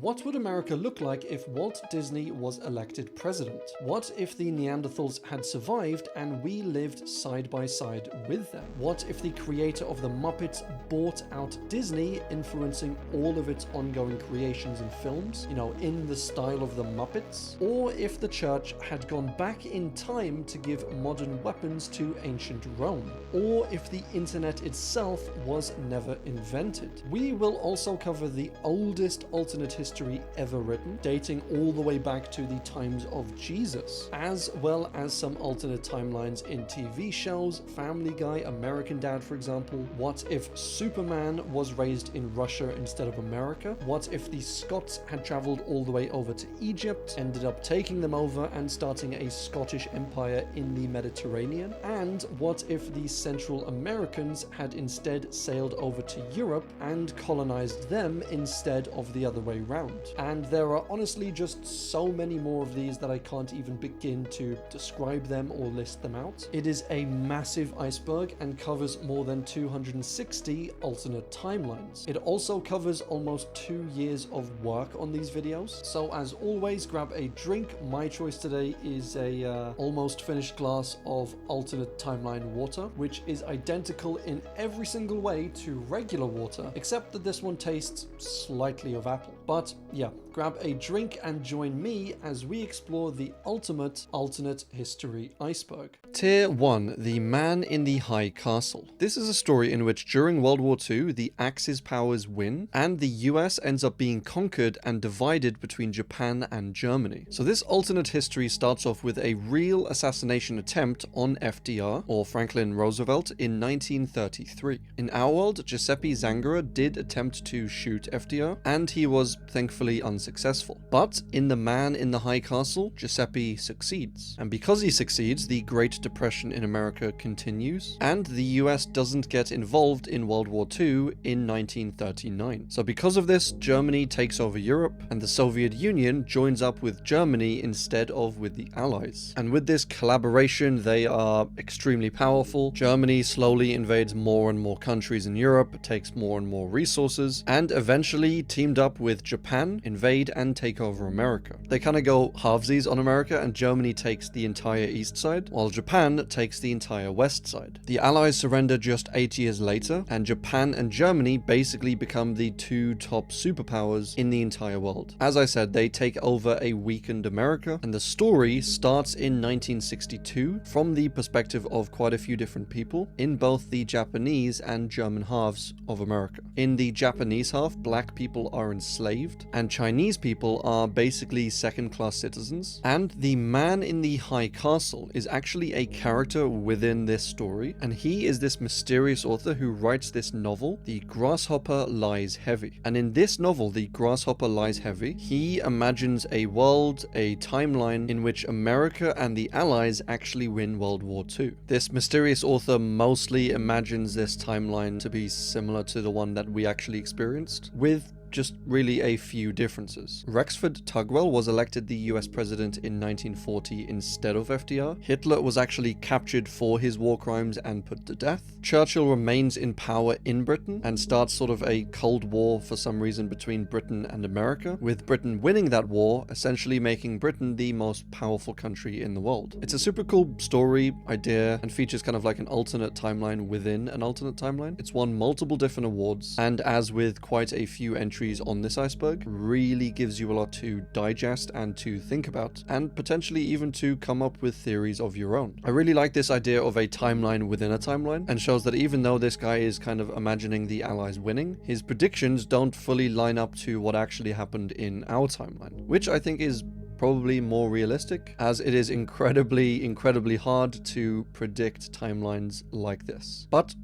What would America look like if Walt Disney was elected president? What if the Neanderthals had survived and we lived side by side with them? What if the creator of the Muppets bought out Disney, influencing all of its ongoing creations and films, in the style of the Muppets? Or if the church had gone back in time to give modern weapons to ancient Rome? Or if the internet itself was never invented? We will also cover the oldest alternate history ever written, dating all the way back to the times of Jesus, as well as some alternate timelines in TV shows, Family Guy, American Dad, for example. What if Superman was raised in Russia instead of America? What if the Scots had traveled all the way over to Egypt, ended up taking them over and starting a Scottish empire in the Mediterranean? And what if the Central Americans had instead sailed over to Europe and colonized them instead of the other way round? And there are honestly just so many more of these that I can't even begin to describe them or list them out. It is a massive iceberg and covers more than 260 alternate timelines. It also covers almost 2 years of work on these videos. So as always, grab a drink. My choice today is a almost finished glass of alternate timeline water, which is identical in every single way to regular water, except that this one tastes slightly of apple. But yeah, grab a drink and join me as we explore the ultimate alternate history iceberg. Tier 1. The Man in the High Castle. This is a story in which during World War II, the Axis powers win, and the US ends up being conquered and divided between Japan and Germany. So this alternate history starts off with a real assassination attempt on FDR, or Franklin Roosevelt, in 1933. In our world, Giuseppe Zangara did attempt to shoot FDR, and he was thankfully unsuccessful. But in The Man in the High Castle, Giuseppe succeeds. And because he succeeds, the Great Depression in America continues, and the US doesn't get involved in World War II in 1939. So because of this, Germany takes over Europe, and the Soviet Union joins up with Germany instead of with the Allies. And with this collaboration, they are extremely powerful. Germany slowly invades more and more countries in Europe, takes more and more resources, and eventually teamed up with Japan, invade and take over America. They kind of go halvesies on America, and Germany takes the entire east side, while Japan takes the entire west side. The Allies surrender just 8 years later, and Japan and Germany basically become the two top superpowers in the entire world. As I said, they take over a weakened America, and the story starts in 1962 from the perspective of quite a few different people in both the Japanese and German halves of America. In the Japanese half, black people are enslaved, and Chinese people are basically second-class citizens. And the Man in the High Castle is actually a character within this story, and he is this mysterious author who writes this novel, The Grasshopper Lies Heavy. And in this novel, The Grasshopper Lies Heavy, he imagines a world, a timeline in which America and the Allies actually win World War II. This mysterious author mostly imagines this timeline to be similar to the one that we actually experienced, with just really a few differences. Rexford Tugwell was elected the US president in 1940 instead of FDR. Hitler was actually captured for his war crimes and put to death. Churchill remains in power in Britain and starts sort of a Cold War for some reason between Britain and America, with Britain winning that war, essentially making Britain the most powerful country in the world. It's a super cool story, idea, and features kind of like an alternate timeline within an alternate timeline. It's won multiple different awards, and as with quite a few entries on this iceberg, really gives you a lot to digest and to think about, and potentially even to come up with theories of your own. I really like this idea of a timeline within a timeline, and shows that even though this guy is kind of imagining the Allies winning, his predictions don't fully line up to what actually happened in our timeline, which I think is probably more realistic, as it is incredibly hard to predict timelines like this. But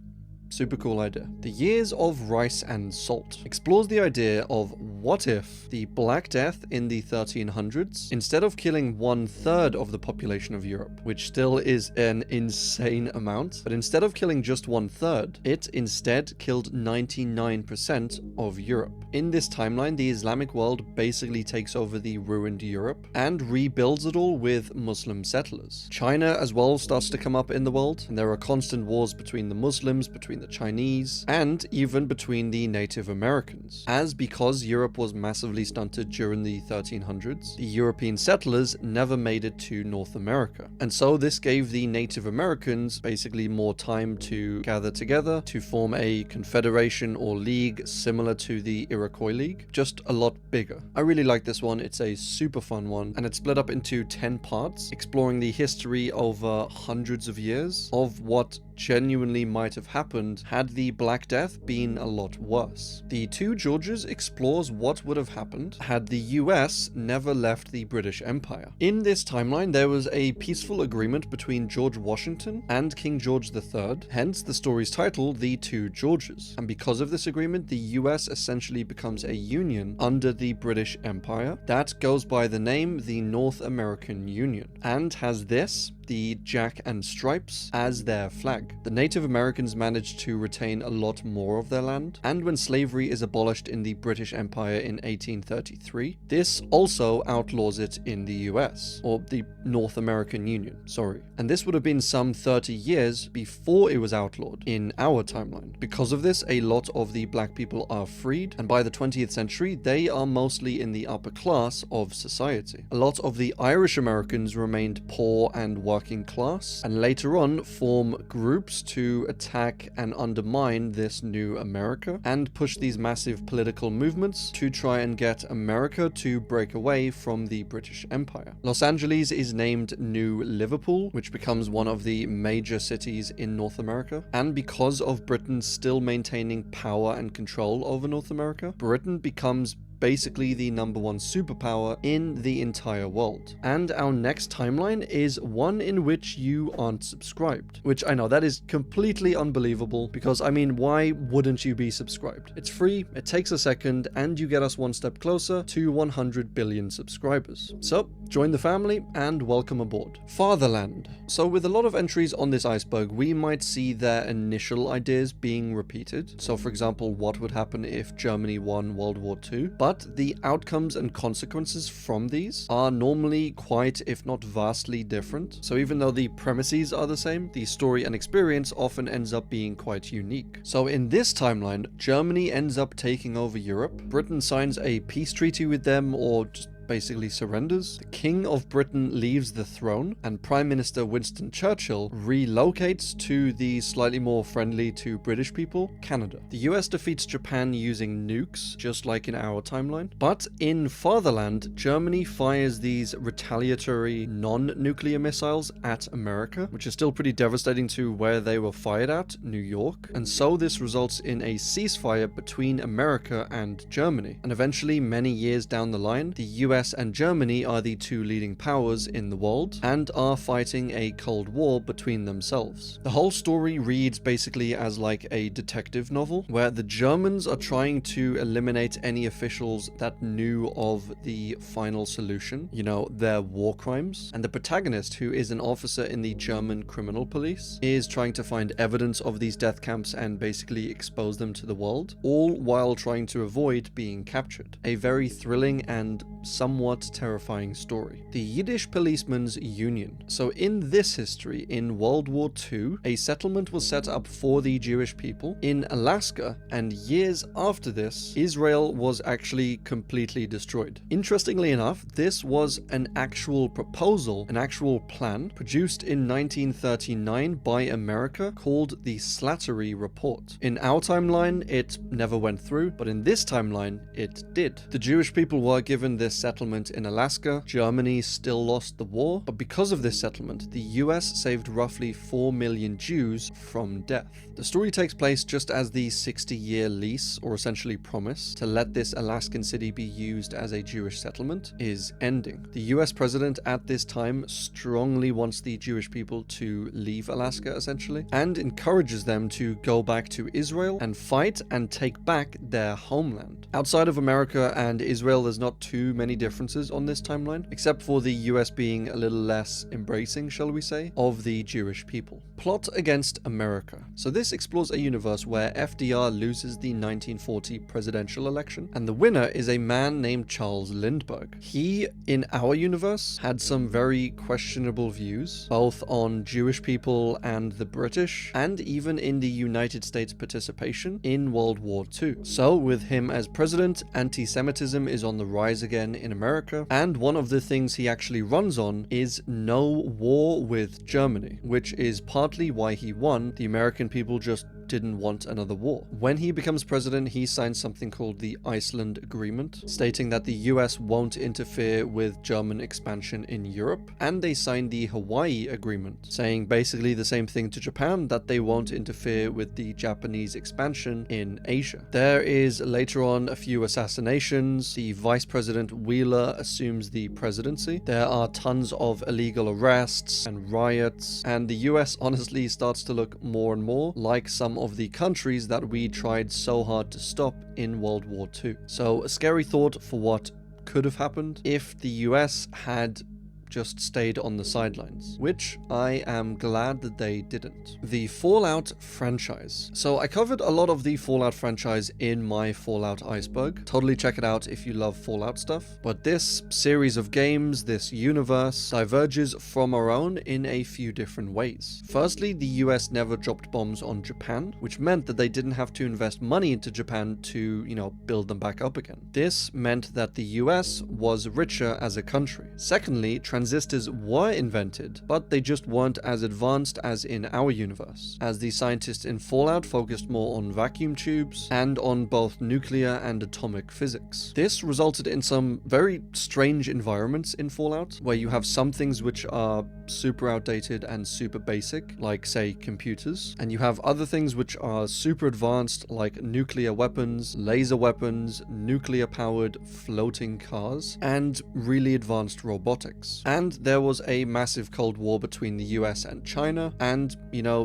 super cool idea. The Years of Rice and Salt explores the idea of what if the Black Death in the 1300s, instead of killing 1/3 of the population of Europe, which still is an insane amount, but instead of killing just 1/3, it instead killed 99% of Europe. In this timeline, the Islamic world basically takes over the ruined Europe and rebuilds it all with Muslim settlers. China as well starts to come up in the world, and there are constant wars between the Muslims, between between the Chinese, and even between the Native Americans. As because Europe was massively stunted during the 1300s, the European settlers never made it to North America. And so this gave the Native Americans basically more time to gather together to form a confederation or league similar to the Iroquois League, just a lot bigger. I really like this one. It's a super fun one, and it's split up into 10 parts, exploring the history over hundreds of years of what genuinely might have happened had the Black Death been a lot worse. The Two Georges explores what would have happened had the US never left the British Empire. In this timeline, there was a peaceful agreement between George Washington and King George III, hence the story's title, The Two Georges. And because of this agreement, the US essentially becomes a union under the British Empire that goes by the name the North American Union, and has this, the Jack and Stripes, as their flag. The Native Americans managed to retain a lot more of their land, and when slavery is abolished in the British Empire in 1833, this also outlaws it in the US, or the North American Union, sorry. And this would have been some 30 years before it was outlawed in our timeline. Because of this, a lot of the black people are freed, and by the 20th century, they are mostly in the upper class of society. A lot of the Irish Americans remained poor and working class, and later on form groups to attack and undermine this new America and push these massive political movements to try and get America to break away from the British Empire. Los Angeles is named New Liverpool, which becomes one of the major cities in North America, and because of Britain still maintaining power and control over North America, Britain becomes basically the #1 superpower in the entire world. And our next timeline is one in which you aren't subscribed, which I know that is completely unbelievable, because I mean, why wouldn't you be subscribed? It's free, it takes a second, and you get us one step closer to 100 billion subscribers. So join the family and welcome aboard. Fatherland. So with a lot of entries on this iceberg, we might see their initial ideas being repeated. So for example, what would happen if Germany won World War II? But the outcomes and consequences from these are normally quite, if not vastly, different. So even though the premises are the same, the story and experience often ends up being quite unique. So in this timeline, Germany ends up taking over Europe. Britain signs a peace treaty with them, or just basically surrenders. The King of Britain leaves the throne, and Prime Minister Winston Churchill relocates to the slightly more friendly to British people, Canada. The US defeats Japan using nukes, just like in our timeline. But in Fatherland, Germany fires these retaliatory non-nuclear missiles at America, which is still pretty devastating to where they were fired at, New York. And so this results in a ceasefire between America and Germany. And eventually, many years down the line, the US and Germany are the two leading powers in the world and are fighting a Cold War between themselves. The whole story reads basically as like a detective novel, where the Germans are trying to eliminate any officials that knew of the final solution, you know, their war crimes. And the protagonist, who is an officer in the German criminal police, is trying to find evidence of these death camps and basically expose them to the world, all while trying to avoid being captured. A very thrilling and somewhat terrifying story. The Yiddish Policemen's Union. So in this history, in World War II, a settlement was set up for the Jewish people in Alaska, and years after this, Israel was actually completely destroyed. Interestingly enough, this was an actual proposal, an actual plan, produced in 1939 by America, called the Slattery Report. In our timeline, it never went through, but in this timeline, it did. The Jewish people were given this settlement in Alaska. Germany still lost the war, but because of this settlement, the US saved roughly 4 million Jews from death. The story takes place just as the 60-year lease, or essentially promise, to let this Alaskan city be used as a Jewish settlement is ending. The US president at this time strongly wants the Jewish people to leave Alaska, essentially, and encourages them to go back to Israel and fight and take back their homeland. Outside of America and Israel, there's not too many differences on this timeline, except for the US being a little less embracing, shall we say, of the Jewish people. Plot against America. So this explores a universe where FDR loses the 1940 presidential election, and the winner is a man named Charles Lindbergh. He, in our universe, had some very questionable views, both on Jewish people and the British, and even in the United States participation in World War II. So, with him as president, anti-Semitism is on the rise again in America, and one of the things he actually runs on is no war with Germany, which is partly why he won. The American people just didn't want another war. When he becomes president, he signs something called the Iceland Agreement, stating that the US won't interfere with German expansion in Europe, and they signed the Hawaii Agreement, saying basically the same thing to Japan, that they won't interfere with the Japanese expansion in Asia. There is later on a few assassinations. The Vice President Wheeler assumes the presidency. There are tons of illegal arrests and riots, and the US honestly starts to look more and more like some of the countries that we tried so hard to stop in World War II. So a scary thought for what could have happened if the US had just stayed on the sidelines, which I am glad that they didn't. The Fallout franchise. So I covered a lot of the Fallout franchise in my Fallout Iceberg. Totally check it out if you love Fallout stuff. But this series of games, this universe, diverges from our own in a few different ways. Firstly, the US never dropped bombs on Japan, which meant that they didn't have to invest money into Japan to, build them back up again. This meant that the US was richer as a country. Secondly, transistors were invented, but they just weren't as advanced as in our universe, as the scientists in Fallout focused more on vacuum tubes and on both nuclear and atomic physics. This resulted in some very strange environments in Fallout, where you have some things which are super outdated and super basic, like say computers, and you have other things which are super advanced, like nuclear weapons, laser weapons, nuclear powered floating cars, and really advanced robotics. And there was a massive Cold War between the US and China, and,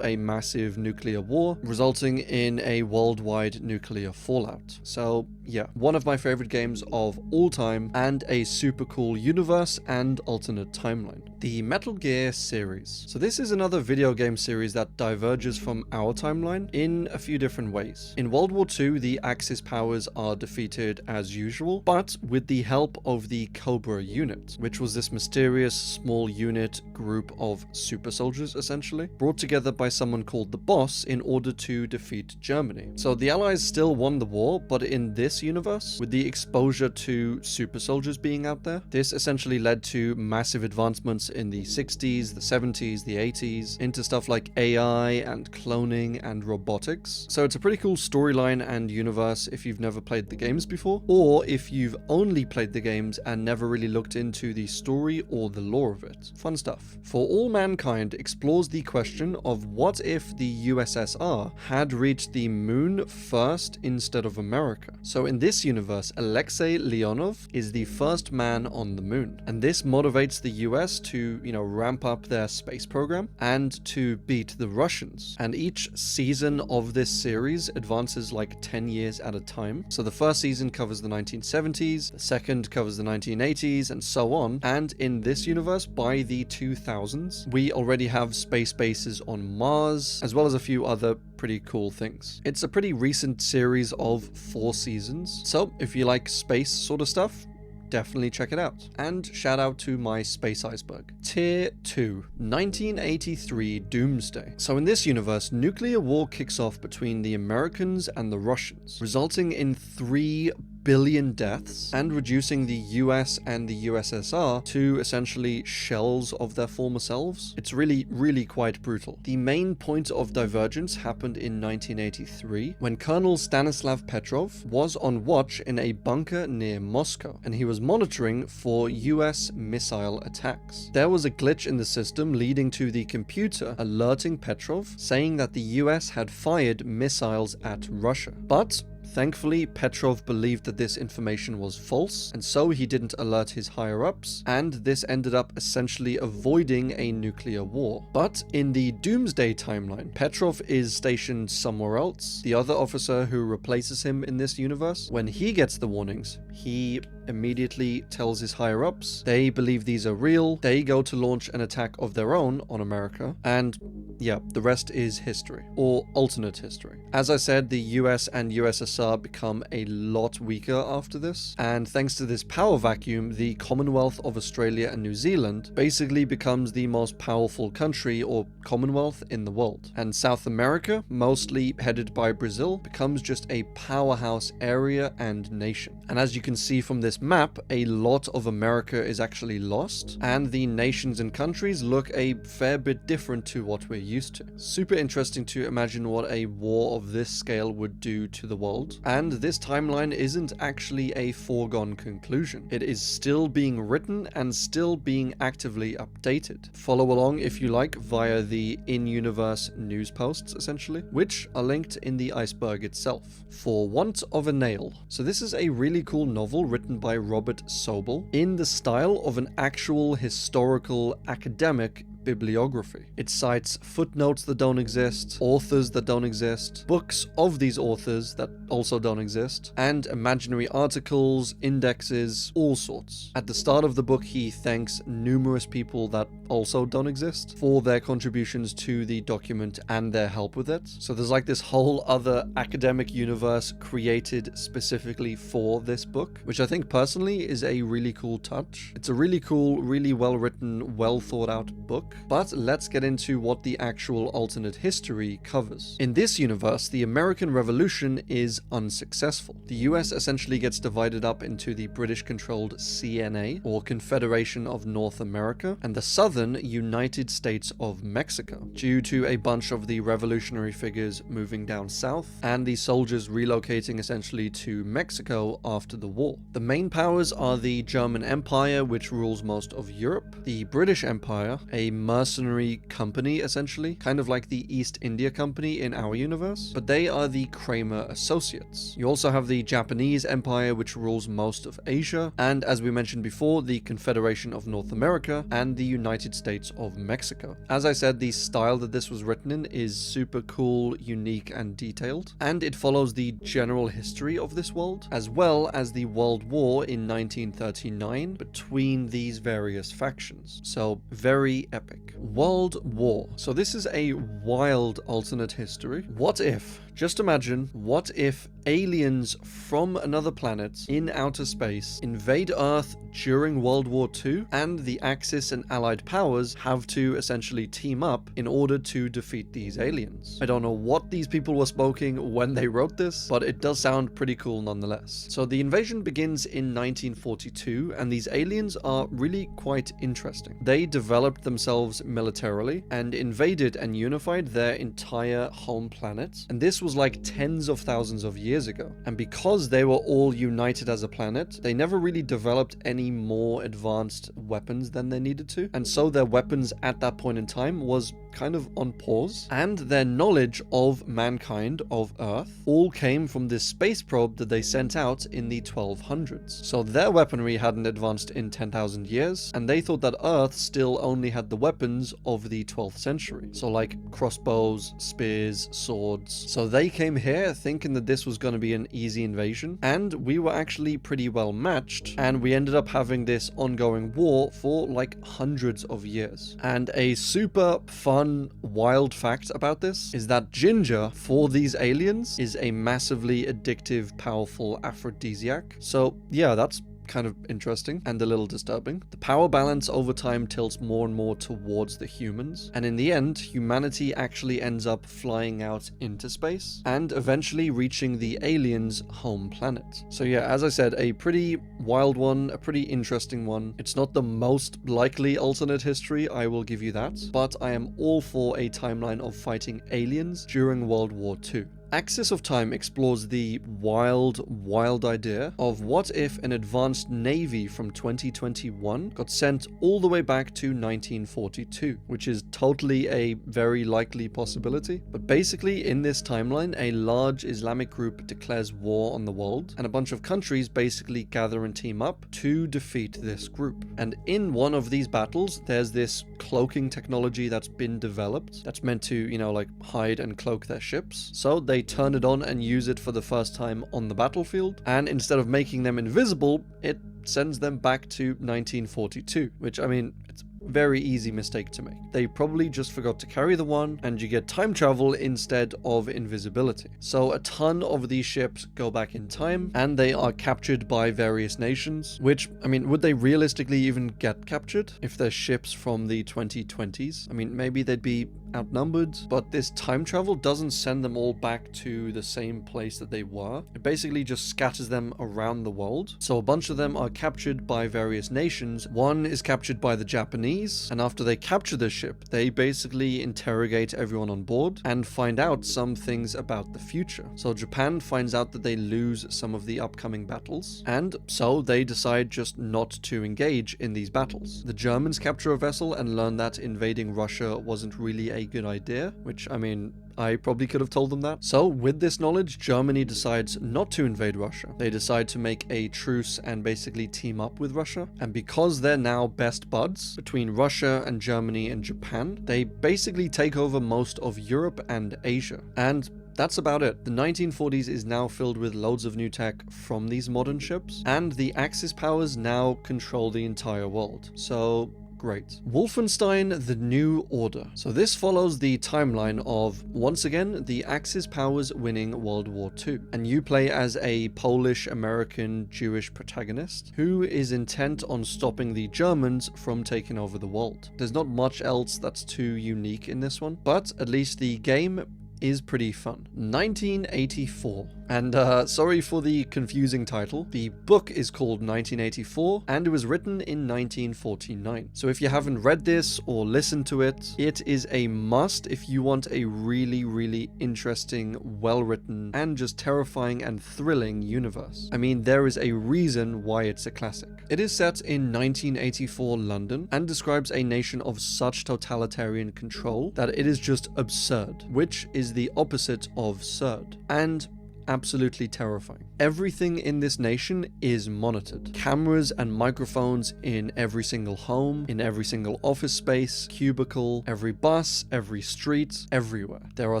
a massive nuclear war, resulting in a worldwide nuclear fallout. So, yeah, one of my favorite games of all time, and a super cool universe and alternate timeline. The Metal Gear series. So this is another video game series that diverges from our timeline in a few different ways. In World War II, the Axis powers are defeated as usual, but with the help of the Cobra unit, which was this mysterious small unit group of super soldiers, essentially, brought together by someone called the Boss in order to defeat Germany. So the Allies still won the war, but in this universe, with the exposure to super soldiers being out there, this essentially led to massive advancements in the 60s, the 70s, the 80s, into stuff like AI and cloning and robotics. So it's a pretty cool storyline and universe if you've never played the games before, or if you've only played the games and never really looked into the story or the lore of it. Fun stuff. For All Mankind explores the question of what if the USSR had reached the moon first instead of America. So in this universe, Alexei Leonov is the first man on the moon, and this motivates the US to, ramp up their space program and to beat the Russians. And each season of this series advances like 10 years at a time. So the first season covers the 1970s, the second covers the 1980s, and so on. And in this universe, by the 2000s, we already have space bases on Mars, as well as a few other pretty cool things. It's a pretty recent series of 4 seasons, so if you like space sort of stuff, definitely check it out. And shout out to my space iceberg. Tier 2, 1983 Doomsday. So in this universe, nuclear war kicks off between the Americans and the Russians, resulting in 3 billion deaths and reducing the US and the USSR to essentially shells of their former selves. It's really quite brutal. The main point of divergence happened in 1983 when Colonel Stanislav Petrov was on watch in a bunker near Moscow, and he was monitoring for US missile attacks. There was a glitch in the system leading to the computer alerting Petrov, saying that the US had fired missiles at Russia. But thankfully, Petrov believed that this information was false, and so he didn't alert his higher-ups, and this ended up essentially avoiding a nuclear war. But in the Doomsday timeline, Petrov is stationed somewhere else. The other officer who replaces him in this universe, when he gets the warnings, he immediately tells his higher-ups. They believe these are real. They go to launch an attack of their own on America. And yeah, the rest is history, or alternate history. As I said, the US and USSR become a lot weaker after this, and thanks to this power vacuum, the Commonwealth of Australia and New Zealand basically becomes the most powerful country or Commonwealth in the world. And South America, mostly headed by Brazil, becomes just a powerhouse area and nation. And as you can see from this map, a lot of America is actually lost, and the nations and countries look a fair bit different to what we're used to. Super interesting to imagine what a war of this scale would do to the world. And this timeline isn't actually a foregone conclusion. It is still being written and still being actively updated. Follow along if you like via the in-universe news posts, essentially, which are linked in the iceberg itself. For Want of a Nail. So this is a really cool novel written by Robert Sobel in the style of an actual historical academic bibliography. It cites footnotes that don't exist, authors that don't exist, books of these authors that also don't exist, and imaginary articles, indexes, all sorts. At the start of the book, he thanks numerous people that also don't exist for their contributions to the document and their help with it. So there's like this whole other academic universe created specifically for this book, which I think personally is a really cool touch. It's a really cool, really well written, well thought out book. But let's get into what the actual alternate history covers. In this universe, the American Revolution is unsuccessful. The US essentially gets divided up into the British-controlled CNA, or Confederation of North America, and the Southern United States of Mexico, due to a bunch of the revolutionary figures moving down south, and the soldiers relocating essentially to Mexico after the war. The main powers are the German Empire, which rules most of Europe, the British Empire, a mercenary company essentially, kind of like the East India Company in our universe, but they are the Kramer Associates. You also have the Japanese Empire, which rules most of Asia, and as we mentioned before, the Confederation of North America and the United States of Mexico. As I said, the style that this was written in is super cool, unique, and detailed, and it follows the general history of this world, as well as the World War in 1939 between these various factions. So very epic. World War. So this is a wild alternate history. What if, just imagine, what if aliens from another planet in outer space invade Earth during World War II, and the Axis and allied powers have to essentially team up in order to defeat these aliens. I don't know what these people were smoking when they wrote this, but it does sound pretty cool nonetheless. So the invasion begins in 1942, and these aliens are really quite interesting. They developed themselves militarily and invaded and unified their entire home planet, and this was like tens of thousands of years ago. And because they were all united as a planet, they never really developed any more advanced weapons than they needed to, and so their weapons at that point in time was kind of on pause, and their knowledge of mankind, of Earth, all came from this space probe that they sent out in the 1200s. So their weaponry hadn't advanced in 10,000 years, and they thought that Earth still only had the weapons of the 12th century. So like crossbows, spears, swords. So they came here thinking that this was going to be an easy invasion, and we were actually pretty well matched, and we ended up having this ongoing war for like hundreds of years. And a super fun, wild fact about this is that ginger for these aliens is a massively addictive, powerful aphrodisiac. So yeah, that's kind of interesting and a little disturbing. The power balance over time tilts more and more towards the humans, and in the end, humanity actually ends up flying out into space and eventually reaching the aliens' home planet. So yeah, as I said, a pretty wild one, a pretty interesting one. It's not the most likely alternate history, I will give you that, but I am all for a timeline of fighting aliens during World War II. Axis of Time explores the wild idea of what if an advanced navy from 2021 got sent all the way back to 1942, which is totally a very likely possibility. But basically, in this timeline, a large Islamic group declares war on the world, and a bunch of countries basically gather and team up to defeat this group. And in one of these battles, there's this cloaking technology that's been developed that's meant to, like hide and cloak their ships. So they turn it on and use it for the first time on the battlefield, and instead of making them invisible, it sends them back to 1942, which, I mean, it's very easy mistake to make. They probably just forgot to carry the one, and you get time travel instead of invisibility. So a ton of these ships go back in time, and they are captured by various nations, which, I mean, would they realistically even get captured if they're ships from the 2020s? I mean, maybe they'd be outnumbered, but this time travel doesn't send them all back to the same place that they were. It basically just scatters them around the world. So a bunch of them are captured by various nations. One is captured by the Japanese, and after they capture the ship, they basically interrogate everyone on board and find out some things about the future. So Japan finds out that they lose some of the upcoming battles, and so they decide just not to engage in these battles. The Germans capture a vessel and learn that invading Russia wasn't really a good idea, which, I mean, I probably could have told them that. So with this knowledge, Germany decides not to invade Russia. They decide to make a truce and basically team up with Russia. And because they're now best buds between Russia and Germany and Japan, they basically take over most of Europe and Asia. And that's about it. The 1940s is now filled with loads of new tech from these modern ships, and the Axis powers now control the entire world. So great. Wolfenstein: The New Order. So this follows the timeline of, once again, the Axis powers winning World War II. And you play as a Polish-American Jewish protagonist who is intent on stopping the Germans from taking over the world. There's not much else that's too unique in this one, but at least the game is pretty fun. 1984. And sorry for the confusing title. The book is called 1984 and it was written in 1949. So if you haven't read this or listened to it, it is a must if you want a really, really interesting, well-written, and just terrifying and thrilling universe. I mean, there is a reason why it's a classic. It is set in 1984 London and describes a nation of such totalitarian control that it is just absurd, which is the opposite of surd, and absolutely terrifying. Everything in this nation is monitored. Cameras and microphones in every single home, in every single office space, cubicle, every bus, every street, everywhere. There are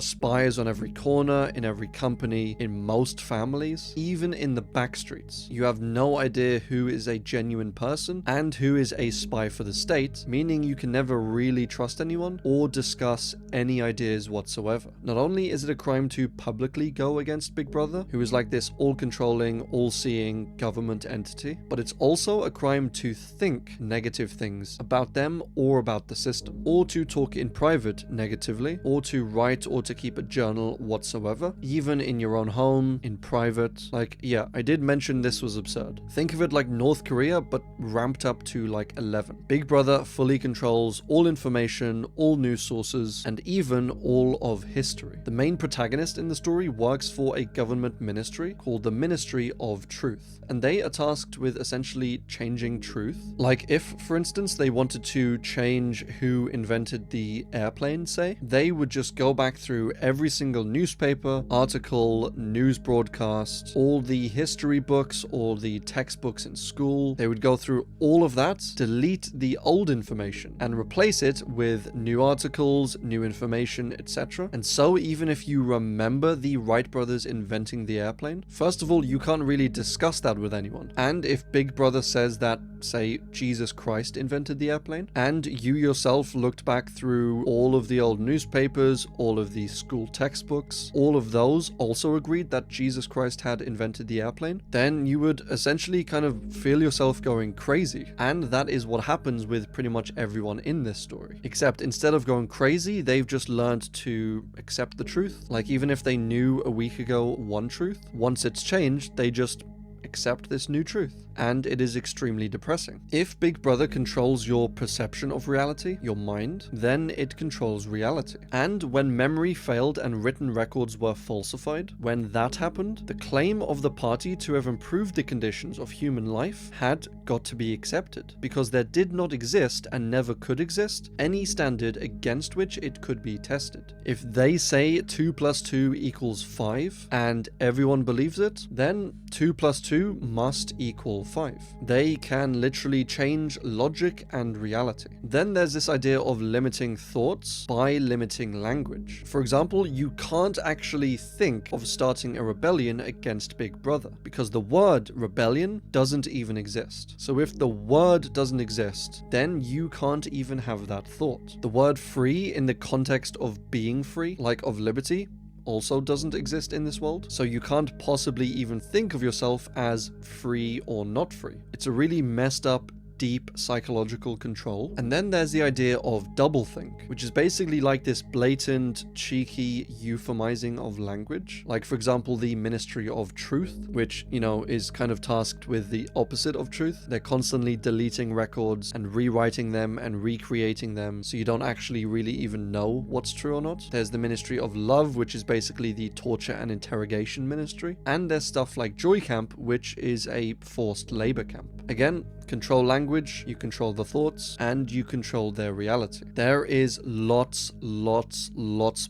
spies on every corner, in every company, in most families, even in the back streets. You have no idea who is a genuine person and who is a spy for the state, meaning you can never really trust anyone or discuss any ideas whatsoever. Not only is it a crime to publicly go against Big Brother, who is like this all-controlling, all-seeing government entity, but it's also a crime to think negative things about them or about the system, or to talk in private negatively, or to write or to keep a journal whatsoever, even in your own home, in private. Like, yeah, I did mention this was absurd. Think of it like North Korea, but ramped up to like 11. Big Brother fully controls all information, all news sources, and even all of history. The main protagonist in the story works for a government ministry called the Ministry of Truth, and they are tasked with essentially changing truth. Like if, for instance, they wanted to change who invented the airplane, say, they would just go back through every single newspaper, article, news broadcast, all the history books or the textbooks in school. They would go through all of that, delete the old information, and replace it with new articles, new information, etc. And so even if you remember the Wright brothers inventing the airplane, first of all, you can't really discuss that with anyone. And if Big Brother says that, say, Jesus Christ invented the airplane, and you yourself looked back through all of the old newspapers, all of the school textbooks, all of those also agreed that Jesus Christ had invented the airplane, then you would essentially kind of feel yourself going crazy. And that is what happens with pretty much everyone in this story. Except instead of going crazy, they've just learned to accept the truth. Like even if they knew a week ago one truth, once it's changed, they just accept this new truth. And it is extremely depressing. If Big Brother controls your perception of reality, your mind, then it controls reality. And when memory failed and written records were falsified, when that happened, the claim of the party to have improved the conditions of human life had got to be accepted, because there did not exist and never could exist any standard against which it could be tested. If they say 2 + 2 = 5 and everyone believes it, then 2 + 2 2 must equal 5. They can literally change logic and reality. Then there's this idea of limiting thoughts by limiting language. For example, you can't actually think of starting a rebellion against Big Brother because the word rebellion doesn't even exist. So if the word doesn't exist, then you can't even have that thought. The word free in the context of being free, like of liberty, also doesn't exist in this world. So you can't possibly even think of yourself as free or not free. It's a really messed up, deep psychological control. And then there's the idea of doublethink, which is basically like this blatant, cheeky euphemizing of language. Like, for example, the Ministry of Truth, which, is kind of tasked with the opposite of truth. They're constantly deleting records and rewriting them and recreating them, so you don't actually really even know what's true or not. There's the Ministry of Love, which is basically the torture and interrogation ministry. And there's stuff like Joy Camp, which is a forced labor camp. Again, control language, you control the thoughts, and you control their reality. There is lots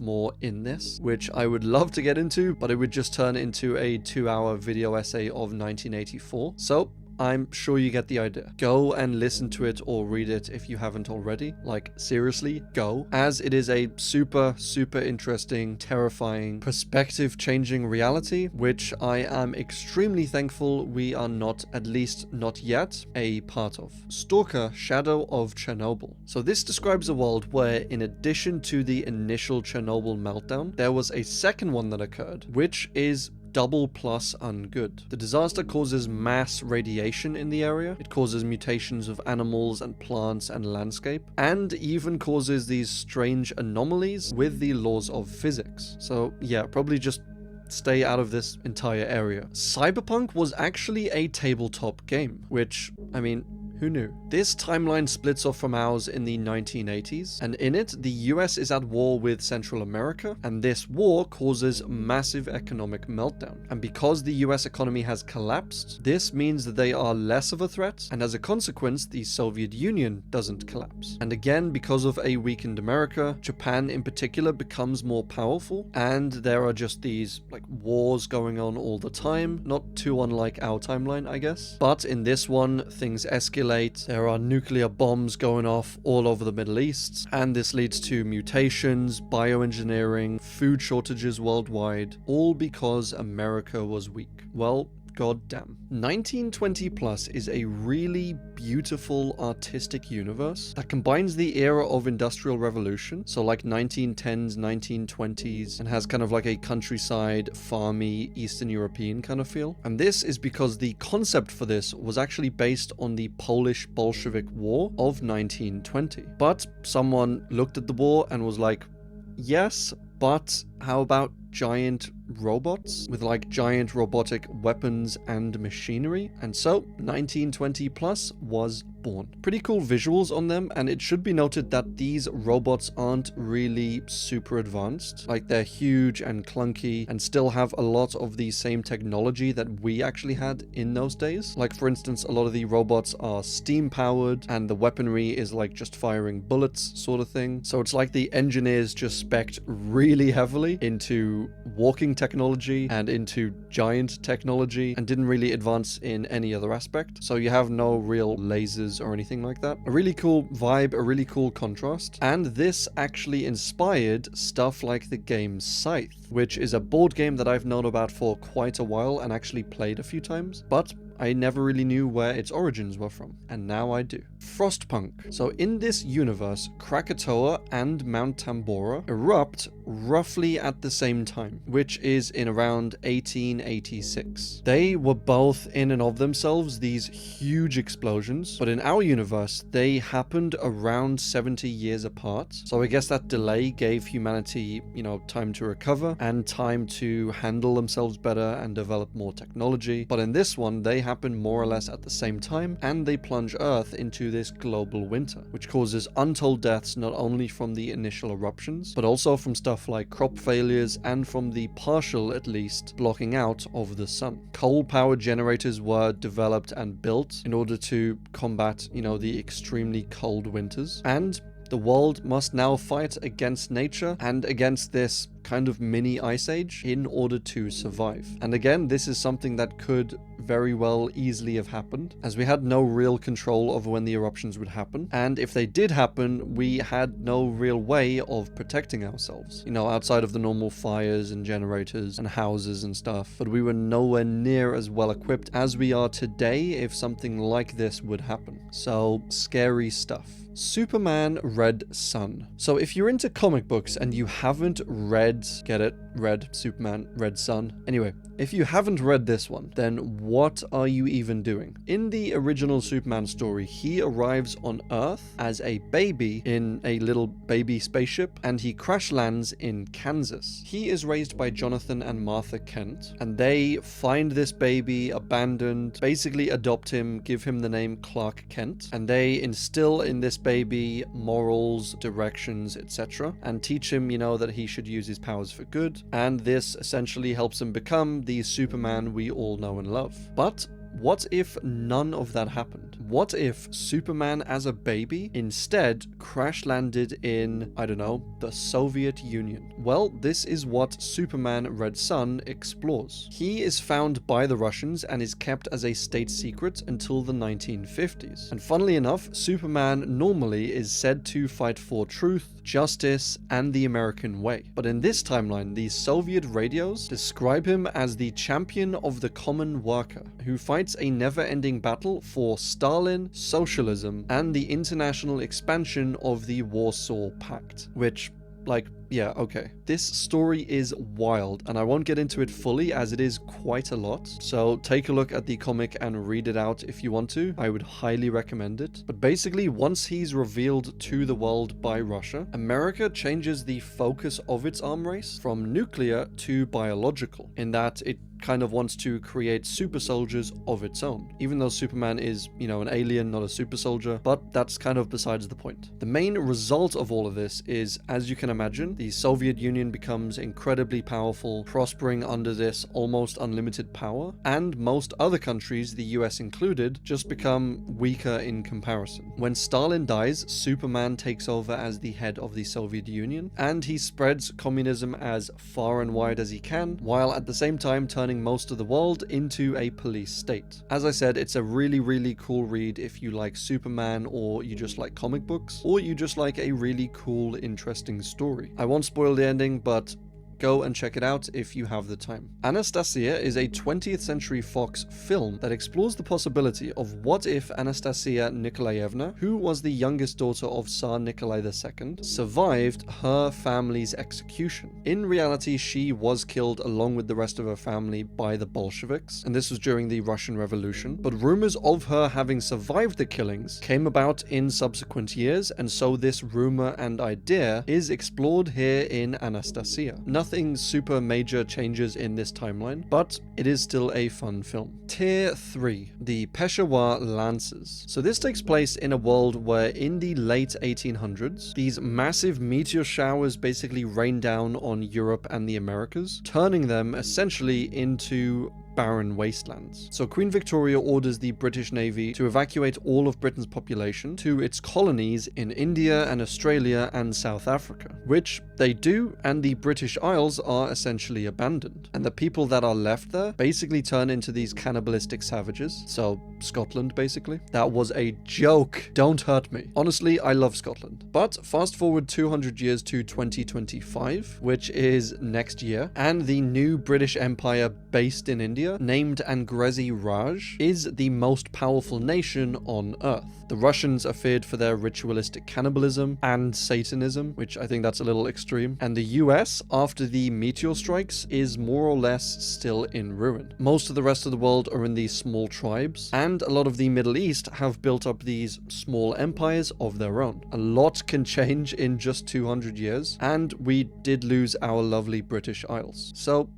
more in this, which I would love to get into, but it would just turn into a 2-hour video essay of 1984. So I'm sure you get the idea. Go and listen to it or read it if you haven't already. Like, seriously, go. As it is a super interesting, terrifying, perspective-changing reality, which I am extremely thankful we are not, at least not yet, a part of. Stalker: Shadow of Chernobyl. So this describes a world where, in addition to the initial Chernobyl meltdown, there was a second one that occurred, which is double plus ungood. The disaster causes mass radiation in the area. It causes mutations of animals and plants and landscape, and even causes these strange anomalies with the laws of physics. So yeah, probably just stay out of this entire area. Cyberpunk was actually a tabletop game, which, I mean, who knew? This timeline splits off from ours in the 1980s, and in it, the US is at war with Central America, and this war causes massive economic meltdown. And because the US economy has collapsed, this means that they are less of a threat, and as a consequence, the Soviet Union doesn't collapse. And again, because of a weakened America, Japan in particular becomes more powerful, and there are just these, wars going on all the time, not too unlike our timeline, I guess. But in this one, things escalate. There are nuclear bombs going off all over the Middle East, and this leads to mutations, bioengineering, food shortages worldwide, all because America was weak. Well, goddamn. 1920 Plus is a really beautiful artistic universe that combines the era of Industrial Revolution, so like 1910s, 1920s, and has kind of like a countryside, farmy, Eastern European kind of feel. And this is because the concept for this was actually based on the Polish Bolshevik War of 1920. But someone looked at the war and was like, yes, but how about giant robots with giant robotic weapons and machinery? And so 1920 Plus was born. Pretty cool visuals on them, and it should be noted that these robots aren't really super advanced. They're huge and clunky and still have a lot of the same technology that we actually had in those days. For instance, a lot of the robots are steam powered and the weaponry is just firing bullets sort of thing. So it's like the engineers just spec'd really heavily into walking technology and into giant technology and didn't really advance in any other aspect. So you have no real lasers or anything like that. A really cool vibe, a really cool contrast. And this actually inspired stuff like the game Scythe, which is a board game that I've known about for quite a while and actually played a few times, but I never really knew where its origins were from, and now I do. Frostpunk. So in this universe, Krakatoa and Mount Tambora erupt roughly at the same time, which is in around 1886. They were both in and of themselves these huge explosions, but in our universe, they happened around 70 years apart. So I guess that delay gave humanity, time to recover and time to handle themselves better and develop more technology. But in this one, they happen more or less at the same time, and they plunge Earth into this global winter, which causes untold deaths not only from the initial eruptions, but also from stuff like crop failures and from the partial, at least, blocking out of the sun. Coal-powered generators were developed and built in order to combat, the extremely cold winters, and the world must now fight against nature and against this kind of mini ice age in order to survive. And again, this is something that could very well easily have happened, as we had no real control over when the eruptions would happen, and if they did happen, we had no real way of protecting ourselves, you know, outside of the normal fires and generators and houses and stuff. But we were nowhere near as well equipped as we are today if something like this would happen. So, scary stuff. Superman Red Sun. So if you're into comic books and you haven't read, get it, Red Superman Red Sun. Anyway, if you haven't read this one, then what are you even doing? In the original Superman story, he arrives on Earth as a baby in a little baby spaceship, and he crash lands in Kansas. He is raised by Jonathan and Martha Kent, and they find this baby abandoned, basically adopt him, give him the name Clark Kent, and they instill in this baby morals, directions, etc., and teach him, you know, that he should use his powers for good, and this essentially helps him become the Superman we all know and love. But what if none of that happened? What if Superman as a baby instead crash landed in, I don't know, the Soviet Union? Well, this is what Superman Red Sun explores. He is found by the Russians and is kept as a state secret until the 1950s. And funnily enough, Superman normally is said to fight for truth, justice, and the American way. But in this timeline, the Soviet radios describe him as the champion of the common worker, who fights a never-ending battle for Stalin, socialism, and the international expansion of the Warsaw Pact. Which, like, yeah, okay. This story is wild, and I won't get into it fully as it is quite a lot. So take a look at the comic and read it out if you want to. I would highly recommend it. But basically, once he's revealed to the world by Russia, America changes the focus of its arm race from nuclear to biological, in that it kind of wants to create super soldiers of its own. Even though Superman is, you know, an alien, not a super soldier, but that's kind of besides the point. The main result of all of this is, as you can imagine, the Soviet Union becomes incredibly powerful, prospering under this almost unlimited power, and most other countries, the US included, just become weaker in comparison. When Stalin dies, Superman takes over as the head of the Soviet Union, and he spreads communism as far and wide as he can, while at the same time turning most of the world into a police state. As I said, it's a really cool read if you like Superman, or you just like comic books, or you just like a really cool, interesting story. I won't spoil the ending, but go and check it out if you have the time. Anastasia is a 20th Century Fox film that explores the possibility of what if Anastasia Nikolaevna, who was the youngest daughter of Tsar Nikolai II, survived her family's execution. In reality, she was killed along with the rest of her family by the Bolsheviks, and this was during the Russian Revolution, but rumors of her having survived the killings came about in subsequent years, and so this rumor and idea is explored here in Anastasia. Nothing super major changes in this timeline, but it is still a fun film. Tier 3, the Peshawar Lancers. So this takes place in a world where in the late 1800s, these massive meteor showers basically rain down on Europe and the Americas, turning them essentially into barren wastelands. So Queen Victoria orders the British Navy to evacuate all of Britain's population to its colonies in India and Australia and South Africa, which they do, and the British Isles are essentially abandoned. And the people that are left there basically turn into these cannibalistic savages. So Scotland, basically. That was a joke. Don't hurt me. Honestly, I love Scotland. But fast forward 200 years to 2025, which is next year, and the new British Empire based in India, named Angrezi Raj, is the most powerful nation on Earth. The Russians are feared for their ritualistic cannibalism and Satanism, which I think that's a little extreme. And the US, after the meteor strikes, is more or less still in ruin. Most of the rest of the world are in these small tribes, and a lot of the Middle East have built up these small empires of their own. A lot can change in just 200 years, and we did lose our lovely British Isles. So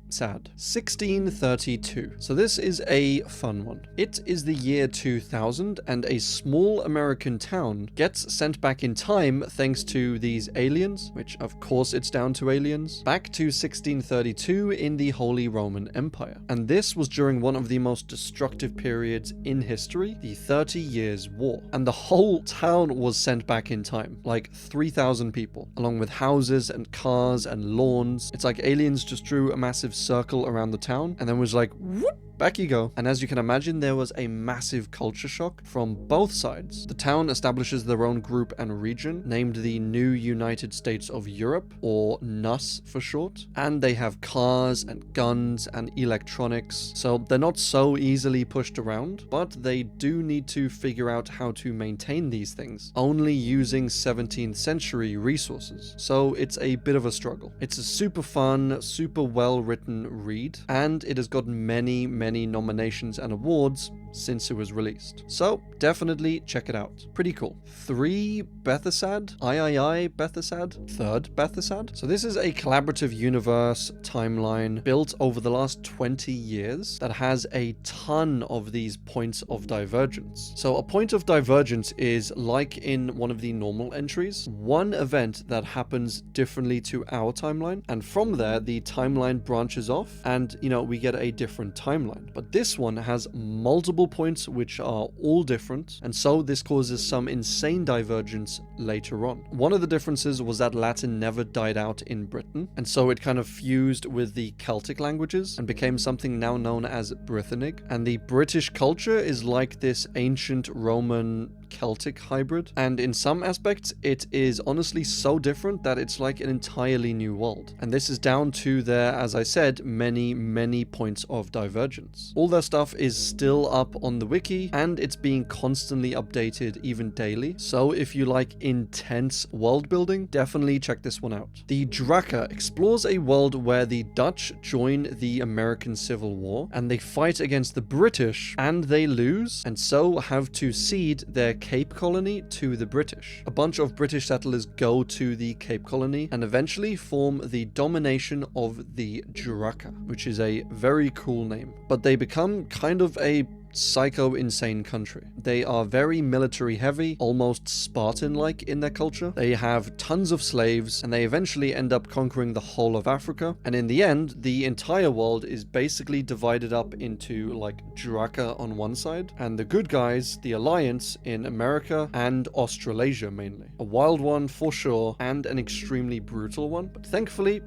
sad. 1632. So this is a fun one. It is the year 2000 and a small American town gets sent back in time thanks to these aliens, which of course it's down to aliens, back to 1632 in the Holy Roman Empire. And this was during one of the most destructive periods in history, the 30 Years' War. And the whole town was sent back in time, like 3,000 people, along with houses and cars and lawns. It's like aliens just drew a massive circle around the town and then was like, whoop, back you go. And as you can imagine, there was a massive culture shock from both sides. The town establishes their own group and region, named the New United States of Europe, or NUS for short. And they have cars and guns and electronics, so they're not so easily pushed around, but they do need to figure out how to maintain these things, only using 17th century resources. So it's a bit of a struggle. It's a super fun, super well written read, and it has gotten many nominations and awards since it was released. So definitely check it out. Pretty cool. 3 Bethesad? III Bethesad? Third Bethesad? So this is a collaborative universe timeline built over the last 20 years that has a ton of these points of divergence. So a point of divergence is like in one of the normal entries, one event that happens differently to our timeline, and from there the timeline branches off and we get a different timeline. But this one has multiple points which are all different, and so this causes some insane divergence later on. One of the differences was that Latin never died out in Britain, and so it kind of fused with the Celtic languages and became something now known as Brythonic. And the British culture is like this ancient Roman Celtic hybrid, and in some aspects it is honestly so different that it's like an entirely new world. And this is down to their, as I said, many points of divergence. All their stuff is still up on the wiki, and it's being constantly updated even daily. So if you like intense world building, definitely check this one out. The Draka explores a world where the Dutch join the American Civil War and they fight against the British, and they lose, and so have to cede their Cape Colony to the British. A bunch of British settlers go to the Cape Colony and eventually form the domination of the Draka, which is a very cool name. But they become kind of a psycho insane country. They are very military heavy, almost Spartan-like in their culture. They have tons of slaves, and they eventually end up conquering the whole of Africa. And in the end, the entire world is basically divided up into like Draka on one side, and the good guys, the Alliance in America and Australasia mainly. A wild one for sure, and an extremely brutal one, but thankfully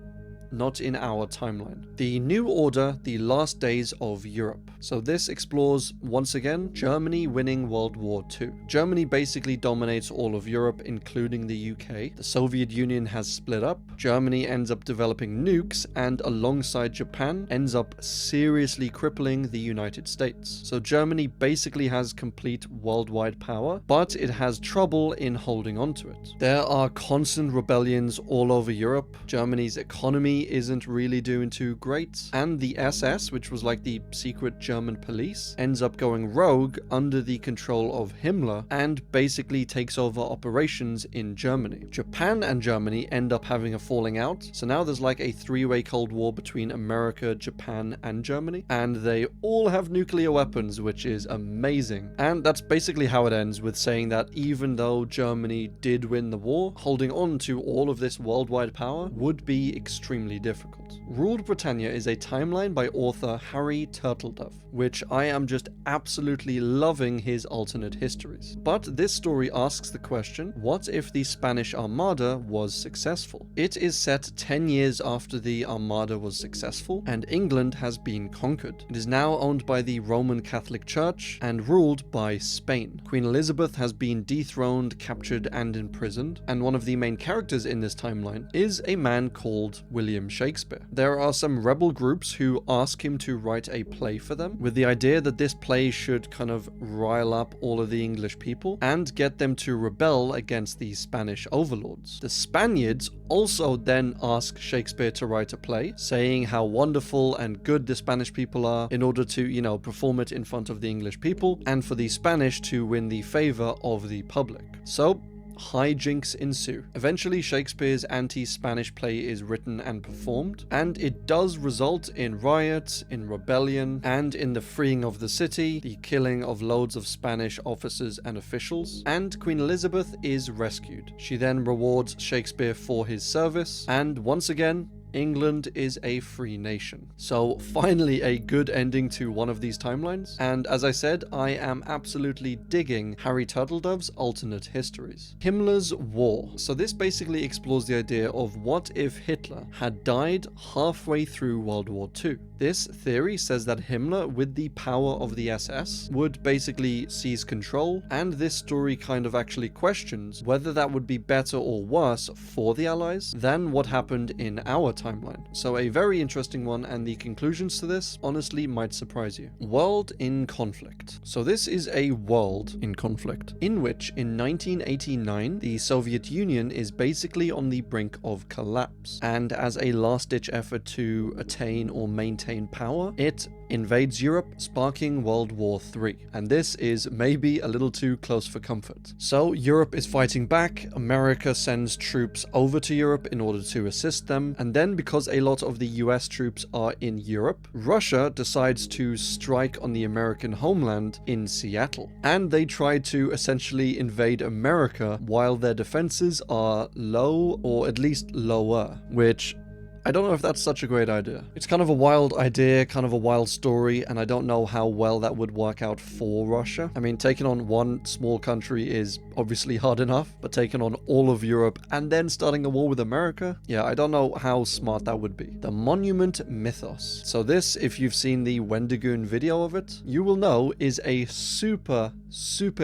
not in our timeline. The New Order, the Last Days of Europe. So this explores, once again, Germany winning World War II. Germany basically dominates all of Europe, including the UK. The Soviet Union has split up. Germany ends up developing nukes, and alongside Japan, ends up seriously crippling the United States. So Germany basically has complete worldwide power, but it has trouble in holding on to it. There are constant rebellions all over Europe. Germany's economy isn't really doing too great, and the SS, which was like the secret German police, ends up going rogue under the control of Himmler and basically takes over operations in Germany. Japan and Germany end up having a falling out, so now there's like a three-way Cold War between America, Japan, and Germany, and they all have nuclear weapons, which is amazing. And that's basically how it ends, with saying that even though Germany did win the war, holding on to all of this worldwide power would be extremely difficult. Ruled Britannia is a timeline by author Harry Turtledove, which I am just absolutely loving his alternate histories. But this story asks the question, what if the Spanish Armada was successful? It is set 10 years after the Armada was successful, and England has been conquered. It is now owned by the Roman Catholic Church and ruled by Spain. Queen Elizabeth has been dethroned, captured, and imprisoned, and one of the main characters in this timeline is a man called William Shakespeare. There are some rebel groups who ask him to write a play for them, with the idea that this play should kind of rile up all of the English people and get them to rebel against the Spanish overlords. The Spaniards also then ask Shakespeare to write a play, saying how wonderful and good the Spanish people are, in order to, perform it in front of the English people, and for the Spanish to win the favor of the public. So hijinks ensue. Eventually, Shakespeare's anti-Spanish play is written and performed, and it does result in riots, in rebellion, and in the freeing of the city, the killing of loads of Spanish officers and officials, and Queen Elizabeth is rescued. She then rewards Shakespeare for his service, and once again, England is a free nation. So finally a good ending to one of these timelines, and as I said, I am absolutely digging Harry Turtledove's alternate histories. Himmler's War. So this basically explores the idea of what if Hitler had died halfway through World War II. This theory says that Himmler, with the power of the SS, would basically seize control, and this story kind of actually questions whether that would be better or worse for the Allies than what happened in our timeline. So a very interesting one, and the conclusions to this honestly might surprise you. World in conflict. So this is a world in conflict in which in 1989 the Soviet Union is basically on the brink of collapse, and as a last-ditch effort to attain or maintain power, it invades Europe, sparking World War III. And this is maybe a little too close for comfort. So Europe is fighting back, America sends troops over to Europe in order to assist them, and then because a lot of the US troops are in Europe, Russia decides to strike on the American homeland in Seattle. And they try to essentially invade America while their defenses are low, or at least lower, which I don't know if that's such a great idea. It's kind of a wild idea, kind of a wild story, and I don't know how well that would work out for Russia. I mean, taking on one small country is obviously hard enough, but taking on all of Europe and then starting a war with America? Yeah, I don't know how smart that would be. The Monument Mythos. So this, if you've seen the Wendigoon video of it, you will know is a super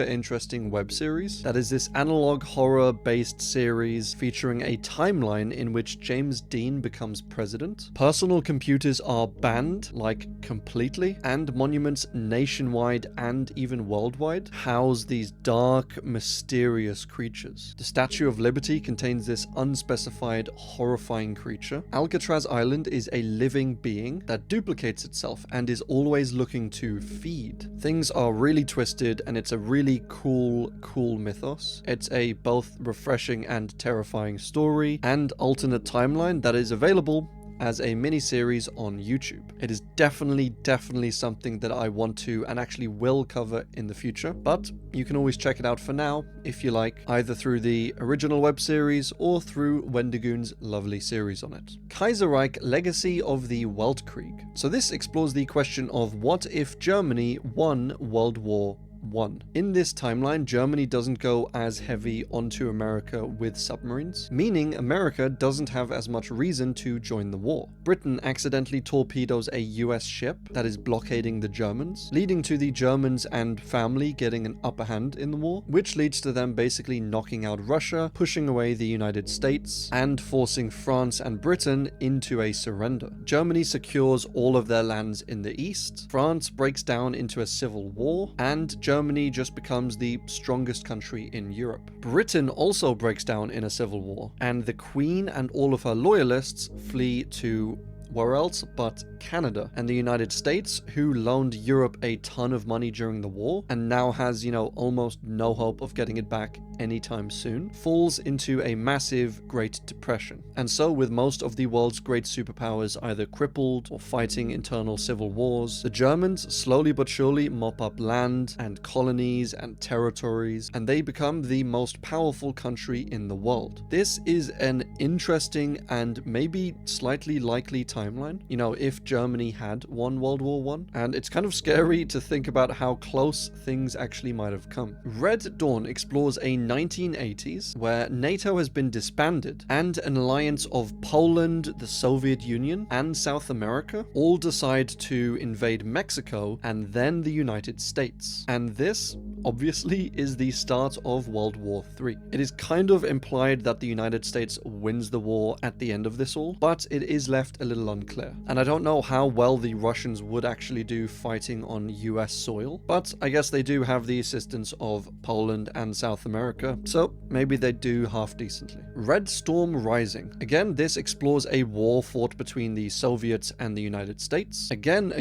interesting web series that is this analog horror based series featuring a timeline in which James Dean becomes president. Personal computers are banned, like completely, and monuments nationwide and even worldwide house these dark, mysterious creatures. The Statue of Liberty contains this unspecified, horrifying creature. Alcatraz Island is a living being that duplicates itself and is always looking to feed. Things are really twisted, and it's a really cool mythos. It's a both refreshing and terrifying story and alternate timeline that is available as a mini-series on YouTube. It is definitely something that I want to and actually will cover in the future, but you can always check it out for now if you like, either through the original web series or through Wendigoon's lovely series on it. Kaiserreich Legacy of the Weltkrieg. So this explores the question of what if Germany won World War I. In this timeline, Germany doesn't go as heavy onto America with submarines, meaning America doesn't have as much reason to join the war. Britain accidentally torpedoes a US ship that is blockading the Germans, leading to the Germans and family getting an upper hand in the war, which leads to them basically knocking out Russia, pushing away the United States, and forcing France and Britain into a surrender. Germany secures all of their lands in the east, France breaks down into a civil war, and Germany just becomes the strongest country in Europe. Britain also breaks down in a civil war, and the Queen and all of her loyalists flee to where else but Canada. And the United States, who loaned Europe a ton of money during the war and now has, almost no hope of getting it back anytime soon, falls into a massive Great Depression. And so, with most of the world's great superpowers either crippled or fighting internal civil wars, the Germans slowly but surely mop up land and colonies and territories, and they become the most powerful country in the world. This is an interesting and maybe slightly likely timeline, if Germany had won World War I, and it's kind of scary to think about how close things actually might have come. Red Dawn explores a 1980s where NATO has been disbanded and an alliance of Poland, the Soviet Union, and South America all decide to invade Mexico and then the United States. And this, obviously, is the start of World War III. It is kind of implied that the United States wins the war at the end of this all, but it is left a little still unclear. And I don't know how well the Russians would actually do fighting on US soil, but I guess they do have the assistance of Poland and South America, so maybe they do half decently. Red Storm Rising. Again, this explores a war fought between the Soviets and the United States. Again,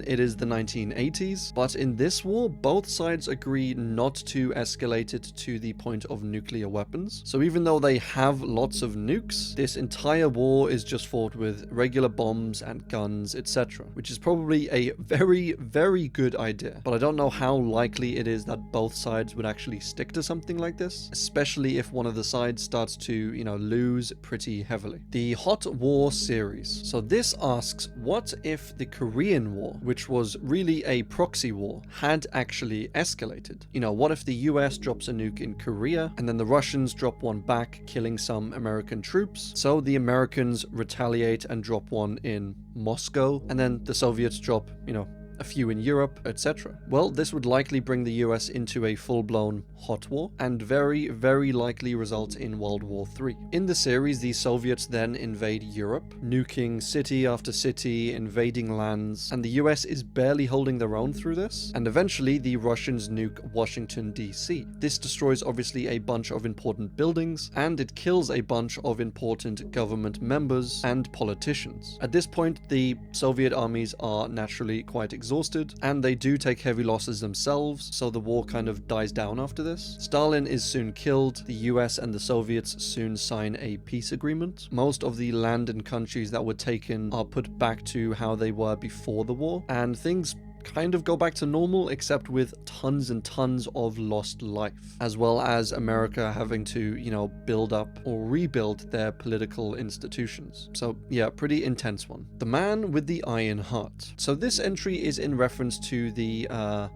it is the 1980s, but in this war, both sides agree not to escalate it to the point of nuclear weapons. So even though they have lots of nukes, this entire war is just fought with regular bombs and guns, etc., which is probably a very, very good idea. But I don't know how likely it is that both sides would actually stick to something like this, especially if one of the sides starts to, lose pretty heavily. The Hot War series. So this asks, what if the Korean War, which was really a proxy war, had actually escalated? What if the US drops a nuke in Korea and then the Russians drop one back, killing some American troops? So the Americans retaliate and drop one in Moscow, and then the Soviets drop, a few in Europe, etc. Well, this would likely bring the US into a full-blown hot war and very, very likely result in World War III. In the series, the Soviets then invade Europe, nuking city after city, invading lands, and the US is barely holding their own through this, and eventually the Russians nuke Washington, D.C. This destroys obviously a bunch of important buildings, and it kills a bunch of important government members and politicians. At this point, the Soviet armies are naturally quite exhausted, and they do take heavy losses themselves, so the war kind of dies down after this. Stalin is soon killed, the US and the Soviets soon sign a peace agreement. Most of the land and countries that were taken are put back to how they were before the war, and things kind of go back to normal, except with tons and tons of lost life, as well as America having to, build up or rebuild their political institutions. So yeah, pretty intense one. The Man with the Iron Heart. So this entry is in reference to the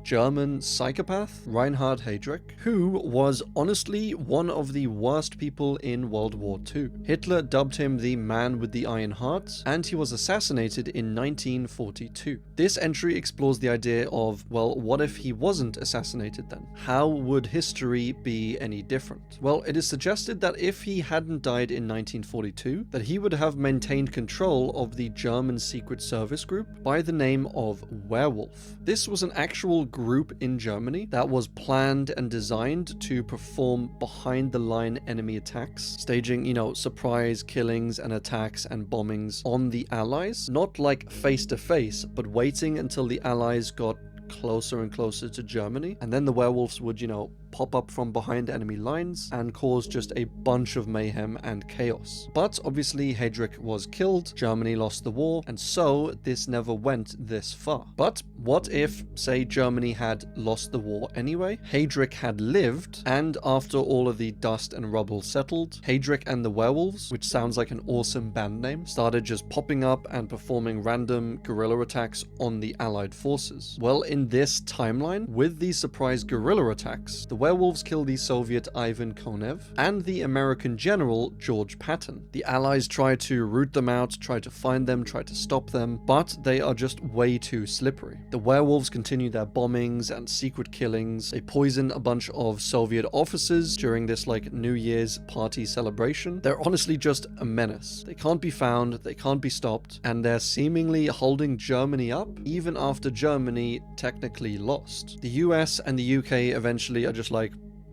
German psychopath Reinhard Heydrich, who was honestly one of the worst people in World War II. Hitler dubbed him the Man with the Iron Heart, and he was assassinated in 1942. This entry explores the idea of, well, what if he wasn't assassinated then? How would history be any different? Well, it is suggested that if he hadn't died in 1942, that he would have maintained control of the German Secret Service group by the name of Werewolf. This was an actual group in Germany that was planned and designed to perform behind-the-line enemy attacks, staging, surprise killings and attacks and bombings on the Allies, not like face-to-face, but waiting until the Allies got closer and closer to Germany, and then the werewolves would, pop up from behind enemy lines and cause just a bunch of mayhem and chaos. But obviously Heydrich was killed, Germany lost the war, and so this never went this far. But what if, say, Germany had lost the war anyway, Heydrich had lived, and after all of the dust and rubble settled, Heydrich and the Werewolves, which sounds like an awesome band name, started just popping up and performing random guerrilla attacks on the Allied forces. Well, in this timeline, with these surprise guerrilla attacks, the Werewolves kill the Soviet Ivan Konev and the American general George Patton. The Allies try to root them out, try to find them, try to stop them, but they are just way too slippery. The Werewolves continue their bombings and secret killings. They poison a bunch of Soviet officers during this New Year's party celebration. They're honestly just a menace. They can't be found, they can't be stopped, and they're seemingly holding Germany up even after Germany technically lost. The US and the UK eventually are just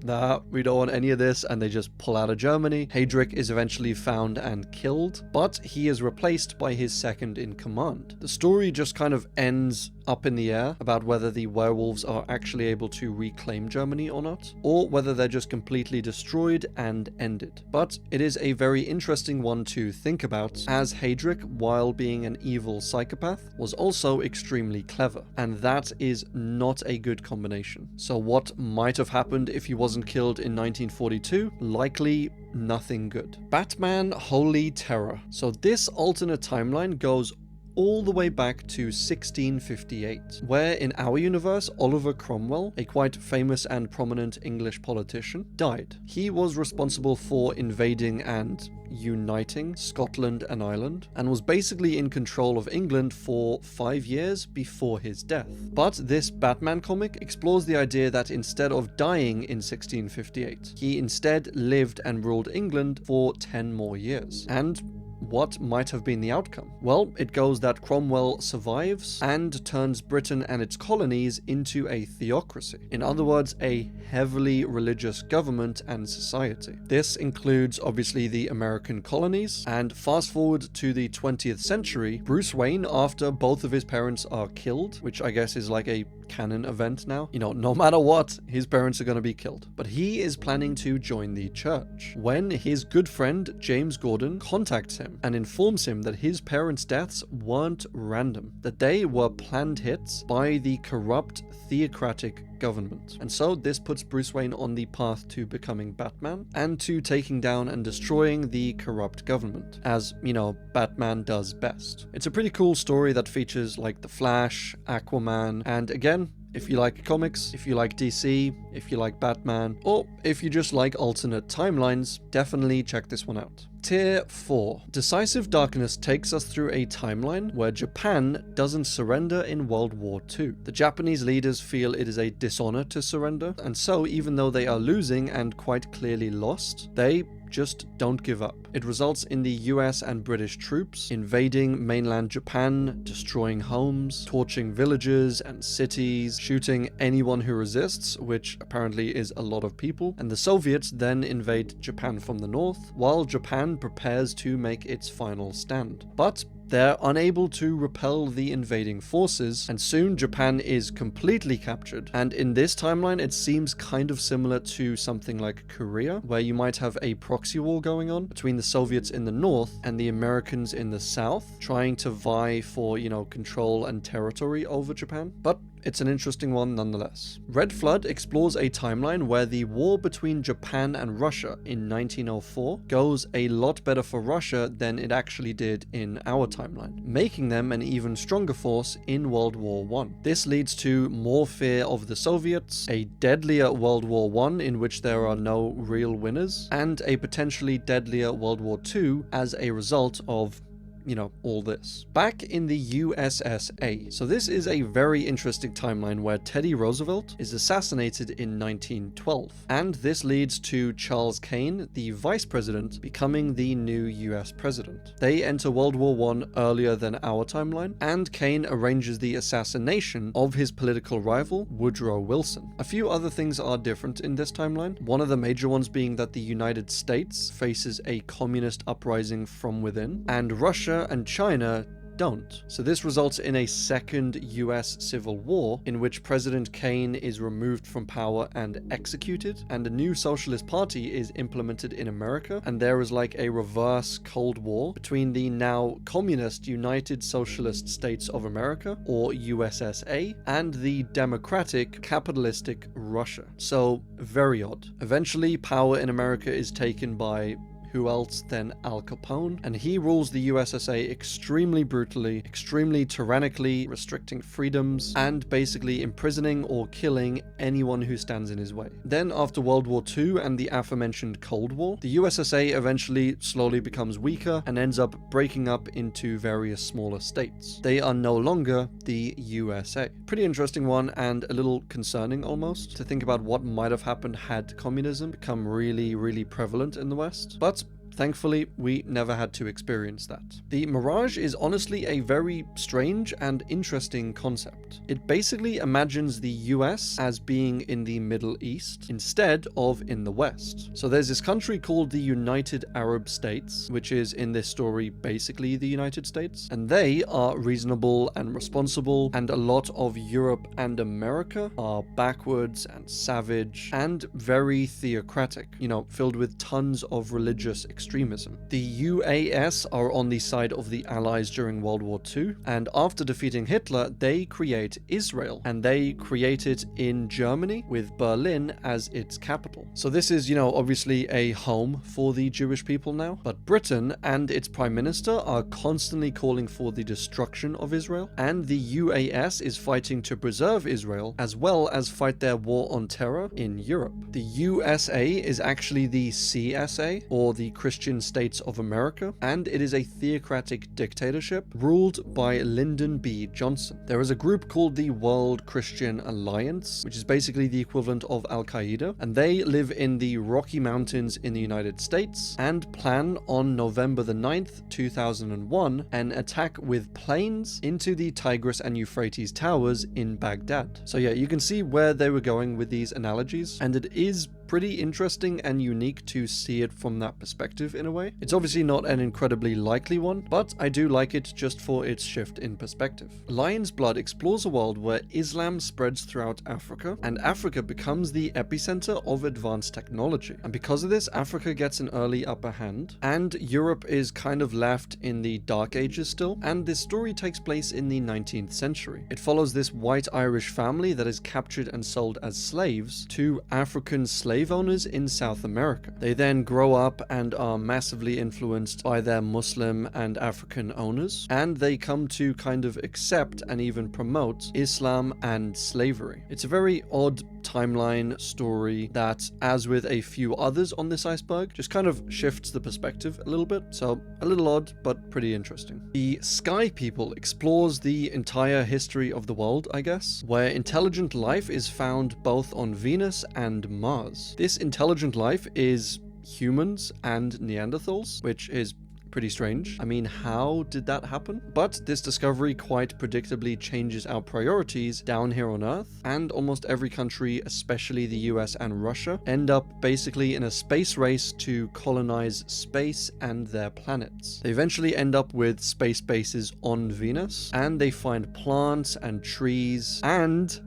nah, we don't want any of this, and they just pull out of Germany. Heydrich is eventually found and killed, but he is replaced by his second in command. The story just kind of ends up in the air about whether the werewolves are actually able to reclaim Germany or not, or whether they're just completely destroyed and ended. But it is a very interesting one to think about, as Heydrich, while being an evil psychopath, was also extremely clever, and that is not a good combination. So what might have happened if he wasn't killed in 1942? Likely nothing good. Batman Holy Terror. So this alternate timeline goes all the way back to 1658, where in our universe, Oliver Cromwell, a quite famous and prominent English politician, died. He was responsible for invading and uniting Scotland and Ireland, and was basically in control of England for 5 years before his death. But this Batman comic explores the idea that instead of dying in 1658, he instead lived and ruled England for 10 more years. And what might have been the outcome? Well, it goes that Cromwell survives and turns Britain and its colonies into a theocracy. In other words, a heavily religious government and society. This includes obviously the American colonies, and fast forward to the 20th century, Bruce Wayne, after both of his parents are killed, which I guess is like a canon event now. You know, no matter what, his parents are going to be killed. But he is planning to join the church when his good friend James Gordon contacts him and informs him that his parents' deaths weren't random, that they were planned hits by the corrupt theocratic government. And so this puts Bruce Wayne on the path to becoming Batman and to taking down and destroying the corrupt government, as, you know, Batman does best. It's a pretty cool story that features like the Flash, Aquaman, and again, if you like comics, if you like DC, if you like Batman, or if you just like alternate timelines, definitely check this one out. Tier 4. Decisive Darkness takes us through a timeline where Japan doesn't surrender in World War II. The Japanese leaders feel it is a dishonor to surrender, and so even though they are losing and quite clearly lost, they just don't give up. It results in the US and British troops invading mainland Japan, destroying homes, torching villages and cities, shooting anyone who resists, which apparently is a lot of people, and the Soviets then invade Japan from the north, while Japan prepares to make its final stand. But they're unable to repel the invading forces, and soon Japan is completely captured. And in this timeline, it seems kind of similar to something like Korea, where you might have a proxy war going on between the Soviets in the north and the Americans in the south, trying to vie for, you know, control and territory over Japan. But it's an interesting one nonetheless. Red Flood explores a timeline where the war between Japan and Russia in 1904 goes a lot better for Russia than it actually did in our timeline, making them an even stronger force in World War I. This leads to more fear of the Soviets, a deadlier World War I in which there are no real winners, and a potentially deadlier World War II as a result of, you know, all this. Back in the USSA. So this is a very interesting timeline where Teddy Roosevelt is assassinated in 1912. And this leads to Charles Kane, the vice president, becoming the new US president. They enter World War I earlier than our timeline, and Kane arranges the assassination of his political rival, Woodrow Wilson. A few other things are different in this timeline. One of the major ones being that the United States faces a communist uprising from within, and Russia and China don't. So this results in a second US civil war in which President Kane is removed from power and executed, and a new socialist party is implemented in America, and there is like a reverse Cold War between the now communist United Socialist States of America, or USSA, and the democratic capitalistic Russia. So very odd. Eventually power in America is taken by who else than Al Capone, and he rules the USSA extremely brutally, extremely tyrannically, restricting freedoms, and basically imprisoning or killing anyone who stands in his way. Then after World War II and the aforementioned Cold War, the USSA eventually slowly becomes weaker and ends up breaking up into various smaller states. They are no longer the USA. Pretty interesting one, and a little concerning almost, to think about what might have happened had communism become really, really prevalent in the West. But thankfully, we never had to experience that. The Mirage is honestly a very strange and interesting concept. It basically imagines the US as being in the Middle East instead of in the West. So there's this country called the United Arab States, which is in this story basically the United States, and they are reasonable and responsible, and a lot of Europe and America are backwards and savage and very theocratic, you know, filled with tons of religious extremism. The UAS are on the side of the Allies during World War II, and after defeating Hitler, they create Israel, and they create it in Germany with Berlin as its capital. So this is, you know, obviously a home for the Jewish people now, but Britain and its prime minister are constantly calling for the destruction of Israel, and the UAS is fighting to preserve Israel as well as fight their war on terror in Europe. The USA is actually the CSA, or the Christian Christian States of America, and it is a theocratic dictatorship ruled by Lyndon B. Johnson. There is a group called the World Christian Alliance, which is basically the equivalent of Al-Qaeda, and they live in the Rocky Mountains in the United States and plan on November the 9th, 2001, an attack with planes into the Tigris and Euphrates towers in Baghdad. So yeah, you can see where they were going with these analogies, and it is pretty interesting and unique to see it from that perspective in a way. It's obviously not an incredibly likely one, but I do like it just for its shift in perspective. Lion's Blood explores a world where Islam spreads throughout Africa, and Africa becomes the epicenter of advanced technology. And because of this, Africa gets an early upper hand, and Europe is kind of left in the Dark Ages still, and this story takes place in the 19th century. It follows this white Irish family that is captured and sold as slaves to African slave owners in South America. They then grow up and are massively influenced by their Muslim and African owners, and they come to kind of accept and even promote Islam and slavery. It's a very odd timeline story that, as with a few others on this iceberg, just kind of shifts the perspective a little bit, so a little odd but pretty interesting. The Sky People explores the entire history of the world, I guess, where intelligent life is found both on Venus and Mars. This intelligent life is humans and Neanderthals, which is pretty strange. I mean, how did that happen? But this discovery quite predictably changes our priorities down here on Earth, and almost every country, especially the US and Russia, end up basically in a space race to colonize space and their planets. They eventually end up with space bases on Venus, and they find plants and trees and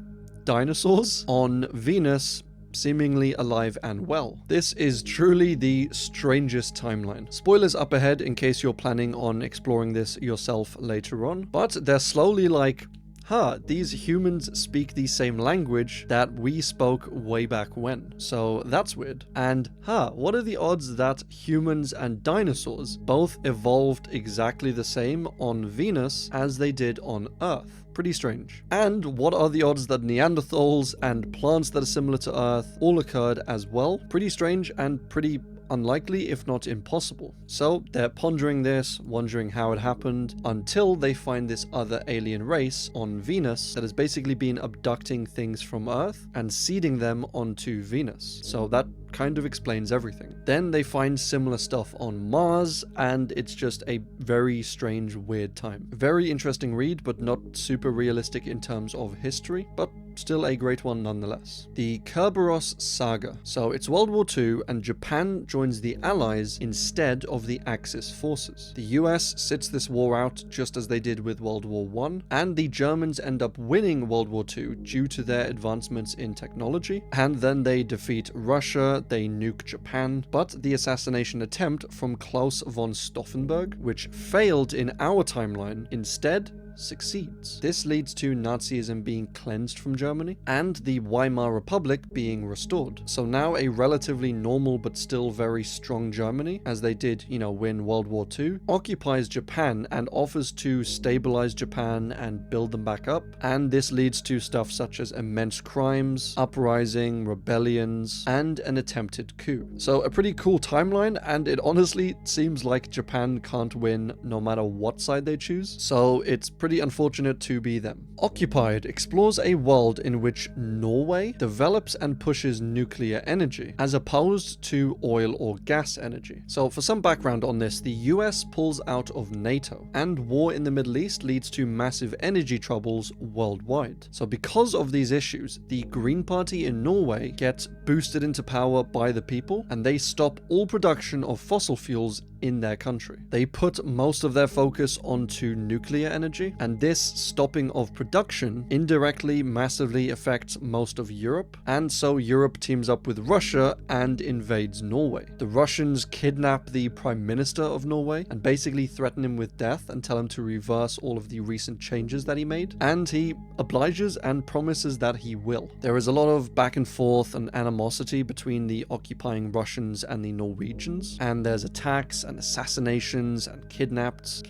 dinosaurs on Venus, seemingly alive and well. This is truly the strangest timeline. Spoilers up ahead in case you're planning on exploring this yourself later on, but they're slowly like, these humans speak the same language that we spoke way back when. So that's weird. And what are the odds that humans and dinosaurs both evolved exactly the same on Venus as they did on Earth? Pretty strange. And what are the odds that Neanderthals and plants that are similar to Earth all occurred as well? Pretty strange and pretty unlikely, if not impossible. So they're pondering this, wondering how it happened, until they find this other alien race on Venus that has basically been abducting things from Earth and seeding them onto Venus. So that kind of explains everything. Then they find similar stuff on Mars, and it's just a very strange, weird time. Very interesting read, but not super realistic in terms of history, but still a great one nonetheless. The Kerberos Saga. So it's World War II, and Japan joins the Allies instead of the Axis forces. The US sits this war out just as they did with World War I, and the Germans end up winning World War II due to their advancements in technology, and then they defeat Russia, they nuke Japan, but the assassination attempt from Klaus von Stauffenberg, which failed in our timeline, instead succeeds. This leads to Nazism being cleansed from Germany and the Weimar Republic being restored. So now a relatively normal but still very strong Germany, as they did, win World War II, occupies Japan and offers to stabilize Japan and build them back up. And this leads to stuff such as immense crimes, uprising, rebellions, and an attempted coup. So a pretty cool timeline, and it honestly seems like Japan can't win no matter what side they choose. So it's pretty unfortunate to be them. Occupied explores a world in which Norway develops and pushes nuclear energy, as opposed to oil or gas energy. So for some background on this, the US pulls out of NATO, and war in the Middle East leads to massive energy troubles worldwide. So because of these issues, the Green Party in Norway gets boosted into power by the people, and they stop all production of fossil fuels in their country. They put most of their focus onto nuclear energy, and this stopping of production indirectly massively affects most of Europe, and so Europe teams up with Russia and invades Norway. The Russians kidnap the Prime Minister of Norway and basically threaten him with death and tell him to reverse all of the recent changes that he made, and he obliges and promises that he will. There is a lot of back and forth and animosity between the occupying Russians and the Norwegians, and there's attacks and assassinations and kidnappings,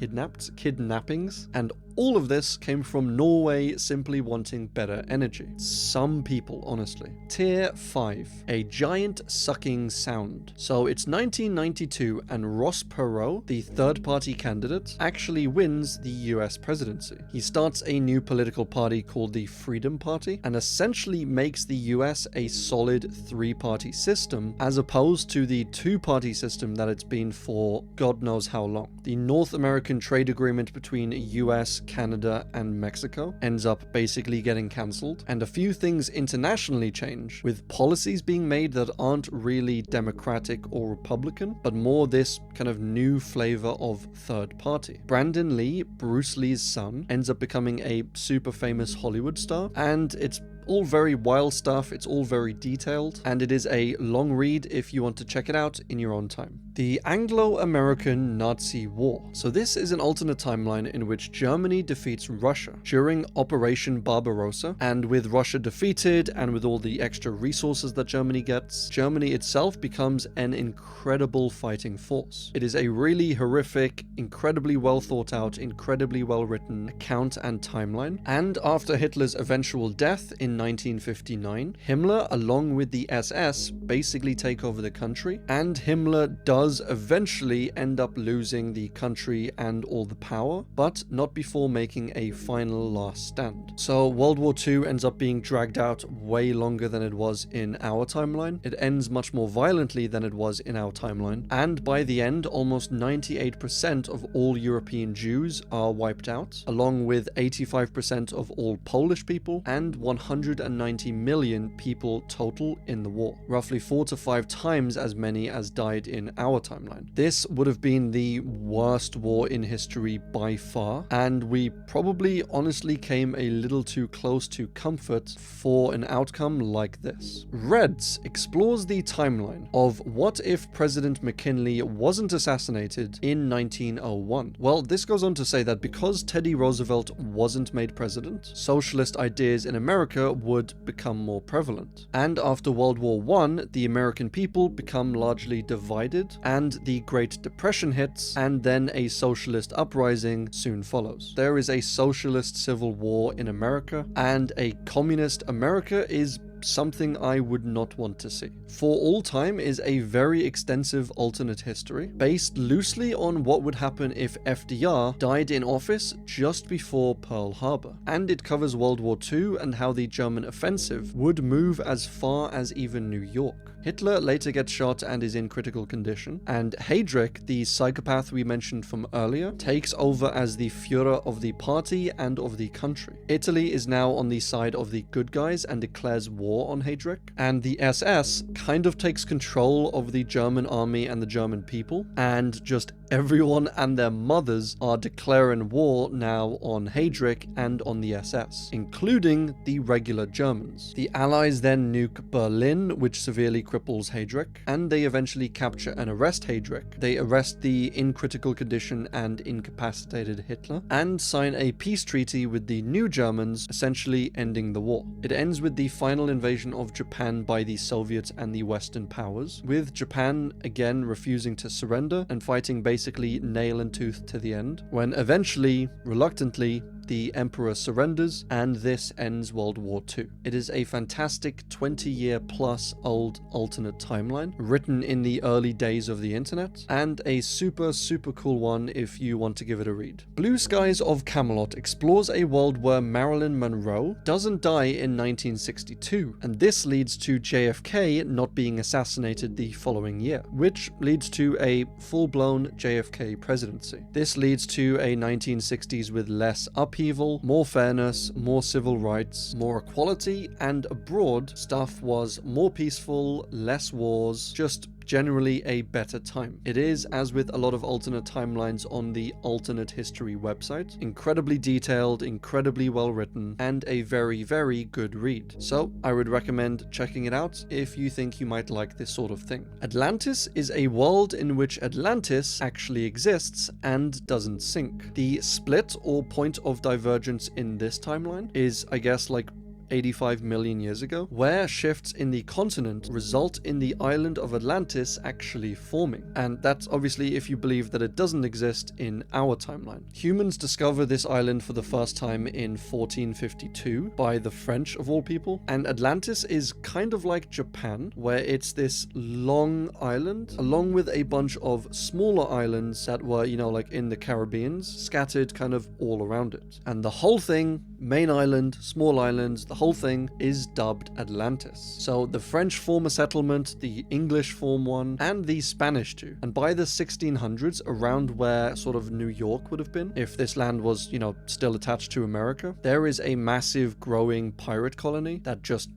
and all of this came from Norway simply wanting better energy. Some people, honestly. Tier 5. A giant sucking sound. So it's 1992 and Ross Perot, the third-party candidate, actually wins the US presidency. He starts a new political party called the Freedom Party and essentially makes the US a solid three-party system as opposed to the two-party system that it's been for God knows how long. The North American trade agreement between US, Canada, and Mexico ends up basically getting cancelled, and a few things internationally change, with policies being made that aren't really Democratic or Republican, but more this kind of new flavor of third party. Brandon Lee, Bruce Lee's son, ends up becoming a super famous Hollywood star, and it's all very wild stuff, it's all very detailed, and it is a long read if you want to check it out in your own time. The Anglo-American Nazi War. So this is an alternate timeline in which Germany defeats Russia during Operation Barbarossa, and with Russia defeated and with all the extra resources that Germany gets, Germany itself becomes an incredible fighting force. It is a really horrific, incredibly well thought out, incredibly well written account and timeline, and after Hitler's eventual death in 1959, Himmler, along with the SS, basically take over the country, and Himmler does eventually end up losing the country and all the power, but not before making a final last stand. So World War II ends up being dragged out way longer than it was in our timeline. It ends much more violently than it was in our timeline, and by the end, almost 98% of all European Jews are wiped out, along with 85% of all Polish people and 190 million people total in the war, roughly 4 to 5 times as many as died in our timeline. This would have been the worst war in history by far, and we probably honestly came a little too close to comfort for an outcome like this. Reds explores the timeline of what if President McKinley wasn't assassinated in 1901. Well, this goes on to say that because Teddy Roosevelt wasn't made president, socialist ideas in America would become more prevalent. And after World War I, the American people become largely divided, and the Great Depression hits, and then a socialist uprising soon follows. There is a socialist civil war in America, and a communist America is something I would not want to see. For All Time is a very extensive alternate history, based loosely on what would happen if FDR died in office just before Pearl Harbor, and it covers World War II and how the German offensive would move as far as even New York. Hitler later gets shot and is in critical condition, and Heydrich, the psychopath we mentioned from earlier, takes over as the Führer of the party and of the country. Italy is now on the side of the good guys and declares war on Heydrich, and the SS kind of takes control of the German army and the German people, and just everyone and their mothers are declaring war now on Heydrich and on the SS, including the regular Germans. The Allies then nuke Berlin, which severely cripples Heydrich, and they eventually capture and arrest Heydrich. They arrest the in critical condition and incapacitated Hitler, and sign a peace treaty with the new Germans, essentially ending the war. It ends with the final invasion of Japan by the Soviets and the Western powers, with Japan again refusing to surrender and fighting basically nail and tooth to the end, when eventually, reluctantly, the Emperor surrenders, and this ends World War II. It is a fantastic 20-year plus old alternate timeline, written in the early days of the internet, and a super cool one if you want to give it a read. Blue Skies of Camelot explores a world where Marilyn Monroe doesn't die in 1962, and this leads to JFK not being assassinated the following year, which leads to a full-blown JFK presidency. This leads to a 1960s with less upheaval, more fairness, more civil rights, more equality, and abroad, stuff was more peaceful, less wars, just generally a better time. It is, as with a lot of alternate timelines on the Alternate History website, incredibly detailed, incredibly well written, and a very good read. So I would recommend checking it out if you think you might like this sort of thing. Atlantis is a world in which Atlantis actually exists and doesn't sink. The split or point of divergence in this timeline is, I guess, like 85 million years ago, where shifts in the continent result in the island of Atlantis actually forming. And that's obviously if you believe that it doesn't exist in our timeline. Humans discover this island for the first time in 1452 by the French of all people, and Atlantis is kind of like Japan, where it's this long island along with a bunch of smaller islands that were, like in the Caribbeans, scattered kind of all around it. And the whole thing, main island, small islands, the whole thing is dubbed Atlantis. So the French form a settlement, the English form one, and the Spanish too. And by the 1600s, around where sort of New York would have been, if this land was, still attached to America, there is a massive growing pirate colony that just,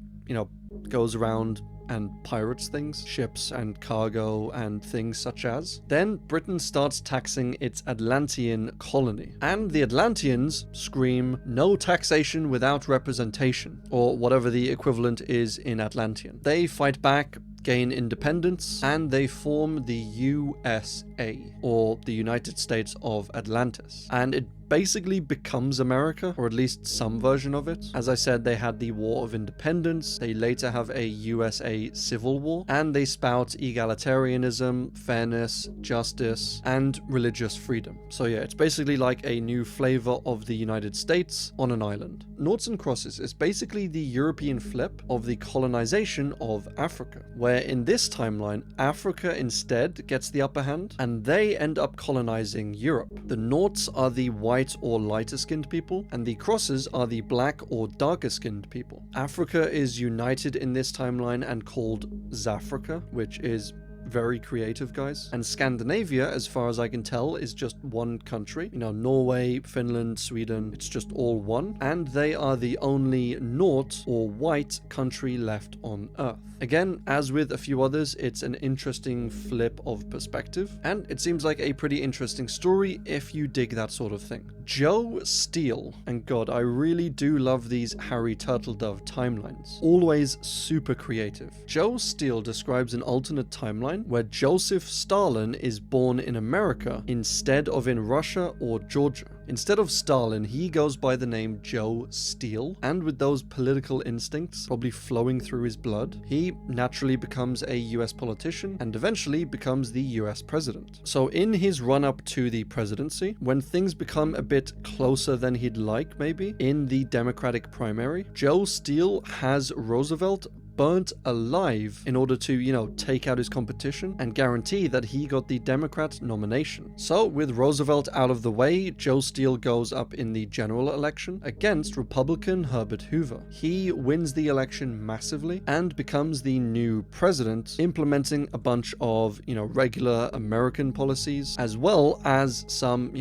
goes around and pirates things, ships and cargo and things such as. Then Britain starts taxing its Atlantean colony. And the Atlanteans scream, "No taxation without representation," or whatever the equivalent is in Atlantean. They fight back, gain independence, and they form the USA, or the United States of Atlantis. And it basically becomes America, or at least some version of it. As I said, they had the War of Independence, they later have a USA Civil War, and they spout egalitarianism, fairness, justice, and religious freedom. So yeah, it's basically like a new flavor of the United States on an island. Noughts and Crosses is basically the European flip of the colonization of Africa, where in this timeline, Africa instead gets the upper hand, and they end up colonizing Europe. The Noughts are the white or lighter skinned people, and the crosses are the black or darker skinned people. Africa is united in this timeline and called Zafrica, which is very creative, guys. And Scandinavia, as far as I can tell, is just one country. Norway, Finland, Sweden, it's just all one. And they are the only Nought or white country left on Earth. Again, as with a few others, it's an interesting flip of perspective, and it seems like a pretty interesting story if you dig that sort of thing. Joe Steele, and God, I really do love these Harry Turtledove timelines. Always super creative. Joe Steele describes an alternate timeline where Joseph Stalin is born in America instead of in Russia or Georgia. Instead of Stalin, he goes by the name Joe Steele, and with those political instincts probably flowing through his blood, he naturally becomes a US politician and eventually becomes the US president. So in his run-up to the presidency, when things become a bit closer than he'd like maybe, in the Democratic primary, Joe Steele has Roosevelt burnt alive in order to, take out his competition and guarantee that he got the Democrat nomination. So with Roosevelt out of the way, Joe Steele goes up in the general election against Republican Herbert Hoover. He wins the election massively and becomes the new president, implementing a bunch of, regular American policies, as well as some,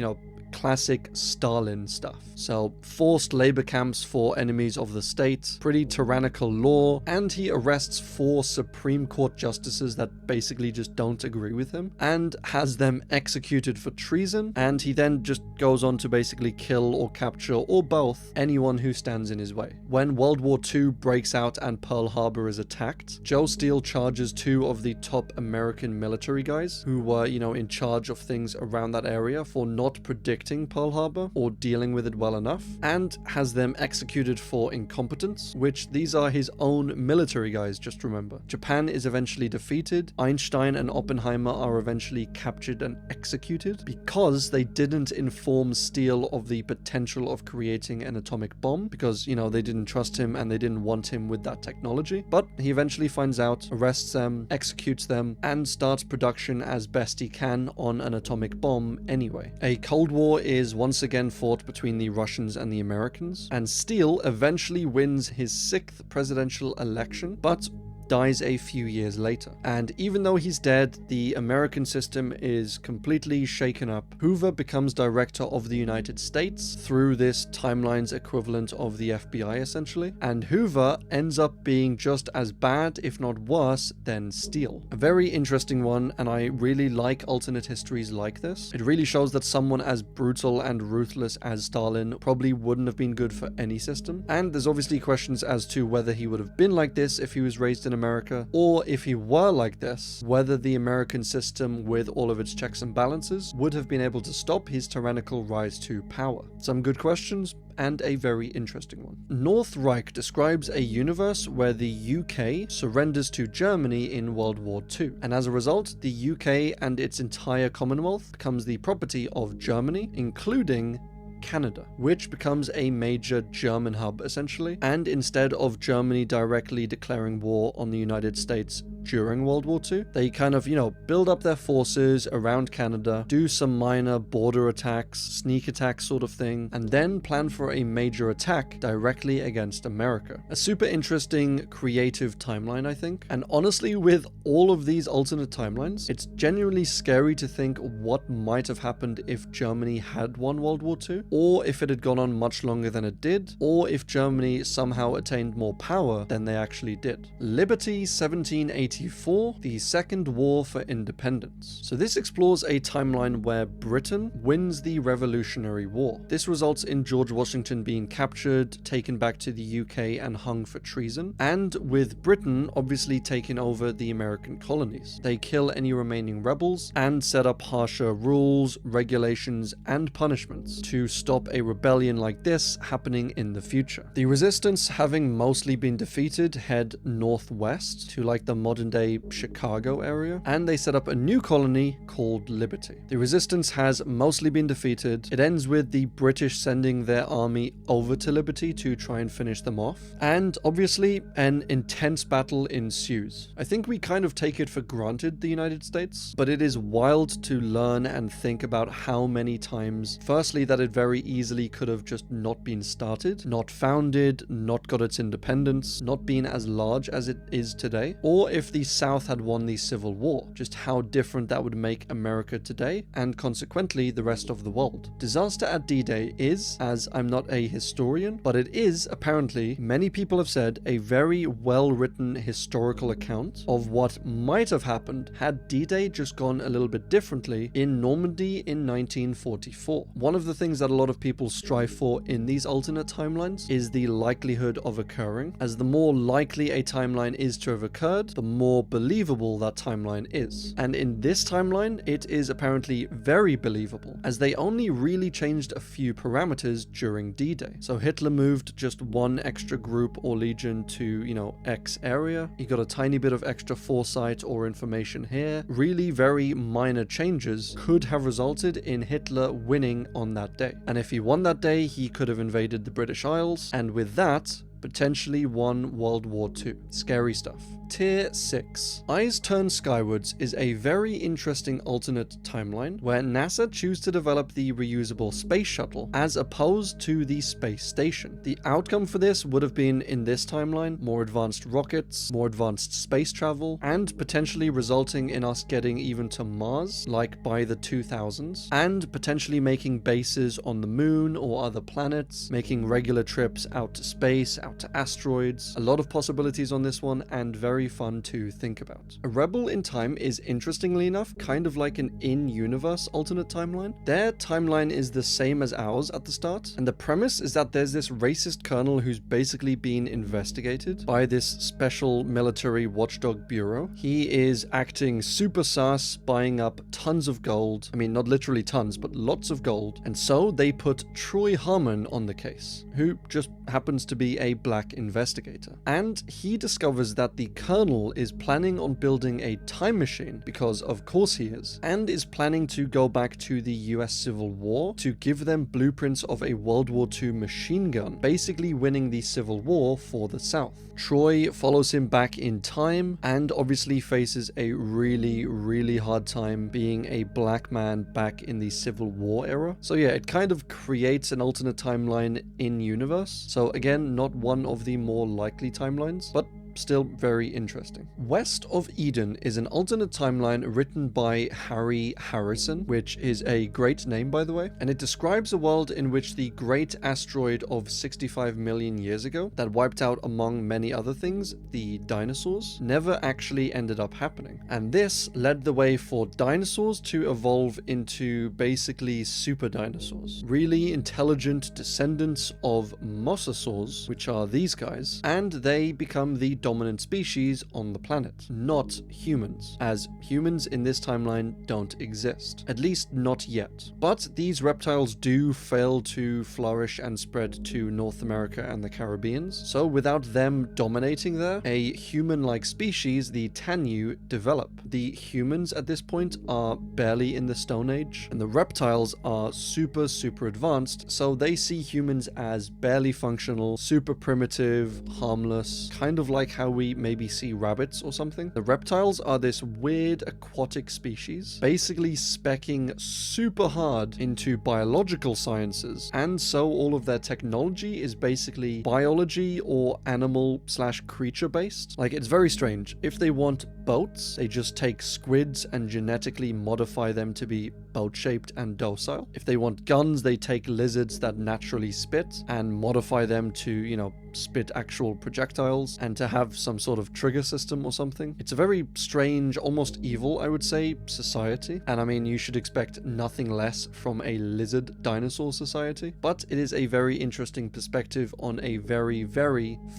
classic Stalin stuff. So forced labor camps for enemies of the state, pretty tyrannical law, and he arrests 4 Supreme Court justices that basically just don't agree with him and has them executed for treason, and he then just goes on to basically kill or capture or both anyone who stands in his way. When World War II breaks out and Pearl Harbor is attacked, Joe Steele charges 2 of the top American military guys who were, in charge of things around that area for not predicting Pearl Harbor or dealing with it well enough, and has them executed for incompetence, which these are his own military guys, just remember. Japan is eventually defeated. Einstein and Oppenheimer are eventually captured and executed because they didn't inform Steele of the potential of creating an atomic bomb, because, they didn't trust him and they didn't want him with that technology. But he eventually finds out, arrests them, executes them, and starts production as best he can on an atomic bomb anyway. A Cold War is once again fought between the Russians and the Americans, and Steele eventually wins his 6th presidential election, but dies a few years later. And even though he's dead, the American system is completely shaken up. Hoover becomes director of the United States through this timeline's equivalent of the FBI, essentially, and Hoover ends up being just as bad, if not worse, than Steele. A very interesting one, and I really like alternate histories like this. It really shows that someone as brutal and ruthless as Stalin probably wouldn't have been good for any system, and there's obviously questions as to whether he would have been like this if he was raised in America, or if he were like this, whether the American system with all of its checks and balances would have been able to stop his tyrannical rise to power. Some good questions, and a very interesting one. North Reich describes a universe where the UK surrenders to Germany in World War II, and as a result, the UK and its entire Commonwealth becomes the property of Germany, including Canada, which becomes a major German hub essentially, and instead of Germany directly declaring war on the United States during World War II, they kind of, build up their forces around Canada, do some minor border attacks, sneak attacks sort of thing, and then plan for a major attack directly against America. A super interesting, creative timeline, I think. And honestly, with all of these alternate timelines, it's genuinely scary to think what might have happened if Germany had won World War II, or if it had gone on much longer than it did, or if Germany somehow attained more power than they actually did. Liberty 1784, the Second War for Independence. So this explores a timeline where Britain wins the Revolutionary War. This results in George Washington being captured, taken back to the UK and hung for treason, and with Britain obviously taking over the American colonies. They kill any remaining rebels and set up harsher rules, regulations, and punishments to stop a rebellion like this happening in the future. The resistance, having mostly been defeated, head northwest to like the modern day Chicago area, and they set up a new colony called Liberty. The resistance has mostly been defeated. It ends with the British sending their army over to Liberty to try and finish them off, and obviously an intense battle ensues. I think we kind of take it for granted, the United States, but it is wild to learn and think about how many times, firstly, that it very easily could have just not been started, not founded, not got its independence, not been as large as it is today, or if the South had won the Civil War, just how different that would make America today, and consequently the rest of the world. Disaster at D-Day is, as I'm not a historian, but it is apparently, many people have said, a very well-written historical account of what might have happened had D-Day just gone a little bit differently in Normandy in 1944. One of the things that a lot of people strive for in these alternate timelines is the likelihood of occurring, as the more likely a timeline is to have occurred, the more believable that timeline is. And in this timeline, it is apparently very believable, as they only really changed a few parameters during D-Day. So Hitler moved just one extra group or legion to, X area. He got a tiny bit of extra foresight or information here. Really very minor changes could have resulted in Hitler winning on that day. And if he won that day, he could have invaded the British Isles, and with that, potentially won World War II. Scary stuff. Tier 6. Eyes Turn Skywards is a very interesting alternate timeline where NASA choose to develop the reusable space shuttle as opposed to the space station. The outcome for this would have been, in this timeline, more advanced rockets, more advanced space travel, and potentially resulting in us getting even to Mars, like by the 2000s, and potentially making bases on the moon or other planets, making regular trips out to space, out to asteroids. A lot of possibilities on this one, and very fun to think about. A Rebel in Time is, interestingly enough, kind of like an in-universe alternate timeline. Their timeline is the same as ours at the start, and the premise is that there's this racist colonel who's basically been investigated by this special military watchdog bureau. He is acting super sus, buying up tons of gold. I mean, not literally tons, but lots of gold. And so they put Troy Harmon on the case, who just happens to be a black investigator. And he discovers that the colonel is planning on building a time machine, because of course he is, and is planning to go back to the US Civil War to give them blueprints of a World War II machine gun, basically winning the Civil War for the South. Troy follows him back in time and obviously faces a really hard time being a black man back in the Civil War era. So yeah, it kind of creates an alternate timeline in universe. So again, not one of the more likely timelines, but still very interesting. West of Eden is an alternate timeline written by Harry Harrison, which is a great name, by the way, and it describes a world in which the great asteroid of 65 million years ago that wiped out, among many other things, the dinosaurs, never actually ended up happening. And this led the way for dinosaurs to evolve into basically super dinosaurs, really intelligent descendants of mosasaurs, which are these guys, and they become the dominant species on the planet, not humans, as humans in this timeline don't exist, at least not yet. But these reptiles do fail to flourish and spread to North America and the Caribbeans, so without them dominating there, a human-like species, the Tanyu, develop. The humans at this point are barely in the Stone Age, and the reptiles are super advanced, so they see humans as barely functional, super primitive, harmless, kind of like how we maybe see rabbits or something. The reptiles are this weird aquatic species, basically specking super hard into biological sciences, and so all of their technology is basically biology or animal/creature based. Like, it's very strange. If they want boats, they just take squids and genetically modify them to be boat-shaped and docile. If they want guns, they take lizards that naturally spit and modify them to, spit actual projectiles and to have some sort of trigger system or something. It's a very strange, almost evil, I would say, society. And I mean, you should expect nothing less from a lizard dinosaur society. But it is a very interesting perspective on a very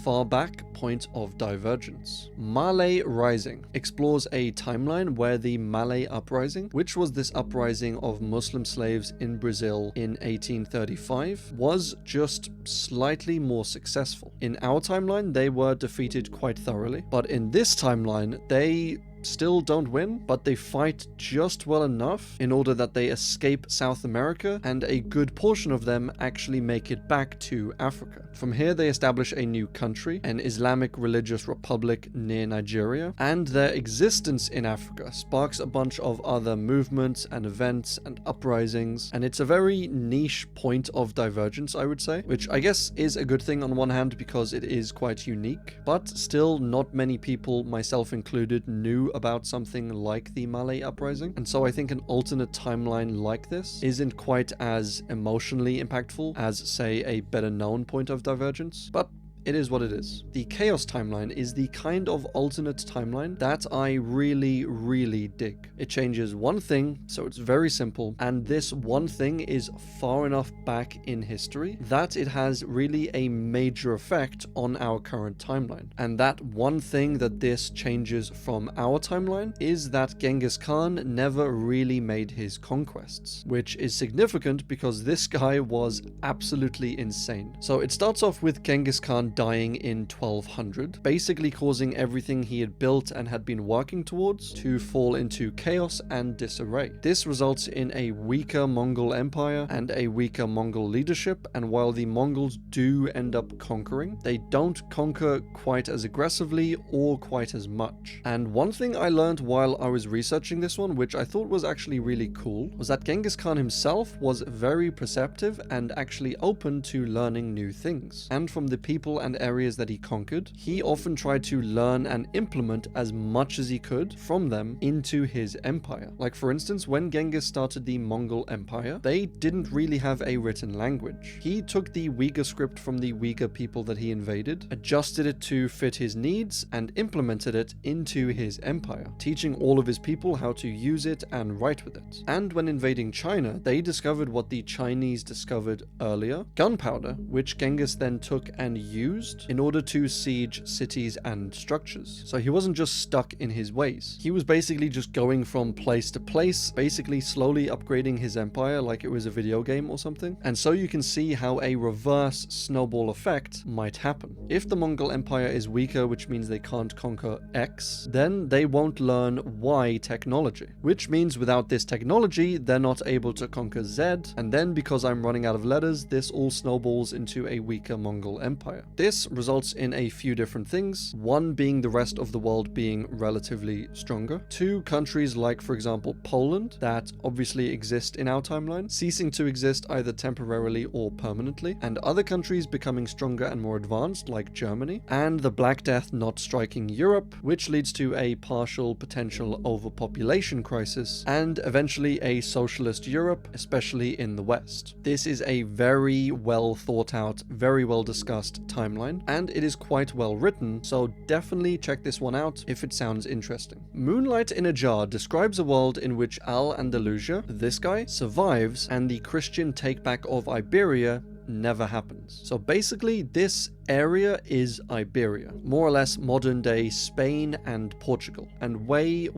far back point of divergence. Malay Rising explores a timeline where the Malay Uprising, which was this uprising of Muslim slaves in Brazil in 1835, was just slightly more successful. In our timeline, they were defeated quite thoroughly, but in this timeline, they still don't win, but they fight just well enough in order that they escape South America, and a good portion of them actually make it back to Africa. From here, they establish a new country, an Islamic religious republic near Nigeria, and their existence in Africa sparks a bunch of other movements and events and uprisings, and it's a very niche point of divergence, I would say, which I guess is a good thing on one hand because it is quite unique, but still not many people, myself included, knew about something like the Malay Uprising, and so I think an alternate timeline like this isn't quite as emotionally impactful as, say, a better known point of divergence, but it is what it is. The Chaos timeline is the kind of alternate timeline that I really dig. It changes one thing, so it's very simple, and this one thing is far enough back in history that it has really a major effect on our current timeline. And that one thing that this changes from our timeline is that Genghis Khan never really made his conquests, which is significant because this guy was absolutely insane. So it starts off with Genghis Khan dying in 1200, basically causing everything he had built and had been working towards to fall into chaos and disarray. This results in a weaker Mongol empire and a weaker Mongol leadership, and while the Mongols do end up conquering, they don't conquer quite as aggressively or quite as much. And one thing I learned while I was researching this one, which I thought was actually really cool, was that Genghis Khan himself was very perceptive and actually open to learning new things. And from the people and areas that he conquered, he often tried to learn and implement as much as he could from them into his empire. Like, for instance, when Genghis started the Mongol Empire, they didn't really have a written language. He took the Uyghur script from the Uyghur people that he invaded, adjusted it to fit his needs, and implemented it into his empire, teaching all of his people how to use it and write with it. And when invading China, they discovered what the Chinese discovered earlier, gunpowder, which Genghis then took and used in order to siege cities and structures. So he wasn't just stuck in his ways. He was basically just going from place to place, basically slowly upgrading his empire like it was a video game or something. And so you can see how a reverse snowball effect might happen. If the Mongol Empire is weaker, which means they can't conquer X, then they won't learn Y technology, which means without this technology, they're not able to conquer Z, and then because I'm running out of letters, this all snowballs into a weaker Mongol Empire. This results in a few different things, one being the rest of the world being relatively stronger, two countries like, for example, Poland, that obviously exist in our timeline, ceasing to exist either temporarily or permanently, and other countries becoming stronger and more advanced, like Germany, and the Black Death not striking Europe, which leads to a partial potential overpopulation crisis, and eventually a socialist Europe, especially in the West. This is a very well thought out, very well discussed timeline, and it is quite well written, so definitely check this one out if it sounds interesting. Moonlight in a Jar describes a world in which Al-Andalusia, this guy, survives, and the Christian takeback of Iberia never happens. So basically, this area is Iberia, more or less modern-day Spain and Portugal. And way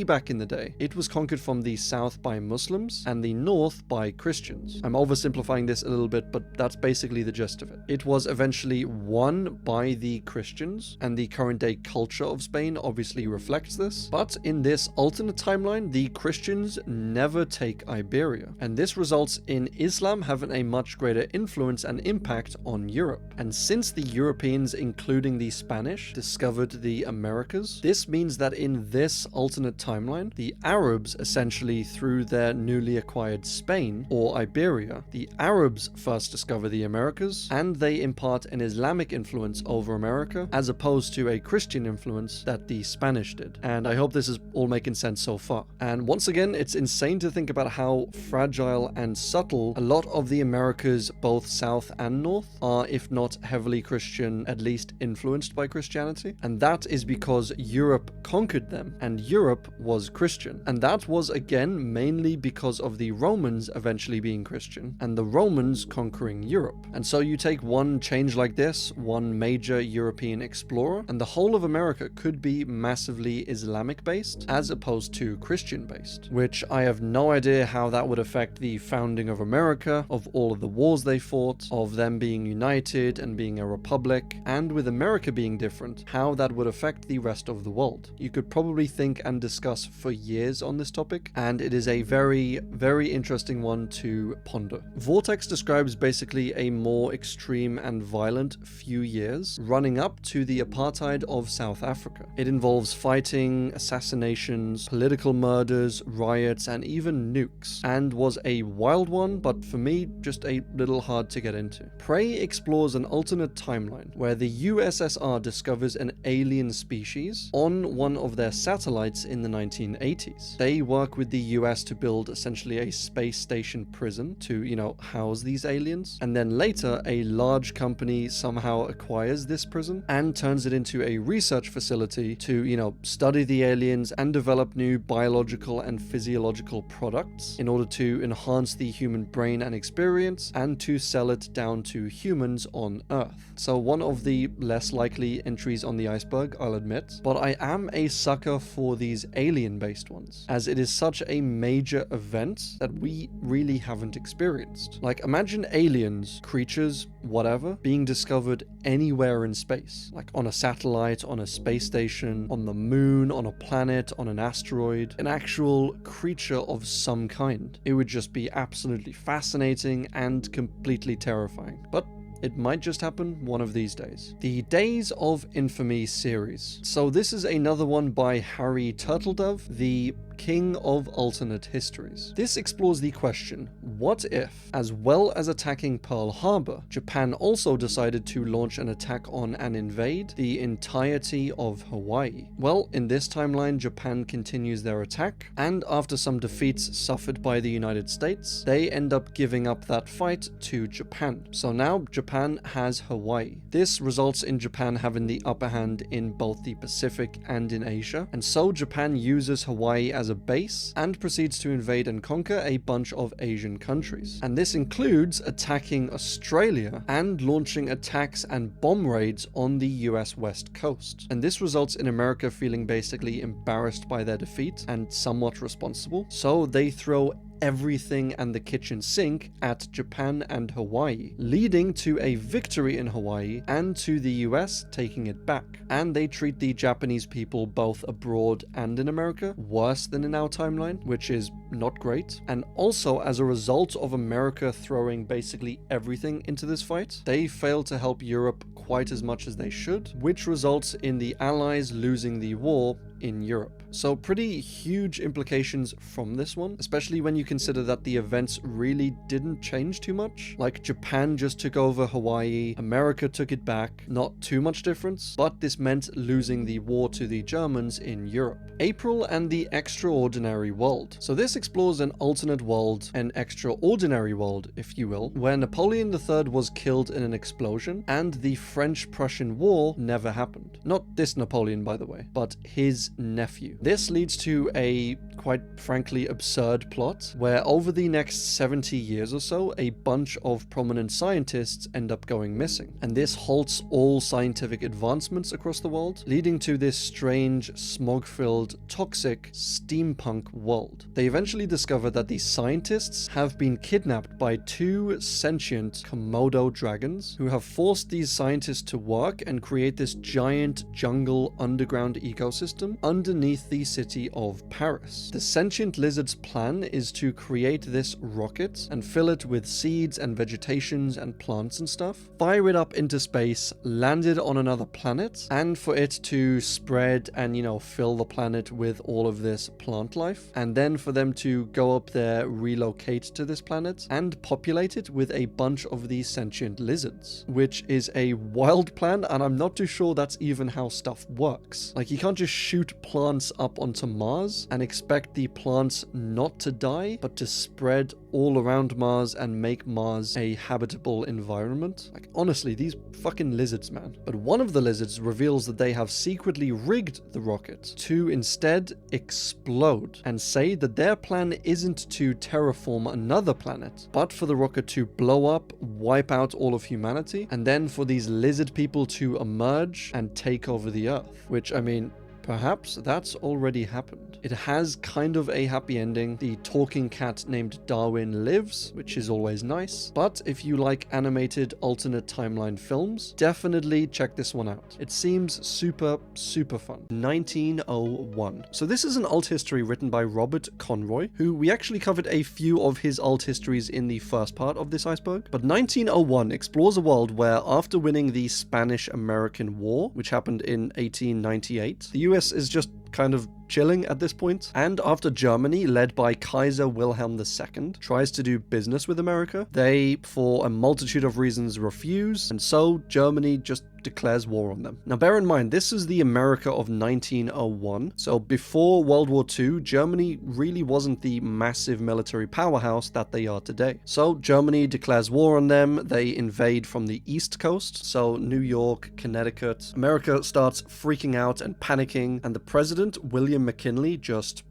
back in the day, it was conquered from the south by Muslims and the north by Christians. I'm oversimplifying this a little bit, but that's basically the gist of it. It was eventually won by the Christians, and the current-day culture of Spain obviously reflects this. But in this alternate timeline, the Christians never take Iberia, and this results in Islam having a much greater influence and impact on Europe. And since the Europeans, including the Spanish, discovered the Americas, this means that in this alternate timeline, the Arabs essentially, through their newly acquired Spain, or Iberia, the Arabs first discover the Americas, and they impart an Islamic influence over America, as opposed to a Christian influence that the Spanish did. And I hope this is all making sense so far. And once again, it's insane to think about how fragile and subtle a lot of the Americas, both south and north, are, if not heavily Christian, at least influenced by Christianity. And that is because Europe conquered them, and Europe was Christian. And that was again mainly because of the Romans eventually being Christian, and the Romans conquering Europe. And so you take one change like this, one major European explorer, and the whole of America could be massively Islamic based as opposed to Christian based, which I have no idea how that would affect the founding of America, of all of the wars they fought, of them being united and being a republic, and with America being different, how that would affect the rest of the world. You could probably think and discuss for years on this topic, and it is a very interesting one to ponder. Vortex describes basically a more extreme and violent few years running up to the apartheid of South Africa. It involves fighting, assassinations, political murders, riots, and even nukes, and was a wild one, but for me, just a little hard to get into. Prey explores an alternate timeline where the USSR discovers an alien species on one of their satellites in the 1980s. They work with the US to build essentially a space station prison to, house these aliens, and then later a large company somehow acquires this prison and turns it into a research facility to, study the aliens and develop new biological and physiological products in order to enhance the human brain and experience and to sell it down to humans on Earth. So one of the less likely entries on the iceberg, I'll admit, but I am a sucker for these alien-based ones, as it is such a major event that we really haven't experienced. Like, imagine aliens, creatures, whatever, being discovered anywhere in space, like on a satellite, on a space station, on the moon, on a planet, on an asteroid, an actual creature of some kind. It would just be absolutely fascinating and completely terrifying. But it might just happen one of these days. The Days of Infamy series. So this is another one by Harry Turtledove, the king of alternate histories. This explores the question, what if, as well as attacking Pearl Harbor, Japan also decided to launch an attack on and invade the entirety of Hawaii? Well, in this timeline, Japan continues their attack, and after some defeats suffered by the United States, they end up giving up that fight to Japan. So now Japan has Hawaii. This results in Japan having the upper hand in both the Pacific and in Asia, and so Japan uses Hawaii as a base and proceeds to invade and conquer a bunch of Asian countries. And this includes attacking Australia and launching attacks and bomb raids on the US West Coast. And this results in America feeling basically embarrassed by their defeat and somewhat responsible. So they throw everything and the kitchen sink at Japan and Hawaii, leading to a victory in Hawaii and to the US taking it back. And they treat the Japanese people both abroad and in America worse than in our timeline, which is not great. And also, as a result of America throwing basically everything into this fight, they fail to help Europe quite as much as they should, which results in the Allies losing the war in Europe. So pretty huge implications from this one, especially when you consider that the events really didn't change too much. Like, Japan just took over Hawaii, America took it back, not too much difference, but this meant losing the war to the Germans in Europe. April and the Extraordinary World. So this explores an alternate world, an extraordinary world, if you will, where Napoleon III was killed in an explosion and the French-Prussian War never happened. Not this Napoleon, by the way, but his nephew. This leads to a quite frankly absurd plot where over the next 70 years or so, a bunch of prominent scientists end up going missing. And this halts all scientific advancements across the world, leading to this strange, smog-filled, toxic steampunk world. They eventually discover that these scientists have been kidnapped by two sentient Komodo dragons who have forced these scientists to work and create this giant jungle underground ecosystem underneath the city of Paris. The sentient lizard's plan is to create this rocket and fill it with seeds and vegetations and plants and stuff, fire it up into space, land it on another planet, and for it to spread and, fill the planet with all of this plant life, and then for them to go up there, relocate to this planet, and populate it with a bunch of these sentient lizards, which is a wild plan, and I'm not too sure that's even how stuff works. Like, you can't just shoot plants up onto Mars and expect the plants not to die, but to spread all around Mars and make Mars a habitable environment. Like, honestly, these fucking lizards, man. But one of the lizards reveals that they have secretly rigged the rocket to instead explode, and say that their plan isn't to terraform another planet, but for the rocket to blow up, wipe out all of humanity, and then for these lizard people to emerge and take over the Earth. Which, I mean, perhaps that's already happened. It has kind of a happy ending. The talking cat named Darwin lives, which is always nice. But if you like animated alternate timeline films, definitely check this one out. It seems super, super fun. 1901. So this is an alt history written by Robert Conroy, who we actually covered a few of his alt histories in the first part of this iceberg. But 1901 explores a world where, after winning the Spanish-American War, which happened in 1898, the US is just kind of chilling at this point. And after Germany, led by Kaiser Wilhelm II, tries to do business with America, they, for a multitude of reasons, refuse, and so Germany just declares war on them. Now bear in mind, this is the America of 1901, so before World War II, Germany really wasn't the massive military powerhouse that they are today. So Germany declares war on them, they invade from the East Coast, so New York, Connecticut. America starts freaking out and panicking, and the president, William McKinley, just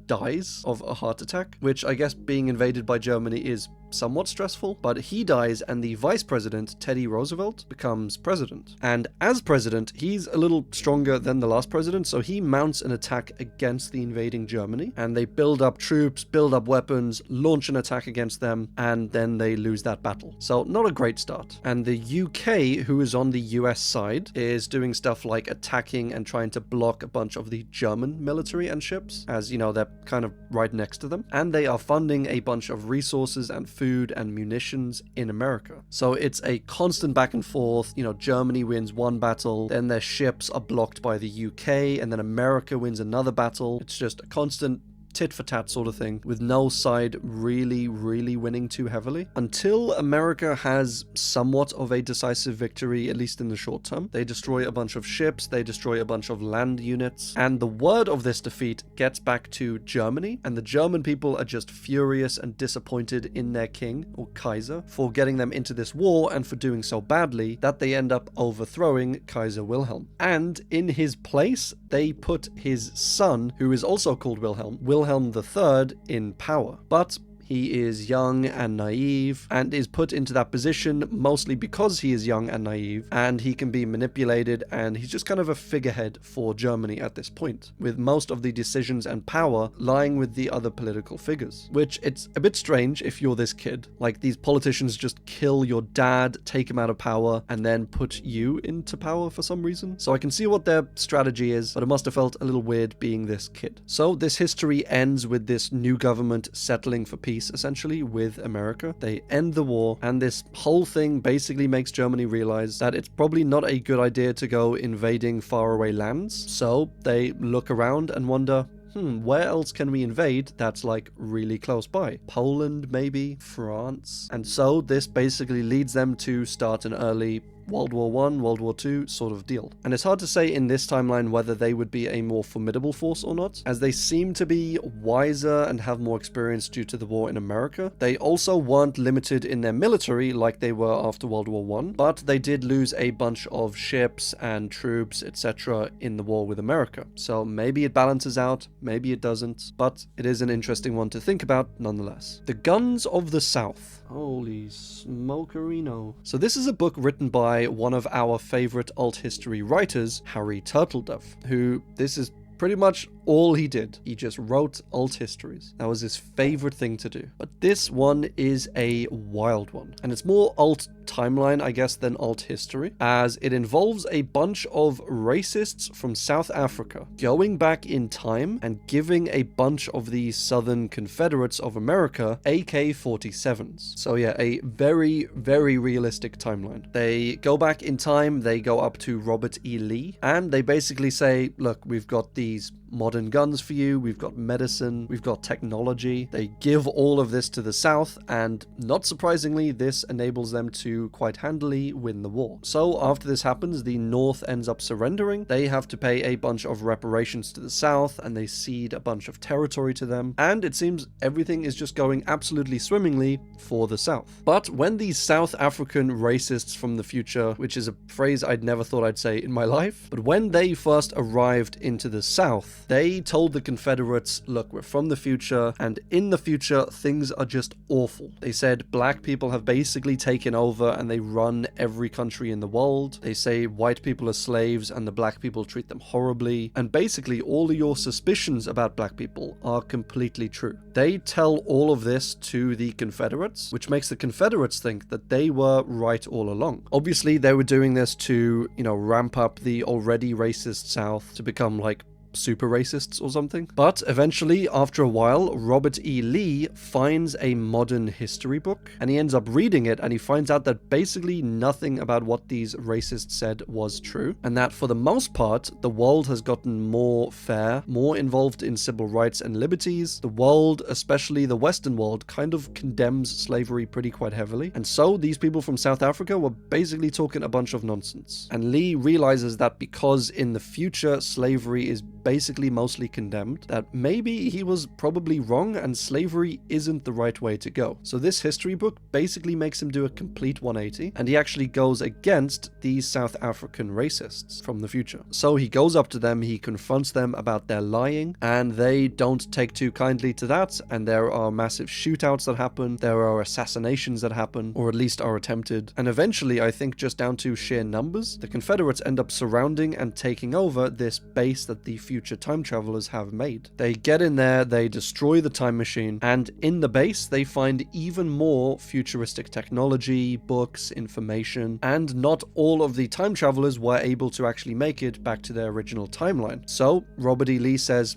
dies of a heart attack, which I guess being invaded by Germany is somewhat stressful, but he dies and the vice president, Teddy Roosevelt, becomes president. And as president, he's a little stronger than the last president, so he mounts an attack against the invading Germany, and they build up troops, build up weapons, launch an attack against them, and then they lose that battle. So not a great start. And the UK, who is on the US side, is doing stuff like attacking and trying to block a bunch of the German military and ships, as they're kind of right next to them, and they are funding a bunch of resources and food and munitions in America. So it's a constant back and forth. Germany wins one battle, then their ships are blocked by the UK, and then America wins another battle. It's just a constant tit-for-tat sort of thing, with no side really winning too heavily, until America has somewhat of a decisive victory, at least in the short term. They destroy a bunch of ships, they destroy a bunch of land units, and the word of this defeat gets back to Germany, and the German people are just furious and disappointed in their king, or Kaiser, for getting them into this war and for doing so badly that they end up overthrowing Kaiser Wilhelm. And in his place, they put his son, who is also called Wilhelm III, in power. But he is young and naive, and is put into that position mostly because he is young and naive, and he can be manipulated, and he's just kind of a figurehead for Germany at this point, with most of the decisions and power lying with the other political figures. Which, it's a bit strange if you're this kid. Like, these politicians just kill your dad, take him out of power, and then put you into power for some reason. So I can see what their strategy is, but it must have felt a little weird being this kid. So this history ends with this new government settling for peace, essentially, with America. They end the war, and this whole thing basically makes Germany realize that it's probably not a good idea to go invading faraway lands. So they look around and wonder, where else can we invade that's like really close by? Poland, maybe? France? And so this basically leads them to start an early World War I, World War II sort of deal. And it's hard to say in this timeline whether they would be a more formidable force or not, as they seem to be wiser and have more experience due to the war in America. They also weren't limited in their military like they were after World War I, but they did lose a bunch of ships and troops, etc. in the war with America. So maybe it balances out, maybe it doesn't, but it is an interesting one to think about nonetheless. The Guns of the South. Holy smokerino. So this is a book written by one of our favorite alt history writers, Harry Turtledove, who this is pretty much all he did. He just wrote alt histories. That was his favorite thing to do. But this one is a wild one. And it's more alt timeline, I guess, than alt history, as it involves a bunch of racists from South Africa going back in time and giving a bunch of the Southern Confederates of America AK-47s. So yeah, a very, very realistic timeline. They go back in time, they go up to Robert E. Lee, and they basically say, look, we've got these modern guns for you, we've got medicine, we've got technology. They give all of this to the South, and not surprisingly, this enables them to quite handily win the war. So after this happens, the North ends up surrendering. They have to pay a bunch of reparations to the South, and they cede a bunch of territory to them, and it seems everything is just going absolutely swimmingly for the South. But when these South African racists from the future, which is a phrase I'd never thought I'd say in my life, but when they first arrived into the South, they told the Confederates, look, we're from the future, and in the future, things are just awful. They said black people have basically taken over and they run every country in the world. They say white people are slaves and the black people treat them horribly. And basically, all of your suspicions about black people are completely true. They tell all of this to the Confederates, which makes the Confederates think that they were right all along. Obviously, they were doing this to, ramp up the already racist South to become like super racists or something. But eventually, after a while, Robert E. Lee finds a modern history book, and he ends up reading it, and he finds out that basically nothing about what these racists said was true, and that for the most part, the world has gotten more fair, more involved in civil rights and liberties. The world, especially the Western world, kind of condemns slavery pretty quite heavily, and so these people from South Africa were basically talking a bunch of nonsense. And Lee realizes that because in the future slavery is basically mostly condemned, that maybe he was probably wrong and slavery isn't the right way to go. So this history book basically makes him do a complete 180, and he actually goes against these South African racists from the future. So he goes up to them, he confronts them about their lying, and they don't take too kindly to that, and there are massive shootouts that happen, there are assassinations that happen, or at least are attempted, and eventually, I think just down to sheer numbers, the Confederates end up surrounding and taking over this base that the future time travelers have made. They get in there, they destroy the time machine, and in the base they find even more futuristic technology, books, information, and not all of the time travelers were able to actually make it back to their original timeline. So Robert E. Lee says,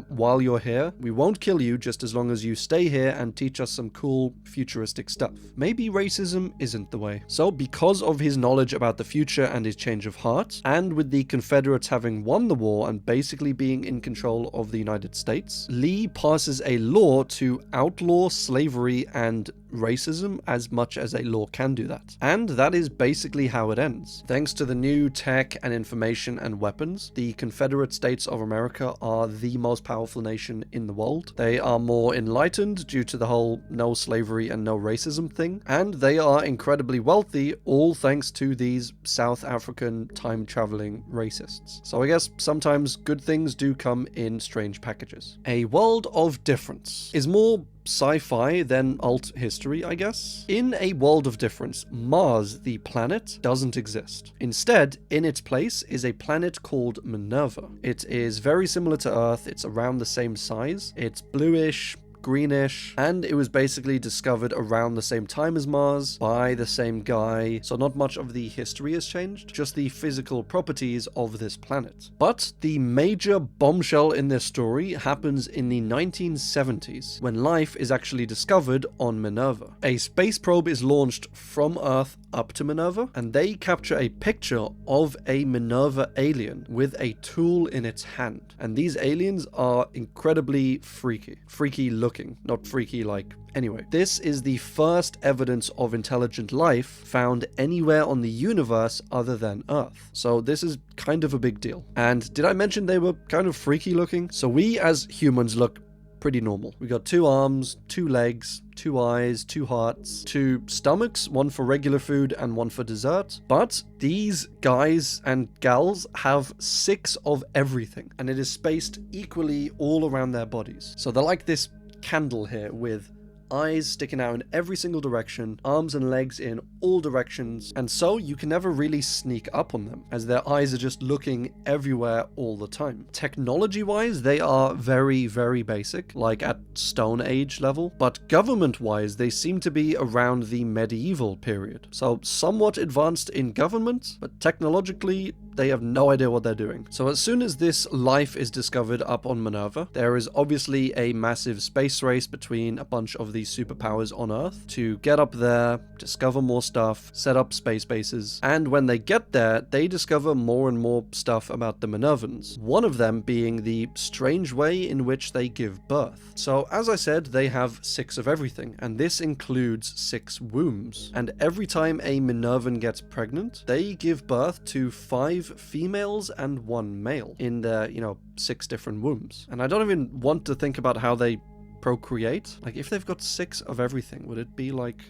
while you're here, we won't kill you just as long as you stay here and teach us some cool futuristic stuff. Maybe racism isn't the way. So because of his knowledge about the future and his change of heart, and with the Confederates having won the war and basically being in control of the United States, Lee passes a law to outlaw slavery and racism as much as a law can do that. And that is basically how it ends. Thanks to the new tech and information and weapons, the Confederate States of America are the most powerful nation in the world. They are more enlightened due to the whole no slavery and no racism thing, and they are incredibly wealthy, all thanks to these South African time-traveling racists. So I guess sometimes good things do come in strange packages. A World of Difference is more sci-fi than alt history, I guess. In A World of Difference, Mars, the planet, doesn't exist. Instead, in its place is a planet called Minerva. It is very similar to Earth, it's around the same size, it's bluish, greenish, and it was basically discovered around the same time as Mars by the same guy, so not much of the history has changed, just the physical properties of this planet. But the major bombshell in this story happens in the 1970s, when life is actually discovered on Minerva. A space probe is launched from Earth up to Minerva, and they capture a picture of a Minerva alien with a tool in its hand. And these aliens are incredibly freaky looking. looking, not freaky like anyway. This is the first evidence of intelligent life found anywhere on the universe other than Earth. So this is kind of a big deal. And did I mention they were kind of freaky looking? So we as humans look pretty normal. We got 2 arms, 2 legs, 2 eyes, 2 hearts, 2 stomachs, one for regular food and one for dessert. But these guys and gals have 6 of everything, and it is spaced equally all around their bodies. So they're like this candle here with eyes sticking out in every single direction, arms and legs in all directions, and so you can never really sneak up on them, as their eyes are just looking everywhere all the time. Technology-wise, they are very, very basic, like at Stone Age level, but government-wise, they seem to be around the medieval period. So somewhat advanced in government, but technologically, they have no idea what they're doing. So as soon as this life is discovered up on Minerva, there is obviously a massive space race between a bunch of these superpowers on Earth to get up there, discover more stuff, set up space bases, and when they get there, they discover more and more stuff about the Minervans. One of them being the strange way in which they give birth. So as I said, they have 6 of everything, and this includes 6 wombs. And every time a Minervan gets pregnant, they give birth to 5 females and 1 male in their, 6 different wombs. And I don't even want to think about how they procreate. Like, if they've got 6 of everything, would it be like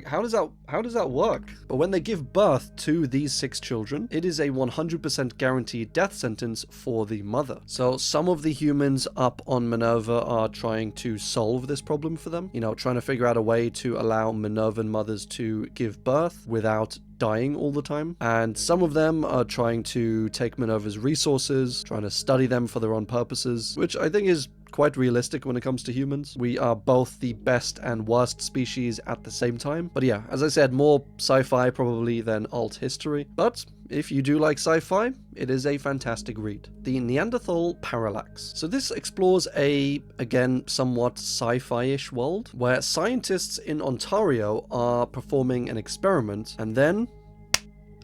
how does that work? But when they give birth to these 6 children, it is a 100% guaranteed death sentence for the mother. So some of the humans up on Minerva are trying to solve this problem for them, trying to figure out a way to allow Minervan mothers to give birth without dying all the time. And some of them are trying to take Minerva's resources, trying to study them for their own purposes, which I think is quite realistic when it comes to humans. We are both the best and worst species at the same time. But yeah, as I said, more sci-fi probably than alt history. But if you do like sci-fi, it is a fantastic read. The Neanderthal Parallax. So this explores a, again, somewhat sci-fi-ish world where scientists in Ontario are performing an experiment, and then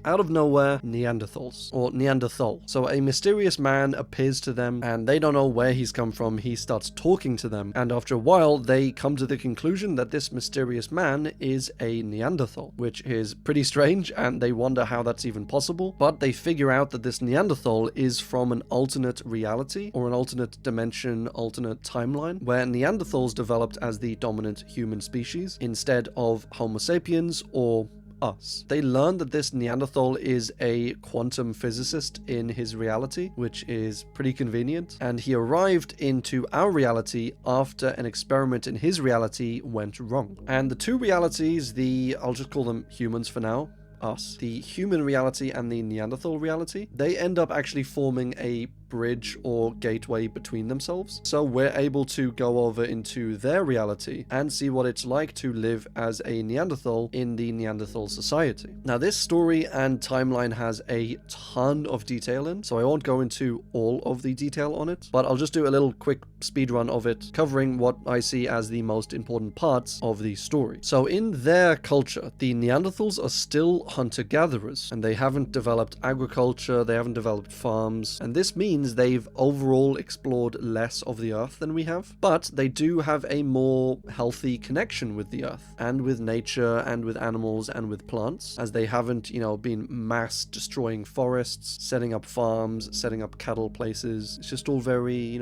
out of nowhere, Neanderthals, or Neanderthal. So a mysterious man appears to them, and they don't know where he's come from. He starts talking to them, and after a while, they come to the conclusion that this mysterious man is a Neanderthal, which is pretty strange, and they wonder how that's even possible. But they figure out that this Neanderthal is from an alternate reality, or an alternate dimension, alternate timeline, where Neanderthals developed as the dominant human species, instead of Homo sapiens or us. They learn that this Neanderthal is a quantum physicist in his reality, which is pretty convenient, and he arrived into our reality after an experiment in his reality went wrong. And the 2 realities, I'll just call them humans for now, us, the human reality and the Neanderthal reality, they end up actually forming a bridge or gateway between themselves. So we're able to go over into their reality and see what it's like to live as a Neanderthal in the Neanderthal society. Now, this story and timeline has a ton of detail in, so I won't go into all of the detail on it, but I'll just do a little quick speed run of it, covering what I see as the most important parts of the story. So in their culture, the Neanderthals are still hunter-gatherers, and they haven't developed agriculture, they haven't developed farms, and this means they've overall explored less of the Earth than we have, but they do have a more healthy connection with the Earth, and with nature, and with animals, and with plants, as they haven't, been mass destroying forests, setting up farms, setting up cattle places. It's just all very,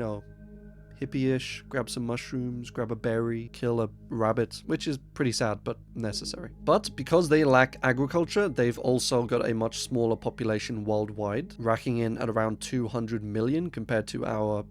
hippie-ish, grab some mushrooms, grab a berry, kill a rabbit, which is pretty sad, but necessary. But because they lack agriculture, they've also got a much smaller population worldwide, racking in at around 200 million compared to our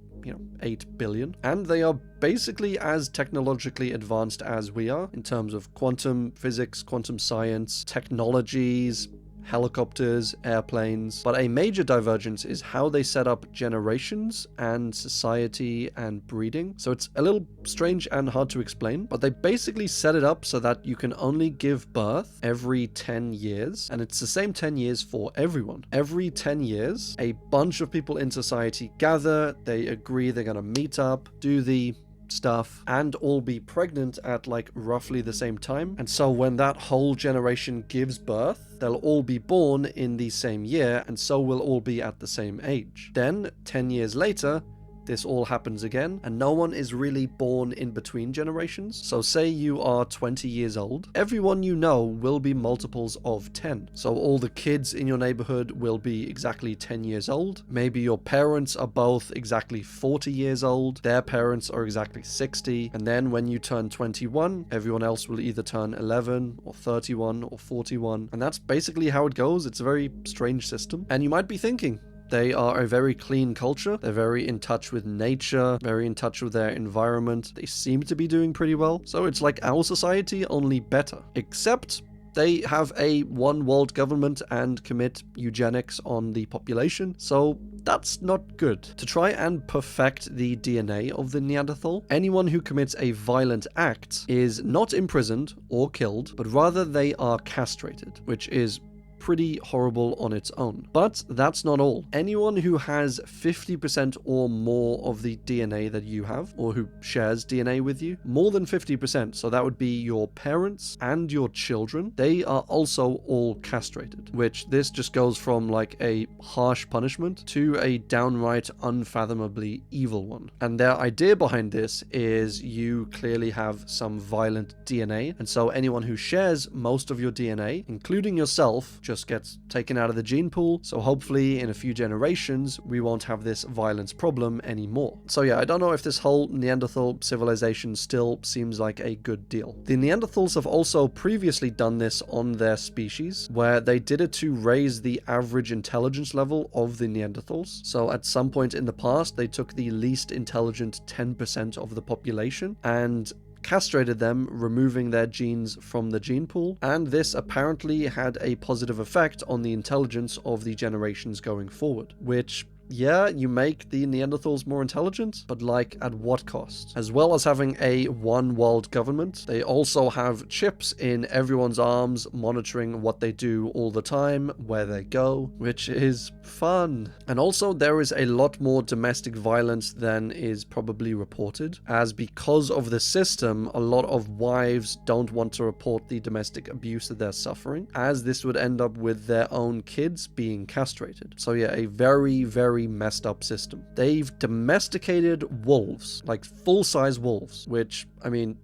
8 billion. And they are basically as technologically advanced as we are in terms of quantum physics, quantum science, technologies, helicopters, airplanes, but a major divergence is how they set up generations and society and breeding. So it's a little strange and hard to explain, but they basically set it up so that you can only give birth every 10 years, and it's the same 10 years for everyone. Every 10 years, a bunch of people in society gather, they agree they're gonna meet up, do the stuff, and all be pregnant at like roughly the same time. And so when that whole generation gives birth, they'll all be born in the same year, and so will all be at the same age. Then 10 years later, this all happens again, and no one is really born in between generations. So say you are 20 years old, everyone you know will be multiples of 10. So all the kids in your neighborhood will be exactly 10 years old. Maybe your parents are both exactly 40 years old, their parents are exactly 60, and then when you turn 21, everyone else will either turn 11 or 31 or 41, and that's basically how it goes. It's a very strange system. And you might be thinking, they are a very clean culture. They're very in touch with nature, very in touch with their environment. They seem to be doing pretty well. So it's like our society, only better. Except they have a one world government and commit eugenics on the population. So that's not good. To try and perfect the DNA of the Neanderthal, anyone who commits a violent act is not imprisoned or killed, but rather they are castrated, which is pretty horrible on its own. But that's not all. Anyone who has 50% or more of the DNA that you have, or who shares DNA with you, more than 50%, so that would be your parents and your children, they are also all castrated, which this just goes from like a harsh punishment to a downright unfathomably evil one. And their idea behind this is you clearly have some violent DNA, and so anyone who shares most of your DNA, including yourself, just gets taken out of the gene pool, so hopefully in a few generations we won't have this violence problem anymore. So yeah, I don't know if this whole Neanderthal civilization still seems like a good deal. The Neanderthals have also previously done this on their species, where they did it to raise the average intelligence level of the Neanderthals. So at some point in the past, they took the least intelligent 10% of the population and castrated them, removing their genes from the gene pool, and this apparently had a positive effect on the intelligence of the generations going forward, which, yeah, you make the Neanderthals more intelligent, but like at what cost? As well as having a one world government, they also have chips in everyone's arms monitoring what they do all the time, where they go, which is fun. And also there is a lot more domestic violence than is probably reported, as because of the system, a lot of wives don't want to report the domestic abuse that they're suffering, as this would end up with their own kids being castrated. So yeah, a very, very messed up system. They've domesticated wolves, like full-size wolves, which, I mean,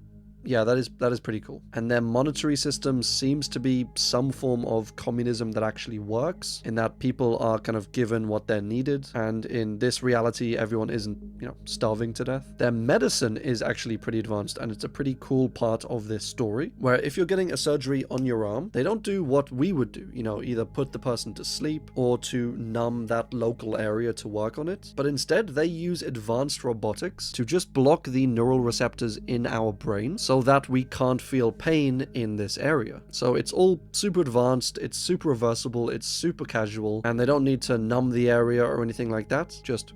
yeah, that is pretty cool. And their monetary system seems to be some form of communism that actually works, in that people are kind of given what they're needed, and in this reality everyone isn't, starving to death. Their medicine is actually pretty advanced, and it's a pretty cool part of this story, where if you're getting a surgery on your arm, they don't do what we would do, either put the person to sleep or to numb that local area to work on it, but instead they use advanced robotics to just block the neural receptors in our brain so that we can't feel pain in this area. So it's all super advanced, it's super reversible, it's super casual, and they don't need to numb the area or anything like that. Just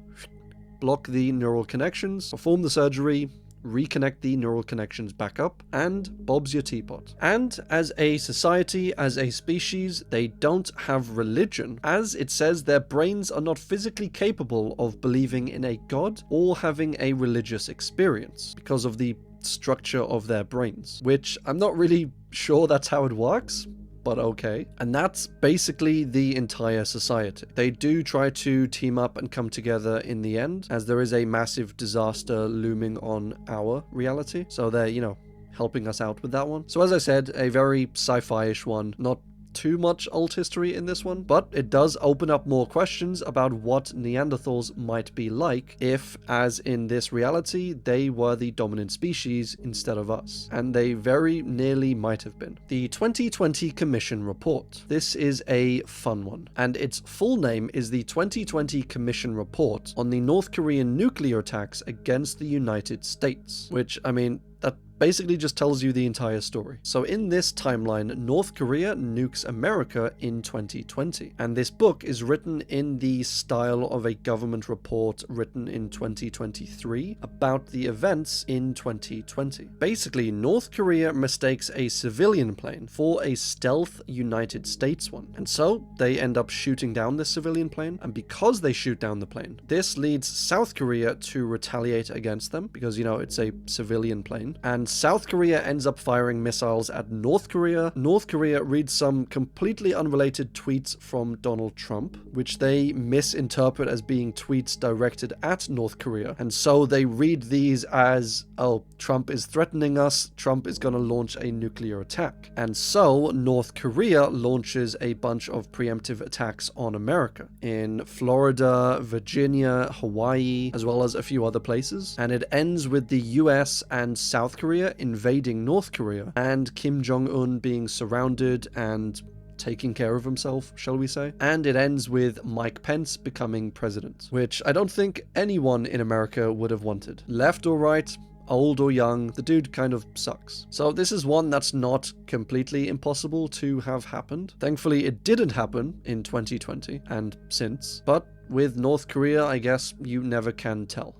block the neural connections, perform the surgery, reconnect the neural connections back up, and Bob's your teapot. And as a society, as a species, they don't have religion, as it says their brains are not physically capable of believing in a god or having a religious experience because of the structure of their brains, which I'm not really sure that's how it works, but okay. And that's basically the entire society. They do try to team up and come together in the end, as there is a massive disaster looming on our reality, so they're, helping us out with that one. So as I said, a very sci-fi-ish one, not too much old history in this one, but it does open up more questions about what Neanderthals might be like if, as in this reality, they were the dominant species instead of us. And they very nearly might have been. The 2020 Commission Report. This is a fun one, and its full name is the 2020 Commission Report on the North Korean nuclear attacks against the United States, which, I mean, that basically just tells you the entire story. So in this timeline, North Korea nukes America in 2020. And this book is written in the style of a government report written in 2023 about the events in 2020. Basically, North Korea mistakes a civilian plane for a stealth United States one. And so they end up shooting down this civilian plane. And because they shoot down the plane, this leads South Korea to retaliate against them because, it's a civilian plane. happen, and South Korea ends up firing missiles at North Korea. North Korea reads some completely unrelated tweets from Donald Trump, which they misinterpret as being tweets directed at North Korea, and so they read these as, oh, Trump is threatening us, Trump is going to launch a nuclear attack. And so North Korea launches a bunch of preemptive attacks on America in Florida, Virginia, Hawaii, as well as a few other places. And it ends with the US and South Korea invading North Korea and Kim Jong-un being surrounded and taking care of himself, shall we say. And it ends with Mike Pence becoming president, which I don't think anyone in America would have wanted. Left or right, old or young, the dude kind of sucks. So this is one that's not completely impossible to have happened. Thankfully, it didn't happen in 2020 and since, but with North Korea, I guess you never can tell.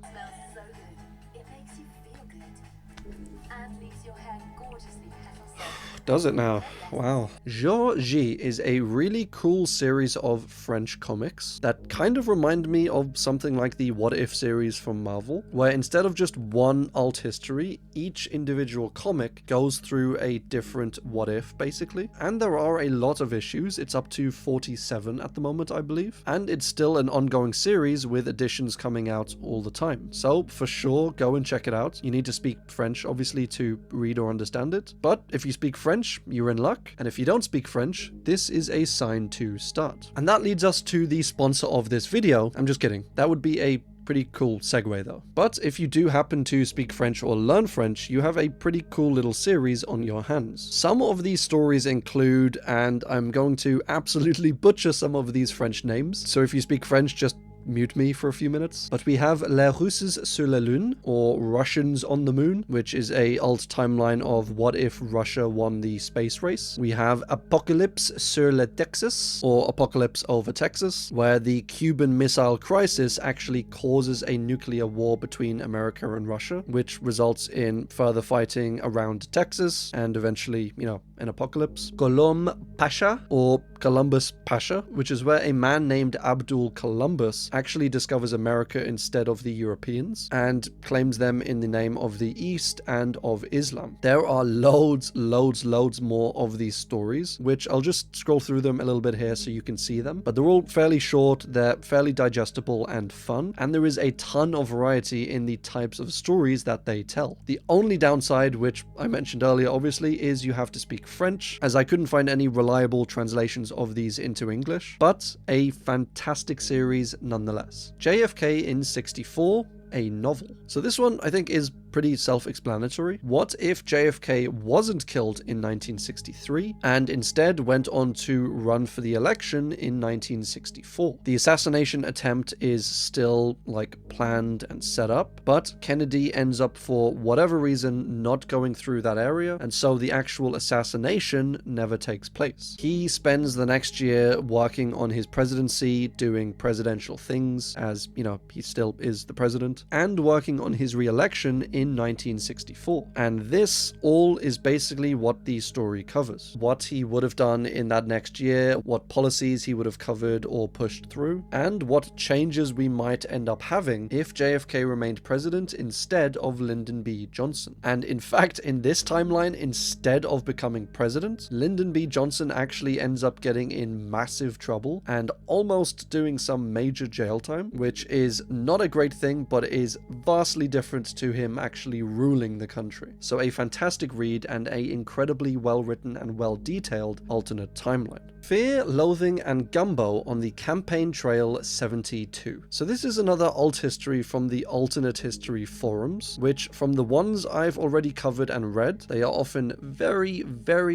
Does it now? Wow. Georgie is a really cool series of French comics that kind of remind me of something like the What If series from Marvel, where instead of just one alt history, each individual comic goes through a different what if, basically. And there are a lot of issues. It's up to 47 at the moment, I believe. And it's still an ongoing series with editions coming out all the time. So for sure, go and check it out. You need to speak French, obviously, to read or understand it. But if you speak French, you're in luck. And if you don't speak French, this is a sign to start. And that leads us to the sponsor of this video. I'm just kidding. That would be a pretty cool segue though. But if you do happen to speak French or learn French, you have a pretty cool little series on your hands. Some of these stories include, and I'm going to absolutely butcher some of these French names, so if you speak French, just mute me for a few minutes. But we have Les Russes sur la Lune, or Russians on the Moon, which is a alt timeline of what if Russia won the space race. We have Apocalypse sur le Texas, or Apocalypse over Texas, where the Cuban Missile Crisis actually causes a nuclear war between America and Russia, which results in further fighting around Texas and eventually, you know, an apocalypse. Colomb Pasha, or Columbus Pasha, which is where a man named Abdul Columbus actually discovers America instead of the Europeans and claims them in the name of the East and of Islam. There are loads more of these stories, which I'll just scroll through them a little bit here so you can see them. But they're all fairly short, they're fairly digestible and fun, and there is a ton of variety in the types of stories that they tell. The only downside, which I mentioned earlier obviously, is you have to speak French, as I couldn't find any reliable translations of these into English, but a fantastic series nonetheless. JFK in 64, a novel. So this one I think is pretty self-explanatory. What if JFK wasn't killed in 1963 and instead went on to run for the election in 1964? The assassination attempt is still like planned and set up, but Kennedy ends up for whatever reason not going through that area, and so the actual assassination never takes place. He spends the next year working on his presidency, doing presidential things, as you know, he still is the president, and working on his re-election in 1964. And this all is basically what the story covers. What he would have done in that next year, what policies he would have covered or pushed through, and what changes we might end up having if JFK remained president instead of Lyndon B. Johnson. And in fact, in this timeline, instead of becoming president, Lyndon B. Johnson actually ends up getting in massive trouble and almost doing some major jail time, which is not a great thing, but is vastly different to him actually ruling the country. So a fantastic read and a incredibly well written and well detailed alternate timeline. Fear, Loathing, and Gumbo on the Campaign Trail 72. So this is another alt history from the alternate history forums, which from the ones I've already covered and read, they are often very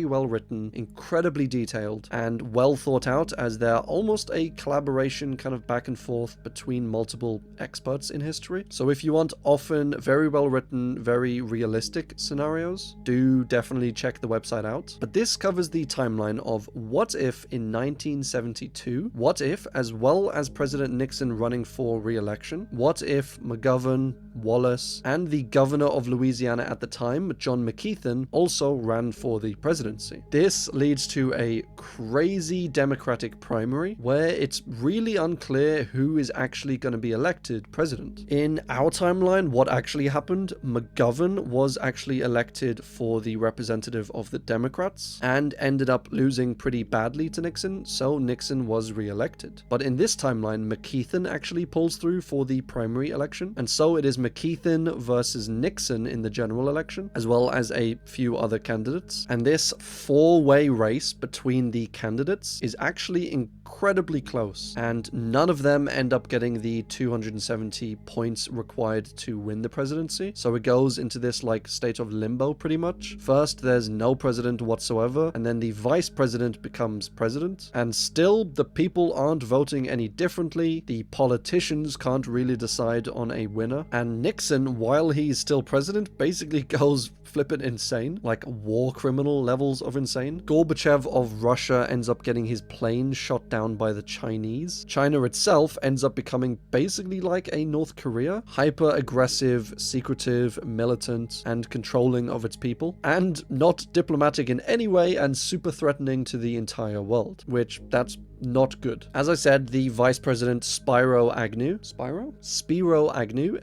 well written, incredibly detailed, and well thought out, as they're almost a collaboration kind of back and forth between multiple experts in history. So if you want often very well written, very realistic scenarios, do definitely check the website out. But this covers the timeline of what if if in 1972, what if, as well as President Nixon running for re-election, what if McGovern, Wallace, and the governor of Louisiana at the time, John McKeithen, also ran for the presidency? This leads to a crazy Democratic primary where it's really unclear who is actually going to be elected president. In our timeline, what actually happened, McGovern was actually elected for the representative of the Democrats and ended up losing pretty badly to Nixon, so Nixon was re-elected. But in this timeline, McKeithen actually pulls through for the primary election, and so it is McKeithen versus Nixon in the general election, as well as a few other candidates. And this four-way race between the candidates is actually incredibly close, and none of them end up getting the 270 points required to win the presidency. So it goes into this like state of limbo pretty much. First, there's no president whatsoever, and then the vice president becomes president, and still the people aren't voting any differently. The politicians can't really decide on a winner, and Nixon, while he's still president, basically goes flippin' insane, like war criminal levels of insane. Gorbachev of Russia ends up getting his plane shot down by the Chinese. China itself ends up becoming basically like a North Korea, hyper aggressive, secretive, militant, and controlling of its people, and not diplomatic in any way, and super threatening to the entire world, which that's not good. As I said, the vice president Spiro Agnew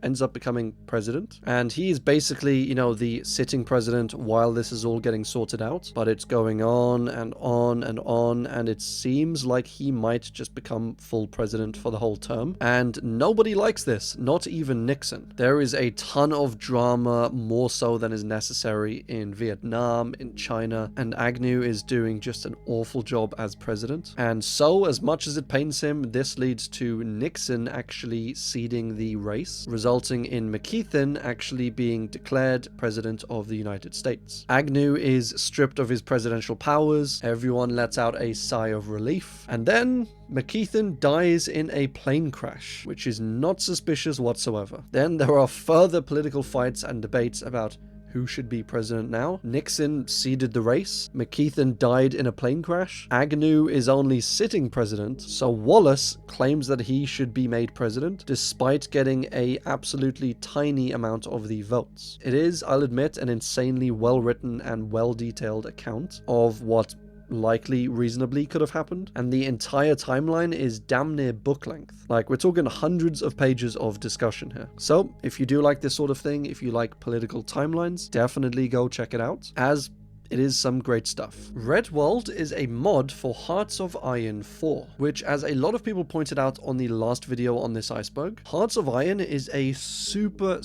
ends up becoming president, and he is basically, you know, the sitting president while this is all getting sorted out, but it's going on and on and on, and it seems like he might just become full president for the whole term, and nobody likes this, not even Nixon. There is a ton of drama, more so than is necessary, in Vietnam, in China, and Agnew is doing just an awful job as president, and so as much as it pains him, this leads to Nixon actually ceding the race, resulting in McKeithen actually being declared president of the United States. Agnew is stripped of his presidential powers, everyone lets out a sigh of relief, and then McKeithen dies in a plane crash, which is not suspicious whatsoever. Then there are further political fights and debates about who should be president now. Nixon ceded the race. McKeithen died in a plane crash. Agnew is only sitting president, so Wallace claims that he should be made president, despite getting a absolutely tiny amount of the votes. It is, I'll admit, an insanely well-written and well-detailed account of what likely reasonably could have happened, and the entire timeline is damn near book length. Like, we're talking hundreds of pages of discussion here. So if you do like this sort of thing, if you like political timelines, definitely go check it out, as it is some great stuff. Redworld is a mod for Hearts of Iron 4, which, as a lot of people pointed out on the last video on this iceberg, Hearts of Iron is a super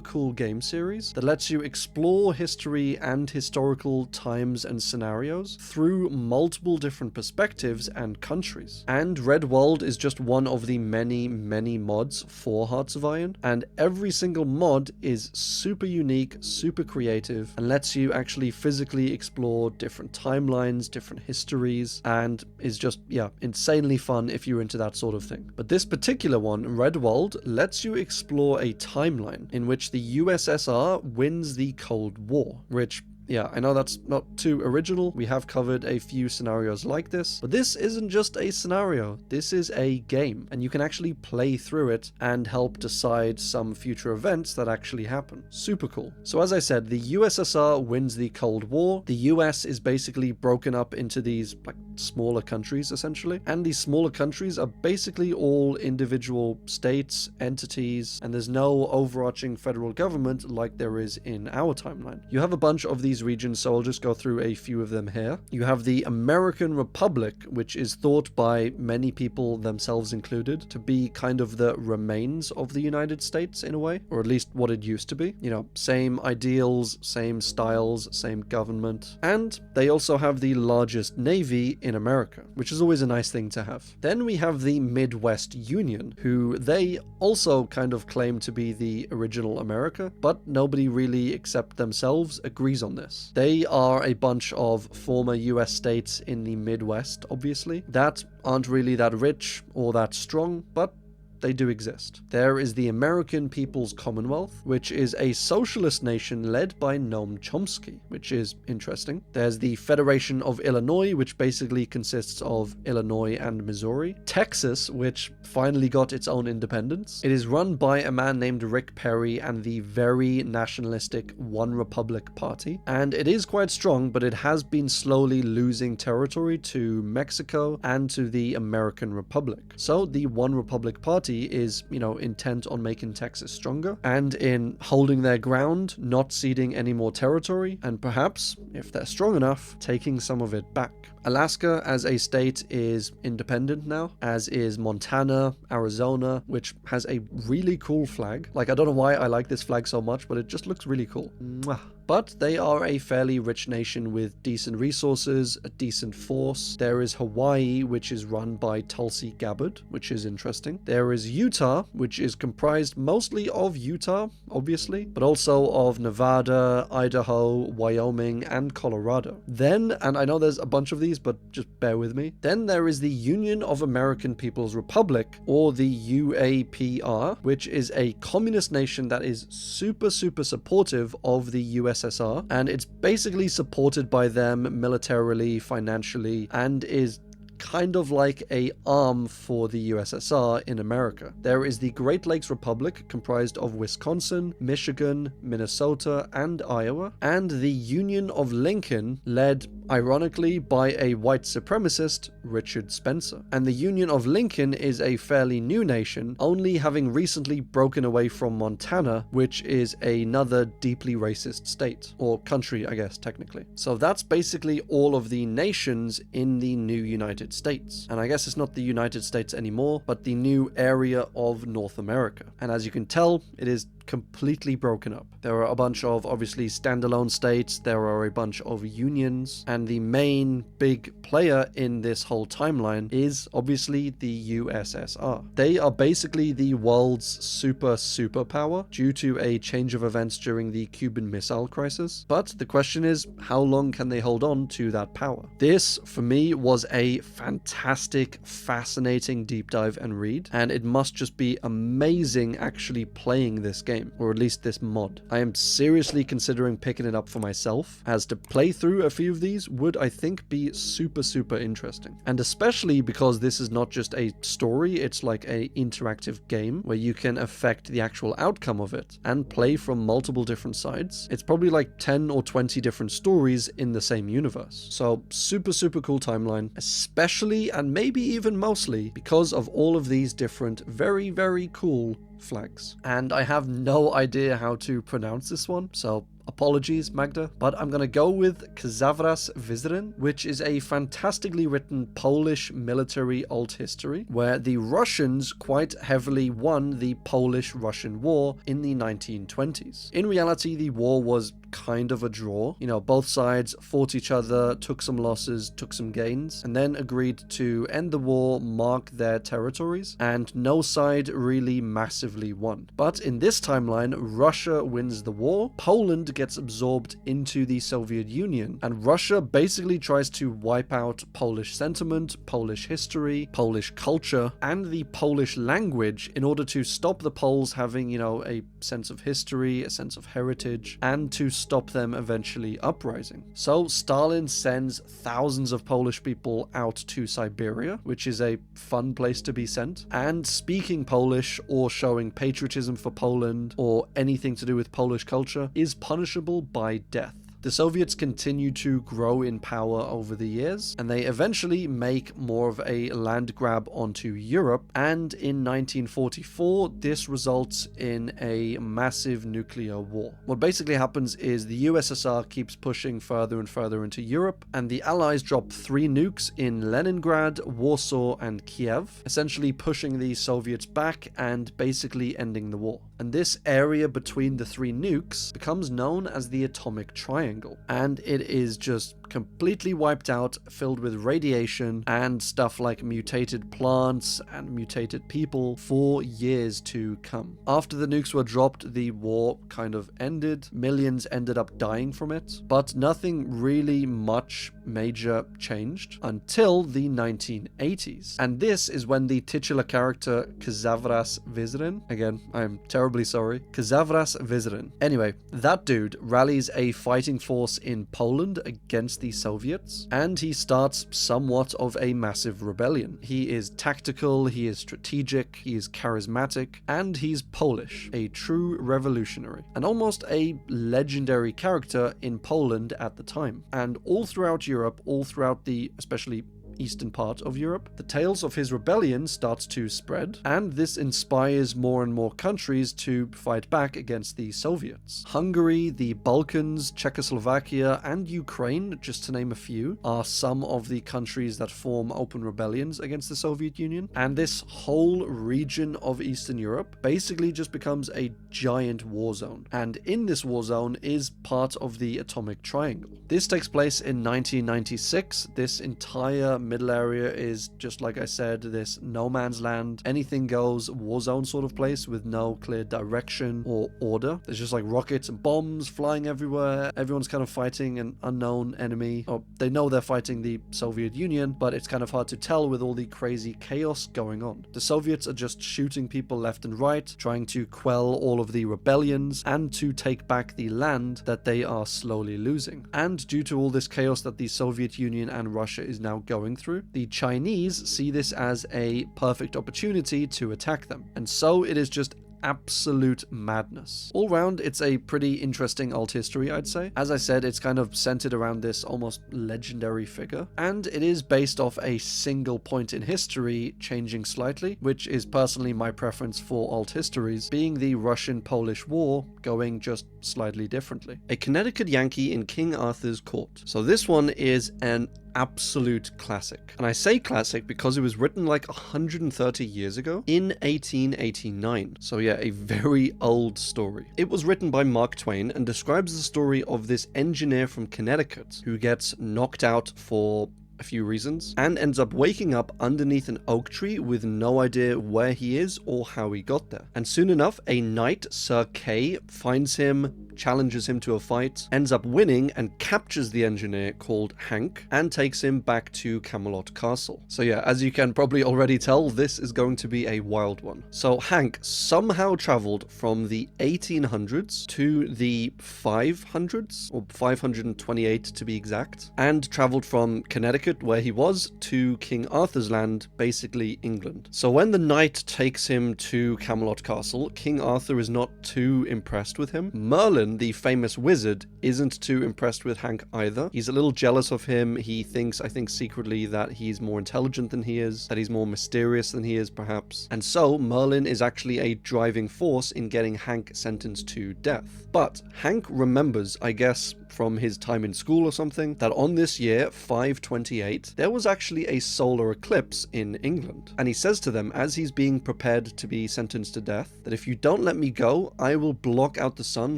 cool game series that lets you explore history and historical times and scenarios through multiple different perspectives and countries. And Redworld is just one of the many mods for Hearts of Iron, and every single mod is super unique, super creative, and lets you actually physically explore different timelines, different histories, and is just, yeah, insanely fun if you're into that sort of thing. But this particular one, Redworld, lets you explore a timeline in which the USSR wins the Cold War, which, yeah, I know that's not too original. We have covered a few scenarios like this, but this isn't just a scenario. This is a game, and you can actually play through it and help decide some future events that actually happen. Super cool. So as I said, the USSR wins the Cold War. The US is basically broken up into these like smaller countries essentially, and these smaller countries are basically all individual states, entities, and there's no overarching federal government like there is in our timeline. You have a bunch of these regions, so I'll just go through a few of them here. You have the American Republic, which is thought by many people, themselves included, to be kind of the remains of the United States in a way, or at least what it used to be. You know, same ideals, same styles, same government, and they also have the largest navy in America, which is always a nice thing to have. Then we have the Midwest Union, who they also kind of claim to be the original America, but nobody really except themselves agrees on this. They are a bunch of former US states in the Midwest, obviously, that aren't really that rich or that strong, but they do exist. There is the American People's Commonwealth, which is a socialist nation led by Noam Chomsky, which is interesting. There's the Federation of Illinois, which basically consists of Illinois and Missouri. Texas, which finally got its own independence. It is run by a man named Rick Perry and the very nationalistic One Republic Party. And it is quite strong, but it has been slowly losing territory to Mexico and to the American Republic. So the One Republic Party is, intent on making Texas stronger and in holding their ground, not ceding any more territory, and perhaps, if they're strong enough, taking some of it back. Alaska as a state is independent now, as is Montana, Arizona, which has a really cool flag. Like, I don't know why I like this flag so much, but it just looks really cool. Mwah. But they are a fairly rich nation with decent resources, a decent force. There is Hawaii, which is run by Tulsi Gabbard, which is interesting. There is Utah, which is comprised mostly of Utah, obviously, but also of Nevada, Idaho, Wyoming, and Colorado. Then, and I know there's a bunch of these, but just bear with me. Then there is the Union of American People's Republic, or the UAPR, which is a communist nation that is super supportive of the USSR, and it's basically supported by them militarily, financially, and is kind of like a arm for the USSR in America. There is the Great Lakes Republic, comprised of Wisconsin, Michigan, Minnesota, and Iowa, and the Union of Lincoln, led ironically by a white supremacist, Richard Spencer. And the Union of Lincoln is a fairly new nation, only having recently broken away from Montana, which is another deeply racist state, or country, I guess, technically. So that's basically all of the nations in the new United States. And I guess it's not the United States anymore, but the new area of North America. And as you can tell, it is completely broken up. There are a bunch of obviously standalone states, there are a bunch of unions, and the main big player in this whole timeline is obviously the USSR. They are basically the world's superpower due to a change of events during the Cuban Missile Crisis. But the question is, how long can they hold on to that power? This, for me, was a fantastic, fascinating deep dive and read, and it must just be amazing actually playing this game, or at least this mod. I am seriously considering picking it up for myself, as to play through a few of these would, I think, be super interesting. And especially because this is not just a story, it's like a interactive game where you can affect the actual outcome of it and play from multiple different sides. It's probably like 10 or 20 different stories in the same universe. So super cool timeline, especially and maybe even mostly because of all of these different very cool flags. And I have no idea how to pronounce this one, so apologies, Magda, but I'm gonna go with Kazavras Vyzrin, which is a fantastically written Polish military alt history, where the Russians quite heavily won the Polish-Russian War in the 1920s. In reality, the war was kind of a draw. Both sides fought each other, took some losses, took some gains, and then agreed to end the war, mark their territories, and no side really massively won. But in this timeline, Russia wins the war, Poland gets absorbed into the Soviet Union, and Russia basically tries to wipe out Polish sentiment, Polish history, Polish culture, and the Polish language in order to stop the Poles having, a sense of history, a sense of heritage, and to stop them eventually uprising. So Stalin sends thousands of Polish people out to Siberia, which is a fun place to be sent, and speaking Polish or showing patriotism for Poland or anything to do with Polish culture is punishable by death. The Soviets continue to grow in power over the years, and they eventually make more of a land grab onto Europe, and in 1944 this results in a massive nuclear war. What basically happens is the USSR keeps pushing further and further into Europe, and the Allies drop 3 nukes in Leningrad, Warsaw, and Kiev, essentially pushing the Soviets back and basically ending the war. And this area between the 3 nukes becomes known as the Atomic Triangle, and it is just completely wiped out, filled with radiation and stuff like mutated plants and mutated people for years to come. After the nukes were dropped, the war kind of ended. Millions ended up dying from it, but nothing really much major changed until the 1980s. And this is when the titular character Kazavras Vizrin, again, I'm terribly sorry, Kazavras Vizrin. Anyway, that dude rallies a fighting force in Poland against the Soviets, and he starts somewhat of a massive rebellion. He is tactical, he is strategic, he is charismatic, and he's Polish, a true revolutionary, and almost a legendary character in Poland at the time. And all throughout Europe, all throughout the especially eastern part of Europe, the tales of his rebellion starts to spread, and this inspires more and more countries to fight back against the Soviets. Hungary, the Balkans, Czechoslovakia, and Ukraine, just to name a few, are some of the countries that form open rebellions against the Soviet Union, and this whole region of Eastern Europe basically just becomes a giant war zone, and in this war zone is part of the Atomic Triangle. This takes place in 1996. This entire middle area is, just like I said, this no man's land, anything goes war zone sort of place with no clear direction or order. There's just like rockets and bombs flying everywhere. Everyone's kind of fighting an unknown enemy, or they know they're fighting the Soviet Union, but it's kind of hard to tell with all the crazy chaos going on. The Soviets are just shooting people left and right, trying to quell all of the rebellions and to take back the land that they are slowly losing. And due to all this chaos that the Soviet Union and Russia is now going through, the Chinese see this as a perfect opportunity to attack them. And so it is just absolute madness. All round, it's a pretty interesting alt history, I'd say. As I said, it's kind of centered around this almost legendary figure, and it is based off a single point in history changing slightly, which is personally my preference for alt histories, being the Russian-Polish War going just slightly differently. A Connecticut Yankee in King Arthur's court. So this one is an absolute classic. And I say classic because it was written like 130 years ago in 1889. So yeah, a very old story. It was written by Mark Twain and describes the story of this engineer from Connecticut who gets knocked out for a few reasons and ends up waking up underneath an oak tree with no idea where he is or how he got there. And soon enough, a knight, Sir Kay, finds him, challenges him to a fight, ends up winning and captures the engineer called Hank and takes him back to Camelot Castle. So yeah, as you can probably already tell, this is going to be a wild one. So Hank somehow traveled from the 1800s to the 500s, or 528 to be exact, and traveled from Connecticut, where he was, to King Arthur's land, basically England. So when the knight takes him to Camelot Castle, King Arthur is not too impressed with him. Merlin, the famous wizard, isn't too impressed with Hank either. He's a little jealous of him. He thinks, I think secretly, that he's more intelligent than he is, that he's more mysterious than he is, perhaps. And so Merlin is actually a driving force in getting Hank sentenced to death. But Hank remembers, I guess, from his time in school or something, that on this year, 528, there was actually a solar eclipse in England. And he says to them, as he's being prepared to be sentenced to death, that if you don't let me go, I will block out the sun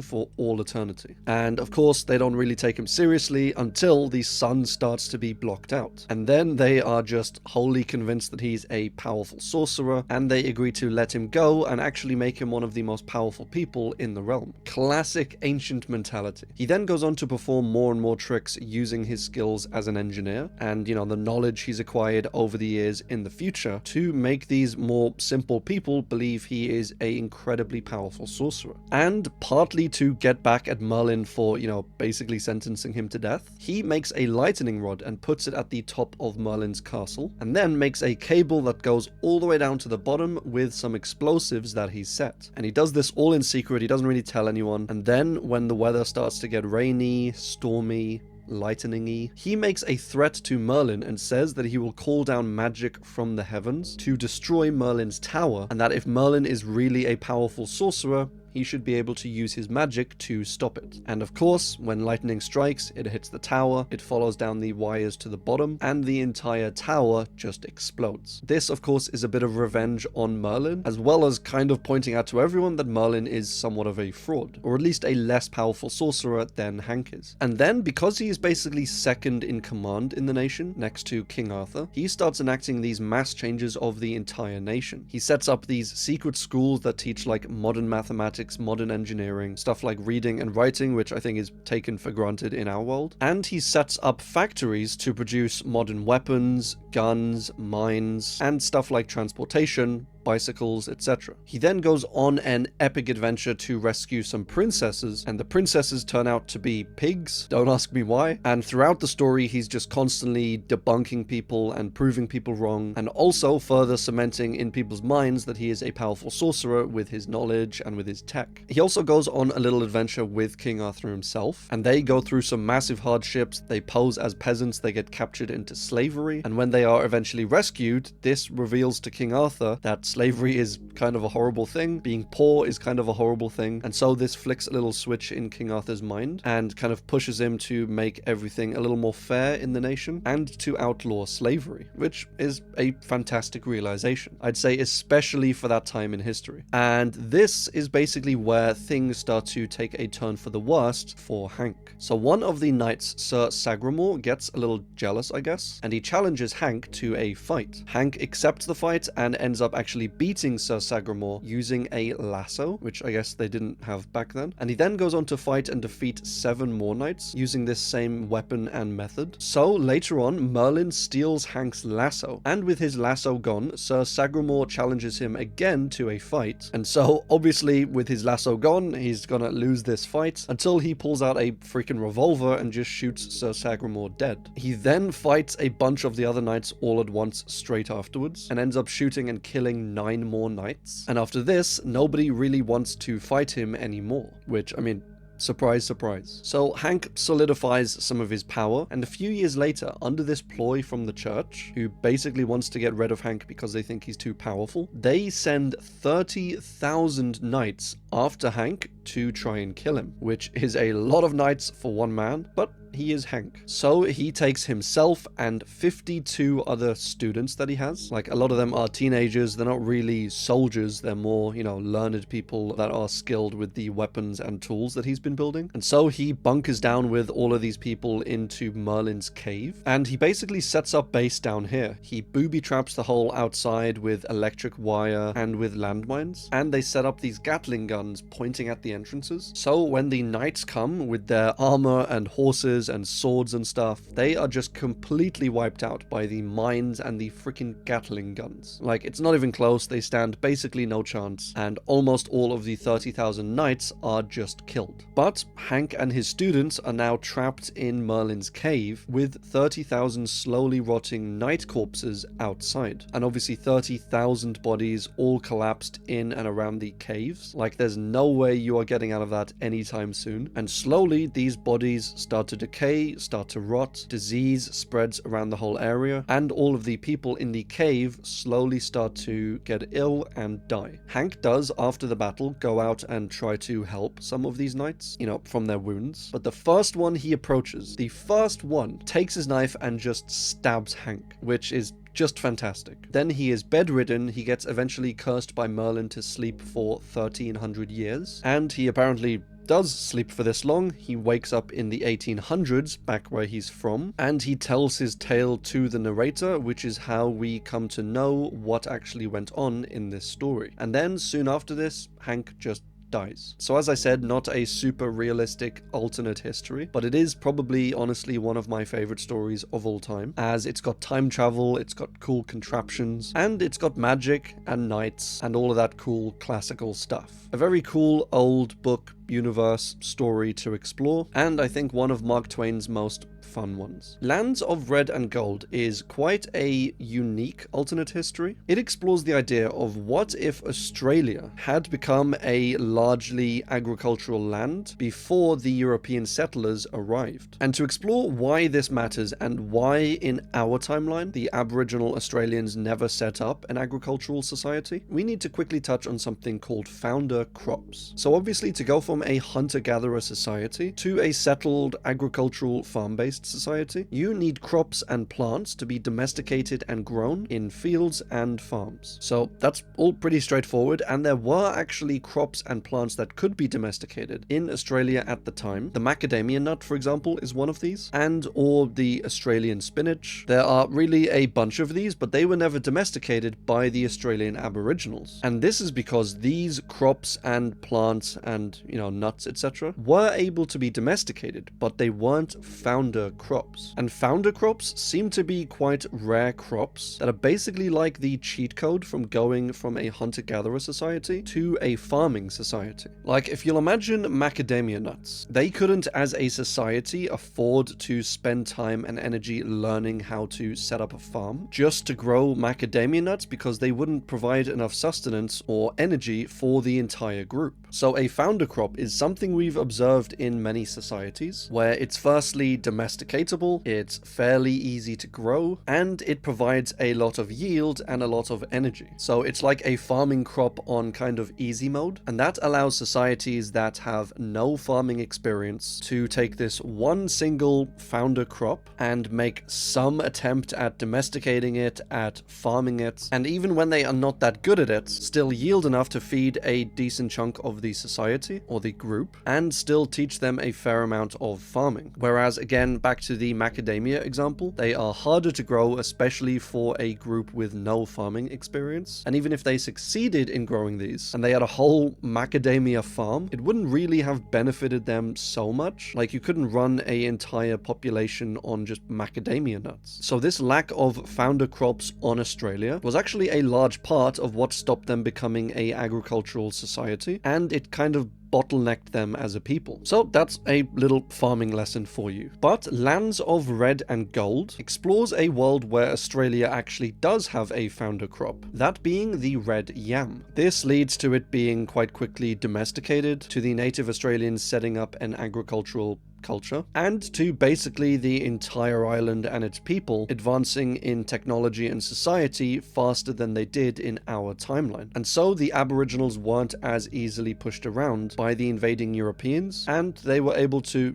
for all eternity. And of course, they don't really take him seriously until the sun starts to be blocked out. And then they are just wholly convinced that he's a powerful sorcerer, and they agree to let him go and actually make him one of the most powerful people in the realm. Classic ancient mentality. He then goes on to perform more and more tricks using his skills as an engineer and, you know, the knowledge he's acquired over the years in the future to make these more simple people believe he is a incredibly powerful sorcerer. And partly to get back at Merlin for, you know, basically sentencing him to death, he makes a lightning rod and puts it at the top of Merlin's castle, and then makes a cable that goes all the way down to the bottom with some explosives that he's set. And he does this all in secret. He doesn't really tell anyone. And then when the weather starts to get rainy, stormy, lightning-y, he makes a threat to Merlin and says that he will call down magic from the heavens to destroy Merlin's tower, and that if Merlin is really a powerful sorcerer, he should be able to use his magic to stop it. And of course, when lightning strikes, it hits the tower, it follows down the wires to the bottom, and the entire tower just explodes. This, of course, is a bit of revenge on Merlin, as well as kind of pointing out to everyone that Merlin is somewhat of a fraud, or at least a less powerful sorcerer than Hank is. And then, because he is basically second in command in the nation, next to King Arthur, he starts enacting these mass changes of the entire nation. He sets up these secret schools that teach like modern mathematics, modern engineering, stuff like reading and writing, which I think is taken for granted in our world. And he sets up factories to produce modern weapons, guns, mines, and stuff like transportation, bicycles, etc. He then goes on an epic adventure to rescue some princesses, and the princesses turn out to be pigs. Don't ask me why. And throughout the story, he's just constantly debunking people and proving people wrong, and also further cementing in people's minds that he is a powerful sorcerer with his knowledge and with his tech. He also goes on a little adventure with King Arthur himself, and they go through some massive hardships. They pose as peasants, they get captured into slavery, and when they are eventually rescued, this reveals to King Arthur that slavery is kind of a horrible thing, being poor is kind of a horrible thing, and so this flicks a little switch in King Arthur's mind and kind of pushes him to make everything a little more fair in the nation and to outlaw slavery, which is a fantastic realization, I'd say, especially for that time in history. And this is basically where things start to take a turn for the worst for Hank. So one of the knights, Sir Sagramore, gets a little jealous, I guess, and he challenges Hank to a fight. Hank accepts the fight and ends up actually beating Sir Sagramore using a lasso, which I guess they didn't have back then. And he then goes on to fight and defeat 7 more knights using this same weapon and method. So later on, Merlin steals Hank's lasso, and with his lasso gone, Sir Sagramore challenges him again to a fight. And so obviously with his lasso gone, he's gonna lose this fight until he pulls out a freaking revolver and just shoots Sir Sagramore dead. He then fights a bunch of the other knights all at once straight afterwards and ends up shooting and killing 9 more knights. And after this, nobody really wants to fight him anymore, which, I mean, surprise, surprise. So Hank solidifies some of his power, and a few years later, under this ploy from the church, who basically wants to get rid of Hank because they think he's too powerful, they send 30,000 knights after Hank to try and kill him, which is a lot of knights for one man, but he is Hank. So he takes himself and 52 other students that he has. Like, a lot of them are teenagers, they're not really soldiers, they're more, you know, learned people that are skilled with the weapons and tools that he's been building. And so he bunkers down with all of these people into Merlin's cave, and he basically sets up base down here. He booby traps the whole outside with electric wire and with landmines, and they set up these Gatling guns pointing at the entrances. So when the knights come with their armor and horses and swords and stuff, they are just completely wiped out by the mines and the freaking Gatling guns. Like, it's not even close, they stand basically no chance, and almost all of the 30,000 knights are just killed. But Hank and his students are now trapped in Merlin's cave with 30,000 slowly rotting knight corpses outside, and obviously 30,000 bodies all collapsed in and around the caves. Like, there's no way you are getting out of that anytime soon. And slowly these bodies start to decay, start to rot, disease spreads around the whole area, and all of the people in the cave slowly start to get ill and die. Hank does, after the battle, go out and try to help some of these knights, you know, from their wounds. But the first one he approaches, the first one, takes his knife and just stabs Hank, which is just fantastic. Then he is bedridden, he gets eventually cursed by Merlin to sleep for 1300 years, and he apparently does sleep for this long. He wakes up in the 1800s, back where he's from, and he tells his tale to the narrator, which is how we come to know what actually went on in this story. And then soon after this, Hank just dies. So as I said, not a super realistic alternate history, but it is probably honestly one of my favorite stories of all time, as it's got time travel, it's got cool contraptions, and it's got magic and knights and all of that cool classical stuff. A very cool old book universe story to explore, and I think one of Mark Twain's most fun ones. Lands of Red and Gold is quite a unique alternate history. It explores the idea of what if Australia had become a largely agricultural land before the European settlers arrived. And to explore why this matters and why in our timeline the Aboriginal Australians never set up an agricultural society, we need to quickly touch on something called founder crops. So obviously, to go from a hunter-gatherer society to a settled agricultural farm-based society, you need crops and plants to be domesticated and grown in fields and farms. So that's all pretty straightforward, and there were actually crops and plants that could be domesticated in Australia at the time. The macadamia nut, for example, is one of these, and or the Australian spinach. There are really a bunch of these, but they were never domesticated by the Australian Aboriginals. And this is because these crops and plants and, nuts, etc., were able to be domesticated, but they weren't founder crops. And founder crops seem to be quite rare crops that are basically like the cheat code from going from a hunter-gatherer society to a farming society. Like, if you'll imagine macadamia nuts, they couldn't as a society afford to spend time and energy learning how to set up a farm just to grow macadamia nuts because they wouldn't provide enough sustenance or energy for the entire group. So a founder crop is something we've observed in many societies, where it's firstly domesticatable, it's fairly easy to grow, and it provides a lot of yield and a lot of energy. So it's like a farming crop on kind of easy mode, and that allows societies that have no farming experience to take this one single founder crop and make some attempt at domesticating it, at farming it, and even when they are not that good at it, still yield enough to feed a decent chunk of the society or the group and still teach them a fair amount of farming. Whereas again, back to the macadamia example, they are harder to grow, especially for a group with no farming experience. And even if they succeeded in growing these and they had a whole macadamia farm, it wouldn't really have benefited them so much. Like, you couldn't run an entire population on just macadamia nuts. So this lack of founder crops on Australia was actually a large part of what stopped them becoming a agricultural society, and it kind of bottlenecked them as a people. So that's a little farming lesson for you. But Lands of Red and Gold explores a world where Australia actually does have a founder crop, that being the red yam. This leads to it being quite quickly domesticated, to the native Australians setting up an agricultural culture, and to basically the entire island and its people advancing in technology and society faster than they did in our timeline. And so the Aboriginals weren't as easily pushed around by the invading Europeans, and they were able to,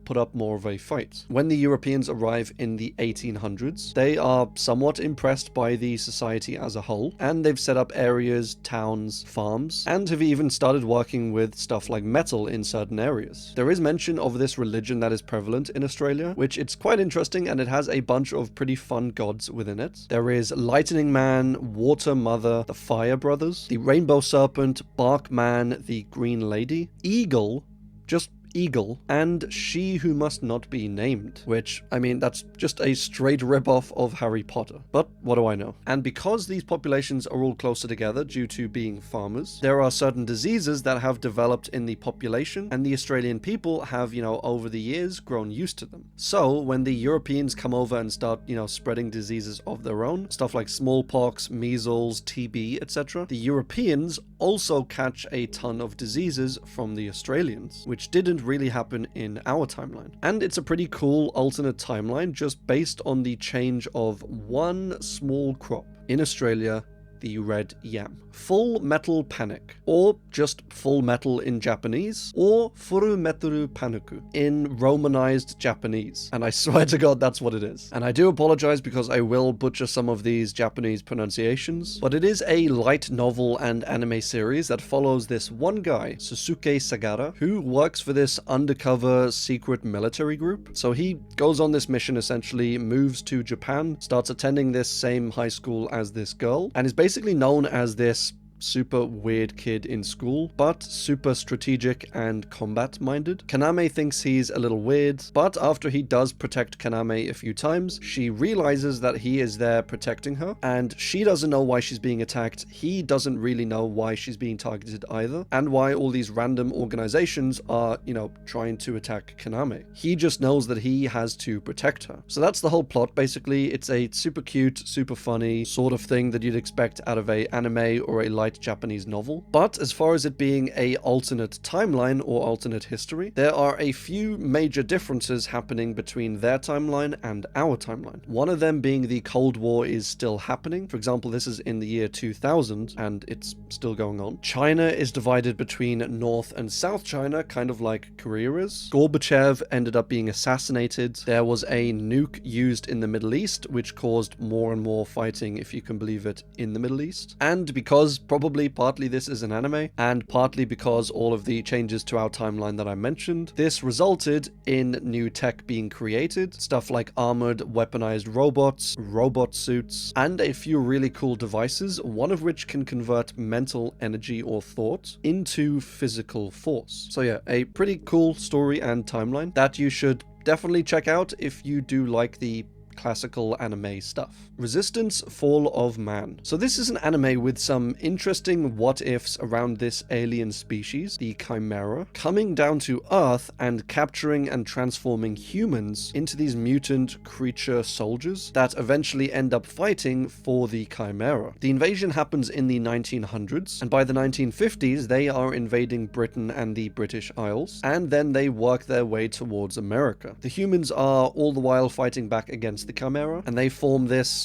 put up more of a fight. When the Europeans arrive in the 1800s, they are somewhat impressed by the society as a whole, and they've set up areas, towns, farms, and have even started working with stuff like metal in certain areas. There is mention of this religion that is prevalent in Australia, which it's quite interesting, and it has a bunch of pretty fun gods within it. There is Lightning Man, Water Mother, the Fire Brothers, the Rainbow Serpent, Bark Man, the Green Lady, Eagle, just Eagle, and She Who Must Not Be Named, which, that's just a straight rip-off of Harry Potter. But what do I know? And because these populations are all closer together due to being farmers, there are certain diseases that have developed in the population, and the Australian people have, over the years grown used to them. So when the Europeans come over and start, spreading diseases of their own, stuff like smallpox, measles, TB, etc., the Europeans also catch a ton of diseases from the Australians, which didn't really happen in our timeline. And it's a pretty cool alternate timeline just based on the change of one small crop in Australia, the red yam. Full Metal Panic, or just Full Metal in Japanese, or Furu Meturu Paniku in Romanized Japanese. And I swear to God, that's what it is. And I do apologize because I will butcher some of these Japanese pronunciations, but it is a light novel and anime series that follows this one guy, Susuke Sagara, who works for this undercover secret military group. So he goes on this mission, essentially moves to Japan, starts attending this same high school as this girl, and is basically known as this super weird kid in school, but super strategic and combat-minded. Kaname thinks he's a little weird, but after he does protect Kaname a few times, she realizes that he is there protecting her, and she doesn't know why she's being attacked. He doesn't really know why she's being targeted either, and why all these random organizations are, trying to attack Kaname. He just knows that he has to protect her. So that's the whole plot, basically. It's a super cute, super funny sort of thing that you'd expect out of a anime or a light Japanese novel. But as far as it being a alternate timeline or alternate history, there are a few major differences happening between their timeline and our timeline. One of them being the Cold War is still happening. For example, this is in the year 2000 and it's still going on. China is divided between North and South China, kind of like Korea is. Gorbachev ended up being assassinated. There was a nuke used in the Middle East, which caused more and more fighting, if you can believe it, in the Middle East. And because probably partly this is an anime, and partly because all of the changes to our timeline that I mentioned, this resulted in new tech being created, stuff like armored, weaponized robots, robot suits, and a few really cool devices, one of which can convert mental energy or thought into physical force. So yeah, a pretty cool story and timeline that you should definitely check out if you do like the classical anime stuff. Resistance: Fall of Man. So this is an anime with some interesting what-ifs around this alien species, the Chimera, coming down to Earth and capturing and transforming humans into these mutant creature soldiers that eventually end up fighting for the Chimera. The invasion happens in the 1900s, and by the 1950s they are invading Britain and the British Isles, and then they work their way towards America. The humans are all the while fighting back against the Chimera, and they form this,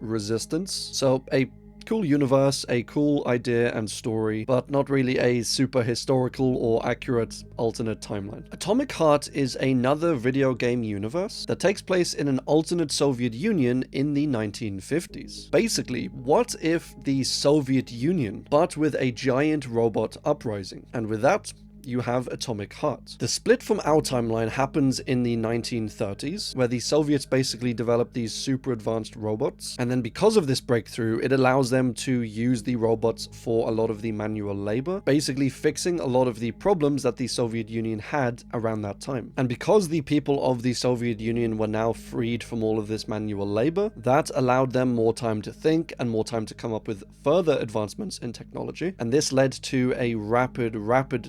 resistance. So a cool universe, a cool idea and story, but not really a super historical or accurate alternate timeline. Atomic Heart is another video game universe that takes place in an alternate Soviet Union in the 1950s. Basically, what if the Soviet Union, but with a giant robot uprising? And with that, you have Atomic Heart. The split from our timeline happens in the 1930s, where the Soviets basically developed these super advanced robots, and then because of this breakthrough, it allows them to use the robots for a lot of the manual labor, basically fixing a lot of the problems that the Soviet Union had around that time. And because the people of the Soviet Union were now freed from all of this manual labor, that allowed them more time to think and more time to come up with further advancements in technology, and this led to a rapid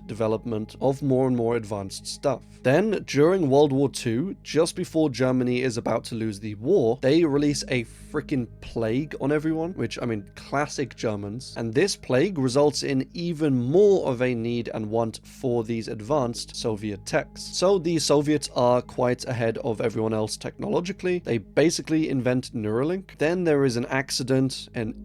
development of more and more advanced stuff. Then, during World War II, just before Germany is about to lose the war, they release a freaking plague on everyone, which, classic Germans, and this plague results in even more of a need and want for these advanced Soviet techs. So the Soviets are quite ahead of everyone else technologically. They basically invent Neuralink. Then there is an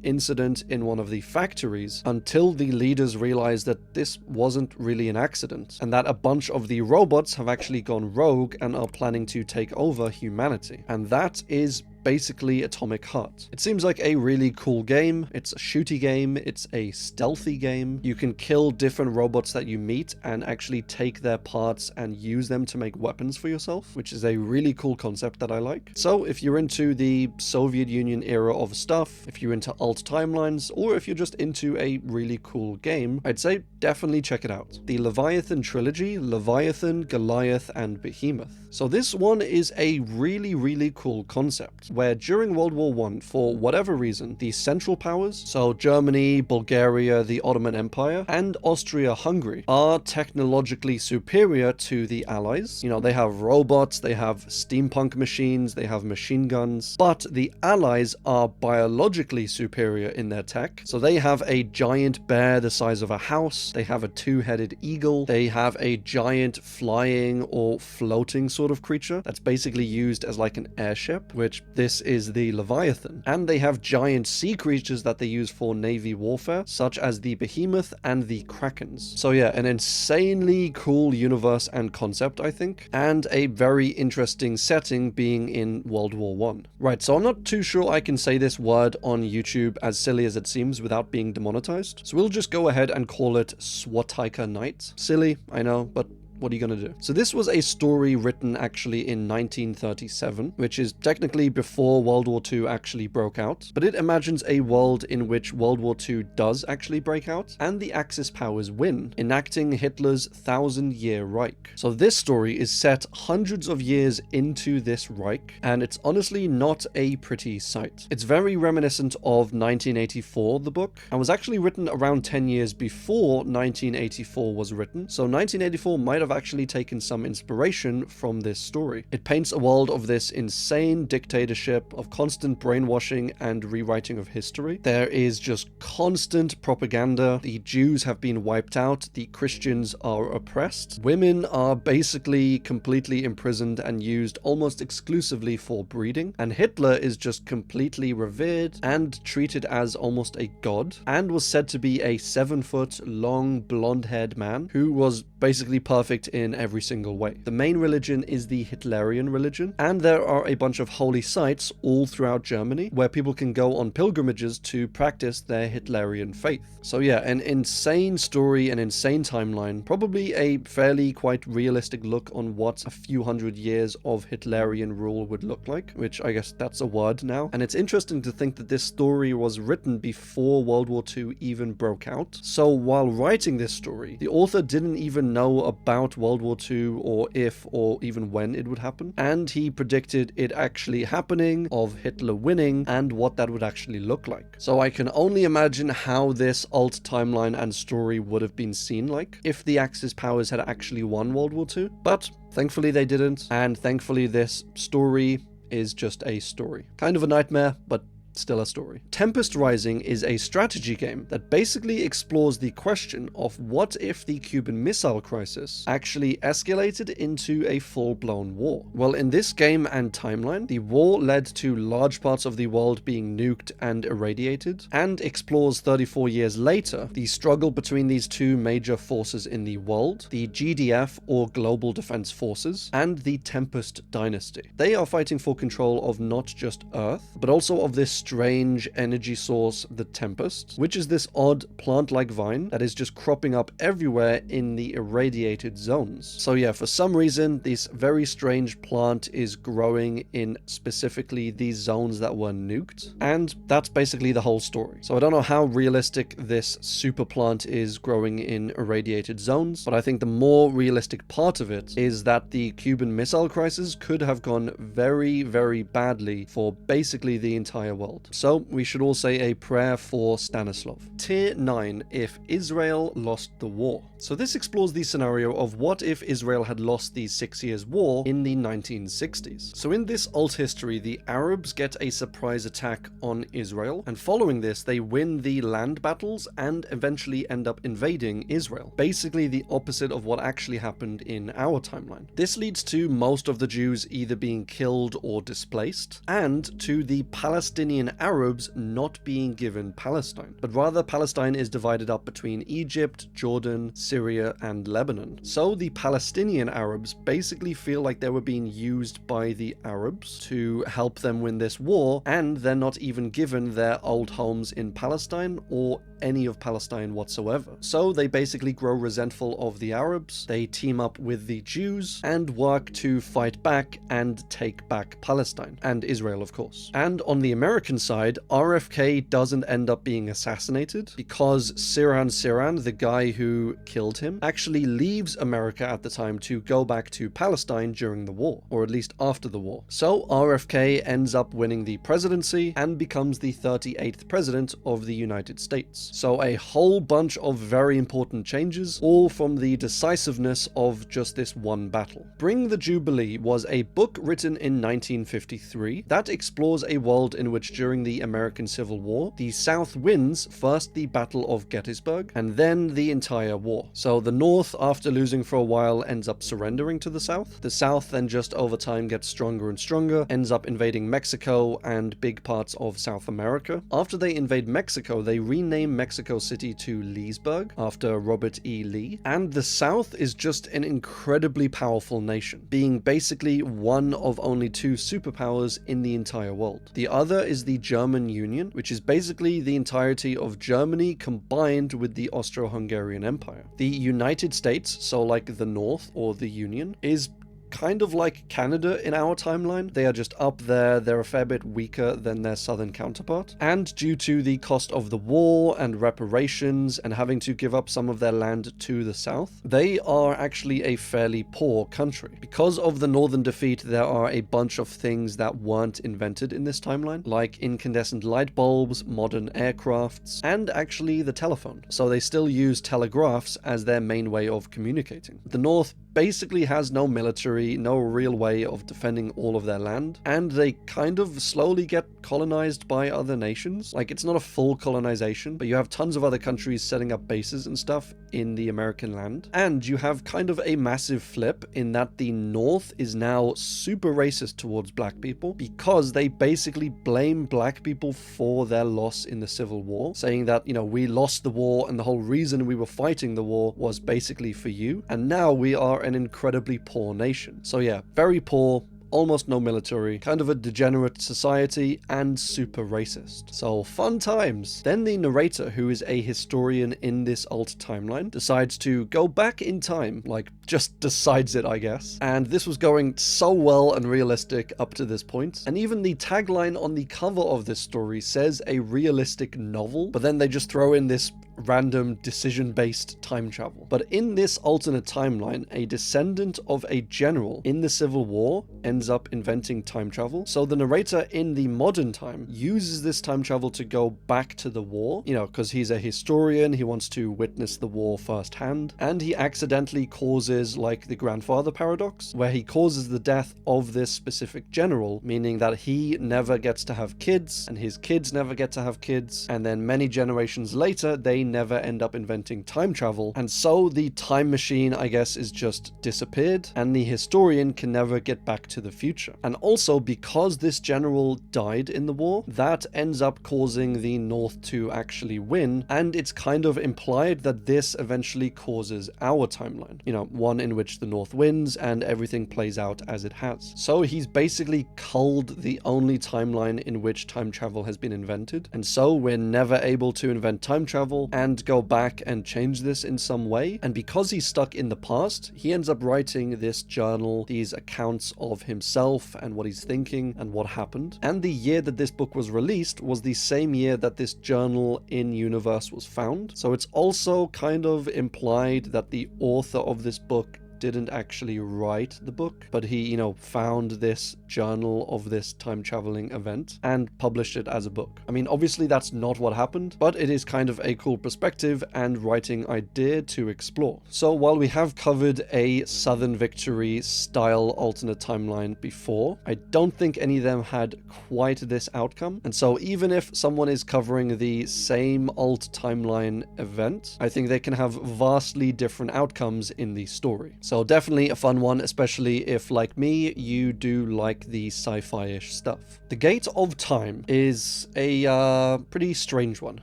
incident in one of the factories, until the leaders realize that this wasn't really an accident, and that a bunch of the robots have actually gone rogue and are planning to take over humanity. And that is basically Atomic Heart. It seems like a really cool game. It's a shooty game. It's a stealthy game. You can kill different robots that you meet and actually take their parts and use them to make weapons for yourself, which is a really cool concept that I like. So if you're into the Soviet Union era of stuff, if you're into alt timelines, or if you're just into a really cool game, I'd say definitely check it out. The Leviathan trilogy: Leviathan, Goliath, and Behemoth. So this one is a really cool concept, where during World War I, for whatever reason, the Central Powers, so Germany, Bulgaria, the Ottoman Empire, and Austria-Hungary, are technologically superior to the Allies. They have robots, they have steampunk machines, they have machine guns, but the Allies are biologically superior in their tech. So they have a giant bear the size of a house, they have a two-headed eagle, they have a giant flying or floating sort of creature that's basically used as like an airship, which this is the Leviathan. And they have giant sea creatures that they use for navy warfare, such as the Behemoth and the Krakens. So yeah, an insanely cool universe and concept, I think, and a very interesting setting being in World War I. Right, so I'm not too sure I can say this word on YouTube, as silly as it seems, without being demonetized. So we'll just go ahead and call it Swataika Night. Silly, I know, but what are you gonna do? So this was a story written actually in 1937, which is technically before World War II actually broke out, but it imagines a world in which World War II does actually break out, and the Axis powers win, enacting Hitler's 1,000-year Reich. So this story is set hundreds of years into this Reich, and it's honestly not a pretty sight. It's very reminiscent of 1984, the book, and was actually written around 10 years before 1984 was written, so 1984 might have actually taken some inspiration from this story. It paints a world of this insane dictatorship, of constant brainwashing and rewriting of history. There is just constant propaganda. The Jews have been wiped out, the Christians are oppressed, women are basically completely imprisoned and used almost exclusively for breeding, and Hitler is just completely revered and treated as almost a god, and was said to be a 7-foot long blonde-haired man who was basically perfect in every single way. The main religion is the Hitlerian religion, and there are a bunch of holy sites all throughout Germany where people can go on pilgrimages to practice their Hitlerian faith. So yeah, an insane story, an insane timeline, probably a fairly quite realistic look on what a few hundred years of Hitlerian rule would look like, which I guess that's a word now. And it's interesting to think that this story was written before World War II even broke out. So while writing this story, the author didn't even know about World War II or if or even when it would happen, and he predicted it actually happening, of Hitler winning, and what that would actually look like. So I can only imagine how this alt timeline and story would have been seen like if the Axis powers had actually won World War II, but thankfully they didn't, and thankfully this story is just a story. Kind of a nightmare, but still a story. Tempest Rising is a strategy game that basically explores the question of what if the Cuban Missile Crisis actually escalated into a full-blown war. Well, in this game and timeline, the war led to large parts of the world being nuked and irradiated, and explores 34 years later the struggle between these two major forces in the world, the GDF or Global Defense Forces, and the Tempest Dynasty. They are fighting for control of not just Earth, but also of this strange energy source, the Tempest, which is this odd plant-like vine that is just cropping up everywhere in the irradiated zones. So yeah, for some reason, this very strange plant is growing in specifically these zones that were nuked, and that's basically the whole story. So I don't know how realistic this super plant is growing in irradiated zones, but I think the more realistic part of it is that the Cuban Missile Crisis could have gone very, very badly for basically the entire world. So we should all say a prayer for Stanislav. Tier 9, if Israel lost the war. So this explores the scenario of what if Israel had lost the 6 Years' War in the 1960s. So in this alt history, the Arabs get a surprise attack on Israel, and following this they win the land battles and eventually end up invading Israel. Basically the opposite of what actually happened in our timeline. This leads to most of the Jews either being killed or displaced, and to the Palestinian Arabs not being given Palestine, but rather Palestine is divided up between Egypt, Jordan, Syria, and Lebanon. So the Palestinian Arabs basically feel like they were being used by the Arabs to help them win this war, and they're not even given their old homes in Palestine or any of Palestine whatsoever. So they basically grow resentful of the Arabs, they team up with the Jews, and work to fight back and take back Palestine, and Israel of course. And on the American side, RFK doesn't end up being assassinated because Sirhan, the guy who killed him, actually leaves America at the time to go back to Palestine during the war, or at least after the war. So RFK ends up winning the presidency and becomes the 38th president of the United States. So a whole bunch of very important changes, all from the decisiveness of just this one battle. Bring the Jubilee was a book written in 1953 that explores a world in which during the American Civil War, the South wins first the Battle of Gettysburg and then the entire war. So the North, after losing for a while, ends up surrendering to the South. The South then just over time gets stronger and stronger, ends up invading Mexico and big parts of South America. After they invade Mexico, they rename Mexico City to Leesburg after Robert E. Lee, and the South is just an incredibly powerful nation, being basically one of only two superpowers in the entire world. The other is the German Union, which is basically the entirety of Germany combined with the Austro-Hungarian Empire. The United States, so like the North or the Union, is kind of like Canada in our timeline. They are just up there, they're a fair bit weaker than their southern counterpart. And due to the cost of the war and reparations and having to give up some of their land to the south, they are actually a fairly poor country. Because of the northern defeat, there are a bunch of things that weren't invented in this timeline, like incandescent light bulbs, modern aircrafts, and actually the telephone. So they still use telegraphs as their main way of communicating. The North basically has no military, no real way of defending all of their land, and they kind of slowly get colonized by other nations. Like, it's not a full colonization, but you have tons of other countries setting up bases and stuff in the American land. And you have kind of a massive flip in that the North is now super racist towards black people because they basically blame black people for their loss in the Civil War, saying that, you know, we lost the war and the whole reason we were fighting the war was basically for you, and now we are an incredibly poor nation. So yeah, very poor, almost no military, kind of a degenerate society, and super racist. So fun times. Then the narrator, who is a historian in this alt timeline, decides to go back in time, like just decides it, I guess. And this was going so well and realistic up to this point. And even the tagline on the cover of this story says a realistic novel, but then they just throw in this random decision-based time travel. But in this alternate timeline, a descendant of a general in the Civil War ends up inventing time travel. So the narrator in the modern time uses this time travel to go back to the war, you know, because he's a historian, he wants to witness the war firsthand, and he accidentally causes like the grandfather paradox, where he causes the death of this specific general, meaning that he never gets to have kids, and his kids never get to have kids, and then many generations later, they never end up inventing time travel, and so the time machine, I guess, is just disappeared, and the historian can never get back to the future. And also, because this general died in the war, that ends up causing the North to actually win, and it's kind of implied that this eventually causes our timeline, you know, one in which the North wins and everything plays out as it has. So he's basically culled the only timeline in which time travel has been invented, and so we're never able to invent time travel and go back and change this in some way. And because he's stuck in the past, he ends up writing this journal, these accounts of himself and what he's thinking and what happened. And the year that this book was released was the same year that this journal in universe was found. So it's also kind of implied that the author of this book didn't actually write the book, but he, you know, found this journal of this time-traveling event and published it as a book. I mean, obviously that's not what happened, but it is kind of a cool perspective and writing idea to explore. So while we have covered a Southern Victory style alternate timeline before, I don't think any of them had quite this outcome. And so even if someone is covering the same alt timeline event, I think they can have vastly different outcomes in the story. So definitely a fun one, especially if, like me, you do like the sci-fi-ish stuff. The Gate of Time is a pretty strange one.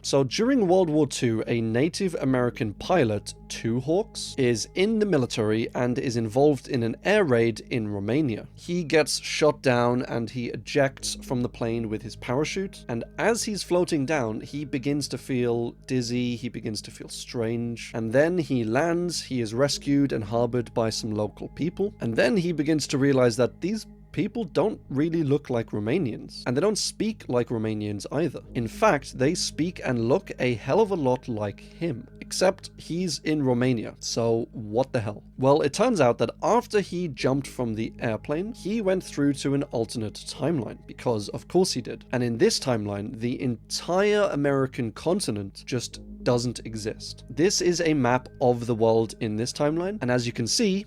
So during World War II, a Native American pilot, Two Hawks, is in the military and is involved in an air raid in Romania. He gets shot down and he ejects from the plane with his parachute, and as he's floating down, he begins to feel dizzy, he begins to feel strange, and then he lands, he is rescued and harbored by some local people, and then he begins to realize that these people don't really look like Romanians, and they don't speak like Romanians either. In fact, they speak and look a hell of a lot like him, except he's in Romania, so what the hell? Well, it turns out that after he jumped from the airplane, he went through to an alternate timeline, because of course he did. And in this timeline, the entire American continent just doesn't exist. This is a map of the world in this timeline, and as you can see,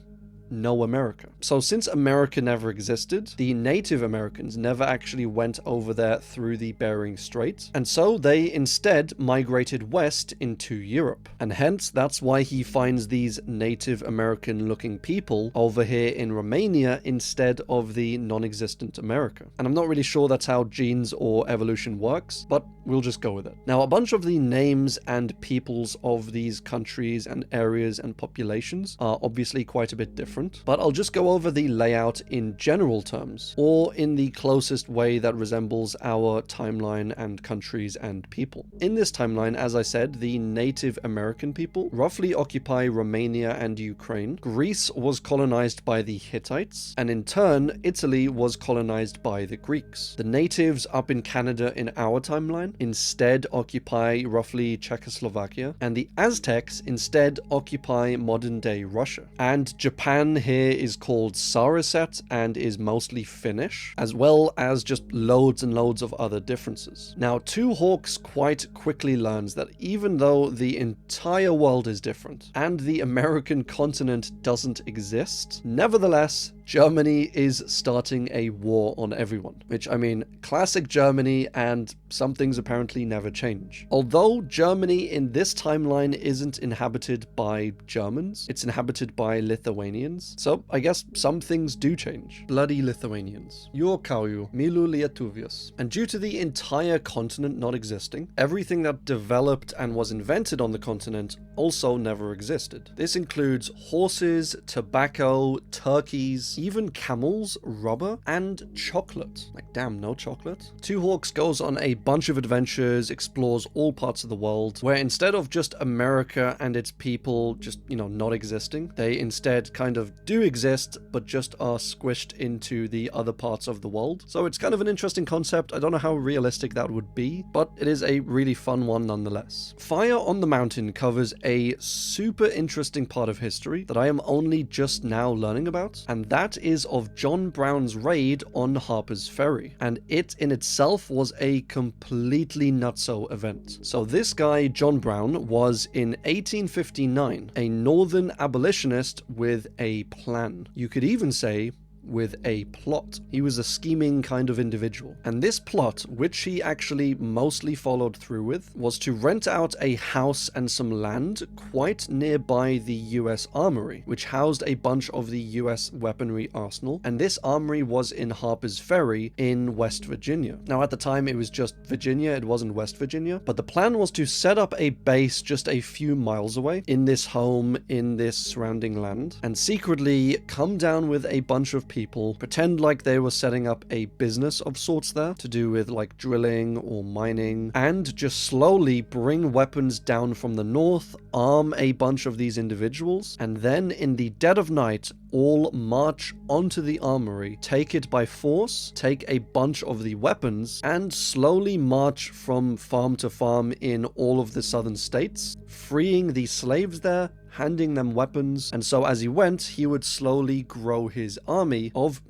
no America. So since America never existed, the Native Americans never actually went over there through the Bering Strait, and so they instead migrated west into Europe. And hence, that's why he finds these Native American looking people over here in Romania instead of the non-existent America. And I'm not really sure that's how genes or evolution works, but we'll just go with it. Now, a bunch of the names and peoples of these countries and areas and populations are obviously quite a bit different. different, but I'll just go over the layout in general terms, or in the closest way that resembles our timeline and countries and people. In this timeline, as I said, the Native American people roughly occupy Romania and Ukraine. Greece was colonized by the Hittites, and in turn, Italy was colonized by the Greeks. The natives up in Canada in our timeline instead occupy roughly Czechoslovakia, and the Aztecs instead occupy modern-day Russia. And Japan here is called Saraset and is mostly Finnish, as well as just loads and loads of other differences. Now, Two Hawks quite quickly learns that even though the entire world is different and the American continent doesn't exist, nevertheless, Germany is starting a war on everyone. Which, I mean, classic Germany, and some things apparently never change. Although Germany in this timeline isn't inhabited by Germans, it's inhabited by Lithuanians. So I guess some things do change. Bloody Lithuanians. Juokauju, milu lietuvius. And due to the entire continent not existing, everything that developed and was invented on the continent also never existed. This includes horses, tobacco, turkeys, even camels, rubber, and chocolate. Like, damn, no chocolate? Two Hawks goes on a bunch of adventures, explores all parts of the world, where instead of just America and its people just, not existing, they instead kind of do exist, but just are squished into the other parts of the world. So it's kind of an interesting concept. I don't know how realistic that would be, but it is a really fun one nonetheless. Fire on the Mountain covers a super interesting part of history that I am only just now learning about, and that is of John Brown's raid on Harper's Ferry, and it in itself was a completely nutso event. So this guy, John Brown, was in 1859 a northern abolitionist with a plan. You could even say with a plot. He was a scheming kind of individual. And this plot, which he actually mostly followed through with, was to rent out a house and some land quite nearby the US Armory, which housed a bunch of the US weaponry arsenal. And this armory was in Harper's Ferry in West Virginia. Now, at the time, it was just Virginia, it wasn't West Virginia, but the plan was to set up a base just a few miles away in this home, in this surrounding land, and secretly come down with a bunch of people, pretend like they were setting up a business of sorts there to do with like drilling or mining, and just slowly bring weapons down from the north, arm a bunch of these individuals, and then in the dead of night all march onto the armory, take it by force, take a bunch of the weapons, and slowly march from farm to farm in all of the southern states, freeing the slaves there, handing them weapons, and so as he went, he would slowly grow his army of,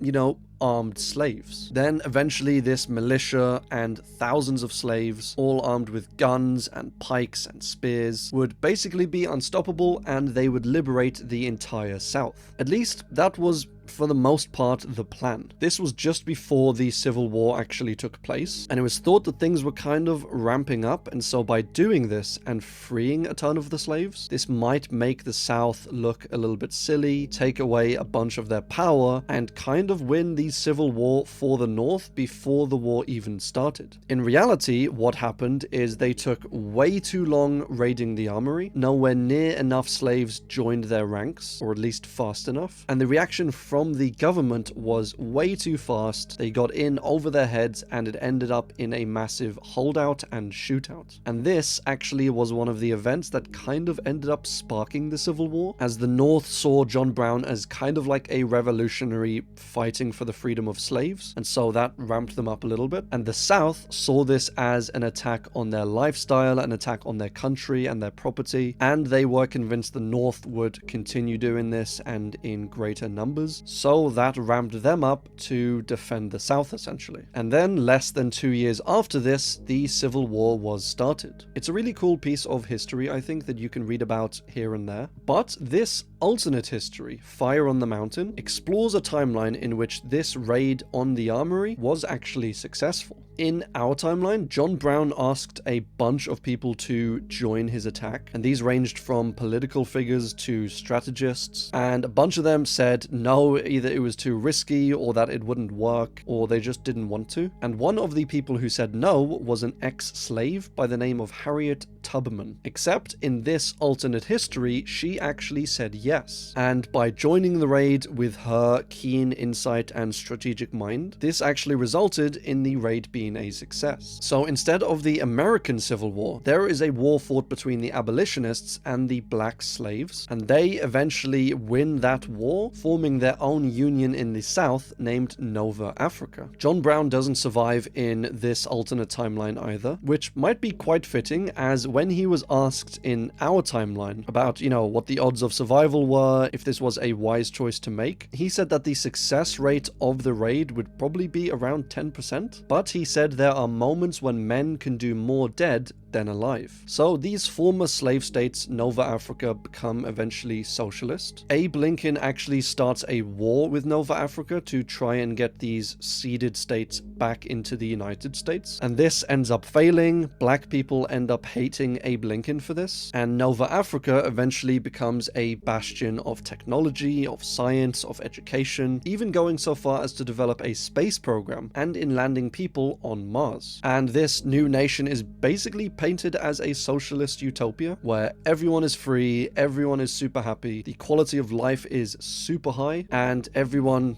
armed slaves. Then eventually this militia and thousands of slaves, all armed with guns and pikes and spears, would basically be unstoppable, and they would liberate the entire South. At least that was, for the most part, the plan. This was just before the Civil War actually took place, and it was thought that things were kind of ramping up, and so by doing this and freeing a ton of the slaves, this might make the South look a little bit silly, take away a bunch of their power, and kind of win the Civil War for the North before the war even started. In reality, what happened is they took way too long raiding the armory, nowhere near enough slaves joined their ranks, or at least fast enough, and the reaction from the government was way too fast. They got in over their heads, and it ended up in a massive holdout and shootout. And this actually was one of the events that kind of ended up sparking the Civil War, as the North saw John Brown as kind of like a revolutionary fighting for the freedom of slaves, and so that ramped them up a little bit. And the South saw this as an attack on their lifestyle, an attack on their country and their property, and they were convinced the North would continue doing this and in greater numbers. So that ramped them up to defend the South, essentially. And then, less than 2 years after this, the Civil War was started. It's a really cool piece of history, I think, that you can read about here and there. But this alternate history, Fire on the Mountain, explores a timeline in which this raid on the armory was actually successful. In our timeline, John Brown asked a bunch of people to join his attack, and these ranged from political figures to strategists, and a bunch of them said no, either it was too risky or that it wouldn't work, or they just didn't want to. And one of the people who said no was an ex-slave by the name of Harriet Tubman. Except in this alternate history, she actually said yes. And by joining the raid with her keen insight and strategic mind, this actually resulted in the raid being a success. So instead of the American Civil War, there is a war fought between the abolitionists and the black slaves, and they eventually win that war, forming their own union in the South named Nova Africa. John Brown doesn't survive in this alternate timeline either, which might be quite fitting, as when he was asked in our timeline about, what the odds of survival were, if this was a wise choice to make, he said that the success rate of the raid would probably be around 10%, but he said there are moments when men can do more dead than alive. So these former slave states, Nova Africa, become eventually socialist. Abe Lincoln actually starts a war with Nova Africa to try and get these ceded states back into the United States. And this ends up failing. Black people end up hating Abe Lincoln for this. And Nova Africa eventually becomes a bastion of technology, of science, of education, even going so far as to develop a space program and in landing people on Mars. And this new nation is basically painted as a socialist utopia where everyone is free, everyone is super happy, the quality of life is super high, and everyone,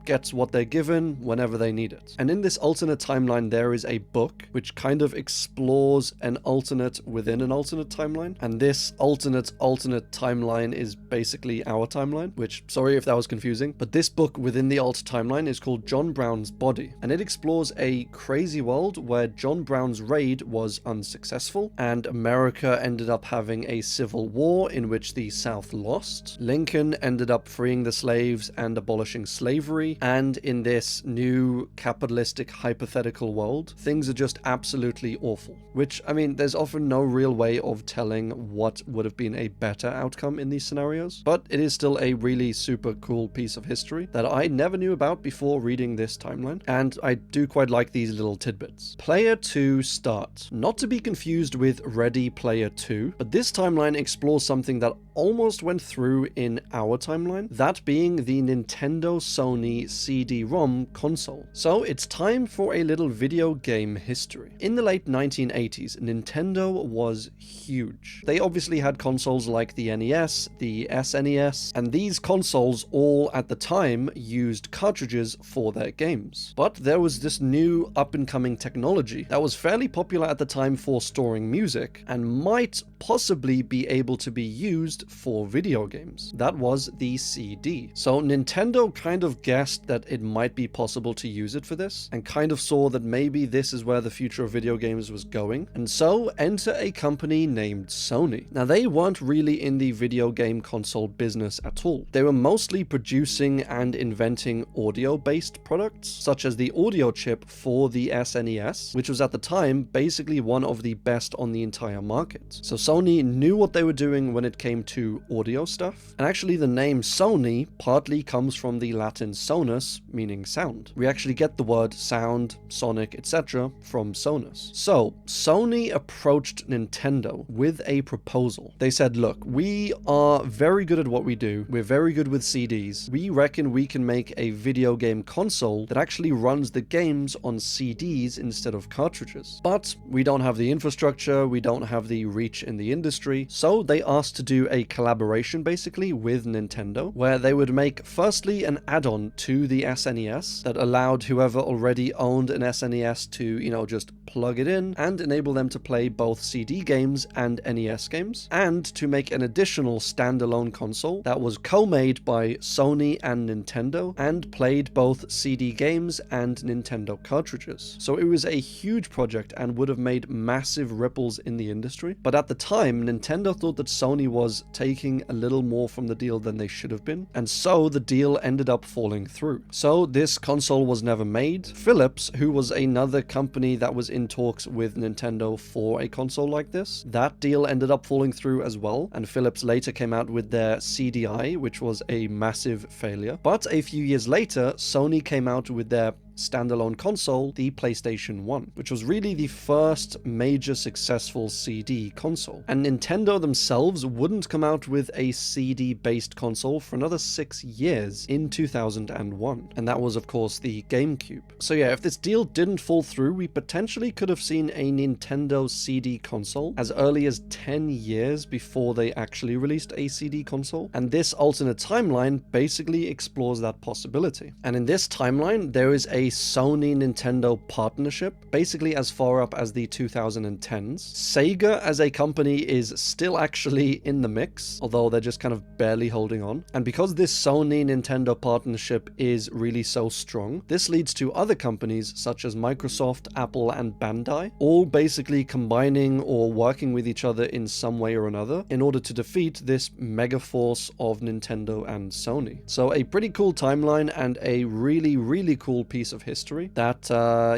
gets what they're given whenever they need it. And in this alternate timeline, there is a book which kind of explores an alternate within an alternate timeline. And this alternate timeline is basically our timeline, which, sorry if that was confusing, but this book within the alt timeline is called John Brown's Body. And it explores a crazy world where John Brown's raid was unsuccessful and America ended up having a civil war in which the South lost. Lincoln ended up freeing the slaves and abolishing slavery. And in this new capitalistic hypothetical world, things are just absolutely awful. Which, there's often no real way of telling what would have been a better outcome in these scenarios, but it is still a really super cool piece of history that I never knew about before reading this timeline, and I do quite like these little tidbits. Player 2 Start. Not to be confused with Ready Player 2, but this timeline explores something that almost went through in our timeline, that being the Nintendo Sony CD-ROM console. So it's time for a little video game history. In the late 1980s, Nintendo was huge. They obviously had consoles like the NES, the SNES, and these consoles all at the time used cartridges for their games. But there was this new up-and-coming technology that was fairly popular at the time for storing music and might possibly be able to be used for video games. That was the CD. So Nintendo kind of guessed that it might be possible to use it for this, and kind of saw that maybe this is where the future of video games was going, and so enter a company named Sony. Now, they weren't really in the video game console business at all. They were mostly producing and inventing audio-based products, such as the audio chip for the SNES, which was at the time basically one of the best on the entire market. So Sony knew what they were doing when it came to audio stuff, and actually the name Sony partly comes from the Latin sonus, meaning sound. We actually get the word sound, sonic, etc. from sonus. So Sony approached Nintendo with a proposal. They said, look, we are very good at what we do. We're very good with CDs. We reckon we can make a video game console that actually runs the games on CDs instead of cartridges. But we don't have the infrastructure, we don't have the reach in the industry, so they asked to do a collaboration basically with Nintendo, where they would make firstly an add-on to the SNES that allowed whoever already owned an SNES to, just plug it in and enable them to play both CD games and NES games, and to make an additional standalone console that was co-made by Sony and Nintendo and played both CD games and Nintendo cartridges. So it was a huge project and would have made massive ripples in the industry, but at the time Nintendo thought that Sony was taking a little more from the deal than they should have been, and so the deal ended up falling through. So this console was never made. Philips, who was another company that was in talks with Nintendo for a console like this, that deal ended up falling through as well, and Philips later came out with their CDI, which was a massive failure. But a few years later, Sony came out with their standalone console, the PlayStation 1, which was really the first major successful CD console. And Nintendo themselves wouldn't come out with a CD-based console for another 6 years in 2001. And that was, of course, the GameCube. So yeah, if this deal didn't fall through, we potentially could have seen a Nintendo CD console as early as 10 years before they actually released a CD console. And this alternate timeline basically explores that possibility. And in this timeline, there is a Sony-Nintendo partnership, basically as far up as the 2010s. Sega as a company is still actually in the mix, although they're just kind of barely holding on. And because this Sony-Nintendo partnership is really so strong, this leads to other companies such as Microsoft, Apple, and Bandai, all basically combining or working with each other in some way or another in order to defeat this mega force of Nintendo and Sony. So a pretty cool timeline and a really, really cool piece of history that,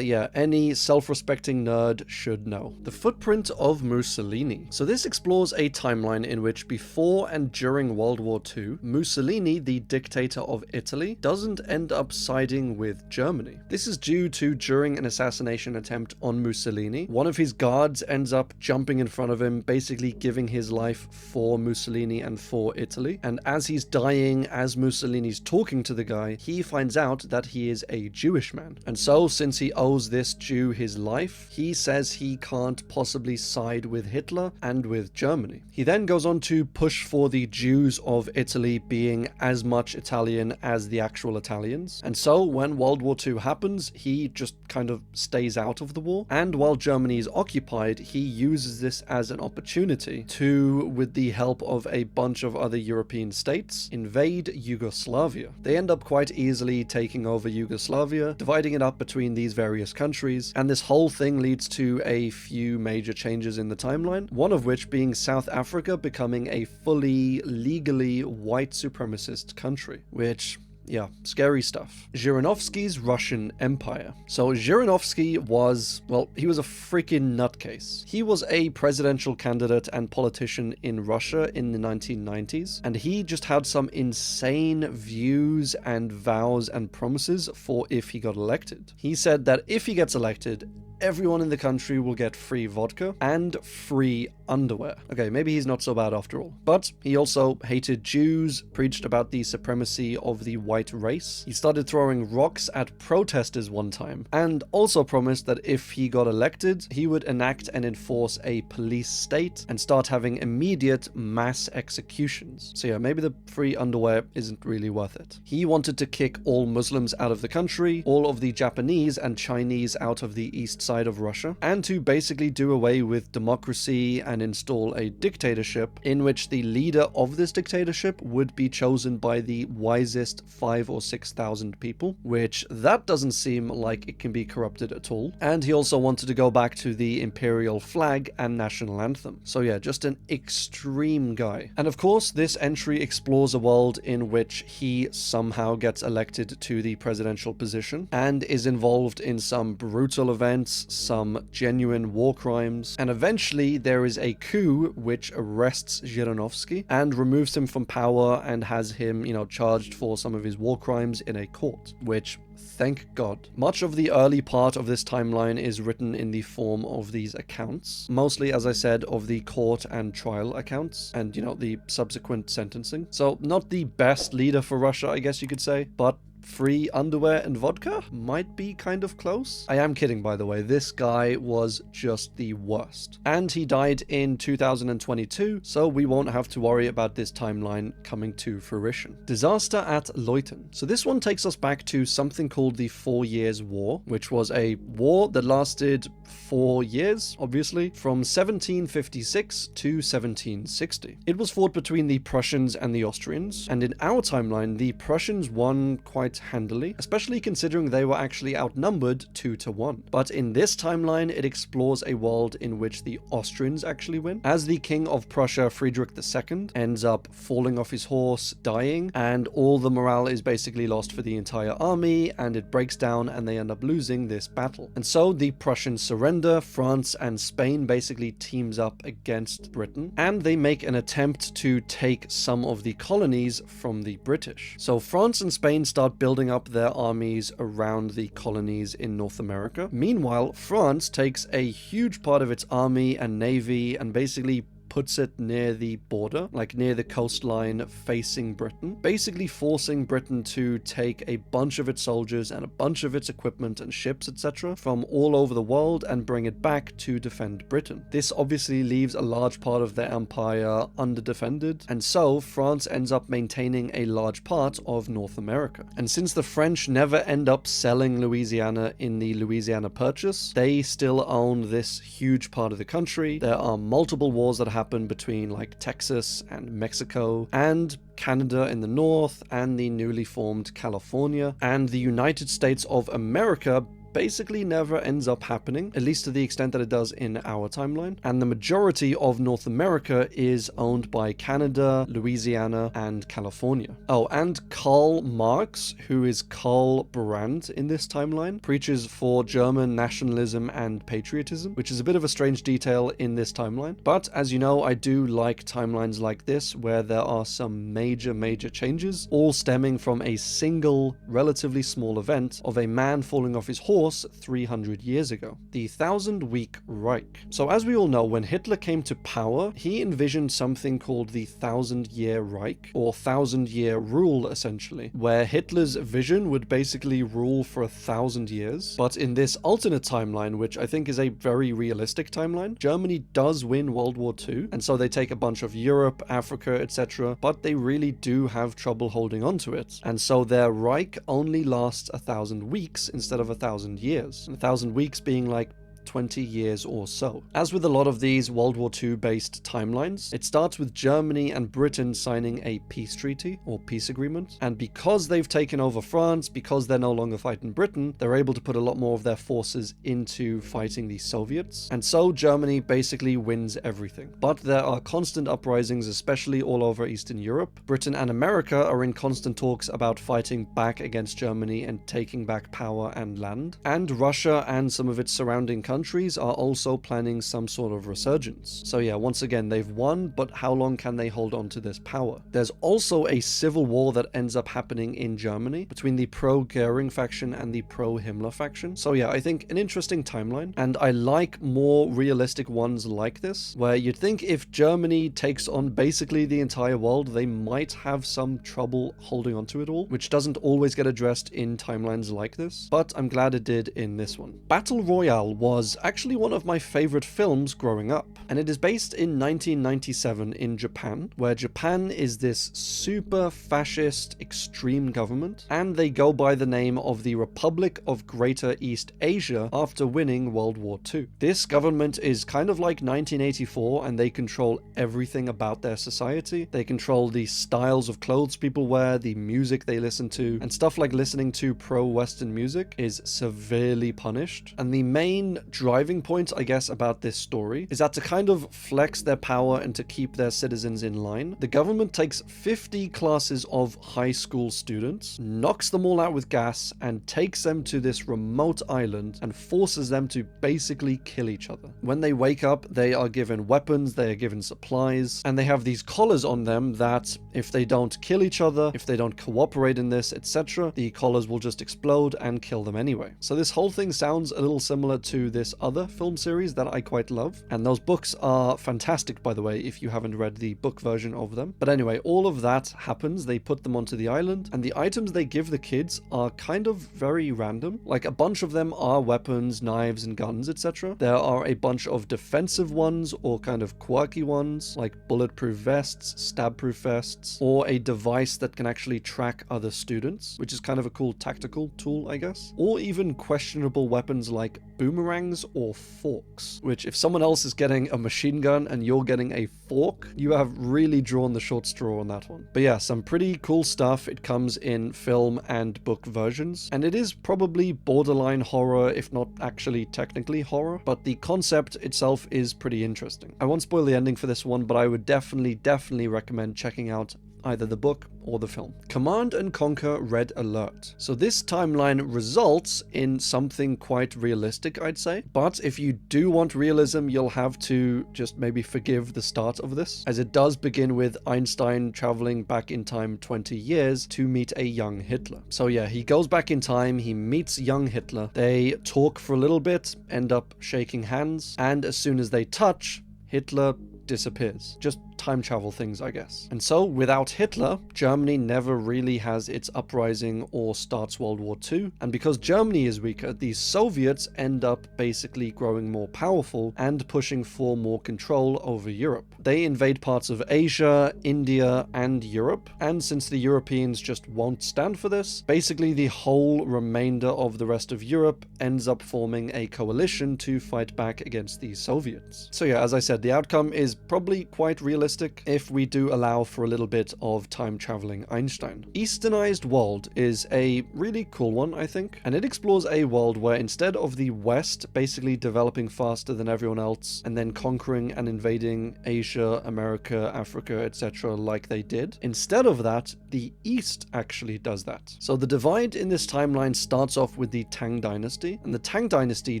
yeah, any self-respecting nerd should know. The footprint of Mussolini. So this explores a timeline in which before and during World War II, Mussolini, the dictator of Italy, doesn't end up siding with Germany. This is due to during an assassination attempt on Mussolini, one of his guards ends up jumping in front of him, basically giving his life for Mussolini and for Italy. And as he's dying, as Mussolini's talking to the guy, he finds out that he is a Jewish man. And so, since he owes this Jew his life, he says he can't possibly side with Hitler and with Germany. He then goes on to push for the Jews of Italy being as much Italian as the actual Italians. And so, when World War II happens, he just kind of stays out of the war. And while Germany is occupied, he uses this as an opportunity to, with the help of a bunch of other European states, invade Yugoslavia. They end up quite easily taking over Yugoslavia, dividing it up between these various countries, and this whole thing leads to a few major changes in the timeline, one of which being South Africa becoming a fully, legally white supremacist country, which... yeah, scary stuff. Zhirinovsky's Russian Empire. So Zhirinovsky was, well, he was a freaking nutcase. He was a presidential candidate and politician in Russia in the 1990s, and he just had some insane views and vows and promises for if he got elected. He said that if he gets elected, everyone in the country will get free vodka and free underwear. Okay, maybe he's not so bad after all. But he also hated Jews, preached about the supremacy of the white race. He started throwing rocks at protesters one time, and also promised that if he got elected, he would enact and enforce a police state and start having immediate mass executions. So yeah, maybe the free underwear isn't really worth it. He wanted to kick all Muslims out of the country, all of the Japanese and Chinese out of the east side of Russia, and to basically do away with democracy and install a dictatorship in which the leader of this dictatorship would be chosen by the wisest 5,000 or 6,000 people, which that doesn't seem like it can be corrupted at all. And he also wanted to go back to the imperial flag and national anthem. So yeah, just an extreme guy. And of course, this entry explores a world in which he somehow gets elected to the presidential position and is involved in some brutal events, some genuine war crimes, and eventually there is a coup which arrests Zhirinovsky and removes him from power and has him, charged for some of his war crimes in a court, which, thank God. Much of the early part of this timeline is written in the form of these accounts, mostly, as I said, of the court and trial accounts and, the subsequent sentencing. So not the best leader for Russia, I guess you could say, but free underwear and vodka might be kind of close. I am kidding, by the way. This guy was just the worst. And he died in 2022, so we won't have to worry about this timeline coming to fruition. Disaster at Leuthen. So this one takes us back to something called the 4 Years' War, which was a war that lasted 4 years, obviously, from 1756 to 1760. It was fought between the Prussians and the Austrians, and in our timeline, the Prussians won quite handily, especially considering they were actually outnumbered 2-1. But in this timeline, it explores a world in which the Austrians actually win, as the King of Prussia, Friedrich II, ends up falling off his horse, dying, and all the morale is basically lost for the entire army, and it breaks down and they end up losing this battle. And so the Prussians surrender, France and Spain basically teams up against Britain, and they make an attempt to take some of the colonies from the British. So France and Spain start building building up their armies around the colonies in North America. Meanwhile, France takes a huge part of its army and navy and basically puts it near the border, like near the coastline facing Britain, basically forcing Britain to take a bunch of its soldiers and a bunch of its equipment and ships, etc., from all over the world and bring it back to defend Britain. This obviously leaves a large part of their empire underdefended, and so France ends up maintaining a large part of North America. And since the French never end up selling Louisiana in the Louisiana Purchase, they still own this huge part of the country. There are multiple wars that happen between like Texas and Mexico and Canada in the north and the newly formed California, and the United States of America basically never ends up happening, at least to the extent that it does in our timeline. And the majority of North America is owned by Canada, Louisiana, and California. Oh, and Karl Marx, who is Karl Brandt in this timeline, preaches for German nationalism and patriotism, which is a bit of a strange detail in this timeline. But as you know, I do like timelines like this, where there are some major changes, all stemming from a single, relatively small event of a man falling off his horse 300 years ago. The 1,000-Week Reich. So as we all know, when Hitler came to power, he envisioned something called the 1,000-Year Reich, or 1,000-year rule, essentially, where Hitler's vision would basically rule for 1,000 years. But in this alternate timeline, which I think is a very realistic timeline, Germany does win World War II, and so they take a bunch of Europe, Africa, etc., but they really do have trouble holding on to it. And so their Reich only lasts 1,000 weeks instead of 1,000 years. 1,000 weeks being like 20 years or so. As with a lot of these World War II based timelines, it starts with Germany and Britain signing a peace treaty or peace agreement, and because they've taken over France, because they're no longer fighting Britain, they're able to put a lot more of their forces into fighting the Soviets, and so Germany basically wins everything. But there are constant uprisings, especially all over Eastern Europe. Britain and America are in constant talks about fighting back against Germany and taking back power and land, and Russia and some of its surrounding countries are also planning some sort of resurgence. So yeah, once again, they've won, but how long can they hold on to this power? There's also a civil war that ends up happening in Germany between the pro-Goering faction and the pro-Himmler faction. So yeah, I think an interesting timeline, and I like more realistic ones like this, where you'd think if Germany takes on basically the entire world, they might have some trouble holding on to it all, which doesn't always get addressed in timelines like this, but I'm glad it did in this one. Battle Royale was actually one of my favorite films growing up, and it is based in 1997 in Japan, where Japan is this super fascist extreme government, and they go by the name of the Republic of Greater East Asia after winning World War II. This government is kind of like 1984, and they control everything about their society. They control the styles of clothes people wear, the music they listen to, and stuff like listening to pro-Western music is severely punished. And the main driving point, I guess, about this story is that to kind of flex their power and to keep their citizens in line, the government takes 50 classes of high school students, knocks them all out with gas, and takes them to this remote island and forces them to basically kill each other. When they wake up, they are given weapons, they are given supplies, and they have these collars on them that if they don't kill each other, if they don't cooperate in this, etc., the collars will just explode and kill them anyway. So this whole thing sounds a little similar to this other film series that I quite love, and those books are fantastic, by the way, if you haven't read the book version of them. But anyway, all of that happens, they put them onto the island, and the items they give the kids are kind of very random. Like, a bunch of them are weapons, knives, and guns, etc. There are a bunch of defensive ones, or kind of quirky ones, like bulletproof vests, stab-proof vests, or a device that can actually track other students, which is kind of a cool tactical tool, I guess. Or even questionable weapons like boomerangs or forks, which if someone else is getting a machine gun and you're getting a fork, you have really drawn the short straw on that one. But yeah, some pretty cool stuff. It comes in film and book versions, and it is probably borderline horror, if not actually technically horror, but the concept itself is pretty interesting. I won't spoil the ending for this one, but I would definitely recommend checking out either the book or the film. Command and Conquer Red Alert. So this timeline results in something quite realistic, I'd say. But if you do want realism, you'll have to just maybe forgive the start of this, as it does begin with Einstein traveling back in time 20 years to meet a young Hitler. So yeah, he goes back in time, he meets young Hitler, they talk for a little bit, end up shaking hands, and as soon as they touch, Hitler disappears. Just time travel things, I guess. And so, without Hitler, Germany never really has its uprising or starts World War II. And because Germany is weaker, the Soviets end up basically growing more powerful and pushing for more control over Europe. They invade parts of Asia, India, and Europe. And since the Europeans just won't stand for this, basically the whole remainder of the rest of Europe ends up forming a coalition to fight back against the Soviets. So yeah, as I said, the outcome is probably quite realistic if we do allow for a little bit of time-traveling Einstein. Easternized World is a really cool one, I think, and it explores a world where instead of the West basically developing faster than everyone else and then conquering and invading Asia, America, Africa, etc. like they did, instead of that, the East actually does that. So the divide in this timeline starts off with the Tang Dynasty, and the Tang Dynasty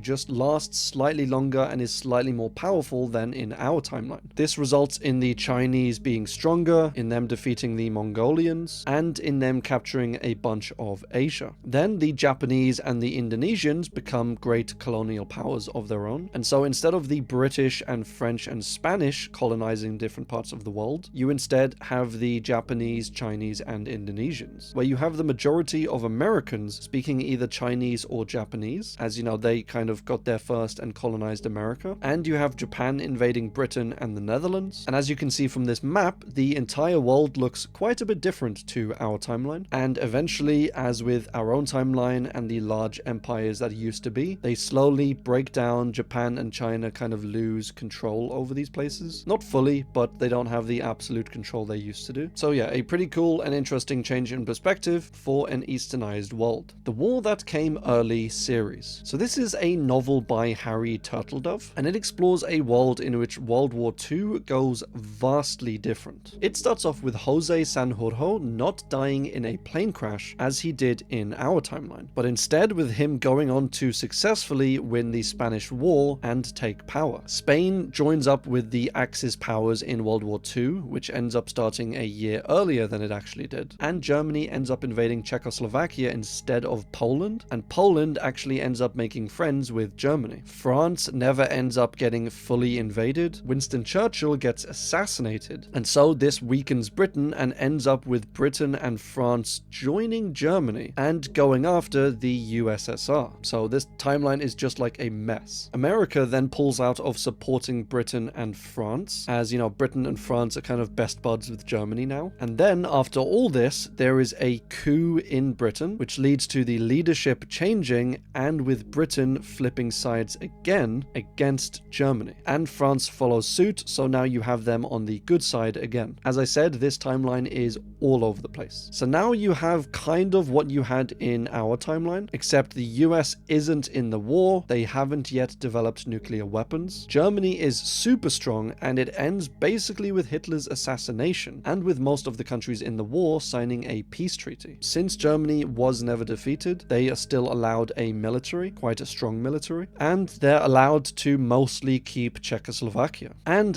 just lasts slightly longer and is slightly more powerful than in our timeline. This results in the Chinese being stronger, in them defeating the Mongolians, and in them capturing a bunch of Asia. Then the Japanese and the Indonesians become great colonial powers of their own, and so instead of the British and French and Spanish colonizing different parts of the world, you instead have the Japanese, Chinese, and Indonesians, where you have the majority of Americans speaking either Chinese or Japanese, as you know, they kind of got there first and colonized America, and you have Japan invading Britain and the Netherlands. And as you can see from this map, the entire world looks quite a bit different to our timeline, and eventually, as with our own timeline and the large empires that used to be, they slowly break down. Japan and China kind of lose control over these places. Not fully, but they don't have the absolute control they used to do. So yeah, a pretty cool and interesting change in perspective for an Easternized world. The War That Came Early series. So this is a novel by Harry Turtledove, and it explores a world in which World War II goes vastly different. It starts off with Jose Sanjurjo not dying in a plane crash as he did in our timeline, but instead with him going on to successfully win the Spanish War and take power. Spain joins up with the Axis powers in World War II, which ends up starting a year earlier than it actually did, and Germany ends up invading Czechoslovakia instead of Poland, and Poland actually ends up making friends with Germany. France never ends up getting fully invaded. Winston Churchill gets assassinated, and so this weakens Britain and ends up with Britain and France joining Germany and going after the USSR. So this timeline is just like a mess. America then pulls out of supporting Britain and France, as you know, Britain and France are kind of best buds with Germany now. And then after all this, there is a coup in Britain, which leads to the leadership changing and with Britain flipping sides again against Germany. And France follows suit, so now you have them on the good side again. As I said, this timeline is all over the place. So now you have kind of what you had in our timeline, except the US isn't in the war, they haven't yet developed nuclear weapons. Germany is super strong, and it ends basically with Hitler's assassination, and with most of the countries in the war signing a peace treaty. Since Germany was never defeated, they are still allowed a military, quite a strong military, and they're allowed to mostly keep Czechoslovakia. And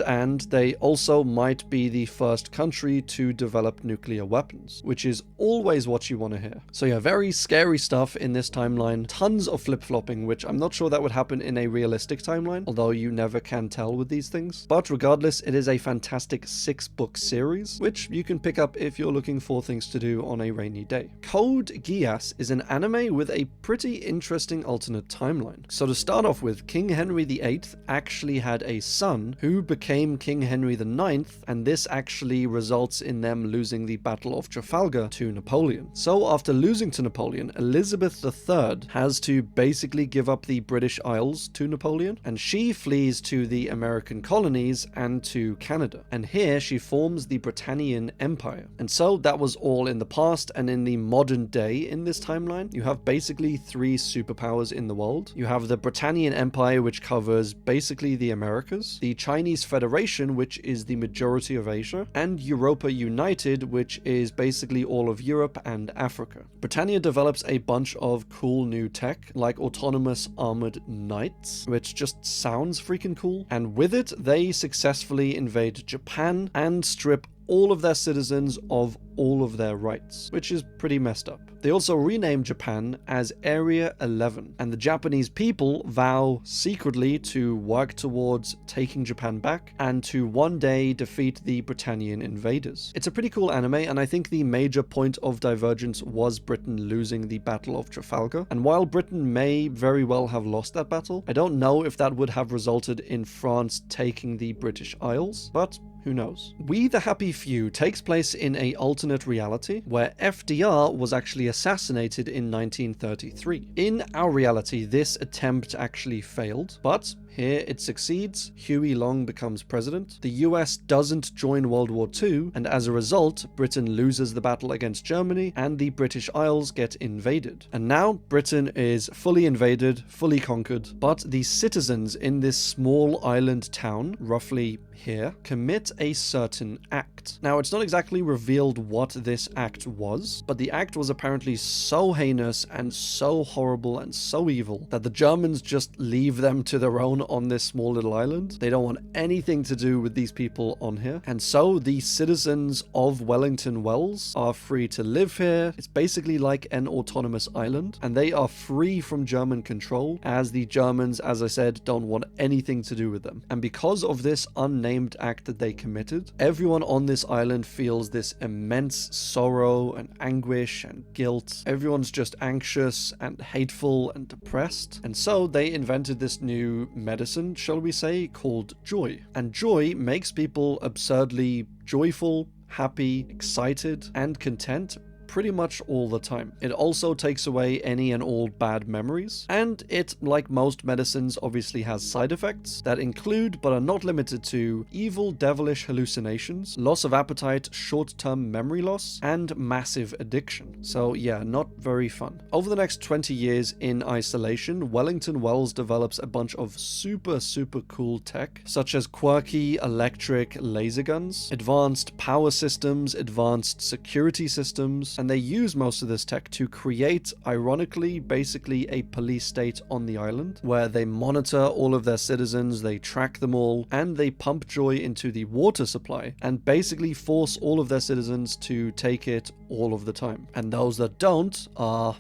they also might be the first country to develop nuclear weapons, which is always what you want to hear. So yeah, very scary stuff in this timeline. Tons of flip-flopping, which I'm not sure that would happen in a realistic timeline, although you never can tell with these things. But regardless, it is a fantastic 6-book series, which you can pick up if you're looking for things to do on a rainy day. Code Geass is an anime with a pretty interesting alternate timeline. So to start off with, King Henry VIII actually had a son who became King Henry IX, and this actually results in them losing the Battle of Trafalgar to Napoleon. So after losing to Napoleon, Elizabeth III has to basically give up the British Isles to Napoleon, and she flees to the American colonies and to Canada. And here she forms the Britannian Empire. And so that was all in the past, and in the modern day in this timeline, you have basically 3 superpowers in the world. You have the Britannian Empire, which covers basically the Americas, the Chinese Federation, which is is the majority of Asia, and Europa United, which is basically all of Europe and Africa. Britannia develops a bunch of cool new tech, like autonomous armored knights, which just sounds freaking cool, and with it, they successfully invade Japan and strip all of their citizens of all of their rights, which is pretty messed up. They also rename Japan as Area 11, and the Japanese people vow secretly to work towards taking Japan back and to one day defeat the Britannian invaders. It's a pretty cool anime, and I think the major point of divergence was Britain losing the Battle of Trafalgar, and while Britain may very well have lost that battle, I don't know if that would have resulted in France taking the British Isles, but who knows? We the Happy Few takes place in a alternate reality where FDR was actually assassinated in 1933. In our reality, this attempt actually failed, but here it succeeds. Huey Long becomes president. The US doesn't join World War II, and as a result, Britain loses the battle against Germany and the British Isles get invaded. And now Britain is fully invaded, fully conquered, but the citizens in this small island town, roughly here, commit a certain act. Now, it's not exactly revealed what this act was, but the act was apparently so heinous and so horrible and so evil that the Germans just leave them to their own on this small little island. They don't want anything to do with these people on here. And so the citizens of Wellington Wells are free to live here. It's basically like an autonomous island, and they are free from German control, as the Germans, as I said, don't want anything to do with them. And because of this unnamed act that they committed, everyone on this island feels this immense sorrow and anguish and guilt. Everyone's just anxious and hateful and depressed. And so they invented this new medicine, shall we say, called joy. And joy makes people absurdly joyful, happy, excited, and content pretty much all the time. It also takes away any and all bad memories, and it, like most medicines, obviously has side effects that include, but are not limited to, evil, devilish hallucinations, loss of appetite, short-term memory loss, and massive addiction. So yeah, not very fun. Over the next 20 years in isolation, Wellington Wells develops a bunch of super cool tech, such as quirky electric laser guns, advanced power systems, advanced security systems, and they use most of this tech to create, ironically, basically a police state on the island, where they monitor all of their citizens, they track them all, and they pump joy into the water supply, and basically force all of their citizens to take it all of the time. And those that don't are...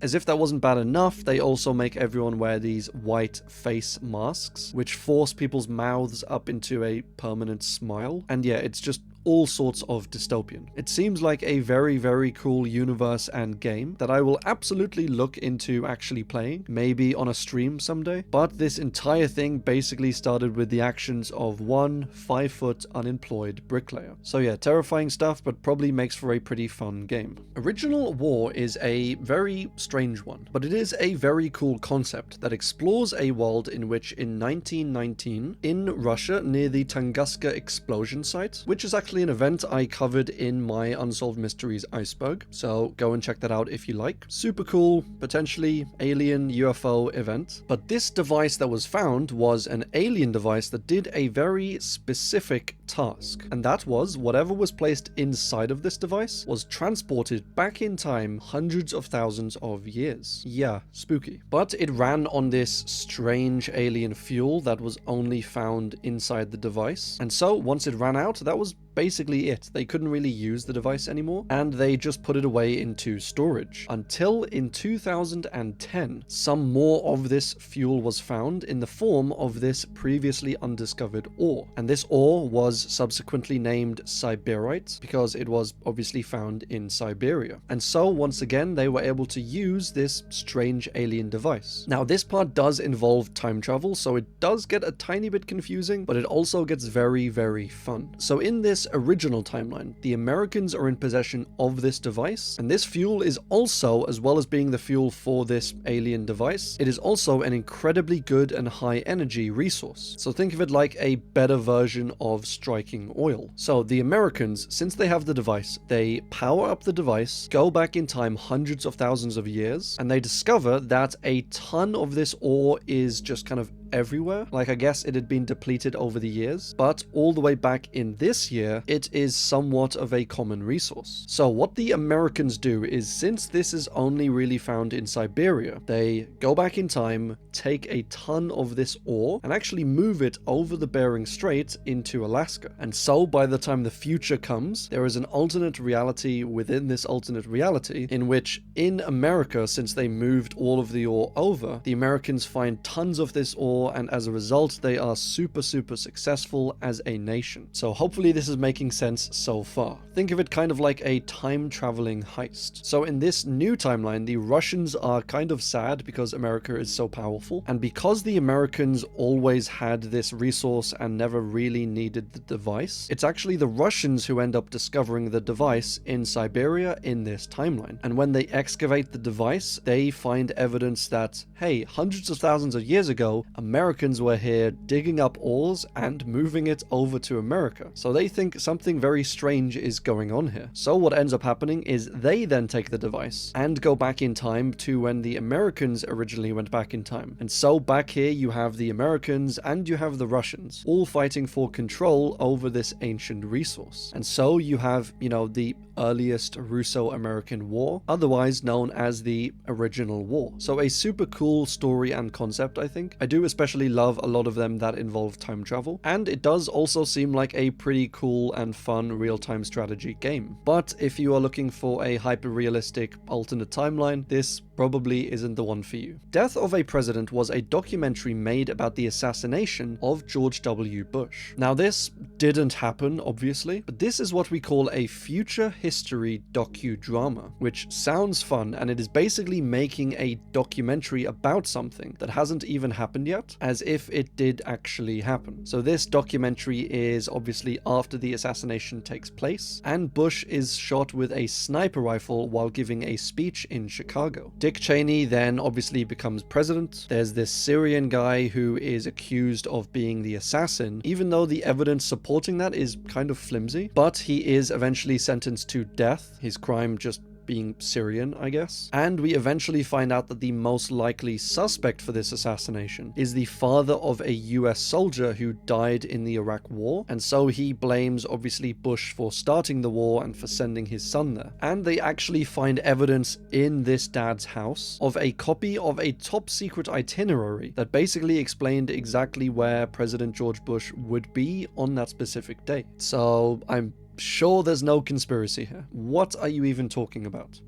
As if that wasn't bad enough, they also make everyone wear these white face masks, which force people's mouths up into a permanent smile. And yeah, it's just all sorts of dystopian. It seems like a very cool universe and game that I will absolutely look into actually playing, maybe on a stream someday. But this entire thing basically started with the actions of one 5-foot unemployed bricklayer. So yeah, terrifying stuff, but probably makes for a pretty fun game. Original War is a very strange one, but it is a very cool concept that explores a world in which in 1919, in Russia, near the Tunguska explosion site, which is actually an event I covered in my Unsolved Mysteries iceberg, so go and check that out if you like. Super cool, potentially alien UFO event. But this device that was found was an alien device that did a very specific task, and that was whatever was placed inside of this device was transported back in time hundreds of thousands of years. Yeah, spooky. But it ran on this strange alien fuel that was only found inside the device, and so once it ran out, that was basically it. They couldn't really use the device anymore, and they just put it away into storage. Until in 2010, some more of this fuel was found in the form of this previously undiscovered ore. And this ore was subsequently named Siberite because it was obviously found in Siberia. And so once again, they were able to use this strange alien device. Now, this part does involve time travel, so it does get a tiny bit confusing, but it also gets very fun. So in this original timeline, the Americans are in possession of this device, and this fuel is also, as well as being the fuel for this alien device, it is also an incredibly good and high energy resource. So think of it like a better version of striking oil. So the Americans, since they have the device, they power up the device, go back in time hundreds of thousands of years, and they discover that a ton of this ore is just kind of everywhere. Like, I guess it had been depleted over the years, but all the way back in this year, it is somewhat of a common resource. So what the Americans do is, since this is only really found in Siberia, they go back in time, take a ton of this ore, and actually move it over the Bering Strait into Alaska. And so by the time the future comes, there is an alternate reality within this alternate reality in which in America, since they moved all of the ore over, the Americans find tons of this ore, and as a result, they are super successful as a nation. So hopefully this is making sense so far. Think of it kind of like a time-traveling heist. So in this new timeline, the Russians are kind of sad because America is so powerful, and because the Americans always had this resource and never really needed the device, it's actually the Russians who end up discovering the device in Siberia in this timeline. And when they excavate the device, they find evidence that, hey, hundreds of thousands of years ago, Americans were here digging up ores and moving it over to America. So they think something very strange is going on here. So what ends up happening is they then take the device and go back in time to when the Americans originally went back in time. And so back here you have the Americans and you have the Russians all fighting for control over this ancient resource. And so you have, the earliest Russo-American War, otherwise known as the Original War. So a super cool story and concept, I think. I do especially love a lot of them that involve time travel, and it does also seem like a pretty cool and fun real-time strategy game. But if you are looking for a hyper-realistic alternate timeline, this probably isn't the one for you. Death of a President was a documentary made about the assassination of George W. Bush. Now this didn't happen, obviously, but this is what we call a future history docudrama, which sounds fun, and it is basically making a documentary about something that hasn't even happened yet, as if it did actually happen. So this documentary is obviously after the assassination takes place, and Bush is shot with a sniper rifle while giving a speech in Chicago. Dick Cheney then obviously becomes president. There's this Syrian guy who is accused of being the assassin, even though the evidence supporting that is kind of flimsy, but he is eventually sentenced to death, his crime just being Syrian, I guess. And we eventually find out that the most likely suspect for this assassination is the father of a US soldier who died in the Iraq War, and so he blames obviously Bush for starting the war and for sending his son there. And they actually find evidence in this dad's house of a copy of a top secret itinerary that basically explained exactly where President George Bush would be on that specific date. So I'm sure there's no conspiracy here. What are you even talking about?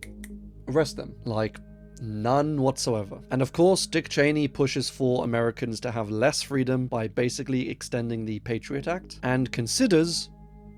Arrest them. Like, none whatsoever. And of course, Dick Cheney pushes for Americans to have less freedom by basically extending the Patriot Act, and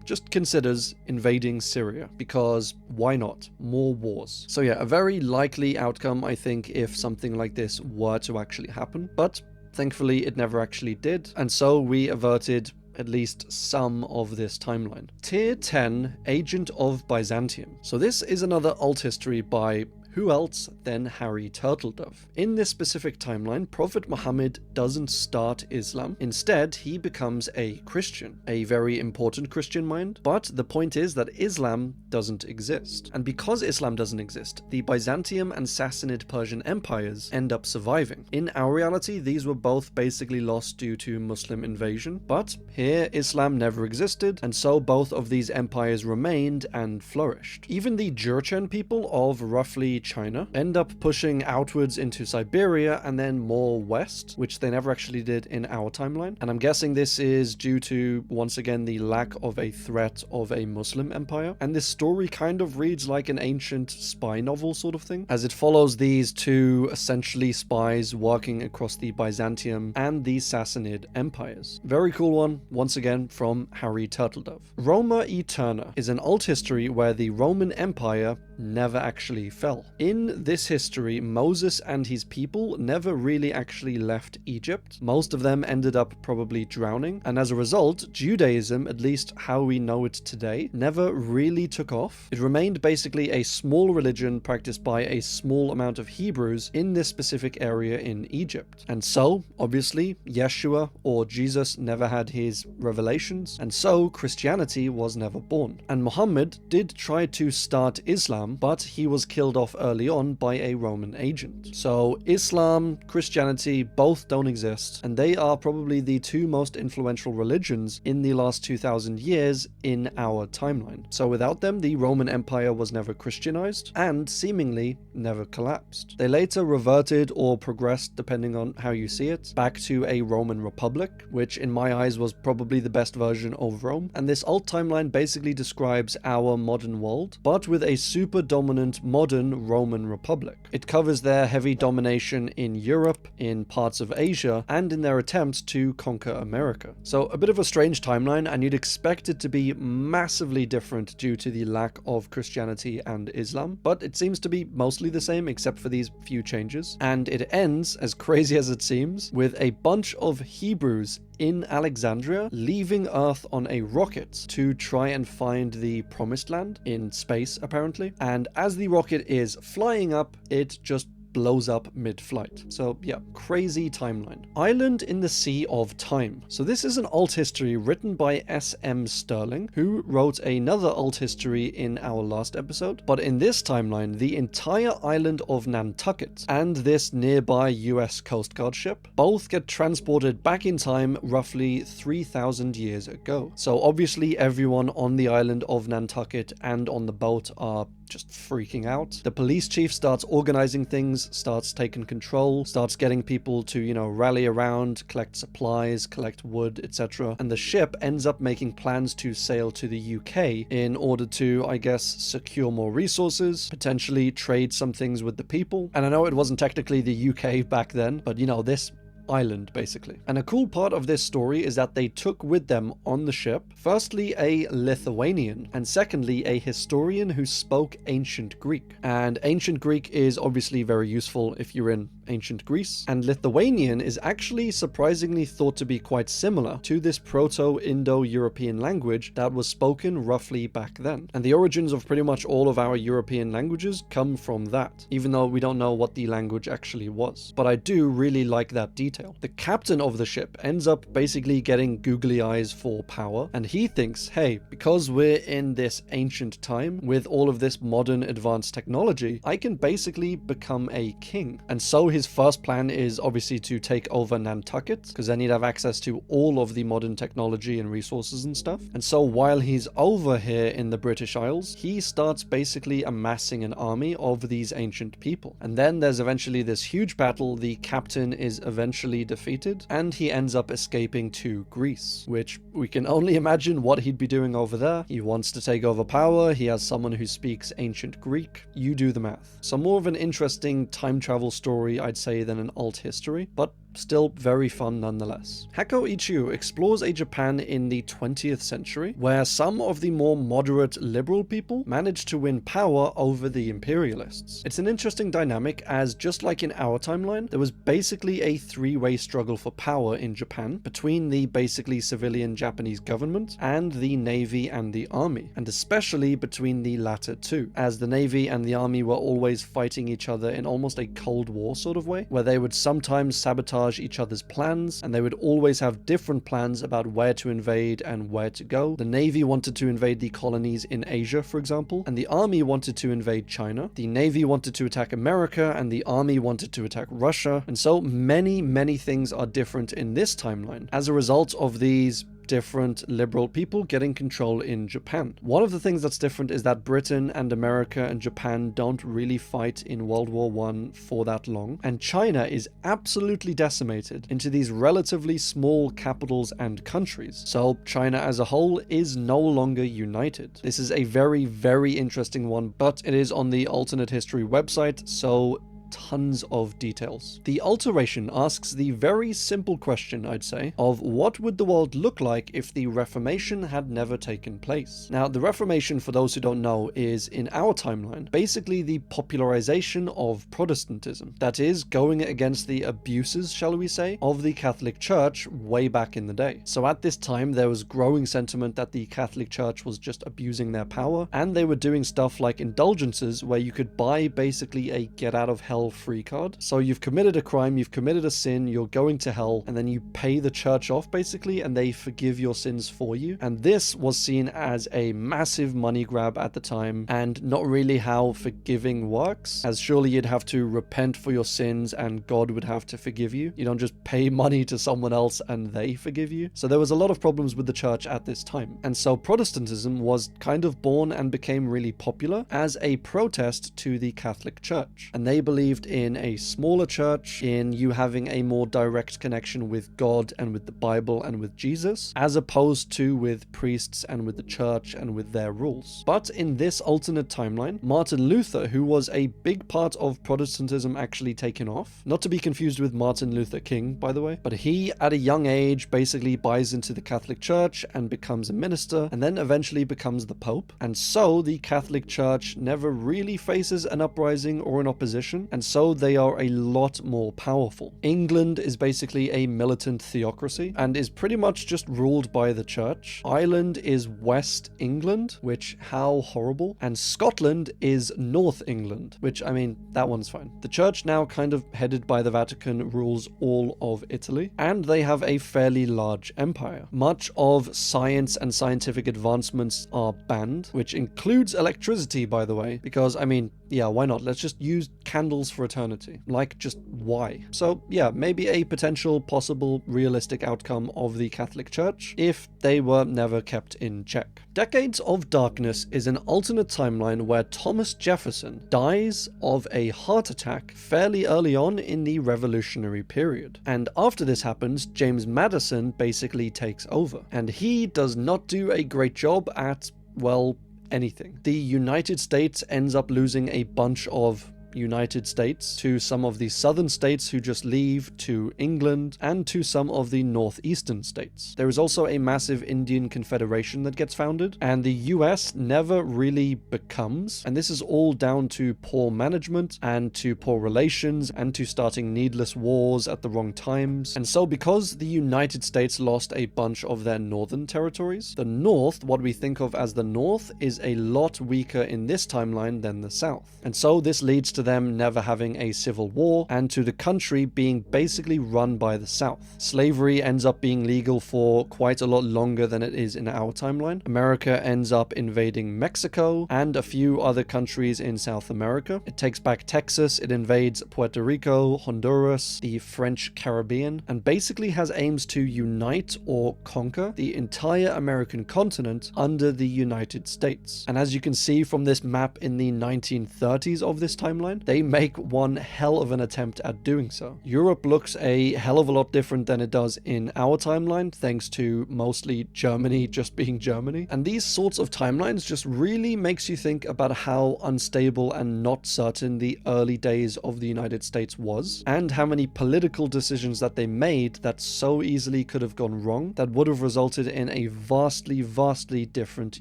just considers invading Syria, because why not? More wars. So yeah, a very likely outcome, I think, if something like this were to actually happen, but thankfully it never actually did, and so we averted at least some of this timeline. Tier 10, Agent of Byzantium. So this is another alt history by who else than Harry Turtledove. In this specific timeline, Prophet Muhammad doesn't start Islam. Instead, he becomes a Christian. A very important Christian, mind. But the point is that Islam doesn't exist. And because Islam doesn't exist, the Byzantium and Sassanid Persian empires end up surviving. In our reality, these were both basically lost due to Muslim invasion. But here, Islam never existed, and so both of these empires remained and flourished. Even the Jurchen people of roughly China end up pushing outwards into Siberia and then more west, which they never actually did in our timeline. And I'm guessing this is due to, once again, the lack of a threat of a Muslim empire. And this story kind of reads like an ancient spy novel sort of thing, as it follows these two essentially spies working across the Byzantium and the Sassanid empires. Very cool one, once again, from Harry Turtledove. Roma Eterna is an alt history where the Roman Empire never actually fell. In this history, Moses and his people never really actually left Egypt. Most of them ended up probably drowning, and as a result, Judaism, at least how we know it today, never really took off. It remained basically a small religion practiced by a small amount of Hebrews in this specific area in Egypt. And so, obviously, Yeshua or Jesus never had his revelations, and so Christianity was never born. And Muhammad did try to start Islam Islam, but he was killed off early on by a Roman agent. So Islam, Christianity, both don't exist, and they are probably the two most influential religions in the last 2000 years in our timeline. So without them, the Roman Empire was never Christianized and seemingly never collapsed. They later reverted or progressed, depending on how you see it, back to a Roman Republic, which in my eyes was probably the best version of Rome. And this alt timeline basically describes our modern world, but with a super dominant modern Roman Republic. It covers their heavy domination in Europe, in parts of Asia, and in their attempt to conquer America. So a bit of a strange timeline, and you'd expect it to be massively different due to the lack of Christianity and Islam, but it seems to be mostly the same except for these few changes. And it ends, as crazy as it seems, with a bunch of Hebrews in Alexandria leaving Earth on a rocket to try and find the promised land in space, apparently. And as the rocket is flying up, it just blows up mid-flight. So yeah, crazy timeline. Island in the Sea of Time. So this is an alt history written by S.M. Sterling, who wrote another alt history in our last episode. But in this timeline, the entire island of Nantucket and this nearby US Coast Guard ship both get transported back in time roughly 3,000 years ago. So obviously everyone on the island of Nantucket and on the boat are just freaking out. The police chief starts organizing things, starts taking control, starts getting people to, rally around, collect supplies, collect wood, etc. And the ship ends up making plans to sail to the UK in order to, I guess, secure more resources, potentially trade some things with the people. And I know it wasn't technically the UK back then, but this island, basically. And a cool part of this story is that they took with them on the ship, firstly, a Lithuanian, and secondly, a historian who spoke ancient Greek. And ancient Greek is obviously very useful if you're in ancient Greece, and Lithuanian is actually surprisingly thought to be quite similar to this Proto-Indo-European language that was spoken roughly back then. And the origins of pretty much all of our European languages come from that, even though we don't know what the language actually was. But I do really like that detail. The captain of the ship ends up basically getting googly eyes for power, and he thinks, hey, because we're in this ancient time with all of this modern advanced technology, I can basically become a king. And so his first plan is obviously to take over Nantucket, because then he'd have access to all of the modern technology and resources and stuff. And so while he's over here in the British Isles, he starts basically amassing an army of these ancient people. And then there's eventually this huge battle. The captain is eventually defeated, and he ends up escaping to Greece, which we can only imagine what he'd be doing over there. He wants to take over power. He has someone who speaks ancient Greek. You do the math. So more of an interesting time travel story, I'd say, than an alt history, but still very fun nonetheless. Hako Ichiu explores a Japan in the 20th century where some of the more moderate liberal people managed to win power over the imperialists. It's an interesting dynamic, as just like in our timeline, there was basically a three-way struggle for power in Japan between the basically civilian Japanese government and the navy and the army, and especially between the latter two, as the navy and the army were always fighting each other in almost a Cold War sort of way, where they would sometimes sabotage each other's plans, and they would always have different plans about where to invade and where to go. The navy wanted to invade the colonies in Asia, for example, and the army wanted to invade China. The navy wanted to attack America, and the army wanted to attack Russia. And so many things are different in this timeline as a result of these different liberal people getting control in Japan. One of the things that's different is that Britain and America and Japan don't really fight in World War I for that long, and China is absolutely decimated into these relatively small capitals and countries. So China as a whole is no longer united. This is a very interesting one, but it is on the alternate history website, so tons of details. The alteration asks the very simple question, I'd say, of what would the world look like if the Reformation had never taken place? Now, the Reformation, for those who don't know, is, in our timeline, basically the popularization of Protestantism. That is, going against the abuses, shall we say, of the Catholic Church way back in the day. So at this time, there was growing sentiment that the Catholic Church was just abusing their power, and they were doing stuff like indulgences where you could buy basically a get out of hell hell-free card. So you've committed a crime, you've committed a sin, you're going to hell, and then you pay the church off basically, and they forgive your sins for you. And this was seen as a massive money grab at the time, and not really how forgiving works, as surely you'd have to repent for your sins and God would have to forgive you. You don't just pay money to someone else and they forgive you. So there was a lot of problems with the church at this time. And so Protestantism was kind of born and became really popular as a protest to the Catholic Church. And they believed in a smaller church, in you having a more direct connection with God and with the Bible and with Jesus, as opposed to with priests and with the church and with their rules. But in this alternate timeline, Martin Luther, who was a big part of Protestantism actually taken off, not to be confused with Martin Luther King, by the way, but he at a young age basically buys into the Catholic Church and becomes a minister, and then eventually becomes the Pope. And so the Catholic Church never really faces an uprising or an opposition, and so they are a lot more powerful. England is basically a militant theocracy and is pretty much just ruled by the church. Ireland is West England, which, how horrible. And Scotland is North England, which, I mean, that one's fine. The church, now kind of headed by the Vatican, rules all of Italy, and they have a fairly large empire. Much of science and scientific advancements are banned, which includes electricity, by the way, because, I mean, yeah, why not? Let's just use candles for eternity. Like, just why? So, yeah, maybe a potential, possible, realistic outcome of the Catholic Church if they were never kept in check. Decades of Darkness is an alternate timeline where Thomas Jefferson dies of a heart attack fairly early on in the Revolutionary period. And after this happens, James Madison basically takes over. And he does not do a great job at, well, anything. The United States ends up losing a bunch of United States to some of the southern states who just leave, to England, and to some of the northeastern states. There is also a massive Indian Confederation that gets founded, and the US never really becomes, and this is all down to poor management and to poor relations and to starting needless wars at the wrong times. And so because the United States lost a bunch of their northern territories, the North, what we think of as the North, is a lot weaker in this timeline than the South. And so this leads to them never having a civil war, and to the country being basically run by the South. Slavery ends up being legal for quite a lot longer than it is in our timeline. America ends up invading Mexico and a few other countries in South America. It takes back Texas, it invades Puerto Rico, Honduras, the French Caribbean, and basically has aims to unite or conquer the entire American continent under the United States. And as you can see from this map in the 1930s of this timeline, they make one hell of an attempt at doing so. Europe looks a hell of a lot different than it does in our timeline, thanks to mostly Germany just being Germany. And these sorts of timelines just really makes you think about how unstable and not certain the early days of the United States was, and how many political decisions that they made that so easily could have gone wrong that would have resulted in a vastly, vastly different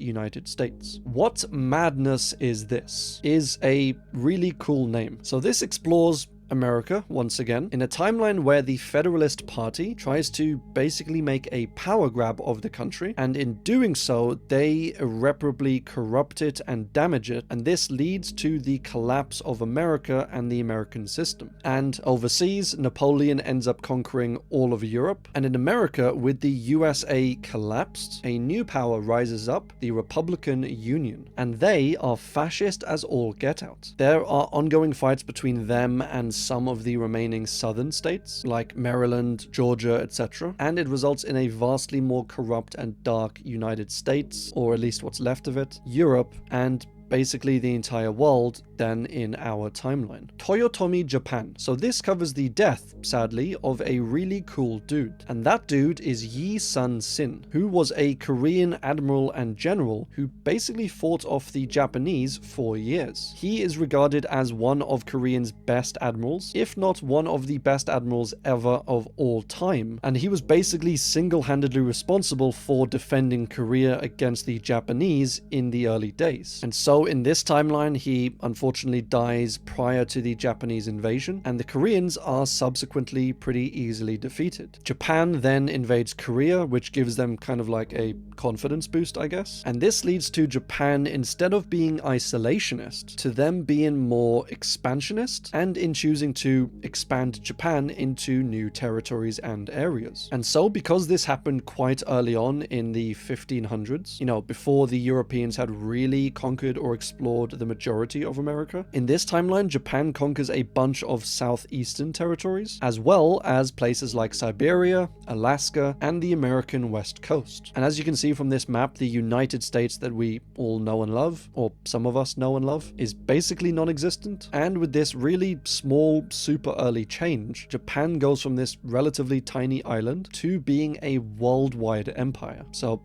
United States. What madness is this? Is a really cool name. So this explores America, once again, in a timeline where the Federalist Party tries to basically make a power grab of the country, and in doing so, they irreparably corrupt it and damage it, and this leads to the collapse of America and the American system. And overseas, Napoleon ends up conquering all of Europe, and in America, with the USA collapsed, a new power rises up, the Republican Union, and they are fascist as all get out. There are ongoing fights between them and some of the remaining southern states, like Maryland, Georgia, etc., and it results in a vastly more corrupt and dark United States, or at least what's left of it, Europe, and basically the entire world than in our timeline. Toyotomi, Japan. So this covers the death, sadly, of a really cool dude. And that dude is Yi Sun-sin, who was a Korean admiral and general who basically fought off the Japanese for years. He is regarded as one of Korean's best admirals, if not one of the best admirals ever of all time. And he was basically single-handedly responsible for defending Korea against the Japanese in the early days. And so Although in this timeline, he unfortunately dies prior to the Japanese invasion, and the Koreans are subsequently pretty easily defeated. Japan then invades Korea, which gives them kind of like a confidence boost, I guess. And this leads to Japan, instead of being isolationist, to them being more expansionist, and in choosing to expand Japan into new territories and areas. And so, because this happened quite early on in the 1500s, before the Europeans had really conquered or explored the majority of America, in this timeline, Japan conquers a bunch of southeastern territories, as well as places like Siberia, Alaska, and the American West Coast. And as you can see from this map, the United States that we all know and love, or some of us know and love, is basically non-existent. And with this really small, super early change, Japan goes from this relatively tiny island to being a worldwide empire. So,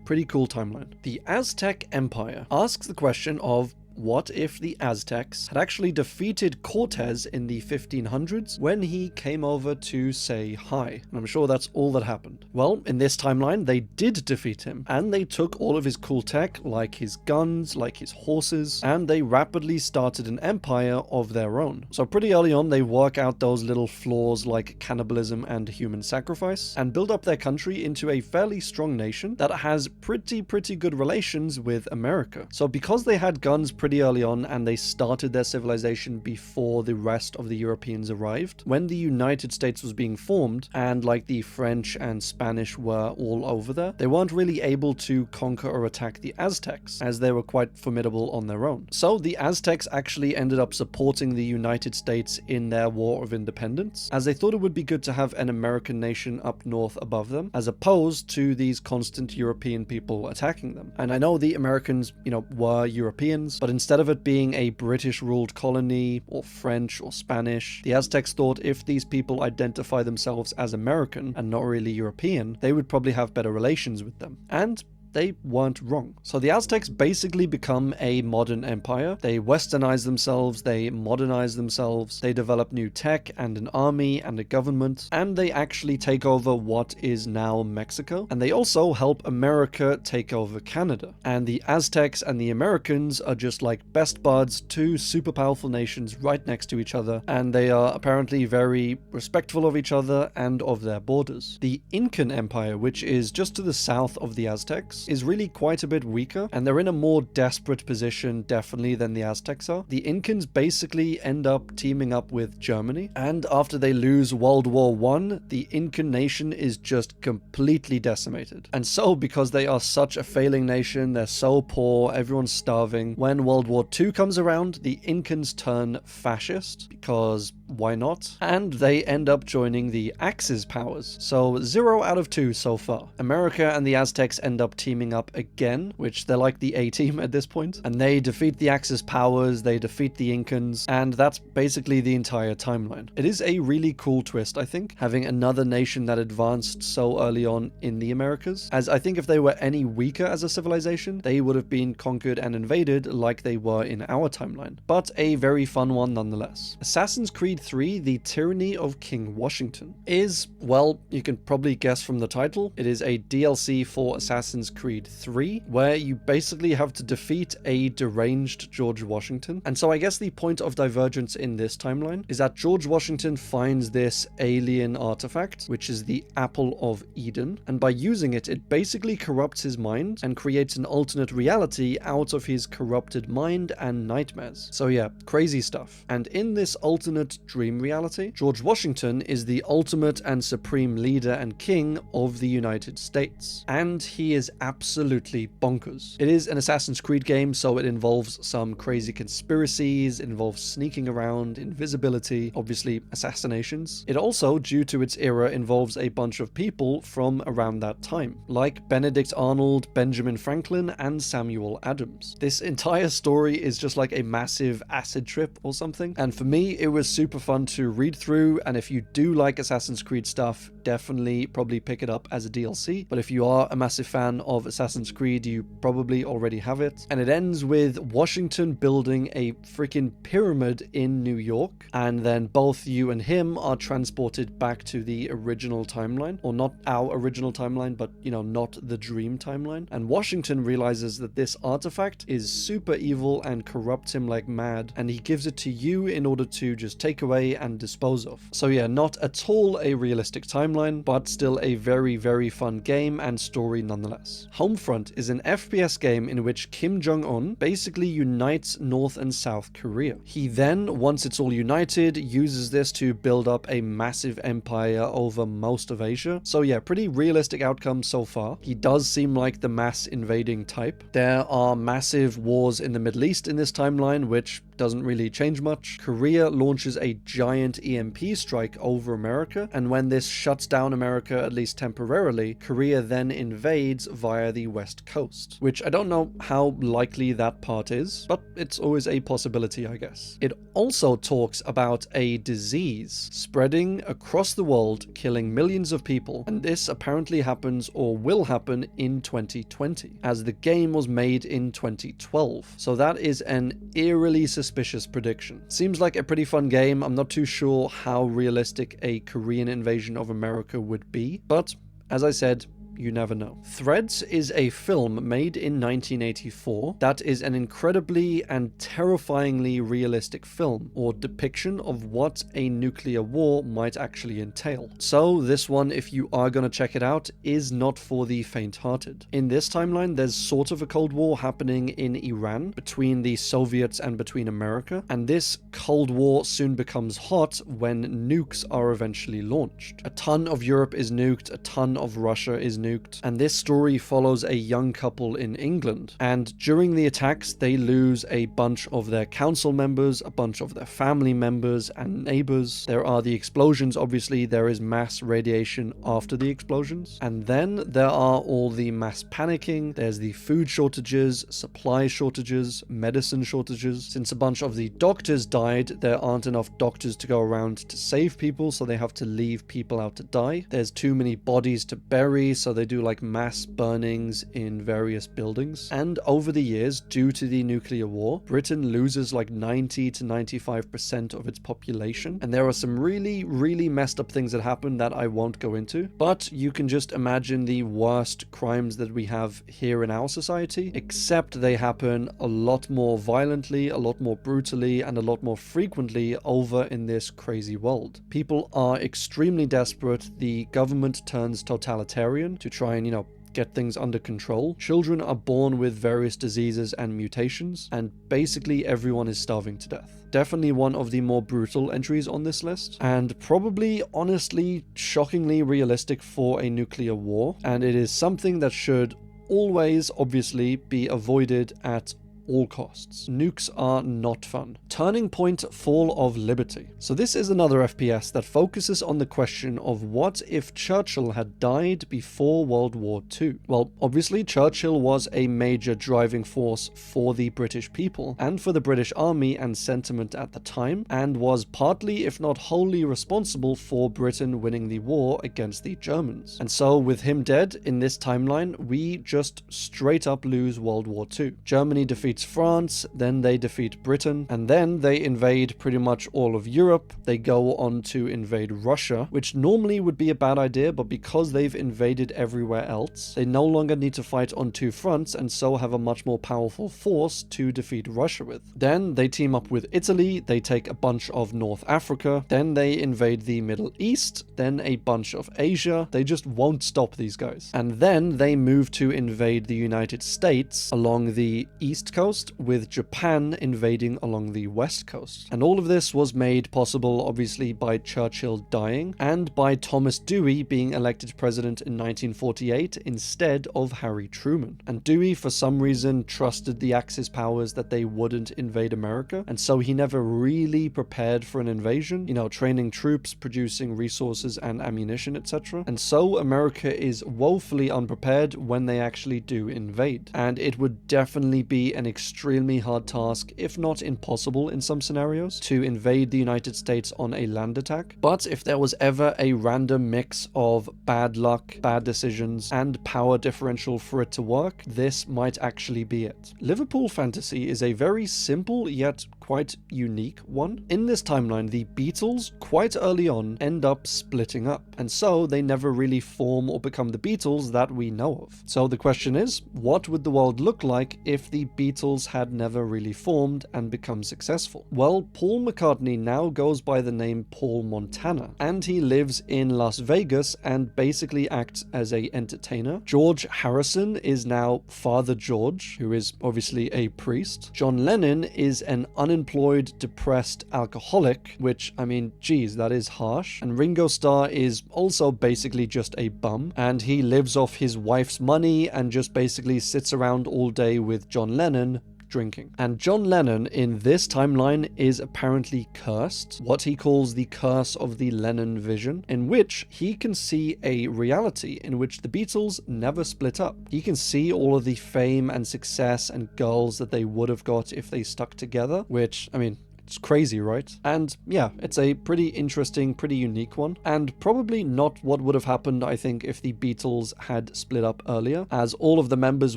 pretty cool timeline. The Aztec Empire asks the question of, what if the Aztecs had actually defeated Cortez in the 1500s when he came over to say hi? And I'm sure that's all that happened. Well, in this timeline, they did defeat him, and they took all of his cool tech, like his guns, like his horses, and they rapidly started an empire of their own. So pretty early on, they work out those little flaws like cannibalism and human sacrifice, and build up their country into a fairly strong nation that has pretty good relations with America. So because they had guns pretty early on, and they started their civilization before the rest of the Europeans arrived, when the United States was being formed, and like the French and Spanish were all over there, they weren't really able to conquer or attack the Aztecs, as they were quite formidable on their own. So the Aztecs actually ended up supporting the United States in their War of Independence, as they thought it would be good to have an American nation up north above them, as opposed to these constant European people attacking them. And I know the Americans, were Europeans, but instead of it being a British-ruled colony, or French, or Spanish, the Aztecs thought if these people identify themselves as American and not really European, they would probably have better relations with them. And they weren't wrong. So the Aztecs basically become a modern empire. They westernize themselves, they modernize themselves, they develop new tech and an army and a government, and they actually take over what is now Mexico. And they also help America take over Canada. And the Aztecs and the Americans are just like best buds, two super powerful nations right next to each other, and they are apparently very respectful of each other and of their borders. The Incan Empire, which is just to the south of the Aztecs, is really quite a bit weaker, and they're in a more desperate position definitely than the Aztecs are. The Incans basically end up teaming up with Germany, and after they lose World War I, the Incan nation is just completely decimated. And so, because they are such a failing nation, they're so poor, everyone's starving, when World War II comes around, the Incans turn fascist, because why not? And they end up joining the Axis powers. So 0 out of 2 so far. America and the Aztecs end up teaming up again, which they're like the A-team at this point, and they defeat the Axis powers, they defeat the Incans, and that's basically the entire timeline. It is a really cool twist, I think, having another nation that advanced so early on in the Americas, as I think if they were any weaker as a civilization, they would have been conquered and invaded like they were in our timeline. But a very fun one nonetheless. Assassin's Creed 3, The Tyranny of King Washington, is, well, you can probably guess from the title, it is a DLC for Assassin's Creed 3, where you basically have to defeat a deranged George Washington. And so I guess the point of divergence in this timeline is that George Washington finds this alien artifact, which is the Apple of Eden, and by using it, it basically corrupts his mind and creates an alternate reality out of his corrupted mind and nightmares. So yeah, crazy stuff. And in this alternate dream reality, George Washington is the ultimate and supreme leader and king of the United States. And he is absolutely bonkers. It is an Assassin's Creed game, so it involves some crazy conspiracies, it involves sneaking around, invisibility, obviously assassinations. It also, due to its era, involves a bunch of people from around that time, like Benedict Arnold, Benjamin Franklin, and Samuel Adams. This entire story is just like a massive acid trip or something, and for me, it was super fun to read through, and if you do like Assassin's Creed stuff, definitely probably pick it up as a DLC. But if you are a massive fan of Assassin's Creed, you probably already have it. And it ends with Washington building a freaking pyramid in New York, and then both you and him are transported back to the original timeline, or not our original timeline, but not the dream timeline. And Washington realizes that this artifact is super evil and corrupts him like mad, and he gives it to you in order to just take away and dispose of. So yeah, not at all a realistic timeline, but still a very, very fun game and story nonetheless. Homefront is an FPS game in which Kim Jong-un basically unites North and South Korea. He then, once it's all united, uses this to build up a massive empire over most of Asia. So yeah, pretty realistic outcome so far. He does seem like the mass invading type. There are massive wars in the Middle East in this timeline, which doesn't really change much. Korea launches a giant EMP strike over America, and when this shuts down America, at least temporarily, Korea then invades via the west coast, which I don't know how likely that part is, but it's always a possibility, I guess. It also talks about a disease spreading across the world, killing millions of people, and this apparently happens or will happen in 2020, as the game was made in 2012. So that is an eerily suspicious prediction. Seems like a pretty fun game. I'm not too sure how realistic a Korean invasion of America would be, but as I said, you never know. Threads is a film made in 1984 that is an incredibly and terrifyingly realistic film, or depiction of what a nuclear war might actually entail. So this one, if you are gonna check it out, is not for the faint-hearted. In this timeline, there's sort of a Cold War happening in Iran between the Soviets and between America, and this Cold War soon becomes hot when nukes are eventually launched. A ton of Europe is nuked, a ton of Russia is nuked, and this story follows a young couple in England, and during the attacks they lose a bunch of their council members, a bunch of their family members and neighbors. There are the explosions, obviously there is mass radiation after the explosions, and then there are all the mass panicking, there's the food shortages, supply shortages, medicine shortages. Since a bunch of the doctors died, there aren't enough doctors to go around to save people, so they have to leave people out to die. There's too many bodies to bury, so they do like mass burnings in various buildings. And over the years, due to the nuclear war, Britain loses like 90 to 95% of its population. And there are some really, really messed up things that happen that I won't go into. But you can just imagine the worst crimes that we have here in our society, except they happen a lot more violently, a lot more brutally, and a lot more frequently over in this crazy world. People are extremely desperate. The government turns totalitarian to try and, get things under control. Children are born with various diseases and mutations, and basically everyone is starving to death. Definitely one of the more brutal entries on this list, and probably, honestly, shockingly realistic for a nuclear war, and it is something that should always, obviously, be avoided at all costs. Nukes are not fun. Turning point: Fall of Liberty. So this is another FPS that focuses on the question of what if Churchill had died before World War II? Well, obviously Churchill was a major driving force for the British people and for the British Army and sentiment at the time, and was partly, if not wholly, responsible for Britain winning the war against the Germans. And so with him dead, in this timeline, we just straight up lose World War II. Germany defeats France, then they defeat Britain, and then they invade pretty much all of Europe. They go on to invade Russia, which normally would be a bad idea, but because they've invaded everywhere else, they no longer need to fight on two fronts, and so have a much more powerful force to defeat Russia with. Then they team up with Italy, they take a bunch of North Africa, then they invade the Middle East, then a bunch of Asia. They just won't stop, these guys. And then they move to invade the United States along the east coast, with Japan invading along the west coast. And all of this was made possible, obviously, by Churchill dying and by Thomas Dewey being elected president in 1948 instead of Harry Truman. And Dewey, for some reason, trusted the Axis powers that they wouldn't invade America, and so he never really prepared for an invasion, training troops, producing resources and ammunition, etc. And so America is woefully unprepared when they actually do invade. And it would definitely be an extremely hard task, if not impossible in some scenarios, to invade the United States on a land attack. But if there was ever a random mix of bad luck, bad decisions, and power differential for it to work, this might actually be it. Liverpool fantasy is a very simple yet quite unique one. In this timeline, the Beatles quite early on end up splitting up, and so they never really form or become the Beatles that we know of. So the question is, what would the world look like if the Beatles had never really formed and become successful? Well, Paul McCartney now goes by the name Paul Montana, and he lives in Las Vegas and basically acts as an entertainer. George Harrison is now Father George, who is obviously a priest. John Lennon is an unemployed, depressed alcoholic, which, I mean, geez, that is harsh. And Ringo Starr is also basically just a bum, and he lives off his wife's money and just basically sits around all day with John Lennon drinking. And John Lennon in this timeline is apparently cursed, what he calls the curse of the Lennon vision, in which he can see a reality in which the Beatles never split up. He can see all of the fame and success and girls that they would have got if they stuck together, which, I mean, it's crazy, right? And yeah, it's a pretty interesting, pretty unique one, and probably not what would have happened, I think, if the Beatles had split up earlier, as all of the members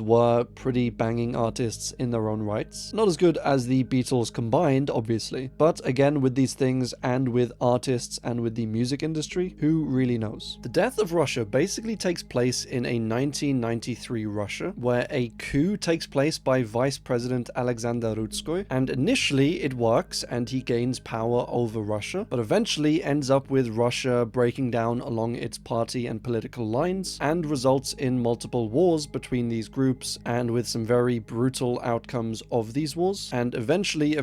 were pretty banging artists in their own rights. Not as good as the Beatles combined, obviously, but again, with these things and with artists and with the music industry, who really knows? The death of Russia basically takes place in a 1993 Russia, where a coup takes place by Vice President Alexander Rutskoy, and initially it works and he gains power over Russia, but eventually ends up with Russia breaking down along its party and political lines, and results in multiple wars between these groups, and with some very brutal outcomes of these wars, and eventually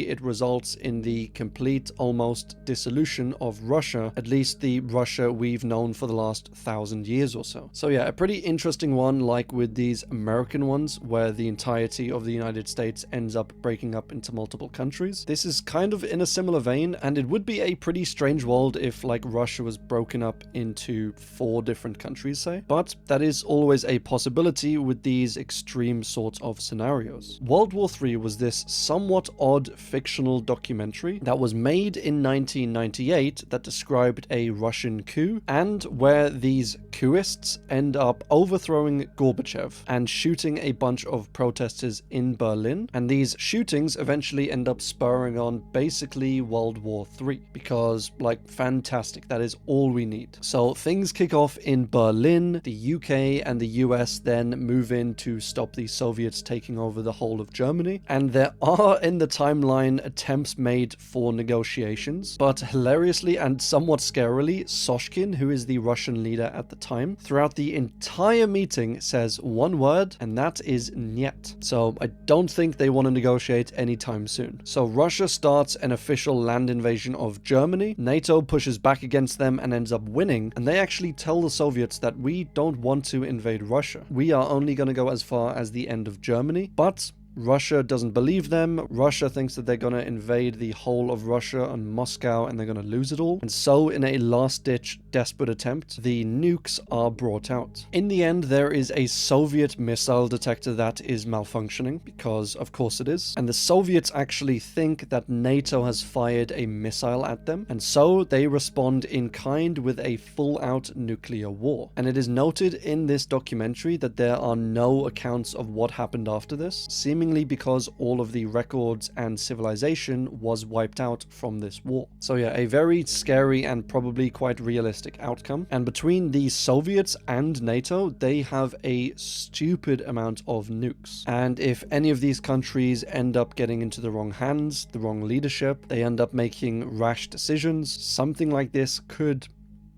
it results in the complete, almost dissolution of Russia, at least the Russia we've known for the last 1,000 years or so. So yeah, a pretty interesting one, like with these American ones, where the entirety of the United States ends up breaking up into multiple countries. This is kind of in a similar vein, and it would be a pretty strange world if, like, Russia was broken up into 4 different countries, say. But that is always a possibility with these extreme sorts of scenarios. World War III was this somewhat odd fictional documentary that was made in 1998 that described a Russian coup, and where these coupists end up overthrowing Gorbachev and shooting a bunch of protesters in Berlin, and these shootings eventually end up spurring on basically World War III, because, like, fantastic, that is all we need. So things kick off in Berlin, the UK and the US then move in to stop the Soviets taking over the whole of Germany, and there are in the timeline attempts made for negotiations, but hilariously and somewhat scarily, Soshkin, who is the Russian leader at the time, throughout the entire meeting says one word, and that is "niet." So I don't think they want to negotiate anytime soon. So Russia starts an official land invasion of Germany, NATO pushes back against them and ends up winning, and they actually tell the Soviets that we don't want to invade Russia. We are only going to go as far as the end of Germany, but Russia doesn't believe them. Russia thinks that they're going to invade the whole of Russia and Moscow and they're going to lose it all. And so in a last-ditch desperate attempt, the nukes are brought out. In the end, there is a Soviet missile detector that is malfunctioning, because of course it is. And the Soviets actually think that NATO has fired a missile at them. And so they respond in kind with a full-out nuclear war. And it is noted in this documentary that there are no accounts of what happened after this, seemingly because all of the records and civilization was wiped out from this war. So yeah, a very scary and probably quite realistic outcome. And between the Soviets and NATO, they have a stupid amount of nukes. And if any of these countries end up getting into the wrong hands, the wrong leadership, they end up making rash decisions, something like this could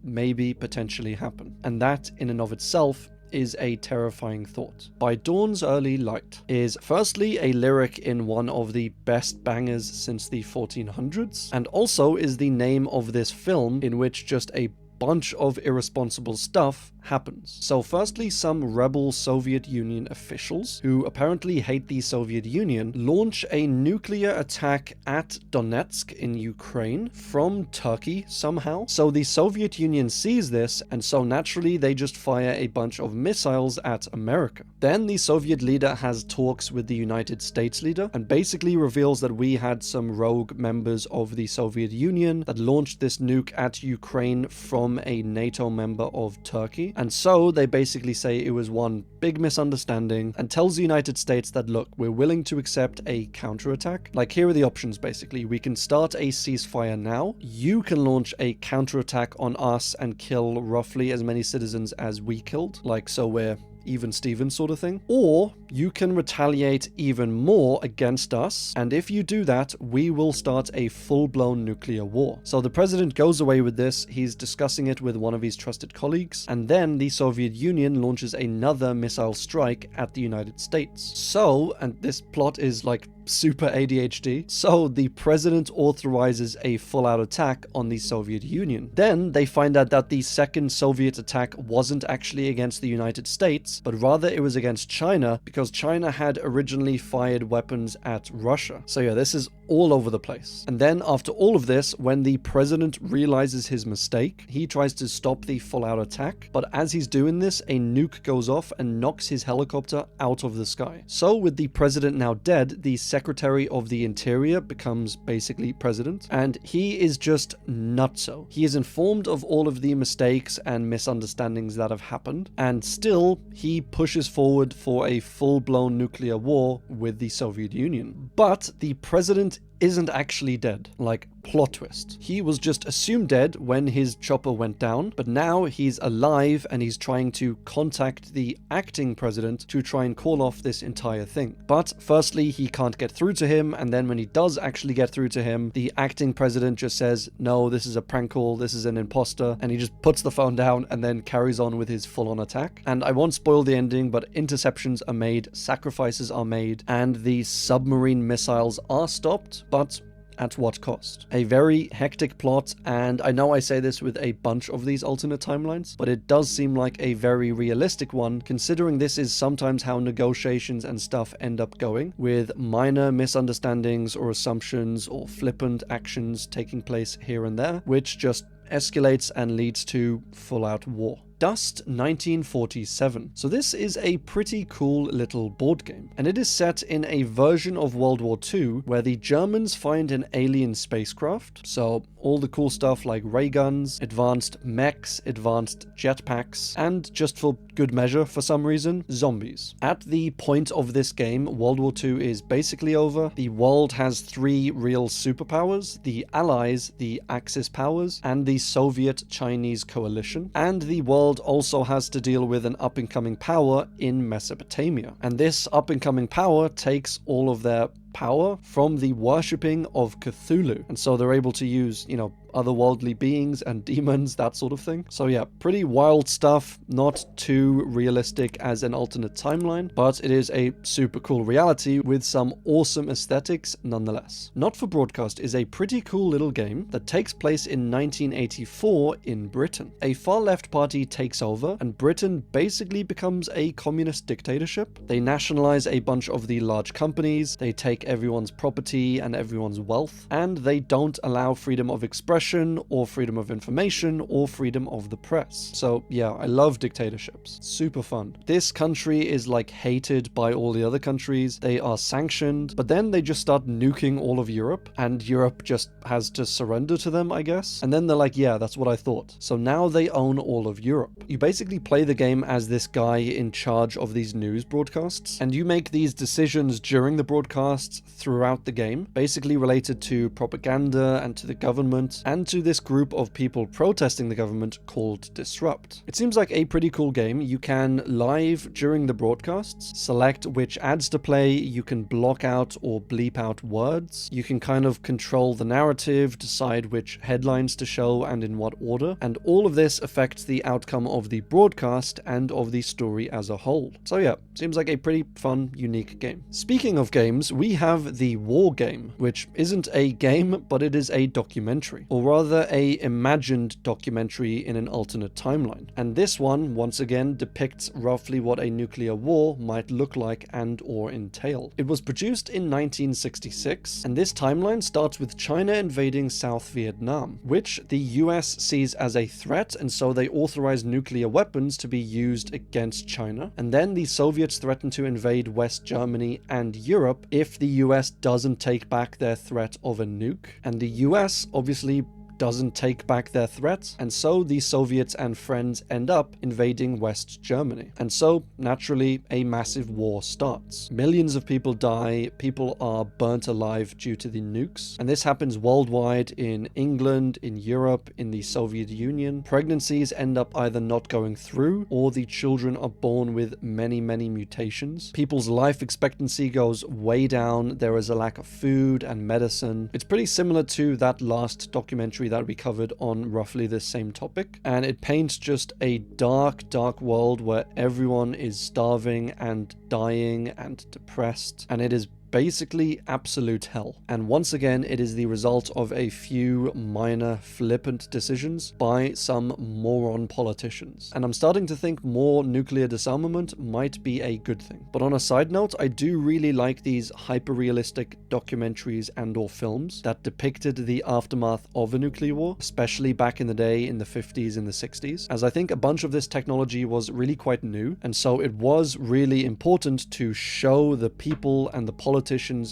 maybe potentially happen. And that in and of itself is a terrifying thought. By Dawn's Early Light is firstly a lyric in one of the best bangers since the 1400s, and also is the name of this film in which just a bunch of irresponsible stuff happens. So firstly, some rebel Soviet Union officials, who apparently hate the Soviet Union, launch a nuclear attack at Donetsk in Ukraine from Turkey somehow. So the Soviet Union sees this, and so naturally they just fire a bunch of missiles at America. Then the Soviet leader has talks with the United States leader and basically reveals that we had some rogue members of the Soviet Union that launched this nuke at Ukraine from a NATO member of Turkey. And so they basically say it was one big misunderstanding and tells the United States that, look, we're willing to accept a counterattack. Like, here are the options basically. We can start a ceasefire now. You can launch a counterattack on us and kill roughly as many citizens as we killed. Like, so we're even Steven sort of thing. Or you can retaliate even more against us, and if you do that, we will start a full-blown nuclear war. So the president goes away with this, he's discussing it with one of his trusted colleagues, and then the Soviet Union launches another missile strike at the United States. So, and this plot is like super ADHD, so the president authorizes a full-out attack on the Soviet Union. Then they find out that the second Soviet attack wasn't actually against the United States, but rather it was against China, because China had originally fired weapons at Russia. So yeah, this is all over the place. And then after all of this, when the president realizes his mistake, he tries to stop the full-out attack, but as he's doing this, a nuke goes off and knocks his helicopter out of the sky. So with the president now dead, the Secretary of the Interior becomes basically president, and he is just nutso. He is informed of all of the mistakes and misunderstandings that have happened, and still he pushes forward for a full-blown nuclear war with the Soviet Union. But the president isn't actually dead. Like, plot twist. He was just assumed dead when his chopper went down, but now he's alive and he's trying to contact the acting president to try and call off this entire thing. But firstly, he can't get through to him, and then when he does actually get through to him, the acting president just says, no, this is a prank call, this is an imposter, and he just puts the phone down and then carries on with his full-on attack. And I won't spoil the ending, but interceptions are made, sacrifices are made, and the submarine missiles are stopped, but at what cost? A very hectic plot, and I know I say this with a bunch of these alternate timelines, but it does seem like a very realistic one, considering this is sometimes how negotiations and stuff end up going, with minor misunderstandings or assumptions or flippant actions taking place here and there, which just escalates and leads to full-out war. Dust 1947. So this is a pretty cool little board game, and it is set in a version of World War II where the Germans find an alien spacecraft, so all the cool stuff like ray guns, advanced mechs, advanced jetpacks, and just for good measure for some reason, zombies. At the point of this game, World War II is basically over. The world has three real superpowers: the Allies, the Axis powers, and the Soviet-Chinese coalition, and the world also has to deal with an up-and-coming power in Mesopotamia. And this up-and-coming power takes all of their power from the worshipping of Cthulhu, and so they're able to use, you know, otherworldly beings and demons, that sort of thing. So yeah, pretty wild stuff, not too realistic as an alternate timeline, but it is a super cool reality with some awesome aesthetics nonetheless. Not for Broadcast is a pretty cool little game that takes place in 1984 in Britain. A far-left party takes over, and Britain basically becomes a communist dictatorship. They nationalize a bunch of the large companies, they take everyone's property and everyone's wealth, and they don't allow freedom of expression or freedom of information or freedom of the press. So yeah, I love dictatorships. Super fun. This country is like hated by all the other countries. They are sanctioned, but then they just start nuking all of Europe, and Europe just has to surrender to them, I guess. And then they're like, yeah, that's what I thought. So now they own all of Europe. You basically play the game as this guy in charge of these news broadcasts, and you make these decisions during the broadcasts throughout the game, basically related to propaganda and to the government and to this group of people protesting the government called Disrupt. It seems like a pretty cool game. You can live during the broadcasts, select which ads to play, you can block out or bleep out words, you can kind of control the narrative, decide which headlines to show and in what order, and all of this affects the outcome of the broadcast and of the story as a whole. So yeah, seems like a pretty fun, unique game. Speaking of games, we have the War Game, which isn't a game, but it is a documentary. Or or rather a imagined documentary in an alternate timeline. And this one, once again, depicts roughly what a nuclear war might look like and or entail. It was produced in 1966, and this timeline starts with China invading South Vietnam, which the US sees as a threat, and so they authorize nuclear weapons to be used against China. And then the Soviets threaten to invade West Germany and Europe if the US doesn't take back their threat of a nuke. And the US obviously doesn't take back their threats, and so the Soviets and friends end up invading West Germany. And so, naturally, a massive war starts. Millions of people die, people are burnt alive due to the nukes, and this happens worldwide in England, in Europe, in the Soviet Union. Pregnancies end up either not going through, or the children are born with many mutations. People's life expectancy goes way down, there is a lack of food and medicine. It's pretty similar to that last documentary that we covered on roughly the same topic, and it paints just a dark world where everyone is starving and dying and depressed, and it is basically absolute hell. And once again, it is the result of a few minor flippant decisions by some moron politicians. And I'm starting to think more nuclear disarmament might be a good thing. But on a side note, I do really like these hyper-realistic documentaries and or films that depicted the aftermath of a nuclear war, especially back in the day in the 50s and the 60s, as I think a bunch of this technology was really quite new, and so it was really important to show the people and the politicians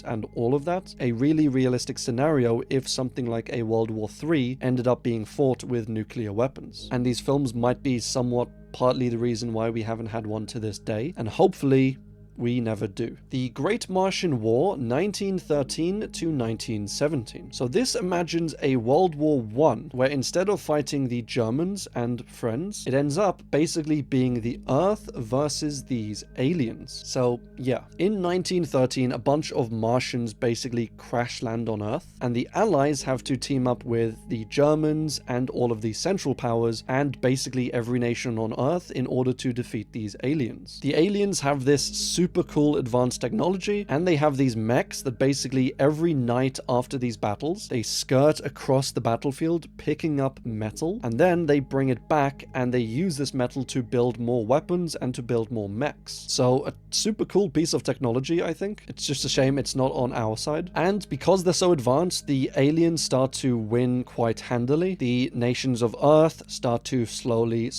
and all of that a really realistic scenario if something like a World War III ended up being fought with nuclear weapons. And these films might be somewhat partly the reason why we haven't had one to this day, and hopefully we never do. The Great Martian War, 1913 to 1917. So this imagines a World War I, where instead of fighting the Germans and friends, it ends up basically being the Earth versus these aliens. So yeah, in 1913, a bunch of Martians basically crash land on Earth, and the Allies have to team up with the Germans and all of the Central Powers and basically every nation on Earth in order to defeat these aliens. The aliens have this super cool advanced technology, and they have these mechs that basically every night after these battles, they skirt across the battlefield picking up metal, and then they bring it back and they use this metal to build more weapons and to build more mechs. So a super cool piece of technology, I think. It's just a shame it's not on our side. And because they're so advanced, the aliens start to win quite handily. The nations of Earth start to slowly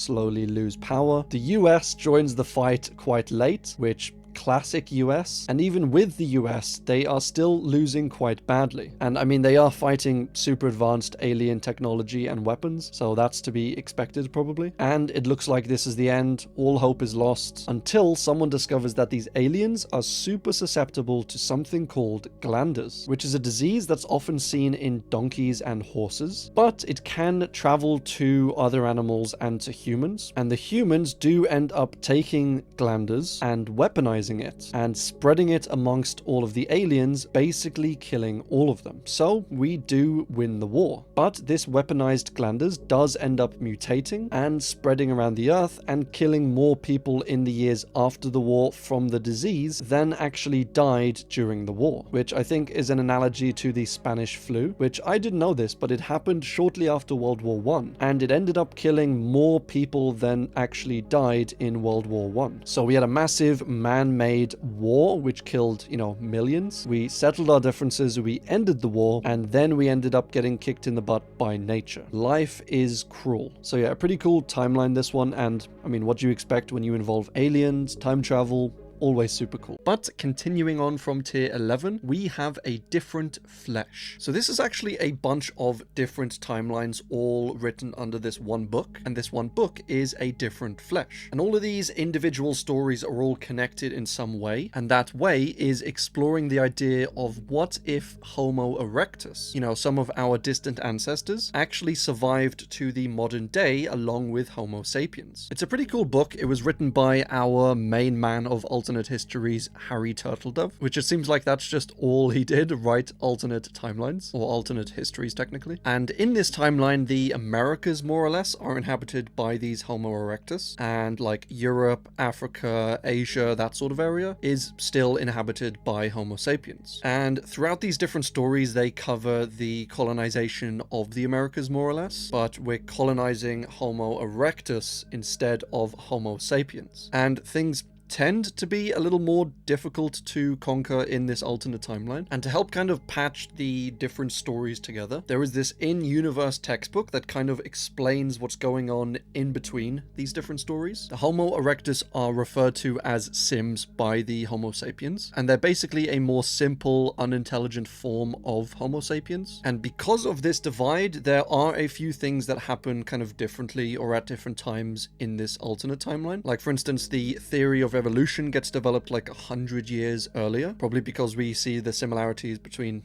lose power. The US joins the fight quite late, which classic US, and even with the US, they are still losing quite badly. And I mean, they are fighting super advanced alien technology and weapons, so that's to be expected probably. And it looks like this is the end. All hope is lost until someone discovers that these aliens are super susceptible to something called glanders, which is a disease that's often seen in donkeys and horses, but it can travel to other animals and to humans. And the humans do end up taking glanders and weaponizing it and spreading it amongst all of the aliens, basically killing all of them. So we do win the war. But this weaponized glanders does end up mutating and spreading around the Earth and killing more people in the years after the war from the disease than actually died during the war, which I think is an analogy to the Spanish flu, which I didn't know this, but it happened shortly after World War I, and it ended up killing more people than actually died in World War I. So we had a massive man-made war which killed, millions. We settled our differences, we ended the war, and then we ended up getting kicked in the butt by nature. Life is cruel. So yeah, a pretty cool timeline, this one, and I mean, what do you expect when you involve aliens, time travel? Always super cool. But continuing on from tier 11, we have a different flesh. So this is actually a bunch of different timelines all written under this one book, and this one book is a different flesh. And all of these individual stories are all connected in some way, and that way is exploring the idea of what if Homo erectus, some of our distant ancestors, actually survived to the modern day along with Homo sapiens. It's a pretty cool book. It was written by our main man of alternate alternate histories Harry Turtledove, which it seems like that's just all he did, write alternate timelines, or alternate histories technically. And in this timeline, the Americas more or less are inhabited by these Homo erectus, and like Europe, Africa, Asia, that sort of area is still inhabited by Homo sapiens. And throughout these different stories, they cover the colonization of the Americas more or less, but we're colonizing Homo erectus instead of Homo sapiens. And things tend to be a little more difficult to conquer in this alternate timeline. And to help kind of patch the different stories together, there is this in-universe textbook that kind of explains what's going on in between these different stories. The Homo erectus are referred to as Sims by the Homo sapiens, and they're basically a more simple, unintelligent form of Homo sapiens. And because of this divide, there are a few things that happen kind of differently or at different times in this alternate timeline. Like, for instance, the theory of evolution gets developed like 100 years earlier, probably because we see the similarities between,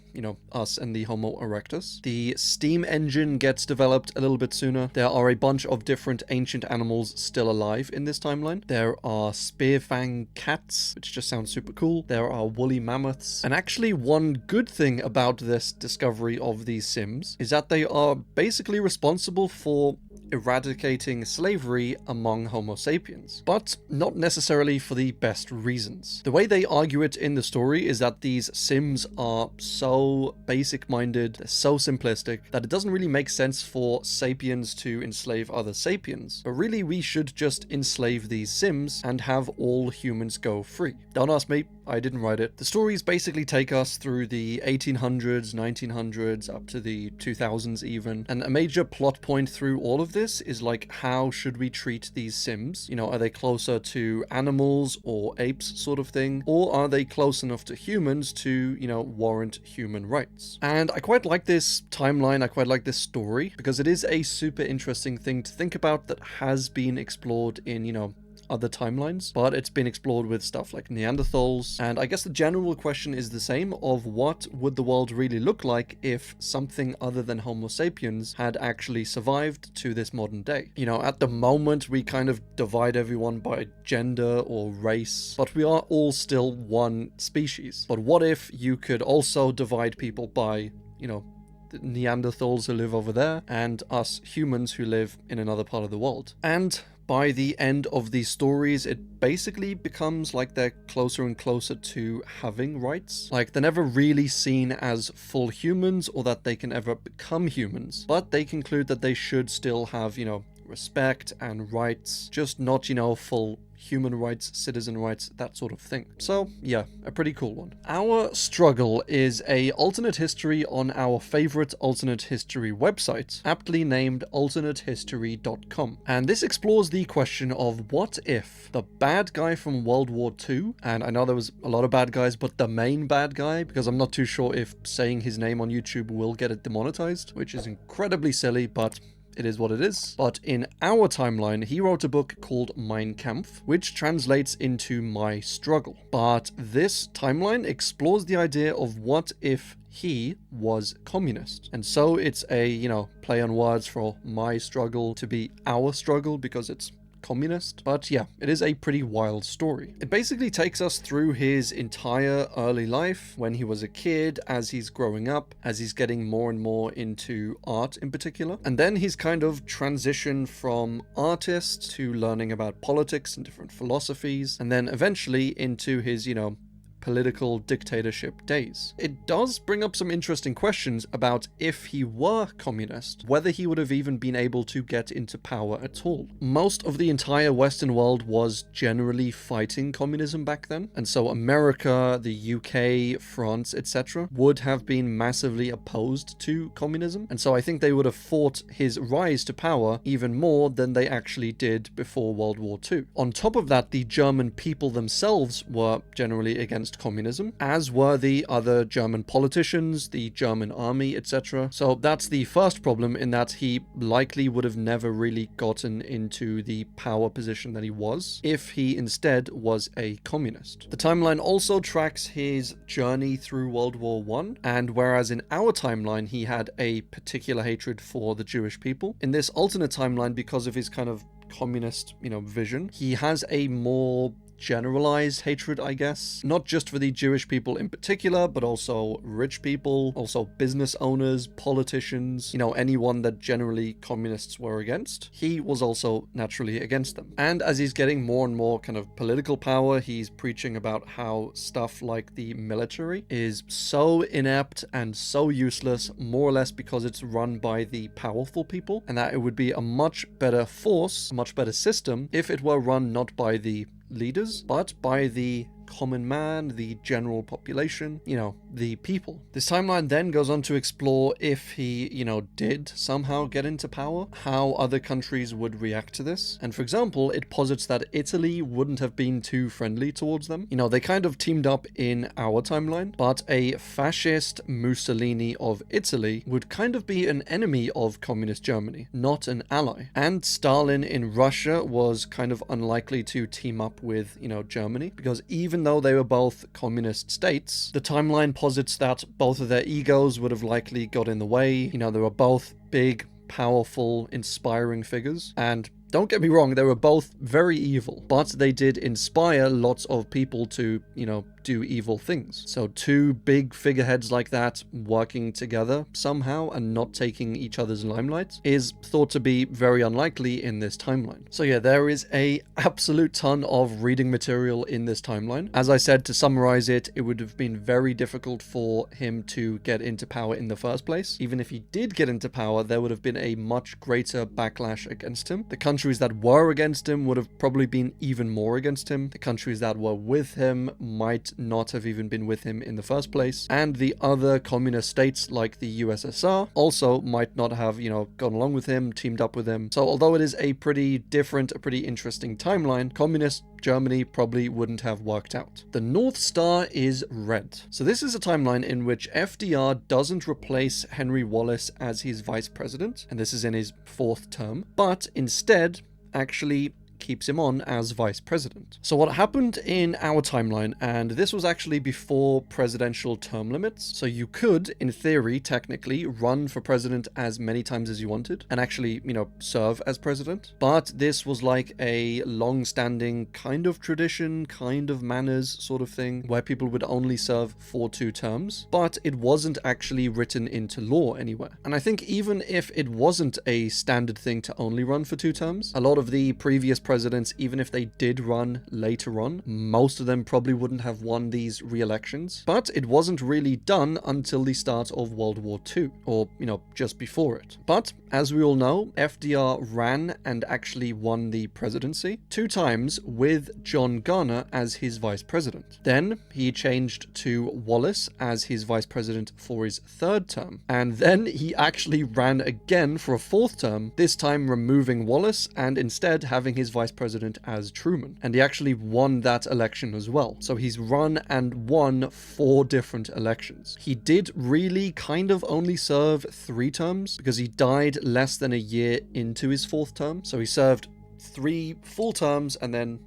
us and the Homo erectus. The steam engine gets developed a little bit sooner. There are a bunch of different ancient animals still alive in this timeline. There are spearfang cats, which just sounds super cool. There are woolly mammoths. And actually, one good thing about this discovery of these Sims is that they are basically responsible for eradicating slavery among Homo sapiens, but not necessarily for the best reasons. The way they argue it in the story is that these Sims are so basic-minded, they're so simplistic, that it doesn't really make sense for sapiens to enslave other sapiens, but really we should just enslave these Sims and have all humans go free. Don't ask me, I didn't write it. The stories basically take us through the 1800s, 1900s, up to the 2000s even, and a major plot point through all of this is like, how should we treat these Sims? Are they closer to animals or apes sort of thing? Or are they close enough to humans to, warrant human rights? And I quite like this timeline, I quite like this story, because it is a super interesting thing to think about that has been explored in, other timelines, but it's been explored with stuff like Neanderthals. And I guess the general question is the same of what would the world really look like if something other than Homo sapiens had actually survived to this modern day. At the moment we kind of divide everyone by gender or race, but we are all still one species. But what if you could also divide people by, the Neanderthals who live over there and us humans who live in another part of the world? And by the end of these stories, it basically becomes like they're closer and closer to having rights. Like, they're never really seen as full humans or that they can ever become humans, but they conclude that they should still have, respect and rights, just not, full human rights, citizen rights, that sort of thing. So yeah, a pretty cool one. Our Struggle is a alternate history on our favorite alternate history website, aptly named alternatehistory.com. And this explores the question of what if the bad guy from World War II, and I know there was a lot of bad guys, but the main bad guy, because I'm not too sure if saying his name on YouTube will get it demonetized, which is incredibly silly, but it is what it is. But in our timeline, he wrote a book called Mein Kampf, which translates into My Struggle. But this timeline explores the idea of what if he was communist. And so it's a, play on words for my struggle to be our struggle because it's communist. But yeah, it is a pretty wild story. It basically takes us through his entire early life, when he was a kid, as he's growing up, as he's getting more and more into art in particular. And then he's kind of transitioned from artist to learning about politics and different philosophies, and then eventually into his, political dictatorship days. It does bring up some interesting questions about if he were communist, whether he would have even been able to get into power at all. Most of the entire Western world was generally fighting communism back then, and so America, the UK, France, etc. would have been massively opposed to communism, and so I think they would have fought his rise to power even more than they actually did before World War II. On top of that, the German people themselves were generally against communism, as were the other German politicians, the German army, etc. So that's the first problem, in that he likely would have never really gotten into the power position that he was if he instead was a communist. The timeline also tracks his journey through World War I, and whereas in our timeline he had a particular hatred for the Jewish people, in this alternate timeline, because of his kind of communist, vision, he has a more generalized hatred, I guess. Not just for the Jewish people in particular, but also rich people, also business owners, politicians, anyone that generally communists were against. He was also naturally against them. And as he's getting more and more kind of political power, he's preaching about how stuff like the military is so inept and so useless, more or less because it's run by the powerful people, and that it would be a much better force, a much better system, if it were run not by the leaders, but by the common man, the general population, the people. This timeline then goes on to explore if he, did somehow get into power, how other countries would react to this. And for example, it posits that Italy wouldn't have been too friendly towards them. They kind of teamed up in our timeline, but a fascist Mussolini of Italy would kind of be an enemy of communist Germany, not an ally. And Stalin in Russia was kind of unlikely to team up with, Germany, because even though they were both communist states, the timeline posits that both of their egos would have likely got in the way. They were both big, powerful, inspiring figures, and don't get me wrong, they were both very evil, but they did inspire lots of people to, do evil things. So two big figureheads like that working together somehow and not taking each other's limelight is thought to be very unlikely in this timeline. So yeah, there is a absolute ton of reading material in this timeline. As I said, to summarize it, it would have been very difficult for him to get into power in the first place. Even if he did get into power, there would have been a much greater backlash against him. The countries that were against him would have probably been even more against him. The countries that were with him might not have even been with him in the first place. And the other communist states like the USSR also might not have, gone along with him, teamed up with him. So although it is a pretty different, a pretty interesting timeline, communist Germany probably wouldn't have worked out. The North Star is red. So this is a timeline in which FDR doesn't replace Henry Wallace as his vice president, and this is in his 4th term, but instead actually keeps him on as vice president. So what happened in our timeline, and this was actually before presidential term limits, so you could, in theory, technically, run for president as many times as you wanted, and actually, serve as president. But this was like a long-standing kind of tradition, kind of manners sort of thing, where people would only serve for 2 terms, but it wasn't actually written into law anywhere. And I think even if it wasn't a standard thing to only run for 2 terms, a lot of the previous presidents, even if they did run later on, most of them probably wouldn't have won these re-elections. But it wasn't really done until the start of World War II, or, just before it. But, as we all know, FDR ran and actually won the presidency 2 times with John Garner as his vice president. Then he changed to Wallace as his vice president for his 3rd term. And then he actually ran again for a 4th term, this time removing Wallace and instead having his vice president as Truman. And he actually won that election as well. So he's run and won 4 different elections. He did really kind of only serve 3 terms because he died less than a year into his 4th term. So he served 3 full terms and then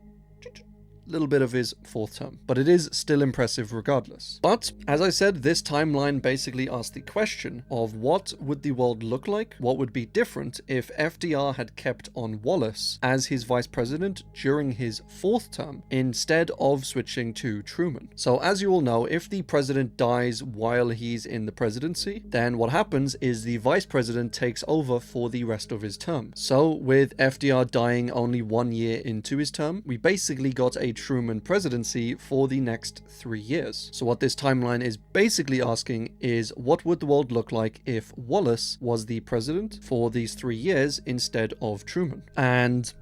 little bit of his 4th term, but it is still impressive regardless. But as I said, this timeline basically asked the question of what would the world look like, what would be different if FDR had kept on Wallace as his vice president during his 4th term instead of switching to Truman. So as you all know, if the president dies while he's in the presidency, then what happens is the vice president takes over for the rest of his term. So with FDR dying only 1 year into his term, we basically got a Truman presidency for the next 3 years. So what this timeline is basically asking is, what would the world look like if Wallace was the president for these 3 years instead of Truman? And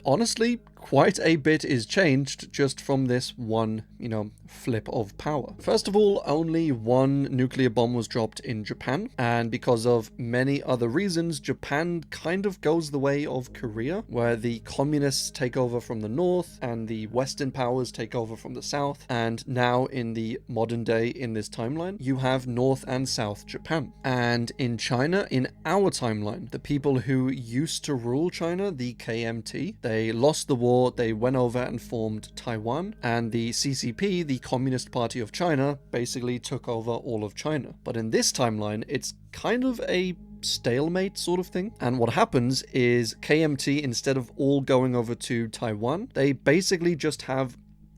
honestly, quite a bit is changed just from this one, flip of power. First of all, only 1 nuclear bomb was dropped in Japan, and because of many other reasons, Japan kind of goes the way of Korea, where the communists take over from the north and the Western powers take over from the south, and now in the modern day in this timeline, you have North and South Japan. And in China, in our timeline, the people who used to rule China, the KMT, they lost the war, they went over and formed Taiwan, and the CCP, the Communist Party of China, basically took over all of China. But in this timeline, it's kind of a stalemate sort of thing. And what happens is KMT, instead of all going over to Taiwan, they basically just have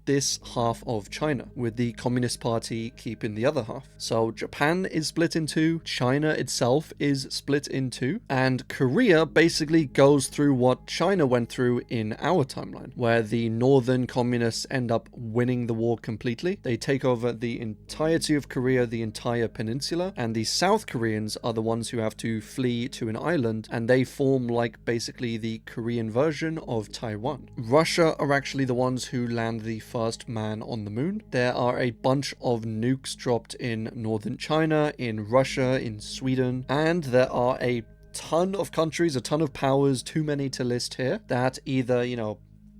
this half of China, with the Communist Party keeping the other half. So Japan is split in two, China itself is split in two, and Korea basically goes through what China went through in our timeline, where the northern communists end up winning the war completely. They take over the entirety of Korea, the entire peninsula, and the South Koreans are the ones who have to flee to an island, and they form like basically the Korean version of Taiwan. Russia are actually the ones who land the first man on the moon. There are a bunch of nukes dropped in northern China, in Russia, in Sweden, and there are a ton of countries, a ton of powers, too many to list here, that either,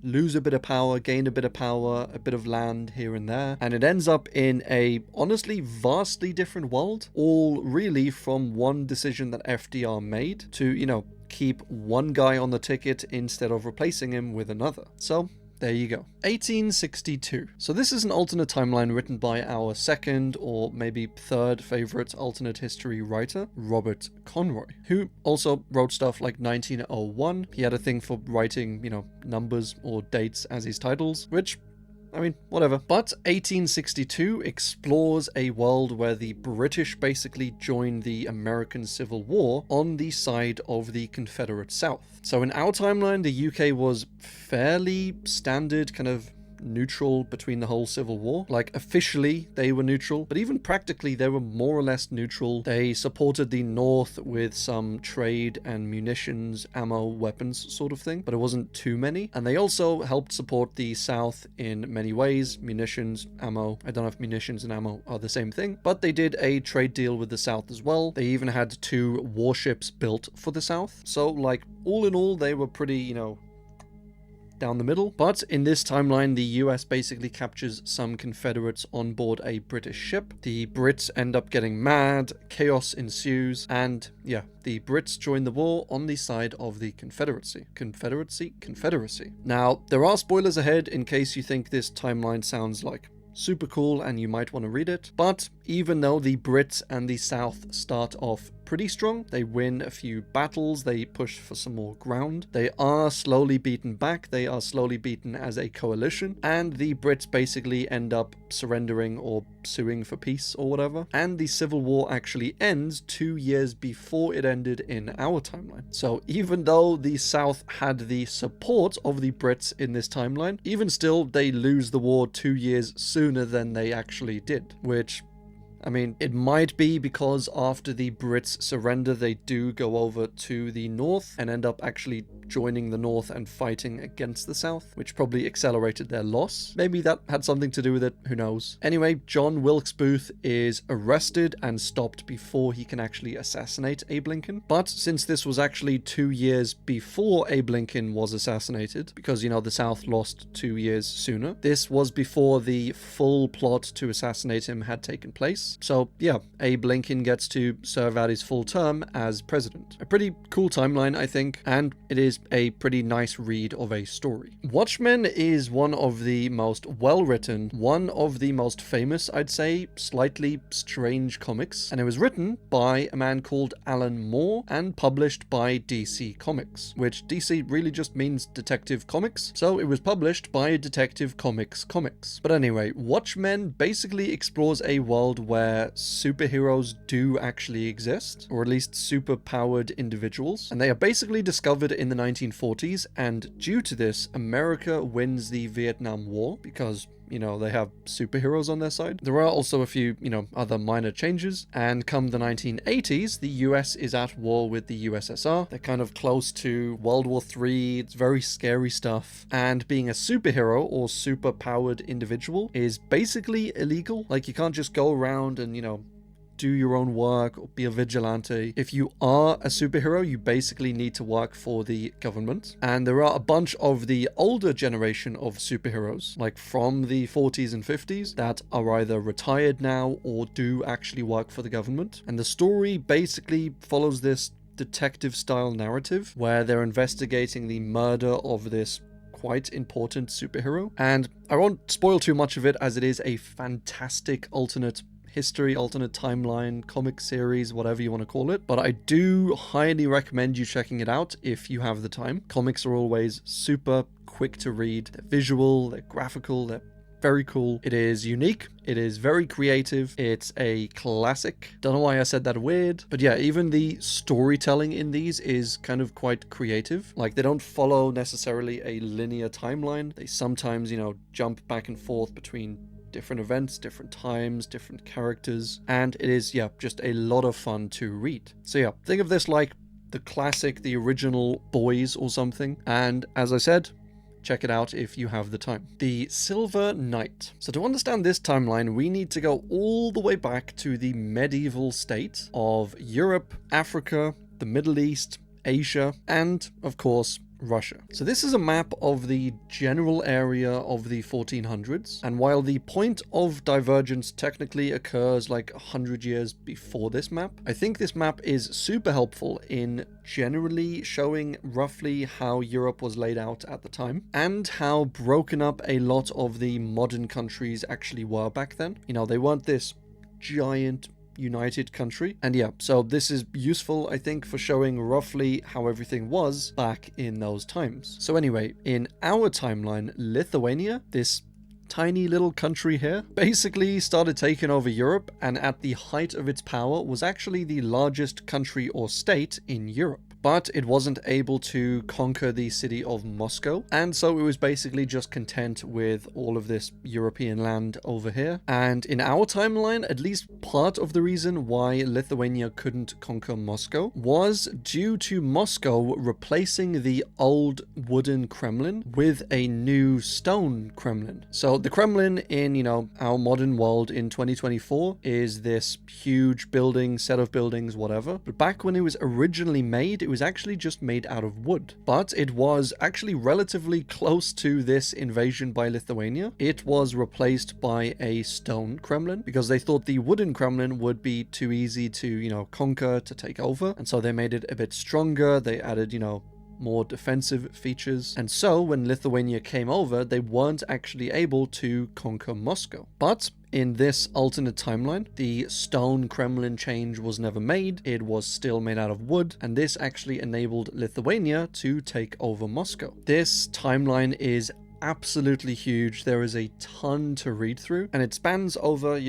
lose a bit of power, gain a bit of power, a bit of land here and there, and it ends up in a honestly vastly different world, all really from one decision that FDR made to, keep one guy on the ticket instead of replacing him with another. So there you go. 1862. So this is an alternate timeline written by our second or maybe third favorite alternate history writer, Robert Conroy, who also wrote stuff like 1901. He had a thing for writing, numbers or dates as his titles, which, whatever. But 1862 explores a world where the British basically joined the American Civil War on the side of the Confederate South. So in our timeline, the UK was fairly standard, kind of neutral between the whole Civil War. Like, officially they were neutral, but even practically they were more or less neutral. They supported the North with some trade and munitions, ammo, weapons sort of thing, but it wasn't too many. And they also helped support the South in many ways. Munitions, ammo. I don't know if munitions and ammo are the same thing, but they did a trade deal with the South as well. They even had 2 warships built for the South. So like, all in all, they were pretty, down the middle. But in this timeline, the US basically captures some Confederates on board a British ship. The Brits end up getting mad, chaos ensues, and yeah, the Brits join the war on the side of the Confederacy. Confederacy. Now, there are spoilers ahead in case you think this timeline sounds like super cool and you might want to read it. But even though the Brits and the South start off pretty strong, they win a few battles, they push for some more ground, they are slowly beaten back, they are slowly beaten as a coalition, and the Brits basically end up surrendering or suing for peace or whatever, and the Civil War actually ends 2 years before it ended in our timeline. So even though the South had the support of the Brits in this timeline, even still they lose the war 2 years sooner than they actually did, which, it might be because after the Brits surrender, they do go over to the North and end up actually joining the North and fighting against the South, which probably accelerated their loss. Maybe that had something to do with it, who knows. Anyway, John Wilkes Booth is arrested and stopped before he can actually assassinate Abe Lincoln. But since this was actually 2 years before Abe Lincoln was assassinated, because, the South lost 2 years sooner, this was before the full plot to assassinate him had taken place. So yeah, Abe Lincoln gets to serve out his full term as president. A pretty cool timeline, I think, and it is a pretty nice read of a story. Watchmen is one of the most well-written, one of the most famous, I'd say, slightly strange comics, and it was written by a man called Alan Moore and published by DC Comics, which DC really just means Detective Comics, so it was published by Detective Comics. But anyway, Watchmen basically explores a world where superheroes do actually exist, or at least super-powered individuals, and they are basically discovered in the 1940s, and due to this, America wins the Vietnam War because they have superheroes on their side. There are also a few, other minor changes. And come the 1980s, the US is at war with the USSR. They're kind of close to World War III. It's very scary stuff. And being a superhero or super-powered individual is basically illegal. Like, you can't just go around and, do your own work or be a vigilante. If you are a superhero, you basically need to work for the government. And there are a bunch of the older generation of superheroes, like from the 40s and 50s, that are either retired now or do actually work for the government. And the story basically follows this detective style narrative where they're investigating the murder of this quite important superhero. And I won't spoil too much of it, as it is a fantastic alternate history, alternate timeline, comic series, whatever you want to call it. But I do highly recommend you checking it out if you have the time. Comics are always super quick to read. They're visual, they're graphical, they're very cool. It is unique. It is very creative. It's a classic. Don't know why I said that weird. But yeah, even the storytelling in these is kind of quite creative. Like, they don't follow necessarily a linear timeline. They sometimes, jump back and forth between different events, different times, different characters. And it is, just a lot of fun to read. So yeah, think of this like the classic, the original Boys or something. And as I said, check it out if you have the time. The Silver Knight. So to understand this timeline, we need to go all the way back to the medieval state of Europe, Africa, the Middle East, Asia, and of course, Russia. So this is a map of the general area of the 1400s, and while the point of divergence technically occurs like 100 years before this map, I think this map is super helpful in generally showing roughly how Europe was laid out at the time, and how broken up a lot of the modern countries actually were back then. They weren't this giant united country. And yeah, so this is useful, I think, for showing roughly how everything was back in those times. So anyway, in our timeline, Lithuania, this tiny little country here, basically started taking over Europe, and at the height of its power was actually the largest country or state in Europe. But it wasn't able to conquer the city of Moscow, and so it was basically just content with all of this European land over here. And in our timeline, at least part of the reason why Lithuania couldn't conquer Moscow was due to Moscow replacing the old wooden Kremlin with a new stone Kremlin. So the Kremlin in, our modern world in 2024 is this huge building, set of buildings, whatever. But back when it was originally made, it was actually just made out of wood. But it was actually relatively close to this invasion by Lithuania. It was replaced by a stone Kremlin because they thought the wooden Kremlin would be too easy to, conquer, to take over. And so they made it a bit stronger. They added, more defensive features. And so when Lithuania came over, they weren't actually able to conquer Moscow. But in this alternate timeline, the stone Kremlin change was never made. It was still made out of wood, and this actually enabled Lithuania to take over Moscow. This timeline is absolutely huge. There is a ton to read through, and it spans over,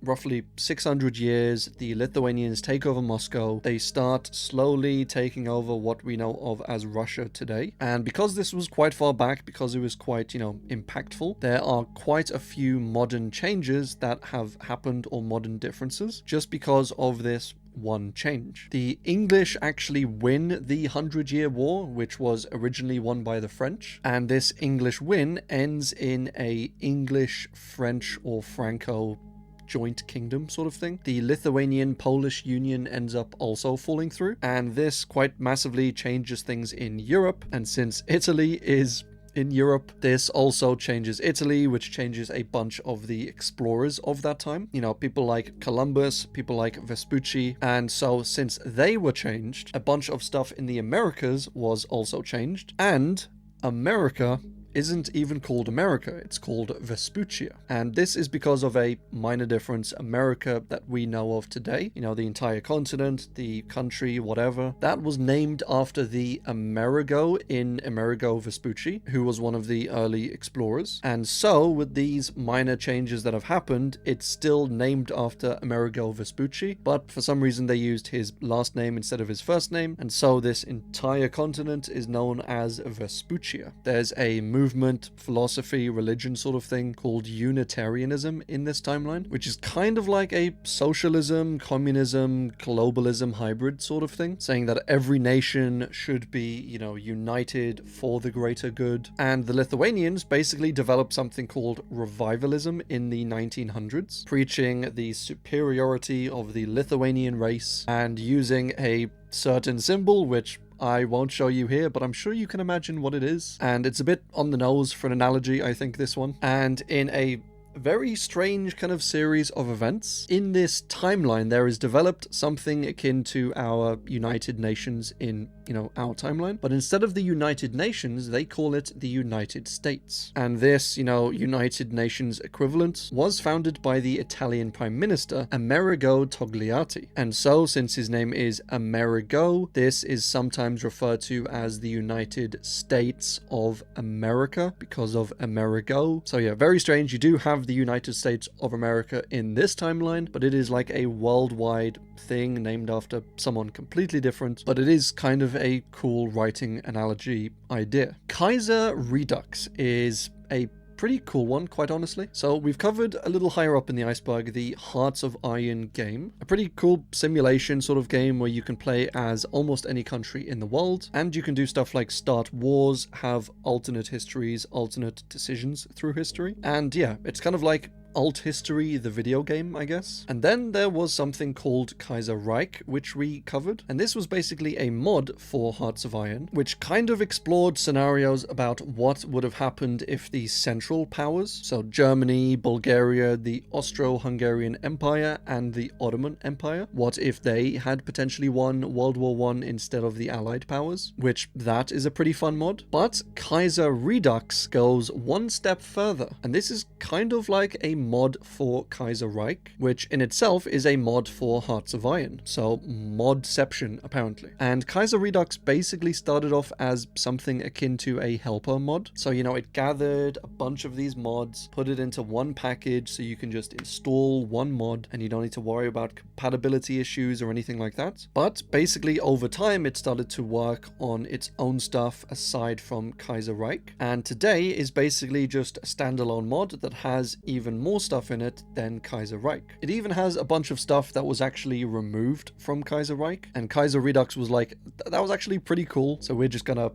roughly 600 years. The Lithuanians take over Moscow. They start slowly taking over what we know of as Russia today. And because this was quite far back, because it was quite, impactful, there are quite a few modern changes that have happened, or modern differences, just because of this one change. The English actually win the 100-Year War, which was originally won by the French, and this English win ends in a English-French or Franco joint kingdom sort of thing. The Lithuanian-Polish Union ends up also falling through, and this quite massively changes things in Europe. And since Italy is in Europe, this also changes Italy, which changes a bunch of the explorers of that time. People like Columbus, people like Vespucci. And so since they were changed, a bunch of stuff in the Americas was also changed. And America isn't even called America, it's called Vespuccia. And this is because of a minor difference. America that we know of today, the entire continent, the country, whatever, that was named after the Amerigo in Amerigo Vespucci, who was one of the early explorers. And so with these minor changes that have happened, it's still named after Amerigo Vespucci, but for some reason they used his last name instead of his first name, and so this entire continent is known as Vespuccia. There's a movement, philosophy, religion sort of thing called Unitarianism in this timeline, which is kind of like a socialism, communism, globalism hybrid sort of thing, saying that every nation should be, united for the greater good. And the Lithuanians basically developed something called revivalism in the 1900s, preaching the superiority of the Lithuanian race and using a certain symbol, which I won't show you here, but I'm sure you can imagine what it is. And it's a bit on the nose for an analogy, I think, this one. And in a very strange kind of series of events. In this timeline, there is developed something akin to our United Nations in, our timeline. But instead of the United Nations, they call it the United States. And this, United Nations equivalent was founded by the Italian Prime Minister, Amerigo Togliatti. And so, since his name is Amerigo, this is sometimes referred to as the United States of America because of Amerigo. So yeah, very strange. You do have the United States of America in this timeline, but it is like a worldwide thing named after someone completely different, but it is kind of a cool writing analogy idea. Kaiser Redux is a pretty cool one, quite honestly. So we've covered a little higher up in the iceberg the Hearts of Iron game, a pretty cool simulation sort of game where you can play as almost any country in the world, and you can do stuff like start wars, have alternate histories, alternate decisions through history, and yeah, it's kind of like Alt History, the video game, I guess. And then there was something called Kaiser Reich, which we covered. And this was basically a mod for Hearts of Iron, which kind of explored scenarios about what would have happened if the Central Powers, so Germany, Bulgaria, the Austro-Hungarian Empire, and the Ottoman Empire, what if they had potentially won World War I instead of the Allied powers? Which, that is a pretty fun mod. But Kaiser Redux goes one step further, and this is kind of like a mod for Kaiser Reich, which in itself is a mod for Hearts of Iron. So modception, apparently. And Kaiser Redux basically started off as something akin to a helper mod. So, it gathered a bunch of these mods, put it into one package so you can just install one mod and you don't need to worry about compatibility issues or anything like that. But basically over time it started to work on its own stuff aside from Kaiser Reich. And today is basically just a standalone mod that has even more stuff in it than Kaiser Reich. It even has a bunch of stuff that was actually removed from Kaiser Reich, and Kaiser Redux was like, that was actually pretty cool, so we're just gonna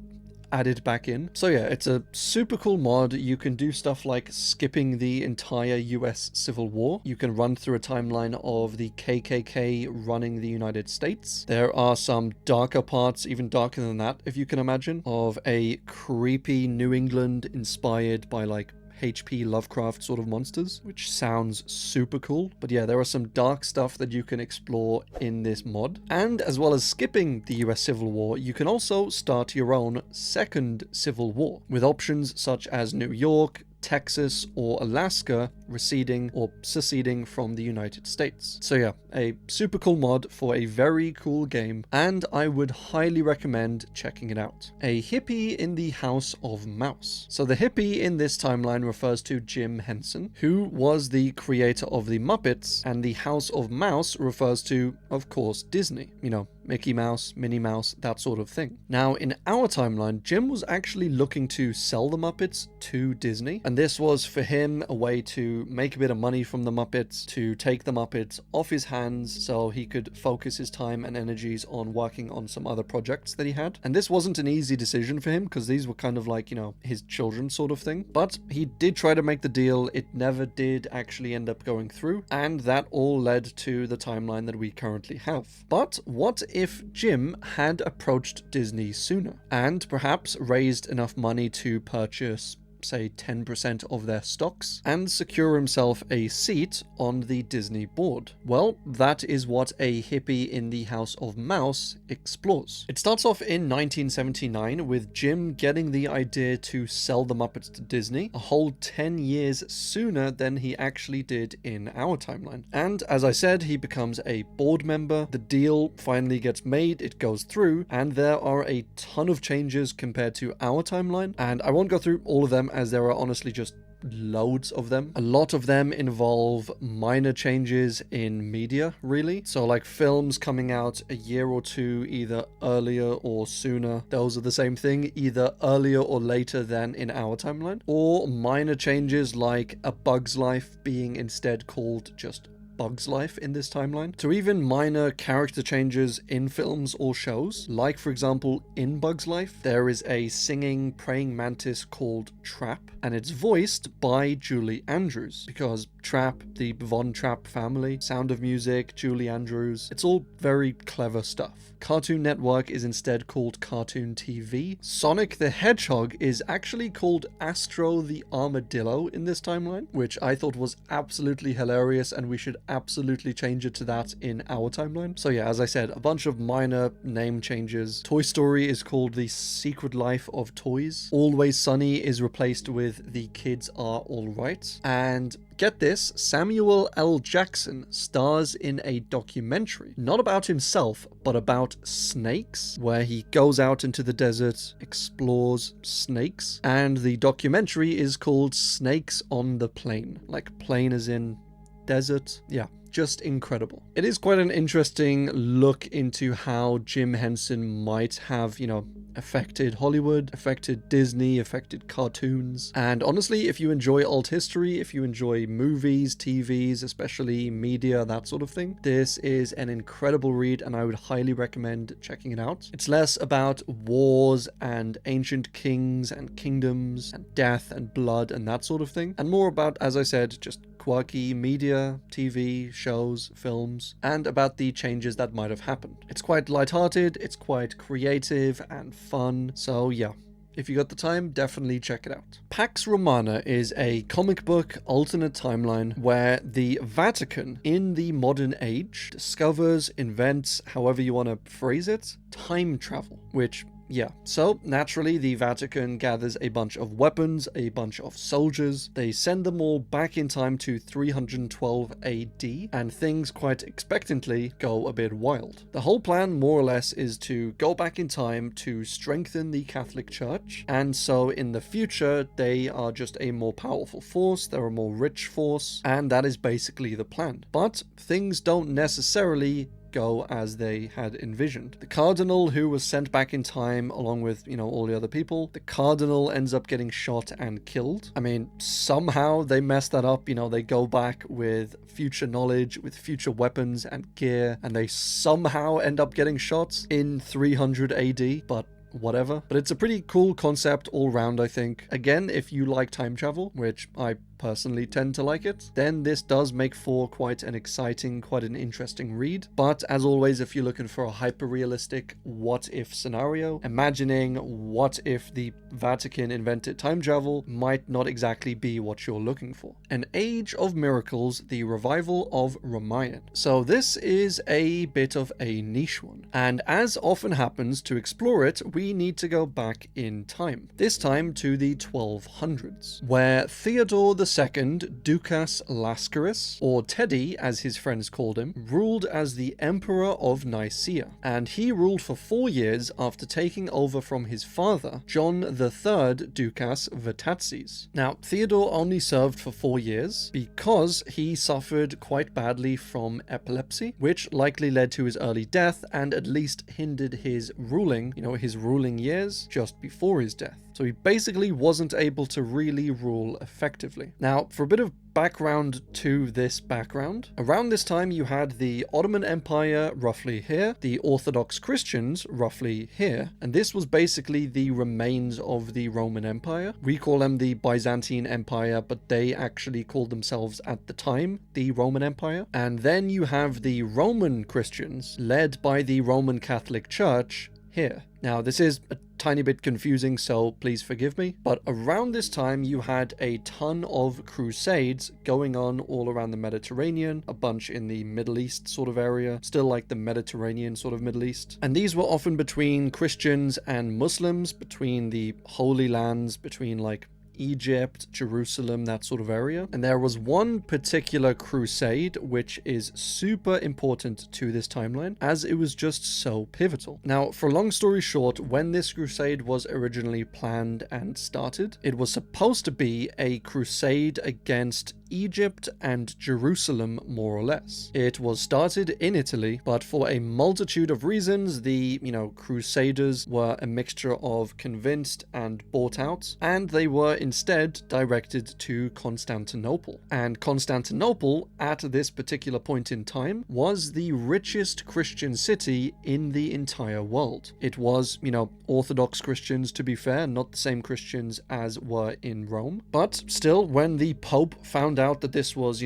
add it back in. So yeah, it's a super cool mod. You can do stuff like skipping the entire US Civil War. You can run through a timeline of the KKK running the United States. There are some darker parts, even darker than that, if you can imagine, of a creepy New England inspired by like H.P. Lovecraft sort of monsters, which sounds super cool. But yeah, there are some dark stuff that you can explore in this mod. And as well as skipping the US Civil War, you can also start your own second Civil War with options such as New York, Texas, or Alaska receding or seceding from the United States. So yeah, a super cool mod for a very cool game, and I would highly recommend checking it out. A hippie in the House of Mouse. So the hippie in this timeline refers to Jim Henson, who was the creator of the Muppets, and the House of Mouse refers to, of course, Disney. Mickey Mouse, Minnie Mouse, that sort of thing. Now, in our timeline, Jim was actually looking to sell the Muppets to Disney, and this was for him a way to make a bit of money from the Muppets, to take the Muppets off his hands so he could focus his time and energies on working on some other projects that he had. And this wasn't an easy decision for him because these were kind of like, his children sort of thing. But he did try to make the deal. It never did actually end up going through, and that all led to the timeline that we currently have. But what if Jim had approached Disney sooner and perhaps raised enough money to purchase, say, 10% of their stocks and secure himself a seat on the Disney board? Well, that is what a hippie in the House of Mouse explores. It starts off in 1979 with Jim getting the idea to sell the Muppets to Disney a whole 10 years sooner than he actually did in our timeline. And as I said, he becomes a board member. The deal finally gets made, it goes through, and there are a ton of changes compared to our timeline, and I won't go through all of them as there are honestly just loads of them. A lot of them involve minor changes in media, really. So like films coming out a year or two either earlier or sooner. Those are the same thing, either earlier or later than in our timeline. Or minor changes like A Bug's Life being instead called just Bug's Life in this timeline, to even minor character changes in films or shows. Like, for example, in Bug's Life, there is a singing praying mantis called Trap, and it's voiced by Julie Andrews, because Trapp, the Von Trapp family, Sound of Music, Julie Andrews. It's all very clever stuff. Cartoon Network is instead called Cartoon TV. Sonic the Hedgehog is actually called Astro the Armadillo in this timeline, which I thought was absolutely hilarious, and we should absolutely change it to that in our timeline. So yeah, as I said, a bunch of minor name changes. Toy Story is called The Secret Life of Toys. Always Sunny is replaced with The Kids Are Alright. And get this, Samuel L. Jackson stars in a documentary, not about himself, but about snakes, where he goes out into the desert, explores snakes, and the documentary is called Snakes on the Plain. Like plain as in desert. Yeah. Just incredible. It is quite an interesting look into how Jim Henson might have, affected Hollywood, affected Disney, affected cartoons. And honestly, if you enjoy alt history, if you enjoy movies, TVs, especially media, that sort of thing, this is an incredible read and I would highly recommend checking it out. It's less about wars and ancient kings and kingdoms and death and blood and that sort of thing, and more about, as I said, just quirky media, TV, shows, films, and about the changes that might have happened. It's quite lighthearted, it's quite creative and fun, so yeah. If you got the time, definitely check it out. Pax Romana is a comic book alternate timeline where the Vatican in the modern age discovers, invents, however you want to phrase it, time travel, which yeah, so naturally the Vatican gathers a bunch of weapons, a bunch of soldiers, they send them all back in time to 312 AD, and things quite expectantly go a bit wild. The whole plan more or less is to go back in time to strengthen the Catholic Church, and so in the future they are just a more powerful force, they're a more rich force, and that is basically the plan. But things don't necessarily go as they had envisioned. The cardinal who was sent back in time along with, all the other people, the cardinal ends up getting shot and killed. I mean, somehow they mess that up, they go back with future knowledge, with future weapons and gear, and they somehow end up getting shot in 300 AD, but whatever. But it's a pretty cool concept all round, I think. Again, if you like time travel, which I personally tend to like it, then this does make for quite an exciting, quite an interesting read. But as always, if you're looking for a hyper-realistic what-if scenario, imagining what if the Vatican invented time travel might not exactly be what you're looking for. An Age of Miracles, the revival of Ramayan. So this is a bit of a niche one, and as often happens, to explore it, we need to go back in time. This time to the 1200s, where Theodore II Ducas Lascaris, or Teddy as his friends called him, ruled as the Emperor of Nicaea, and he ruled for 4 years after taking over from his father, John III Ducas Vatatzes. Now, Theodore only served for 4 years because he suffered quite badly from epilepsy, which likely led to his early death and at least hindered his ruling, his ruling years just before his death. So he basically wasn't able to really rule effectively. Now, for a bit of background to this background, around this time you had the Ottoman Empire roughly here, the Orthodox Christians roughly here, and this was basically the remains of the Roman Empire. We call them the Byzantine Empire, but they actually called themselves at the time the Roman Empire. And then you have the Roman Christians, led by the Roman Catholic Church here. Now, this is a tiny bit confusing, so please forgive me, but around this time you had a ton of crusades going on all around the Mediterranean, a bunch in the Middle East sort of area, still like the Mediterranean sort of Middle East, and these were often between Christians and Muslims, between the Holy Lands, between like Egypt, Jerusalem, that sort of area. And there was one particular crusade which is super important to this timeline, as it was just so pivotal. Now, for a long story short, when this crusade was originally planned and started, it was supposed to be a crusade against Egypt and Jerusalem, more or less. It was started in Italy, but for a multitude of reasons, the, crusaders were a mixture of convinced and bought out, and they were instead directed to Constantinople. And Constantinople, at this particular point in time, was the richest Christian city in the entire world. It was, Orthodox Christians, to be fair, not the same Christians as were in Rome, but still, when the Pope found found out that this was,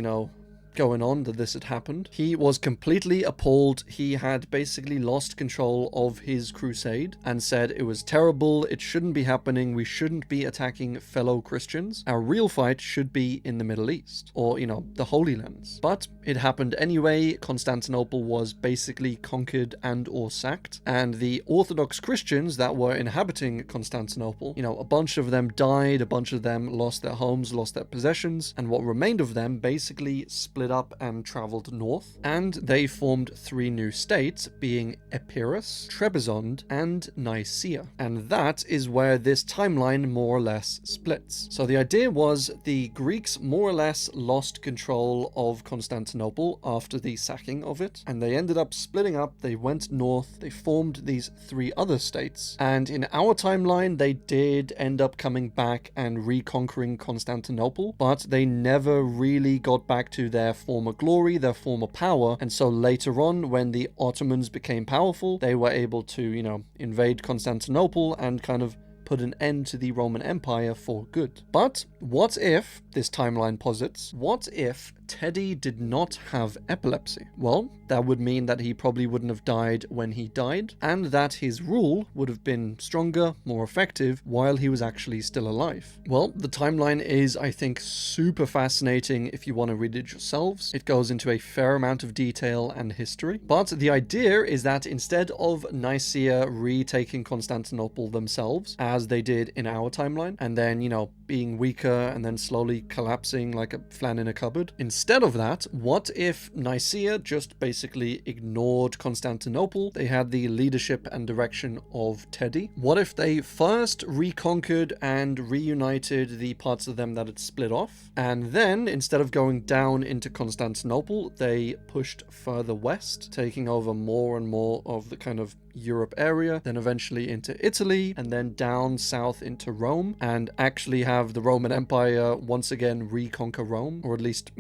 going on, that this had happened, he was completely appalled. He had basically lost control of his crusade and said it was terrible, it shouldn't be happening, we shouldn't be attacking fellow Christians. Our real fight should be in the Middle East, or, the Holy Lands. But it happened anyway. Constantinople was basically conquered and or sacked, and the Orthodox Christians that were inhabiting Constantinople, a bunch of them died, a bunch of them lost their homes, lost their possessions, and what remained of them basically split up and traveled north, and they formed 3 new states, being Epirus, Trebizond, and Nicaea. And that is where this timeline more or less splits. So the idea was the Greeks more or less lost control of Constantinople after the sacking of it, and they ended up splitting up. They went north, they formed these 3 other states, and in our timeline they did end up coming back and reconquering Constantinople, but they never really got back to their former glory, their former power. And so later on, when the Ottomans became powerful, they were able to, invade Constantinople and kind of put an end to the Roman Empire for good. But what if, this timeline posits, what if Teddy did not have epilepsy? Well, that would mean that he probably wouldn't have died when he died, and that his rule would have been stronger, more effective, while he was actually still alive. Well, the timeline is, I think, super fascinating if you want to read it yourselves. It goes into a fair amount of detail and history, but the idea is that instead of Nicaea retaking Constantinople themselves, as they did in our timeline, and then, being weaker and then slowly collapsing like a flan in a cupboard, instead of that, what if Nicaea just basically ignored Constantinople? They had the leadership and direction of Teddy. What if they first reconquered and reunited the parts of them that had split off, and then, instead of going down into Constantinople, they pushed further west, taking over more and more of the kind of Europe area, then eventually into Italy, and then down south into Rome, and actually have the Roman Empire once again reconquer Rome, or at least,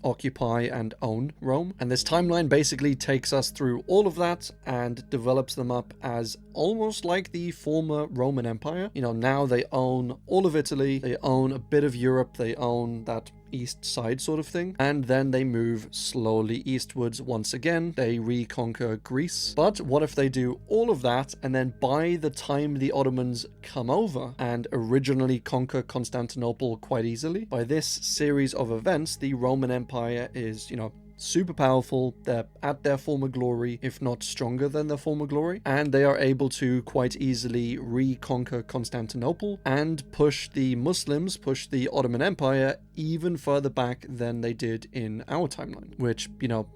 occupy and own Rome. And this timeline basically takes us through all of that and develops them up as almost like the former Roman Empire. Now they own all of Italy, they own a bit of Europe, they own that east side sort of thing, and then they move slowly eastwards once again. They reconquer Greece. But what if they do all of that, and then by the time the Ottomans come over and originally conquer Constantinople quite easily, by this series of events, the Roman Empire is, super powerful, they're at their former glory, if not stronger than their former glory, and they are able to quite easily reconquer Constantinople and push the Muslims, push the Ottoman Empire even further back than they did in our timeline, which,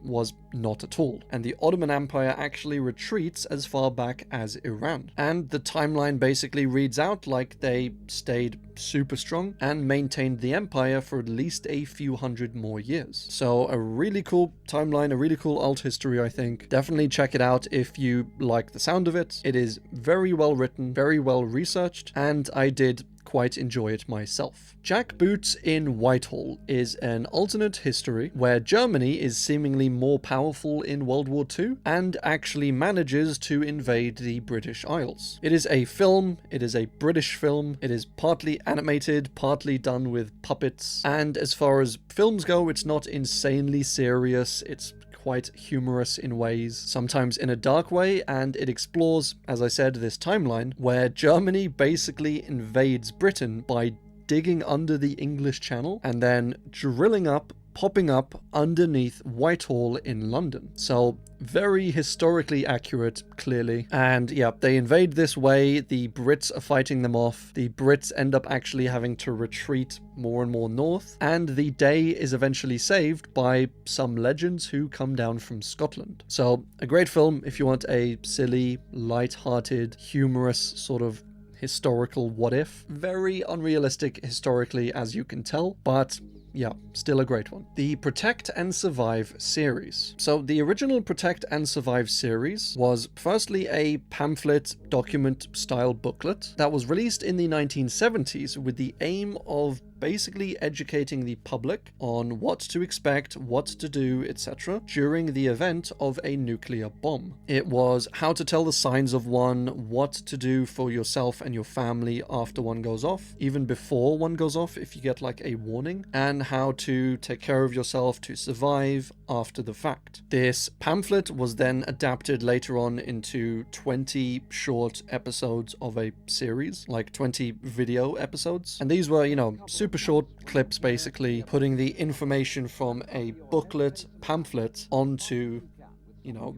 was not at all. And the Ottoman Empire actually retreats as far back as Iran. And the timeline basically reads out like they stayed super strong and maintained the empire for at least a few hundred more years. So a really cool timeline, a really cool alt history, I think. Definitely check it out if you like the sound of it. It is very well written, very well researched, and I did quite enjoy it myself. Jack Boots in Whitehall is an alternate history where Germany is seemingly more powerful in World War II and actually manages to invade the British Isles. It is a film, it is a British film, it is partly animated, partly done with puppets, and as far as films go, it's not insanely serious, it's quite humorous in ways, sometimes in a dark way, and it explores, as I said, this timeline where Germany basically invades Britain by digging under the English Channel and then drilling up, popping up underneath Whitehall in London. So very historically accurate, clearly. And yeah, they invade this way, the Brits are fighting them off, the Brits end up actually having to retreat more and more north, and the day is eventually saved by some legends who come down from Scotland. So a great film if you want a silly, light-hearted, humorous sort of historical what if. Very unrealistic historically, as you can tell, but yeah, still a great one. The Protect and Survive series. So the original Protect and Survive series was firstly a pamphlet document style booklet that was released in the 1970s with the aim of basically educating the public on what to expect, what to do, etc. during the event of a nuclear bomb. It was how to tell the signs of one, what to do for yourself and your family after one goes off, even before one goes off if you get like a warning, and how to take care of yourself to survive after the fact. This pamphlet was then adapted later on into 20 short episodes of a series, like 20 video episodes. And these were, super short clips, basically putting the information from a booklet pamphlet onto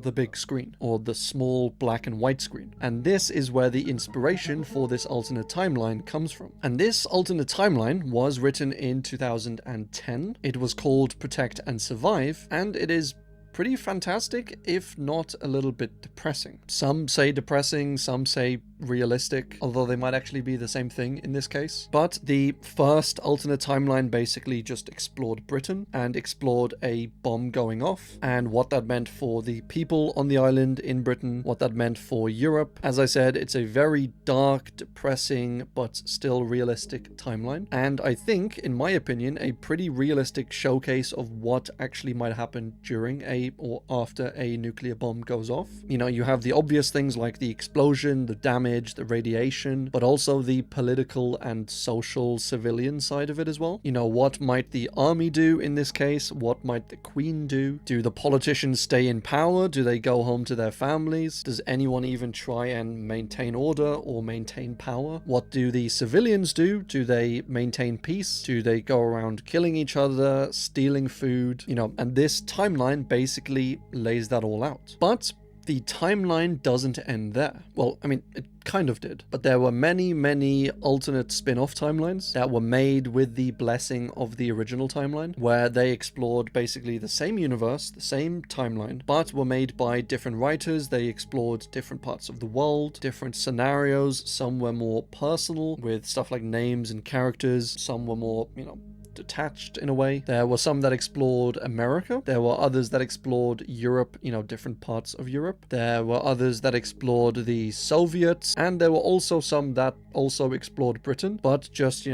the big screen, or the small black and white screen. And this is where the inspiration for this alternate timeline comes from. And this alternate timeline was written in 2010. It was called Protect and Survive, and it is pretty fantastic, if not a little bit depressing. Some say depressing, some say realistic, although they might actually be the same thing in this case. But the first alternate timeline basically just explored Britain and explored a bomb going off and what that meant for the people on the island in Britain, what that meant for Europe. As I said, it's a very dark, depressing, but still realistic timeline. And I think, in my opinion, a pretty realistic showcase of what actually might happen during or after a nuclear bomb goes off. You have the obvious things like the explosion, the damage, the radiation, but also the political and social civilian side of it as well. What might the army do in this case? What might the Queen do? Do the politicians stay in power? Do they go home to their families? Does anyone even try and maintain order or maintain power? What do the civilians do? Do they maintain peace? Do they go around killing each other, stealing food? And this timeline basically lays that all out. But the timeline doesn't end there. Well, it kind of did, but there were many alternate spin-off timelines that were made with the blessing of the original timeline, where they explored basically the same universe, the same timeline, but were made by different writers. They explored different parts of the world, different scenarios. Some were more personal with stuff like names and characters. Some were more, detached in a way. There were some that explored America. There were others that explored Europe, different parts of Europe. There were others that explored the Soviets, and there were also some that also explored Britain, but just,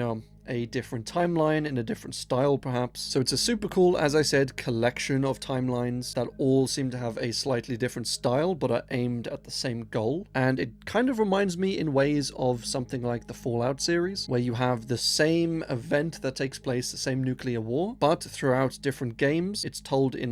a different timeline in a different style perhaps. So it's a super cool, as I said, collection of timelines that all seem to have a slightly different style but are aimed at the same goal. And it kind of reminds me in ways of something like the Fallout series, where you have the same event that takes place, the same nuclear war, but throughout different games it's told in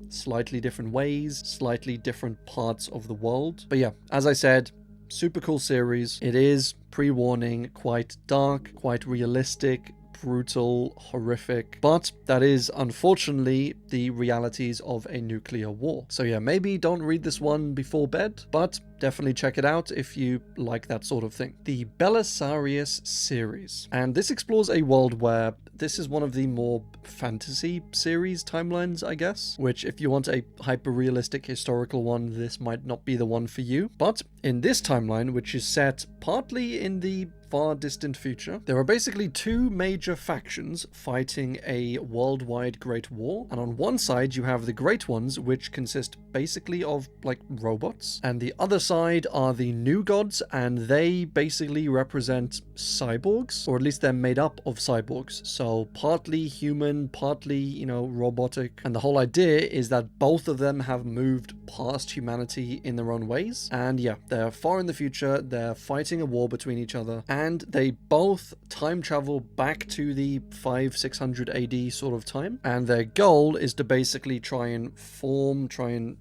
slightly different ways, slightly different parts of the world. But yeah, as I said, super cool series. It is, pre-warning, quite dark, quite realistic, brutal, horrific, but that is unfortunately the realities of a nuclear war. So yeah, maybe don't read this one before bed, but definitely check it out if you like that sort of thing. The Belisarius series. And this explores a world where this is one of the more fantasy series timelines, I guess, which if you want a hyper-realistic historical one, this might not be the one for you. But in this timeline, which is set partly in the far distant future, there are basically two major factions fighting a worldwide great war. And on one side, you have the Great Ones, which consist basically of robots, and the other side are the New Gods, and they basically represent cyborgs, or at least they're made up of cyborgs. So partly human, partly, robotic. And the whole idea is that both of them have moved past humanity in their own ways. And yeah, they're far in the future, they're fighting a war between each other, and they both time travel back to the 500-600 AD sort of time. And their goal is to basically try and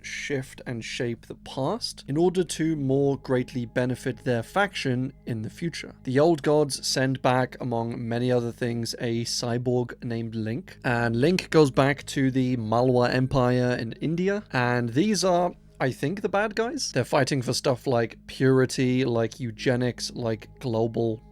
shift and shape the past in order to more greatly benefit their faction in the future. The old gods send back, among many other things, a cyborg named Link. And Link goes back to the Malwa Empire in India. And these are, I think, the bad guys. They're fighting for stuff like purity, like eugenics, like global,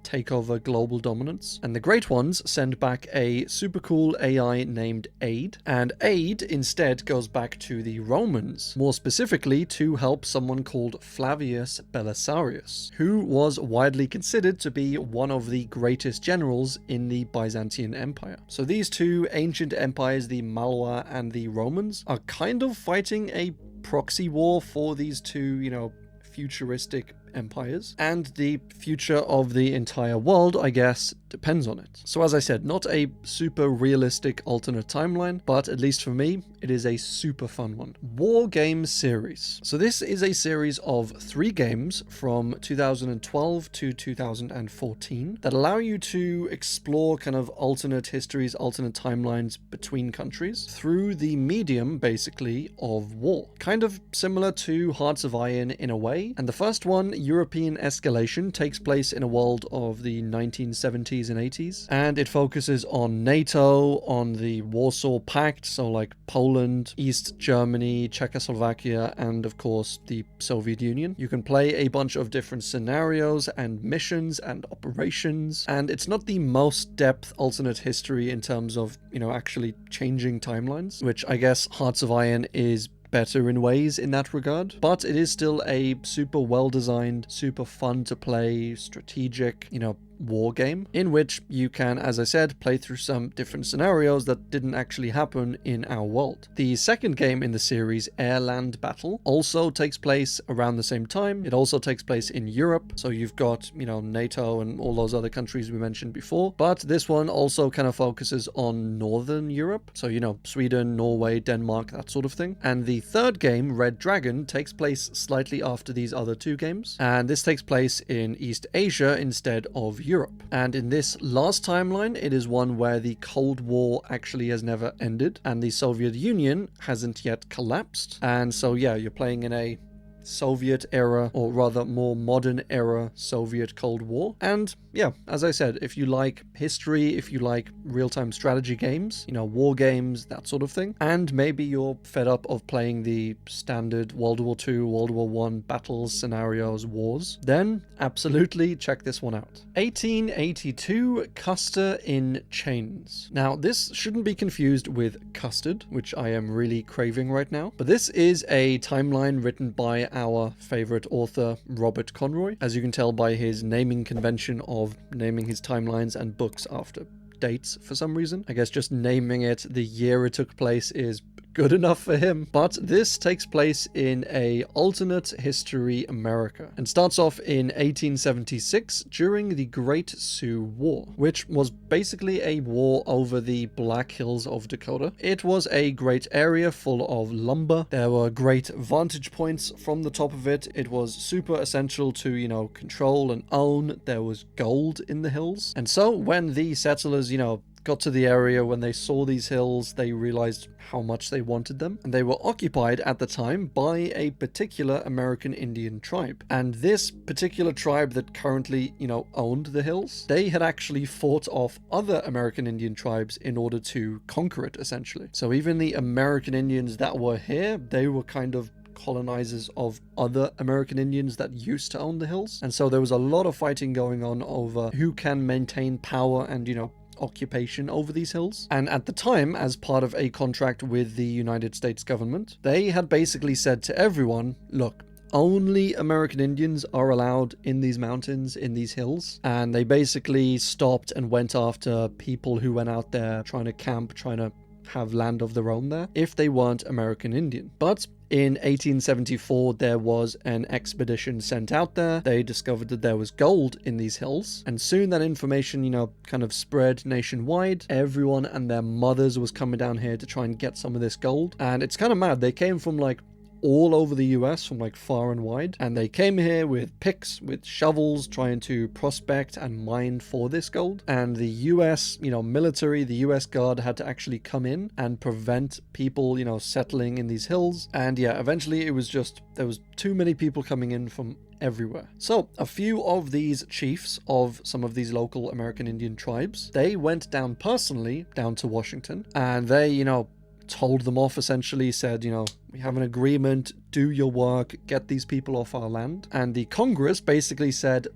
take over global dominance. And the Great Ones send back a super cool AI named Aid, and Aid instead goes back to the Romans, more specifically to help someone called Flavius Belisarius, who was widely considered to be one of the greatest generals in the Byzantine Empire. So these two ancient empires, the Malwa and the Romans, are kind of fighting a proxy war for these two, futuristic empires, and the future of the entire world, I guess, depends on it. So as I said, not a super realistic alternate timeline, but at least for me, it is a super fun one. War Game Series. So this is a series of 3 games from 2012 to 2014 that allow you to explore kind of alternate histories, alternate timelines between countries through the medium, basically, of war. Kind of similar to Hearts of Iron in a way. And the first one, European Escalation, takes place in a world of the 1970s and 80s, and it focuses on NATO, on the Warsaw Pact, so like Poland, East Germany, Czechoslovakia, and of course the Soviet Union. You can play a bunch of different scenarios and missions and operations, and it's not the most depth alternate history in terms of, you know, actually changing timelines, which I guess Hearts of Iron is better in ways in that regard, but it is still a super well designed, super fun to play, strategic, you know, war game in which you can, as I said, play through some different scenarios that didn't actually happen in our world. The second game in the series, Air-Land Battle, also takes place around the same time. It also takes place in Europe, so you've got, you know, NATO and all those other countries we mentioned before, but this one also kind of focuses on Northern Europe, so, you know, Sweden, Norway, Denmark, that sort of thing. And the third game, Red Dragon, takes place slightly after these other 2 games, and this takes place in East Asia instead of Europe. And in this last timeline, it is one where the Cold War actually has never ended and the Soviet Union hasn't yet collapsed. And so yeah, you're playing in a Soviet era, or rather more modern era Soviet Cold War. And yeah, as I said, if you like history, if you like real-time strategy games, you know, war games, that sort of thing, and maybe you're fed up of playing the standard World War II, World War I battles, scenarios, wars, then absolutely check this one out. 1882 Custer in Chains. Now, this shouldn't be confused with Custard, which I am really craving right now, but this is a timeline written by our favorite author, Robert Conroy, as you can tell by his naming convention of naming his timelines and books after dates for some reason. I guess just naming it the year it took place is good enough for him. But this takes place in a alternate history America and starts off in 1876 during the Great Sioux War, which was basically a war over the Black Hills of Dakota. It was a great area full of lumber. There were great vantage points from the top of it. It was super essential to, you know, control and own. There was gold in the hills. And so when the settlers, you know, got to the area, when they saw these hills, they realized how much they wanted them, and they were occupied at the time by a particular American Indian tribe. And this particular tribe that currently, you know, owned the hills, they had actually fought off other American Indian tribes in order to conquer it, essentially. So even the American Indians that were here, they were kind of colonizers of other American Indians that used to own the hills. And so there was a lot of fighting going on over who can maintain power and, you know, occupation over these hills. And at the time, as part of a contract with the United States government, they had basically said to everyone, look, only American Indians are allowed in these mountains, in these hills. And they basically stopped and went after people who went out there trying to camp, trying to have land of their own there, if they weren't American Indian. But in 1874, there was an expedition sent out there. They discovered that there was gold in these hills, and soon that information, you know, kind of spread nationwide. Everyone and their mothers was coming down here to try and get some of this gold. And it's kind of mad. They came from like all over the US, from like far and wide, and they came here with picks, with shovels, trying to prospect and mine for this gold. And the US, you know, military, the US Guard had to actually come in and prevent people, you know, settling in these hills. And yeah, eventually it was just, there was too many people coming in from everywhere. So a few of these chiefs of some of these local American Indian tribes, they went down personally down to Washington, and they, you know, told them off, essentially said, you know, we have an agreement, do your work, get these people off our land. And the Congress basically said,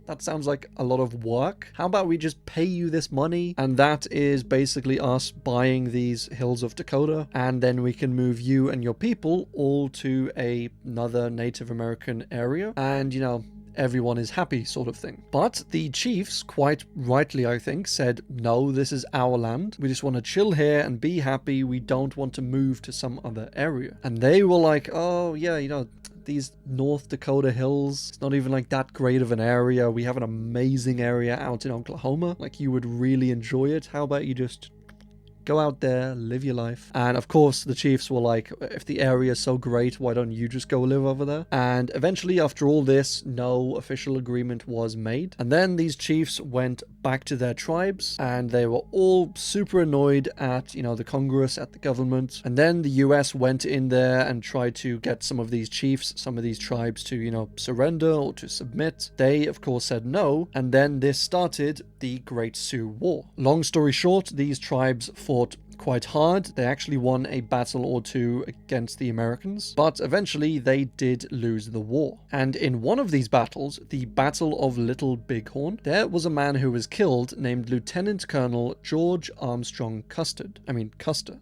that sounds like a lot of work. How about we just pay you this money? And that is basically us buying these hills of Dakota, and then we can move you and your people all to another Native American area. And, you know, everyone is happy, sort of thing. But the chiefs, quite rightly I think, said, no, this is our land. We just want to chill here and be happy. We don't want to move to some other area. And they were like, oh yeah, you know, these North Dakota hills. It's not even like that great of an area. We have an amazing area out in Oklahoma. Like, you would really enjoy it. How about you just go out there, live your life? And of course, the chiefs were like, if the area is so great, why don't you just go live over there? And eventually, after all this, no official agreement was made. And then these chiefs went back to their tribes, and they were all super annoyed at, the Congress, at the government. And then the US went in there and tried to get some of these chiefs, some of these tribes to, surrender or to submit. They, of course, said no. And then this started the Great Sioux War. Long story short, these tribes fought quite hard. They actually won a battle or two against the Americans, but eventually they did lose the war. And in one of these battles, the Battle of Little Bighorn, there was a man who was killed named Lieutenant Colonel George Armstrong Custer.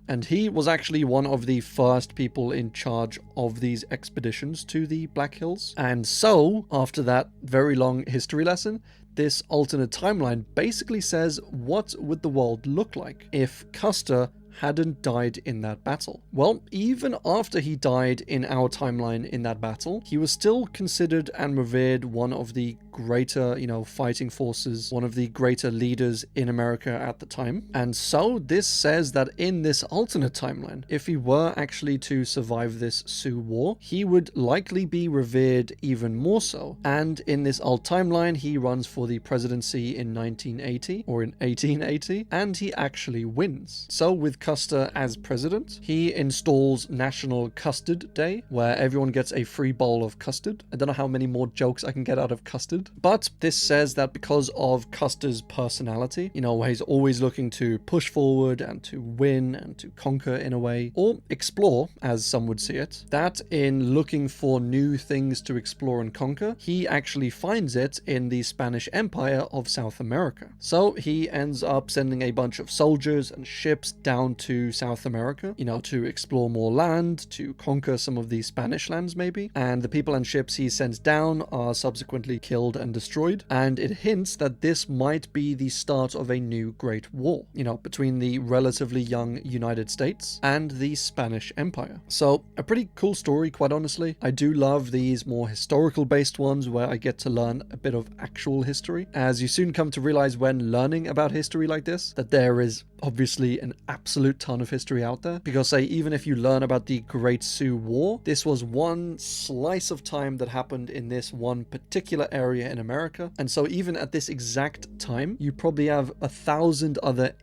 And he was actually one of the first people in charge of these expeditions to the Black Hills. And so, after that very long history lesson, this alternate timeline basically says, what would the world look like if Custer hadn't died in that battle? Well, even after he died in our timeline in that battle, he was still considered and revered one of the greater, fighting forces, one of the greater leaders in America at the time. And so this says that in this alternate timeline, if he were actually to survive this Sioux War, he would likely be revered even more so. And in this alt timeline, he runs for the presidency in 1980 or in 1880, and he actually wins. So with Custer as president, he installs National Custard Day, where everyone gets a free bowl of custard. I don't know how many more jokes I can get out of custard. But this says that because of Custer's personality, where he's always looking to push forward and to win and to conquer in a way, or explore, as some would see it, that in looking for new things to explore and conquer, he actually finds it in the Spanish Empire of South America. So he ends up sending a bunch of soldiers and ships down to South America, to explore more land, to conquer some of the Spanish lands maybe. And the people and ships he sends down are subsequently killed and destroyed, and it hints that this might be the start of a new Great War, between the relatively young United States and the Spanish Empire. So a pretty cool story, quite honestly. I do love these more historical based ones where I get to learn a bit of actual history, as you soon come to realize when learning about history like this, that there is obviously an absolute ton of history out there. Because even if you learn about the Great Sioux War, this was one slice of time that happened in this one particular area in America. And so even at this exact time, you probably have 1,000 other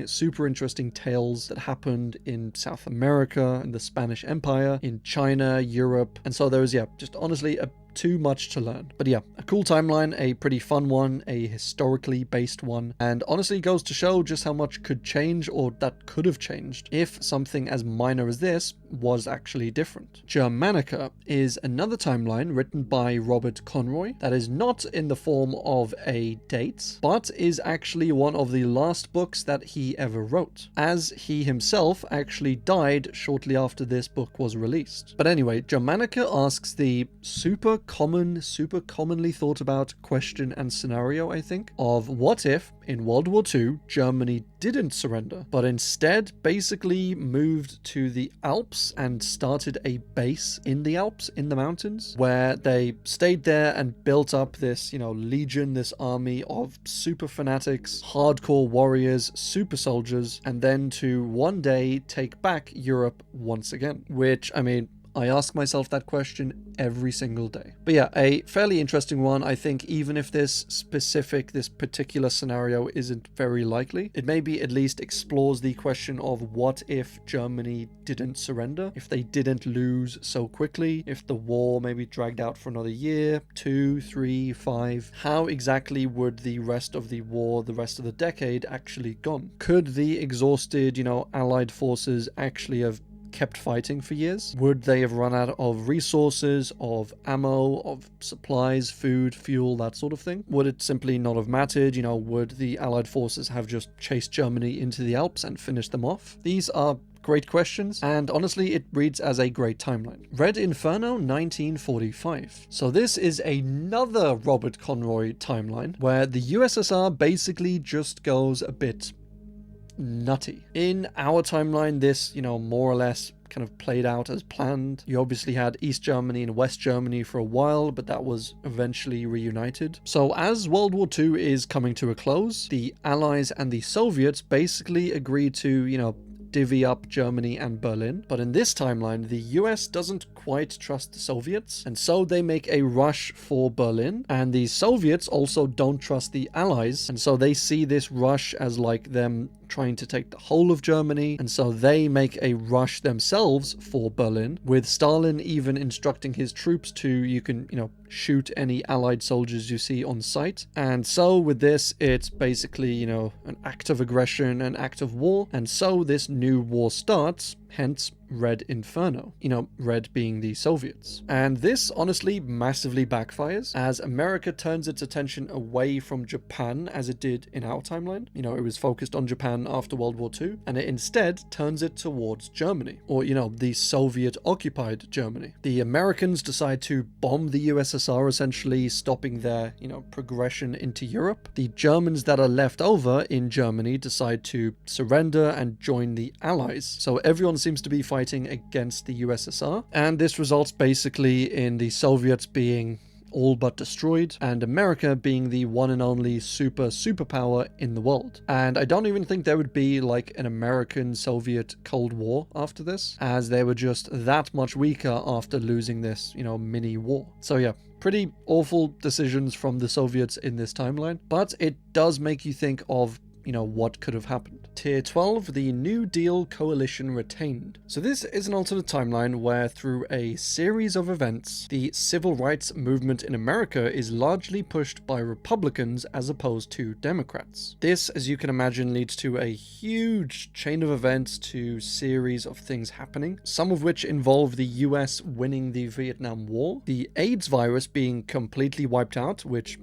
super interesting tales that happened in South America, in the Spanish Empire, in China, Europe. And so there was, just honestly too much to learn. But a cool timeline, a pretty fun one, a historically based one, and honestly goes to show just how much could change, or that could have changed, if something as minor as this was actually different. Germanica is another timeline written by Robert Conroy that is not in the form of a date, but is actually one of the last books that he ever wrote, as he himself actually died shortly after this book was released. But anyway, Germanica asks the super commonly thought about question and scenario, I think, of what if in World War II Germany didn't surrender, but instead basically moved to the Alps and started a base in the Alps, in the mountains, where they stayed there and built up this, legion, this army of super fanatics, hardcore warriors, super soldiers, and then to one day take back Europe once again. Which, I ask myself that question every single day. But a fairly interesting one. I think even if this particular scenario isn't very likely, it maybe at least explores the question of what if Germany didn't surrender, if they didn't lose so quickly, if the war maybe dragged out for another year, 2, 3, 5, how exactly would the rest of the war, the rest of the decade actually gone? Could the exhausted, Allied forces actually have kept fighting for years? Would they have run out of resources, of ammo, of supplies, food, fuel, that sort of thing? Would it simply not have mattered? Would the Allied forces have just chased Germany into the Alps and finished them off? These are great questions, and honestly, it reads as a great timeline. Red Inferno, 1945. So this is another Robert Conroy timeline, where the USSR basically just goes a bit nutty. In our timeline, this, more or less kind of played out as planned. You obviously had East Germany and West Germany for a while, but that was eventually reunited. So as World War II is coming to a close, the Allies and the Soviets basically agreed to, divvy up Germany and Berlin. But in this timeline, the US doesn't quite trust the Soviets, and so they make a rush for Berlin, and the Soviets also don't trust the Allies, and so they see this rush as like them trying to take the whole of Germany, and so they make a rush themselves for Berlin, with Stalin even instructing his troops to, you can, shoot any Allied soldiers you see on sight. And so with this, it's basically, an act of aggression, an act of war, and so this new war starts, hence Red Inferno, Red being the Soviets. And this honestly massively backfires as America turns its attention away from Japan as it did in our timeline. It was focused on Japan after World War II, and it instead turns it towards Germany, or, the Soviet-occupied Germany. The Americans decide to bomb the USSR, essentially stopping their, progression into Europe. The Germans that are left over in Germany decide to surrender and join the Allies. So everyone seems to be fighting against the USSR, and this results basically in the Soviets being all but destroyed, and America being the one and only superpower in the world. And I don't even think there would be like an American-Soviet Cold War after this, as they were just that much weaker after losing this, mini war. So yeah, pretty awful decisions from the Soviets in this timeline, but it does make you think of what could have happened. Tier 12, the New Deal coalition retained. So this is an alternate timeline where through a series of events, the civil rights movement in America is largely pushed by Republicans as opposed to Democrats. This, as you can imagine, leads to a huge chain of events to series of things happening, some of which involve the US winning the Vietnam War, the AIDS virus being completely wiped out, which,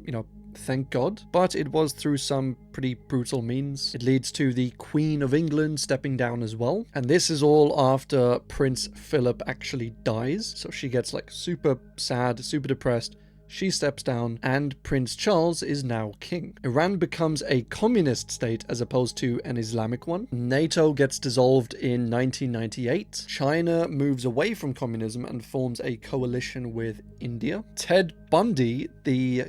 thank God, but it was through some pretty brutal means. It leads to the Queen of England stepping down as well, and this is all after Prince Philip actually dies, so she gets like super sad, super depressed. She steps down, and Prince Charles is now king. Iran becomes a communist state as opposed to an Islamic one. NATO gets dissolved in 1998. China moves away from communism and forms a coalition with India. Ted Bundy, the,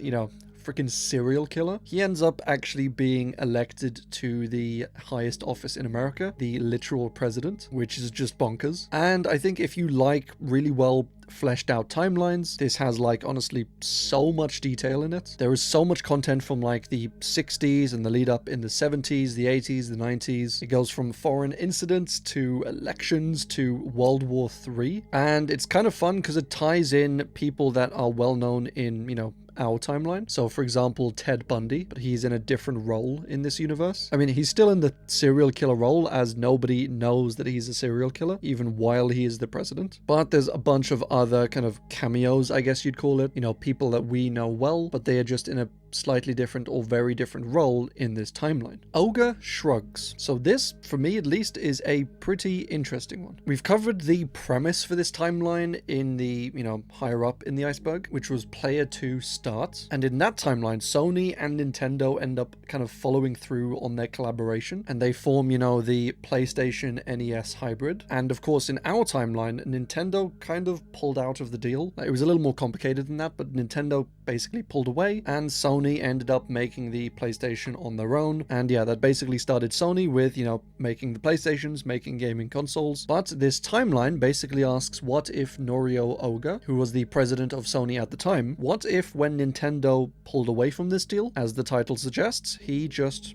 freaking serial killer, he ends up actually being elected to the highest office in America, the literal president, which is just bonkers. And I think if you like really well fleshed out timelines, this has like honestly so much detail in it. There is so much content from like the 60s and the lead up in the 70s, the 80s, the 90s. It goes from foreign incidents to elections to World War III, and it's kind of fun because it ties in people that are well known in, our timeline. So for example, Ted Bundy, but he's in a different role in this universe. I mean, he's still in the serial killer role, as nobody knows that he's a serial killer, even while he is the president. But there's a bunch of other kind of cameos, I guess you'd call it, people that we know well, but they are just in a slightly different or very different role in this timeline. Ogre Shrugs. So this, for me at least, is a pretty interesting one. We've covered the premise for this timeline in the, higher up in the iceberg, which was player 2 start. And in that timeline, Sony and Nintendo end up kind of following through on their collaboration, and they form, the PlayStation NES hybrid. And of course, in our timeline, Nintendo kind of pulled out of the deal. It was a little more complicated than that, but Nintendo basically pulled away, and Sony ended up making the PlayStation on their own. And yeah, that basically started Sony with, making the PlayStations, making gaming consoles. But this timeline basically asks, what if Norio Ogre, who was the president of Sony at the time, what if when Nintendo pulled away from this deal, as the title suggests, he just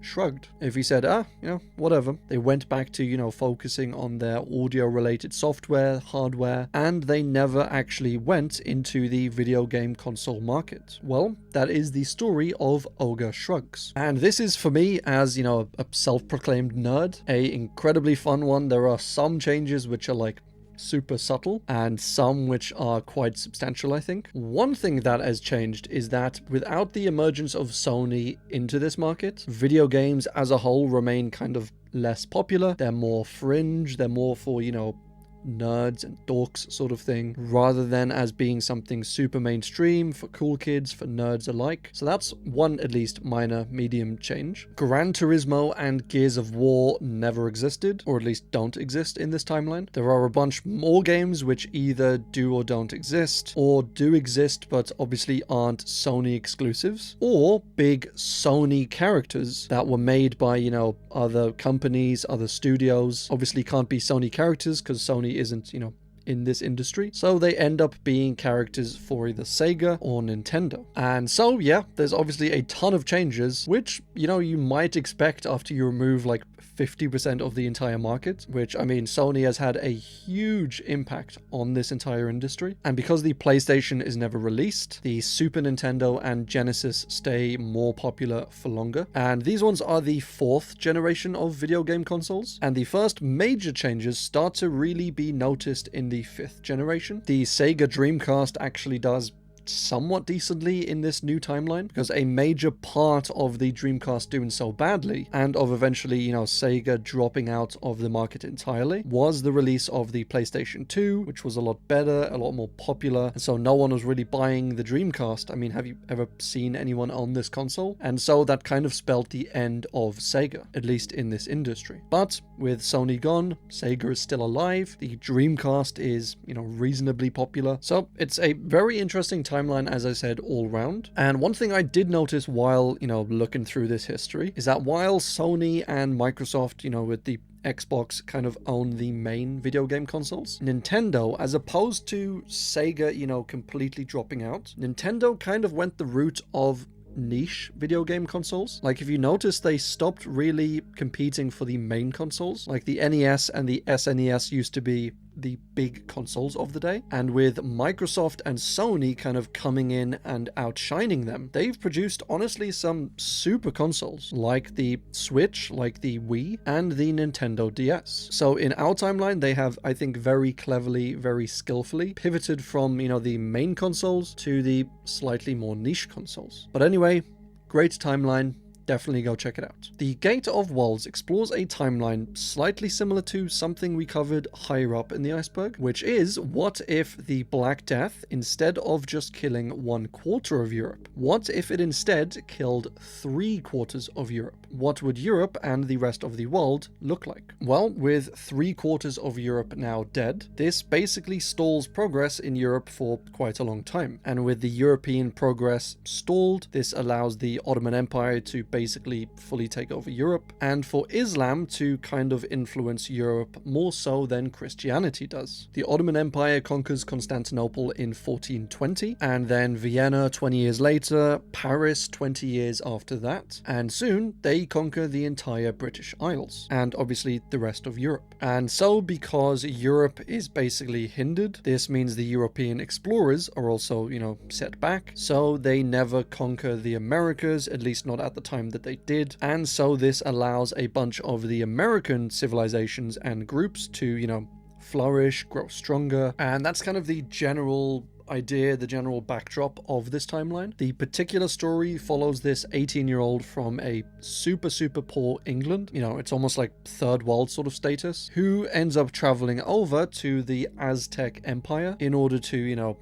shrugged? If he said, whatever. They went back to, focusing on their audio-related software, hardware, and they never actually went into the video game console market. Well, that is the story of Ogre Shrugs. And this is, for me, as, a self-proclaimed nerd, a incredibly fun one. There are some changes which are like super subtle, and some which are quite substantial, I think. One thing that has changed is that without the emergence of Sony into this market, video games as a whole remain kind of less popular. They're more fringe, they're more for, nerds and dorks sort of thing, rather than as being something super mainstream for cool kids, for nerds alike. So that's one at least minor medium change. Gran Turismo and Gears of War never existed, or at least don't exist in this timeline. There are a bunch more games which either do or don't exist, or do exist but obviously aren't Sony exclusives, or big Sony characters that were made by, you know, other companies, other studios. Obviously can't be Sony characters because Sony isn't, you know, in this industry, so they end up being characters for either Sega or Nintendo. And so yeah, there's obviously a ton of changes, which, you know, you might expect after you remove like 50% of the entire market, which, I mean, Sony has had a huge impact on this entire industry. And because the PlayStation is never released, the Super Nintendo and Genesis stay more popular for longer. And these ones are the 4th generation of video game consoles. And the first major changes start to really be noticed in the 5th generation. The Sega Dreamcast actually does somewhat decently in this new timeline, because a major part of the Dreamcast doing so badly, and of eventually, you know, Sega dropping out of the market entirely, was the release of the PlayStation 2, which was a lot better, a lot more popular, and so no one was really buying the Dreamcast. I mean, have you ever seen anyone on this console? And so that kind of spelled the end of Sega, at least in this industry. But with Sony gone, Sega is still alive, the Dreamcast is, you know, reasonably popular, so it's a very interesting timeline, as I said, all round. And one thing I did notice while, you know, looking through this history is that while Sony and Microsoft, you know, with the Xbox kind of own the main video game consoles, Nintendo, as opposed to Sega, you know, completely dropping out, Nintendo kind of went the route of niche video game consoles. Like, if you notice, they stopped really competing for the main consoles. Like the NES and the SNES used to be the big consoles of the day, and with Microsoft and Sony kind of coming in and outshining them, they've produced honestly some super consoles like the Switch, like the Wii, and the Nintendo DS. So in our timeline, they have, I think, very cleverly, very skillfully pivoted from, you know, the main consoles to the slightly more niche consoles. But anyway, great timeline. Definitely go check it out. The Gate of Worlds explores a timeline slightly similar to something we covered higher up in the iceberg, which is, what if the Black Death, instead of just killing 1/4 of Europe, what if it instead killed 3/4 of Europe? What would Europe and the rest of the world look like? Well, with 3/4 of Europe now dead, this basically stalls progress in Europe for quite a long time. And with the European progress stalled, this allows the Ottoman Empire to basically fully take over Europe, and for Islam to kind of influence Europe more so than Christianity does. The Ottoman Empire conquers Constantinople in 1420, and then Vienna 20 years later, Paris 20 years after that, and soon they conquer the entire British Isles, and obviously the rest of Europe. And so, because Europe is basically hindered, this means the European explorers are also, you know, set back, so they never conquer the Americas, at least not at the time that they did. And so this allows a bunch of the American civilizations and groups to, you know, flourish, grow stronger. And that's kind of the general idea, the general backdrop of this timeline. The particular story follows this 18-year-old from a super poor England, you know, it's almost like third world sort of status, who ends up traveling over to the Aztec Empire in order to, you know,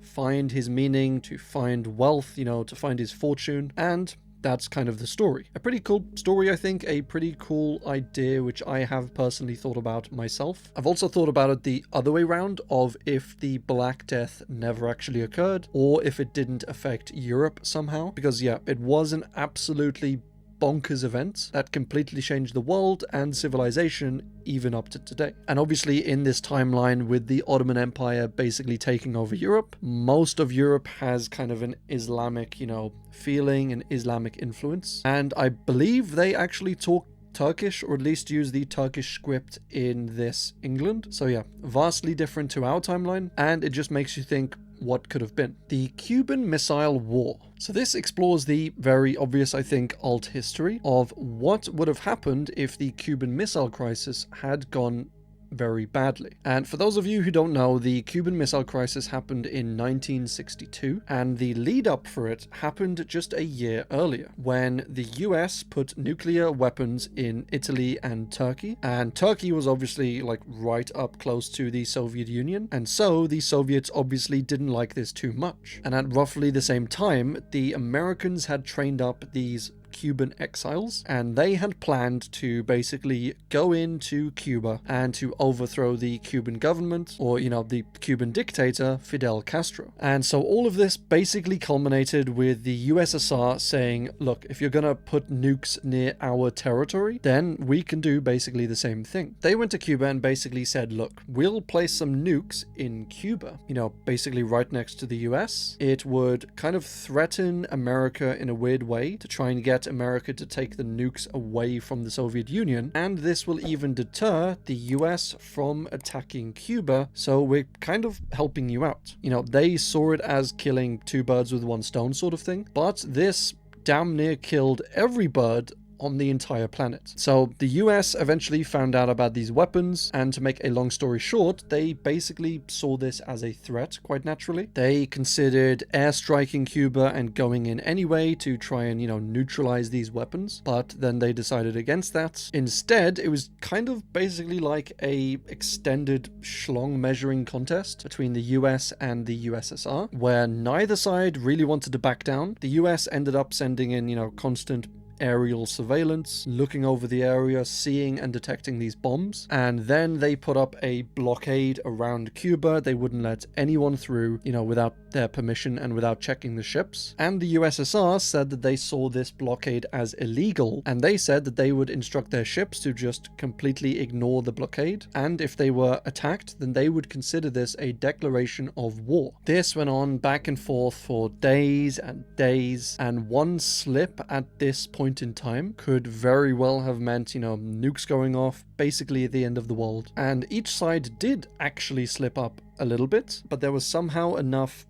find his meaning, to find wealth, you know, to find his fortune. And that's kind of the story. A pretty cool story, I think, a pretty cool idea, which I have personally thought about myself. I've also thought about it the other way around, of if the Black Death never actually occurred, or if it didn't affect Europe somehow. Because yeah, it was an absolutely bonkers event that completely changed the world and civilization even up to today. And obviously in this timeline, with the Ottoman Empire basically taking over Europe, most of Europe has kind of an Islamic, you know, feeling, an Islamic influence. And I believe they actually talk Turkish, or at least use the Turkish script in this England. So yeah, vastly different to our timeline, and it just makes you think, what could have been? The Cuban Missile War. So this explores the very obvious, I think, alt history of what would have happened if the Cuban Missile Crisis had gone very badly. And for those of you who don't know, the Cuban Missile Crisis happened in 1962, and the lead up for it happened just a year earlier, when the US put nuclear weapons in Italy and Turkey. And Turkey was obviously like right up close to the Soviet Union, and so the Soviets obviously didn't like this too much. And at roughly the same time, the Americans had trained up these Cuban exiles, and they had planned to basically go into Cuba and to overthrow the Cuban government, or the Cuban dictator Fidel Castro. And so all of this basically culminated with the USSR saying, look, if you're gonna put nukes near our territory, then we can do basically the same thing. They went to Cuba and basically said, look, we'll place some nukes in Cuba, basically right next to the US. It would kind of threaten America in a weird way to try and get America to take the nukes away from the Soviet Union, and this will even deter the US from attacking Cuba, so we're kind of helping you out. They saw it as killing two birds with one stone sort of thing, but this damn near killed every bird on the entire planet. So the US eventually found out about these weapons, and to make a long story short, they basically saw this as a threat, quite naturally. They considered airstriking Cuba and going in anyway to try and, neutralize these weapons, but then they decided against that. Instead, it was kind of basically like a extended schlong measuring contest between the US and the USSR, where neither side really wanted to back down. The US ended up sending in, constant aerial surveillance, looking over the area, seeing and detecting these bombs, and then they put up a blockade around Cuba. They wouldn't let anyone through, without their permission and without checking the ships. And the USSR said that they saw this blockade as illegal, and they said that they would instruct their ships to just completely ignore the blockade, and if they were attacked, then they would consider this a declaration of war. This went on back and forth for days and days, and one slip at this point in time could very well have meant, nukes going off basically at the end of the world. And each side did actually slip up a little bit, but there was somehow enough,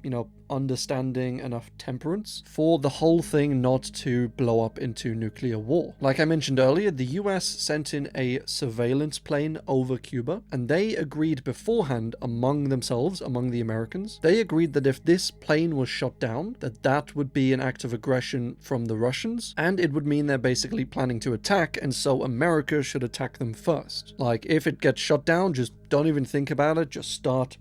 understanding, enough temperance for the whole thing not to blow up into nuclear war. Like I mentioned earlier, the US sent in a surveillance plane over Cuba, and they agreed beforehand among themselves, among the Americans, they agreed that if this plane was shot down, that would be an act of aggression from the Russians, and it would mean they're basically planning to attack, and so America should attack them first. Like, if it gets shot down, just don't even think about it, just start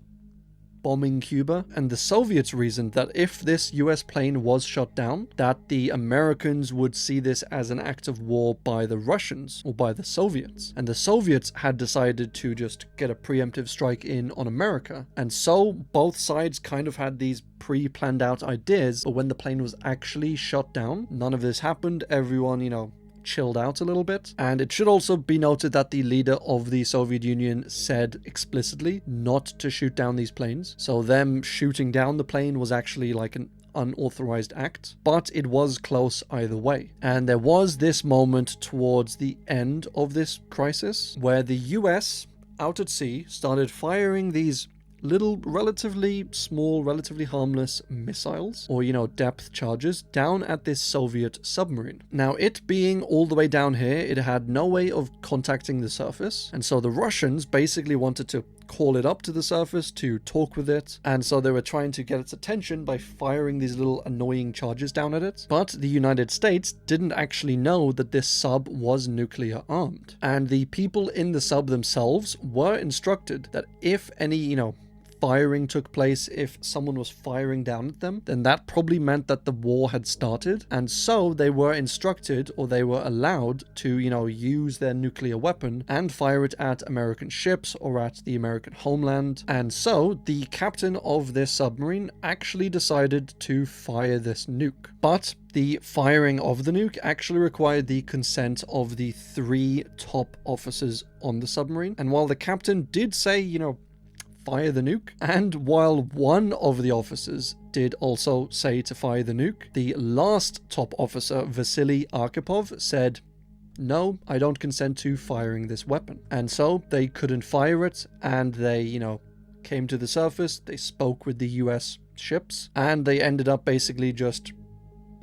bombing Cuba. And the Soviets reasoned that if this US plane was shot down, that the Americans would see this as an act of war by the Russians or by the Soviets. And the Soviets had decided to just get a preemptive strike in on America. And so both sides kind of had these pre-planned out ideas, but when the plane was actually shot down, none of this happened. Everyone, chilled out a little bit. And it should also be noted that the leader of the Soviet Union said explicitly not to shoot down these planes. So them shooting down the plane was actually like an unauthorized act, but it was close either way. And there was this moment towards the end of this crisis where the US out at sea started firing these little, relatively small, relatively harmless missiles, or, depth charges, down at this Soviet submarine. Now, it being all the way down here, it had no way of contacting the surface, and so the Russians basically wanted to call it up to the surface to talk with it, and so they were trying to get its attention by firing these little annoying charges down at it. But the United States didn't actually know that this sub was nuclear armed, and the people in the sub themselves were instructed that if any, firing took place, if someone was firing down at them, then that probably meant that the war had started, and so they were instructed, or they were allowed to, use their nuclear weapon and fire it at American ships or at the American homeland. And so the captain of this submarine actually decided to fire this nuke. But the firing of the nuke actually required the consent of the 3 top officers on the submarine. And while the captain did say, fire the nuke, and while one of the officers did also say to fire the nuke, the last top officer, Vasily Arkhipov, said, no, I don't consent to firing this weapon. And so they couldn't fire it, and they, came to the surface, they spoke with the US ships, and they ended up basically just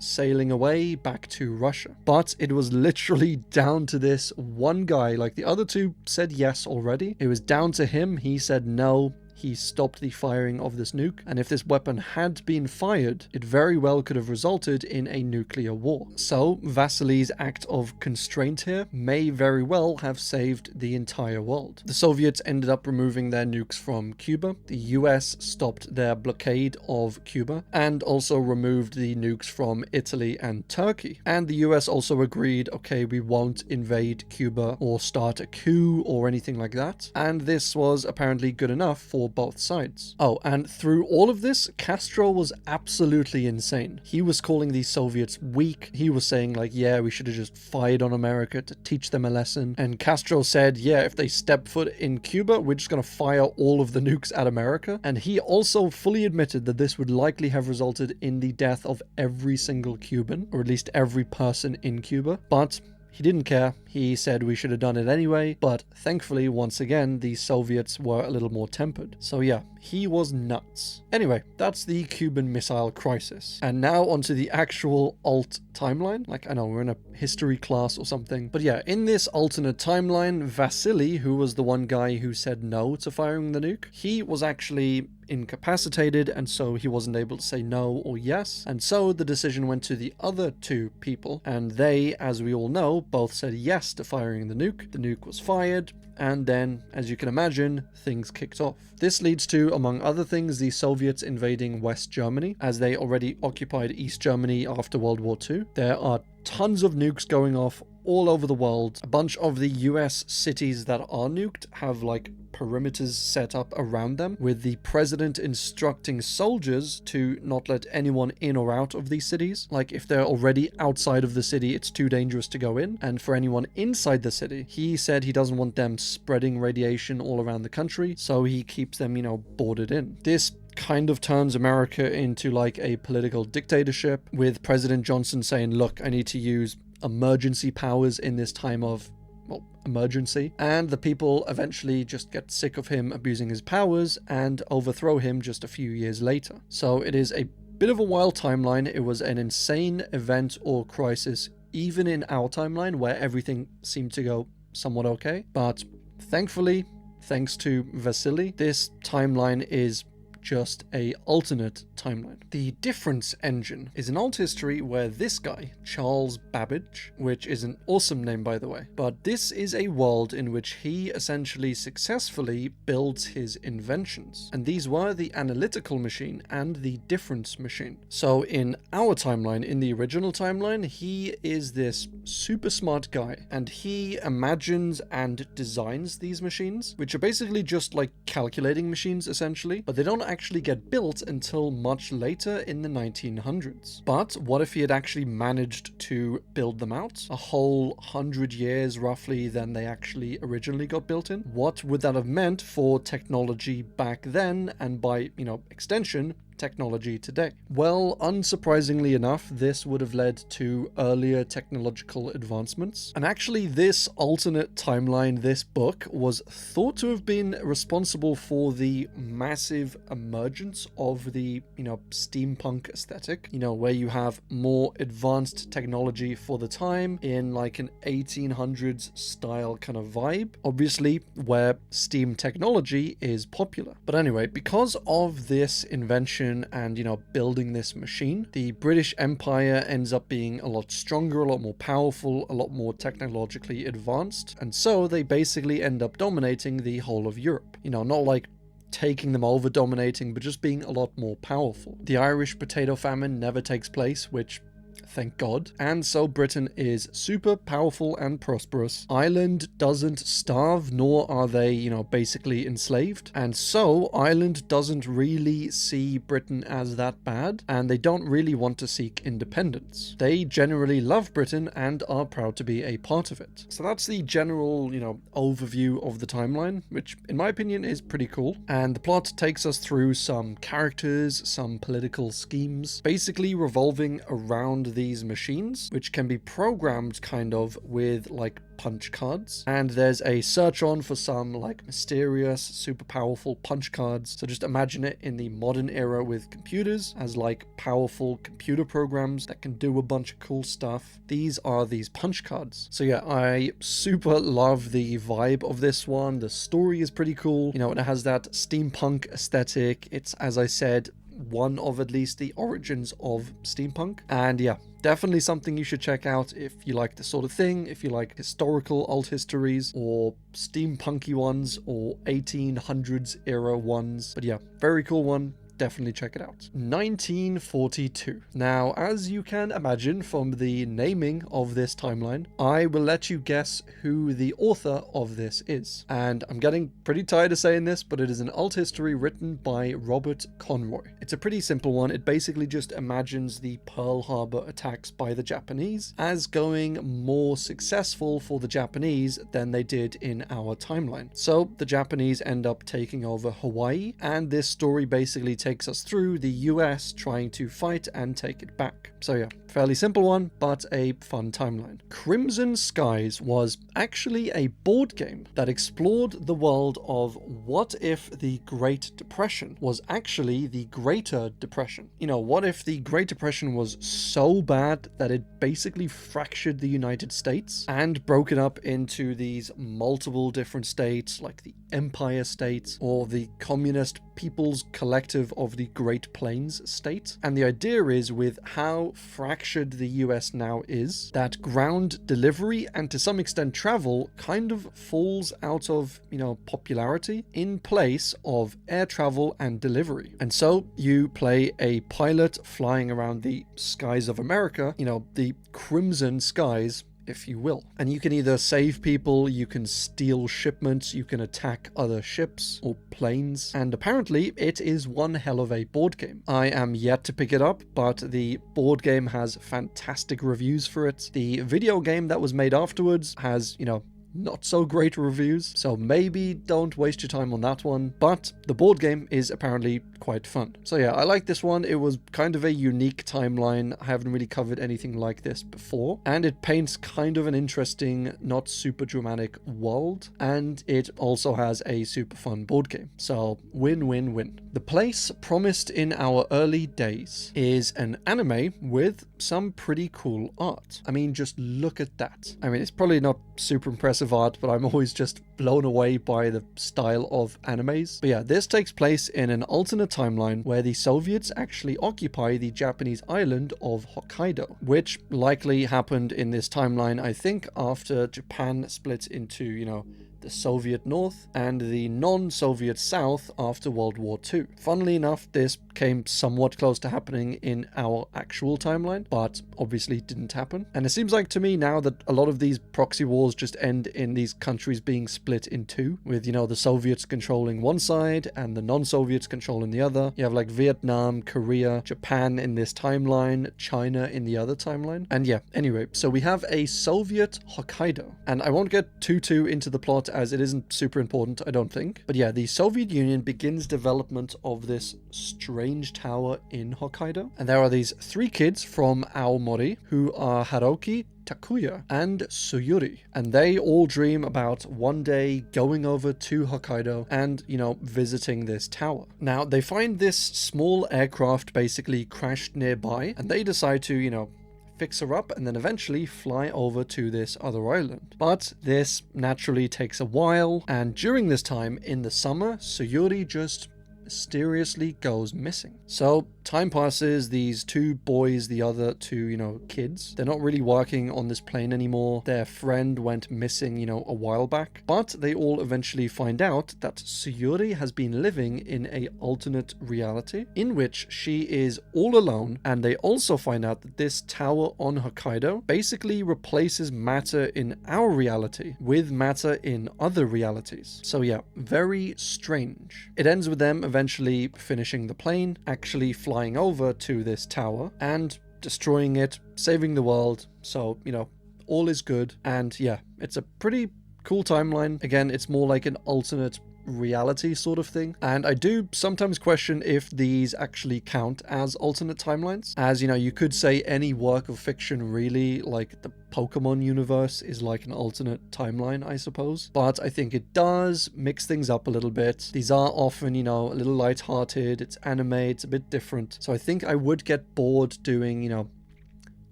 sailing away back to Russia. But it was literally down to this one guy. Like, the other two said yes already. It was down to him. He said no. He stopped the firing of this nuke, and if this weapon had been fired, it very well could have resulted in a nuclear war. So Vasily's act of constraint here may very well have saved the entire world. The Soviets ended up removing their nukes from Cuba. The US stopped their blockade of Cuba and also removed the nukes from Italy and Turkey. And the US also agreed, okay, we won't invade Cuba or start a coup or anything like that. And this was apparently good enough for both sides. Oh, and through all of this, Castro was absolutely insane. He was calling the Soviets weak. He was saying like, yeah, we should have just fired on America to teach them a lesson. And Castro said, yeah, if they step foot in Cuba, we're just gonna fire all of the nukes at America. And he also fully admitted that this would likely have resulted in the death of every single Cuban, or at least every person in Cuba. But he didn't care. He said we should have done it anyway, but thankfully, once again, the Soviets were a little more tempered. So yeah, he was nuts. Anyway, that's the Cuban Missile Crisis. And now onto the actual alt timeline. Like, I know we're in a history class or something, but yeah, in this alternate timeline, Vasily, who was the one guy who said no to firing the nuke, he was actually incapacitated, and so he wasn't able to say no or yes, and so the decision went to the other two people, and they, as we all know, both said yes to firing the nuke. The nuke was fired, and then, as you can imagine, things kicked off. This leads to, among other things, the Soviets invading West Germany, as they already occupied East Germany after World War II. There are tons of nukes going off all over the world. A bunch of the US cities that are nuked have like perimeters set up around them, with the president instructing soldiers to not let anyone in or out of these cities. Like, if they're already outside of the city, it's too dangerous to go in. And for anyone inside the city, he said he doesn't want them spreading radiation all around the country, so he keeps them, boarded in. This kind of turns America into like a political dictatorship, with President Johnson saying, look, I need to use emergency powers in this time of, well, emergency, and the people eventually just get sick of him abusing his powers and overthrow him just a few years later. So it is a bit of a wild timeline. It was an insane event or crisis, even in our timeline where everything seemed to go somewhat okay, but thankfully, thanks to Vasily, this timeline is just a alternate timeline. The Difference Engine is an alt history where this guy, Charles Babbage, which is an awesome name by the way, but this is a world in which he essentially successfully builds his inventions, and these were the analytical machine and the difference machine. So in our timeline, in the original timeline, he is this super smart guy, and he imagines and designs these machines, which are basically just like calculating machines essentially, but they don't actually get built until much later in the 1900s. But what if he had actually managed to build them out a whole 100 years roughly than they actually originally got built in? What would that have meant for technology back then, and by, extension, technology today? Well, unsurprisingly enough, this would have led to earlier technological advancements. And actually, this alternate timeline, this book, was thought to have been responsible for the massive emergence of the, steampunk aesthetic, where you have more advanced technology for the time in like an 1800s style kind of vibe, obviously where steam technology is popular. But anyway, because of this invention and building this machine, the British Empire ends up being a lot stronger, a lot more powerful, a lot more technologically advanced, and so they basically end up dominating the whole of Europe. Not like taking them over, dominating, but just being a lot more powerful. The Irish potato famine never takes place, which, thank God. And so Britain is super powerful and prosperous. Ireland doesn't starve, nor are they, basically enslaved. And so Ireland doesn't really see Britain as that bad, and they don't really want to seek independence. They generally love Britain and are proud to be a part of it. So that's the general, overview of the timeline, which in my opinion is pretty cool. And the plot takes us through some characters, some political schemes, basically revolving around the these machines, which can be programmed kind of with like punch cards, and there's a search on for some like mysterious, super powerful punch cards. So just imagine it in the modern era with computers as like powerful computer programs that can do a bunch of cool stuff. These are these punch cards. So yeah, I super love the vibe of this one. The story is pretty cool. You know, it has that steampunk aesthetic. It's, as I said, one of at least the origins of steampunk. And yeah, definitely something you should check out if you like this sort of thing, if you like historical alt histories or steampunky ones or 1800s era ones. But yeah, very cool one. Definitely check it out. 1942. Now, as you can imagine from the naming of this timeline, I will let you guess who the author of this is. And I'm getting pretty tired of saying this, but it is an alt history written by Robert Conroy. It's a pretty simple one. It basically just imagines the Pearl Harbor attacks by the Japanese as going more successful for the Japanese than they did in our timeline. So the Japanese end up taking over Hawaii, and this story basically takes us through the US trying to fight and take it back. So yeah, fairly simple one, but a fun timeline. Crimson Skies was actually a board game that explored the world of what if the Great Depression was actually the Greater Depression. You know, what if the Great Depression was so bad that it basically fractured the United States and broke it up into these multiple different states like the Empire State or the Communist People's Collective of the Great Plains state. And the idea is, with how fractured the US now is, that ground delivery and to some extent travel kind of falls out of, you know, popularity in place of air travel and delivery. And so you play a pilot flying around the skies of America, you know, the crimson skies, if you will. And you can either save people, you can steal shipments, you can attack other ships or planes, and apparently it is one hell of a board game. I am yet to pick it up, but the board game has fantastic reviews for it. The video game that was made afterwards has, you know, not so great reviews, so maybe don't waste your time on that one, but the board game is apparently quite fun. So yeah, I like this one. It was kind of a unique timeline. I haven't really covered anything like this before, and it paints kind of an interesting, not super dramatic world, and it also has a super fun board game. So win-win-win. The Place Promised in Our Early Days is an anime with some pretty cool art. I mean, just look at that. I mean, it's probably not super impressive art, but I'm always just blown away by the style of animes. But yeah, this takes place in an alternate timeline where the Soviets actually occupy the Japanese island of Hokkaido, which likely happened in this timeline, I think, after Japan split into, you know, the Soviet North and the non-Soviet South after World War II. Funnily enough, this came somewhat close to happening in our actual timeline, but obviously didn't happen. And it seems like to me now that a lot of these proxy wars just end in these countries being split in two, with, you know, the Soviets controlling one side and the non-Soviets controlling the other. You have like Vietnam, Korea, Japan in this timeline, China in the other timeline. And yeah, anyway, so we have a Soviet Hokkaido, and I won't get too into the plot as it isn't super important, I don't think. But yeah, the Soviet Union begins development of this strange tower in Hokkaido. And there are these three kids from Aomori who are Haruki, Takuya, and Suyuri. And they all dream about one day going over to Hokkaido and, you know, visiting this tower. Now, they find this small aircraft basically crashed nearby, and they decide to, you know, fix her up and then eventually fly over to this other island. But this naturally takes a while, and during this time in the summer, Suyuri just mysteriously goes missing. So time passes, these two boys, the other two, you know, kids, they're not really working on this plane anymore. Their friend went missing, you know, a while back, but they all eventually find out that Suyuri has been living in a alternate reality in which she is all alone, and they also find out that this tower on Hokkaido basically replaces matter in our reality with matter in other realities. So yeah, very strange. It ends with them eventually finishing the plane, actually flying over to this tower and destroying it, saving the world. So, you know, all is good. And yeah, it's a pretty cool timeline. Again, it's more like an alternate reality sort of thing. And I do sometimes question if these actually count as alternate timelines. As, you know, you could say any work of fiction really, like the Pokemon universe, is like an alternate timeline, I suppose. But I think it does mix things up a little bit. These are often, you know, a little lighthearted. It's anime, it's a bit different. So I think I would get bored doing, you know,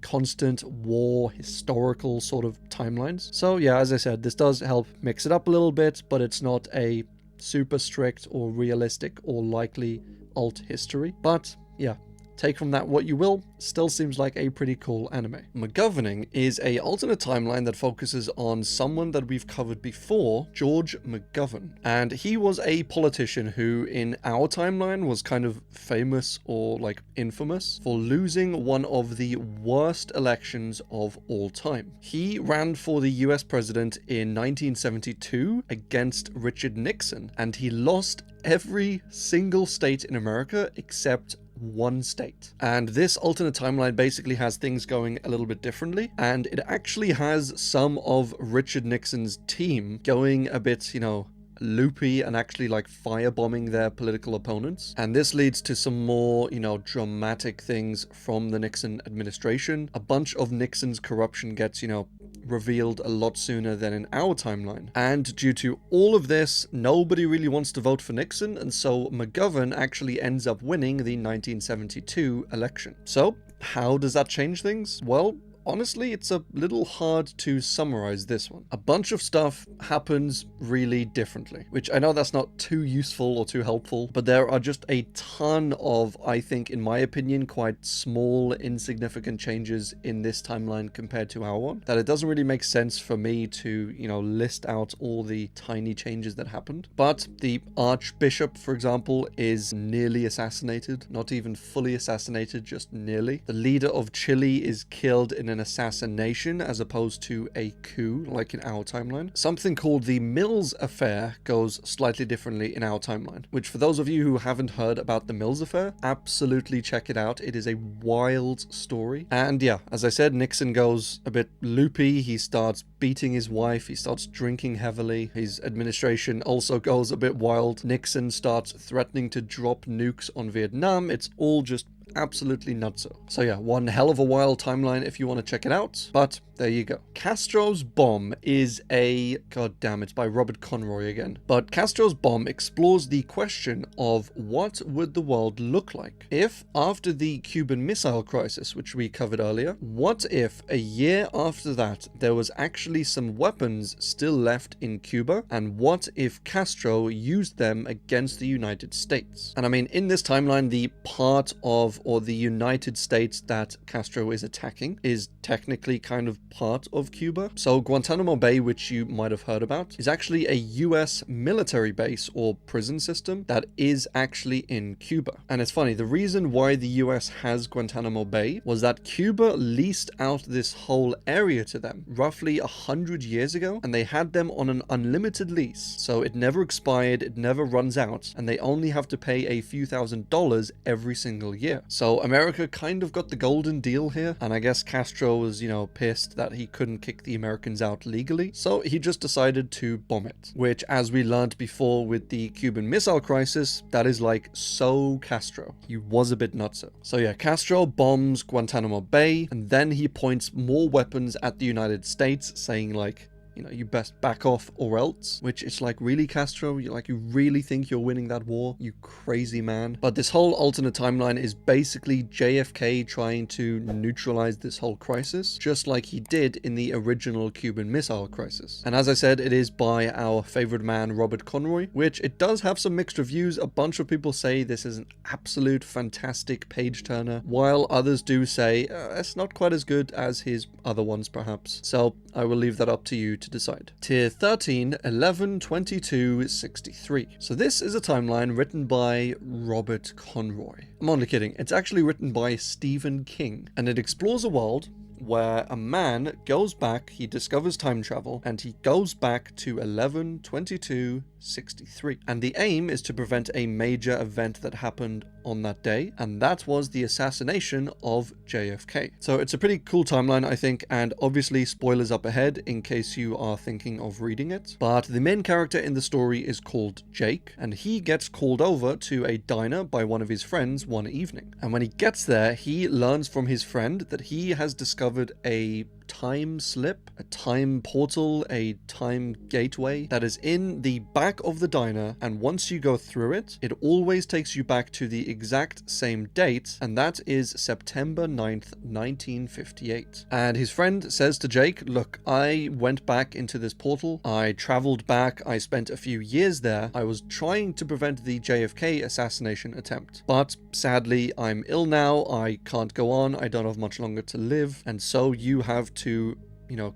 constant war historical sort of timelines. So yeah, as I said, this does help mix it up a little bit, but it's not a super strict or realistic or likely alt history. But yeah, take from that what you will. Still seems like a pretty cool anime. McGoverning is a alternate timeline that focuses on someone that we've covered before, George McGovern. And he was a politician who in our timeline was kind of famous or like infamous for losing one of the worst elections of all time. He ran for the US president in 1972 against Richard Nixon, and he lost every single state in America except one state. And this alternate timeline basically has things going a little bit differently, and it actually has some of Richard Nixon's team going a bit, you know, loopy and actually like firebombing their political opponents. And this leads to some more, you know, dramatic things from the Nixon administration. A bunch of Nixon's corruption gets, you know, revealed a lot sooner than in our timeline. And due to all of this, nobody really wants to vote for Nixon, and so McGovern actually ends up winning the 1972 election. So, how does that change things? Well, honestly, it's a little hard to summarize this one. A bunch of stuff happens really differently, which I know that's not too useful or too helpful, but there are just a ton of, I think, in my opinion, quite small, insignificant changes in this timeline compared to our one, that it doesn't really make sense for me to, you know, list out all the tiny changes that happened. But the Archbishop, for example, is nearly assassinated, not even fully assassinated, just nearly. The leader of Chile is killed in an assassination as opposed to a coup like in our timeline. Something called the Mills Affair goes slightly differently in our timeline, which for those of you who haven't heard about the Mills Affair, absolutely check it out. It is a wild story. And yeah, as I said, Nixon goes a bit loopy. He starts beating his wife. He starts drinking heavily. His administration also goes a bit wild. Nixon starts threatening to drop nukes on Vietnam. It's all just absolutely nutso. So yeah, one hell of a wild timeline if you want to check it out, but there you go. Castro's Bomb is a... God damn, it's by Robert Conroy again. But Castro's Bomb explores the question of what would the world look like if, after the Cuban Missile Crisis, which we covered earlier, what if a year after that there was actually some weapons still left in Cuba, and what if Castro used them against the United States? And I mean, in this timeline, the part of, or the United States that Castro is attacking is technically kind of part of Cuba. So Guantanamo Bay, which you might have heard about, is actually a US military base or prison system that is actually in Cuba. And it's funny, the reason why the US has Guantanamo Bay was that Cuba leased out this whole area to them roughly 100 years ago, and they had them on an unlimited lease. So it never expired, it never runs out, and they only have to pay a few $1,000s every single year. So America kind of got the golden deal here, and I guess Castro was, you know, pissed that he couldn't kick the Americans out legally, so he just decided to bomb it. Which, as we learned before with the Cuban Missile Crisis, that is like so Castro. He was a bit nutso. So yeah, Castro bombs Guantanamo Bay, and then he points more weapons at the United States, saying like, you know, you best back off or else, which is like, really, Castro? You really think you're winning that war? You crazy man. But this whole alternate timeline is basically JFK trying to neutralize this whole crisis, just like he did in the original Cuban Missile Crisis. And as I said, it is by our favorite man, Robert Conroy, which it does have some mixed reviews. A bunch of people say this is an absolute fantastic page turner, while others do say it's not quite as good as his other ones, perhaps. So I will leave that up to you to decide. Tier 13, 11, 22, 63. So this is a timeline written by Robert Conroy. I'm only kidding. It's actually written by Stephen King, and it explores a world where a man goes back, he discovers time travel, and he goes back to 11/22/63. And the aim is to prevent a major event that happened on that day, and that was the assassination of JFK. So it's a pretty cool timeline, I think, and obviously spoilers up ahead in case you are thinking of reading it. But the main character in the story is called Jake, and he gets called over to a diner by one of his friends one evening. And when he gets there, he learns from his friend that he has discovered a time slip, a time portal, a time gateway that is in the back of the diner, and once you go through it, it always takes you back to the exact same date, and that is September 9th, 1958. And his friend says to Jake, look, I went back into this portal, I traveled back, I spent a few years there, I was trying to prevent the JFK assassination attempt, but sadly I'm ill now, I can't go on, I don't have much longer to live, and so you have to,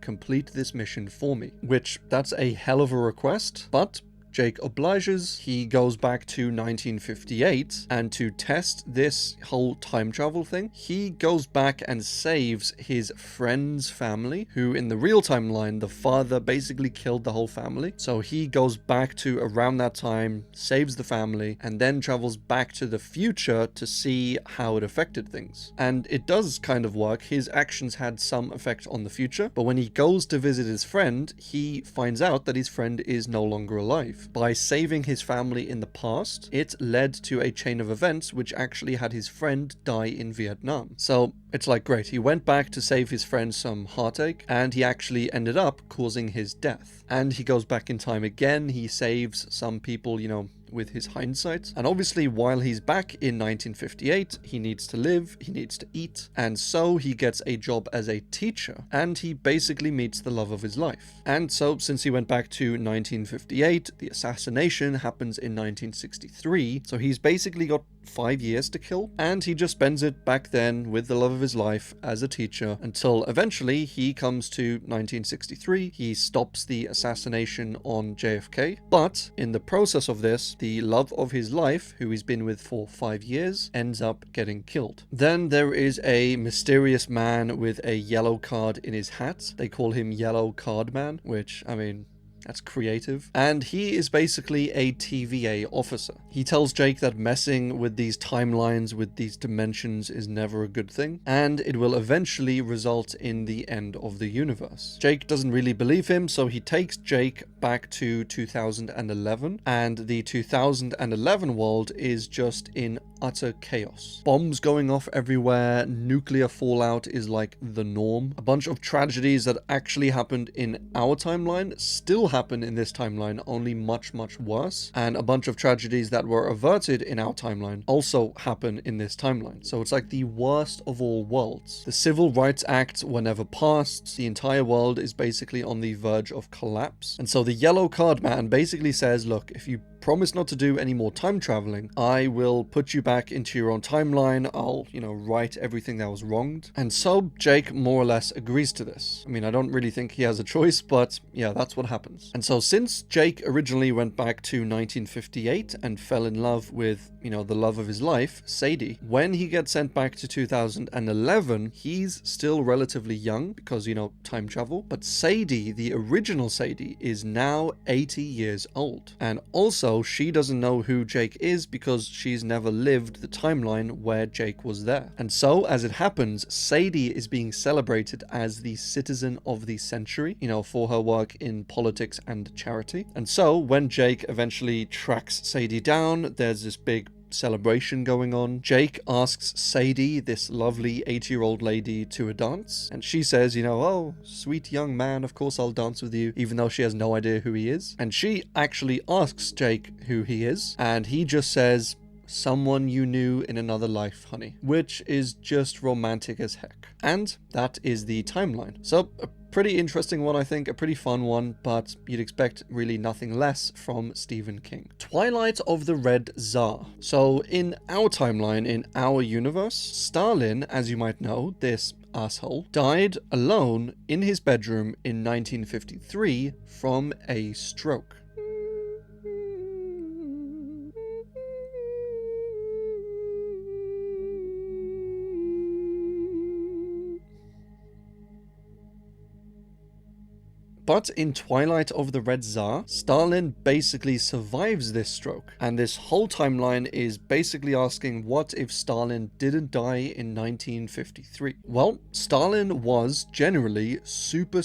complete this mission for me. Which, that's a hell of a request, but Jake obliges. He goes back to 1958, and to test this whole time travel thing, he goes back and saves his friend's family, who in the real timeline, the father basically killed the whole family. So he goes back to around that time, saves the family, and then travels back to the future to see how it affected things. And it does kind of work. His actions had some effect on the future, but when he goes to visit his friend, he finds out that his friend is no longer alive. By saving his family in the past, it led to a chain of events which actually had his friend die in Vietnam. So it's like, great, he went back to save his friend some heartache, and he actually ended up causing his death. And he goes back in time again, he saves some people, with his hindsight. And obviously, while he's back in 1958, he needs to live, he needs to eat, and so he gets a job as a teacher, and he basically meets the love of his life. And so, since he went back to 1958, the assassination happens in 1963, so he's basically got 5 years to kill, and he just spends it back then with the love of his life as a teacher until eventually he comes to 1963. He stops the assassination on JFK, but in the process of this, the love of his life, who he's been with for 5 years, ends up getting killed. Then there is a mysterious man with a yellow card in his hat. They call him Yellow Card Man, which, that's creative. And he is basically a TVA officer. He tells Jake that messing with these timelines, with these dimensions, is never a good thing, and it will eventually result in the end of the universe. Jake doesn't really believe him, so he takes Jake back to 2011, and the 2011 world is just in utter chaos. Bombs going off everywhere, nuclear fallout is like the norm. A bunch of tragedies that actually happened in our timeline still happen in this timeline, only much, much worse. And a bunch of tragedies that were averted in our timeline also happen in this timeline. So it's like the worst of all worlds. The Civil Rights Act were never passed. The entire world is basically on the verge of collapse. And so the Yellow Card Man basically says, look, if you promise not to do any more time traveling, I will put you back into your own timeline. I'll, right everything that was wronged. And so Jake more or less agrees to this. I don't really think he has a choice, but yeah, that's what happens. And so since Jake originally went back to 1958 and fell in love with, the love of his life, Sadie, when he gets sent back to 2011, he's still relatively young because, time travel. But Sadie, the original Sadie, is now 80 years old. And also, she doesn't know who Jake is because she's never lived the timeline where Jake was there. And so, as it happens, Sadie is being celebrated as the citizen of the century, for her work in politics and charity. And so, when Jake eventually tracks Sadie down, there's this big celebration going on. Jake asks Sadie, this lovely 80-year-old lady, to a dance, and she says, oh, sweet young man, of course I'll dance with you, even though she has no idea who he is. And she actually asks Jake who he is, and he just says, someone you knew in another life, honey, which is just romantic as heck. And that is the timeline. So a pretty interesting one, I think, a pretty fun one, but you'd expect really nothing less from Stephen King. Twilight of the Red Tsar. So in our timeline, in our universe, Stalin, as you might know, this asshole, died alone in his bedroom in 1953 from a stroke. But in Twilight of the Red Tsar, Stalin basically survives this stroke, and this whole timeline is basically asking what if Stalin didn't die in 1953? Well, Stalin was generally super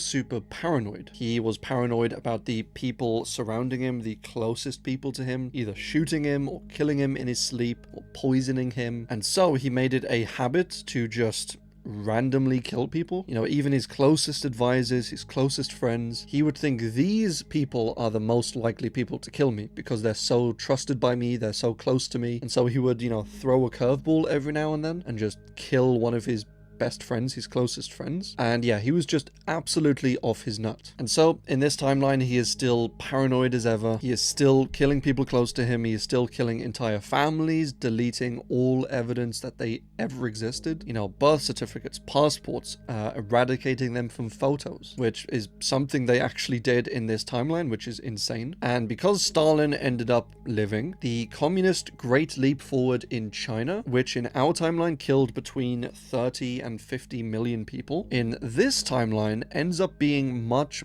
paranoid. He was paranoid about the people surrounding him, the closest people to him, either shooting him or killing him in his sleep or poisoning him, and so he made it a habit to just randomly kill people. You know, even his closest advisors, his closest friends, he would think these people are the most likely people to kill me because they're so trusted by me, they're so close to me, and so he would, you know, throw a curveball every now and then and just kill one of his best friends, his closest friends. And yeah, he was just absolutely off his nut. And so in this timeline, he is still paranoid as ever. He is still killing people close to him. He is still killing entire families, deleting all evidence that they ever existed. You know, birth certificates, passports, eradicating them from photos, which is something they actually did in this timeline, which is insane. And because Stalin ended up living, the communist Great Leap Forward in China, which in our timeline killed between 30 and 50 million people, in this timeline ends up being much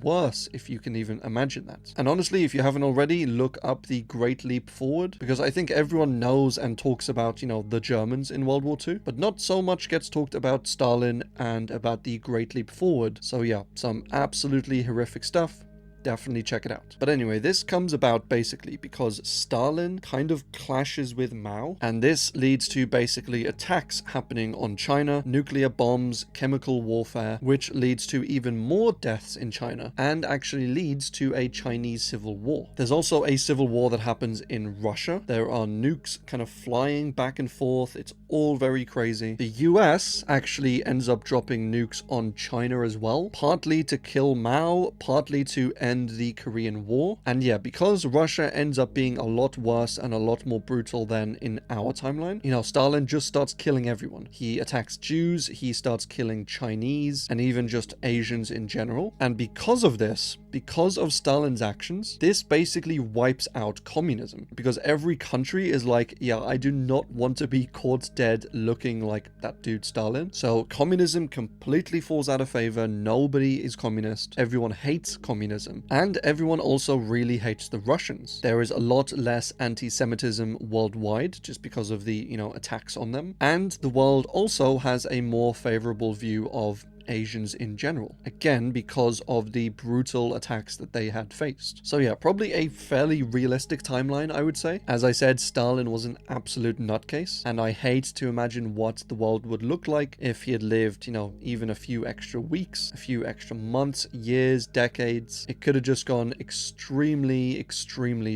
worse, if you can even imagine that. And honestly, if you haven't already, look up the Great Leap Forward, because I think everyone knows and talks about, you know, the Germans in World War II, but not so much gets talked about Stalin and about the Great Leap Forward. So yeah, some absolutely horrific stuff. Definitely check it out. But anyway, this comes about basically because Stalin kind of clashes with Mao, and this leads to basically attacks happening on China, nuclear bombs, chemical warfare, which leads to even more deaths in China and actually leads to a Chinese civil war. There's also a civil war that happens in Russia. There are nukes kind of flying back and forth. It's all very crazy. The US actually ends up dropping nukes on China as well, partly to kill Mao, partly to end the Korean War. And yeah, because Russia ends up being a lot worse and a lot more brutal than in our timeline, you know, Stalin just starts killing everyone. He attacks Jews, he starts killing Chinese, and even just Asians in general. And because of this, because of Stalin's actions, this basically wipes out communism, because every country is like, yeah, I do not want to be caught dead looking like that dude Stalin. So communism completely falls out of favor. Nobody is communist. Everyone hates communism. And everyone also really hates the Russians. There is a lot less anti-Semitism worldwide just because of the, you know, attacks on them. And the world also has a more favorable view of Asians in general, again because of the brutal attacks that they had faced. So yeah, probably a fairly realistic timeline, I would say. As I said, Stalin was an absolute nutcase, and I hate to imagine what the world would look like if he had lived, you know, even a few extra weeks, a few extra months, years, decades. It could have just gone extremely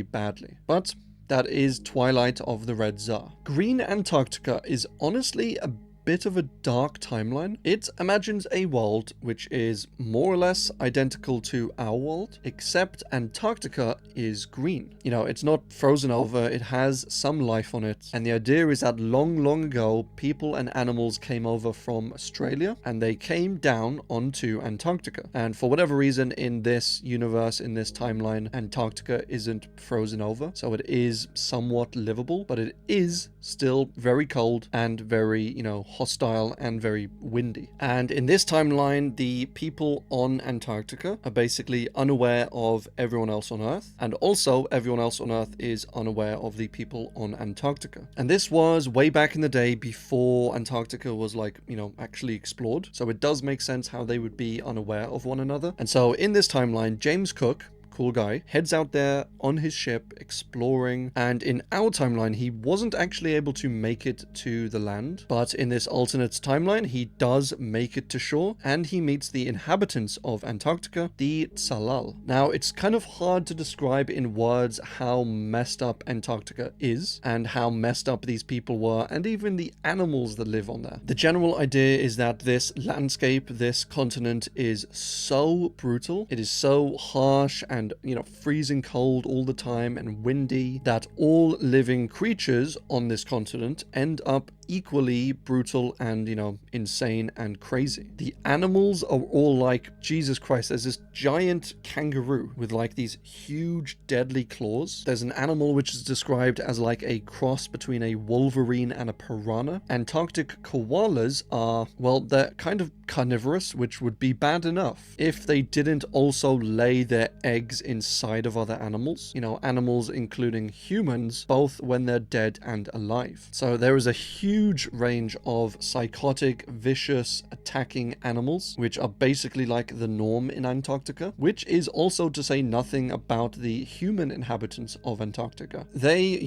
badly. But that is Twilight of the Red Tsar. Green Antarctica is honestly a bit of a dark timeline. It imagines a world which is more or less identical to our world, except Antarctica is green. You know, it's not frozen over, it has some life on it, and the idea is that long ago, people and animals came over from Australia, and they came down onto Antarctica. And for whatever reason, in this universe, in this timeline, Antarctica isn't frozen over, so it is somewhat livable, but it is still very cold and very, you know, hostile and very windy. And in this timeline, the people on Antarctica are basically unaware of everyone else on Earth, and also everyone else on Earth is unaware of the people on Antarctica. And this was way back in the day before Antarctica was, like, you know, actually explored. So it does make sense how they would be unaware of one another. And so in this timeline, James Cook, cool guy, heads out there on his ship exploring, and in our timeline he wasn't actually able to make it to the land, but in this alternate timeline he does make it to shore, and he meets the inhabitants of Antarctica, the Tsalal. Now, it's kind of hard to describe in words how messed up Antarctica is and how messed up these people were, and even the animals that live on there. The general idea is that this landscape, this continent, is so brutal, it is so harsh and, you know, freezing cold all the time and windy, that all living creatures on this continent end up equally brutal and, insane and crazy. The animals are all like, Jesus Christ, there's this giant kangaroo with like these huge deadly claws. There's an animal which is described as like a cross between a wolverine and a piranha. Antarctic koalas are, well, they're kind of carnivorous, which would be bad enough if they didn't also lay their eggs inside of other animals. Animals including humans, both when they're dead and alive. So there is a huge range of psychotic, vicious, attacking animals, which are basically like the norm in Antarctica, which is also to say nothing about the human inhabitants of Antarctica. They,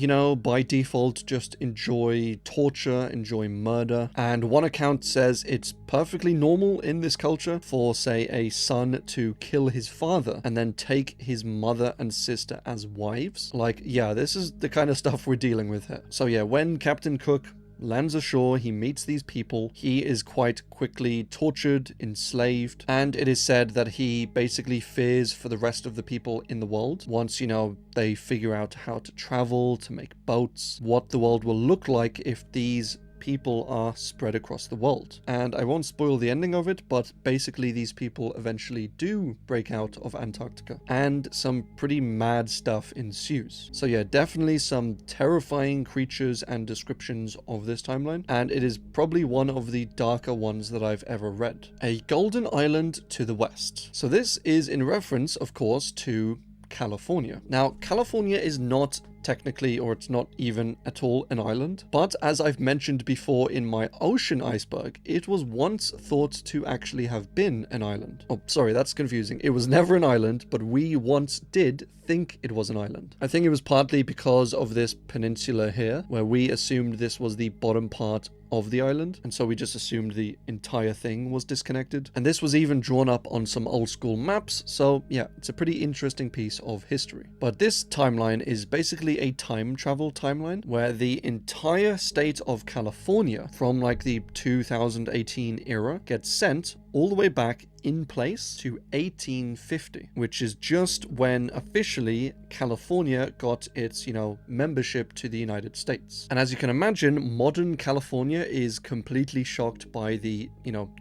by default just enjoy torture, enjoy murder, and one account says it's perfectly normal in this culture for, say, a son to kill his father and then take his mother and sister as wives. Like, yeah, this is the kind of stuff we're dealing with here. So yeah, when Captain Cook lands ashore, he meets these people. He is quite quickly tortured, enslaved, and it is said that he basically fears for the rest of the people in the world. Once, they figure out how to travel, to make boats, what the world will look like if these people are spread across the world. And I won't spoil the ending of it, but basically these people eventually do break out of Antarctica, and some pretty mad stuff ensues. So yeah, definitely some terrifying creatures and descriptions of this timeline, and it is probably one of the darker ones that I've ever read. A golden island to the west. So this is in reference, of course, to California. Now, California is not technically, or it's not even at all, an island, but as I've mentioned before in my ocean iceberg, it was once thought to actually have been an island. Oh, sorry, that's confusing. It was never an island, but we once did think it was an island. I think it was partly because of this peninsula here, where we assumed this was the bottom part of the island, and so we just assumed the entire thing was disconnected. And this was even drawn up on some old school maps, so yeah, it's a pretty interesting piece of history. But this timeline is basically a time travel timeline where the entire state of California from like the 2018 era gets sent all the way back in place to 1850, which is just when officially California got its, membership to the United States. And as you can imagine, modern California is completely shocked by the,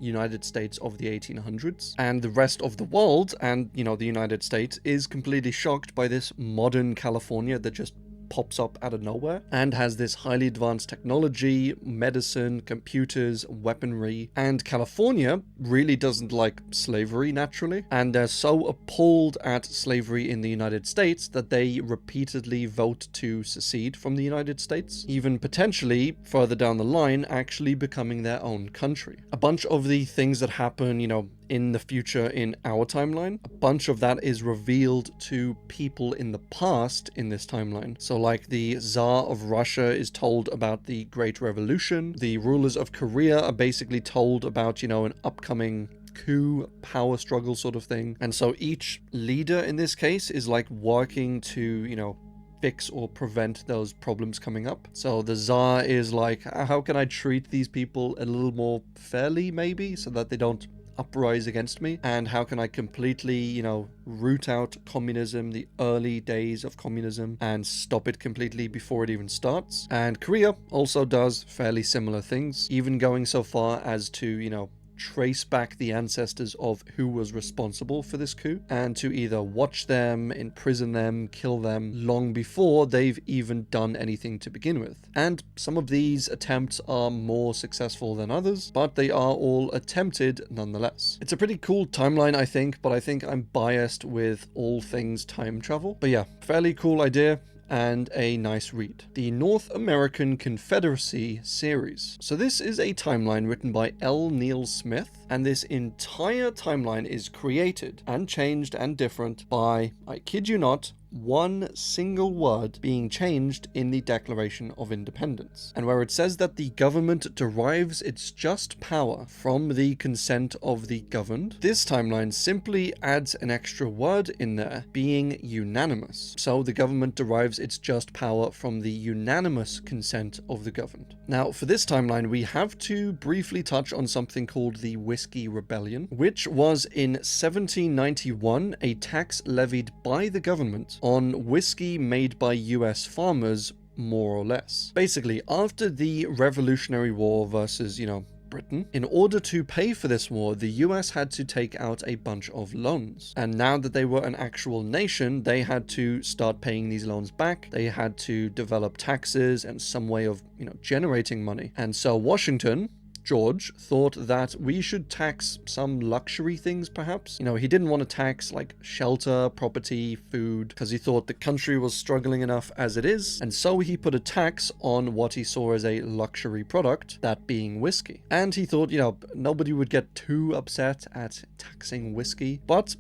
United States of the 1800s, and the rest of the world and, the United States is completely shocked by this modern California that just pops up out of nowhere and has this highly advanced technology, medicine, computers, weaponry. And California really doesn't like slavery naturally, and they're so appalled at slavery in the United States that they repeatedly vote to secede from the United States, even potentially further down the line actually becoming their own country. A bunch of the things that happen, in the future in our timeline, a bunch of that is revealed to people in the past in this timeline. So like the Tsar of Russia is told about the Great Revolution. The rulers of Korea are basically told about, an upcoming coup, power struggle sort of thing. And so each leader in this case is like working to, fix or prevent those problems coming up. So the Tsar is like, how can I treat these people a little more fairly, maybe, so that they don't uprise against me? And how can I completely, root out communism, the early days of communism, and stop it completely before it even starts? And Korea also does fairly similar things, even going so far as to, trace back the ancestors of who was responsible for this coup, and to either watch them, imprison them, kill them long before they've even done anything to begin with. And some of these attempts are more successful than others, but they are all attempted nonetheless. It's a pretty cool timeline, I think, but I think I'm biased with all things time travel. But yeah, fairly cool idea and a nice read. The North American Confederacy series. So this is a timeline written by L. Neil Smith, and this entire timeline is created and changed and different by, I kid you not, one single word being changed in the Declaration of Independence. And where it says that the government derives its just power from the consent of the governed, this timeline simply adds an extra word in there, being unanimous. So the government derives its just power from the unanimous consent of the governed. Now, for this timeline, we have to briefly touch on something called the Whiskey Rebellion, which was in 1791 a tax levied by the government on whiskey made by US farmers more or less. Basically, after the Revolutionary War versus, Britain, in order to pay for this war, the US had to take out a bunch of loans. And now that they were an actual nation, they had to start paying these loans back. They had to develop taxes and some way of, generating money. And so Washington, George, thought that we should tax some luxury things, perhaps. He didn't want to tax like shelter, property, food, because he thought the country was struggling enough as it is. And so he put a tax on what he saw as a luxury product, that being whiskey. And he thought, nobody would get too upset at taxing whiskey, but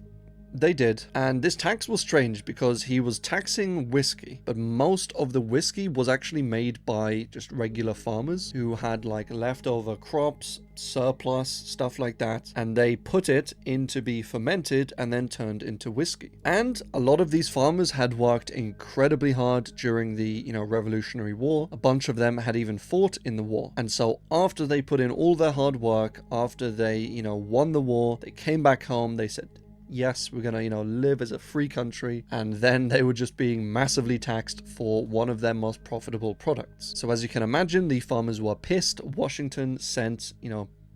they did. And this tax was strange because he was taxing whiskey, but most of the whiskey was actually made by just regular farmers who had like leftover crops, surplus, stuff like that, and they put it in to be fermented and then turned into whiskey. And a lot of these farmers had worked incredibly hard during the, Revolutionary War. A bunch of them had even fought in the war. And so after they put in all their hard work, after they, won the war, they came back home, they said, yes, we're gonna, live as a free country. And then they were just being massively taxed for one of their most profitable products. So as you can imagine, the farmers were pissed. Washington sent,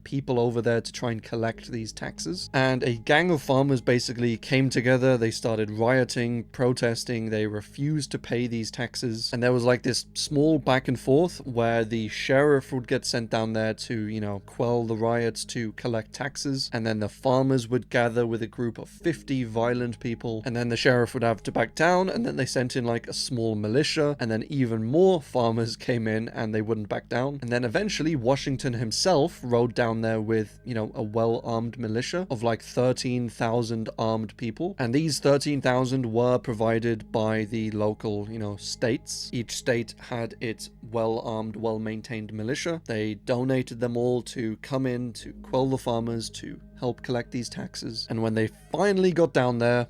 people over there to try and collect these taxes. And a gang of farmers basically came together. They started rioting, protesting. They refused to pay these taxes. And there was like this small back and forth where the sheriff would get sent down there to, quell the riots, to collect taxes. And then the farmers would gather with a group of 50 violent people. And then the sheriff would have to back down. And then they sent in like a small militia. And then even more farmers came in and they wouldn't back down. And then eventually Washington himself rode down there with, a well-armed militia of like 13,000 armed people. And these 13,000 were provided by the local, states. Each state had its well-armed, well-maintained militia. They donated them all to come in to quell the farmers, to help collect these taxes. And when they finally got down there,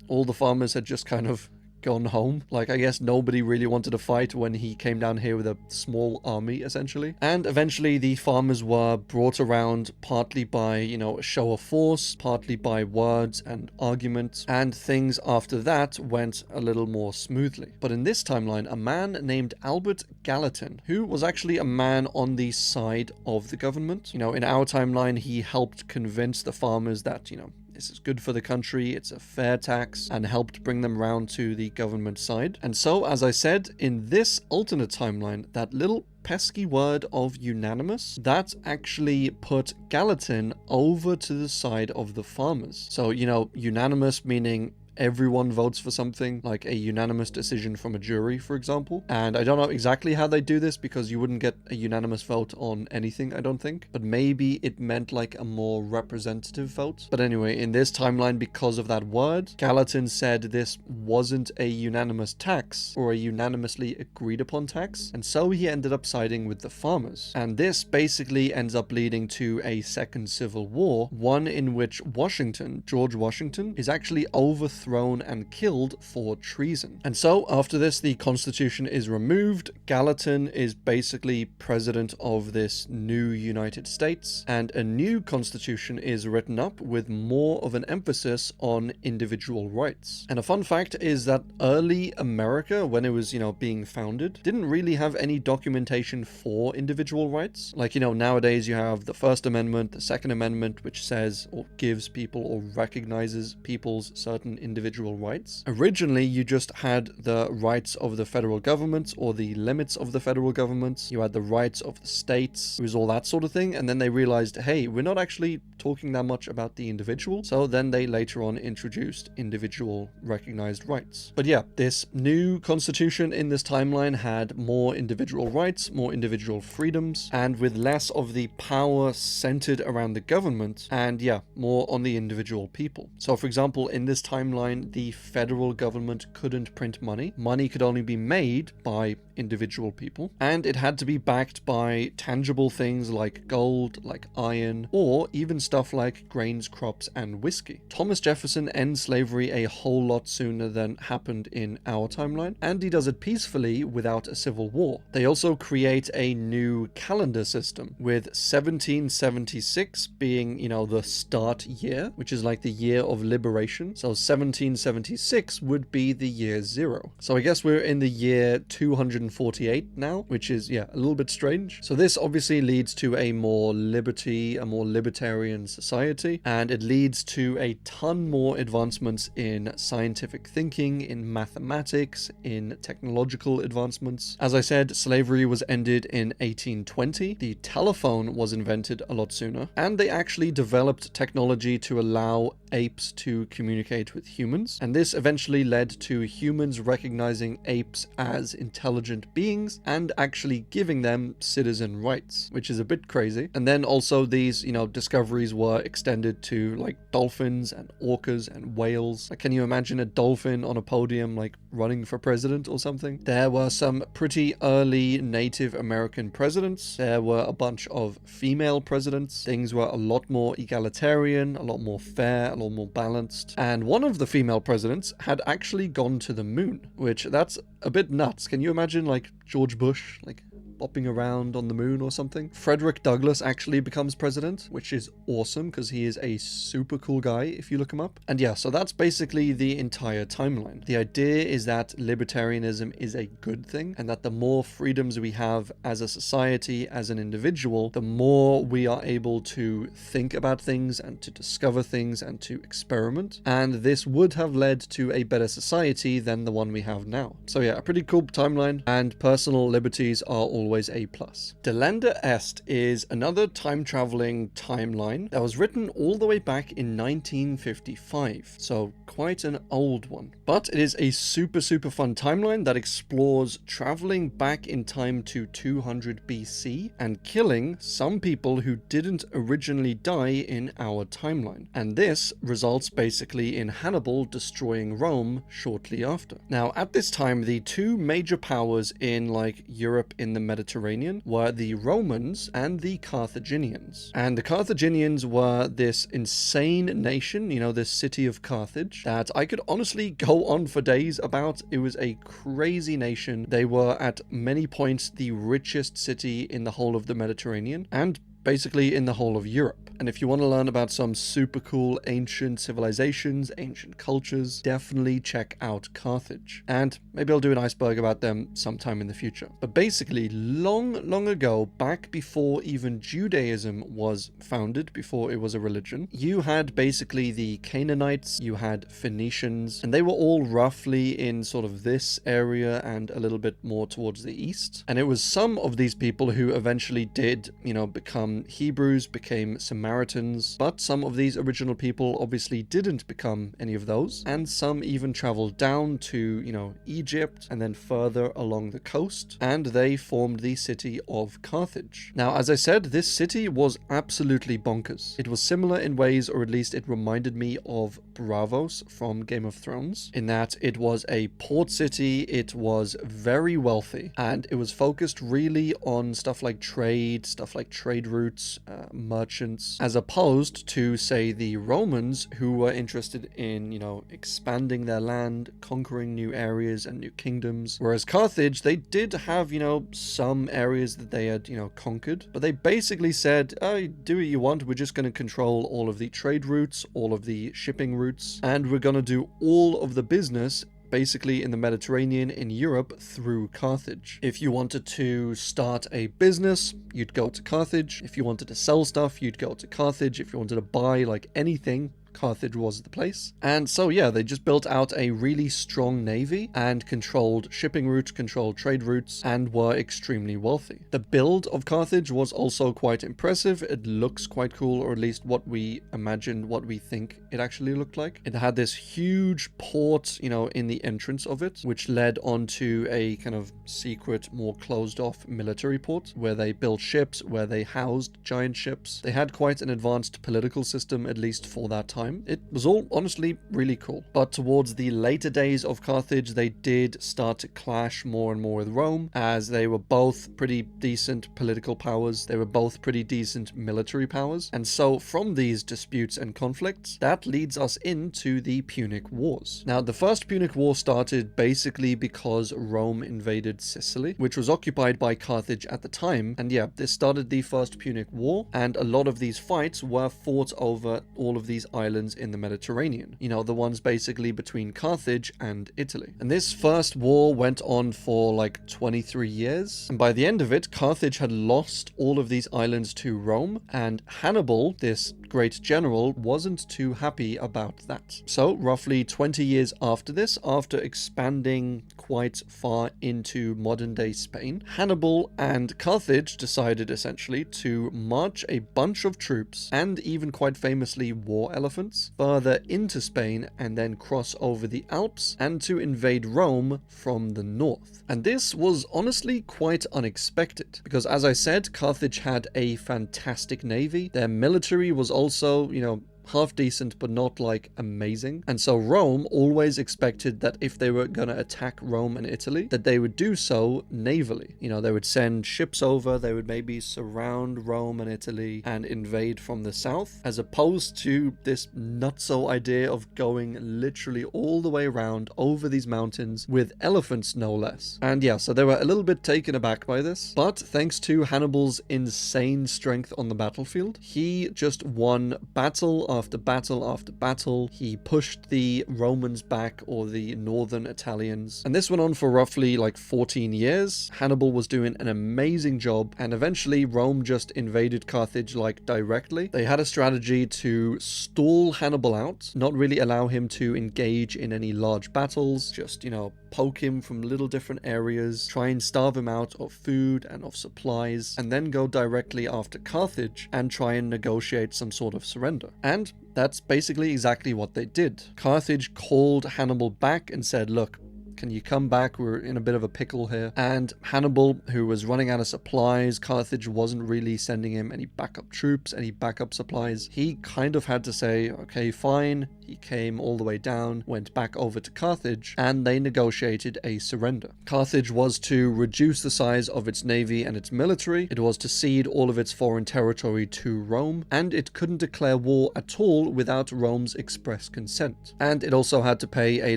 all the farmers had just kind of gone home. Like, I guess nobody really wanted to fight when he came down here with a small army, essentially. And eventually the farmers were brought around partly by, a show of force, partly by words and arguments, and things after that went a little more smoothly. But in this timeline, a man named Albert Gallatin, who was actually a man on the side of the government. In our timeline, he helped convince the farmers that, this is good for the country, it's a fair tax, and helped bring them round to the government side. And so, as I said, in this alternate timeline, that little pesky word of unanimous, that actually put Gallatin over to the side of the farmers. So, unanimous meaning everyone votes for something, like a unanimous decision from a jury, for example. And I don't know exactly how they do this, because you wouldn't get a unanimous vote on anything, I don't think. But maybe it meant like a more representative vote. But anyway, in this timeline, because of that word, Gallatin said this wasn't a unanimous tax, or a unanimously agreed upon tax. And so he ended up siding with the farmers. And this basically ends up leading to a second civil war, one in which Washington, George Washington, is actually overthrown and killed for treason. And so after this, the Constitution is removed. Gallatin is basically president of this new United States, and a new constitution is written up with more of an emphasis on individual rights. And a fun fact is that early America, when it was, being founded, didn't really have any documentation for individual rights. Like, nowadays you have the First Amendment, the Second Amendment, which says or gives people or recognizes people's certain individual rights. Originally, you just had the rights of the federal government or the limits of the federal government. You had the rights of the states. It was all that sort of thing. And then they realized, hey, we're not actually talking that much about the individual. So then they later on introduced individual recognized rights. But yeah, this new constitution in this timeline had more individual rights, more individual freedoms, and with less of the power centered around the government, and yeah, more on the individual people. So for example, in this timeline, the federal government couldn't print money. Money could only be made by individual people, and it had to be backed by tangible things like gold, like iron, or even stuff like grains, crops, and whiskey. Thomas Jefferson ends slavery a whole lot sooner than happened in our timeline, and he does it peacefully without a civil war. They also create a new calendar system, with 1776 being, the start year, which is like the year of liberation. So 1776 would be the year 0. So I guess we're in the year 248 now, which is, yeah, a little bit strange. So this obviously leads to a more libertarian society, and it leads to a ton more advancements in scientific thinking, in mathematics, in technological advancements. As I said, slavery was ended in 1820. The telephone was invented a lot sooner, and they actually developed technology to allow apes to communicate with humans, and this eventually led to humans recognizing apes as intelligent beings and actually giving them citizen rights, which is a bit crazy. And then also these, discoveries were extended to like dolphins and orcas and whales. Like, can you imagine a dolphin on a podium like running for president or something? There were some pretty early Native American presidents. There were a bunch of female presidents. Things were a lot more egalitarian, a lot more fair, a lot more balanced. And one of the female presidents had actually gone to the moon, which that's a bit nuts. Can you imagine like George Bush, like bopping around on the moon or something? Frederick Douglass actually becomes president, which is awesome because he is a super cool guy if you look him up. And yeah, so that's basically the entire timeline. The idea is that libertarianism is a good thing, and that the more freedoms we have as a society, as an individual, the more we are able to think about things and to discover things and to experiment. And this would have led to a better society than the one we have now. So yeah, a pretty cool timeline, and personal liberties are always a plus. Delenda Est is another time-traveling timeline that was written all the way back in 1955, so quite an old one. But it is a super fun timeline that explores traveling back in time to 200 BC and killing some people who didn't originally die in our timeline. And this results basically in Hannibal destroying Rome shortly after. Now, at this time, the two major powers in like Europe in the Mediterranean were the Romans and the Carthaginians. And the Carthaginians were this insane nation, this city of Carthage, that I could honestly go on for days about. It was a crazy nation. They were at many points the richest city in the whole of the Mediterranean, and basically in the whole of Europe. And if you want to learn about some super cool ancient civilizations, ancient cultures, definitely check out Carthage. And maybe I'll do an iceberg about them sometime in the future. But basically, long ago, back before even Judaism was founded, before it was a religion, you had basically the Canaanites, you had Phoenicians, and they were all roughly in sort of this area and a little bit more towards the east. And it was some of these people who eventually did, become Hebrews, became Samaritans, but some of these original people obviously didn't become any of those, and some even traveled down to, Egypt and then further along the coast, and they formed the city of Carthage. Now, as I said, this city was absolutely bonkers. It was similar in ways, or at least it reminded me of Braavos from Game of Thrones, in that it was a port city, it was very wealthy, and it was focused really on stuff like trade routes, merchants, as opposed to, say, the Romans, who were interested in, expanding their land, conquering new areas and new kingdoms. Whereas Carthage, they did have, some areas that they had, conquered, but they basically said, oh, do what you want, we're just going to control all of the trade routes, all of the shipping routes, and we're going to do all of the business basically in the Mediterranean, in Europe, through Carthage. If you wanted to start a business, you'd go to Carthage. If you wanted to sell stuff, you'd go to Carthage. If you wanted to buy like anything, Carthage was the place. And so yeah, they just built out a really strong navy and controlled shipping routes, controlled trade routes, and were extremely wealthy. The build of Carthage was also quite impressive. It looks quite cool, or at least what we imagined, what we think it actually looked like. It had this huge port, in the entrance of it, which led onto a kind of secret, more closed off military port where they built ships, where they housed giant ships. They had quite an advanced political system, at least for that time. It was all honestly really cool. But towards the later days of Carthage, they did start to clash more and more with Rome, as they were both pretty decent political powers. They were both pretty decent military powers. And so from these disputes and conflicts, that leads us into the Punic Wars. Now, the first Punic War started basically because Rome invaded Sicily, which was occupied by Carthage at the time. And yeah, this started the first Punic War, and a lot of these fights were fought over all of these islands islands in the Mediterranean, you know, the ones basically between Carthage and Italy. And this first war went on for like 23 years, and by the end of it, Carthage had lost all of these islands to Rome, and Hannibal, this great general, wasn't too happy about that. So roughly 20 years after this, after expanding quite far into modern-day Spain, Hannibal and Carthage decided essentially to march a bunch of troops, and even quite famously war elephants, further into Spain and then cross over the Alps and to invade Rome from the north. And this was honestly quite unexpected, because as I said, Carthage had a fantastic navy. Their military was also, you know, half decent but not like amazing, and so Rome always expected that if they were gonna attack Rome and Italy, that they would do so navally. You know, they would send ships over, they would maybe surround Rome and Italy and invade from the south, as opposed to this nutso idea of going literally all the way around over these mountains with elephants no less. And yeah, so they were a little bit taken aback by this, but thanks to Hannibal's insane strength on the battlefield, he just won battle after battle after battle. He pushed the Romans back, or the northern Italians, and this went on for roughly like 14 years. Hannibal was doing an amazing job, and eventually Rome just invaded Carthage like directly. They had a strategy to stall Hannibal out, not really allow him to engage in any large battles, just, you know, poke him from little different areas, try and starve him out of food and of supplies, and then go directly after Carthage and try and negotiate some sort of surrender. And that's basically exactly what they did. Carthage called Hannibal back and said, look, can you come back? We're in a bit of a pickle here. And Hannibal, who was running out of supplies, Carthage wasn't really sending him any backup troops, any backup supplies. He kind of had to say, okay, fine. He came all the way down, went back over to Carthage, and they negotiated a surrender. Carthage was to reduce the size of its navy and its military. It was to cede all of its foreign territory to Rome, and it couldn't declare war at all without Rome's express consent. And it also had to pay a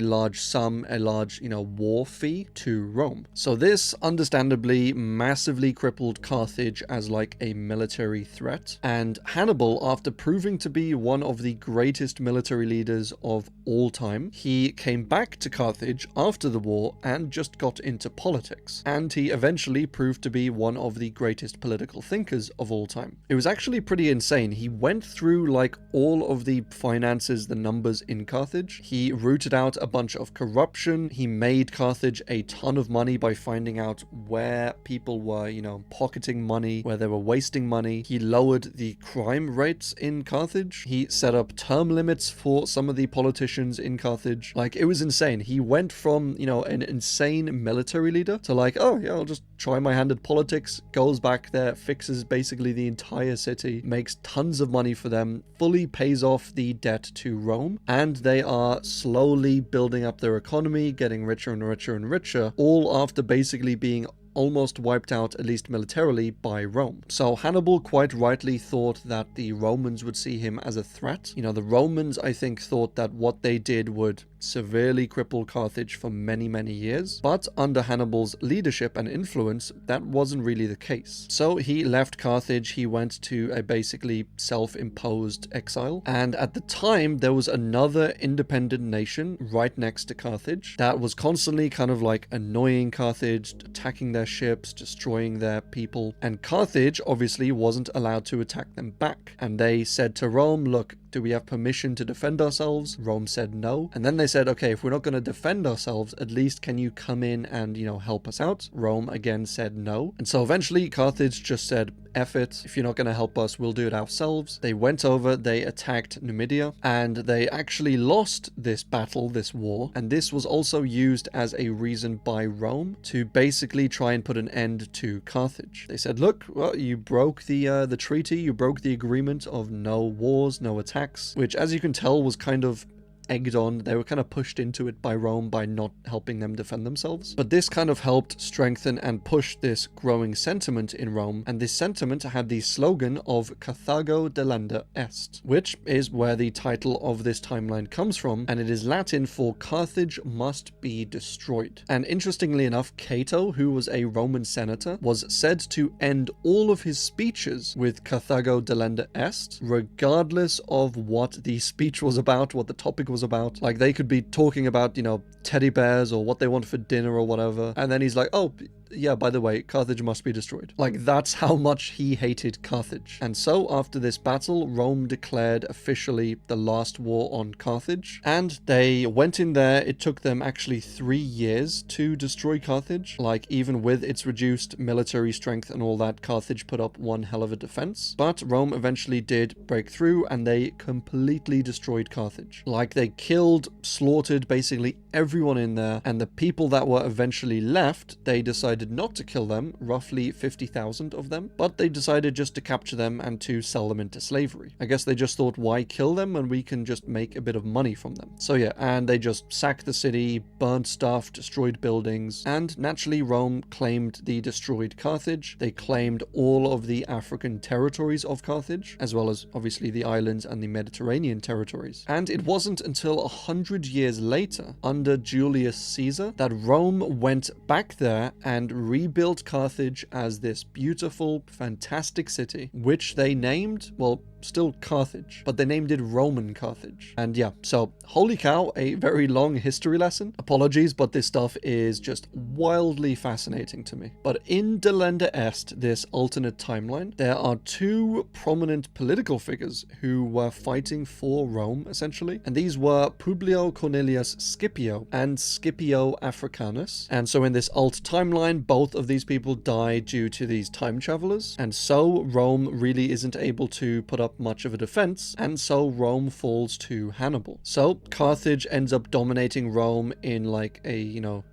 large sum, a large, you know, war fee to Rome. So this understandably massively crippled Carthage as like a military threat. And Hannibal, after proving to be one of the greatest military leaders of all time, he came back to Carthage after the war and just got into politics. And he eventually proved to be one of the greatest political thinkers of all time. It was actually pretty insane. He went through like all of the finances, the numbers in Carthage. He rooted out a bunch of corruption. He made Carthage a ton of money by finding out where people were, you know, pocketing money, where they were wasting money. He lowered the crime rates in Carthage. He set up term limits for some of the politicians in Carthage. Like, it was insane. He went from, you know, an insane military leader to like, oh yeah, I'll just try my hand at politics, goes back there, fixes basically the entire city, makes tons of money for them, fully pays off the debt to Rome, and they are slowly building up their economy, getting richer and richer and richer, all after basically being almost wiped out, at least militarily, by Rome. So Hannibal quite rightly thought that the Romans would see him as a threat. You know, the Romans, I think, thought that what they did would severely cripple Carthage for many, many years. But under Hannibal's leadership and influence, that wasn't really the case. So he left Carthage, he went to a basically self-imposed exile. And at the time, there was another independent nation right next to Carthage that was constantly kind of like annoying Carthage, attacking their ships, destroying their people. And Carthage obviously wasn't allowed to attack them back. And they said to Rome, look, do we have permission to defend ourselves? Rome said no. And then they said, okay, if we're not going to defend ourselves, at least can you come in and, you know, help us out? Rome again said no. And so eventually Carthage just said, F it, if you're not going to help us, we'll do it ourselves. They went over, they attacked Numidia, and they actually lost this battle, this war. And this was also used as a reason by Rome to basically try and put an end to Carthage. They said, look, well, you broke the treaty, you broke the agreement of no wars, no attacks, which, as you can tell, was kind of egged on. They were kind of pushed into it by Rome by not helping them defend themselves. But this kind of helped strengthen and push this growing sentiment in Rome, and this sentiment had the slogan of Carthago delenda est, which is where the title of this timeline comes from, and it is Latin for Carthage must be destroyed. And interestingly enough, Cato, who was a Roman senator, was said to end all of his speeches with Carthago delenda est, regardless of what the speech was about, what the topic was about. Like, they could be talking about, teddy bears or what they want for dinner or whatever, and then he's like, oh, yeah, by the way, Carthage must be destroyed. Like, that's how much he hated Carthage. And so, after this battle, Rome declared officially the last war on Carthage, and they went in there. It took them actually 3 years to destroy Carthage. Like, even with its reduced military strength and all that, Carthage put up one hell of a defense. But Rome eventually did break through, and they completely destroyed Carthage. Like, they killed, slaughtered basically everyone in there, and the people that were eventually left, they decided not to kill them, roughly 50,000 of them, but they decided just to capture them and to sell them into slavery. I guess they just thought, why kill them when we can just make a bit of money from them? So yeah, and they just sacked the city, burnt stuff, destroyed buildings, and naturally Rome claimed the destroyed Carthage. They claimed all of the African territories of Carthage, as well as obviously the islands and the Mediterranean territories. And it wasn't until 100 years later, under Julius Caesar, that Rome went back there and rebuilt Carthage as this beautiful, fantastic city, which they named, well, still Carthage, but they named it Roman Carthage. And yeah, so holy cow, a very long history lesson. Apologies, but this stuff is just wildly fascinating to me. But in Delenda Est, this alternate timeline, there are two prominent political figures who were fighting for Rome, essentially. And these were Publio Cornelius Scipio and Scipio Africanus. And so in this alt timeline, both of these people die due to these time travelers. And so Rome really isn't able to put up much of a defense, and so Rome falls to Hannibal. So Carthage ends up dominating Rome in like a,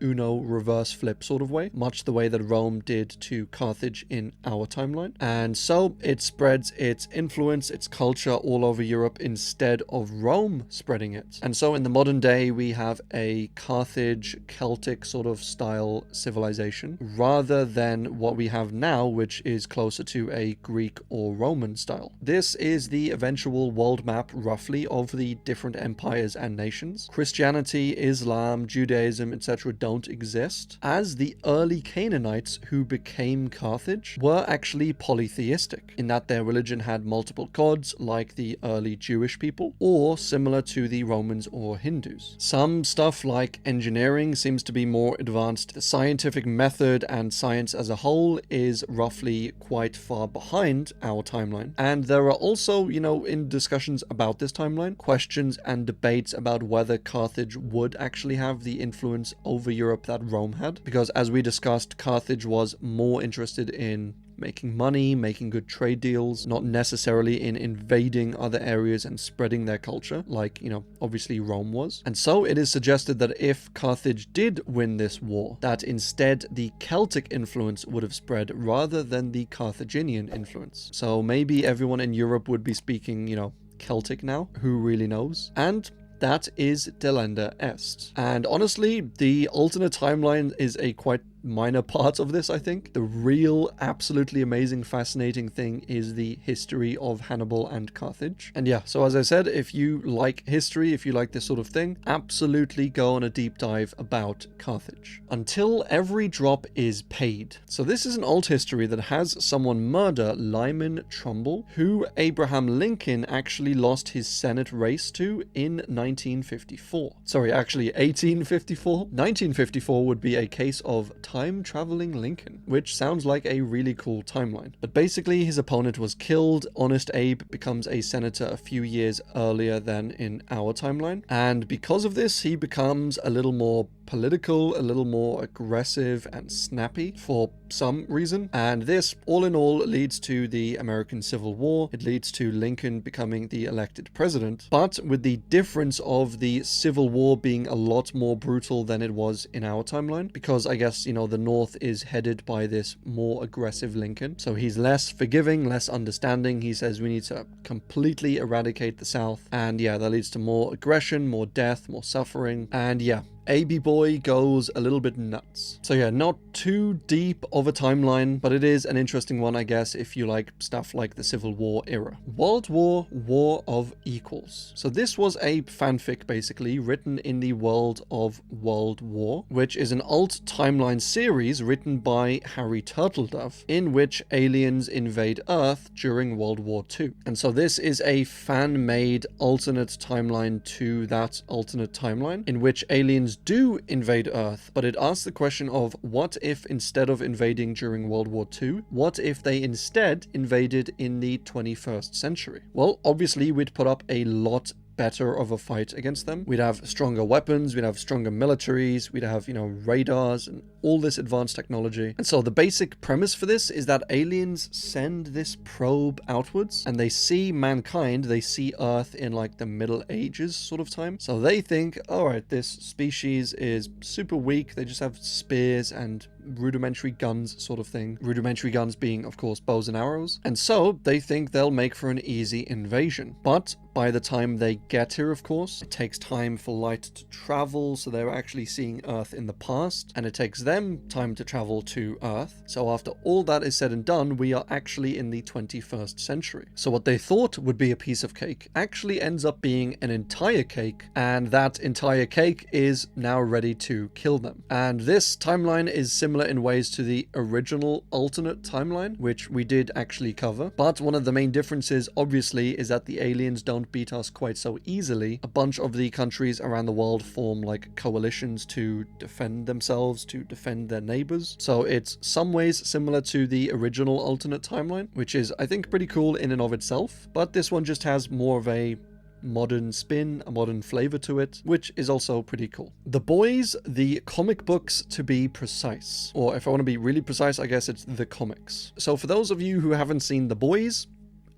Uno reverse flip sort of way, much the way that Rome did to Carthage in our timeline. And so it spreads its influence, its culture all over Europe instead of Rome spreading it. And so in the modern day, we have a Carthage Celtic sort of style civilization rather than what we have now, which is closer to a Greek or Roman style. This is the eventual world map, roughly, of the different empires and nations. Christianity, Islam, Judaism, etc. don't exist, as the early Canaanites who became Carthage were actually polytheistic, in that their religion had multiple gods like the early Jewish people, or similar to the Romans or Hindus. Some stuff like engineering seems to be more advanced. The scientific method and science as a whole is roughly quite far behind our timeline, and there are also, in discussions about this timeline, questions and debates about whether Carthage would actually have the influence over Europe that Rome had, because as we discussed, Carthage was more interested in making money, making good trade deals, not necessarily in invading other areas and spreading their culture, like, obviously Rome was. And so it is suggested that if Carthage did win this war, that instead the Celtic influence would have spread rather than the Carthaginian influence. So maybe everyone in Europe would be speaking, Celtic now, who really knows? And that is Delenda Est. And honestly, the alternate timeline is a quite minor part of this, I think. The real, absolutely amazing, fascinating thing is the history of Hannibal and Carthage. And yeah, so as I said, if you like history, if you like this sort of thing, absolutely go on a deep dive about Carthage. Until every drop is paid. So this is an old history that has someone murder Lyman Trumbull, who Abraham Lincoln actually lost his Senate race to in 1954. Sorry, actually 1854. 1954 would be a case of time-traveling Lincoln, which sounds like a really cool timeline. But basically, his opponent was killed. Honest Abe becomes a senator a few years earlier than in our timeline. And because of this, he becomes a little more political, a little more aggressive and snappy for some reason. And this, all in all, leads to the American Civil War. It leads to Lincoln becoming the elected president, but with the difference of the Civil War being a lot more brutal than it was in our timeline, because I guess, you know, the North is headed by this more aggressive Lincoln. So he's less forgiving, less understanding. He says we need to completely eradicate the South. And yeah, that leads to more aggression, more death, more suffering. And yeah, AB Boy goes a little bit nuts. So yeah, not too deep of a timeline, but it is an interesting one, I guess, if you like stuff like the Civil War era. World War, War of Equals. So this was a fanfic, basically, written in the world of World War, which is an alt timeline series written by Harry Turtledove, in which aliens invade Earth during World War II. And so this is a fan-made alternate timeline to that alternate timeline, in which aliens do invade Earth, but it asks the question of what if instead of invading during World War II, what if they instead invaded in the 21st century? Well, obviously we'd put up a lot better of a fight against them. We'd have stronger weapons, we'd have stronger militaries, we'd have, you know, radars and all this advanced technology. And so the basic premise for this is that aliens send this probe outwards and they see mankind, they see Earth in like the Middle Ages sort of time. So they think, all right, this species is super weak. They just have spears and rudimentary guns sort of thing. Rudimentary guns being, of course, bows and arrows. And so they think they'll make for an easy invasion. But by the time they get here, of course, it takes time for light to travel, so they're actually seeing Earth in the past, and it takes them time to travel to Earth. So after all that is said and done, we are actually in the 21st century. So what they thought would be a piece of cake actually ends up being an entire cake, and that entire cake is now ready to kill them. And this timeline is similar in ways to the original alternate timeline, which we did actually cover. But one of the main differences, obviously, is that the aliens don't beat us quite so easily. A bunch of the countries around the world form like coalitions to defend themselves, to defend their neighbors. So it's some ways similar to the original alternate timeline, which is, I think, pretty cool in and of itself. But this one just has more of a modern spin, a modern flavor to it, which is also pretty cool. The Boys, the comic books to be precise, or if I want to be really precise, I guess it's the comics. So for those of you who haven't seen The Boys,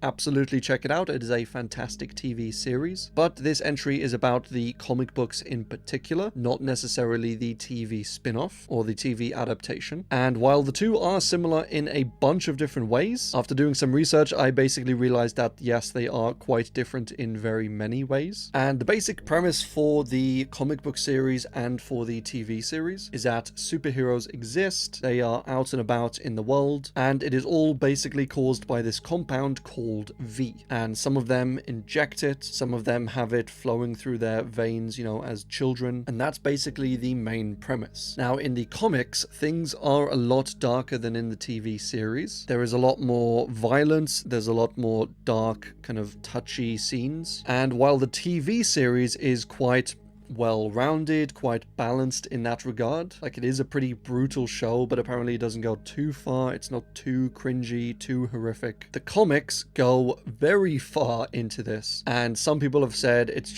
absolutely check it out. It is a fantastic TV series, but this entry is about the comic books in particular, not necessarily the TV spin-off or the TV adaptation. And while the two are similar in a bunch of different ways, after doing some research, I basically realized that yes, they are quite different in very many ways. And the basic premise for the comic book series and for the TV series is that superheroes exist, they are out and about in the world, and it is all basically caused by this compound called V. And some of them inject it, some of them have it flowing through their veins, you know, as children, and that's basically the main premise. Now, in the comics, things are a lot darker than in the TV series. There is a lot more violence, there's a lot more dark, kind of touchy scenes, and while the TV series is quite well-rounded, quite balanced in that regard. Like, it is a pretty brutal show, but apparently it doesn't go too far. It's not too cringy, too horrific. The comics go very far into this, and some people have said it's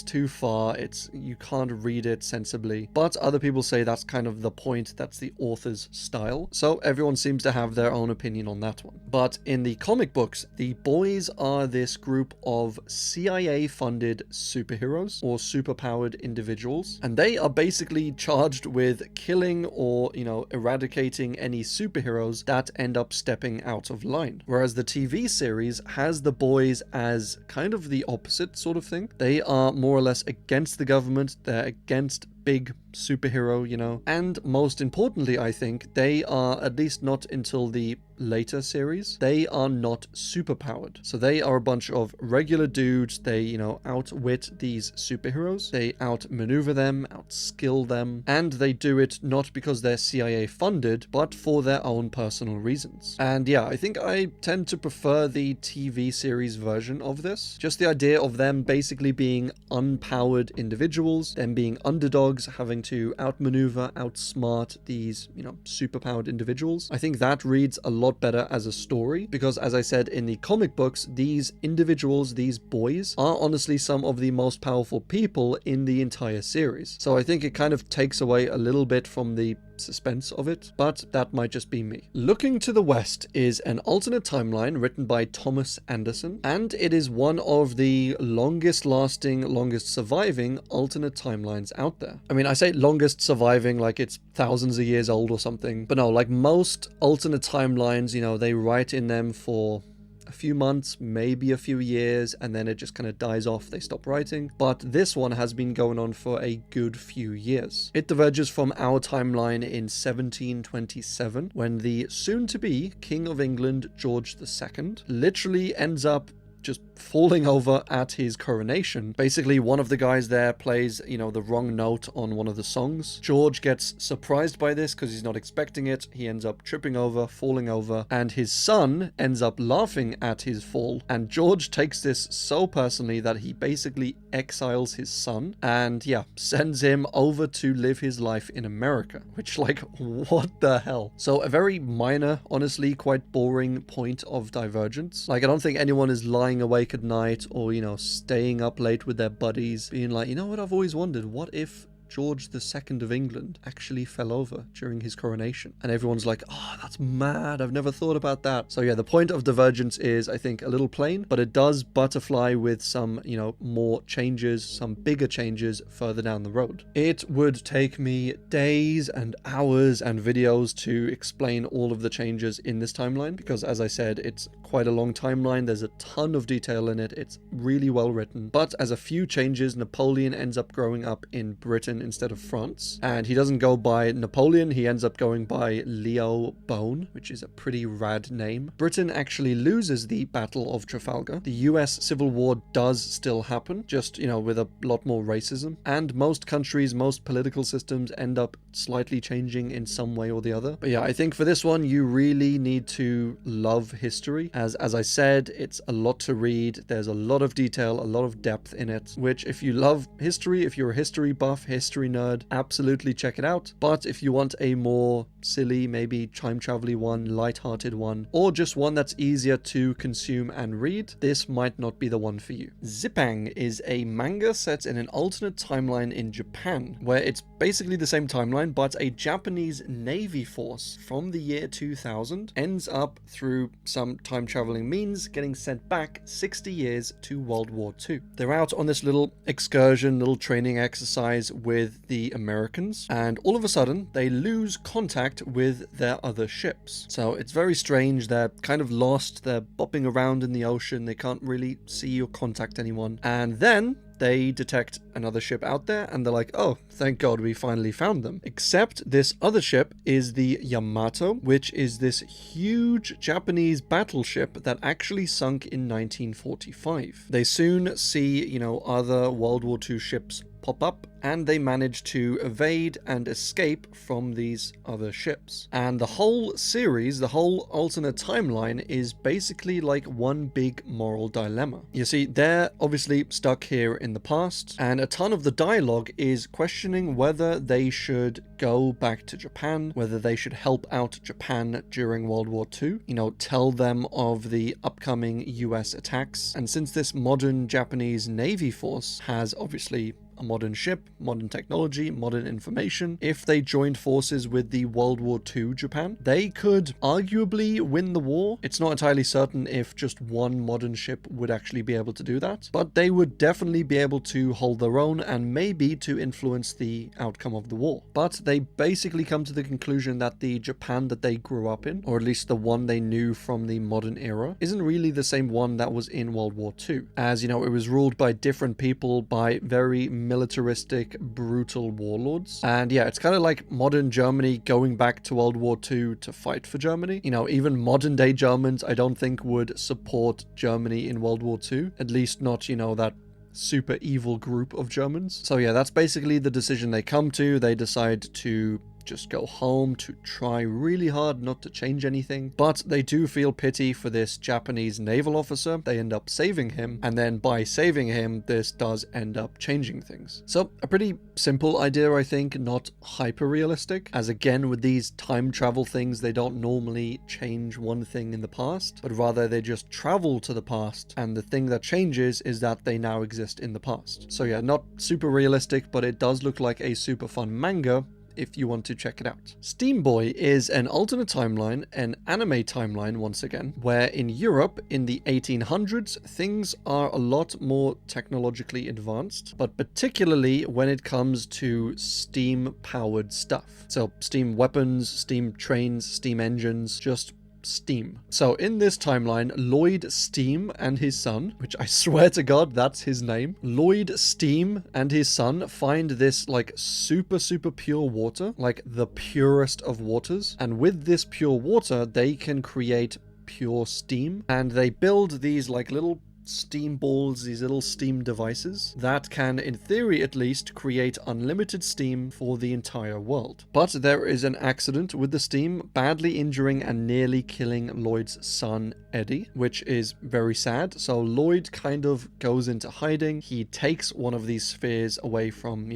too far, you can't read it sensibly, but other people say that's kind of the point, that's the author's style. So everyone seems to have their own opinion on that one. But in the comic books, the Boys are this group of CIA-funded superheroes, or superpowered individuals, and they are basically charged with killing or, you know, eradicating any superheroes that end up stepping out of line. Whereas the TV series has the Boys as kind of the opposite sort of thing. They are more or less against the government, they're against big superhero, you know, and most importantly, I think, they are, at least not until the later series, they are not superpowered. So they are a bunch of regular dudes. They, you know, outwit these superheroes, they outmaneuver them, outskill them, and they do it not because they're CIA funded, but for their own personal reasons. And yeah, I think I tend to prefer the TV series version of this. Just the idea of them basically being unpowered individuals, them being underdogs, having to outmaneuver, outsmart these, you know, superpowered individuals. I think that reads a lot better as a story, because as I said, in the comic books, these individuals, these boys, are honestly some of the most powerful people in the entire series. So I think it kind of takes away a little bit from the suspense of it, but that might just be me. Looking to the west is an alternate timeline written by Thomas Anderson, and it is one of the longest lasting, longest surviving alternate timelines out there. I mean, I say longest surviving like it's thousands of years old or something, but no, like most alternate timelines, you know, they write in them for a few months, maybe a few years, and then it just kind of dies off, they stop writing. But this one has been going on for a good few years. It diverges from our timeline in 1727, when the soon-to-be King of England, George II, literally ends up just falling over at his coronation. Basically, one of the guys there plays, you know, the wrong note on one of the songs. George gets surprised by this because he's not expecting it. He ends up tripping over, falling over, and his son ends up laughing at his fall. And George takes this so personally that he basically exiles his son and, yeah, sends him over to live his life in America. Which, like, what the hell? So a very minor, honestly, quite boring point of divergence. Like, I don't think anyone is lying awake at night or, you know, staying up late with their buddies being like, you know what, I've always wondered, what if George II of England actually fell over during his coronation? And everyone's like, oh, that's mad, I've never thought about that. So yeah, the point of divergence is, I think, a little plain, but it does butterfly with some, you know, more changes, some bigger changes further down the road. It would take me days and hours and videos to explain all of the changes in this timeline, because as I said, it's quite a long timeline, there's a ton of detail in it, it's really well written. But as a few changes, Napoleon ends up growing up in Britain instead of France, and he doesn't go by Napoleon, he ends up going by Leo Bone, which is a pretty rad name. Britain actually loses the Battle of Trafalgar. The US Civil War does still happen, just, you know, with a lot more racism, and most countries, most political systems end up slightly changing in some way or the other. But yeah, I think for this one, you really need to love history. As I said, it's a lot to read, there's a lot of detail, a lot of depth in it, which if you love history, if you're a history buff, history nerd, absolutely check it out. But if you want a more silly, maybe time travel-y one, light-hearted one, or just one that's easier to consume and read, this might not be the one for you. Zippang is a manga set in an alternate timeline in Japan, where it's basically the same timeline, but a Japanese navy force from the year 2000 ends up through some time traveling means getting sent back 60 years to World War II. They're out on this little excursion, little training exercise with the Americans, and all of a sudden they lose contact with their other ships. So it's very strange, they're kind of lost, they're bopping around in the ocean, they can't really see or contact anyone, and then they detect another ship out there and they're like, oh, thank God we finally found them. Except this other ship is the Yamato, which is this huge Japanese battleship that actually sunk in 1945. They soon see, you know, other World War II ships pop up, and they manage to evade and escape from these other ships. And the whole series, the whole alternate timeline, is basically like one big moral dilemma. You see, they're obviously stuck here in the past, and a ton of the dialogue is questioning whether they should go back to Japan, whether they should help out Japan during World War II, you know, tell them of the upcoming US attacks. And since this modern Japanese Navy force has obviously a modern ship, modern technology, modern information, if they joined forces with the World War II Japan, they could arguably win the war. It's not entirely certain if just one modern ship would actually be able to do that, but they would definitely be able to hold their own and maybe to influence the outcome of the war. But they basically come to the conclusion that the Japan that they grew up in, or at least the one they knew from the modern era, isn't really the same one that was in World War II. As you know, it was ruled by different people, by very militaristic, brutal warlords. And yeah, it's kind of like modern Germany going back to World War II to fight for Germany. You know, even modern day Germans, I don't think would support Germany in World War II. At least not, you know, that super evil group of Germans. So yeah, that's basically the decision they come to. They decide to just go home, to try really hard not to change anything, but they do feel pity for this Japanese naval officer. They end up saving him, and then by saving him, this does end up changing things. So a pretty simple idea, I think, not hyper realistic, as again with these time travel things, they don't normally change one thing in the past, but rather they just travel to the past, and the thing that changes is that they now exist in the past. So yeah, not super realistic, but it does look like a super fun manga if you want to check it out. Steam Boy is an alternate timeline, an anime timeline once again, where in Europe in the 1800s things are a lot more technologically advanced, but particularly when it comes to steam-powered stuff. So steam weapons, steam trains, steam engines, just steam. So in this timeline, Lloyd Steam and his son, which I swear to God that's his name, Lloyd Steam and his son find this like super pure water, like the purest of waters, and with this pure water they can create pure steam, and they build these like little steam balls, these little steam devices that can, in theory at least, create unlimited steam for the entire world. But there is an accident with the steam, badly injuring and nearly killing Lloyd's son Eddie, which is very sad. So Lloyd kind of goes into hiding. He takes one of these spheres away from,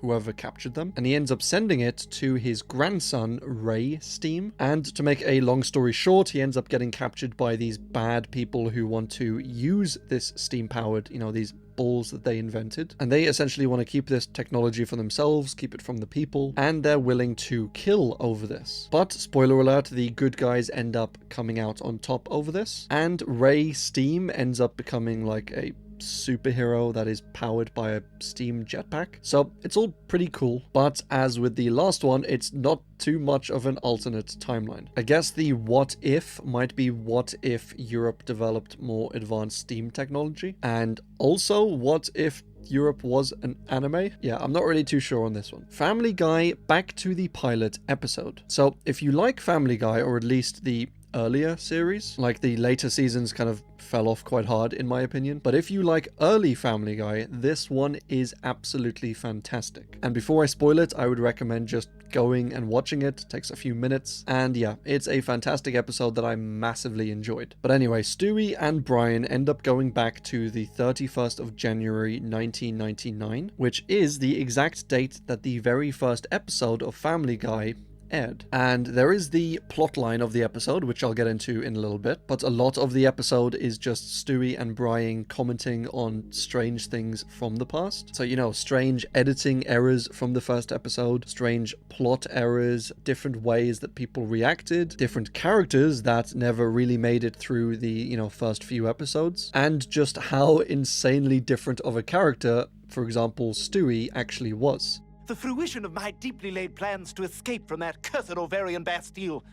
whoever captured them, and he ends up sending it to his grandson Ray Steam. And to make a long story short, he ends up getting captured by these bad people who want to use this steam powered, these balls that they invented, and they essentially want to keep this technology for themselves, keep it from the people, and they're willing to kill over this. But spoiler alert, the good guys end up coming out on top over this, and Ray Steam ends up becoming like a superhero that is powered by a steam jetpack. So it's all pretty cool, but as with the last one, it's not too much of an alternate timeline. I guess the what if might be what if Europe developed more advanced steam technology, and also what if Europe was an anime? Yeah, I'm not really too sure on this one. Family Guy, back to the pilot episode. So if you like Family Guy, or at least the earlier series, like the later seasons kind of fell off quite hard in my opinion, but if you like early Family Guy, this one is absolutely fantastic. And before I spoil it, I would recommend just going and watching it. It takes a few minutes, and yeah, it's a fantastic episode that I massively enjoyed. But anyway, Stewie and Brian end up going back to the 31st of January 1999, which is the exact date that the very first episode of Family Guy aired. And there is the plot line of the episode, which I'll get into in a little bit, but a lot of the episode is just Stewie and Brian commenting on strange things from the past. So, strange editing errors from the first episode, strange plot errors, different ways that people reacted, different characters that never really made it through the, first few episodes, and just how insanely different of a character, for example, Stewie actually was. The fruition of my deeply laid plans to escape from that cursed ovarian Bastille.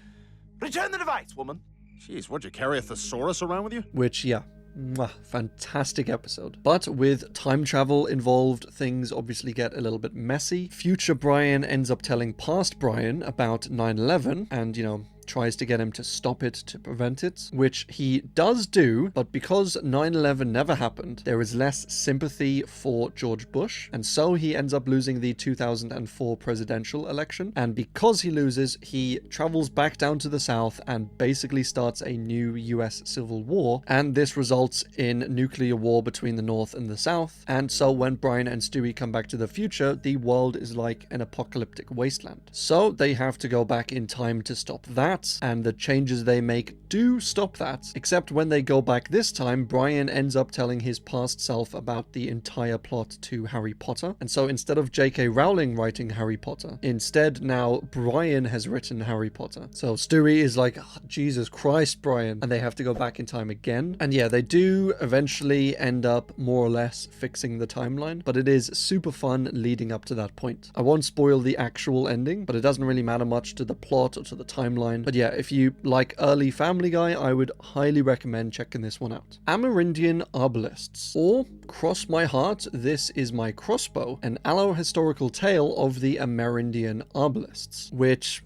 Return the device, woman. Jeez, what'd you carry a thesaurus around with you? Which, yeah, fantastic episode. But with time travel involved, things obviously get a little bit messy. Future Brian ends up telling past Brian about 9/11 and, tries to get him to stop it, to prevent it, which he does do, but because 9/11 never happened, there is less sympathy for George Bush, and so he ends up losing the 2004 presidential election, and because he loses, he travels back down to the South and basically starts a new US Civil War, and this results in nuclear war between the North and the South, and so when Brian and Stewie come back to the future, the world is like an apocalyptic wasteland. So they have to go back in time to stop that, and the changes they make do stop that, except when they go back this time, Brian ends up telling his past self about the entire plot to Harry Potter, and so instead of J.K. Rowling writing Harry Potter, instead now Brian has written Harry Potter. So Stewie is like, oh, Jesus Christ, Brian, and they have to go back in time again. And yeah, they do eventually end up more or less fixing the timeline, but it is super fun leading up to that point. I won't spoil the actual ending, but it doesn't really matter much to the plot or to the timeline. But yeah, if you like early Family Guy, I would highly recommend checking this one out. Amerindian Arbalists, or Cross My Heart, This Is My Crossbow, an allo-historical tale of the Amerindian Arbalists, which,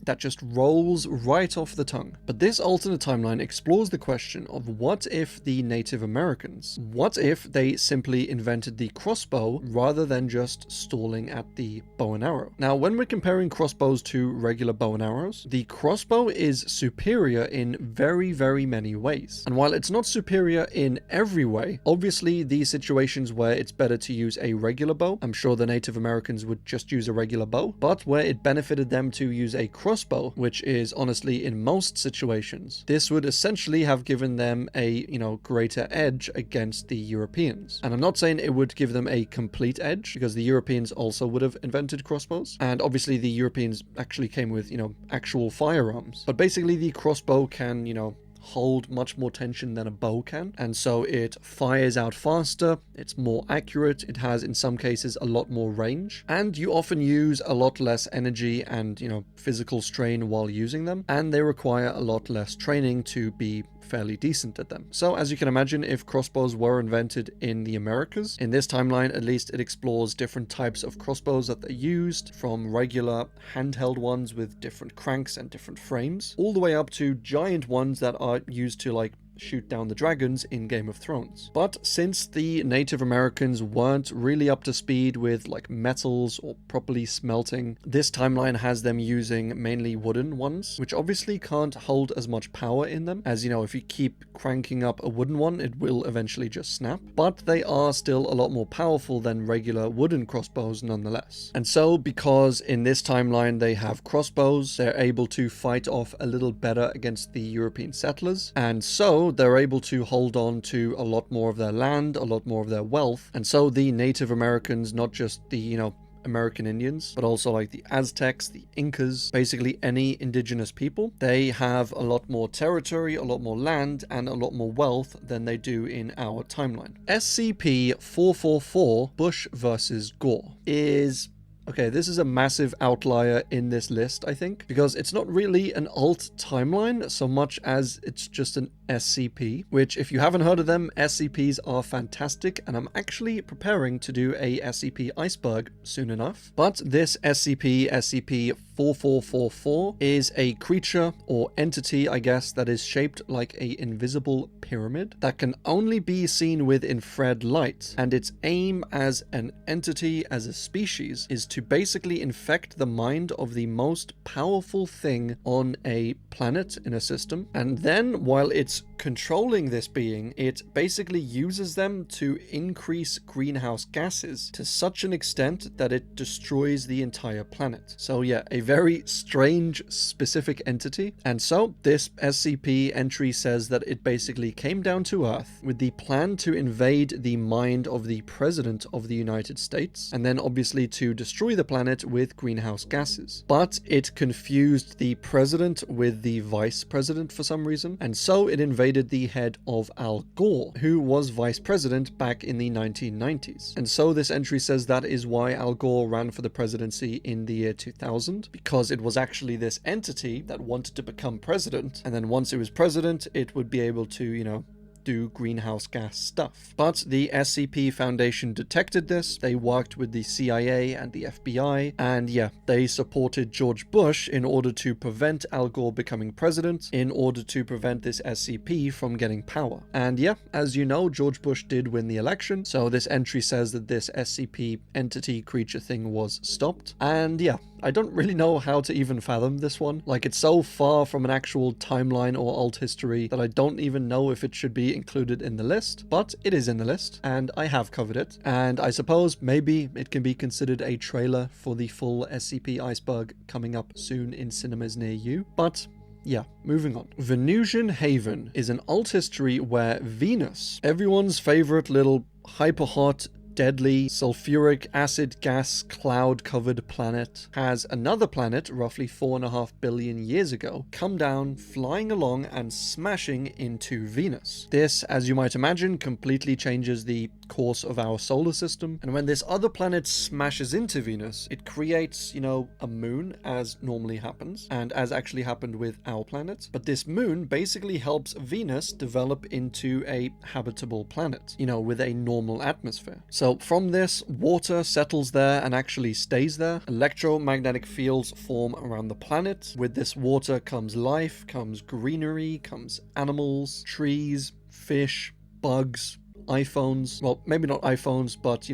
that just rolls right off the tongue. But this alternate timeline explores the question of what if the Native Americans, what if they simply invented the crossbow rather than just stalling at the bow and arrow? Now, when we're comparing crossbows to regular bow and arrows, the crossbow is superior in very, very many ways. And while it's not superior in every way, obviously these situations where it's better to use a regular bow, I'm sure the Native Americans would just use a regular bow, but where it benefited them to use a crossbow, crossbow, which is honestly in most situations, this would essentially have given them a, greater edge against the Europeans. And I'm not saying it would give them a complete edge, because the Europeans also would have invented crossbows. And obviously the Europeans actually came with, actual firearms. But basically the crossbow can, hold much more tension than a bow can, and so it fires out faster, it's more accurate, it has in some cases a lot more range, and you often use a lot less energy and physical strain while using them, and they require a lot less training to be fairly decent at them. So as you can imagine, if crossbows were invented in the Americas, in this timeline at least, it explores different types of crossbows that they used, from regular handheld ones with different cranks and different frames, all the way up to giant ones that are used to shoot down the dragons in Game of Thrones. But since the Native Americans weren't really up to speed with metals or properly smelting, this timeline has them using mainly wooden ones, which obviously can't hold as much power in them, as if you keep cranking up a wooden one, it will eventually just snap, but they are still a lot more powerful than regular wooden crossbows nonetheless. And so, because in this timeline they have crossbows, they're able to fight off a little better against the European settlers, and so they're able to hold on to a lot more of their land, a lot more of their wealth. And so the Native Americans, not just the, American Indians, but also the Aztecs, the Incas, basically any indigenous people, they have a lot more territory, a lot more land, and a lot more wealth than they do in our timeline. SCP-444, Bush versus Gore, is... okay, this is a massive outlier in this list, I think, because it's not really an alt timeline so much as it's just an SCP, which, if you haven't heard of them, SCPs are fantastic, and I'm actually preparing to do a SCP iceberg soon enough. But this SCP-4444 is a creature or entity, I guess, that is shaped like a invisible pyramid that can only be seen with infrared light, and its aim as an entity, as a species, is to basically infect the mind of the most powerful thing on a planet in a system, and then while it's controlling this being, it basically uses them to increase greenhouse gases to such an extent that it destroys the entire planet. So yeah, a very strange specific entity. And so this SCP entry says that it basically came down to Earth with the plan to invade the mind of the President of the United States, and then obviously to destroy the planet with greenhouse gases. But it confused the President with the Vice President for some reason, and so it invaded the head of Al Gore, who was Vice President back in the 1990s. And so this entry says that is why Al Gore ran for the presidency in the year 2000, because it was actually this entity that wanted to become president, and then once it was president, it would be able to, do greenhouse gas stuff. But the SCP Foundation detected this, they worked with the CIA and the FBI, and yeah, they supported George Bush in order to prevent Al Gore becoming president, in order to prevent this SCP from getting power. And yeah, as you know, George Bush did win the election, so this entry says that this SCP entity creature thing was stopped. And yeah, I don't really know how to even fathom this one. It's so far from an actual timeline or alt history that I don't even know if it should be included in the list, but it is in the list, and I have covered it. And I suppose maybe it can be considered a trailer for the full SCP iceberg coming up soon in cinemas near you. But yeah, moving on. Venusian Haven is an alt history where Venus, everyone's favorite little hyper-hot, deadly sulfuric acid gas cloud-covered planet, has another planet roughly 4.5 billion years ago come down, flying along and smashing into Venus. This, as you might imagine, completely changes the course of our solar system, and when this other planet smashes into Venus, it creates, a moon, as normally happens, and as actually happened with our planet. But this moon basically helps Venus develop into a habitable planet, with a normal atmosphere. So from this, water settles there and actually stays there. Electromagnetic fields form around the planet. With this water comes life, comes greenery, comes animals, trees, fish, bugs, iPhones. Well, maybe not iPhones, but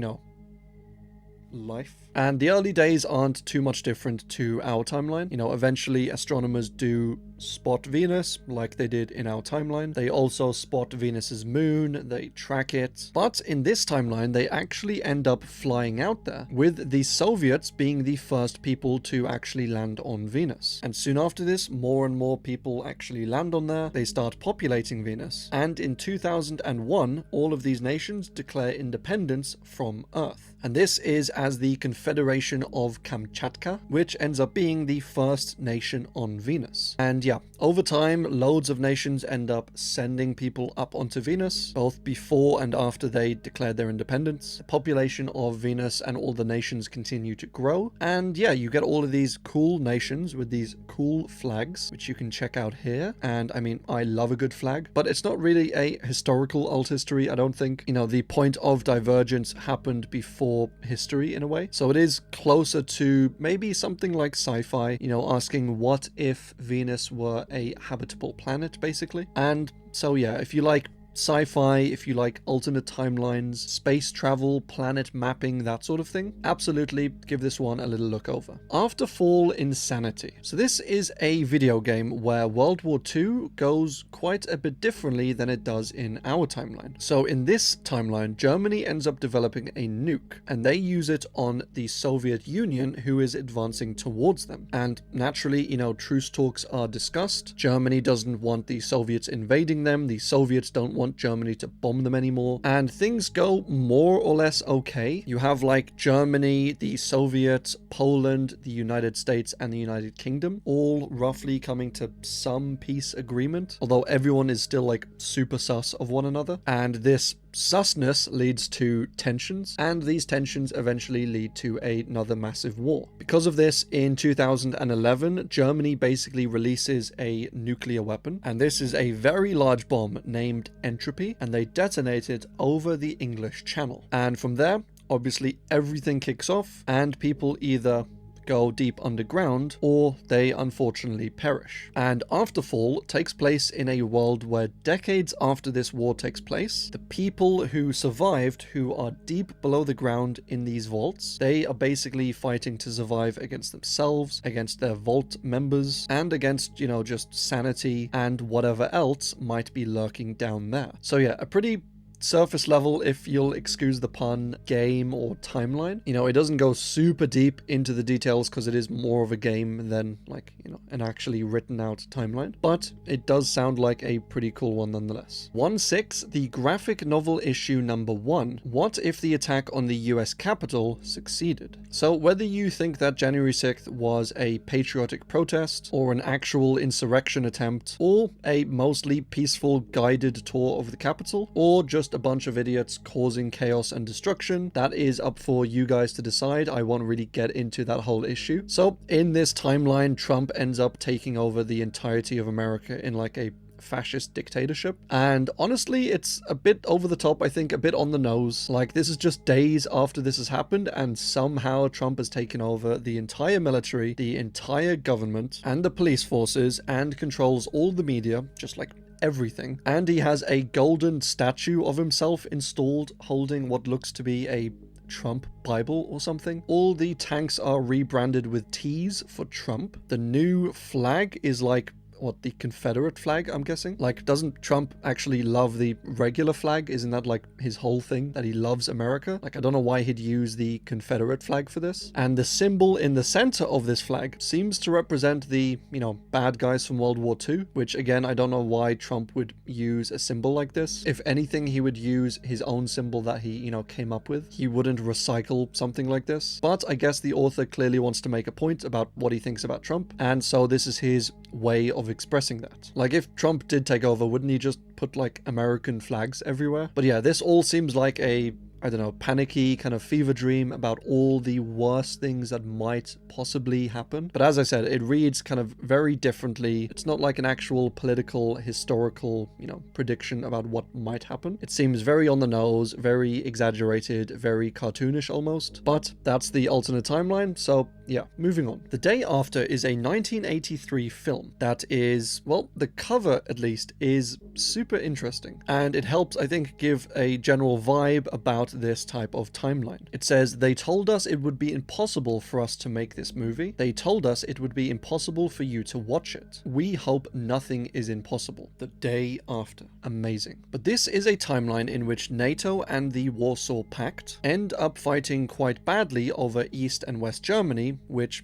life. And the early days aren't too much different to our timeline. You know, eventually astronomers do spot Venus like they did in our timeline. They also spot Venus's moon, they track it. But in this timeline, they actually end up flying out there, with the Soviets being the first people to actually land on Venus. And soon after this, more and more people actually land on there. They start populating Venus. And in 2001, all of these nations declare independence from Earth. And this is as the Confederation of Kamchatka, which ends up being the first nation on Venus. And yeah, over time, loads of nations end up sending people up onto Venus, both before and after they declared their independence. The population of Venus and all the nations continue to grow. And yeah, you get all of these cool nations with these cool flags, which you can check out here. And I mean, I love a good flag, but it's not really a historical alt history, I don't think. You know, the point of divergence happened before history in a way. So it is closer to maybe something like sci-fi, you know, asking what if Venus were a habitable planet, basically. And so yeah, if you like sci-fi, if you like alternate timelines, space travel, planet mapping, that sort of thing, absolutely give this one a little look over. Afterfall Insanity. So this is a video game where World War II goes quite a bit differently than it does in our timeline. So in this timeline, Germany ends up developing a nuke, and they use it on the Soviet Union, who is advancing towards them. And naturally, you know, truce talks are discussed. Germany doesn't want the Soviets invading them. The Soviets don't want Germany to bomb them anymore, and things go more or less okay. You have like Germany, the Soviets, Poland, the United States, and the United Kingdom all roughly coming to some peace agreement, although everyone is still like super sus of one another. And this susness leads to tensions, and these tensions eventually lead to another massive war. Because of this, in 2011, Germany basically releases a nuclear weapon, and this is a very large bomb named Entropy, and they detonate it over the English Channel. And from there, obviously everything kicks off, and people either go deep underground, or they unfortunately perish. And Afterfall takes place in a world where decades after this war takes place, the people who survived, who are deep below the ground in these vaults, they are basically fighting to survive against themselves, against their vault members, and against, you know, just sanity and whatever else might be lurking down there. So yeah, a pretty surface level, if you'll excuse the pun, game or timeline. You know, it doesn't go super deep into the details because it is more of a game than like, you know, an actually written out timeline, but it does sound like a pretty cool one nonetheless. 1/6, the graphic novel issue number 1. What if the attack on the US Capitol succeeded? So whether you think that January 6th was a patriotic protest, or an actual insurrection attempt, or a mostly peaceful guided tour of the Capitol, or just a bunch of idiots causing chaos and destruction, that is up for you guys to decide. I won't really get into that whole issue. So in this timeline, Trump ends up taking over the entirety of America in like a fascist dictatorship, and honestly it's a bit over the top, I think, a bit on the nose. Like, this is just days after this has happened, and somehow Trump has taken over the entire military, the entire government, and the police forces, and controls all the media, just like everything. And he has a golden statue of himself installed holding what looks to be a Trump Bible or something. All the tanks are rebranded with T's for Trump. The new flag is like, what, the Confederate flag, I'm guessing? Like, doesn't Trump actually love the regular flag? Isn't that like his whole thing, that he loves America? Like, I don't know why he'd use the Confederate flag for this. And the symbol in the center of this flag seems to represent the, you know, bad guys from World War II, which again, I don't know why Trump would use a symbol like this. If anything, he would use his own symbol that he, you know, came up with. He wouldn't recycle something like this. But I guess the author clearly wants to make a point about what he thinks about Trump, and so this is his way of expressing that. Like, if Trump did take over, wouldn't he just put like American flags everywhere? But yeah, this all seems like a, I don't know, panicky kind of fever dream about all the worst things that might possibly happen. But as I said, it reads kind of very differently. It's not like an actual political, historical, you know, prediction about what might happen. It seems very on the nose, very exaggerated, very cartoonish almost. But that's the alternate timeline, so yeah, moving on. The Day After is a 1983 film that is, well, the cover at least is super interesting, and it helps, I think, give a general vibe about this type of timeline. It says, "They told us it would be impossible for us to make this movie. They told us it would be impossible for you to watch it. We hope nothing is impossible. The Day After." Amazing. But this is a timeline in which NATO and the Warsaw Pact end up fighting quite badly over East and West Germany, which,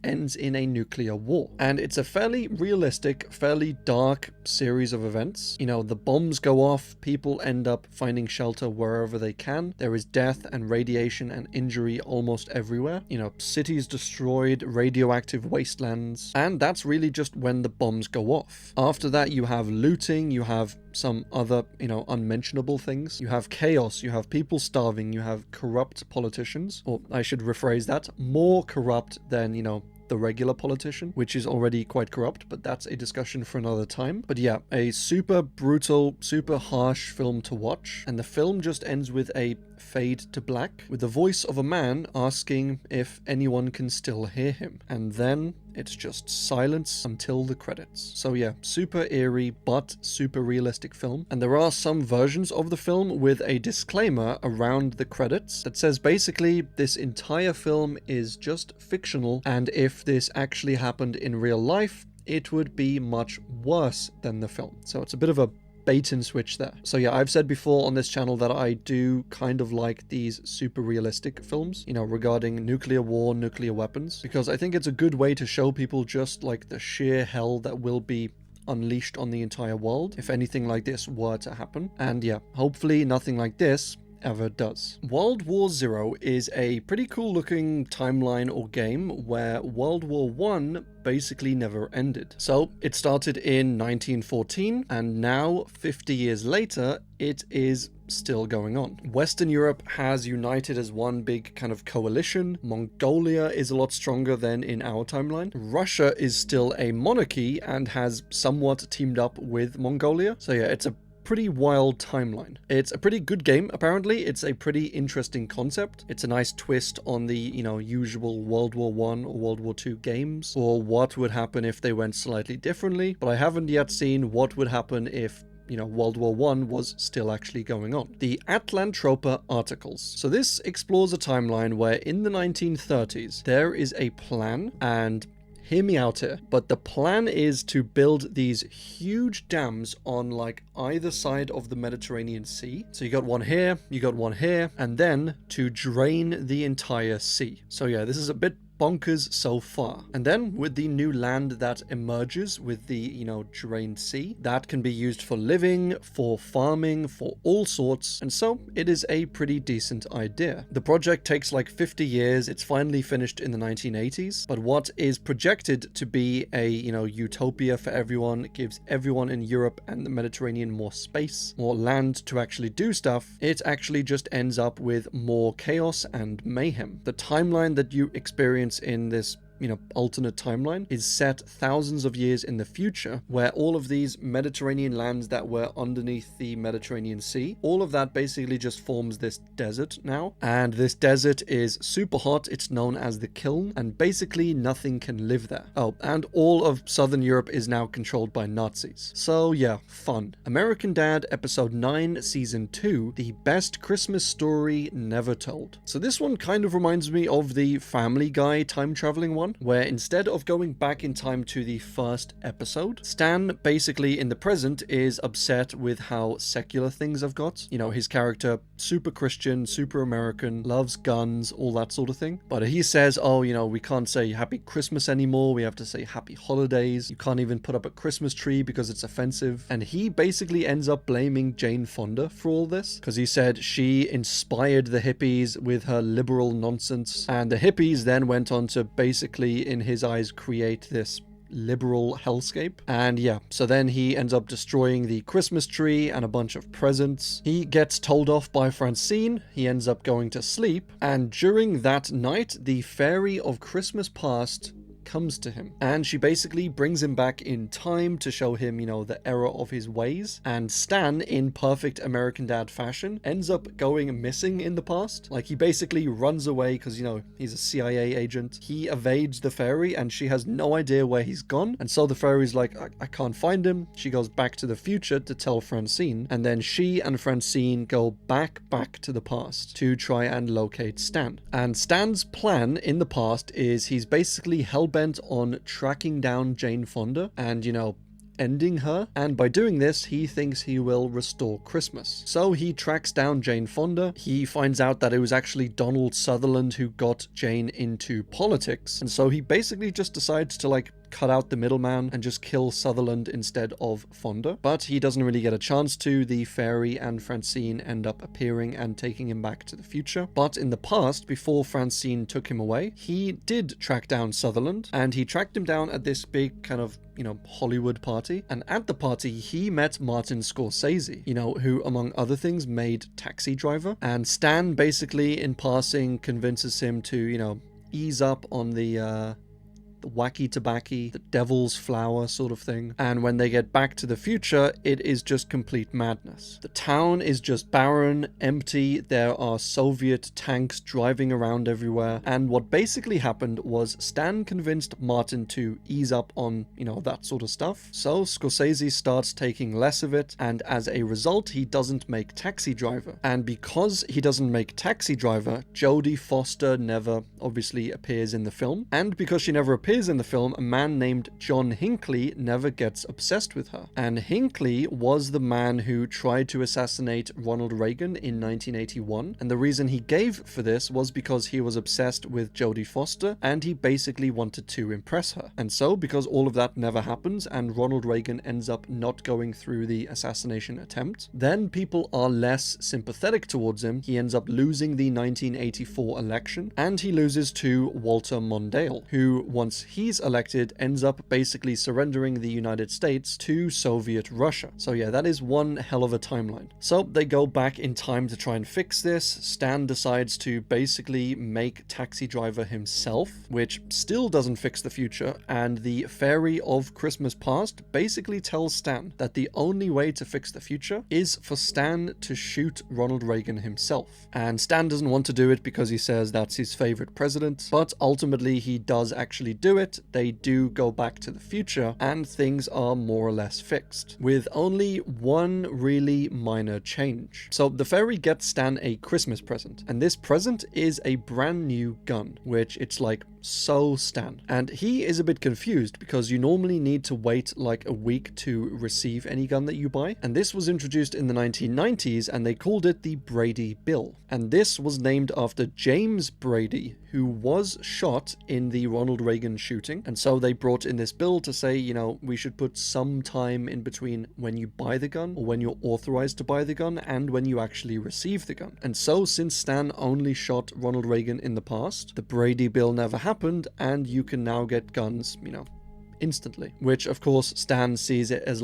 ends in a nuclear war. And it's a fairly realistic, fairly dark series of events. The bombs go off, people end up finding shelter wherever they can. There is death and radiation and injury almost everywhere. Cities destroyed, radioactive wastelands, and that's really just when the bombs go off. After that, you have looting, you have some other, unmentionable things. You have chaos, you have people starving, you have corrupt politicians, or I should rephrase that, more corrupt than, the regular politician, which is already quite corrupt, but that's a discussion for another time. But yeah, a super brutal, super harsh film to watch, and the film just ends with a fade to black, with the voice of a man asking if anyone can still hear him, and then it's just silence until the credits. So yeah, super eerie but super realistic film, and there are some versions of the film with a disclaimer around the credits that says basically this entire film is just fictional, and if this actually happened in real life, it would be much worse than the film. So it's a bit of a bait and switch there. So yeah, I've said before on this channel that I do kind of like these super realistic films, regarding nuclear war, nuclear weapons, because I think it's a good way to show people just like the sheer hell that will be unleashed on the entire world if anything like this were to happen. And yeah, hopefully nothing like this ever does. World War Zero is a pretty cool looking timeline or game where World War One basically never ended. So it started in 1914, and now 50 years later it is still going on. Western Europe has united as one big kind of coalition. Mongolia is a lot stronger than in our timeline. Russia is still a monarchy and has somewhat teamed up with Mongolia. So yeah, it's a pretty wild timeline. It's a pretty good game, apparently. It's a pretty interesting concept. It's a nice twist on the, usual World War I or World War II games, or what would happen if they went slightly differently. But I haven't yet seen what would happen if World War I was still actually going on. The Atlantropa Articles. So this explores a timeline where in the 1930s, there is a plan, and hear me out here, but the plan is to build these huge dams on like either side of the Mediterranean Sea. So you got one here, you got one here, and then to drain the entire sea. So yeah, this is a bit bonkers so far. And then with the new land that emerges with the, drained sea, that can be used for living, for farming, for all sorts. And so it is a pretty decent idea. The project takes like 50 years. It's finally finished in the 1980s. But what is projected to be a, utopia for everyone, gives everyone in Europe and the Mediterranean more space, more land to actually do stuff, it actually just ends up with more chaos and mayhem. The timeline that you experience in this alternate timeline is set thousands of years in the future, where all of these Mediterranean lands that were underneath the Mediterranean Sea, all of that basically just forms this desert now. And this desert is super hot. It's known as the Kiln, and basically nothing can live there. Oh, and all of Southern Europe is now controlled by Nazis. So yeah, fun. American Dad, episode 9, season 2, the best Christmas story never told. So this one kind of reminds me of the Family Guy time traveling one, where instead of going back in time to the first episode, Stan basically in the present is upset with how secular things have got. His character, super Christian, super American, loves guns, all that sort of thing. But he says, oh, we can't say Happy Christmas anymore. We have to say Happy Holidays. You can't even put up a Christmas tree because it's offensive. And he basically ends up blaming Jane Fonda for all this, because he said she inspired the hippies with her liberal nonsense. And the hippies then went on to basically, in his eyes, create this liberal hellscape. And yeah, so then he ends up destroying the Christmas tree and a bunch of presents. He gets told off by Francine. He ends up going to sleep. And during that night, the fairy of Christmas past comes to him. And she basically brings him back in time to show him, the error of his ways. And Stan, in perfect American Dad fashion, ends up going missing in the past. Like, he basically runs away because, he's a CIA agent. He evades the fairy and she has no idea where he's gone. And so the fairy's like, I can't find him. She goes back to the future to tell Francine. And then she and Francine go back to the past to try and locate Stan. And Stan's plan in the past is he's basically hell-bent on tracking down Jane Fonda and, ending her, and by doing this he thinks he will restore Christmas. So he tracks down Jane Fonda. He finds out that it was actually Donald Sutherland who got Jane into politics, and so he basically just decides to cut out the middleman and just kill Sutherland instead of Fonda. But he doesn't really get a chance to. The fairy and Francine end up appearing and taking him back to the future. But in the past, before Francine took him away, he did track down Sutherland, and he tracked him down at this big kind of Hollywood party. And at the party, he met Martin Scorsese, who, among other things, made Taxi Driver. And Stan basically, in passing, convinces him to, ease up on the wacky tobacco, the devil's flower sort of thing. And when they get back to the future, it is just complete madness. The town is just barren, empty. There are Soviet tanks driving around everywhere. And what basically happened was Stan convinced Martin to ease up on, that sort of stuff. So Scorsese starts taking less of it. And as a result, he doesn't make Taxi Driver. And because he doesn't make Taxi Driver, Jodie Foster never obviously appears in the film. And because she never appears in the film, a man named John Hinckley never gets obsessed with her. And Hinckley was the man who tried to assassinate Ronald Reagan in 1981. And the reason he gave for this was because he was obsessed with Jodie Foster and he basically wanted to impress her. And so, because all of that never happens and Ronald Reagan ends up not going through the assassination attempt, then people are less sympathetic towards him. He ends up losing the 1984 election and he loses to Walter Mondale, who, once he's elected, ends up basically surrendering the United States to Soviet Russia. So yeah, that is one hell of a timeline. So they go back in time to try and fix this. Stan decides to basically make Taxi Driver himself, which still doesn't fix the future, and the fairy of Christmas past basically tells Stan that the only way to fix the future is for Stan to shoot Ronald Reagan himself. And Stan doesn't want to do it because he says that's his favorite president, but ultimately he does actually do it. They do go back to the future and things are more or less fixed, with only one really minor change. So the fairy gets Stan a Christmas present, and this present is a brand new gun, which it's so Stan. And he is a bit confused because you normally need to wait a week to receive any gun that you buy. And this was introduced in the 1990s and they called it the Brady Bill. And this was named after James Brady, who was shot in the Ronald Reagan shooting. And so they brought in this bill to say, we should put some time in between when you buy the gun or when you're authorized to buy the gun and when you actually receive the gun. And so since Stan only shot Ronald Reagan in the past, the Brady Bill never happened and you can now get guns, instantly. Which of course Stan sees it as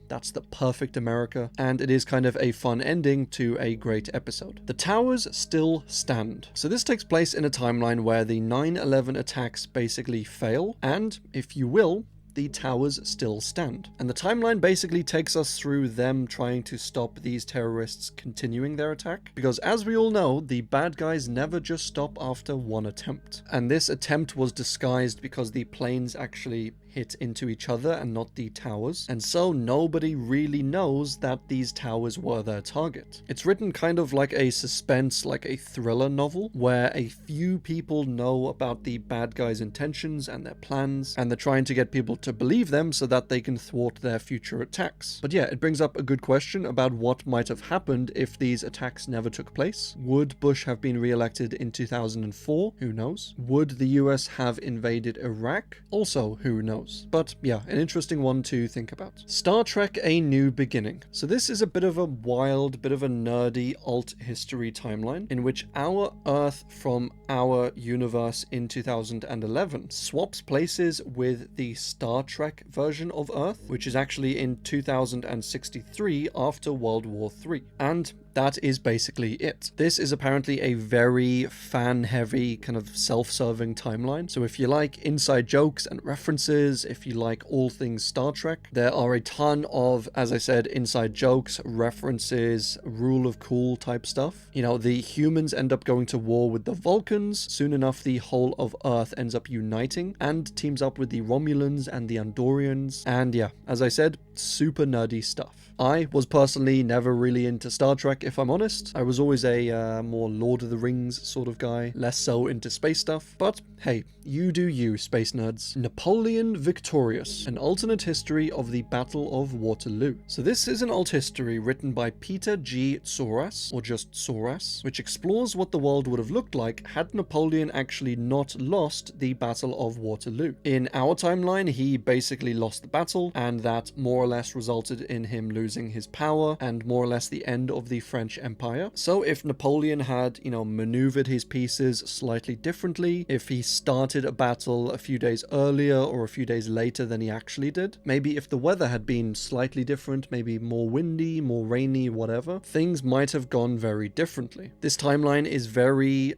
that's the perfect America, and it is kind of a fun ending to a great episode. The towers still stand. So this takes place in a timeline where the 9/11 attacks basically fail, and, if you will, the towers still stand. And the timeline basically takes us through them trying to stop these terrorists continuing their attack. Because as we all know, the bad guys never just stop after one attempt. And this attempt was disguised because the planes actually hit into each other and not the towers, and so nobody really knows that these towers were their target. It's written kind of like a suspense, like a thriller novel, where a few people know about the bad guys' intentions and their plans, and they're trying to get people to believe them so that they can thwart their future attacks. But yeah, it brings up a good question about what might have happened if these attacks never took place. Would Bush have been re-elected in 2004? Who knows? Would the US have invaded Iraq? Also, who knows? But yeah, an interesting one to think about. Star Trek: A New Beginning. So this is a bit of a wild, bit of a nerdy alt history timeline in which our Earth from our universe in 2011 swaps places with the Star Trek version of Earth, which is actually in 2063 after World War III. And that is basically it. This is apparently a very fan-heavy, kind of self-serving timeline. So if you like inside jokes and references, if you like all things Star Trek, there are a ton of, as I said, inside jokes, references, rule of cool type stuff. You know, the humans end up going to war with the Vulcans. Soon enough, the whole of Earth ends up uniting and teams up with the Romulans and the Andorians. And yeah, as I said, super nerdy stuff. I was personally never really into Star Trek, if I'm honest. I was always a more Lord of the Rings sort of guy, less so into space stuff. But hey, you do you, space nerds. Napoleon Victorious, an alternate history of the Battle of Waterloo. So this is an alt history written by Peter G. Soras, or just Soras, which explores what the world would have looked like had Napoleon actually not lost the Battle of Waterloo. In our timeline, he basically lost the battle, and that more or less resulted in him losing his power and more or less the end of the French Empire. So if Napoleon had, maneuvered his pieces slightly differently, if he started a battle a few days earlier or a few days later than he actually did, maybe if the weather had been slightly different, maybe more windy, more rainy, whatever, things might have gone very differently. This timeline is very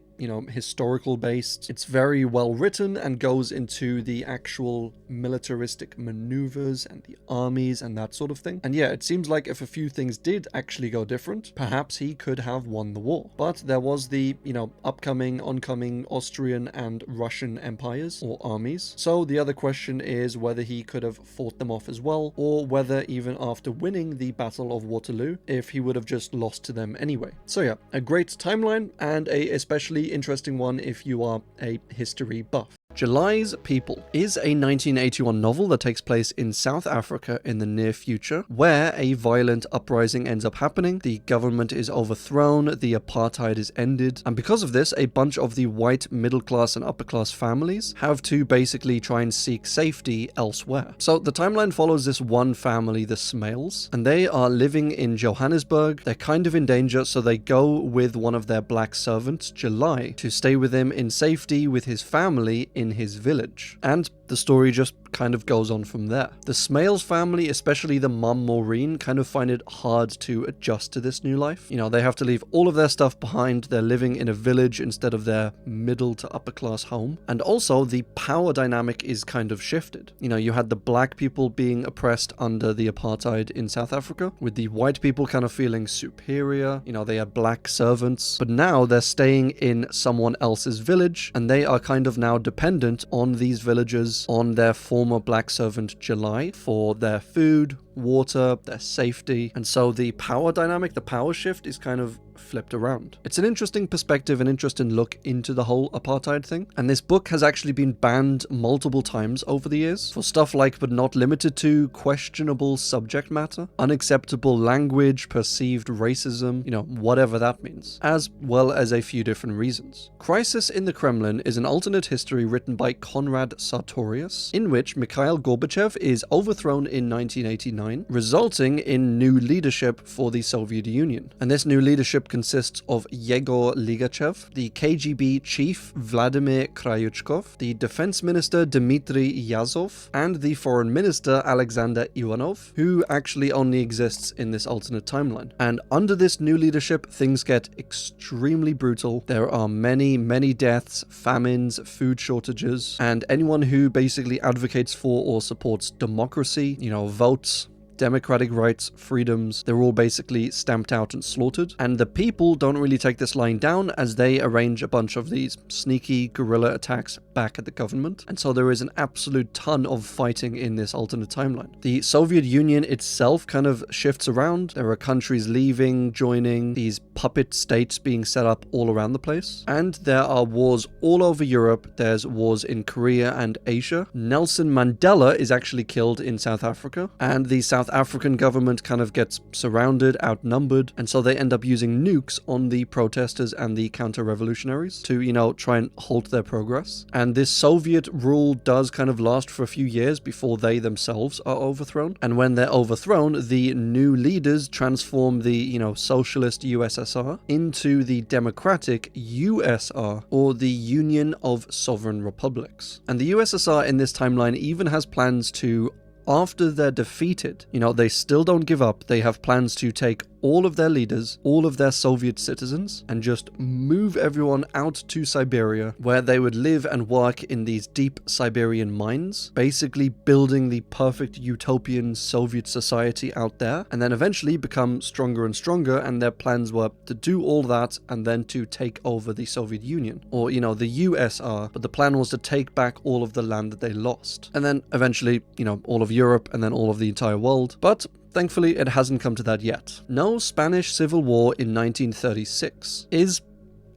historical based. It's very well written and goes into the actual militaristic maneuvers and the armies and that sort of thing. And yeah, it seems like if a few things did actually go different, perhaps he could have won the war. But there was the, oncoming Austrian and Russian empires or armies. So the other question is whether he could have fought them off as well, or whether even after winning the Battle of Waterloo, if he would have just lost to them anyway. So yeah, a great timeline and a especially interesting one if you are a history buff. July's People is a 1981 novel that takes place in South Africa in the near future, where a violent uprising ends up happening, the government is overthrown, the apartheid is ended, and because of this, a bunch of the white middle class and upper class families have to basically try and seek safety elsewhere. So the timeline follows this one family, the Smales, and they are living in Johannesburg. They're kind of in danger, so they go with one of their black servants, July, to stay with him in safety with his family in his village. And the story just kind of goes on from there. The Smales family, especially the mum Maureen, kind of find it hard to adjust to this new life. They have to leave all of their stuff behind. They're living in a village instead of their middle to upper class home. And also the power dynamic is kind of shifted. You had the black people being oppressed under the apartheid in South Africa, with the white people kind of feeling superior. They had black servants, but now they're staying in someone else's village, and they are kind of now dependent on these villagers, on their former black servant July, for their food, water, their safety. And so the power dynamic, the power shift is kind of flipped around. It's an interesting perspective, an interesting look into the whole apartheid thing. And this book has actually been banned multiple times over the years for stuff like, but not limited to, questionable subject matter, unacceptable language, perceived racism, whatever that means, as well as a few different reasons. Crisis in the Kremlin is an alternate history written by Konrad Sartorius, in which Mikhail Gorbachev is overthrown in 1989, resulting in new leadership for the Soviet Union. And this new leadership consists of Yegor Ligachev, the KGB chief Vladimir Kryuchkov, the defense minister Dmitry Yazov, and the foreign minister Alexander Ivanov, who actually only exists in this alternate timeline. And under this new leadership, things get extremely brutal. There are many deaths, famines, food shortages, and anyone who basically advocates for or supports democracy, votes, democratic rights, freedoms, they're all basically stamped out and slaughtered. And the people don't really take this lying down, as they arrange a bunch of these sneaky guerrilla attacks back at the government. And so there is an absolute ton of fighting in this alternate timeline. The Soviet Union itself kind of shifts around. There are countries leaving, joining, these puppet states being set up all around the place. And there are wars all over Europe. There's wars in Korea and Asia. Nelson Mandela is actually killed in South Africa, and the South African government kind of gets surrounded, outnumbered, and so they end up using nukes on the protesters and the counter-revolutionaries to, try and halt their progress. And this Soviet rule does kind of last for a few years before they themselves are overthrown. And when they're overthrown, the new leaders transform the, socialist USSR into the democratic USR, or the Union of Sovereign Republics. And the USSR in this timeline even has plans to, after they're defeated, they still don't give up. They have plans to take all of their leaders, all of their Soviet citizens, and just move everyone out to Siberia, where they would live and work in these deep Siberian mines, basically building the perfect utopian Soviet society out there, and then eventually become stronger and stronger, and their plans were to do all that and then to take over the Soviet Union, or, the USR, but the plan was to take back all of the land that they lost. And then eventually, all of Europe, and then all of the entire world. But thankfully, it hasn't come to that yet. No Spanish Civil War in 1936 is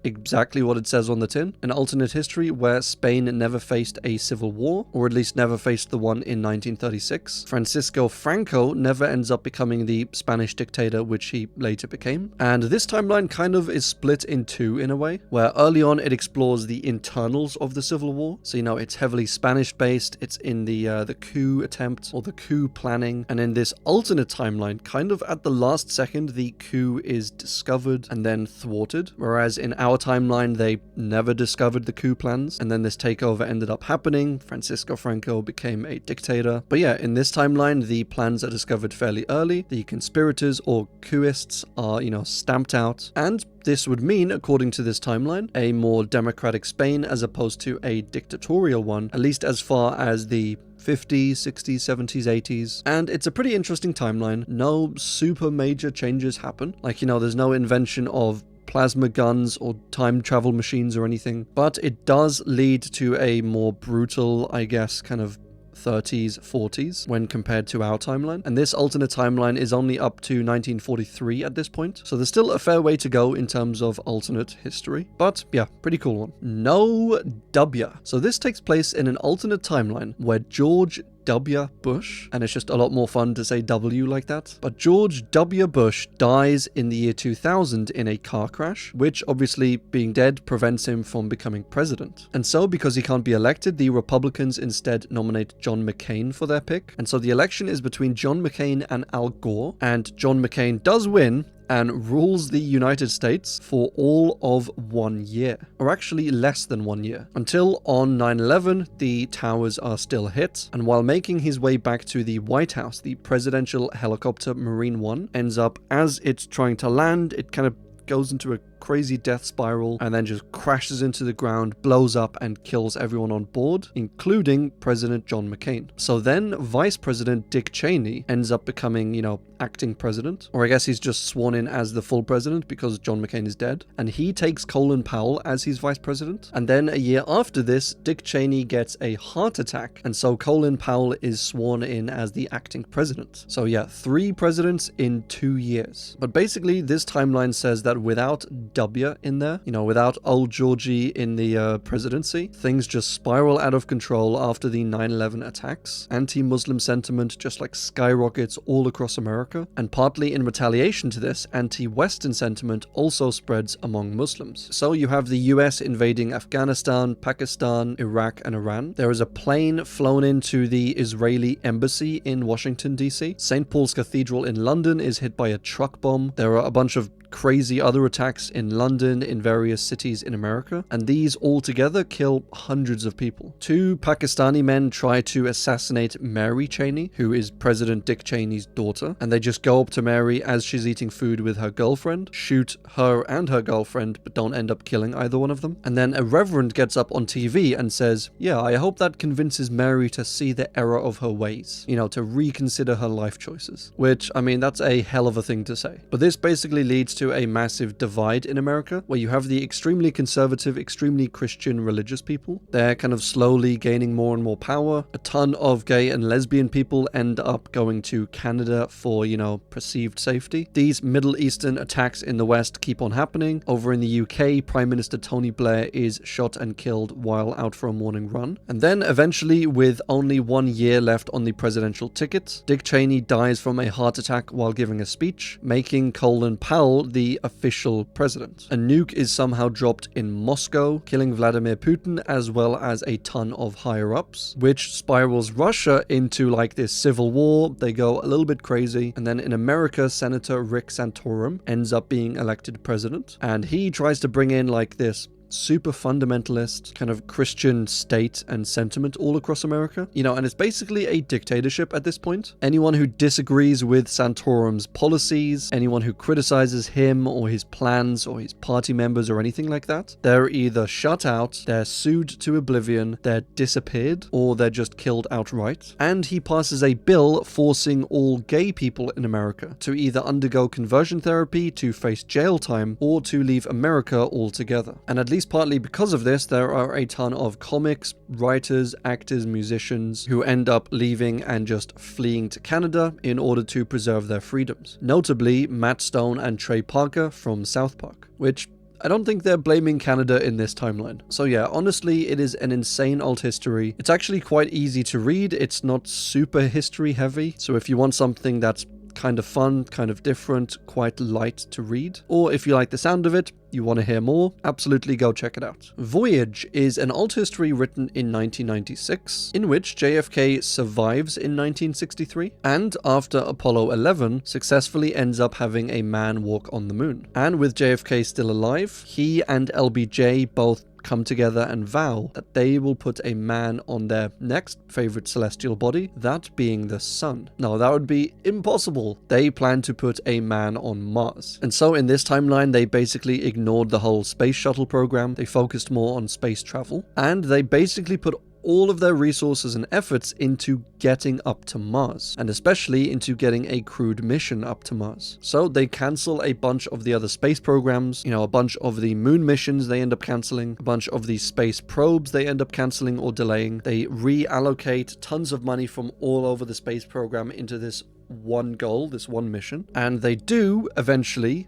exactly what it says on the tin, an alternate history where Spain never faced a civil war, or at least never faced the one in 1936. Francisco Franco never ends up becoming the Spanish dictator, which he later became. And this timeline kind of is split in two in a way, where early on it explores the internals of the civil war. So, it's heavily Spanish based, it's in the coup attempt, or the coup planning, and in this alternate timeline, kind of at the last second, the coup is discovered and then thwarted, whereas in our timeline, they never discovered the coup plans, and then this takeover ended up happening. Francisco Franco became a dictator. But yeah, in this timeline, the plans are discovered fairly early. The conspirators or coupists are, stamped out, and this would mean, according to this timeline, a more democratic Spain as opposed to a dictatorial one, at least as far as the 50s, 60s, 70s, 80s. And it's a pretty interesting timeline. No super major changes happen. There's no invention of plasma guns or time travel machines or anything, but it does lead to a more brutal, I guess, kind of 30s, 40s when compared to our timeline. And this alternate timeline is only up to 1943 at this point. So there's still a fair way to go in terms of alternate history. But yeah, pretty cool one. No W. So this takes place in an alternate timeline where George W. Bush, and it's just a lot more fun to say W like that, but George W. Bush dies in the year 2000 in a car crash, which obviously being dead prevents him from becoming president. And so, because he can't be elected, the Republicans instead nominate John McCain for their pick. And so the election is between John McCain and Al Gore, and John McCain does win and rules the United States for all of 1 year, or actually less than 1 year, until on 9/11 the towers are still hit, and while making his way back to the White House, the presidential helicopter Marine One ends up, as it's trying to land, it kind of goes into a crazy death spiral and then just crashes into the ground, blows up, and kills everyone on board, including President John McCain. So then Vice President Dick Cheney ends up becoming, acting president, or I guess he's just sworn in as the full president because John McCain is dead, and he takes Colin Powell as his vice president. And then a year after this, Dick Cheney gets a heart attack, and so Colin Powell is sworn in as the acting president. So yeah, 3 presidents in 2 years. But basically this timeline says that without W in there, without old Georgie in the presidency, things just spiral out of control after the 9/11 attacks. Anti-Muslim sentiment just skyrockets all across America, and partly in retaliation to this, anti-Western sentiment also spreads among Muslims. So you have the US invading Afghanistan, Pakistan, Iraq, and Iran. There is a plane flown into the Israeli embassy in Washington, D.C. St. Paul's Cathedral in London is hit by a truck bomb. There are a bunch of crazy other attacks in London, in various cities in America, and these all together kill hundreds of people. 2 Pakistani men try to assassinate Mary Cheney, who is President Dick Cheney's daughter, and they just go up to Mary as she's eating food with her girlfriend, shoot her and her girlfriend, but don't end up killing either one of them. And then a reverend gets up on TV and says, yeah, I hope that convinces Mary to see the error of her ways, to reconsider her life choices. Which, that's a hell of a thing to say. But this basically leads to a massive divide in America, where you have the extremely conservative, extremely Christian religious people. They're kind of slowly gaining more and more power. A ton of gay and lesbian people end up going to Canada for, perceived safety. These Middle Eastern attacks in the West keep on happening. Over in the UK, Prime Minister Tony Blair is shot and killed while out for a morning run. And then eventually, with only 1 year left on the presidential ticket, Dick Cheney dies from a heart attack while giving a speech, making Colin Powell the official president. A nuke is somehow dropped in Moscow, killing Vladimir Putin as well as a ton of higher-ups, which spirals Russia into this civil war. They go a little bit crazy, and then in America, Senator Rick Santorum ends up being elected president, and he tries to bring in this super fundamentalist kind of Christian state and sentiment all across America. And it's basically a dictatorship at this point. Anyone who disagrees with Santorum's policies, anyone who criticizes him or his plans or his party members or anything like that, they're either shut out, they're sued to oblivion, they're disappeared, or they're just killed outright. And he passes a bill forcing all gay people in America to either undergo conversion therapy, to face jail time, or to leave America altogether. And at least partly because of this, there are a ton of comics, writers, actors, musicians who end up leaving and just fleeing to Canada in order to preserve their freedoms. Notably, Matt Stone and Trey Parker from South Park, which I don't think they're blaming Canada in this timeline. So yeah, honestly, it is an insane old history. It's actually quite easy to read. It's not super history heavy. So if you want something that's kind of fun, kind of different, quite light to read, or if you like the sound of it, you want to hear more, absolutely go check it out. Voyage is an alt history written in 1996, in which JFK survives in 1963, and after Apollo 11, successfully ends up having a man walk on the moon. And with JFK still alive, he and LBJ both come together and vow that they will put a man on their next favorite celestial body, that being the sun. Now, that would be impossible. They plan to put a man on Mars. And so in this timeline, they basically ignored the whole space shuttle program. They focused more on space travel, and they basically put all of their resources and efforts into getting up to Mars, and especially into getting a crewed mission up to Mars. So they cancel a bunch of the other space programs, a bunch of the moon missions they end up canceling, a bunch of the space probes they end up canceling or delaying. They reallocate tons of money from all over the space program into this one goal, this one mission, and they do eventually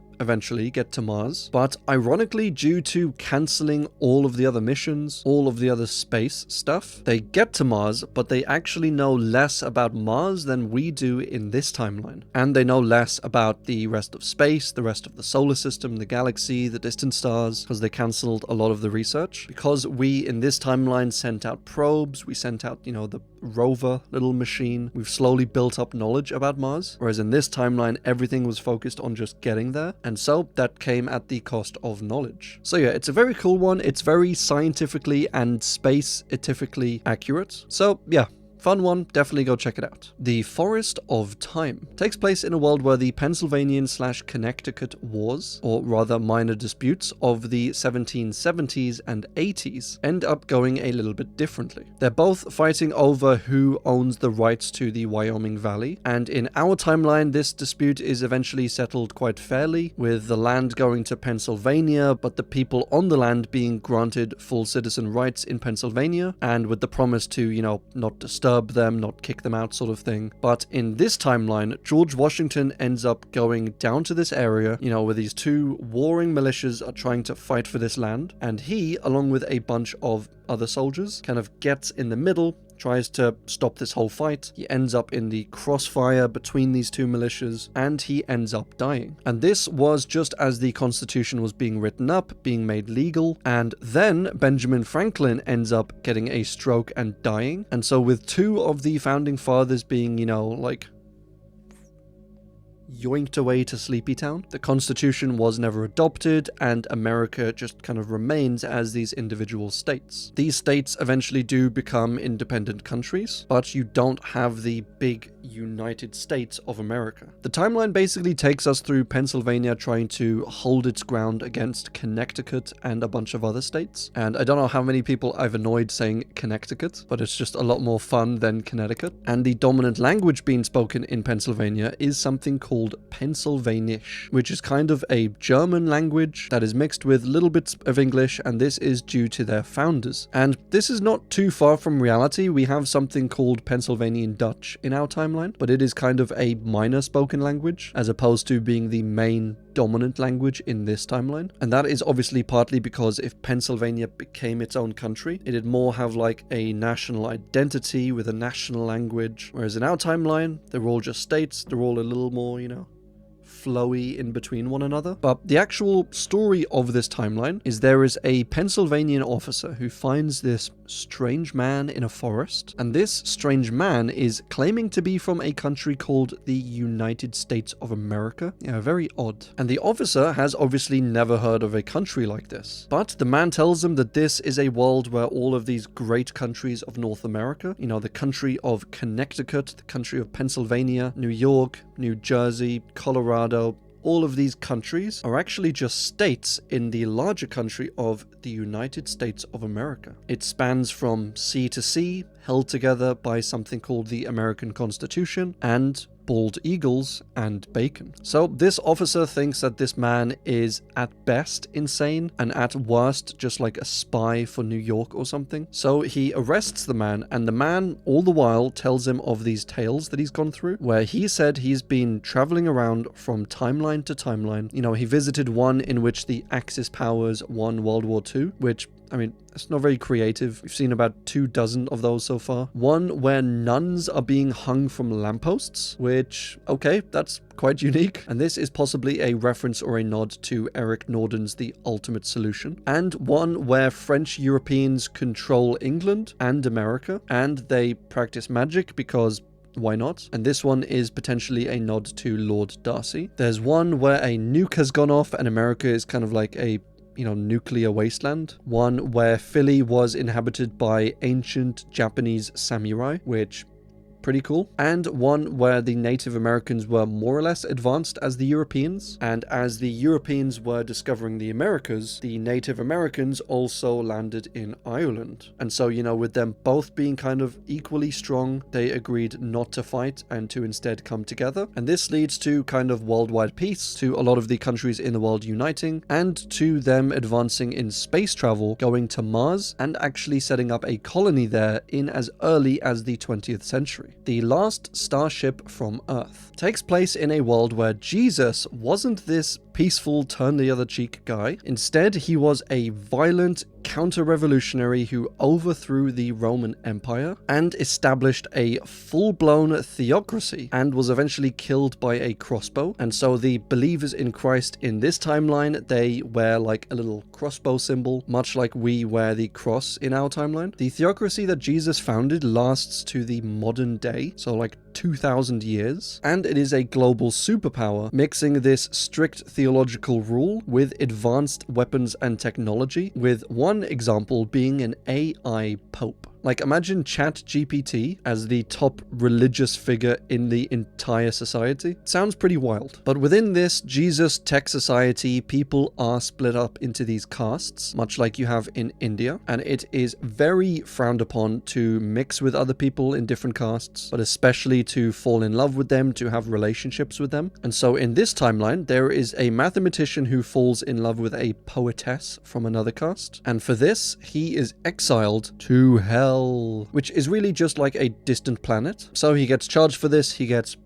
get to Mars, but ironically, due to cancelling all of the other missions, all of the other space stuff, they get to Mars, but they actually know less about Mars than we do in this timeline. And they know less about the rest of space, the rest of the solar system, the galaxy, the distant stars, because they cancelled a lot of the research. Because we, in this timeline, sent out probes, we sent out, the rover little machine. We've slowly built up knowledge about Mars, whereas in this timeline, everything was focused on just getting there. And so that came at the cost of knowledge. So yeah, it's a very cool one. It's very scientifically and space-ififically accurate. So yeah, fun one, definitely go check it out. The Forest of Time takes place in a world where the Pennsylvanian/Connecticut wars, or rather minor disputes of the 1770s and 80s, end up going a little bit differently. They're both fighting over who owns the rights to the Wyoming Valley, and in our timeline, this dispute is eventually settled quite fairly, with the land going to Pennsylvania, but the people on the land being granted full citizen rights in Pennsylvania, and with the promise to, not disturb them, not kick them out sort of thing. But in this timeline, George Washington ends up going down to this area, where these two warring militias are trying to fight for this land, and he, along with a bunch of other soldiers, kind of gets in the middle, tries to stop this whole fight. He ends up in the crossfire between these two militias, and he ends up dying. And this was just as the Constitution was being written up, being made legal, and then Benjamin Franklin ends up getting a stroke and dying. And so with two of the founding fathers being, yoinked away to Sleepy Town, the Constitution was never adopted, and America just kind of remains as these individual states. These states eventually do become independent countries, but you don't have the big United States of America. The timeline basically takes us through Pennsylvania trying to hold its ground against Connecticut and a bunch of other states. And I don't know how many people I've annoyed saying Connecticut, but it's just a lot more fun than Connecticut. And the dominant language being spoken in Pennsylvania is something called Pennsylvanish, which is kind of a German language that is mixed with little bits of English, and this is due to their founders. And this is not too far from reality. We have something called Pennsylvanian Dutch in our timeline, but it is kind of a minor spoken language as opposed to being the main dominant language in this timeline. And that is obviously partly because if Pennsylvania became its own country, it'd more have like a national identity with a national language, whereas in our timeline, they're all just states. They're all a little more, flowy in between one another. But the actual story of this timeline is there is a Pennsylvanian officer who finds this strange man in a forest, and this strange man is claiming to be from a country called the United States of America. Yeah, very odd. And the officer has obviously never heard of a country like this. But the man tells him that this is a world where all of these great countries of North America, you know, the country of Connecticut, the country of Pennsylvania, New York, New Jersey, Colorado, all of these countries are actually just states in the larger country of the United States of America. It spans from sea to sea, held together by something called the American Constitution and bald eagles and bacon. So this officer thinks that this man is at best insane and at worst just like a spy for New York or something. So he arrests the man, and the man all the while tells him of these tales that he's gone through, where he said he's been traveling around from timeline to timeline. You know, he visited one in which the Axis powers won World War II, which, I mean, it's not very creative. We've seen about 24 of those so far. One where nuns are being hung from lampposts, which, okay, that's quite unique. And this is possibly a reference or a nod to Eric Norden's The Ultimate Solution. And one where French Europeans control England and America, and they practice magic because why not? And this one is potentially a nod to Lord Darcy. There's one where a nuke has gone off and America is kind of like a nuclear wasteland. One where Philly was inhabited by ancient Japanese samurai, which pretty cool. And one where the Native Americans were more or less advanced as the Europeans, and as the Europeans were discovering the Americas, the Native Americans also landed in Ireland. And so, with them both being kind of equally strong, they agreed not to fight and to instead come together. And this leads to kind of worldwide peace, to a lot of the countries in the world uniting, and to them advancing in space travel, going to Mars, and actually setting up a colony there in as early as the 20th century. The last starship from Earth takes place in a world where Jesus wasn't this peaceful, turn the other cheek guy. Instead, he was a violent counter-revolutionary who overthrew the Roman Empire and established a full-blown theocracy and was eventually killed by a crossbow. And so the believers in Christ in this timeline, they wear like a little crossbow symbol, much like we wear the cross in our timeline. The theocracy that Jesus founded lasts to the modern day, so like 2,000 years, and it is a global superpower, mixing this strict theological rule with advanced weapons and technology, with one example being an AI pope. Like, imagine ChatGPT as the top religious figure in the entire society. Sounds pretty wild. But within this Jesus tech society, people are split up into these castes, much like you have in India, and it is very frowned upon to mix with other people in different castes, but especially to fall in love with them, to have relationships with them. And so in this timeline, there is a mathematician who falls in love with a poetess from another caste, and for this, he is exiled to hell, which is really just like a distant planet. So he gets charged for this, he gets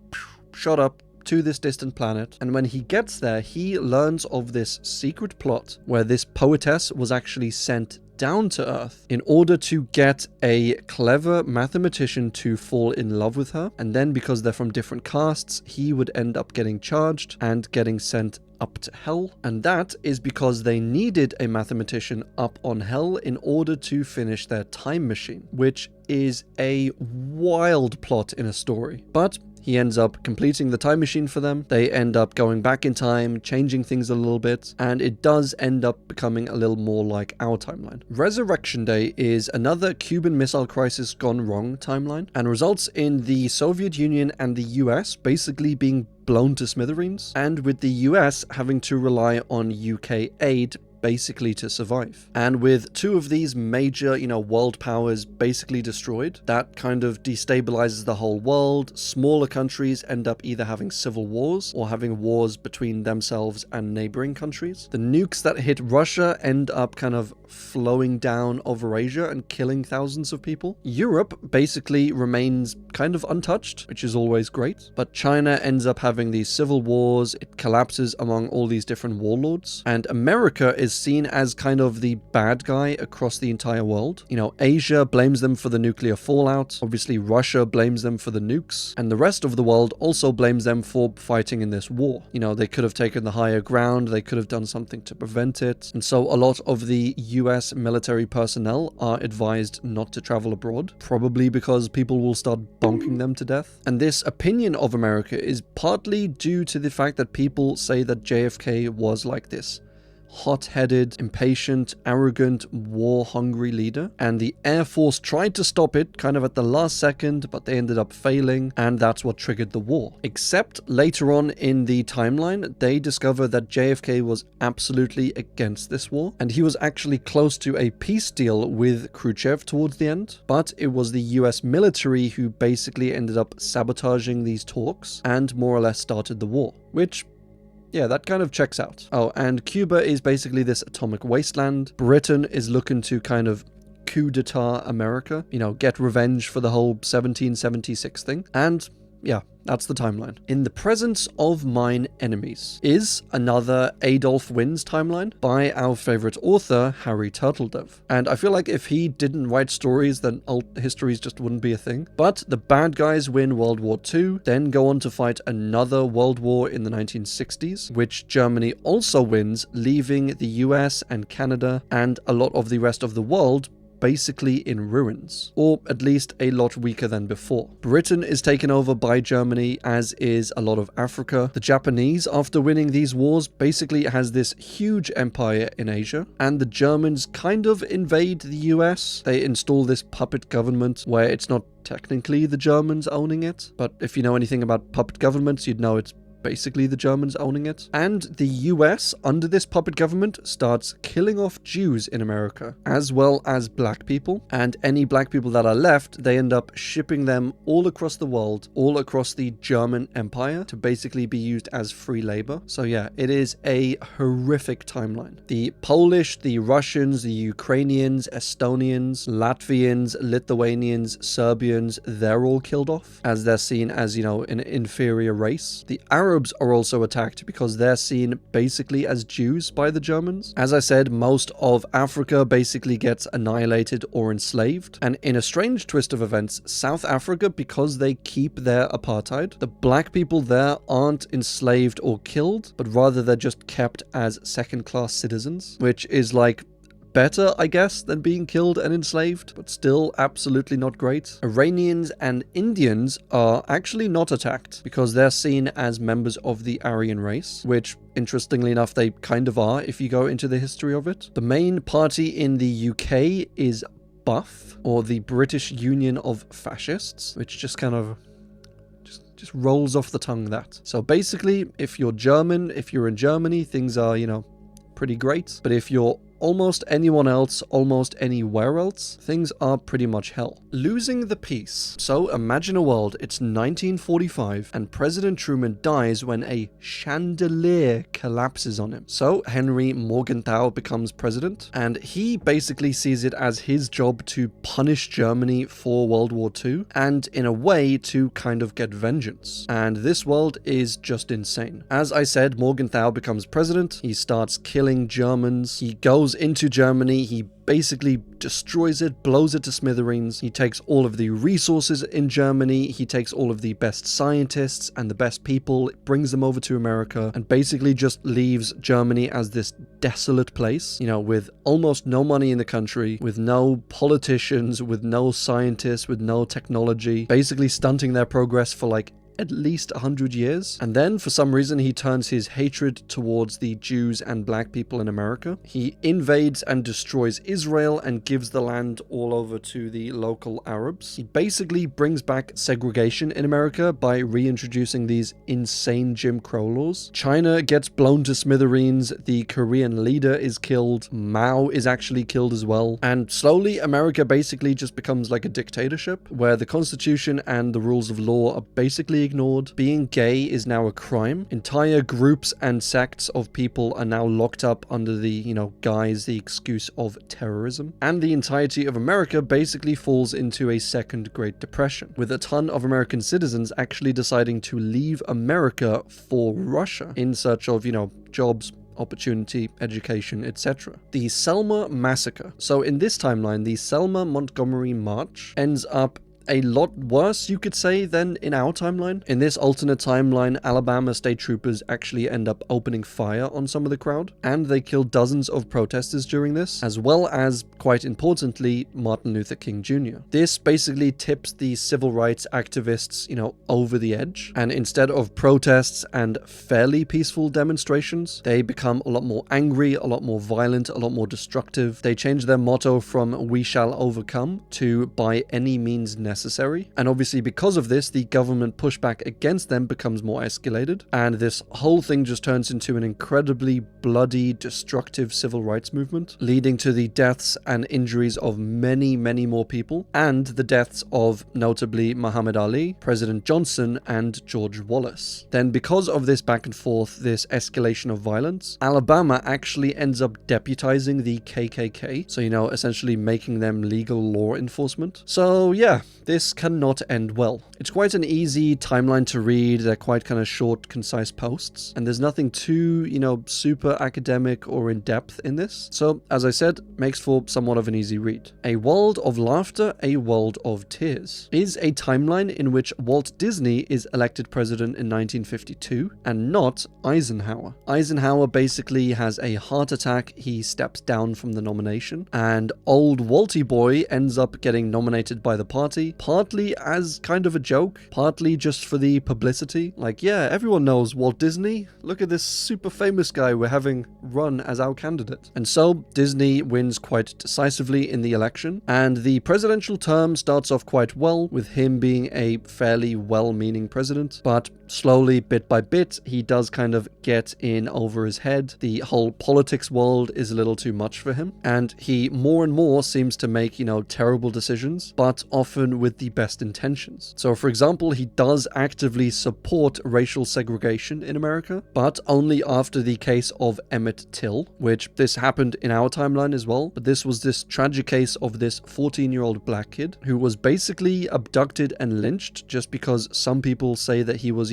shot up to this distant planet, and when he gets there, he learns of this secret plot where this poetess was actually sent down to Earth in order to get a clever mathematician to fall in love with her, and then because they're from different castes, he would end up getting charged and getting sent up to hell. And that is because they needed a mathematician up on hell in order to finish their time machine, which is a wild plot in a story. But he ends up completing the time machine for them. They end up going back in time, changing things a little bit, and it does end up becoming a little more like our timeline. Resurrection Day is another Cuban Missile Crisis gone wrong timeline, and results in the Soviet Union and the US basically being blown to smithereens, and with the US having to rely on UK aid basically to survive. And with two of these major, world powers basically destroyed, that kind of destabilizes the whole world. Smaller countries end up either having civil wars or having wars between themselves and neighboring countries. The nukes that hit Russia end up kind of flowing down over Asia and killing thousands of people. Europe basically remains kind of untouched, which is always great. But China ends up having these civil wars, it collapses among all these different warlords, and America is is seen as kind of the bad guy across the entire world. You know, Asia blames them for the nuclear fallout. Obviously, Russia blames them for the nukes. And the rest of the world also blames them for fighting in this war. You know, they could have taken the higher ground. They could have done something to prevent it. And so a lot of the US military personnel are advised not to travel abroad, probably because people will start bonking them to death. And this opinion of America is partly due to the fact that people say that JFK was like this hot-headed, impatient, arrogant, war-hungry leader. And the Air Force tried to stop it kind of at the last second, but they ended up failing, and that's what triggered the war. Except later on in the timeline, they discover that JFK was absolutely against this war, and he was actually close to a peace deal with Khrushchev towards the end, but it was the US military who basically ended up sabotaging these talks and more or less started the war, which, yeah, that kind of checks out. Oh, and Cuba is basically this atomic wasteland. Britain is looking to kind of coup d'etat America, you know, get revenge for the whole 1776 thing. And yeah, that's the timeline. In the presence of mine enemies is another Adolf Wins timeline by our favorite author, Harry Turtledove. And I feel like if he didn't write stories, then histories just wouldn't be a thing. But the bad guys win World War II, then go on to fight another world war in the 1960s, which Germany also wins, leaving the US and Canada and a lot of the rest of the world basically in ruins, or at least a lot weaker than before. Britain is taken over by Germany, as is a lot of Africa. The Japanese, after winning these wars, basically has this huge empire in Asia, and the Germans kind of invade the US. They install this puppet government where it's not technically the Germans owning it, but if you know anything about puppet governments, you'd know it's basically the Germans owning it. And the US, under this puppet government, starts killing off Jews in America, as well as black people. And any black people that are left, they end up shipping them all across the world, all across the German Empire, to basically be used as free labor. So yeah, it is a horrific timeline. The Polish, the Russians, the Ukrainians, Estonians, Latvians, Lithuanians, Serbians, they're all killed off, as they're seen as, you know, an inferior race. The Arabs are also attacked because they're seen basically as Jews by the Germans. As I said, most of Africa basically gets annihilated or enslaved. And in a strange twist of events, South Africa, because they keep their apartheid, the black people there aren't enslaved or killed, but rather they're just kept as second-class citizens, which is like better, I guess, than being killed and enslaved, but still absolutely not great. Iranians and Indians are actually not attacked because they're seen as members of the Aryan race, which, interestingly enough, they kind of are if you go into the history of it. The main party in the UK is BUF, or the British Union of Fascists, which just kind of just rolls off the tongue, that. So basically, if you're German, if you're in Germany, things are, you know, pretty great. But if you're almost anyone else, almost anywhere else, things are pretty much hell. Losing the peace. So imagine a world, it's 1945, and President Truman dies when a chandelier collapses on him. So Henry Morgenthau becomes president, and he basically sees it as his job to punish Germany for World War II, and in a way to kind of get vengeance. And this world is just insane. As I said, Morgenthau becomes president, he starts killing Germans, he goes into Germany, he basically destroys it, blows it to smithereens. He takes all of the resources in Germany, he takes all of the best scientists and the best people, brings them over to America, and basically just leaves Germany as this desolate place, you know, with almost no money in the country, with no politicians, with no scientists, with no technology, basically stunting their progress for like at least 100 years. And then for some reason he turns his hatred towards the Jews and black people in America. He invades and destroys Israel and gives the land all over to the local Arabs. He basically brings back segregation in America by reintroducing these insane Jim Crow laws. China gets blown to smithereens, the Korean leader is killed, Mao is actually killed as well, and slowly America basically just becomes like a dictatorship where the Constitution and the rules of law are basically ignored. Being gay is now a crime. Entire groups and sects of people are now locked up under the, you know, guise, the excuse of terrorism. And the entirety of America basically falls into a second Great Depression, with a ton of American citizens actually deciding to leave America for Russia in search of, you know, jobs, opportunity, education, etc. The Selma Massacre. So in this timeline, the Selma Montgomery March ends up a lot worse, you could say, than in our timeline. In this alternate timeline, Alabama state troopers actually end up opening fire on some of the crowd, and they kill dozens of protesters during this, as well as, quite importantly, Martin Luther King Jr. This basically tips the civil rights activists, over the edge, and instead of protests and fairly peaceful demonstrations, they become a lot more angry, a lot more violent, a lot more destructive. They change their motto from "We shall overcome" to "By any means necessary." And obviously because of this, the government pushback against them becomes more escalated, and this whole thing just turns into an incredibly bloody, destructive civil rights movement, leading to the deaths and injuries of many, many more people, and the deaths of notably Muhammad Ali, President Johnson, and George Wallace. Then because of this back and forth, this escalation of violence, Alabama actually ends up deputizing the KKK, so essentially making them legal law enforcement. So yeah, this cannot end well. It's quite an easy timeline to read. They're quite kind of short, concise posts, and there's nothing too, super academic or in-depth in this. So, as I said, makes for somewhat of an easy read. A World of Laughter, A World of Tears is a timeline in which Walt Disney is elected president in 1952, and not Eisenhower. Eisenhower basically has a heart attack, he steps down from the nomination, and old Walty boy ends up getting nominated by the party, partly as kind of a joke, partly just for the publicity. Like, yeah, everyone knows Walt Disney. Look at this super famous guy we're having run as our candidate. And so Disney wins quite decisively in the election, and the presidential term starts off quite well, with him being a fairly well-meaning president, but slowly, bit by bit, he does kind of get in over his head. The whole politics world is a little too much for him, and he more and more seems to make, terrible decisions, but often with the best intentions. So, for example, he does actively support racial segregation in America, but only after the case of Emmett Till, which this happened in our timeline as well, but this was this tragic case of this 14-year-old black kid who was basically abducted and lynched just because some people say that he was,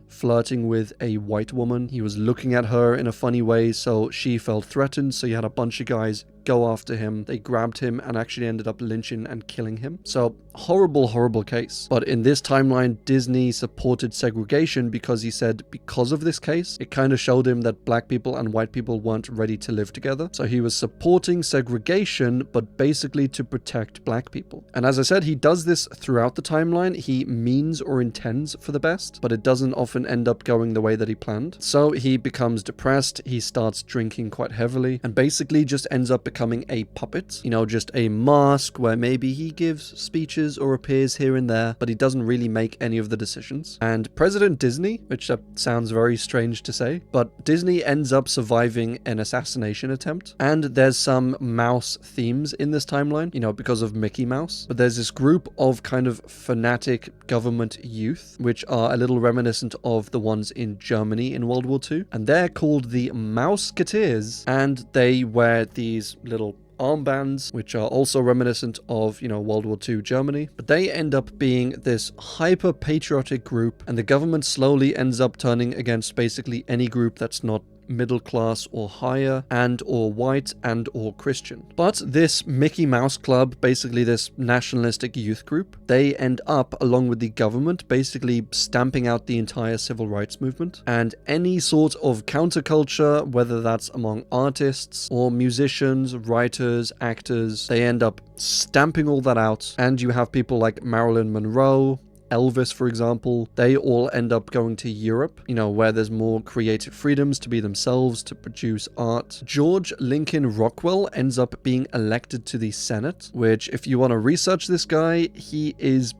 flirting with a white woman. He was looking at her in a funny way, so she felt threatened, so you had a bunch of guys go after him. They grabbed him and actually ended up lynching and killing him. So horrible, horrible case. But in this timeline, Disney supported segregation because he said because of this case, it kind of showed him that black people and white people weren't ready to live together. So he was supporting segregation, but basically to protect black people. And as I said, he does this throughout the timeline. He means or intends for the best, but it doesn't often end up going the way that he planned. So he becomes depressed, he starts drinking quite heavily, and basically just ends up becoming a puppet, just a mask where maybe he gives speeches or appears here and there, but he doesn't really make any of the decisions. And President Disney, which sounds very strange to say, but Disney ends up surviving an assassination attempt, and there's some mouse themes in this timeline, because of Mickey Mouse, but there's this group of kind of fanatic government youth, which are a little reminiscent of the ones in Germany in World War II, and they're called the Mouseketeers, and they wear these little armbands, which are also reminiscent of, World War II Germany, but they end up being this hyper-patriotic group, and the government slowly ends up turning against basically any group that's not middle class or higher, and or white and or Christian. But this Mickey Mouse Club, basically this nationalistic youth group, they end up, along with the government, basically stamping out the entire civil rights movement, and any sort of counterculture, whether that's among artists or musicians, writers, actors, they end up stamping all that out. And you have people like Marilyn Monroe, Elvis, for example, they all end up going to Europe, where there's more creative freedoms to be themselves, to produce art. George Lincoln Rockwell ends up being elected to the Senate, which, if you want to research this guy, he is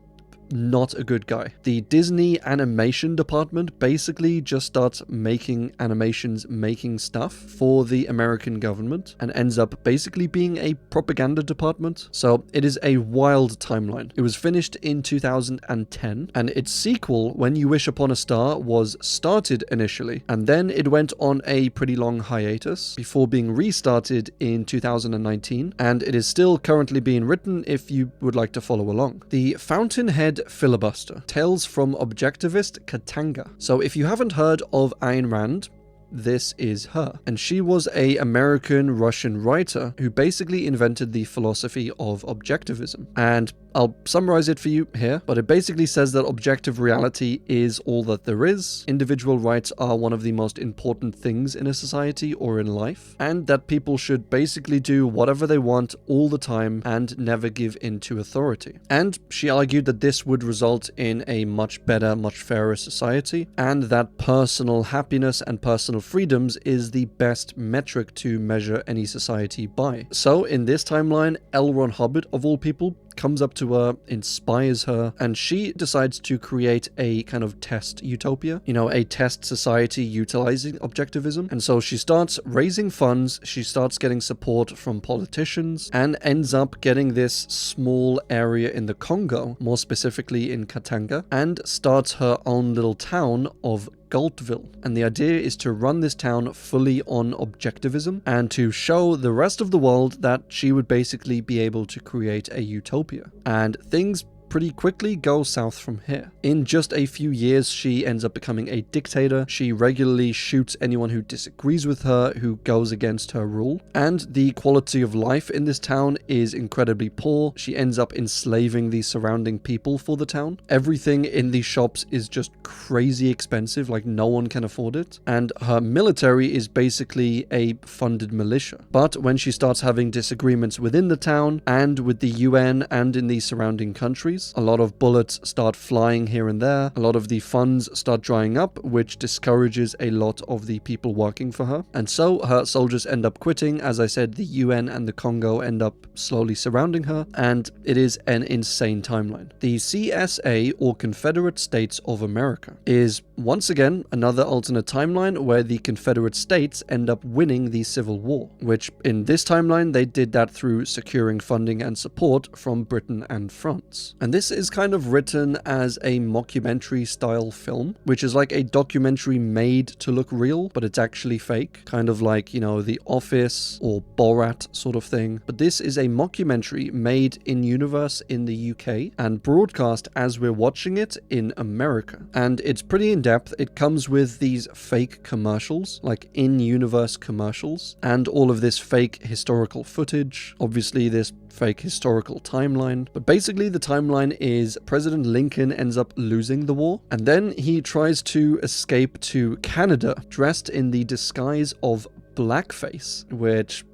not a good guy. The Disney animation department basically just starts making animations, making stuff for the American government, and ends up basically being a propaganda department. So it is a wild timeline. It was finished in 2010, and its sequel, When You Wish Upon a Star, was started initially, and then it went on a pretty long hiatus before being restarted in 2019, and it is still currently being written if you would like to follow along. The Fountainhead Filibuster, Tales from Objectivist Katanga. So if you haven't heard of Ayn Rand, this is her. And she was a American-Russian writer who basically invented the philosophy of objectivism. And I'll summarize it for you here, but it basically says that objective reality is all that there is. Individual rights are one of the most important things in a society or in life, and that people should basically do whatever they want all the time and never give in to authority. And she argued that this would result in a much better, much fairer society, and that personal happiness and personal freedoms is the best metric to measure any society by. So in this timeline, L. Ron Hubbard, of all people, comes up to her, inspires her, and she decides to create a kind of test utopia, a test society utilizing objectivism. And so she starts raising funds, she starts getting support from politicians, and ends up getting this small area in the Congo, more specifically in Katanga, and starts her own little town of Galtville. And the idea is to run this town fully on objectivism and to show the rest of the world that she would basically be able to create a utopia. And things pretty quickly go south from here. In just a few years, she ends up becoming a dictator. She regularly shoots anyone who disagrees with her, who goes against her rule. And the quality of life in this town is incredibly poor. She ends up enslaving the surrounding people for the town. Everything in these shops is just crazy expensive, like no one can afford it. And her military is basically a funded militia. But when she starts having disagreements within the town and with the UN and in the surrounding countries, a lot of bullets start flying here and there. A lot of the funds start drying up, which discourages a lot of the people working for her. And so her soldiers end up quitting. As I said, the UN and the Congo end up slowly surrounding her, and it is an insane timeline. The CSA, or Confederate States of America, is once again another alternate timeline where the Confederate States end up winning the Civil War, which in this timeline they did that through securing funding and support from Britain and France. And this is kind of written as a mockumentary style film, which is like a documentary made to look real, but it's actually fake. Kind of like, The Office or Borat sort of thing. But this is a mockumentary made in universe in the UK and broadcast as we're watching it in America. And it's pretty in-depth. It comes with these fake commercials, like in-universe commercials, and all of this fake historical footage. Obviously, this fake historical timeline. But basically the timeline is President Lincoln ends up losing the war, and then he tries to escape to Canada dressed in the disguise of blackface, which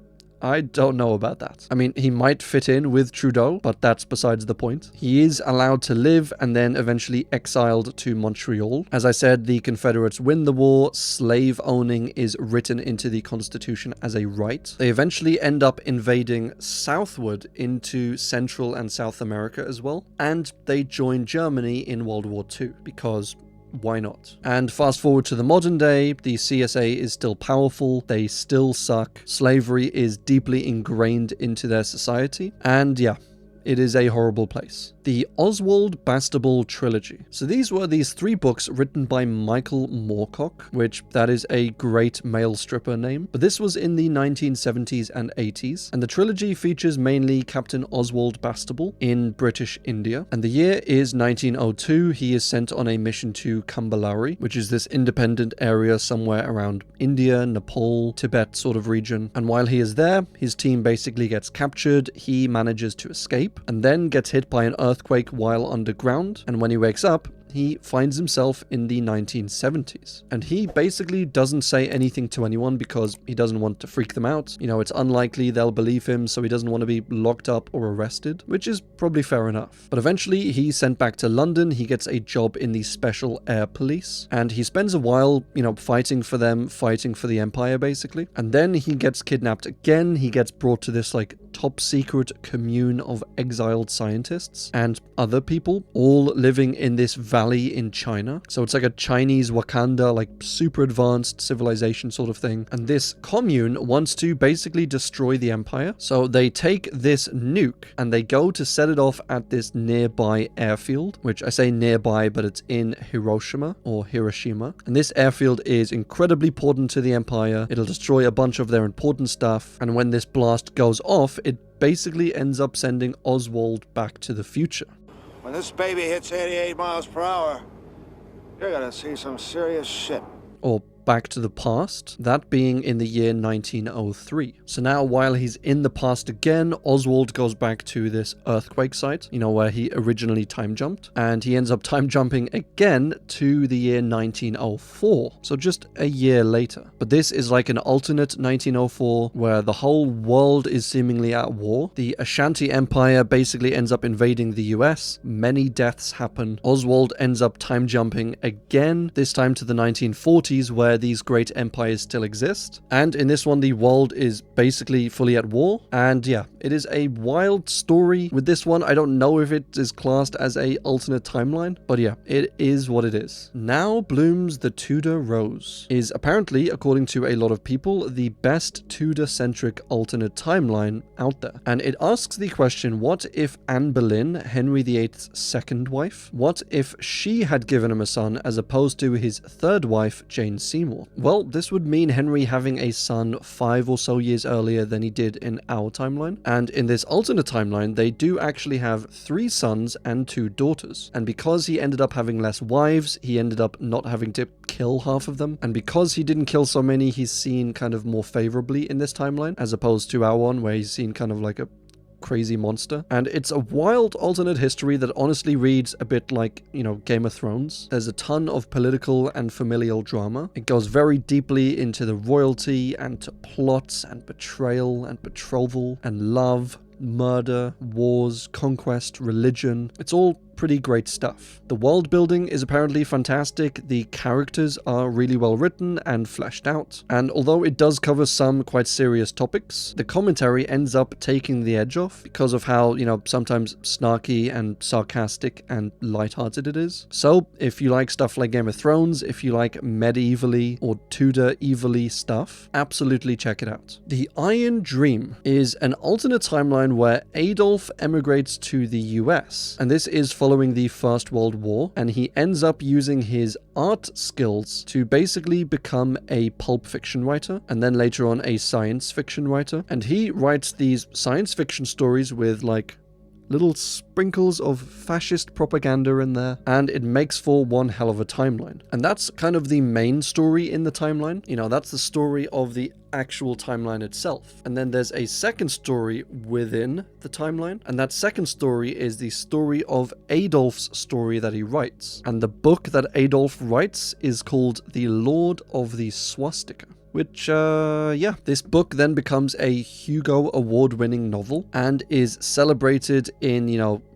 I don't know about that. I mean, he might fit in with Trudeau, but that's besides the point. He is allowed to live and then eventually exiled to Montreal. As I said, the Confederates win the war. Slave owning is written into the Constitution as a right. They eventually end up invading southward into Central and South America as well. And they join Germany in World War II because why not? And fast forward to the modern day, the CSA is still powerful, they still suck, slavery is deeply ingrained into their society, and yeah, it is a horrible place. The Oswald Bastable Trilogy. So these were these 3 books written by Michael Moorcock, which that is a great male stripper name. But this was in the 1970s and 80s. And the trilogy features mainly Captain Oswald Bastable in British India. And the year is 1902. He is sent on a mission to Kambalari, which is this independent area somewhere around India, Nepal, Tibet sort of region. And while he is there, his team basically gets captured. He manages to escape and then gets hit by an earthquake while underground, and when he wakes up, he finds himself in the 1970s. And he basically doesn't say anything to anyone because he doesn't want to freak them out. It's unlikely they'll believe him, so he doesn't want to be locked up or arrested, which is probably fair enough. But eventually he's sent back to London. He gets a job in the Special Air Police, and he spends a while, fighting for them, fighting for the Empire basically. And then he gets kidnapped again. He gets brought to this top secret commune of exiled scientists and other people, all living in this valley in China. So it's like a Chinese Wakanda, super advanced civilization sort of thing. And this commune wants to basically destroy the Empire. So they take this nuke and they go to set it off at this nearby airfield, which I say nearby, but it's in Hiroshima or Hiroshima. And this airfield is incredibly important to the Empire. It'll destroy a bunch of their important stuff. And when this blast goes off, it basically ends up sending Oswald back to the future. When this baby hits 88 miles per hour, you're gonna see some serious shit. Or back to the past, that being in the year 1903. So now, while he's in the past again, Oswald goes back to this earthquake site, where he originally time jumped, and he ends up time jumping again to the year 1904, so just a year later. But this is like an alternate 1904 where the whole world is seemingly at war. The Ashanti Empire basically ends up invading the US, many deaths happen. Oswald ends up time jumping again, this time to the 1940s where these great empires still exist. And in this one, the world is basically fully at war. And yeah, it is a wild story. With this one, I don't know if it is classed as a alternate timeline, but yeah, it is what it is. Now blooms the Tudor Rose is apparently, according to a lot of people, the best Tudor-centric alternate timeline out there. And it asks the question, what if Anne Boleyn, Henry VIII's second wife, what if she had given him a son as opposed to his third wife, Jane Seymour? Well, this would mean Henry having a son 5 or so years earlier than he did in our timeline. And in this alternate timeline, they do actually have 3 sons and 2 daughters. And because he ended up having less wives, he ended up not having to kill half of them. And because he didn't kill so many, he's seen kind of more favorably in this timeline, as opposed to our one, where he's seen kind of like a crazy monster. And it's a wild alternate history that honestly reads a bit like, Game of Thrones. There's a ton of political and familial drama. It goes very deeply into the royalty and to plots and betrayal and betrothal and love, murder, wars, conquest, religion. It's all pretty great stuff. The world building is apparently fantastic, the characters are really well written and fleshed out, and although it does cover some quite serious topics, the commentary ends up taking the edge off because of how, sometimes snarky and sarcastic and lighthearted it is. So if you like stuff like Game of Thrones, if you like medievally or Tudor evilly stuff, absolutely check it out. The Iron Dream is an alternate timeline where Adolf emigrates to the US, and this is following the First World War, and he ends up using his art skills to basically become a pulp fiction writer, and then later on a science fiction writer. And he writes these science fiction stories with like little sprinkles of fascist propaganda in there, and it makes for one hell of a timeline. And that's kind of the main story in the timeline. That's the story of the actual timeline itself. And then there's a second story within the timeline, and that second story is the story of Adolf's story that he writes. And the book that Adolf writes is called The Lord of the Swastika. Which, this book then becomes a Hugo Award-winning novel and is celebrated in,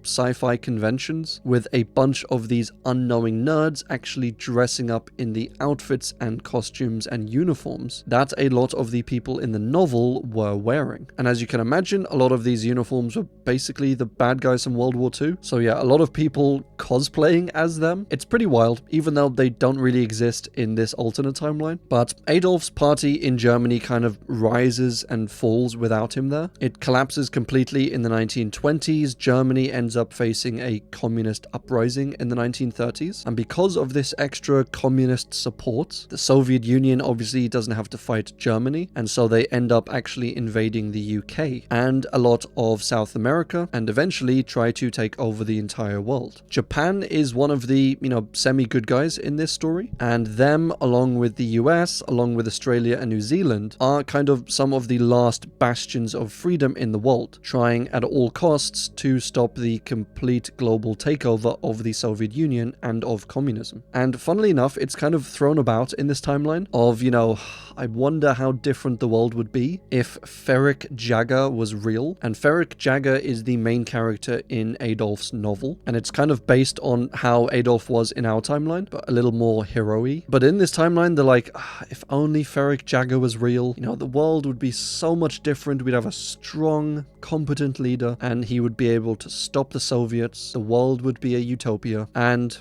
sci-fi conventions with a bunch of these unknowing nerds actually dressing up in the outfits and costumes and uniforms that a lot of the people in the novel were wearing. And as you can imagine, a lot of these uniforms were basically the bad guys from World War II. So yeah, a lot of people cosplaying as them. It's pretty wild, even though they don't really exist in this alternate timeline. But Adolf's party in Germany kind of rises and falls without him there. It collapses completely in the 1920s. Germany ends up facing a communist uprising in the 1930s. And because of this extra communist support, the Soviet Union obviously doesn't have to fight Germany. And so they end up actually invading the UK and a lot of South America, and eventually try to take over the entire world. Japan is one of the, semi-good guys in this story. And them, along with the US, along with Australia and New Zealand, are kind of some of the last bastions of freedom in the world, trying at all costs to stop the complete global takeover of the Soviet Union and of communism. And funnily enough, it's kind of thrown about in this timeline of, I wonder how different the world would be if Ferric Jagger was real. And Ferric Jagger is the main character in Adolf's novel, and it's kind of based on how Adolf was in our timeline, but a little more hero-y. But in this timeline, they're like, if only Ferric Jagger was real, the world would be so much different. We'd have a strong, competent leader, and he would be able to stop the Soviets. The world would be a utopia. And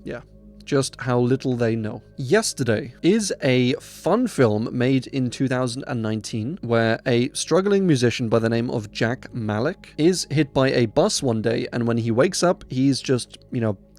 yeah, just how little they know. Yesterday is a fun film made in 2019 where a struggling musician by the name of Jack Malik is hit by a bus one day, and when he wakes up, he's just,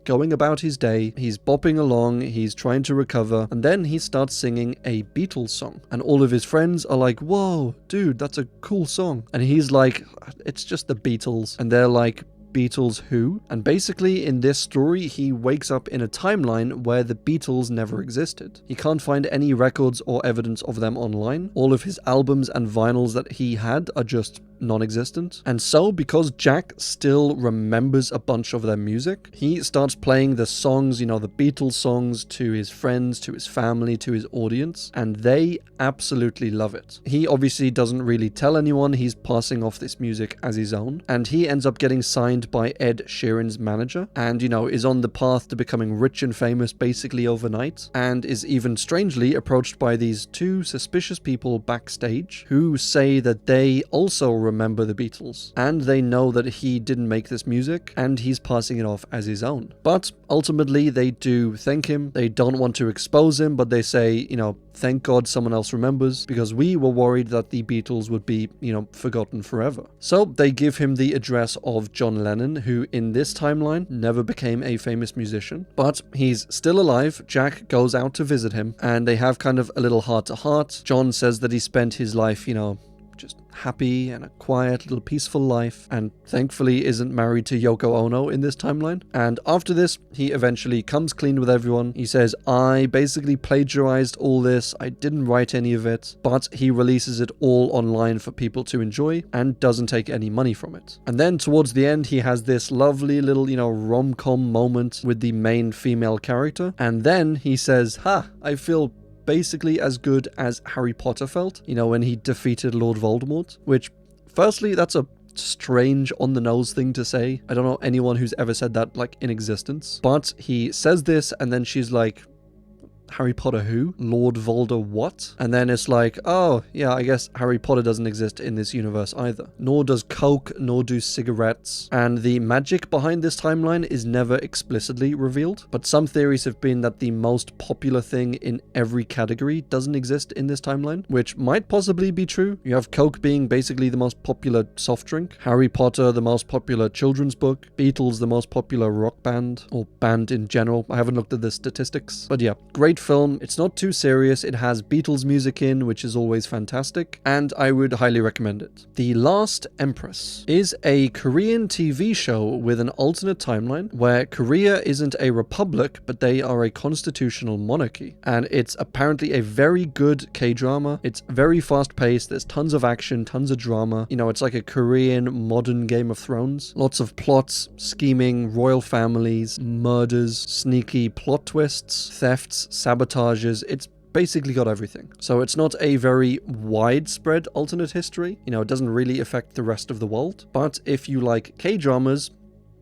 going about his day, he's bopping along, he's trying to recover, and then he starts singing a Beatles song. And all of his friends are like, whoa, dude, that's a cool song. And he's like, it's just the Beatles. And they're like, Beatles who, and basically in this story he wakes up in a timeline where the Beatles never existed. He can't find any records or evidence of them online. All of his albums and vinyls that he had are just non-existent. And so, because Jack still remembers a bunch of their music, he starts playing the songs, the Beatles songs, to his friends, to his family, to his audience, and they absolutely love it. He obviously doesn't really tell anyone he's passing off this music as his own, and he ends up getting signed by Ed Sheeran's manager, and is on the path to becoming rich and famous basically overnight, and is even strangely approached by these two suspicious people backstage who say that they also remember the Beatles, and they know that he didn't make this music and he's passing it off as his own. But ultimately they do thank him. They don't want to expose him, but they say, thank God someone else remembers, because we were worried that the Beatles would be, forgotten forever. So they give him the address of John Lennon, who in this timeline never became a famous musician, but he's still alive. Jack goes out to visit him and they have kind of a little heart-to-heart. John says that he spent his life, just happy and a quiet little peaceful life, and thankfully isn't married to Yoko Ono in this timeline. And after this, he eventually comes clean with everyone. He says, I basically plagiarized all this, I didn't write any of it, but he releases it all online for people to enjoy and doesn't take any money from it. And then towards the end, he has this lovely little, rom-com moment with the main female character, and then he says, I feel basically as good as Harry Potter felt, when he defeated Lord Voldemort, which, firstly, that's a strange on-the-nose thing to say. I don't know anyone who's ever said that, in existence. But he says this, and then she's like, Harry Potter who? Lord Voldemort what? And then it's like, oh, yeah, I guess Harry Potter doesn't exist in this universe either. Nor does Coke, nor do cigarettes. And the magic behind this timeline is never explicitly revealed. But some theories have been that the most popular thing in every category doesn't exist in this timeline, which might possibly be true. You have Coke being basically the most popular soft drink, Harry Potter the most popular children's book, Beatles the most popular rock band, or band in general. I haven't looked at the statistics. But yeah, great film. It's not too serious. It has Beatles music in, which is always fantastic, and I would highly recommend it. The Last Empress is a Korean TV show with an alternate timeline where Korea isn't a republic, but they are a constitutional monarchy. And it's apparently a very good K-drama. It's very fast-paced. There's tons of action, tons of drama. It's like a Korean modern Game of Thrones. Lots of plots, scheming, royal families, murders, sneaky plot twists, thefts, sabotages. It's basically got everything. So it's not a very widespread alternate history. It doesn't really affect the rest of the world. But if you like K-dramas,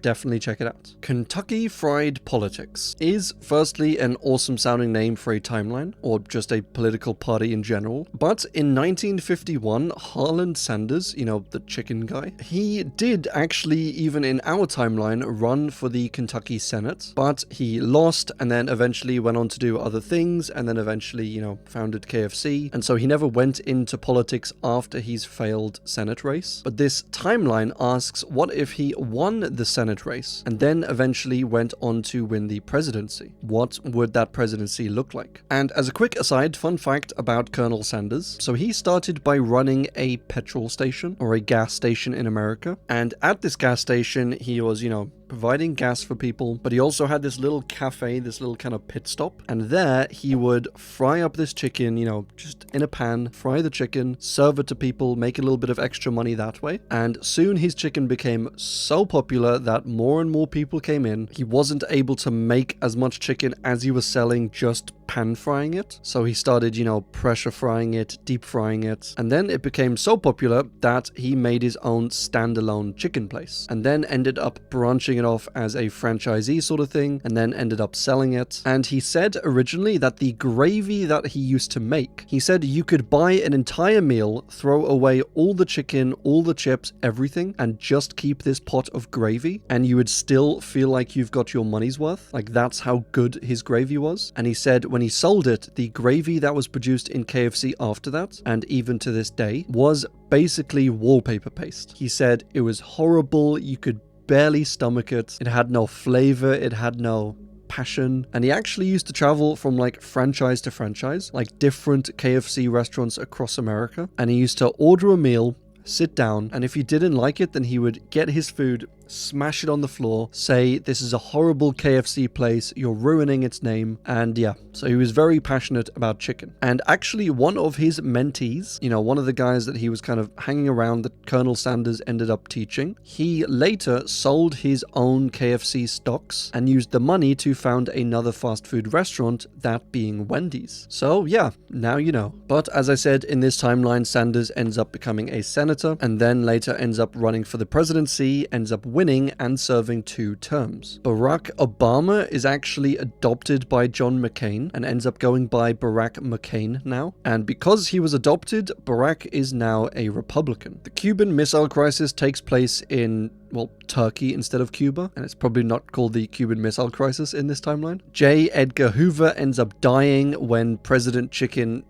definitely check it out. Kentucky Fried Politics is firstly an awesome sounding name for a timeline, or just a political party in general. But in 1951, Harlan Sanders, the chicken guy, he did actually, even in our timeline, run for the Kentucky Senate, but he lost and then eventually went on to do other things, and then eventually, founded KFC. And so he never went into politics after his failed Senate race. But this timeline asks, what if he won the Senate race and then eventually went on to win the presidency? What would that presidency look like? And as a quick aside, fun fact about Colonel Sanders. So he started by running a petrol station, or a gas station in America. And at this gas station, he was, providing gas for people, but he also had this little cafe, this little kind of pit stop, and there he would fry up this chicken, just in a pan, fry the chicken, serve it to people, make a little bit of extra money that way. And soon his chicken became so popular that more and more people came in. He wasn't able to make as much chicken as he was selling just pan frying it, so he started, pressure frying it, deep frying it, and then it became so popular that he made his own standalone chicken place, and then ended up branching it off as a franchisee sort of thing, and then ended up selling it. And he said originally that the gravy that he used to make, he said you could buy an entire meal, throw away all the chicken, all the chips, everything, and just keep this pot of gravy, and you would still feel like you've got your money's worth. Like, that's how good his gravy was. And he said when he sold it, the gravy that was produced in KFC after that, and even to this day, was basically wallpaper paste. He said it was horrible, you could barely stomach it, it had no flavor, it had no passion. And he actually used to travel from franchise to franchise, different KFC restaurants across America, and he used to order a meal, sit down, and if he didn't like it, then he would get his food, smash it on the floor, say this is a horrible KFC place, you're ruining its name. And yeah, so he was very passionate about chicken. And actually one of his mentees, one of the guys that he was kind of hanging around that Colonel Sanders ended up teaching, he later sold his own KFC stocks and used the money to found another fast food restaurant, that being Wendy's. So yeah, now you know. But as I said, in this timeline, Sanders ends up becoming a senator and then later ends up running for the presidency, ends up winning and serving 2 terms. Barack Obama is actually adopted by John McCain and ends up going by Barack McCain now. And because he was adopted, Barack is now a Republican. The Cuban Missile Crisis takes place in Turkey instead of Cuba, and it's probably not called the Cuban Missile Crisis in this timeline. J. Edgar Hoover ends up dying when President Chicken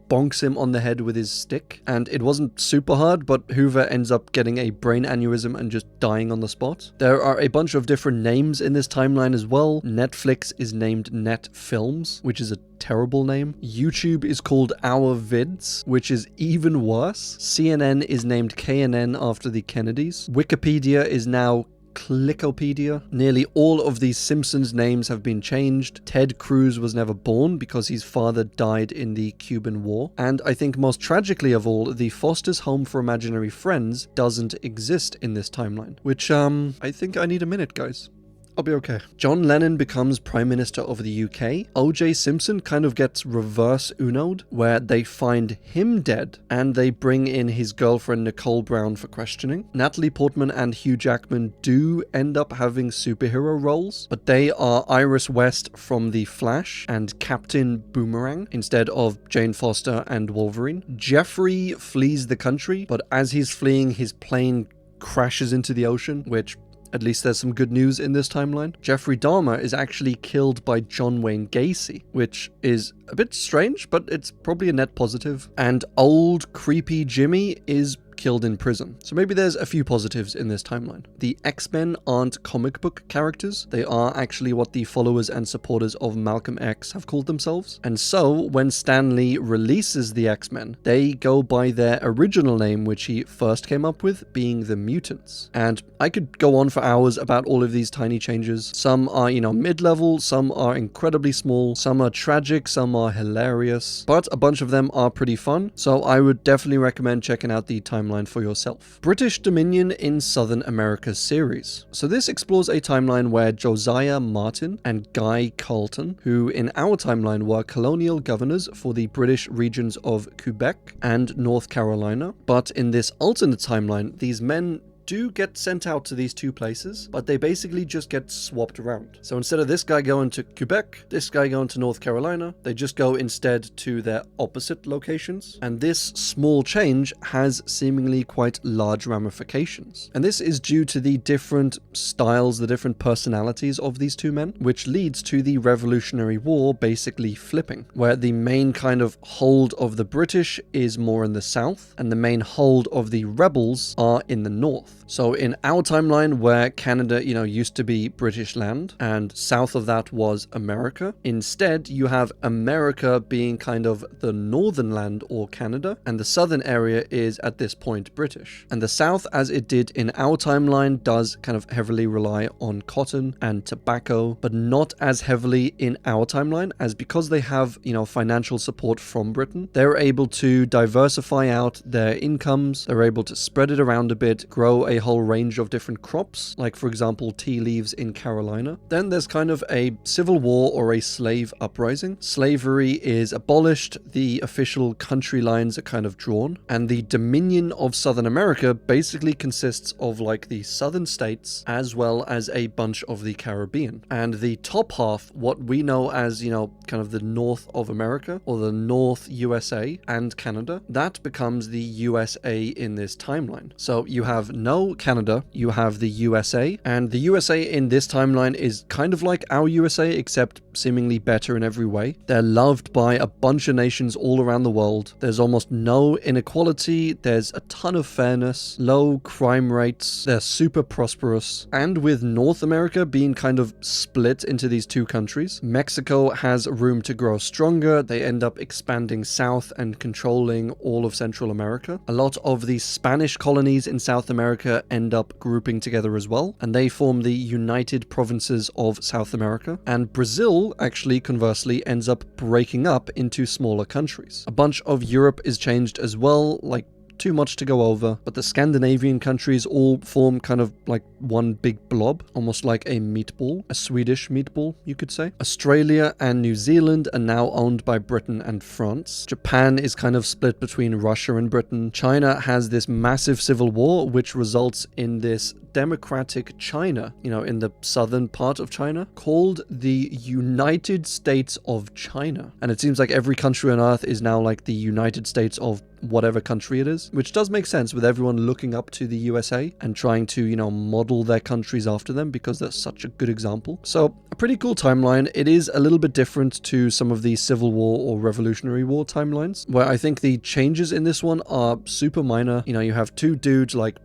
bonks him on the head with his stick, and it wasn't super hard, but Hoover ends up getting a brain aneurysm and just dying on the spot. There are a bunch of different names in this timeline as well. Netflix is named Net Films, which is a terrible name. YouTube is called Our Vids, which is even worse. CNN is named KNN after the Kennedys. Wikipedia is now Clickopedia. Nearly all of these Simpsons names have been changed. Ted Cruz was never born because his father died in the Cuban War. And I think most tragically of all, the Foster's Home for Imaginary Friends doesn't exist in this timeline. Which, I think I need a minute, guys. I'll be okay. John Lennon becomes Prime Minister of the UK. O.J. Simpson kind of gets reverse Uno'd, where they find him dead, and they bring in his girlfriend Nicole Brown for questioning. Natalie Portman and Hugh Jackman do end up having superhero roles, but they are Iris West from The Flash and Captain Boomerang instead of Jane Foster and Wolverine. Jeffrey flees the country, but as he's fleeing, his plane crashes into the ocean, which at least there's some good news in this timeline. Jeffrey Dahmer is actually killed by John Wayne Gacy, which is a bit strange, but it's probably a net positive. And old, creepy Jimmy is killed in prison. So maybe there's a few positives in this timeline. The X-Men aren't comic book characters. They are actually what the followers and supporters of Malcolm X have called themselves. And so when Stan Lee releases the X-Men, they go by their original name, which he first came up with, being the Mutants. And I could go on for hours about all of these tiny changes. Some are, mid-level, some are incredibly small, some are tragic, some are hilarious, but a bunch of them are pretty fun. So I would definitely recommend checking out the timeline for yourself. British Dominion in Southern America series. So this explores a timeline where Josiah Martin and Guy Carleton, who in our timeline were colonial governors for the British regions of Quebec and North Carolina, but in this alternate timeline, these men do get sent out to these 2 places, but they basically just get swapped around. So instead of this guy going to Quebec, this guy going to North Carolina, they just go instead to their opposite locations. And this small change has seemingly quite large ramifications. And this is due to the different styles, the different personalities of these 2 men, which leads to the Revolutionary War basically flipping, where the main kind of hold of the British is more in the south, and the main hold of the rebels are in the north. So in our timeline, where Canada, used to be British land, and south of that was America, instead you have America being kind of the northern land or Canada, and the southern area is at this point British. And the south, as it did in our timeline, does kind of heavily rely on cotton and tobacco, but not as heavily in our timeline, as because they have, financial support from Britain, they're able to diversify out their incomes, they're able to spread it around a bit, grow a whole range of different crops, like for example tea leaves in Carolina. Then there's kind of a civil war or a slave uprising. Slavery is abolished, the official country lines are kind of drawn, and the Dominion of Southern America basically consists of like the southern states as well as a bunch of the Caribbean. And the top half, what we know as, kind of the North of America or the North USA and Canada, that becomes the USA in this timeline. So you have no Canada, you have the USA, and the USA in this timeline is kind of like our USA, except seemingly better in every way. They're loved by a bunch of nations all around the world. There's almost no inequality. There's a ton of fairness, low crime rates. They're super prosperous. And with North America being kind of split into these two countries, Mexico has room to grow stronger. They end up expanding south and controlling all of Central America. A lot of the Spanish colonies in South America end up grouping together as well, and they form the United Provinces of South America. And Brazil, actually, conversely, ends up breaking up into smaller countries. A bunch of Europe is changed as well, like too much to go over, but the Scandinavian countries all form kind of like one big blob, almost like a meatball, a Swedish meatball, you could say. Australia and New Zealand are now owned by Britain and France. Japan is kind of split between Russia and Britain. China has this massive civil war, which results in this democratic China, in the southern part of China, called the United States of China. And it seems like every country on earth is now like the United States of whatever country it is, which does make sense with everyone looking up to the USA and trying to, model their countries after them because they're such a good example. So a pretty cool timeline. It is a little bit different to some of the Civil War or Revolutionary War timelines, where I think the changes in this one are super minor. You have two dudes like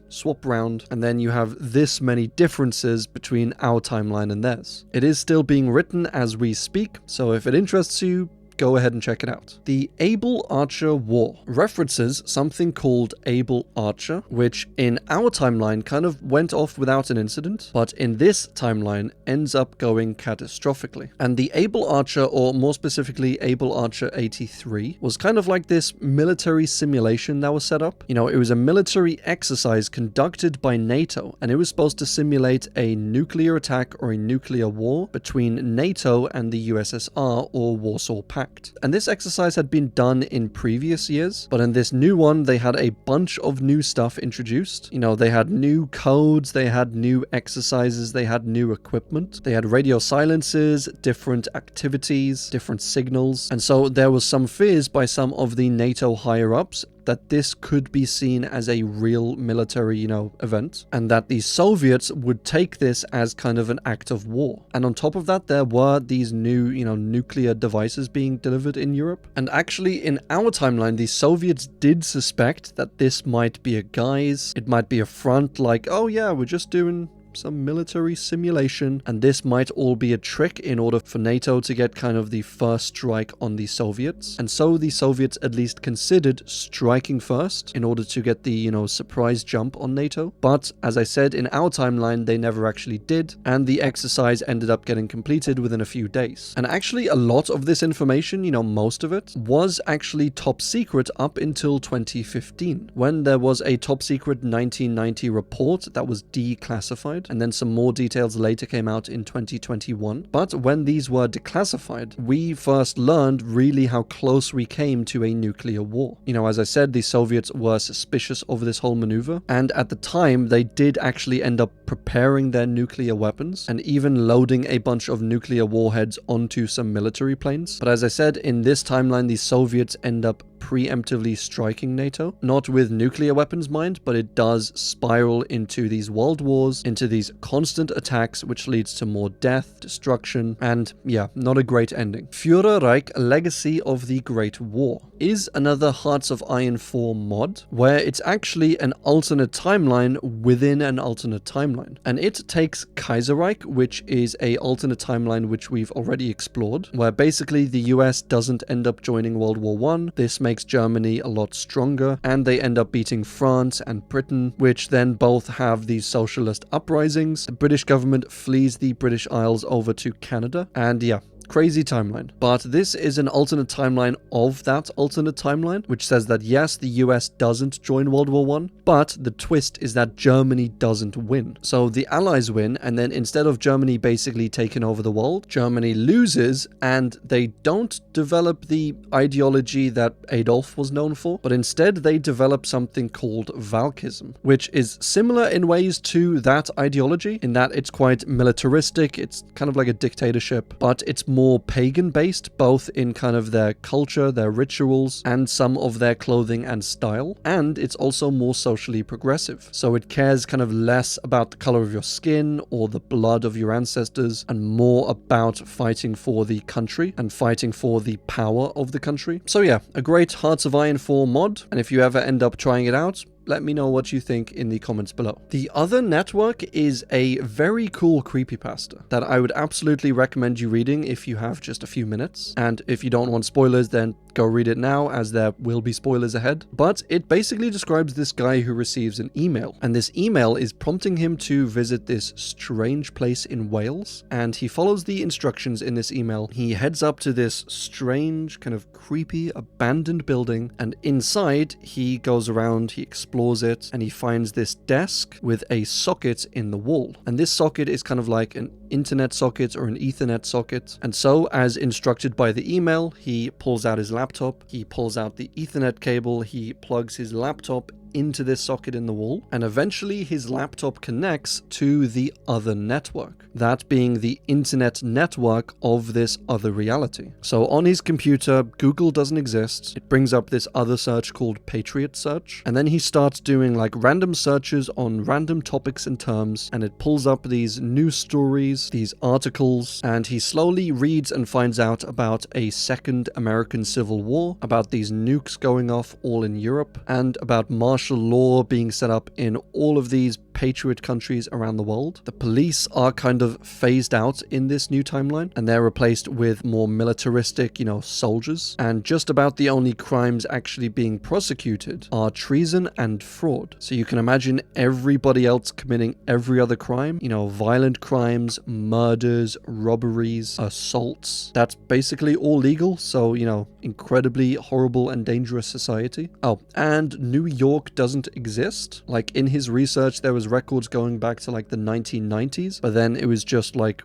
swap round, and then you have this many differences between our timeline and theirs. It is still being written as we speak, so if it interests you, go ahead and check it out. The Able Archer War references something called Able Archer, which in our timeline kind of went off without an incident, but in this timeline ends up going catastrophically. And the Able Archer, or more specifically Able Archer 83, was kind of like this military simulation that was set up. It was a military exercise conducted by NATO, and it was supposed to simulate a nuclear attack or a nuclear war between NATO and the USSR or Warsaw Pact. And this exercise had been done in previous years, but in this new one, they had a bunch of new stuff introduced. They had new codes, they had new exercises, they had new equipment, they had radio silences, different activities, different signals. And so there was some fears by some of the NATO higher-ups that this could be seen as a real military, event, and that the Soviets would take this as kind of an act of war. And on top of that, there were these new, nuclear devices being delivered in Europe. And actually, in our timeline, the Soviets did suspect that this might be a guise, it might be a front, like, oh yeah, we're just doing some military simulation, and this might all be a trick in order for NATO to get kind of the first strike on the Soviets. And so the Soviets at least considered striking first in order to get the, surprise jump on NATO. But as I said, in our timeline, they never actually did, and the exercise ended up getting completed within a few days. And actually, a lot of this information, most of it, was actually top secret up until 2015, when there was a top secret 1990 report that was declassified, and then some more details later came out in 2021. But when these were declassified, we first learned really how close we came to a nuclear war. As I said, the Soviets were suspicious of this whole maneuver, and at the time, they did actually end up preparing their nuclear weapons and even loading a bunch of nuclear warheads onto some military planes. But as I said, in this timeline, the Soviets end up preemptively striking NATO, not with nuclear weapons, mind, but it does spiral into these world wars, into these constant attacks, which leads to more death, destruction, and yeah, not a great ending. Führerreich: Legacy of the Great War is another Hearts of Iron 4 mod, where it's actually an alternate timeline within an alternate timeline. And it takes Kaiserreich, which is a alternate timeline which we've already explored, where basically the US doesn't end up joining World War I. This makes Germany a lot stronger, and they end up beating France and Britain, which then both have these socialist uprisings. The British government flees the British Isles over to Canada, and yeah, crazy timeline. But this is an alternate timeline of that alternate timeline, which says that yes, the US doesn't join World War I, but the twist is that Germany doesn't win. So the Allies win, and then instead of Germany basically taking over the world, Germany loses, and they don't develop the ideology that Adolf was known for, but instead they develop something called Valkism, which is similar in ways to that ideology, in that it's quite militaristic, it's kind of like a dictatorship, but it's more pagan based, both in kind of their culture, their rituals, and some of their clothing and style. And it's also more socially progressive. So it cares kind of less about the color of your skin or the blood of your ancestors, and more about fighting for the country and fighting for the power of the country. So yeah, a great Hearts of Iron 4 mod, and if you ever end up trying it out, let me know what you think in the comments below. The other network is a very cool creepypasta that I would absolutely recommend you reading if you have just a few minutes. And if you don't want spoilers, then go read it now, as there will be spoilers ahead. But it basically describes this guy who receives an email, and this email is prompting him to visit this strange place in Wales. And he follows the instructions in this email. He heads up to this strange, kind of creepy, abandoned building, and inside he goes around, he explores it, and he finds this desk with a socket in the wall. And this socket is kind of like an internet socket or an Ethernet socket. And so, as instructed by the email, he pulls out his laptop, he pulls out the Ethernet cable, he plugs his laptop into this socket in the wall, and eventually his laptop connects to the other network, that being the internet network of this other reality. So on his computer, Google doesn't exist. It brings up this other search called Patriot Search, and then he starts doing like random searches on random topics and terms, and it pulls up these news stories, these articles, and he slowly reads and finds out about a second American Civil War, about these nukes going off all in Europe, and about martial law being set up in all of these patriot countries around the world. The police are kind of phased out in this new timeline, and they're replaced with more militaristic, soldiers. And just about the only crimes actually being prosecuted are treason and fraud. So you can imagine everybody else committing every other crime, violent crimes, murders, robberies, assaults. That's basically all legal. So, incredibly horrible and dangerous society. Oh, and New York doesn't exist. Like in his research, there was records going back to like the 1990s, but then it was just like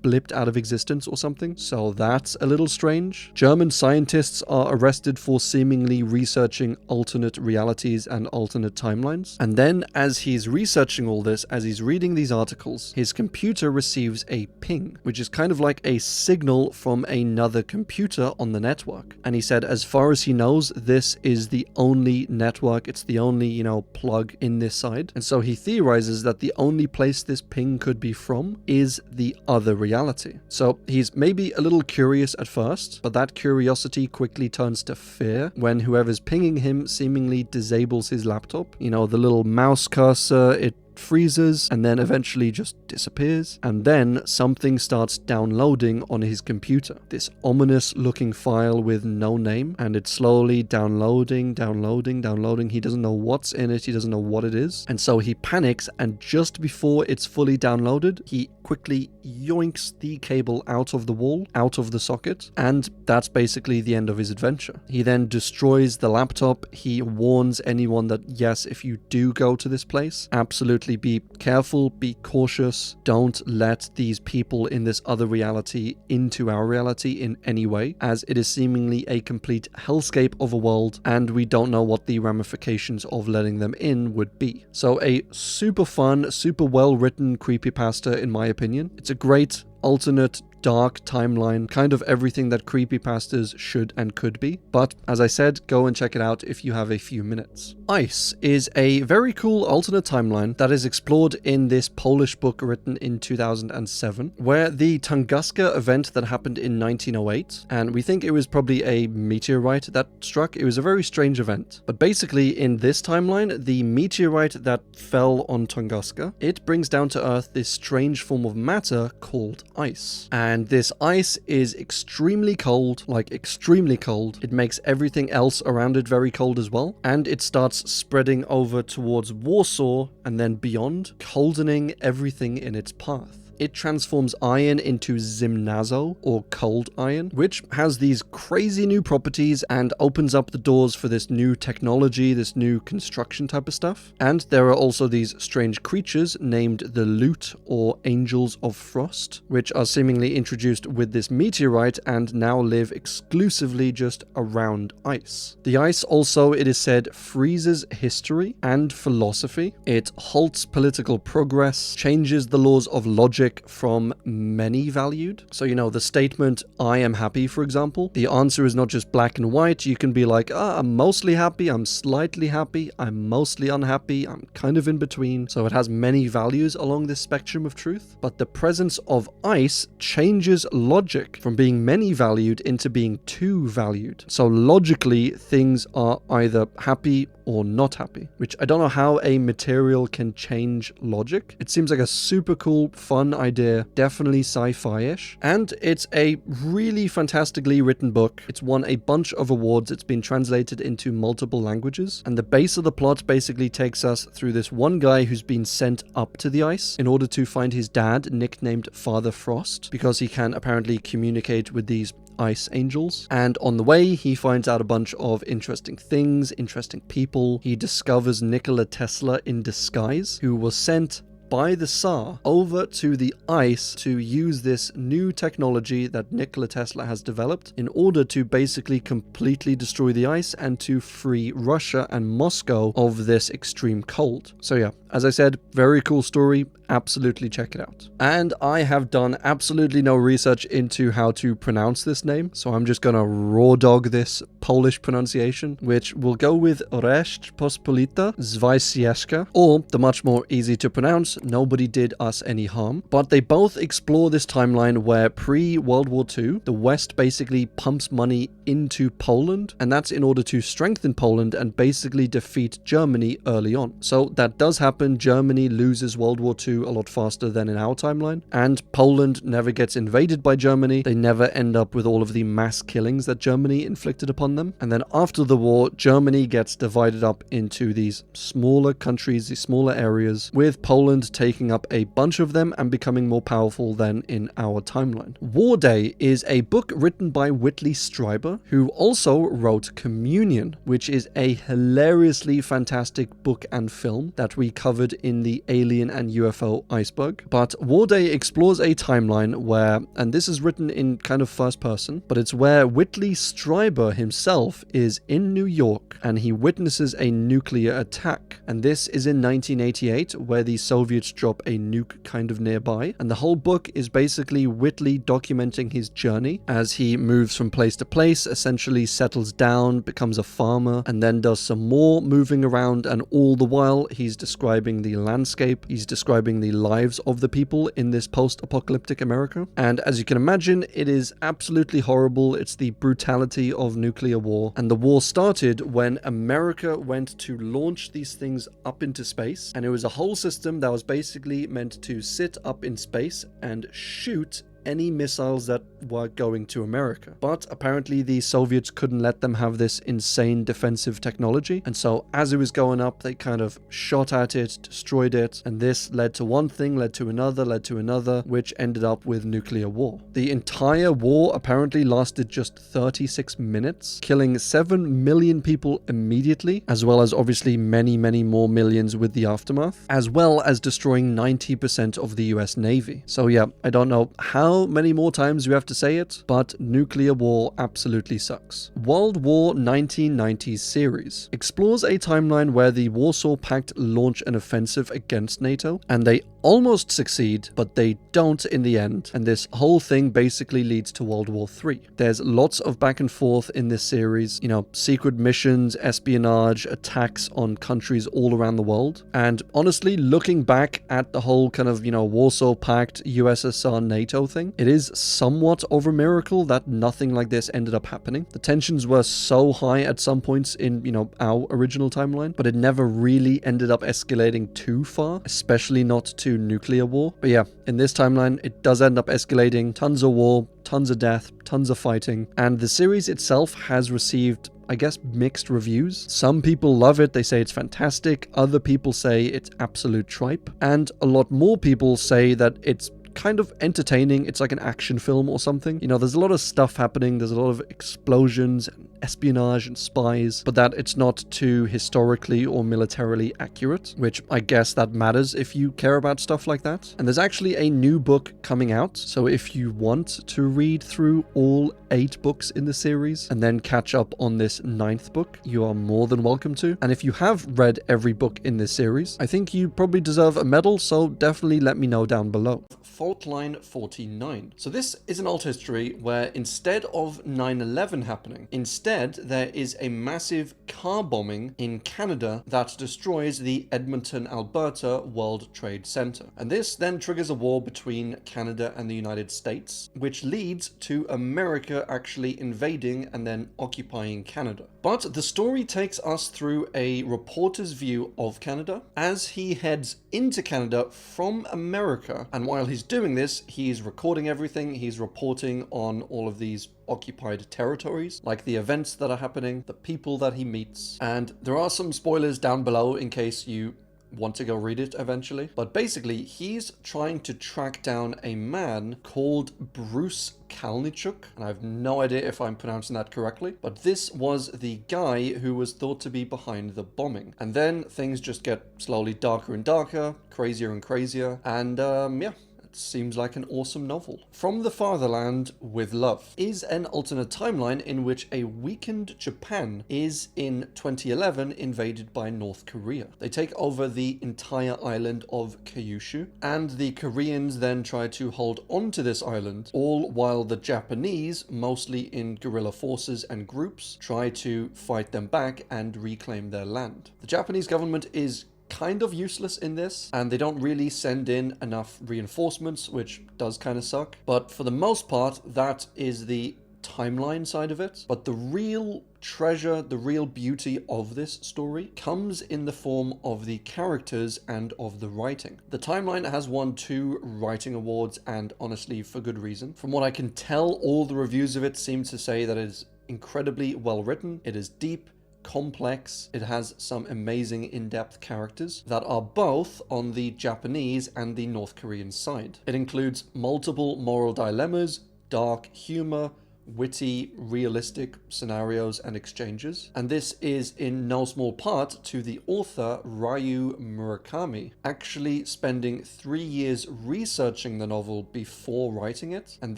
blipped out of existence or something. So that's a little strange. German scientists are arrested for seemingly researching alternate realities and alternate timelines. And then as he's researching all this, as he's reading these articles, his computer receives a ping, which is kind of like a signal from another computer on the network. And he said, as far as he knows, this is the only network, it's the only, plug in this side. And so he theorizes that the only place this ping could be from is the other reality. So he's maybe a little curious at first, but that curiosity quickly turns to fear when whoever's pinging him seemingly disables his laptop. The little mouse cursor, it freezes and then eventually just disappears, and then something starts downloading on his computer, this ominous looking file with no name, and it's slowly downloading. He doesn't know what's in it, he doesn't know what it is, and so he panics, and just before it's fully downloaded, he quickly yoinks the cable out of the wall, out of the socket, and that's basically the end of his adventure. He then destroys the laptop. He warns anyone that yes, if you do go to this place, absolutely be careful, be cautious, don't let these people in this other reality into our reality in any way, as it is seemingly a complete hellscape of a world, and we don't know what the ramifications of letting them in would be. So a super fun, super well written creepypasta in my opinion. It's a great alternate dark timeline, kind of everything that creepypastas should and could be. But as I said, go and check it out if you have a few minutes. Ice is a very cool alternate timeline that is explored in this Polish book written in 2007, where the Tunguska event that happened in 1908, and we think it was probably a meteorite that struck. It was a very strange event. But basically in this timeline, the meteorite that fell on Tunguska, it brings down to Earth this strange form of matter called ice. And this ice is extremely cold, like extremely cold. It makes everything else around it very cold as well. And it starts spreading over towards Warsaw and then beyond, coldening everything in its path. It transforms iron into Zimnazo, or cold iron, which has these crazy new properties and opens up the doors for this new technology, this new construction type of stuff. And there are also these strange creatures named the Lute, or Angels of Frost, which are seemingly introduced with this meteorite and now live exclusively just around ice. The ice also, it is said, freezes history and philosophy. It halts political progress, changes the laws of logic, logic from many valued. So, you know, the statement, I am happy, for example, the answer is not just black and white. You can be like, I'm mostly happy, I'm slightly happy, I'm mostly unhappy, I'm kind of in between. So it has many values along this spectrum of truth. But the presence of ice changes logic from being many valued into being two valued. So logically, things are either happy or not happy, which I don't know how a material can change logic. It seems like a super cool, fun idea, definitely sci-fi-ish, and it's a really fantastically written book. It's won a bunch of awards, it's been translated into multiple languages, and the base of the plot basically takes us through this one guy who's been sent up to the ice in order to find his dad, nicknamed Father Frost, because he can apparently communicate with these ice angels. And on the way, he finds out a bunch of interesting things, interesting people. He discovers Nikola Tesla in disguise, who was sent by the Tsar over to the ice to use this new technology that Nikola Tesla has developed in order to basically completely destroy the ice and to free Russia and Moscow of this extreme cold. So yeah, as I said, very cool story. Absolutely check it out. And I have done absolutely no research into how to pronounce this name, so I'm just gonna raw dog this Polish pronunciation, which will go with Rzeczpospolita Zwycięska, or the much more easy to pronounce, Nobody Did Us Any Harm. But they both explore this timeline where pre-World War II, the West basically pumps money into Poland, and that's in order to strengthen Poland and basically defeat Germany early on. So that does happen. Germany loses World War II a lot faster than in our timeline, and Poland never gets invaded by Germany. They never end up with all of the mass killings that Germany inflicted upon them. And then after the war, Germany gets divided up into these smaller countries, these smaller areas, with Poland taking up a bunch of them and becoming more powerful than in our timeline. War Day is a book written by Whitley Strieber, who also wrote Communion, which is a hilariously fantastic book and film that we covered in the Alien and UFO iceberg. But War Day explores a timeline where, and this is written in kind of first person, but it's where Whitley Strieber himself is in New York and he witnesses a nuclear attack. And this is in 1988, where the Soviets drop a nuke kind of nearby. And the whole book is basically Whitley documenting his journey as he moves from place to place, essentially settles down, becomes a farmer, and then does some more moving around. And all the while, he's describing the landscape, he's describing the lives of the people in this post-apocalyptic America. And as you can imagine, it is absolutely horrible. It's the brutality of nuclear war. And the war started when America went to launch these things up into space. And it was a whole system that was basically meant to sit up in space and shoot any missiles that were going to America. But apparently the Soviets couldn't let them have this insane defensive technology. And so as it was going up, they kind of shot at it, destroyed it. And this led to one thing, led to another, which ended up with nuclear war. The entire war apparently lasted just 36 minutes, killing 7 million people immediately, as well as obviously many, many more millions with the aftermath, as well as destroying 90% of the US Navy. So yeah, I don't know how many more times we have to say it, but nuclear war absolutely sucks. World War 1990s series explores a timeline where the Warsaw Pact launch an offensive against NATO, and they almost succeed, but they don't in the end, and this whole thing basically leads to World War III. There's lots of back and forth in this series, you know, secret missions, espionage, attacks on countries all around the world, and honestly, looking back at the whole kind of, you know, Warsaw Pact, USSR, NATO thing, it is somewhat of a miracle that nothing like this ended up happening. The tensions were so high at some points in, you know, our original timeline, but it never really ended up escalating too far, especially not to nuclear war. But yeah, in this timeline, it does end up escalating. Tons of war, tons of death, tons of fighting, and the series itself has received, I guess, mixed reviews. Some people love it, they say it's fantastic. Other people say it's absolute tripe. And a lot more people say that it's kind of entertaining. It's like an action film or something. You know, there's a lot of stuff happening. There's a lot of explosions and espionage and spies, but that it's not too historically or militarily accurate, which I guess that matters if you care about stuff like that. And there's actually a new book coming out, so if you want to read through all 8 books in the series and then catch up on this 9th book, you are more than welcome to. And if you have read every book in this series, I think you probably deserve a medal, so definitely let me know down below. Fault Line 49. So this is an alt history where instead of 9/11 happening, instead there is a massive car bombing in Canada that destroys the Edmonton, Alberta World Trade Center. And this then triggers a war between Canada and the United States, which leads to America actually invading and then occupying Canada. But the story takes us through a reporter's view of Canada as he heads into Canada from America. And while he's doing this, he's recording everything. He's reporting on all of these occupied territories, like the events that are happening, the people that he meets. And there are some spoilers down below in case you want to go read it eventually. But basically, he's trying to track down a man called Bruce Kalnichuk, and I have no idea if I'm pronouncing that correctly, but this was the guy who was thought to be behind the bombing. And then things just get slowly darker and darker, crazier and crazier, and yeah. Seems like an awesome novel. From the Fatherland with Love is an alternate timeline in which a weakened Japan is in 2011 invaded by North Korea. They take over the entire island of Kyushu, and the Koreans then try to hold on to this island, all while the Japanese, mostly in guerrilla forces and groups, try to fight them back and reclaim their land. The Japanese government is kind of useless in this, and they don't really send in enough reinforcements, which does kind of suck. But for the most part, that is the timeline side of it. But the real treasure, the real beauty of this story comes in the form of the characters and of the writing. The timeline has won 2 writing awards, and honestly, for good reason. From what I can tell, all the reviews of it seem to say that it is incredibly well written, it is deep, complex, it has some amazing in-depth characters that are both on the Japanese and the North Korean side. It includes multiple moral dilemmas, dark humor, witty, realistic scenarios and exchanges. And this is in no small part to the author Ryu Murakami actually spending 3 years researching the novel before writing it. And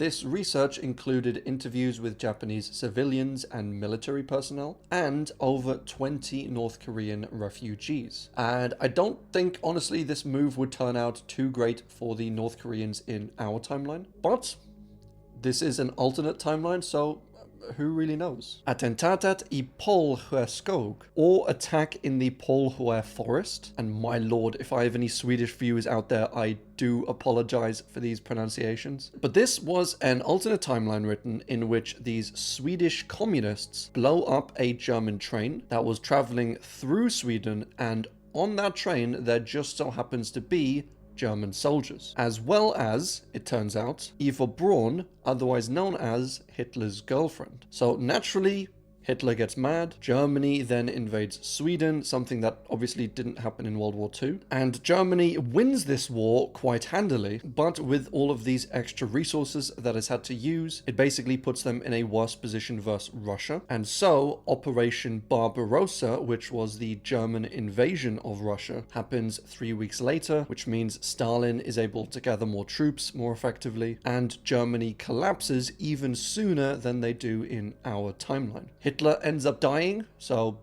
this research included interviews with Japanese civilians and military personnel and over 20 North Korean refugees. And I don't think, honestly, this move would turn out too great for the North Koreans in our timeline. But this is an alternate timeline, so who really knows? Attentatet i Polhue skog, or Attack in the Polhue Forest. And my lord, if I have any Swedish viewers out there, I do apologize for these pronunciations. But this was an alternate timeline written in which these Swedish communists blow up a German train that was traveling through Sweden, and on that train there just so happens to be German soldiers, as well as, it turns out, Eva Braun, otherwise known as Hitler's girlfriend. So naturally, Hitler gets mad, Germany then invades Sweden, something that obviously didn't happen in World War II, and Germany wins this war quite handily, but with all of these extra resources that it's had to use, it basically puts them in a worse position versus Russia. And so Operation Barbarossa, which was the German invasion of Russia, happens 3 weeks later, which means Stalin is able to gather more troops more effectively, and Germany collapses even sooner than they do in our timeline. Hitler ends up dying, so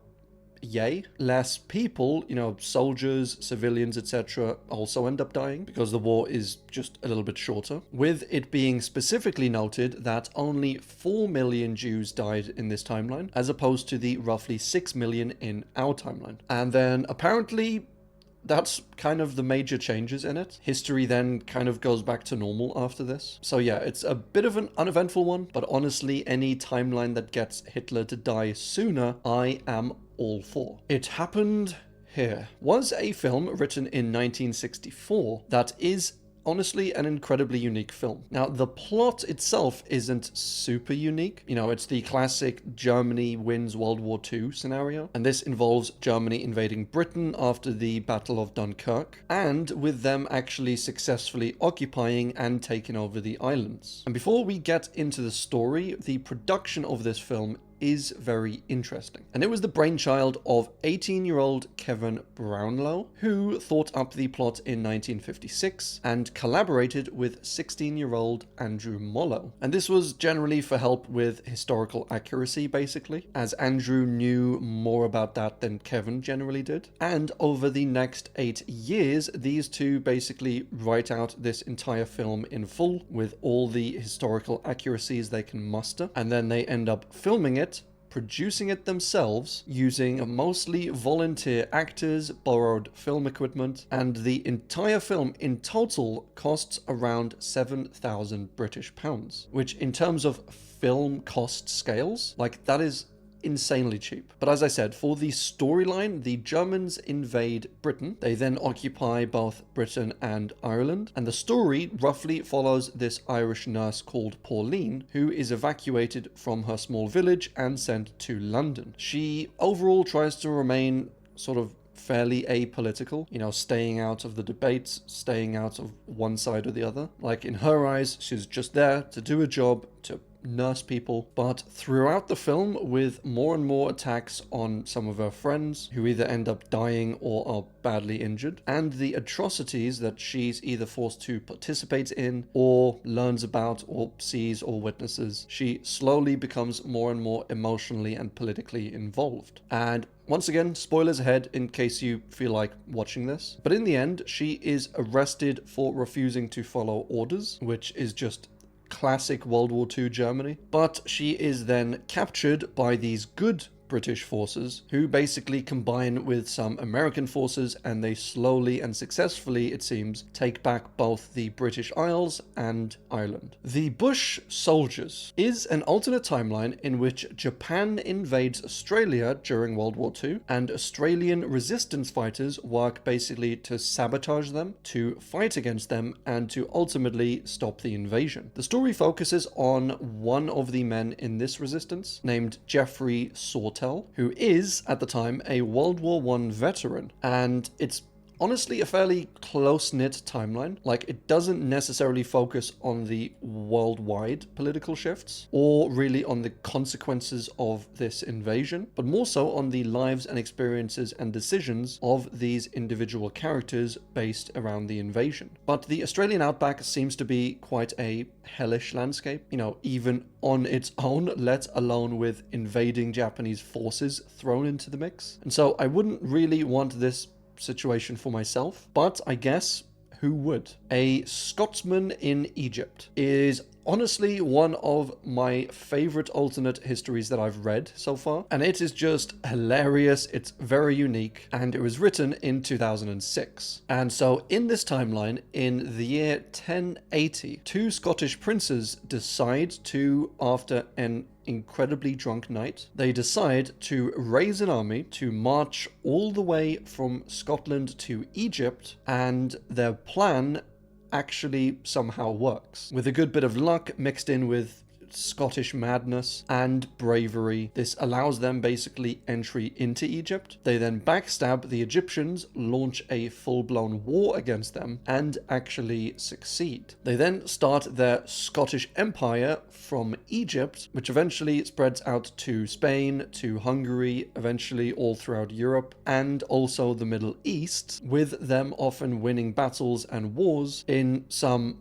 yay. Less people, soldiers, civilians, etc. also end up dying because the war is just a little bit shorter. With it being specifically noted that only 4 million Jews died in this timeline, as opposed to the roughly 6 million in our timeline. And then apparently that's kind of the major changes in it. History then kind of goes back to normal after this. So yeah, it's a bit of an uneventful one, but honestly, any timeline that gets Hitler to die sooner, I am all for. It Happened Here was a film written in 1964 that is honestly an incredibly unique film. Now, the plot itself isn't super unique. It's the classic Germany wins World War II scenario, and this involves Germany invading Britain after the Battle of Dunkirk, and with them actually successfully occupying and taking over the islands. And before we get into the story, the production of this film is very interesting. And it was the brainchild of 18-year-old Kevin Brownlow, who thought up the plot in 1956 and collaborated with 16-year-old Andrew Mollo. And this was generally for help with historical accuracy, basically, as Andrew knew more about that than Kevin generally did. And over the next 8 years, these two basically write out this entire film in full with all the historical accuracies they can muster, and then they end up filming it, producing it themselves using mostly volunteer actors, borrowed film equipment, and the entire film in total costs around 7,000 British pounds, which in terms of film cost scales, like, that is insanely cheap. But as I said, for the storyline, the Germans invade Britain. They then occupy both Britain and Ireland, and the story roughly follows this Irish nurse called Pauline, who is evacuated from her small village and sent to London. She overall tries to remain sort of fairly apolitical, you know, staying out of the debates, staying out of one side or the other. Like, in her eyes, she's just there to do a job, to nurse people. But throughout the film, with more and more attacks on some of her friends, who either end up dying or are badly injured, and the atrocities that she's either forced to participate in, or learns about, or sees, or witnesses, she slowly becomes more and more emotionally and politically involved. And once again, spoilers ahead in case you feel like watching this. But in the end, she is arrested for refusing to follow orders, which is just classic World War II Germany. But she is then captured by these good British forces, who basically combine with some American forces, and they slowly and successfully, it seems, take back both the British Isles and Ireland. The Bush Soldiers is an alternate timeline in which Japan invades Australia during World War II, and Australian resistance fighters work basically to sabotage them, to fight against them, and to ultimately stop the invasion. The story focuses on one of the men in this resistance, named Jeffrey Sawtell, who is, at the time, a World War I veteran, and it's honestly a fairly close-knit timeline. Like, it doesn't necessarily focus on the worldwide political shifts, or really on the consequences of this invasion, but more so on the lives and experiences and decisions of these individual characters based around the invasion. But the Australian outback seems to be quite a hellish landscape, you know, even on its own, let alone with invading Japanese forces thrown into the mix. And so I wouldn't really want this situation for myself, but I guess who would? A Scotsman in Egypt is honestly one of my favorite alternate histories that I've read so far, and it is just hilarious. It's very unique, and it was written in 2006. And so in this timeline, in the year 1080, two Scottish princes decide to, after an incredibly drunk night, they decide to raise an army to march all the way from Scotland to Egypt, and their plan actually somehow works. With a good bit of luck mixed in with Scottish madness and bravery, this allows them basically entry into Egypt. They then backstab the Egyptians, launch a full-blown war against them, and actually succeed. They then start their Scottish Empire from Egypt, which eventually spreads out to Spain, to Hungary, eventually all throughout Europe, and also the Middle East, with them often winning battles and wars in some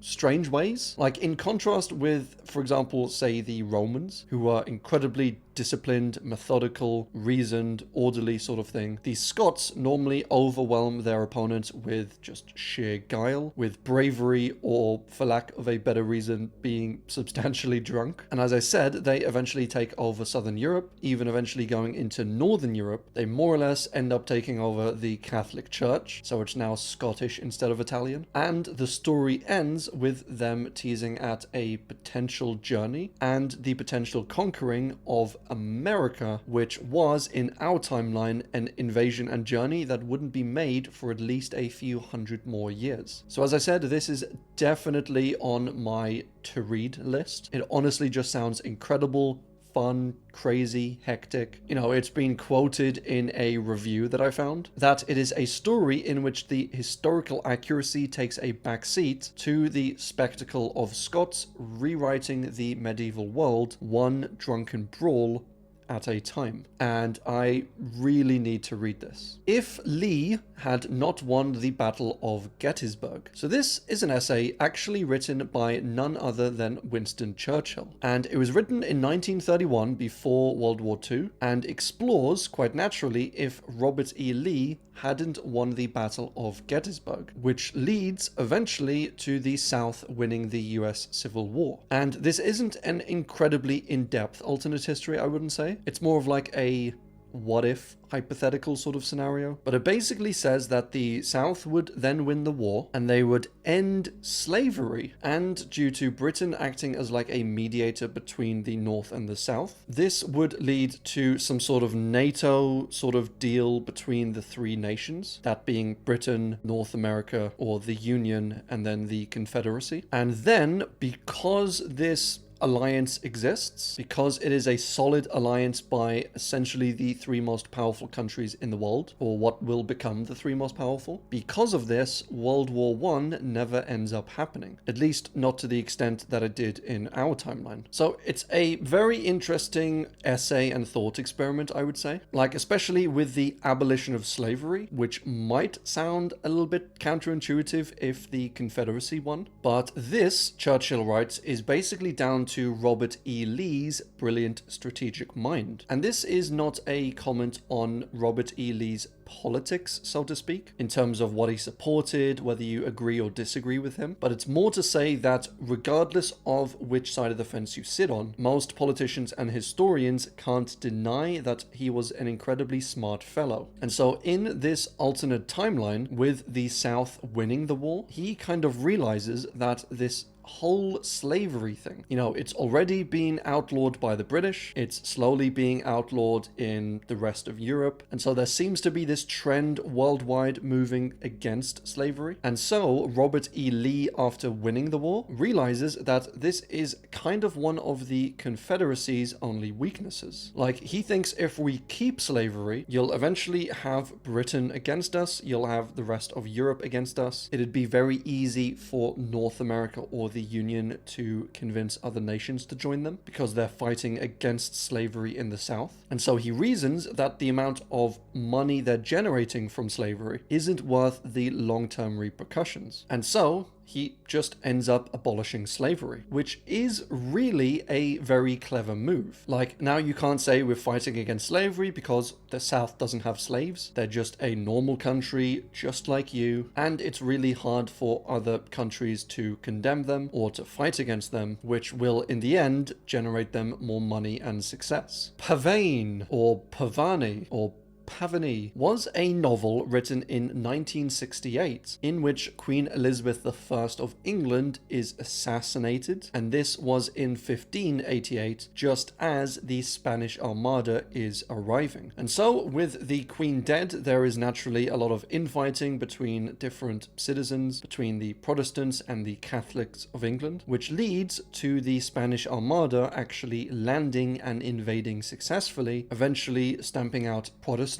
strange ways. Like, in contrast with, for example, say the Romans, who are incredibly disciplined, methodical, reasoned, orderly sort of thing, the Scots normally overwhelm their opponents with just sheer guile, with bravery, or for lack of a better reason, being substantially drunk. And as I said, they eventually take over Southern Europe, even eventually going into Northern Europe. They more or less end up taking over the Catholic Church, so it's now Scottish instead of Italian. And the story ends with them teasing at a potential journey and the potential conquering of America, which was, in our timeline, an invasion and journey that wouldn't be made for at least a few hundred more years. So as I said, this is definitely on my to-read list. It honestly just sounds incredible, fun, crazy, hectic. You know, it's been quoted in a review that I found that it is a story in which the historical accuracy takes a backseat to the spectacle of Scots rewriting the medieval world one drunken brawl at a time. And I really need to read this. If Lee had not won the Battle of Gettysburg. So this is an essay actually written by none other than Winston Churchill. And it was written in 1931 before World War II and explores, quite naturally, if Robert E. Lee hadn't won the Battle of Gettysburg, which leads eventually to the South winning the US Civil War. And this isn't an incredibly in-depth alternate history, I wouldn't say. It's more of like a what if hypothetical sort of scenario. But it basically says that the South would then win the war and they would end slavery. And due to Britain acting as like a mediator between the North and the South, this would lead to some sort of NATO sort of deal between the three nations, that being Britain, North America, or the Union, and then the Confederacy. And then, because this alliance exists, because it is a solid alliance by essentially the three most powerful countries in the world, or what will become the three most powerful. Because of this, World War I never ends up happening, at least not to the extent that it did in our timeline. So it's a very interesting essay and thought experiment, I would say, like especially with the abolition of slavery, which might sound a little bit counterintuitive if the Confederacy won. But this, Churchill writes, is basically down to Robert E. Lee's brilliant strategic mind. And this is not a comment on Robert E. Lee's politics, so to speak, in terms of what he supported, whether you agree or disagree with him, but it's more to say that regardless of which side of the fence you sit on, most politicians and historians can't deny that he was an incredibly smart fellow. And so in this alternate timeline, with the South winning the war, he kind of realizes that this whole slavery thing, you know, it's already been outlawed by the British, it's slowly being outlawed in the rest of Europe, and so there seems to be this trend worldwide moving against slavery. And so Robert E. Lee, after winning the war, realizes that this is kind of one of the Confederacy's only weaknesses. Like, he thinks if we keep slavery, you'll eventually have Britain against us, you'll have the rest of Europe against us. It'd be very easy for North America or the Union to convince other nations to join them because they're fighting against slavery in the South. And so he reasons that the amount of money they're generating from slavery isn't worth the long-term repercussions. And so he just ends up abolishing slavery, which is really a very clever move. Like, now you can't say we're fighting against slavery because the South doesn't have slaves. They're just a normal country, just like you, and it's really hard for other countries to condemn them or to fight against them, which will, in the end, generate them more money and success. Pavane, or Pavani, or Pavani was a novel written in 1968 in which Queen Elizabeth I of England is assassinated, and this was in 1588, just as the Spanish Armada is arriving. And so, with the Queen dead, there is naturally a lot of infighting between different citizens, between the Protestants and the Catholics of England, which leads to the Spanish Armada actually landing and invading successfully, eventually stamping out Protestants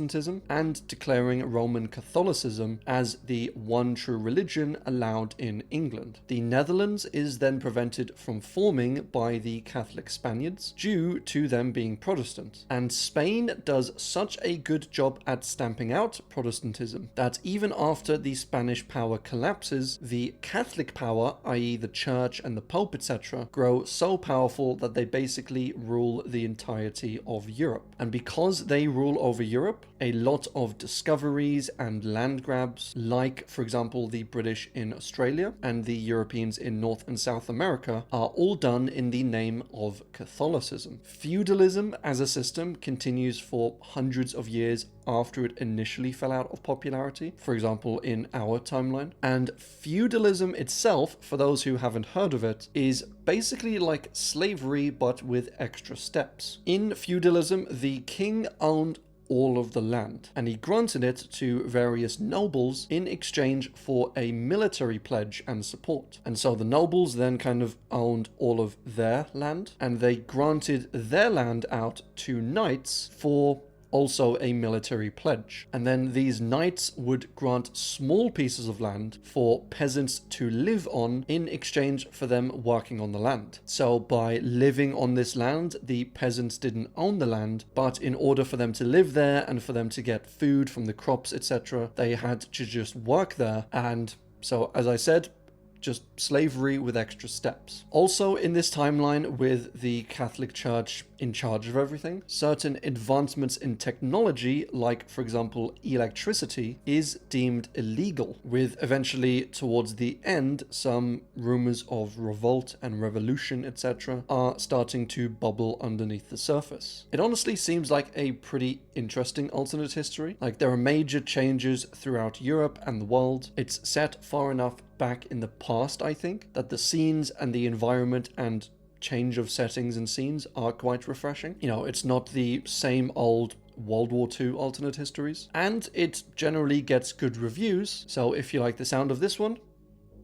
and declaring Roman Catholicism as the one true religion allowed in England. The Netherlands is then prevented from forming by the Catholic Spaniards due to them being Protestant. And Spain does such a good job at stamping out Protestantism that even after the Spanish power collapses, the Catholic power, i.e. the Church and the Pope, etc., grow so powerful that they basically rule the entirety of Europe. And because they rule over Europe, a lot of discoveries and land grabs, like, for example, the British in Australia and the Europeans in North and South America, are all done in the name of Catholicism. Feudalism as a system continues for hundreds of years after it initially fell out of popularity, for example, in our timeline. And feudalism itself, for those who haven't heard of it, is basically like slavery but with extra steps. In feudalism, the king owned all of the land, and he granted it to various nobles in exchange for a military pledge and support. And so the nobles then kind of owned all of their land, and they granted their land out to knights for also a military pledge. And then these knights would grant small pieces of land for peasants to live on in exchange for them working on the land. So by living on this land, the peasants didn't own the land, but in order for them to live there and for them to get food from the crops, etc., they had to just work there. And so, as I said, just slavery with extra steps. Also in this timeline, with the Catholic Church in charge of everything, certain advancements in technology, like for example electricity, is deemed illegal, with eventually towards the end some rumors of revolt and revolution, etc., are starting to bubble underneath the surface. It honestly seems like a pretty interesting alternate history. Like, there are major changes throughout Europe and the world. It's set far enough back in the past, I think, that the scenes and the environment and change of settings and scenes are quite refreshing. You know, it's not the same old World War II alternate histories, and it generally gets good reviews, so if you like the sound of this one,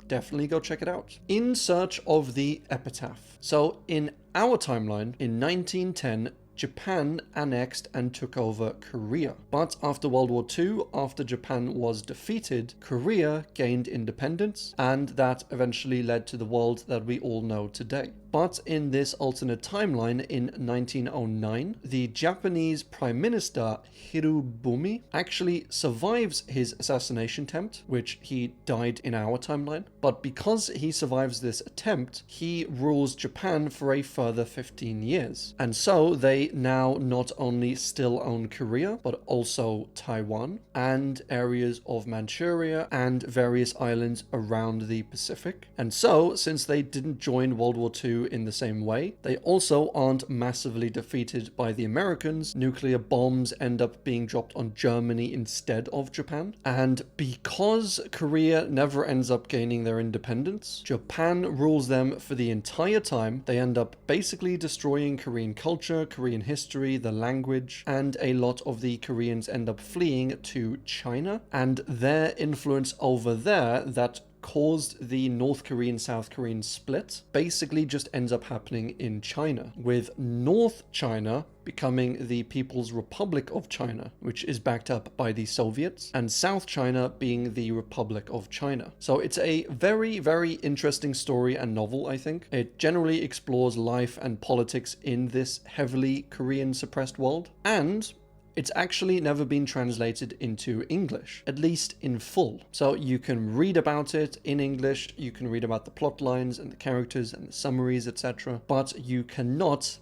definitely go check it out. In Search of the Epitaph. So in our timeline, in 1910, Japan annexed and took over Korea. But after World War II, after Japan was defeated, Korea gained independence, and that eventually led to the world that we all know today. But in this alternate timeline, in 1909, the Japanese Prime Minister Hirobumi actually survives his assassination attempt, which he died in our timeline. But because he survives this attempt, he rules Japan for a further 15 years. And so they now not only still own Korea, but also Taiwan and areas of Manchuria and various islands around the Pacific. And so, since they didn't join World War II in the same way, they also aren't massively defeated by the Americans. Nuclear bombs end up being dropped on Germany instead of Japan. And because Korea never ends up gaining their independence, Japan rules them for the entire time. They end up basically destroying Korean culture, Korean history, the language, and a lot of the Koreans end up fleeing to China, and their influence over there that caused the North Korean South Korean split basically just ends up happening in China, with North China becoming the People's Republic of China, which is backed up by the Soviets, and South China being the Republic of China. So it's a very, very interesting story and novel, I think. It generally explores life and politics in this heavily Korean suppressed world, and it's actually never been translated into English, at least in full. So you can read about it in English, you can read about the plot lines and the characters and the summaries, etc., but you cannot,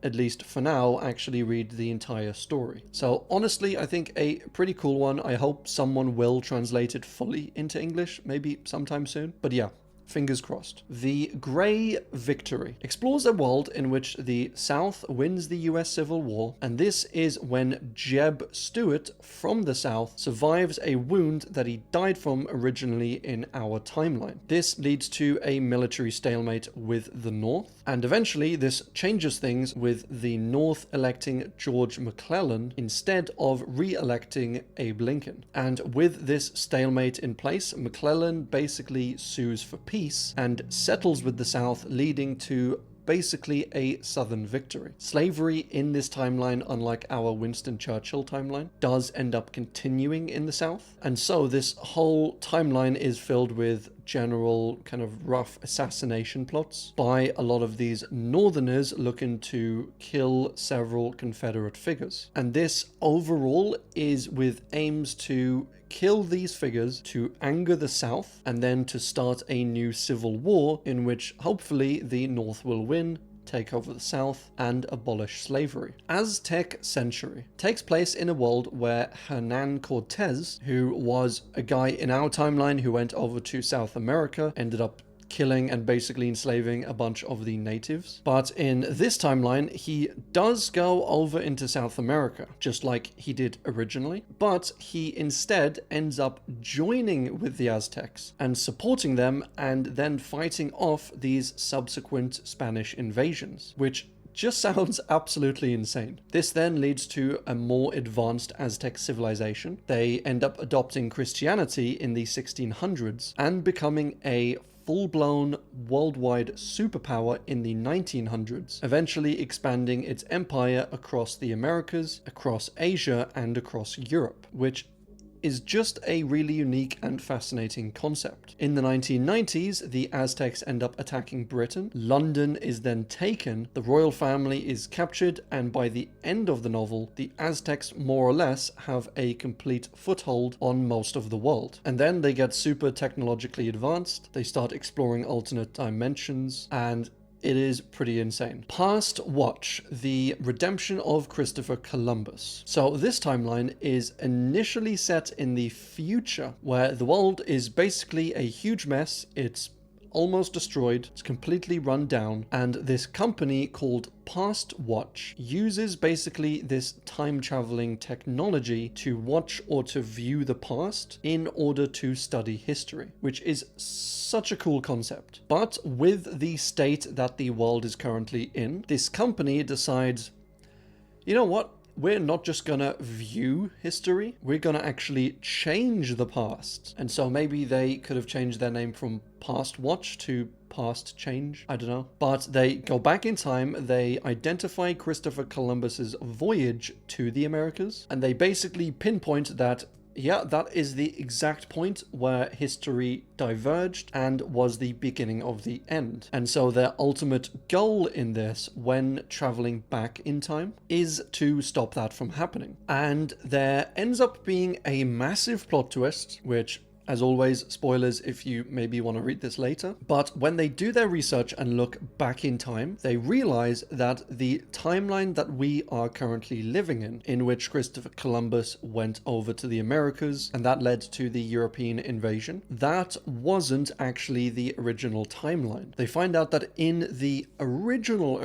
at least for now, actually read the entire story. So honestly, I think a pretty cool one. I hope someone will translate it fully into English, maybe sometime soon. But yeah, fingers crossed. The Grey Victory explores a world in which the South wins the US Civil War, and this is when Jeb Stuart from the South survives a wound that he died from originally in our timeline. This leads to a military stalemate with the North, and eventually this changes things with the North electing George McClellan instead of re-electing Abe Lincoln. And with this stalemate in place, McClellan basically sues for peace and settles with the South, leading to basically a Southern victory. Slavery in this timeline, unlike our Winston Churchill timeline, does end up continuing in the South. And so this whole timeline is filled with general kind of rough assassination plots by a lot of these Northerners looking to kill several Confederate figures. And this overall is with aims to kill these figures to anger the South and then to start a new civil war in which hopefully the North will win, take over the South, and abolish slavery. Aztec Century takes place in a world where Hernan Cortez, who was a guy in our timeline who went over to South America, ended up killing and basically enslaving a bunch of the natives. But in this timeline, he does go over into South America, just like he did originally, but he instead ends up joining with the Aztecs and supporting them and then fighting off these subsequent Spanish invasions, which just sounds absolutely insane. This then leads to a more advanced Aztec civilization. They end up adopting Christianity in the 1600s and becoming a full-blown worldwide superpower in the 1900s, eventually expanding its empire across the Americas, across Asia, and across Europe, which is just a really unique and fascinating concept. In the 1990s, the Aztecs end up attacking Britain. London is then taken, the royal family is captured, and by the end of the novel, the Aztecs more or less have a complete foothold on most of the world. And then they get super technologically advanced, they start exploring alternate dimensions, and it is pretty insane. Past Watch, the redemption of Christopher Columbus. So this timeline is initially set in the future, where the world is basically a huge mess. It's almost destroyed, it's completely run down, and this company called Past Watch uses basically this time-traveling technology to watch or to view the past in order to study history, which is such a cool concept. But with the state that the world is currently in, this company decides, you know what? We're not just gonna view history, we're gonna actually change the past. And so maybe they could have changed their name from Past Watch to Past Change, I don't know. But they go back in time, they identify Christopher Columbus's voyage to the Americas, and they basically pinpoint that yeah, that is the exact point where history diverged and was the beginning of the end. And so their ultimate goal in this, when traveling back in time, is to stop that from happening. And there ends up being a massive plot twist, which, as always, spoilers if you maybe want to read this later. But when they do their research and look back in time, they realize that the timeline that we are currently living in which Christopher Columbus went over to the Americas and that led to the European invasion, that wasn't actually the original timeline. They find out that in the original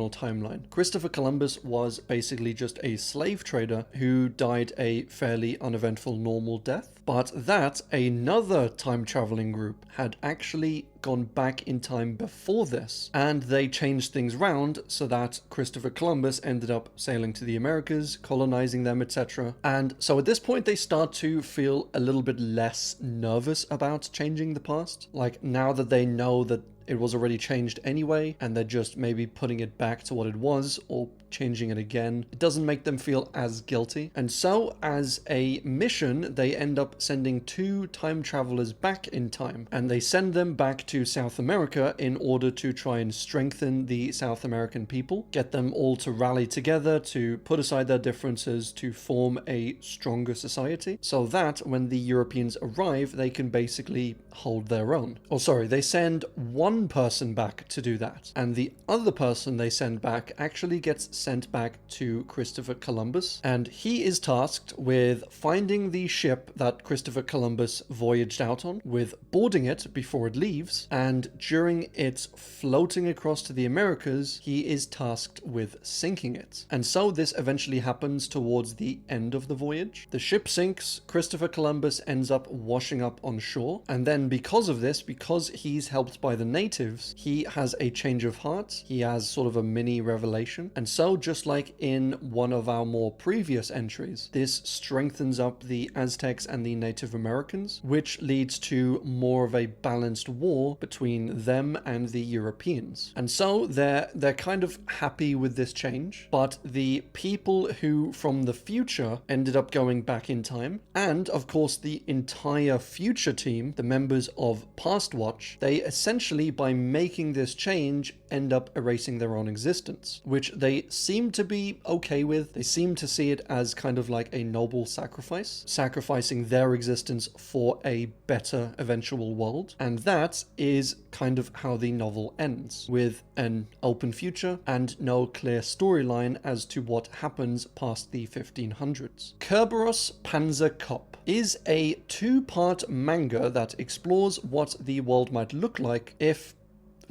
timeline, Christopher Columbus was basically just a slave trader who died a fairly uneventful normal death, but that another time-traveling group had actually gone back in time before this, and they changed things round so that Christopher Columbus ended up sailing to the Americas, colonizing them, etc. And so at this point they start to feel a little bit less nervous about changing the past. Like, now that they know that it was already changed anyway, and they're just maybe putting it back to what it was, or changing it again, it doesn't make them feel as guilty. And so, as a mission, they end up sending 2 time travelers back in time, and they send them back to South America in order to try and strengthen the South American people, get them all to rally together, to put aside their differences, to form a stronger society, so that when the Europeans arrive, they can basically hold their own. Or sorry, they send one person back to do that, and the other person they send back actually gets sent back to Christopher Columbus, and he is tasked with finding the ship that Christopher Columbus voyaged out on, with boarding it before it leaves, and during its floating across to the Americas, he is tasked with sinking it. And so this eventually happens towards the end of the voyage. The ship sinks, Christopher Columbus ends up washing up on shore, and then because of this, because he's helped by the natives, he has a change of heart, he has sort of a mini revelation, and so just like in one of our more previous entries, this strengthens up the Aztecs and the Native Americans, which leads to more of a balanced war between them and the Europeans. And so they're kind of happy with this change, but the people who from the future ended up going back in time, and of course the entire future team, the members of Past Watch, they essentially, by making this change, end up erasing their own existence, which they seem to be okay with. They seem to see it as kind of like a noble sacrifice, sacrificing their existence for a better eventual world. And that is kind of how the novel ends, with an open future and no clear storyline as to what happens past the 1500s. Kerberos Panzer Kopf is a 2-part manga that explores what the world might look like if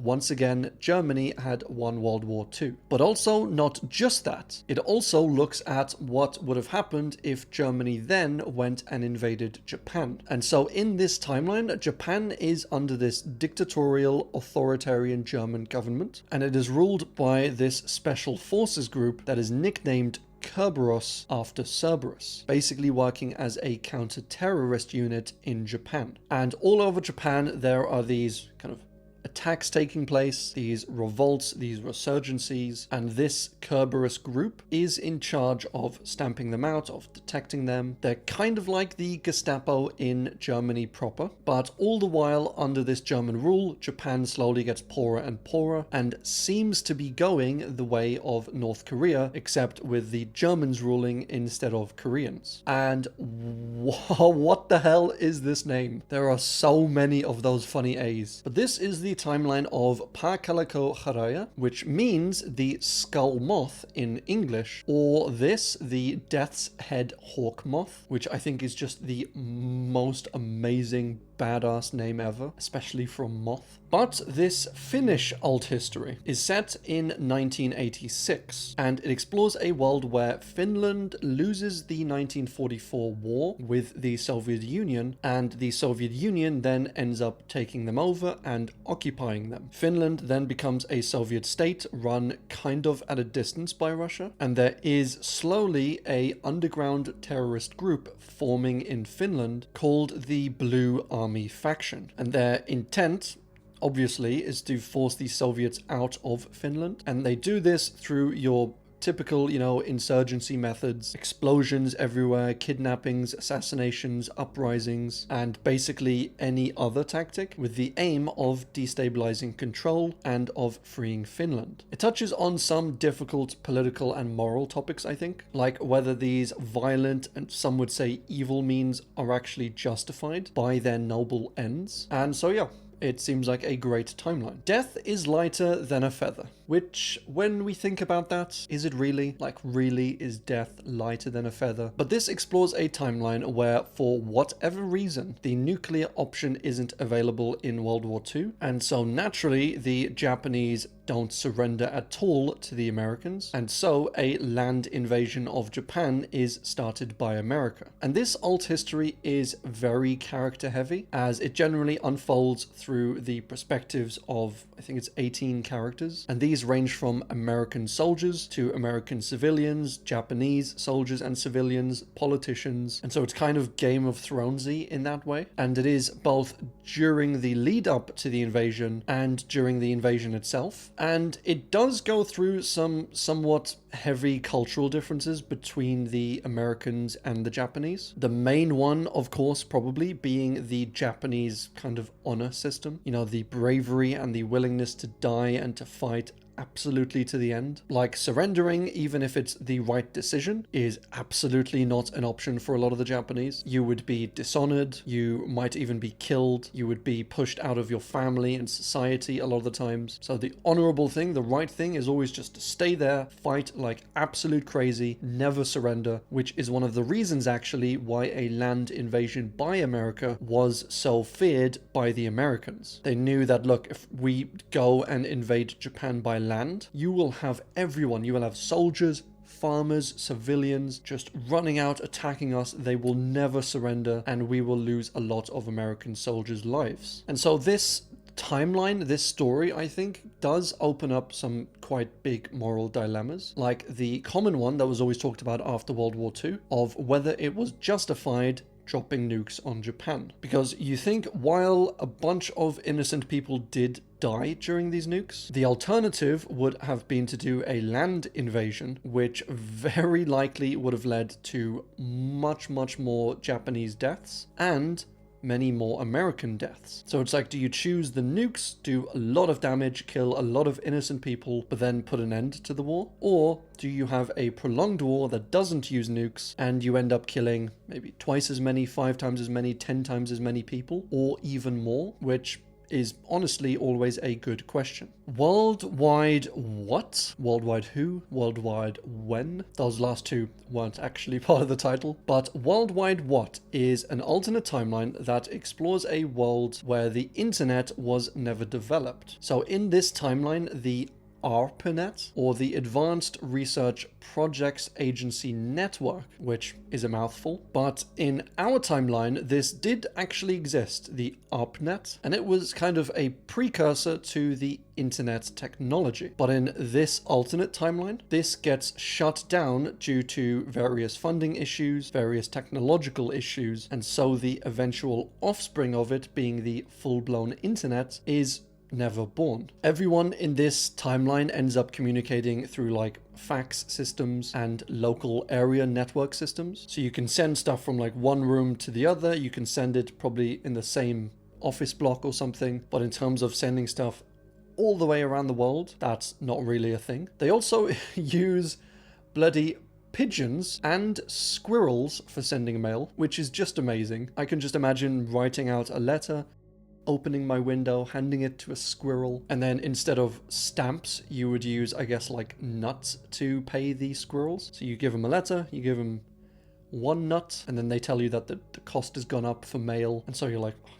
once again, Germany had won World War II. But also, not just that, it also looks at what would have happened if Germany then went and invaded Japan. And so in this timeline, Japan is under this dictatorial, authoritarian German government, and it is ruled by this special forces group that is nicknamed Kerberos after Cerberus, basically working as a counter-terrorist unit in Japan. And all over Japan, there are these kind of attacks taking place, these revolts, these resurgencies, and this Kerberos group is in charge of stamping them out, of detecting them. They're kind of like the Gestapo in Germany proper, but all the while under this German rule, Japan slowly gets poorer and poorer and seems to be going the way of North Korea, except with the Germans ruling instead of Koreans. And what the hell is this name? There are so many of those funny A's. But this is the timeline of Pakalako Haraya, which means the skull moth in English, or the death's head hawk moth, which I think is just the most amazing badass name ever, especially from moth. But this Finnish alt history is set in 1986, and it explores a world where Finland loses the 1944 war with the Soviet Union, and the Soviet Union then ends up taking them over and occupying them. Finland then becomes a Soviet state run kind of at a distance by Russia, and there is slowly a underground terrorist group forming in Finland called the Blue Army Faction, and their intent obviously is to force the Soviets out of Finland, and they do this through your typical, insurgency methods, explosions everywhere, kidnappings, assassinations, uprisings, and basically any other tactic with the aim of destabilizing control and of freeing Finland. It touches on some difficult political and moral topics, I think, like whether these violent and some would say evil means are actually justified by their noble ends. And so yeah, it seems like a great timeline. Death is lighter than a feather, which, when we think about that, is it really? Like, really, is death lighter than a feather? But this explores a timeline where, for whatever reason, the nuclear option isn't available in World War II, and so naturally, the Japanese don't surrender at all to the Americans, and so a land invasion of Japan is started by America. And this alt history is very character heavy, as it generally unfolds through the perspectives of, I think it's 18 characters, and these range from American soldiers to American civilians, Japanese soldiers and civilians, politicians, and so it's kind of Game of Thronesy in that way. And it is both during the lead up to the invasion and during the invasion itself. And it does go through some somewhat heavy cultural differences between the Americans and the Japanese. The main one, of course, probably being the Japanese kind of honor system. The bravery and the willingness to die and to fight absolutely to the end. Like, surrendering, even if it's the right decision, is absolutely not an option for a lot of the Japanese. You would be dishonored, you might even be killed, you would be pushed out of your family and society a lot of the times. So the honorable thing, the right thing, is always just to stay there, fight like absolute crazy, never surrender, which is one of the reasons actually why a land invasion by America was so feared by the Americans. They knew that, look, if we go and invade Japan by land, you will have everyone, you will have soldiers, farmers, civilians just running out, attacking us. They will never surrender, and we will lose a lot of American soldiers' lives. And so this timeline, this story, I think, does open up some quite big moral dilemmas, like the common one that was always talked about after World War II, of whether it was justified dropping nukes on Japan. Because you think, while a bunch of innocent people did die during these nukes, the alternative would have been to do a land invasion, which very likely would have led to much more Japanese deaths and many more American deaths. So it's like, do you choose the nukes, do a lot of damage, kill a lot of innocent people, but then put an end to the war? Or do you have a prolonged war that doesn't use nukes, and you end up killing maybe twice as many, 5 times as many, 10 times as many people, or even more, which is honestly always a good question. Worldwide what? Worldwide who? Worldwide when? Those last two weren't actually part of the title. But Worldwide What is an alternate timeline that explores a world where the internet was never developed. So in this timeline, the ARPANET, or the Advanced Research Projects Agency Network, which is a mouthful. But in our timeline, this did actually exist, the ARPANET, and it was kind of a precursor to the internet technology. But in this alternate timeline, this gets shut down due to various funding issues, various technological issues, and so the eventual offspring of it, being the full-blown internet, is never born. Everyone in this timeline ends up communicating through like fax systems and local area network systems. So you can send stuff from like one room to the other. You can send it probably in the same office block or something. But in terms of sending stuff all the way around the world, that's not really a thing. They also use bloody pigeons and squirrels for sending mail, which is just amazing. I can just imagine writing out a letter, opening my window, handing it to a squirrel, and then instead of stamps, you would use, I guess, like nuts to pay the squirrels. So you give them a letter, you give them one nut, and then they tell you that the cost has gone up for mail, and so you're like, oh,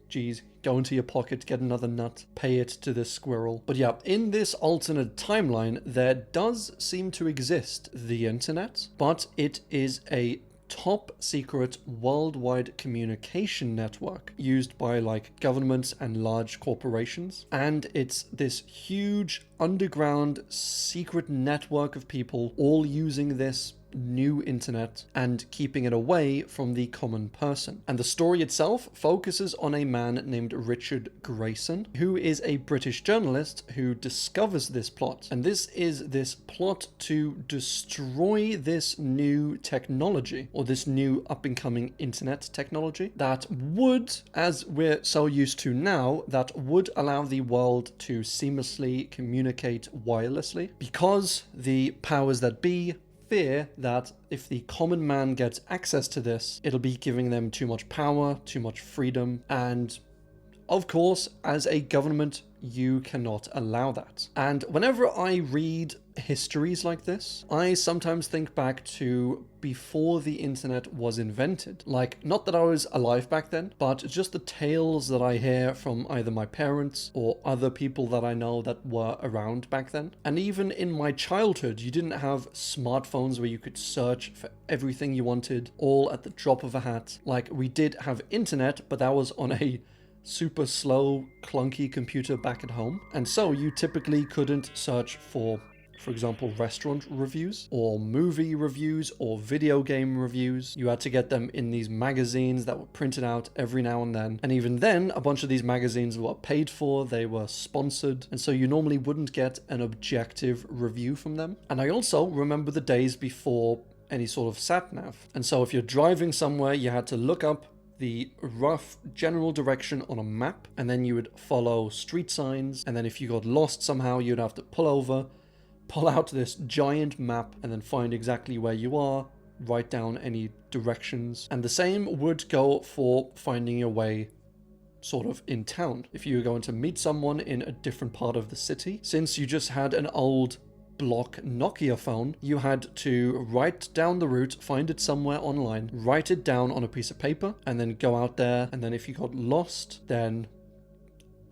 geez, go into your pocket, get another nut, pay it to this squirrel. But yeah, in this alternate timeline, there does seem to exist the internet, but it is a top secret worldwide communication network used by like governments and large corporations. And it's this huge underground secret network of people all using this new internet and keeping it away from the common person. And the story itself focuses on a man named Richard Grayson, who is a British journalist who discovers this plot. And this is this plot to destroy this new technology, or this new up-and-coming internet technology that would, as we're so used to now, that would allow the world to seamlessly communicate wirelessly, because the powers that be fear that if the common man gets access to this, it'll be giving them too much power, too much freedom, and of course, as a government, you cannot allow that. And whenever I read histories like this, I sometimes think back to before the internet was invented. Like, not that I was alive back then, but just the tales that I hear from either my parents or other people that I know that were around back then. And even in my childhood, you didn't have smartphones where you could search for everything you wanted, all at the drop of a hat. Like, we did have internet, but that was on a super slow, clunky computer back at home. And so you typically couldn't search for example, restaurant reviews or movie reviews or video game reviews. You had to get them in these magazines that were printed out every now and then. And even then, a bunch of these magazines were paid for, they were sponsored, and so you normally wouldn't get an objective review from them. And I also remember the days before any sort of sat-nav. And so if you're driving somewhere, you had to look up the rough general direction on a map, and then you would follow street signs, and then if you got lost somehow, you'd have to pull over, pull out this giant map, and then find exactly where you are, write down any directions. And the same would go for finding your way sort of in town. If you were going to meet someone in a different part of the city, since you just had an old block Nokia phone, you had to write down the route, find it somewhere online, write it down on a piece of paper, and then go out there. And then if you got lost, then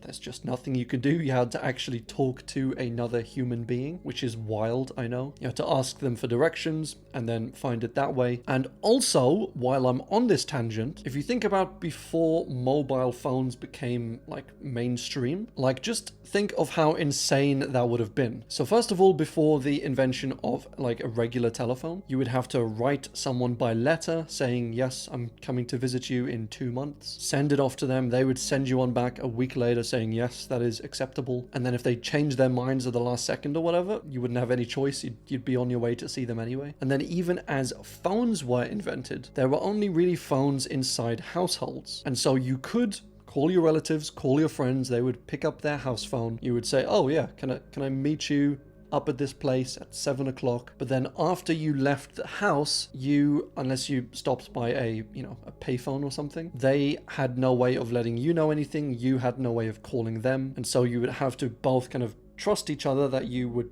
there's just nothing you could do. You had to actually talk to another human being, which is wild, I know. You had to ask them for directions and then find it that way. And also, while I'm on this tangent, if you think about before mobile phones became like mainstream, like just think of how insane that would have been. So first of all, before the invention of like a regular telephone, you would have to write someone by letter saying, yes, I'm coming to visit you in 2 months. Send it off to them. They would send you one back a week later saying, yes, that is acceptable. And then if they changed their minds at the last second or whatever, you wouldn't have any choice. You'd be on your way to see them anyway. And then even as phones were invented, there were only really phones inside households. And so you could call your relatives, call your friends, they would pick up their house phone. You would say, oh yeah, can I meet you up at this place at 7 o'clock, but then after you left the house, you, unless you stopped by a payphone or something, they had no way of letting you know anything. You had no way of calling them. And so you would have to both kind of trust each other that you would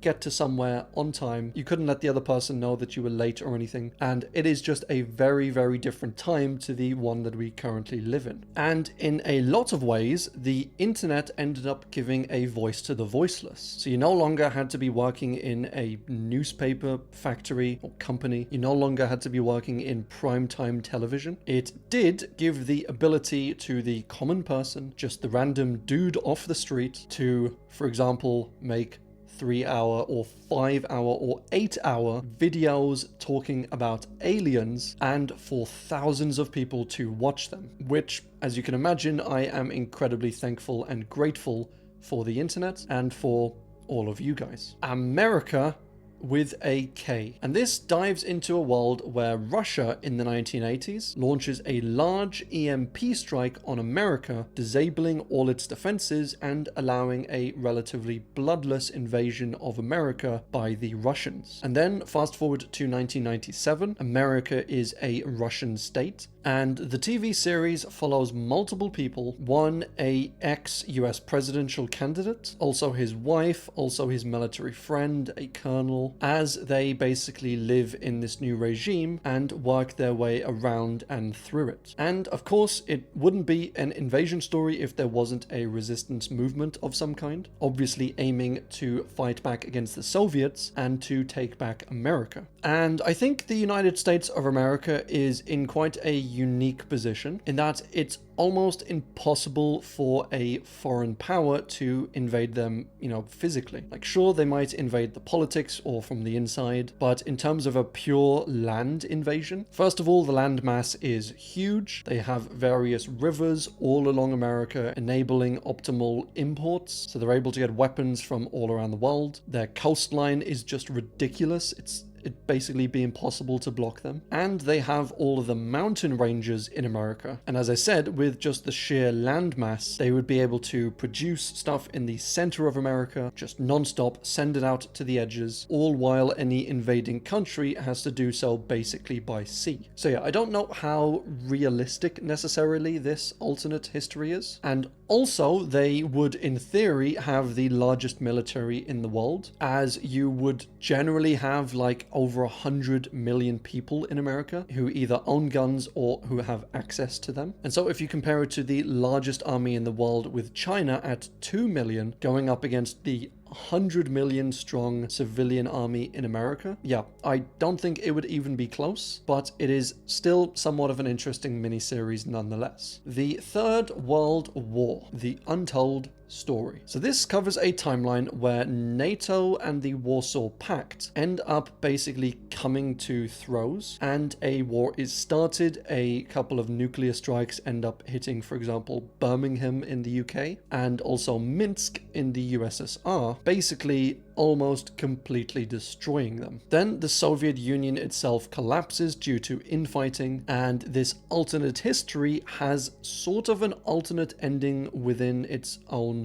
get to somewhere on time. You couldn't let the other person know that you were late or anything. And it is just a very, very different time to the one that we currently live in. And in a lot of ways, the internet ended up giving a voice to the voiceless. So you no longer had to be working in a newspaper factory or company. You no longer had to be working in primetime television. It did give the ability to the common person, just the random dude off the street, to, for example, make 3-hour or 5-hour or 8-hour videos talking about aliens, and for thousands of people to watch them, which, as you can imagine, I am incredibly thankful and grateful for the internet and for all of you guys. America with a K. And this dives into a world where Russia in the 1980s launches a large EMP strike on America, disabling all its defenses and allowing a relatively bloodless invasion of America by the Russians. And then fast forward to 1997, America is a Russian state, and the TV series follows multiple people, one a ex-US presidential candidate, also his wife, also his military friend, a colonel, as they basically live in this new regime and work their way around and through it. And of course, it wouldn't be an invasion story if there wasn't a resistance movement of some kind, obviously aiming to fight back against the Soviets and to take back America. And I think the United States of America is in quite a unique position in that it's almost impossible for a foreign power to invade them, physically. Like, sure, they might invade the politics or from the inside, but in terms of a pure land invasion, first of all, the land mass is huge. They have various rivers all along America, enabling optimal imports, so they're able to get weapons from all around the world. Their coastline is just ridiculous. It'd basically be impossible to block them. And they have all of the mountain ranges in America. And as I said, with just the sheer land mass, they would be able to produce stuff in the center of America, just non-stop, send it out to the edges, all while any invading country has to do so basically by sea. So yeah, I don't know how realistic necessarily this alternate history is. And also, they would, in theory, have the largest military in the world, as you would generally have like over 100 million people in America who either own guns or who have access to them. And so if you compare it to the largest army in the world, with China at 2 million going up against the 100 million strong civilian army in America, yeah, I don't think it would even be close, but it is still somewhat of an interesting miniseries nonetheless. The Third World War, the Untold Story. So this covers a timeline where NATO and the Warsaw Pact end up basically coming to throes, and a war is started. A couple of nuclear strikes end up hitting, for example, Birmingham in the UK and also Minsk in the USSR, basically almost completely destroying them. Then the Soviet Union itself collapses due to infighting, and this alternate history has sort of an alternate ending within its own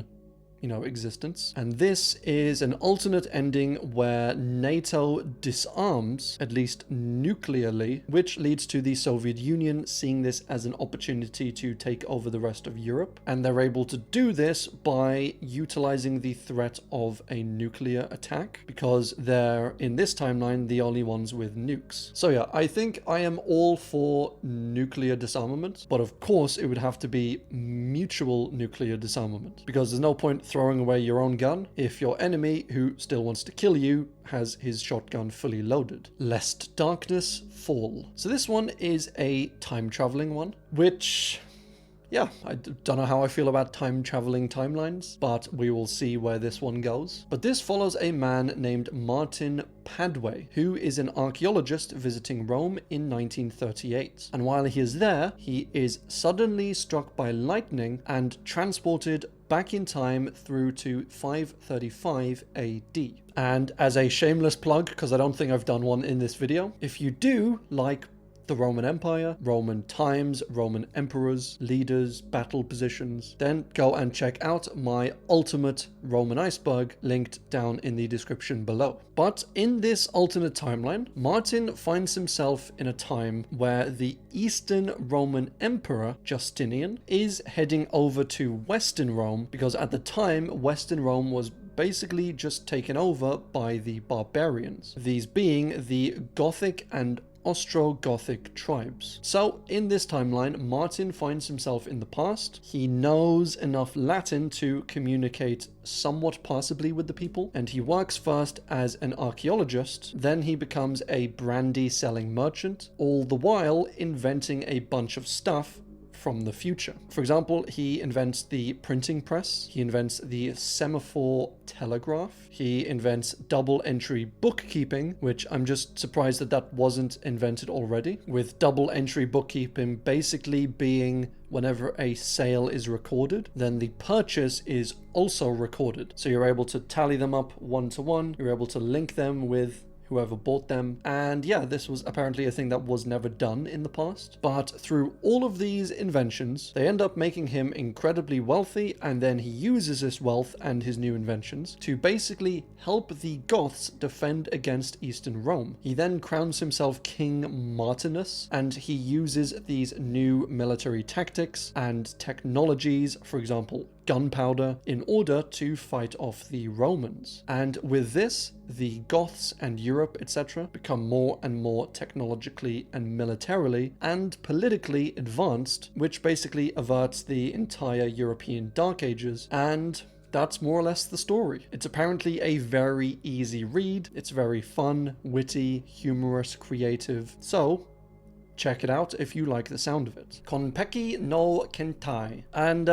existence. And this is an alternate ending where NATO disarms, at least nuclearly, which leads to the Soviet Union seeing this as an opportunity to take over the rest of Europe. And they're able to do this by utilizing the threat of a nuclear attack, because they're, in this timeline, the only ones with nukes. So yeah, I think I am all for nuclear disarmament, but of course it would have to be mutual nuclear disarmament, because there's no point throwing away your own gun if your enemy, who still wants to kill you, has his shotgun fully loaded. Lest darkness fall. So this one is a time traveling one, which, yeah, I don't know how I feel about time traveling timelines, but we will see where this one goes. But this follows a man named Martin Padway, who is an archaeologist visiting Rome in 1938. And while he is there, he is suddenly struck by lightning and transported back in time through to 535 AD. And as a shameless plug, because I don't think I've done one in this video, if you do like the Roman Empire, Roman times, Roman emperors, leaders, battle positions, then go and check out my ultimate Roman iceberg linked down in the description below. But in this alternate timeline, Martin finds himself in a time where the Eastern Roman Emperor Justinian is heading over to Western Rome, because at the time Western Rome was basically just taken over by the barbarians, these being the Gothic and Ostrogothic tribes. So in this timeline, Martin finds himself in the past. He knows enough Latin to communicate somewhat passably with the people, and he works first as an archaeologist, then he becomes a brandy selling merchant, all the while inventing a bunch of stuff from the future. For example, he invents the printing press, he invents the semaphore telegraph, he invents double entry bookkeeping, which I'm just surprised that that wasn't invented already, with double entry bookkeeping basically being whenever a sale is recorded, then the purchase is also recorded. So you're able to tally them up one to one, you're able to link them with whoever bought them. And yeah, this was apparently a thing that was never done in the past. But through all of these inventions, they end up making him incredibly wealthy, and then he uses this wealth and his new inventions to basically help the Goths defend against Eastern Rome. He then crowns himself King Martinus, and he uses these new military tactics and technologies, for example, gunpowder, in order to fight off the Romans. And with this, the Goths and Europe, etc., become more and more technologically and militarily and politically advanced, which basically averts the entire European Dark Ages, and that's more or less the story. It's apparently a very easy read, it's very fun, witty, humorous, creative, so check it out if you like the sound of it. Konpeki no Kentai. And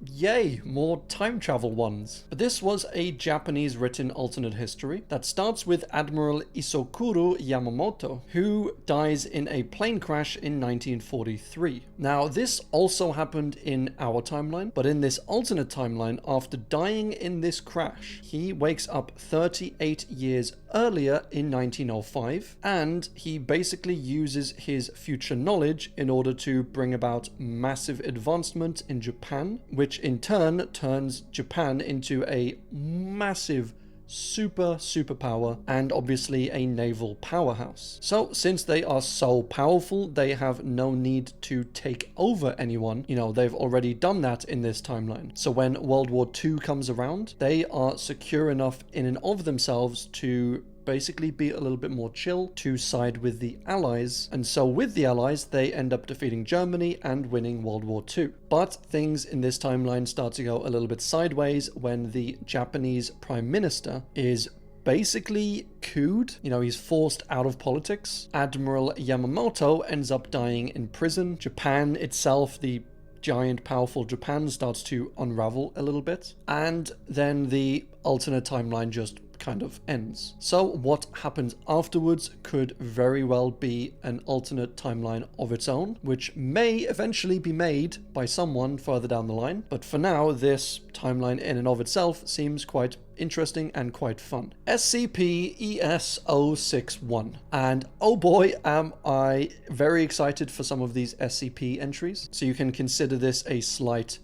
yay, more time travel ones. But this was a Japanese written alternate history that starts with Admiral Isokuro Yamamoto, who dies in a plane crash in 1943. Now, this also happened in our timeline, but in this alternate timeline, after dying in this crash, he wakes up 38 years earlier in 1905, and he basically uses his future knowledge in order to bring about massive advancement in Japan, which in turn turns Japan into a massive superpower and obviously a naval powerhouse. So since they are so powerful, they have no need to take over anyone. You know, they've already done that in this timeline. So when World War II comes around, they are secure enough in and of themselves to basically be a little bit more chill, to side with the Allies, and so with the Allies they end up defeating Germany and winning World War II. But things in this timeline start to go a little bit sideways when the Japanese Prime Minister is basically couped. You know, he's forced out of politics. Admiral Yamamoto ends up dying in prison. Japan itself, the giant powerful Japan, starts to unravel a little bit, and then the alternate timeline just kind of ends. So what happens afterwards could very well be an alternate timeline of its own, which may eventually be made by someone further down the line. But for now, this timeline in and of itself seems quite interesting and quite fun. SCP-ES-061. And oh boy, am I very excited for some of these SCP entries. So you can consider this a slight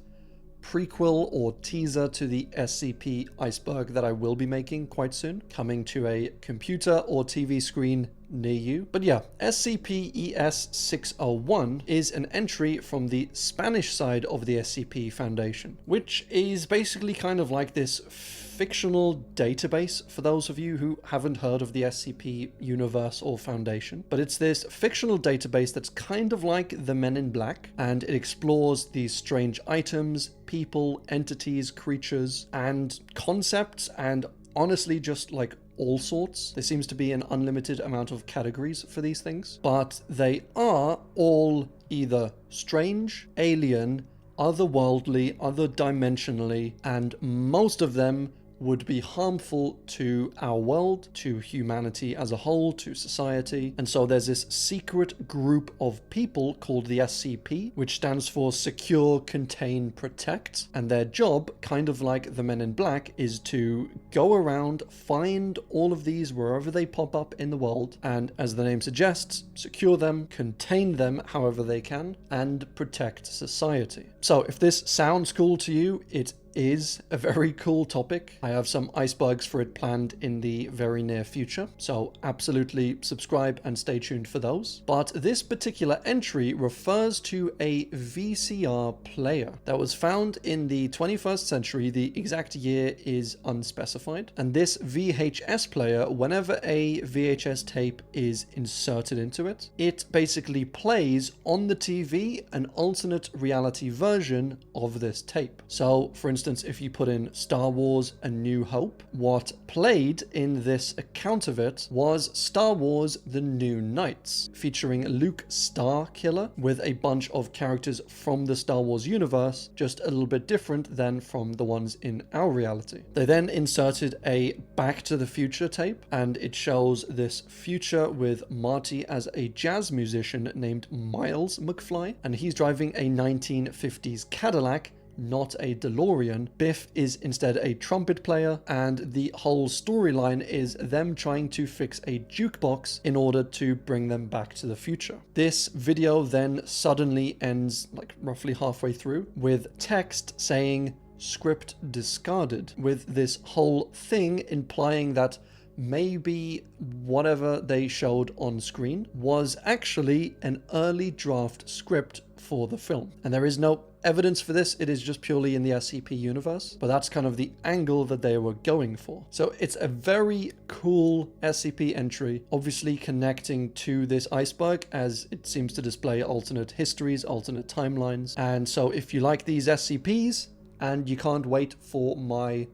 prequel or teaser to the SCP iceberg that I will be making quite soon, coming to a computer or TV screen near you. But yeah, SCP-ES-601 is an entry from the Spanish side of the SCP Foundation, which is basically kind of like this fictional database for those of you who haven't heard of the SCP universe or Foundation. But it's this fictional database that's kind of like the Men in Black, and it explores these strange items, people, entities, creatures, and concepts, and honestly just like all sorts. There seems to be an unlimited amount of categories for these things, but they are all either strange, alien, otherworldly, other dimensionally, and most of them would be harmful to our world, to humanity as a whole, to society. And so there's this secret group of people called the SCP, which stands for Secure, Contain, Protect. And their job, kind of like the Men in Black, is to go around, find all of these wherever they pop up in the world, and as the name suggests, secure them, contain them however they can, and protect society. So if this sounds cool to you, it is a very cool topic. I have some icebergs for it planned in the very near future, so absolutely subscribe and stay tuned for those. But this particular entry refers to a VCR player that was found in the 21st century. The exact year is unspecified. And this VHS player, whenever a VHS tape is inserted into it, it basically plays on the TV an alternate reality version of this tape. So, for instance, if you put in Star Wars A New Hope, what played in this account of it was Star Wars The New Knights, featuring Luke Starkiller with a bunch of characters from the Star Wars universe, just a little bit different than from the ones in our reality. They then inserted a Back to the Future tape, and it shows this future with Marty as a jazz musician named Miles McFly, and he's driving a 1950s Cadillac, not a DeLorean. Biff is instead a trumpet player, and the whole storyline is them trying to fix a jukebox in order to bring them back to the future. This video then suddenly ends like roughly halfway through with text saying script discarded, with this whole thing implying that maybe whatever they showed on screen was actually an early draft script for the film. And there is no evidence for this, it is just purely in the SCP universe, but that's kind of the angle that they were going for. So it's a very cool SCP entry, obviously connecting to this iceberg as it seems to display alternate histories, alternate timelines. And so if you like these SCPs and you can't wait for my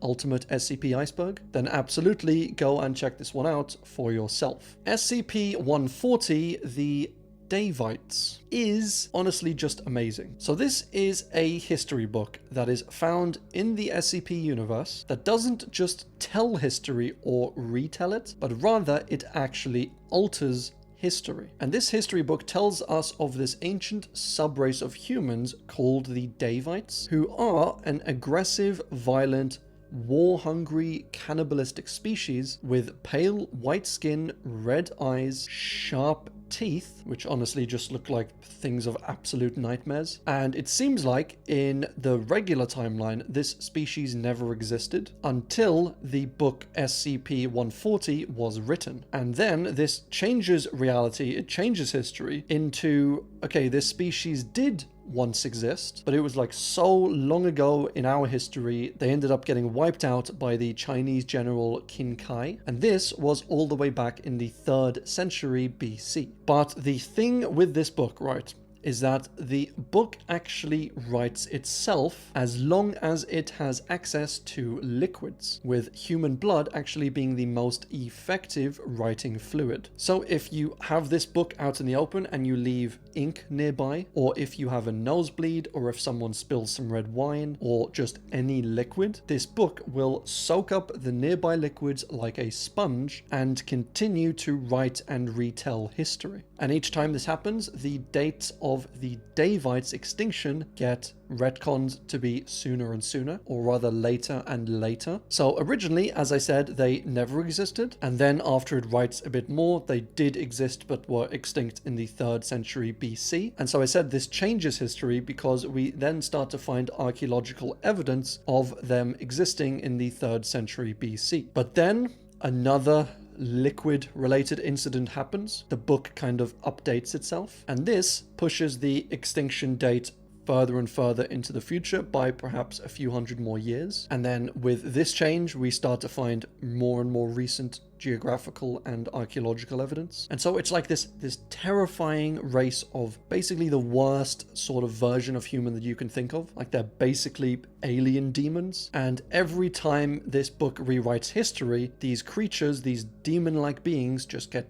ultimate SCP iceberg, then absolutely go and check this one out for yourself. SCP-140, the Davites, is honestly just amazing. So this is a history book that is found in the SCP universe that doesn't just tell history or retell it, but rather it actually alters history. And this history book tells us of this ancient subrace of humans called the Davites, who are an aggressive, violent, war-hungry, cannibalistic species with pale white skin, red eyes, sharp teeth, which honestly just look like things of absolute nightmares. And it seems like in the regular timeline, this species never existed until the book SCP-140 was written. And then this changes reality, it changes history into, okay, this species did once exist, but it was like so long ago in our history, they ended up getting wiped out by the Chinese general Qin Kai, and this was all the way back in the 3rd century BC. But the thing with this book, right, is that the book actually writes itself as long as it has access to liquids, with human blood actually being the most effective writing fluid. So if you have this book out in the open and you leave ink nearby, or if you have a nosebleed, or if someone spills some red wine, or just any liquid, this book will soak up the nearby liquids like a sponge and continue to write and retell history. And each time this happens, the dates of the Davites' extinction get retconned to be sooner and sooner, or rather later and later. So originally, as I said, they never existed, and then after it writes a bit more, they did exist but were extinct in the 3rd century BC. And so I said this changes history because we then start to find archaeological evidence of them existing in the 3rd century BC. But then another liquid related incident happens. The book kind of updates itself, and this pushes the extinction date further and further into the future by perhaps a few hundred more years. And then with this change, we start to find more and more recent geographical and archaeological evidence. And so it's like this terrifying race of basically the worst sort of version of human that you can think of. Like they're basically alien demons. And every time this book rewrites history, these creatures, these demon-like beings just get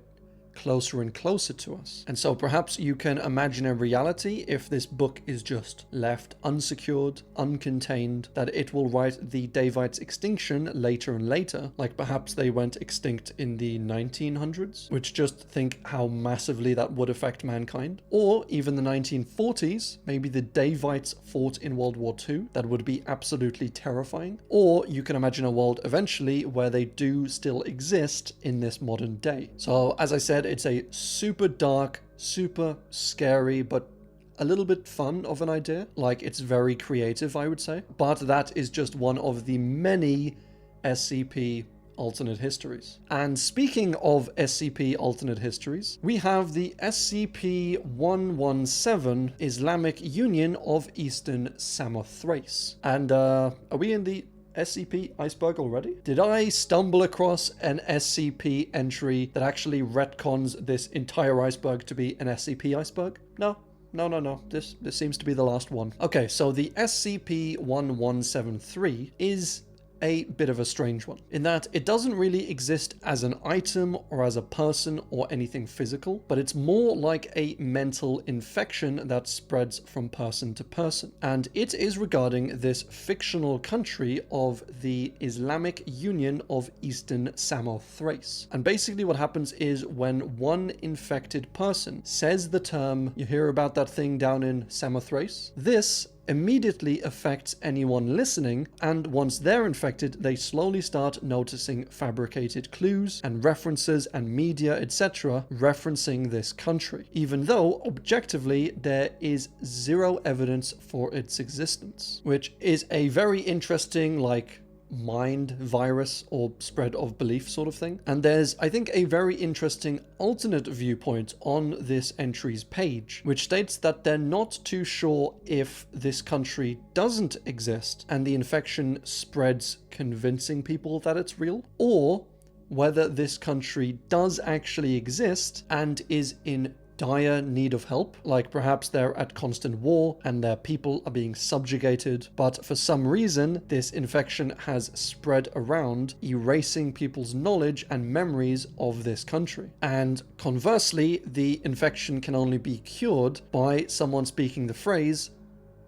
closer and closer to us. And so perhaps you can imagine a reality if this book is just left unsecured, uncontained, that it will write the Davites' extinction later and later, like perhaps they went extinct in the 1900s, which just think how massively that would affect mankind. Or even the 1940s, maybe the Davites fought in World War II, that would be absolutely terrifying. Or you can imagine a world eventually where they do still exist in this modern day. So as I said, it's a super dark, super scary, but a little bit fun of an idea. Like, it's very creative, I would say. But that is just one of the many SCP alternate histories. And speaking of SCP alternate histories, we have the SCP-117 Islamic Union of Eastern Samothrace. And are we in the SCP iceberg already? Did I stumble across an SCP entry that actually retcons this entire iceberg to be an SCP iceberg? No. No. This seems to be the last one. Okay, so the SCP-1173 is a bit of a strange one, in that it doesn't really exist as an item or as a person or anything physical, but it's more like a mental infection that spreads from person to person. And it is regarding this fictional country of the Islamic Union of Eastern Samothrace. And basically what happens is when one infected person says the term, "You hear about that thing down in Samothrace?" This immediately affects anyone listening, and once they're infected, they slowly start noticing fabricated clues and references and media, etc., referencing this country, even though objectively there is zero evidence for its existence, which is a very interesting, mind virus or spread of belief sort of thing. And there's, I think, a very interesting alternate viewpoint on this entry's page, which states that they're not too sure if this country doesn't exist and the infection spreads convincing people that it's real, or whether this country does actually exist and is in dire need of help, like perhaps they're at constant war and their people are being subjugated, but for some reason this infection has spread around, erasing people's knowledge and memories of this country. And conversely, the infection can only be cured by someone speaking the phrase,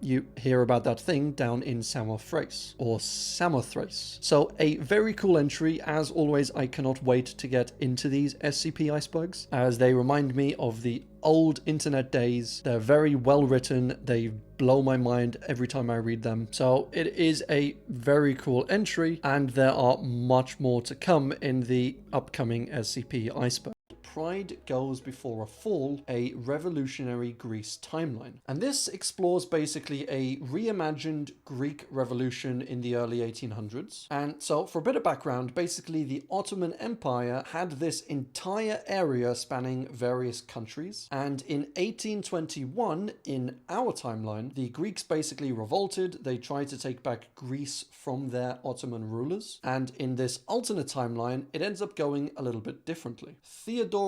"You hear about that thing down in Samothrace," or Samothrace. So a very cool entry. As always, I cannot wait to get into these SCP icebergs, as they remind me of the old internet days. They're very well written. They blow my mind every time I read them. So it is a very cool entry, and there are much more to come in the upcoming SCP iceberg. Pride Goes Before a Fall, a revolutionary Greece timeline. And this explores basically a reimagined Greek revolution in the early 1800s. And so for a bit of background, basically the Ottoman Empire had this entire area spanning various countries. And in 1821, in our timeline, the Greeks basically revolted. They tried to take back Greece from their Ottoman rulers. And in this alternate timeline, it ends up going a little bit differently. Theodoros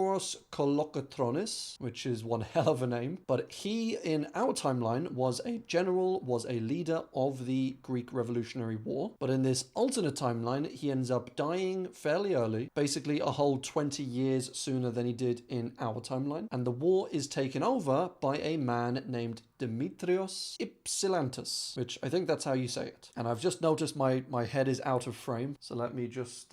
Kolokotronis, which is one hell of a name, but he in our timeline was a general, was a leader of the Greek Revolutionary War. But in this alternate timeline, he ends up dying fairly early, basically a whole 20 years sooner than he did in our timeline. And the war is taken over by a man named Demetrios Ypsilantis, which I think that's how you say it. And I've just noticed my head is out of frame, so let me just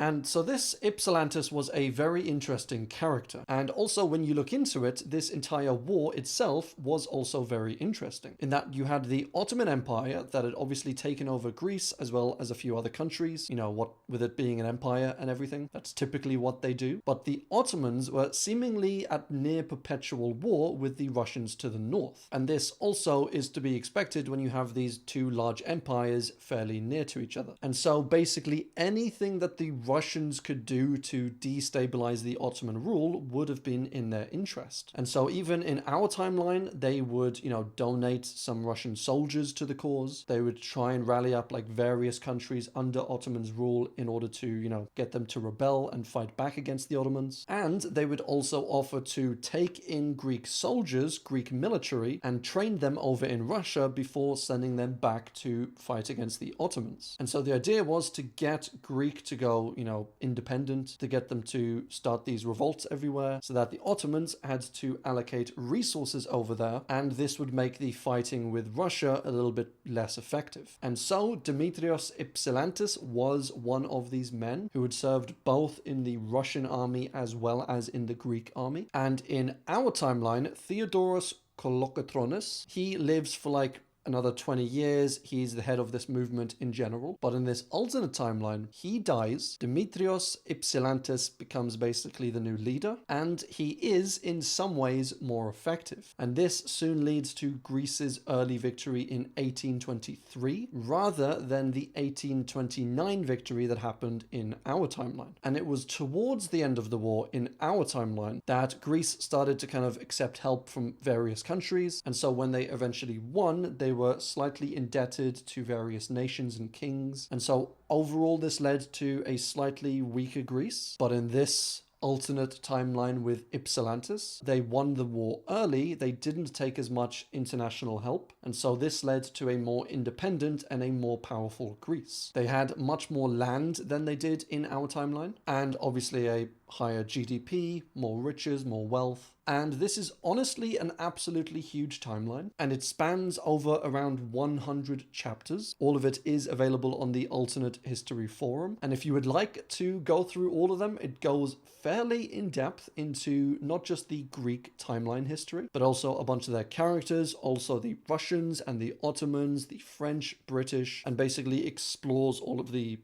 And so this Ypsilantis was a very interesting character. And also when you look into it, this entire war itself was also very interesting, in that you had the Ottoman Empire that had obviously taken over Greece as well as a few other countries, what with it being an empire and everything, that's typically what they do. But the Ottomans were seemingly at near perpetual war with the Russians to the north. And this also is to be expected when you have these two large empires fairly near to each other. And so basically anything that the Russians could do to destabilize the Ottoman rule would have been in their interest. And so even in our timeline, they would, donate some Russian soldiers to the cause. They would try and rally up various countries under Ottoman's rule in order to, get them to rebel and fight back against the Ottomans. And they would also offer to take in Greek soldiers, Greek military, and train them over in Russia before sending them back to fight against the Ottomans. And so the idea was to get Greek to go, independent, to get them to start these revolts everywhere, so that the Ottomans had to allocate resources over there, and this would make the fighting with Russia a little bit less effective. And so Demetrios Ypsilantis was one of these men who had served both in the Russian army as well as in the Greek army. And in our timeline, Theodoros Kolokotronis, he lives for like another 20 years. He's the head of this movement in general. But in this alternate timeline, he dies. Demetrios Ypsilantis becomes basically the new leader, and he is in some ways more effective. And this soon leads to Greece's early victory in 1823, rather than the 1829 victory that happened in our timeline. And it was towards the end of the war in our timeline that Greece started to kind of accept help from various countries. And so when they eventually won, they were slightly indebted to various nations and kings. And so overall, this led to a slightly weaker Greece. But in this alternate timeline with Ypsilantis, they won the war early. They didn't take as much international help, and so this led to a more independent and a more powerful Greece. They had much more land than they did in our timeline, and obviously a higher GDP, more riches, more wealth. And this is honestly an absolutely huge timeline, and it spans over around 100 chapters. All of it is available on the Alternate History Forum, and if you would like to go through all of them, it goes fairly in depth into not just the Greek timeline history, but also a bunch of their characters, also the Russians and the Ottomans, the French, British, and basically explores all of the,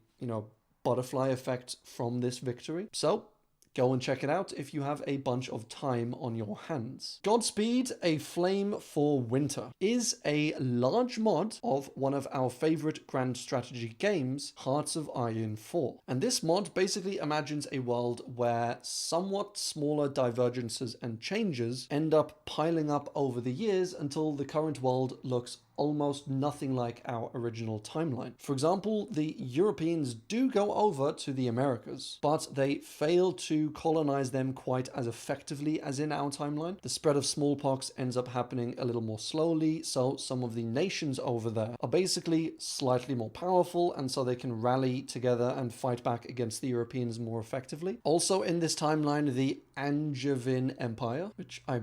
butterfly effects from this victory. So go and check it out if you have a bunch of time on your hands. Godspeed, A Flame for Winter is a large mod of one of our favorite grand strategy games, Hearts of Iron 4. And this mod basically imagines a world where somewhat smaller divergences and changes end up piling up over the years until the current world looks almost nothing like our original timeline. For example, the Europeans do go over to the Americas, but they fail to colonize them quite as effectively as in our timeline. The spread of smallpox ends up happening a little more slowly, so some of the nations over there are basically slightly more powerful, and so they can rally together and fight back against the Europeans more effectively. Also in this timeline, the Angevin Empire, which I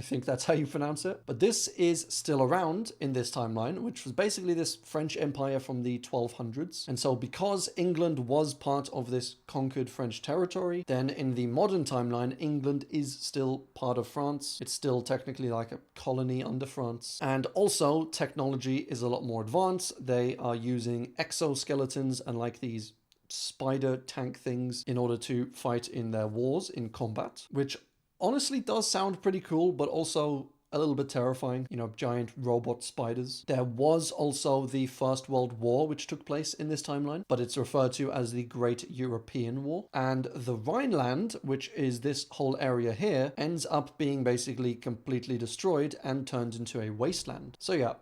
think that's how you pronounce it. But this is still around in this timeline, which was basically this French empire from the 1200s. And so because England was part of this conquered French territory, then in the modern timeline, England is still part of France. It's still technically like a colony under France. And also technology is a lot more advanced. They are using exoskeletons and like these spider tank things in order to fight in their wars in combat, which honestly does sound pretty cool, but also a little bit terrifying, giant robot spiders. There was also the First World War, which took place in this timeline, but it's referred to as the Great European War. And the Rhineland, which is this whole area here, ends up being basically completely destroyed and turned into a wasteland. So yeah,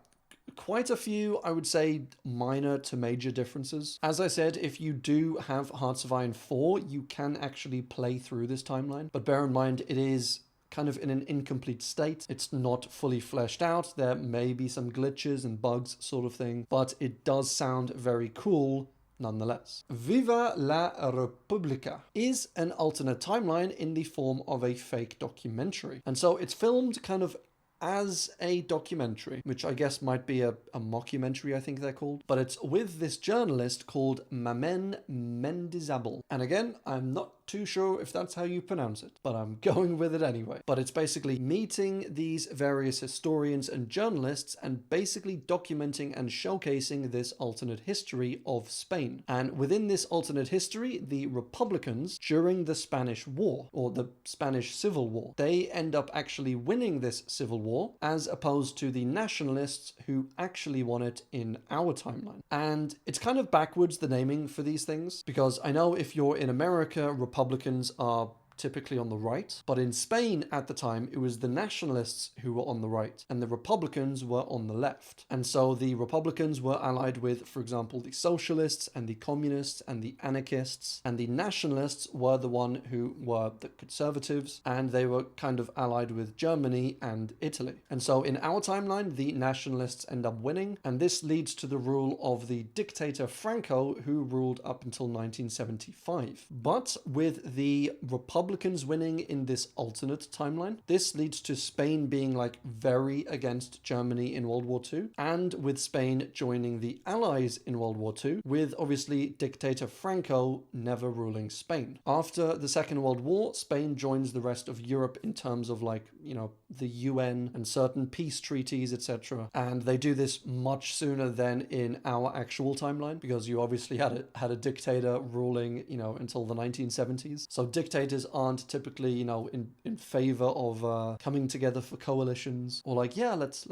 quite a few, I would say, minor to major differences. As I said, if you do have Hearts of Iron 4, you can actually play through this timeline, but bear in mind it is kind of in an incomplete state. It's not fully fleshed out. There may be some glitches and bugs sort of thing, but it does sound very cool nonetheless. Viva la Repubblica is an alternate timeline in the form of a fake documentary. And so it's filmed kind of as a documentary, which I guess might be a mockumentary, I think they're called. But it's with this journalist called Mamen Mendizabal. And again, I'm not too sure if that's how you pronounce it, but I'm going with it anyway. But it's basically meeting these various historians and journalists and basically documenting and showcasing this alternate history of Spain. And within this alternate history, the Republicans, during the Spanish War, or the Spanish Civil War, they end up actually winning this civil war, as opposed to the nationalists who actually won it in our timeline. And it's kind of backwards, the naming for these things, because I know if you're in America, Republicans are typically on the right. But in Spain at the time, it was the nationalists who were on the right and the Republicans were on the left. And so the Republicans were allied with, for example, the socialists and the communists and the anarchists, and the nationalists were the one who were the conservatives, and they were kind of allied with Germany and Italy. And so in our timeline, the nationalists end up winning, and this leads to the rule of the dictator Franco, who ruled up until 1975. But with the Republicans winning in this alternate timeline, this leads to Spain being like very against Germany in World War II, and with Spain joining the Allies in World War II, with obviously dictator Franco never ruling Spain. After the Second World War, Spain joins the rest of Europe in terms of like, you know, the UN and certain peace treaties, etc. And they do this much sooner than in our actual timeline, because you obviously had a dictator ruling, you know, until the 1970s. So dictators aren't typically, you know, in favor of coming together for coalitions, or like, yeah, let's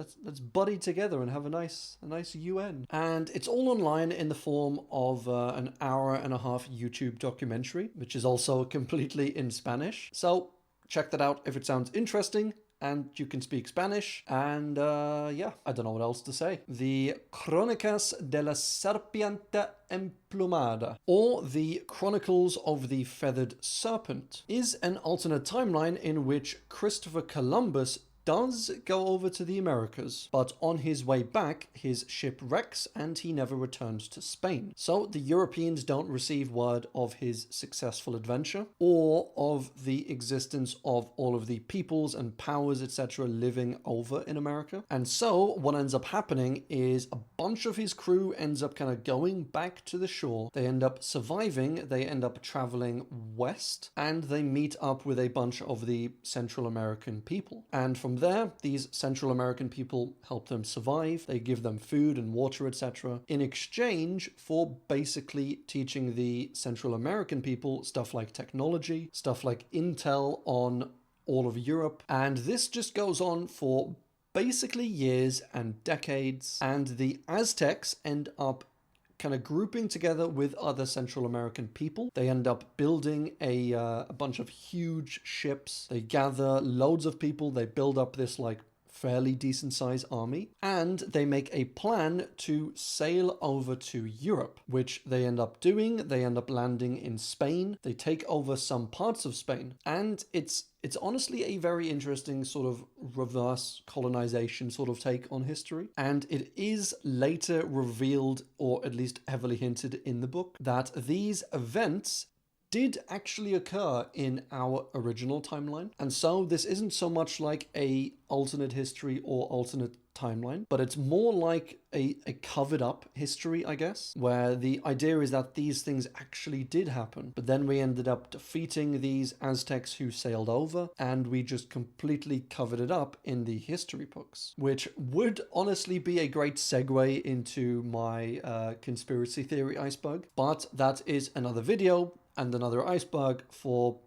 buddy together and have a nice UN. And it's all online in the form of an hour-and-a-half YouTube documentary, which is also completely in Spanish. So check that out if it sounds interesting and you can speak Spanish. And yeah, I don't know what else to say. The Crónicas de la Serpiente Emplumada, or the Chronicles of the Feathered Serpent, is an alternate timeline in which Christopher Columbus does go over to the Americas, but on his way back, his ship wrecks and he never returns to Spain. So the Europeans don't receive word of his successful adventure or of the existence of all of the peoples and powers, etc. living over in America. And so what ends up happening is a bunch of his crew ends up kind of going back to the shore. They end up surviving, they end up traveling west, and they meet up with a bunch of the Central American people. And from there, these Central American people help them survive. They give them food and water, etc., in exchange for basically teaching the Central American people stuff like technology, stuff like intel on all of Europe. And this just goes on for basically years and decades. And the Aztecs end up kind of grouping together with other Central American people. They end up building a bunch of huge ships. They gather loads of people. They build up this like fairly decent sized army, and they make a plan to sail over to Europe, which they end up doing. They end up landing in Spain. They take over some parts of Spain, and it's honestly a very interesting sort of reverse colonization sort of take on history. And it is later revealed, or at least heavily hinted in the book, that these events did actually occur in our original timeline. And so this isn't so much like a alternate history or alternate timeline, but it's more like a covered up history, I guess, where the idea is that these things actually did happen, but then we ended up defeating these Aztecs who sailed over, and we just completely covered it up in the history books, which would honestly be a great segue into my conspiracy theory iceberg, but that is another video and another iceberg for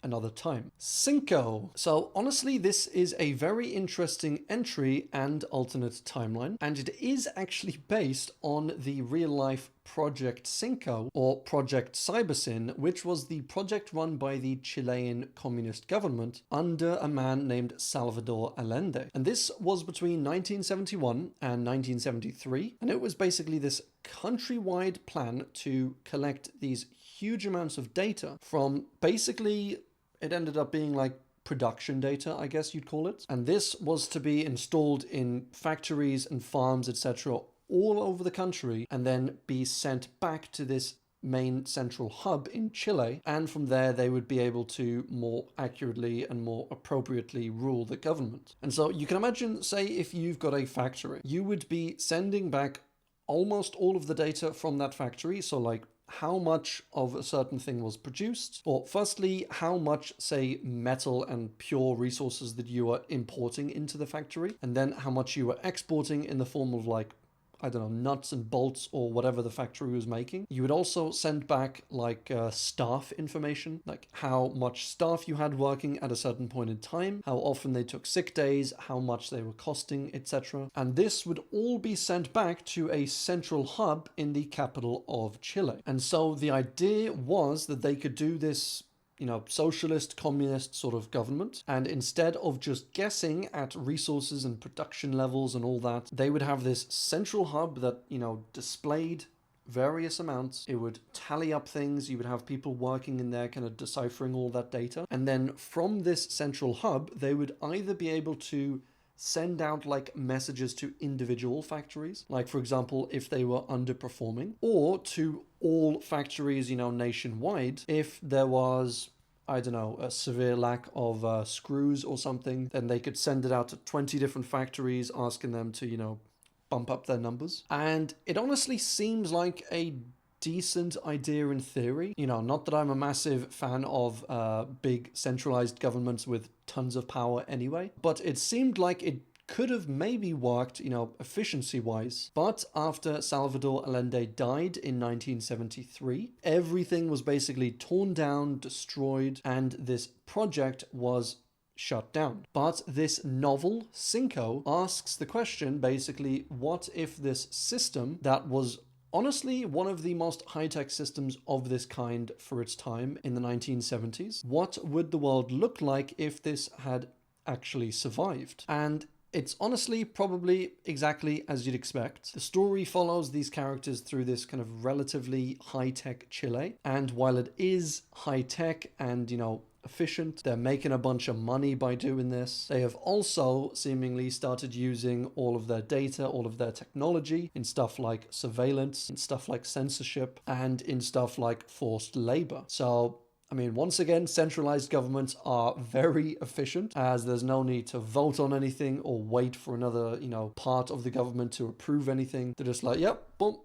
another time. Cinco. So honestly, this is a very interesting entry and alternate timeline, and it is actually based on the real-life Project Cinco, or Project Cybersyn, which was the project run by the Chilean communist government under a man named Salvador Allende. And this was between 1971 and 1973, and it was basically this countrywide plan to collect these huge amounts of data from basically, it ended up being like production data, I guess you'd call it. And this was to be installed in factories and farms, etc., all over the country, and then be sent back to this main central hub in Chile. And from there, they would be able to more accurately and more appropriately rule the government. And so you can imagine, say, if you've got a factory, you would be sending back almost all of the data from that factory. So like how much of a certain thing was produced, or firstly, how much, say, metal and pure resources that you are importing into the factory, and then how much you were exporting in the form of like, I don't know, nuts and bolts or whatever the factory was making. You would also send back like staff information, like how much staff you had working at a certain point in time, how often they took sick days, how much they were costing, etc. And this would all be sent back to a central hub in the capital of Chile. And so the idea was that they could do this, socialist, communist sort of government. And instead of just guessing at resources and production levels and all that, they would have this central hub that, displayed various amounts. It would tally up things. You would have people working in there kind of deciphering all that data. And then from this central hub, they would either be able to send out like messages to individual factories, like for example, if they were underperforming, or to all factories, nationwide, if there was, I don't know, a severe lack of screws or something, then they could send it out to 20 different factories, asking them to, bump up their numbers. And it honestly seems like a decent idea in theory. Not that I'm a massive fan of big centralized governments with tons of power anyway, but it seemed like it could have maybe worked, efficiency-wise. But after Salvador Allende died in 1973, everything was basically torn down, destroyed, and this project was shut down. But this novel, Cinco, asks the question, basically, what if this system that was honestly one of the most high-tech systems of this kind for its time in the 1970s, what would the world look like if this had actually survived? And it's honestly probably exactly as you'd expect. The story follows these characters through this kind of relatively high-tech Chile, and while it is high-tech and, efficient, they're making a bunch of money by doing this. They have also seemingly started using all of their data, all of their technology in stuff like surveillance, in stuff like censorship, and in stuff like forced labor. So once again, centralized governments are very efficient, as there's no need to vote on anything or wait for another, part of the government to approve anything. They're just like, yep, boom,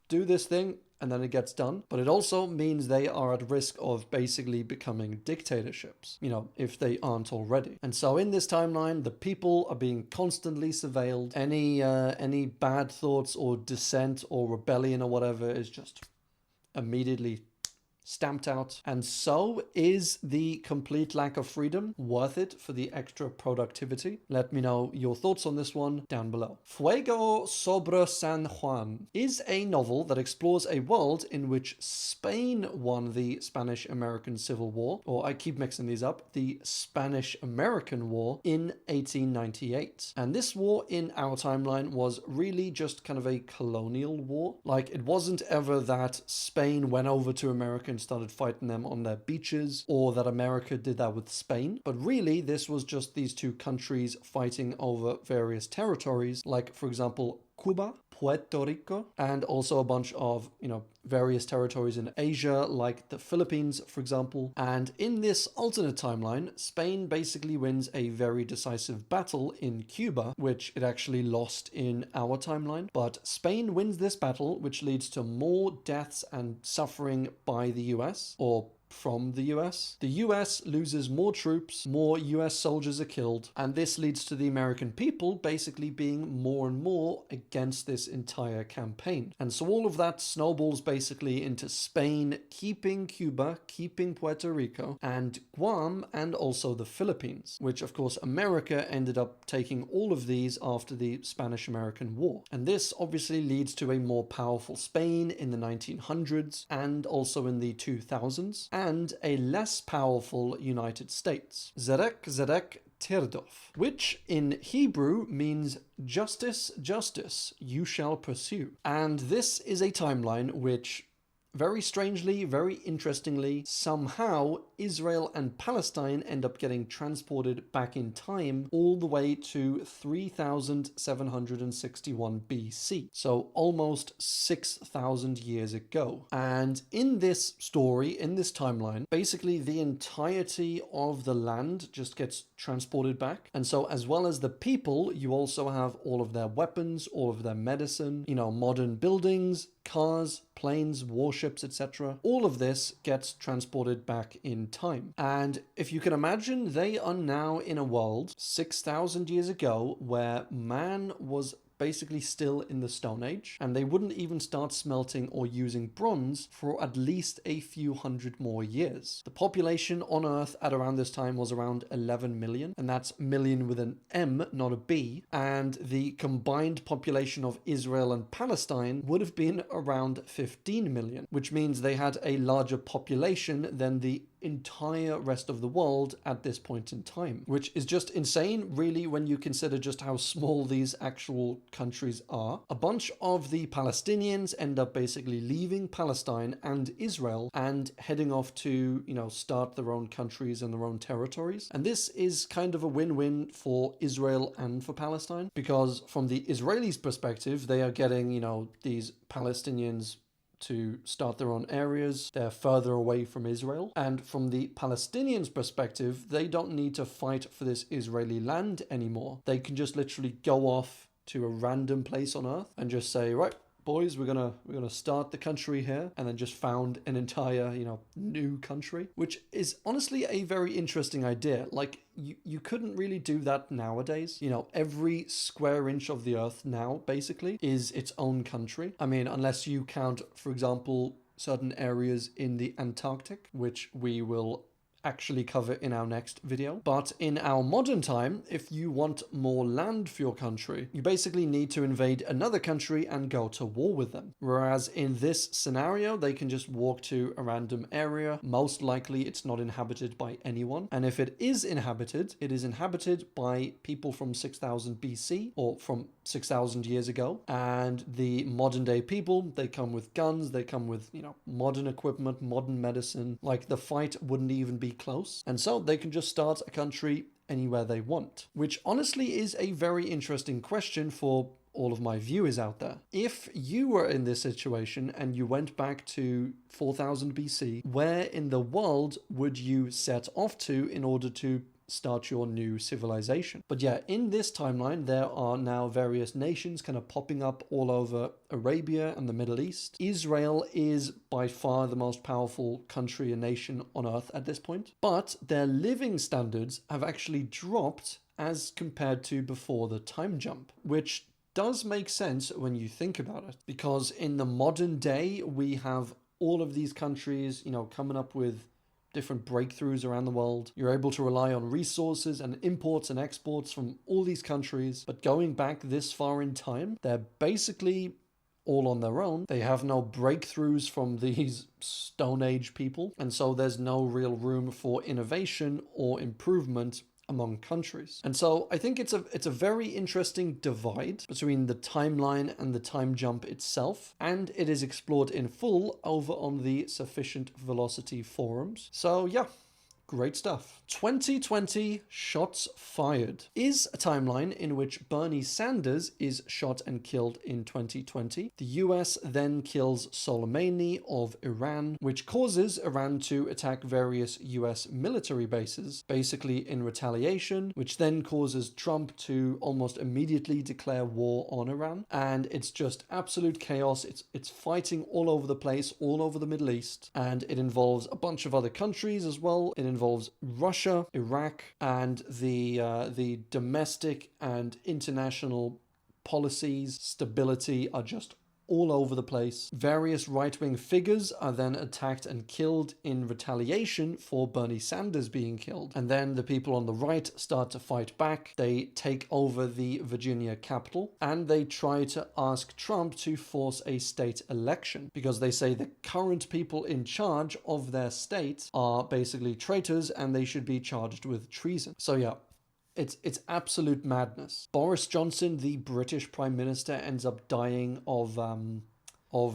do this thing, and then it gets done. But it also means they are at risk of basically becoming dictatorships, if they aren't already. And so in this timeline, the people are being constantly surveilled. Any bad thoughts or dissent or rebellion or whatever is just immediately stamped out. And so, is the complete lack of freedom worth it for the extra productivity? Let me know your thoughts on this one down below. Fuego sobre San Juan is a novel that explores a world in which Spain won the Spanish-American Civil War, or I keep mixing these up, the Spanish-American War in 1898. And this war in our timeline was really just kind of a colonial war. Like, it wasn't ever that Spain went over to America and started fighting them on their beaches, or that America did that with Spain. But really, this was just these two countries fighting over various territories, like, for example, Cuba, Puerto Rico, and also a bunch of, various territories in Asia, like the Philippines, for example. And in this alternate timeline, Spain basically wins a very decisive battle in Cuba, which it actually lost in our timeline. But Spain wins this battle, which leads to more deaths and suffering by the US, or from the US. The US loses more troops, more US soldiers are killed, and this leads to the American people basically being more and more against this entire campaign. And so all of that snowballs basically into Spain keeping Cuba, keeping Puerto Rico, and Guam, and also the Philippines, which of course America ended up taking all of these after the Spanish-American War. And this obviously leads to a more powerful Spain in the 1900s and also in the 2000s, and a less powerful United States. Zerek Tirdov, which in Hebrew means justice, justice, you shall pursue. And this is a timeline which, very strangely, very interestingly, somehow Israel and Palestine end up getting transported back in time all the way to 3761 BC. So almost 6,000 years ago. And in this story, in this timeline, basically the entirety of the land just gets transported back. And so as well as the people, you also have all of their weapons, all of their medicine, modern buildings, cars, planes, warships, etc. All of this gets transported back in time. And if you can imagine, they are now in a world 6,000 years ago where man was basically still in the Stone Age, and they wouldn't even start smelting or using bronze for at least a few hundred more years. The population on Earth at around this time was around 11 million, and that's million with an M, not a B, and the combined population of Israel and Palestine would have been around 15 million, which means they had a larger population than the entire rest of the world at this point in time, which is just insane, really, when you consider just how small these actual countries are. A bunch of the Palestinians end up basically leaving Palestine and Israel and heading off to, start their own countries and their own territories. And this is kind of a win-win for Israel and for Palestine, because from the Israelis' perspective, they are getting, these Palestinians to start their own areas. They're further away from Israel. And from the Palestinians' perspective, they don't need to fight for this Israeli land anymore. They can just literally go off to a random place on earth and just say, right, boys, we're gonna start the country here, and then just found an entire, new country, which is honestly a very interesting idea. Like, you couldn't really do that nowadays. Every square inch of the earth now basically is its own country. I mean, unless you count, for example, certain areas in the Antarctic, which we will actually cover in our next video. But in our modern time, if you want more land for your country, you basically need to invade another country and go to war with them. Whereas in this scenario, they can just walk to a random area. Most likely it's not inhabited by anyone. And if it is inhabited by people from 6000 BC or from 6,000 years ago. And the modern day people, they come with guns, they come with, modern equipment, modern medicine. Like, the fight wouldn't even be close. And so they can just start a country anywhere they want, which honestly is a very interesting question for all of my viewers out there. If you were in this situation and you went back to 4000 BC, where in the world would you set off to in order to start your new civilization? But yeah, in this timeline, there are now various nations kind of popping up all over Arabia and the Middle East. Israel is by far the most powerful country and nation on earth at this point, but their living standards have actually dropped as compared to before the time jump, which does make sense when you think about it, because in the modern day, we have all of these countries, coming up with different breakthroughs around the world. You're able to rely on resources and imports and exports from all these countries. But going back this far in time, they're basically all on their own. They have no breakthroughs from these Stone Age people. And so there's no real room for innovation or improvement among countries. And so I think it's a very interesting divide between the timeline and the time jump itself, and it is explored in full over on the Sufficient Velocity forums. So yeah, great stuff. 2020 shots fired is a timeline in which Bernie Sanders is shot and killed in 2020. The US then kills Soleimani of Iran, which causes Iran to attack various US military bases, basically in retaliation, which then causes Trump to almost immediately declare war on Iran. And it's just absolute chaos. It's fighting all over the place, all over the Middle East, and it involves a bunch of other countries as well. It involves Russia, Iraq, and the domestic and international policies, stability are just all over the place. Various right-wing figures are then attacked and killed in retaliation for Bernie Sanders being killed. And then the people on the right start to fight back. They take over the Virginia Capitol and they try to ask Trump to force a state election because they say the current people in charge of their state are basically traitors and they should be charged with treason. So yeah, it's absolute madness. Boris Johnson, the British Prime Minister, ends up dying of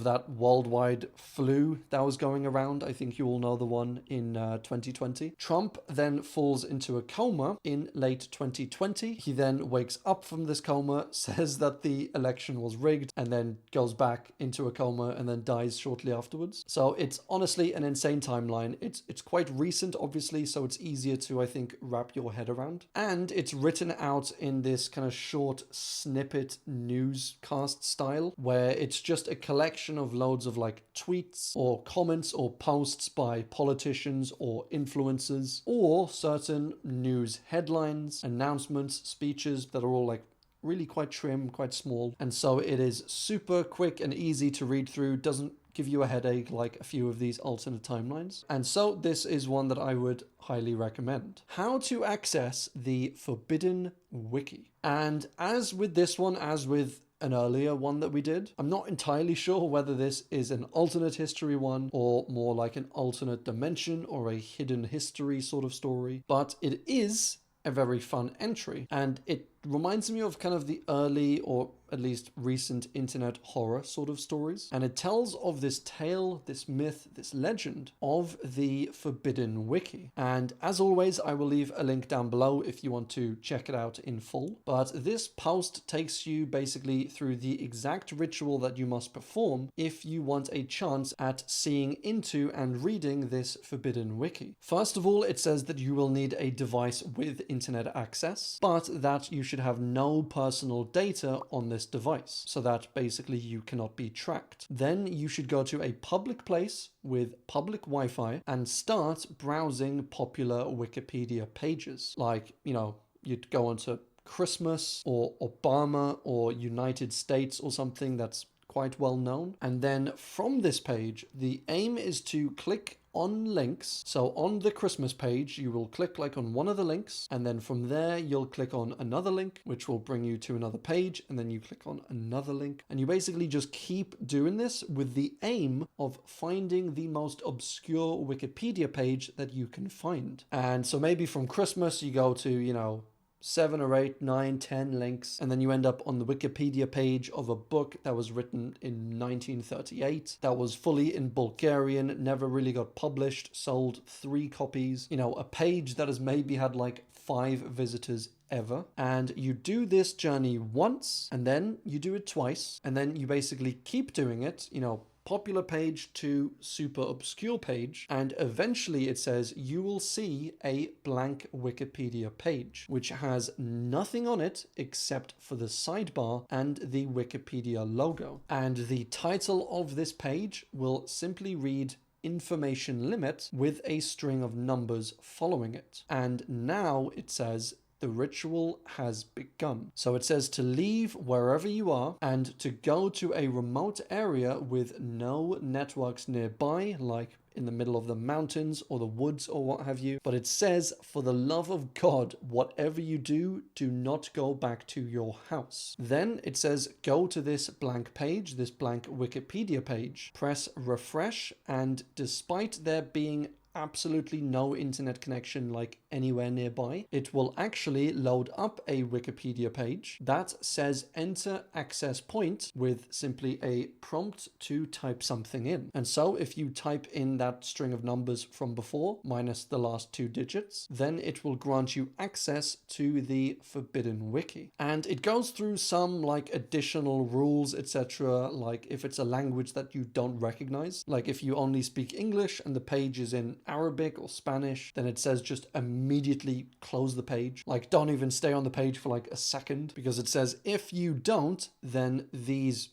that worldwide flu that was going around. I think you all know the one in 2020. Trump then falls into a coma in late 2020. He then wakes up from this coma, says that the election was rigged, and then goes back into a coma and then dies shortly afterwards. So it's honestly an insane timeline. It's quite recent, obviously, so it's easier to, I think, wrap your head around. And it's written out in this kind of short snippet newscast style, where it's just a collection of loads of like tweets or comments or posts by politicians or influencers or certain news headlines, announcements, speeches that are all like really quite trim, quite small. And so it is super quick and easy to read through, doesn't give you a headache like a few of these alternate timelines. And so this is one that I would highly recommend. How to access the Forbidden Wiki. And as with this one, as with an earlier one that we did. I'm not entirely sure whether this is an alternate history one or more like an alternate dimension or a hidden history sort of story, but it is a very fun entry, and it reminds me of kind of the early or at least recent internet horror sort of stories. And it tells of this tale, this myth, this legend of the Forbidden Wiki. And as always, I will leave a link down below if you want to check it out in full. But this post takes you basically through the exact ritual that you must perform if you want a chance at seeing into and reading this Forbidden Wiki. First of all, it says that you will need a device with internet access, but that you should have no personal data on this device, so that basically you cannot be tracked. Then you should go to a public place with public Wi-Fi and start browsing popular Wikipedia pages. Like, you know, you'd go onto Christmas or Obama or United States or something that's quite well known. And then from this page, the aim is to click on links. So on the Christmas page, you will click like on one of the links, and then from there you'll click on another link, which will bring you to another page, and then you click on another link. And you basically just keep doing this with the aim of finding the most obscure Wikipedia page that you can find. And so maybe from Christmas you go to, you know, 7 or 8, 9, 10 links, and then you end up on the Wikipedia page of a book that was written in 1938, that was fully in Bulgarian, never really got published, sold 3 copies, you know, a page that has maybe had like 5 visitors ever. And you do this journey once, and then you do it twice, and then you basically keep doing it, you know, popular page to super obscure page, and eventually it says you will see a blank Wikipedia page which has nothing on it except for the sidebar and the Wikipedia logo, and the title of this page will simply read information limit with a string of numbers following it. And now it says the ritual has begun. So it says to leave wherever you are and to go to a remote area with no networks nearby, like in the middle of the mountains or the woods or what have you. But it says, for the love of God, whatever you do, do not go back to your house. Then it says, go to this blank page, this blank Wikipedia page, press refresh, and despite there being absolutely no internet connection like anywhere nearby, it will actually load up a Wikipedia page that says enter access point with simply a prompt to type something in. And so if you type in that string of numbers from before minus the last 2 digits, then it will grant you access to the Forbidden Wiki. And it goes through some like additional rules, etc. Like if it's a language that you don't recognize, like if you only speak English and the page is in Arabic or Spanish, then it says just immediately close the page. Like don't even stay on the page for like a second, because it says if you don't, then these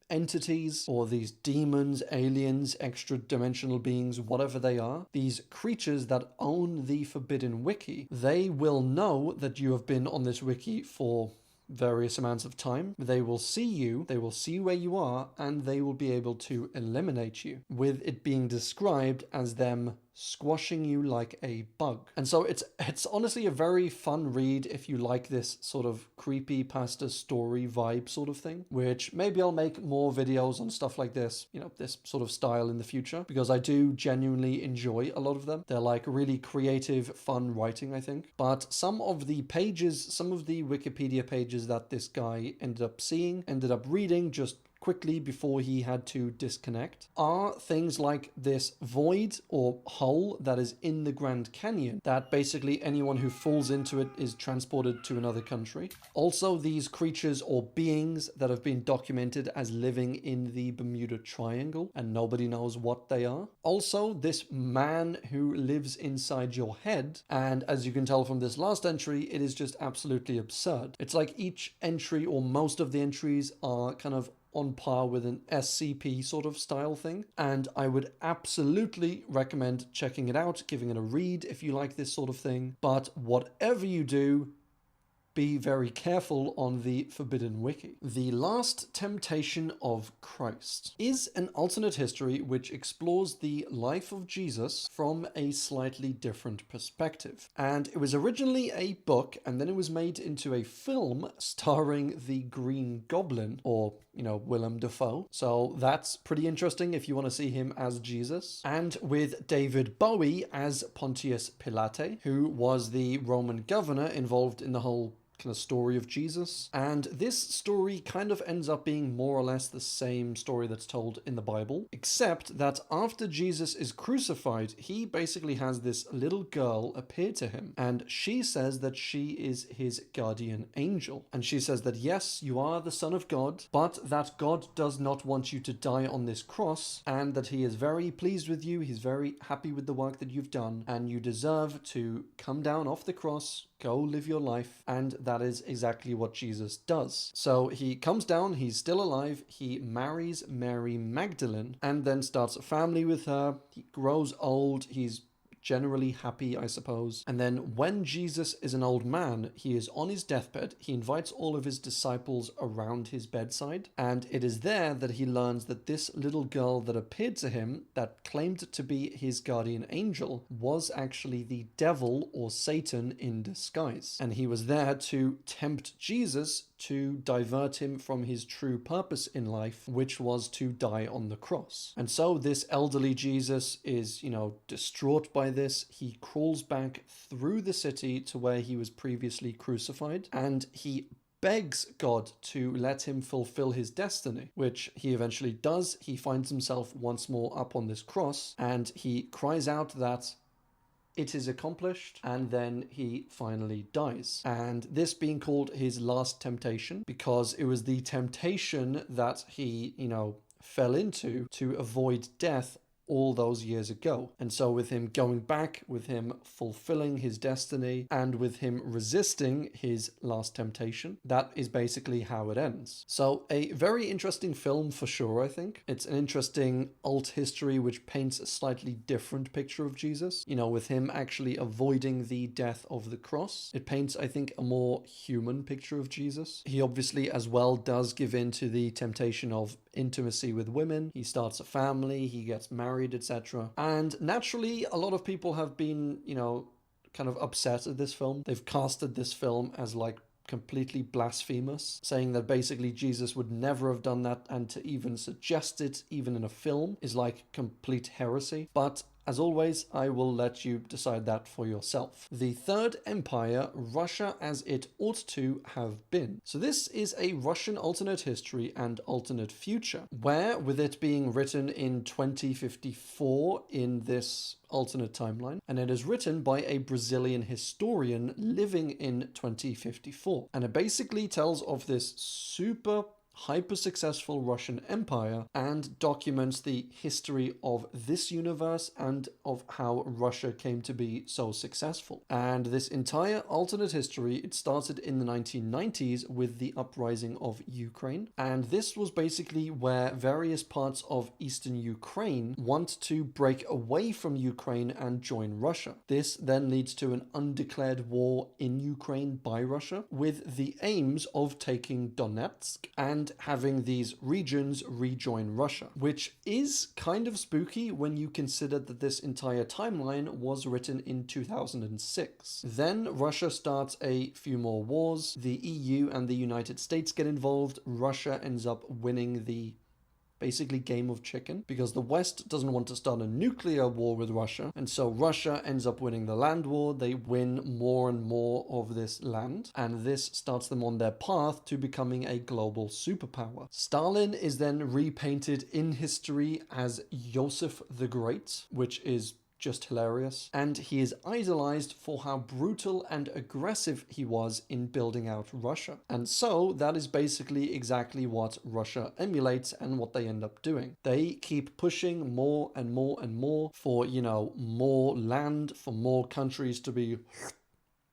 entities or these demons, aliens, extra dimensional beings, whatever they are, these creatures that own the Forbidden Wiki, they will know that you have been on this wiki for various amounts of time. They will see you, they will see where you are, and they will be able to eliminate you, with it being described as them squashing you like a bug. And so it's honestly a very fun read if you like this sort of creepy pasta story vibe sort of thing, which maybe I'll make more videos on stuff like this, you know, this sort of style in the future, because I do genuinely enjoy a lot of them. They're like really creative, fun writing, I think. But some of the pages, some of the Wikipedia pages that this guy ended up reading just quickly before he had to disconnect, are things like this void or hole that is in the Grand Canyon, that basically anyone who falls into it is transported to another country. Also, these creatures or beings that have been documented as living in the Bermuda Triangle, and nobody knows what they are. Also, this man who lives inside your head, and as you can tell from this last entry, it is just absolutely absurd. It's like each entry or most of the entries are kind of on par with an SCP sort of style thing, and I would absolutely recommend checking it out, giving it a read if you like this sort of thing. But whatever you do, be very careful on the Forbidden Wiki. The Last Temptation of Christ is an alternate history which explores the life of Jesus from a slightly different perspective. And it was originally a book, and then it was made into a film starring the Green Goblin, or, Willem Dafoe. So that's pretty interesting if you want to see him as Jesus. And with David Bowie as Pontius Pilate, who was the Roman governor involved in the whole kind of story of Jesus. And this story kind of ends up being more or less the same story that's told in the Bible, except that after Jesus is crucified, he basically has this little girl appear to him, and she says that she is his guardian angel. And she says that yes, you are the Son of God, but that God does not want you to die on this cross, and that he is very pleased with you, he's very happy with the work that you've done, and you deserve to come down off the cross, go live your life. And that is exactly what Jesus does. So he comes down, he's still alive, he marries Mary Magdalene, and then starts a family with her. He grows old, he's generally happy, I suppose. And then when Jesus is an old man, he is on his deathbed, he invites all of his disciples around his bedside, and it is there that he learns that this little girl that appeared to him, that claimed to be his guardian angel, was actually the devil or Satan in disguise. And he was there to tempt Jesus to divert him from his true purpose in life, which was to die on the cross. And so this elderly Jesus is, distraught by this. He crawls back through the city to where he was previously crucified, and he begs God to let him fulfill his destiny, which he eventually does. He finds himself once more up on this cross, and he cries out that it is accomplished, and then he finally dies. And this being called his last temptation, because it was the temptation that he, fell into to avoid death all those years ago. And so with him going back, with him fulfilling his destiny, and with him resisting his last temptation, that is basically how it ends. So a very interesting film for sure, I think. It's an interesting alt history which paints a slightly different picture of Jesus, with him actually avoiding the death of the cross. It paints, I think, a more human picture of Jesus. He obviously as well does give in to the temptation of intimacy with women. He starts a family, he gets married, etc. And naturally, a lot of people have been, kind of upset at this film. They've casted this film as completely blasphemous, saying that basically Jesus would never have done that, and to even suggest it, even in a film, is complete heresy. But as always, I will let you decide that for yourself. The Third Empire, Russia as it ought to have been. So this is a Russian alternate history and alternate future, where, with it being written in 2054 in this alternate timeline, and it is written by a Brazilian historian living in 2054. And it basically tells of this super hyper-successful Russian Empire and documents the history of this universe and of how Russia came to be so successful. And this entire alternate history, it started in the 1990s with the uprising of Ukraine, and this was basically where various parts of eastern Ukraine want to break away from Ukraine and join Russia. This then leads to an undeclared war in Ukraine by Russia, with the aims of taking Donetsk and having these regions rejoin Russia, which is kind of spooky when you consider that this entire timeline was written in 2006. Then Russia starts a few more wars, the EU and the United States get involved, Russia ends up winning the basically game of chicken, because the West doesn't want to start a nuclear war with Russia, and so Russia ends up winning the land war. They win more and more of this land, and this starts them on their path to becoming a global superpower. Stalin is then repainted in history as Joseph the Great, which is just hilarious, and he is idolized for how brutal and aggressive he was in building out Russia. And so that is basically exactly what Russia emulates and what they end up doing. They keep pushing more and more and more for, more land, for more countries to be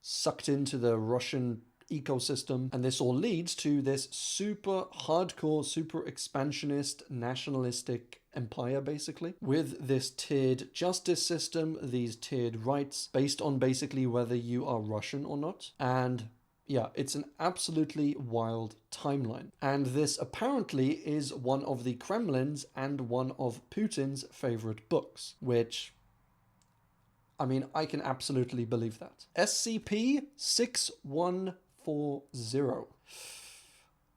sucked into the Russian ecosystem, and this all leads to this super hardcore, super expansionist, nationalistic empire, basically, with this tiered justice system, these tiered rights based on basically whether you are Russian or not. And yeah, it's an absolutely wild timeline. And this apparently is one of the Kremlin's and one of Putin's favorite books, which, I mean, I can absolutely believe that. SCP-6140.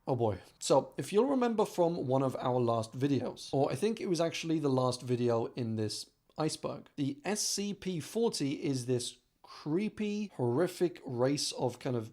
Oh boy. So, if you'll remember from one of our last videos, or I think it was actually the last video in this iceberg, the SCP-40 is this creepy, horrific race of kind of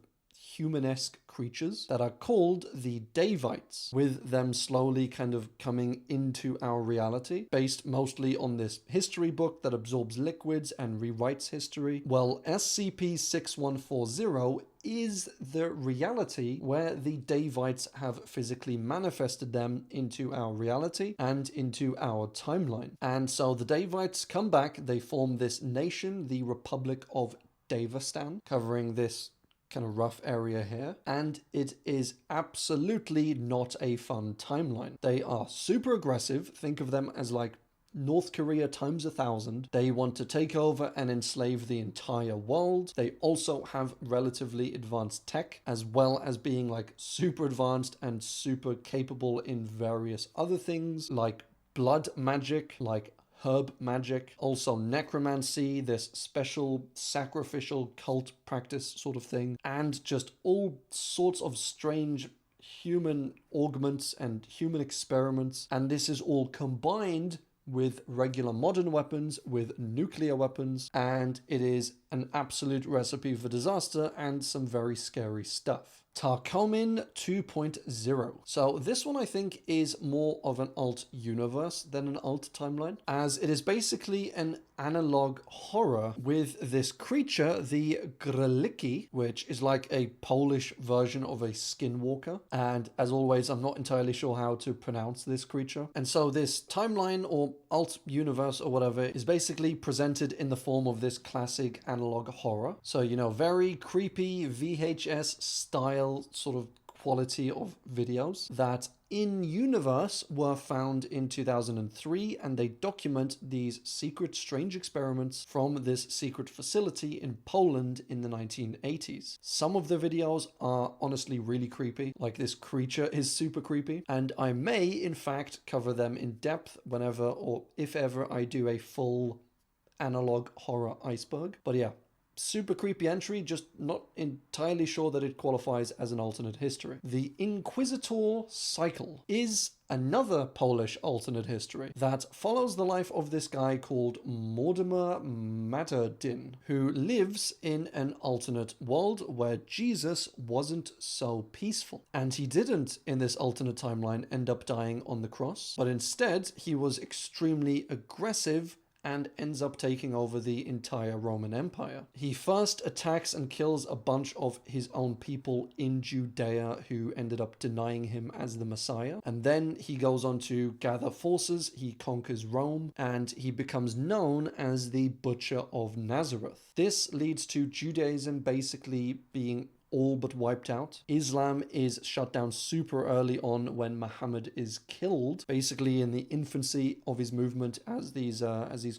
humanesque creatures that are called the Davites, with them slowly kind of coming into our reality, based mostly on this history book that absorbs liquids and rewrites history. Well, SCP-6140 is the reality where the Davites have physically manifested them into our reality and into our timeline. And so the Davites come back, they form this nation, the Republic of Davistan, covering this kind of rough area here, and it is absolutely not a fun timeline. They are super aggressive. Think of them as like North Korea times 1,000. They want to take over and enslave the entire world. They also have relatively advanced tech, as well as being like super advanced and super capable in various other things like blood magic, like herb magic, also necromancy, this special sacrificial cult practice sort of thing, and just all sorts of strange human augments and human experiments. And this is all combined with regular modern weapons, with nuclear weapons, and it is an absolute recipe for disaster and some very scary stuff. Tarkomin 2.0. So this one I think is more of an alt universe than an alt timeline, as it is basically an analog horror with this creature, the Greliki, which is like a Polish version of a skinwalker. And as always, I'm not entirely sure how to pronounce this creature. And so this timeline or alt universe or whatever is basically presented in the form of this classic analog horror. So, you know, very creepy VHS style sort of quality of videos that in universe were found in 2003, and they document these secret strange experiments from this secret facility in Poland in the 1980s. Some of the videos are honestly really creepy, like this creature is super creepy, and I may in fact cover them in depth whenever or if ever I do a full analog horror iceberg. But yeah, super creepy entry, just not entirely sure that it qualifies as an alternate history. The Inquisitor Cycle is another Polish alternate history that follows the life of this guy called Mortimer Materdin, who lives in an alternate world where Jesus wasn't so peaceful. And he didn't, in this alternate timeline, end up dying on the cross, but instead he was extremely aggressive and ends up taking over the entire Roman Empire. He first attacks and kills a bunch of his own people in Judea who ended up denying him as the Messiah. And then he goes on to gather forces, he conquers Rome, and he becomes known as the Butcher of Nazareth. This leads to Judaism basically being all but wiped out. Islam is shut down super early on when Muhammad is killed, basically in the infancy of his movement, as these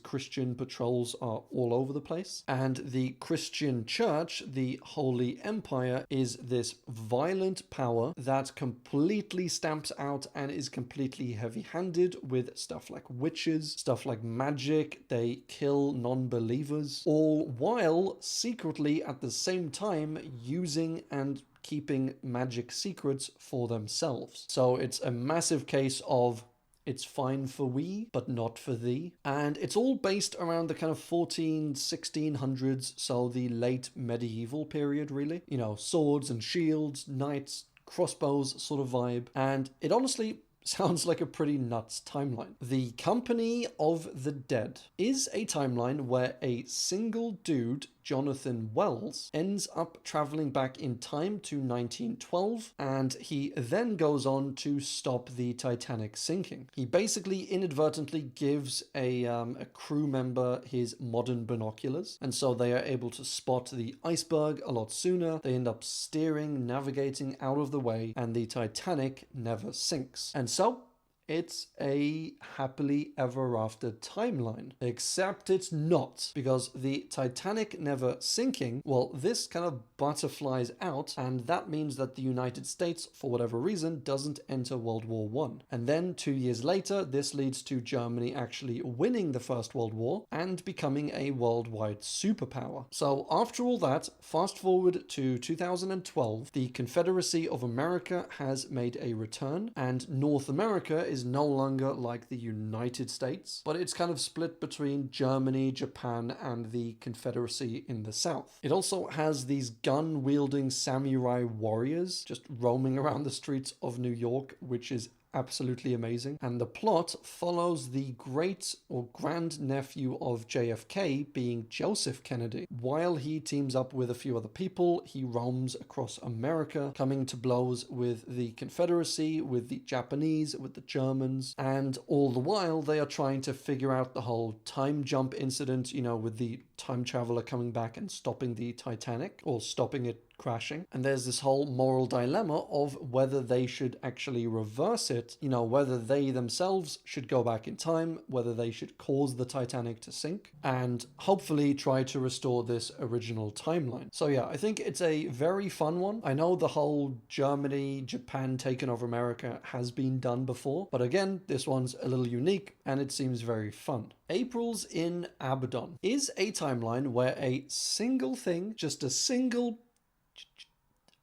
Christian patrols are all over the place. And the Christian church, the Holy Empire, is this violent power that completely stamps out and is completely heavy-handed with stuff like witches, stuff like magic. They kill non-believers, all while secretly at the same time using and keeping magic secrets for themselves. So it's a massive case of it's fine for we, but not for thee. And it's all based around the kind of 1600s, so the late medieval period, really. You know, swords and shields, knights, crossbows sort of vibe. And it honestly sounds like a pretty nuts timeline. The Company of the Dead is a timeline where a single dude, Jonathan Wells, ends up traveling back in time to 1912, and he then goes on to stop the Titanic sinking. He basically inadvertently gives a crew member his modern binoculars, and so they are able to spot the iceberg a lot sooner. They end up steering, navigating out of the way, and the Titanic never sinks. And so It's a happily ever after timeline. Except it's not, because the Titanic never sinking, well, this kind of butterflies out, and that means that the United States, for whatever reason, doesn't enter World War I. And then 2 years later, this leads to Germany actually winning the First World War and becoming a worldwide superpower. So after all that, fast forward to 2012, the Confederacy of America has made a return, and North America is no longer like the United States, but it's kind of split between Germany, Japan, and the Confederacy in the south. It also has these gun-wielding samurai warriors just roaming around the streets of New York, which is absolutely amazing. And the plot follows the great or grand nephew of JFK, being Joseph Kennedy. While he teams up with a few other people, he roams across America, coming to blows with the Confederacy, with the Japanese, with the Germans, and all the while they are trying to figure out the whole time jump incident, with the time traveler coming back and stopping the Titanic, or stopping it crashing. And there's this whole moral dilemma of whether they should actually reverse it, whether they themselves should go back in time, whether they should cause the Titanic to sink, and hopefully try to restore this original timeline. So yeah, I think it's a very fun one. I know the whole Germany, Japan taking over America has been done before, but again, this one's a little unique and it seems very fun. April's in Abaddon is a timeline where a single thing, just a single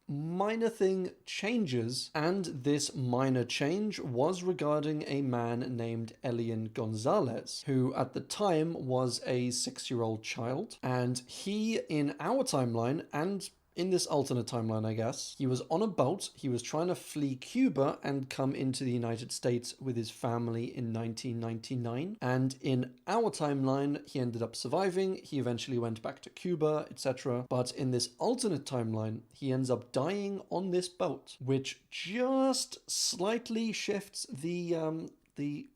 minor thing changes, and this minor change was regarding a man named Elian Gonzalez, who at the time was a 6-year-old child, and he, in our timeline, and in this alternate timeline, I guess, he was on a boat, he was trying to flee Cuba and come into the United States with his family in 1999, and in our timeline, he ended up surviving, he eventually went back to Cuba, etc. But in this alternate timeline, he ends up dying on this boat, which just slightly shifts the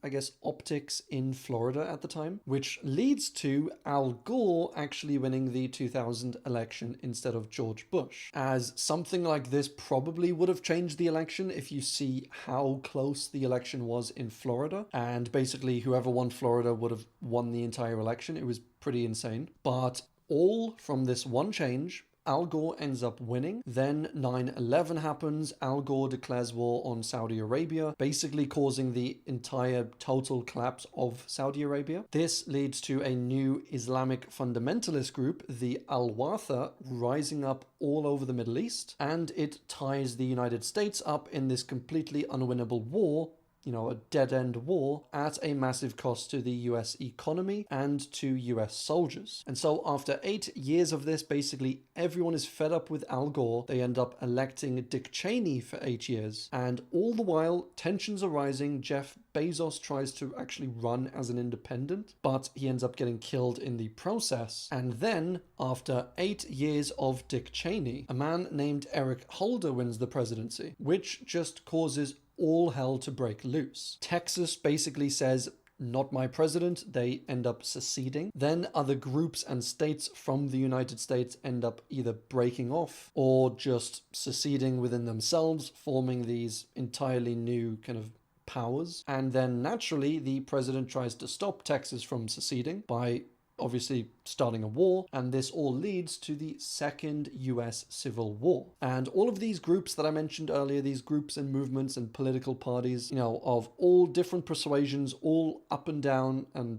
I guess, optics in Florida at the time, which leads to Al Gore actually winning the 2000 election instead of George Bush, as something like this probably would have changed the election if you see how close the election was in Florida, and basically whoever won Florida would have won the entire election. It was pretty insane. But all from this one change, Al Gore ends up winning. Then 9/11 happens. Al Gore declares war on Saudi Arabia, basically causing the entire total collapse of Saudi Arabia. This leads to a new Islamic fundamentalist group, the Al-Watha, rising up all over the Middle East, and it ties the United States up in this completely unwinnable war, a dead-end war, at a massive cost to the US economy and to US soldiers. And so after 8 years of this, basically everyone is fed up with Al Gore. They end up electing Dick Cheney for 8 years. And all the while, tensions are rising. Jeff Bezos tries to actually run as an independent, but he ends up getting killed in the process. And then, after 8 years of Dick Cheney, a man named Eric Holder wins the presidency, which just causes all hell to break loose. Texas basically says, not my president. They end up seceding. Then other groups and states from the United States end up either breaking off or just seceding within themselves, forming these entirely new kind of powers. And then naturally, the president tries to stop Texas from seceding by obviously starting a war, and this all leads to the Second US Civil War. And all of these groups that I mentioned earlier, these groups and movements and political parties, of all different persuasions, all up and down and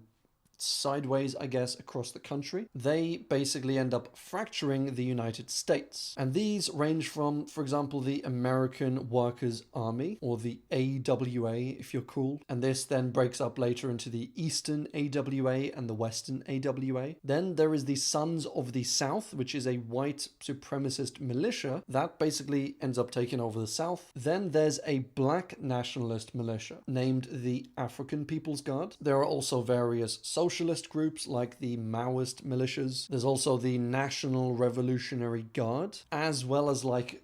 sideways, I guess, across the country, they basically end up fracturing the United States. And these range from, for example, the American Workers' Army, or the AWA, if you're cool. And this then breaks up later into the Eastern AWA and the Western AWA. Then there is the Sons of the South, which is a white supremacist militia that basically ends up taking over the South. Then there's a black nationalist militia named the African People's Guard. There are also various socialist groups like the Maoist militias. There's also the National Revolutionary Guard, as well as like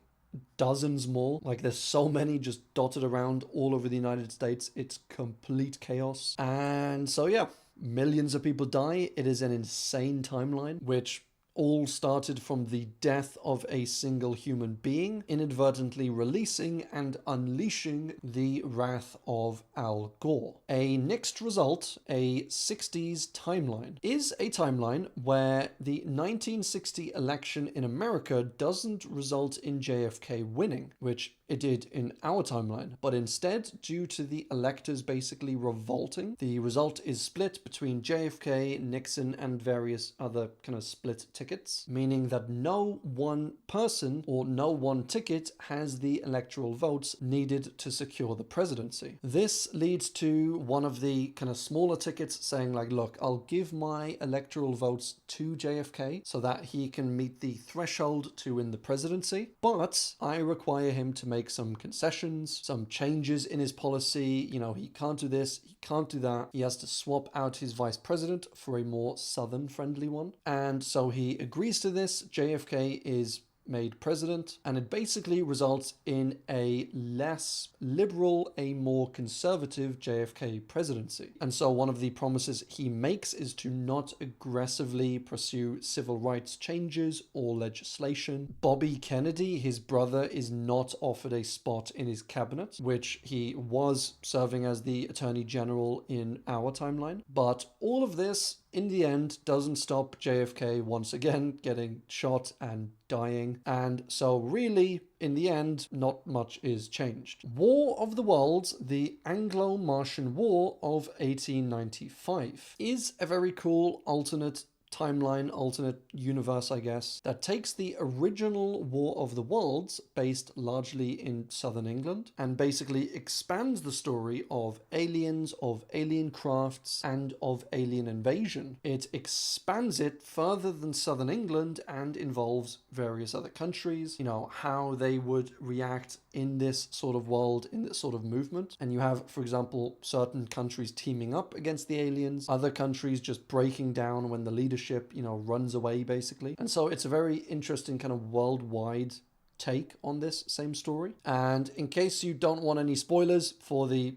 dozens more. Like there's so many just dotted around all over the United States. It's complete chaos. And so yeah, millions of people die. It is an insane timeline, which all started from the death of a single human being, inadvertently releasing and unleashing the wrath of Al Gore. A next result, a 60s timeline, is a timeline where the 1960 election in America doesn't result in JFK winning, which it did in our timeline, but instead, due to the electors basically revolting, the result is split between JFK, Nixon, and various other kind of split tickets, meaning that no one person or no one ticket has the electoral votes needed to secure the presidency. This leads to one of the kind of smaller tickets saying like, look, I'll give my electoral votes to JFK so that he can meet the threshold to win the presidency, but I require him to make some concessions, some changes in his policy. You know, he can't do this, he can't do that. He has to swap out his vice president for a more southern friendly one. And so he agrees to this. JFK is made president, and it basically results in a less liberal, a more conservative JFK presidency. And so one of the promises he makes is to not aggressively pursue civil rights changes or legislation. Bobby Kennedy, his brother, is not offered a spot in his cabinet, which he was serving as the Attorney General in our timeline. But all of this in the end doesn't stop JFK once again getting shot and dying, and so really in the end not much is changed. War of the Worlds, the Anglo-Martian War of 1895, is a very cool alternate timeline, alternate universe, I guess, that takes the original War of the Worlds, based largely in southern England, and basically expands the story of aliens, of alien crafts, and of alien invasion. It expands it further than southern England and involves various other countries, you know, how they would react in this sort of world, in this sort of movement. And you have, for example, certain countries teaming up against the aliens, other countries just breaking down when the leadership, you know, runs away basically. And so it's a very interesting kind of worldwide take on this same story. And in case you don't want any spoilers for the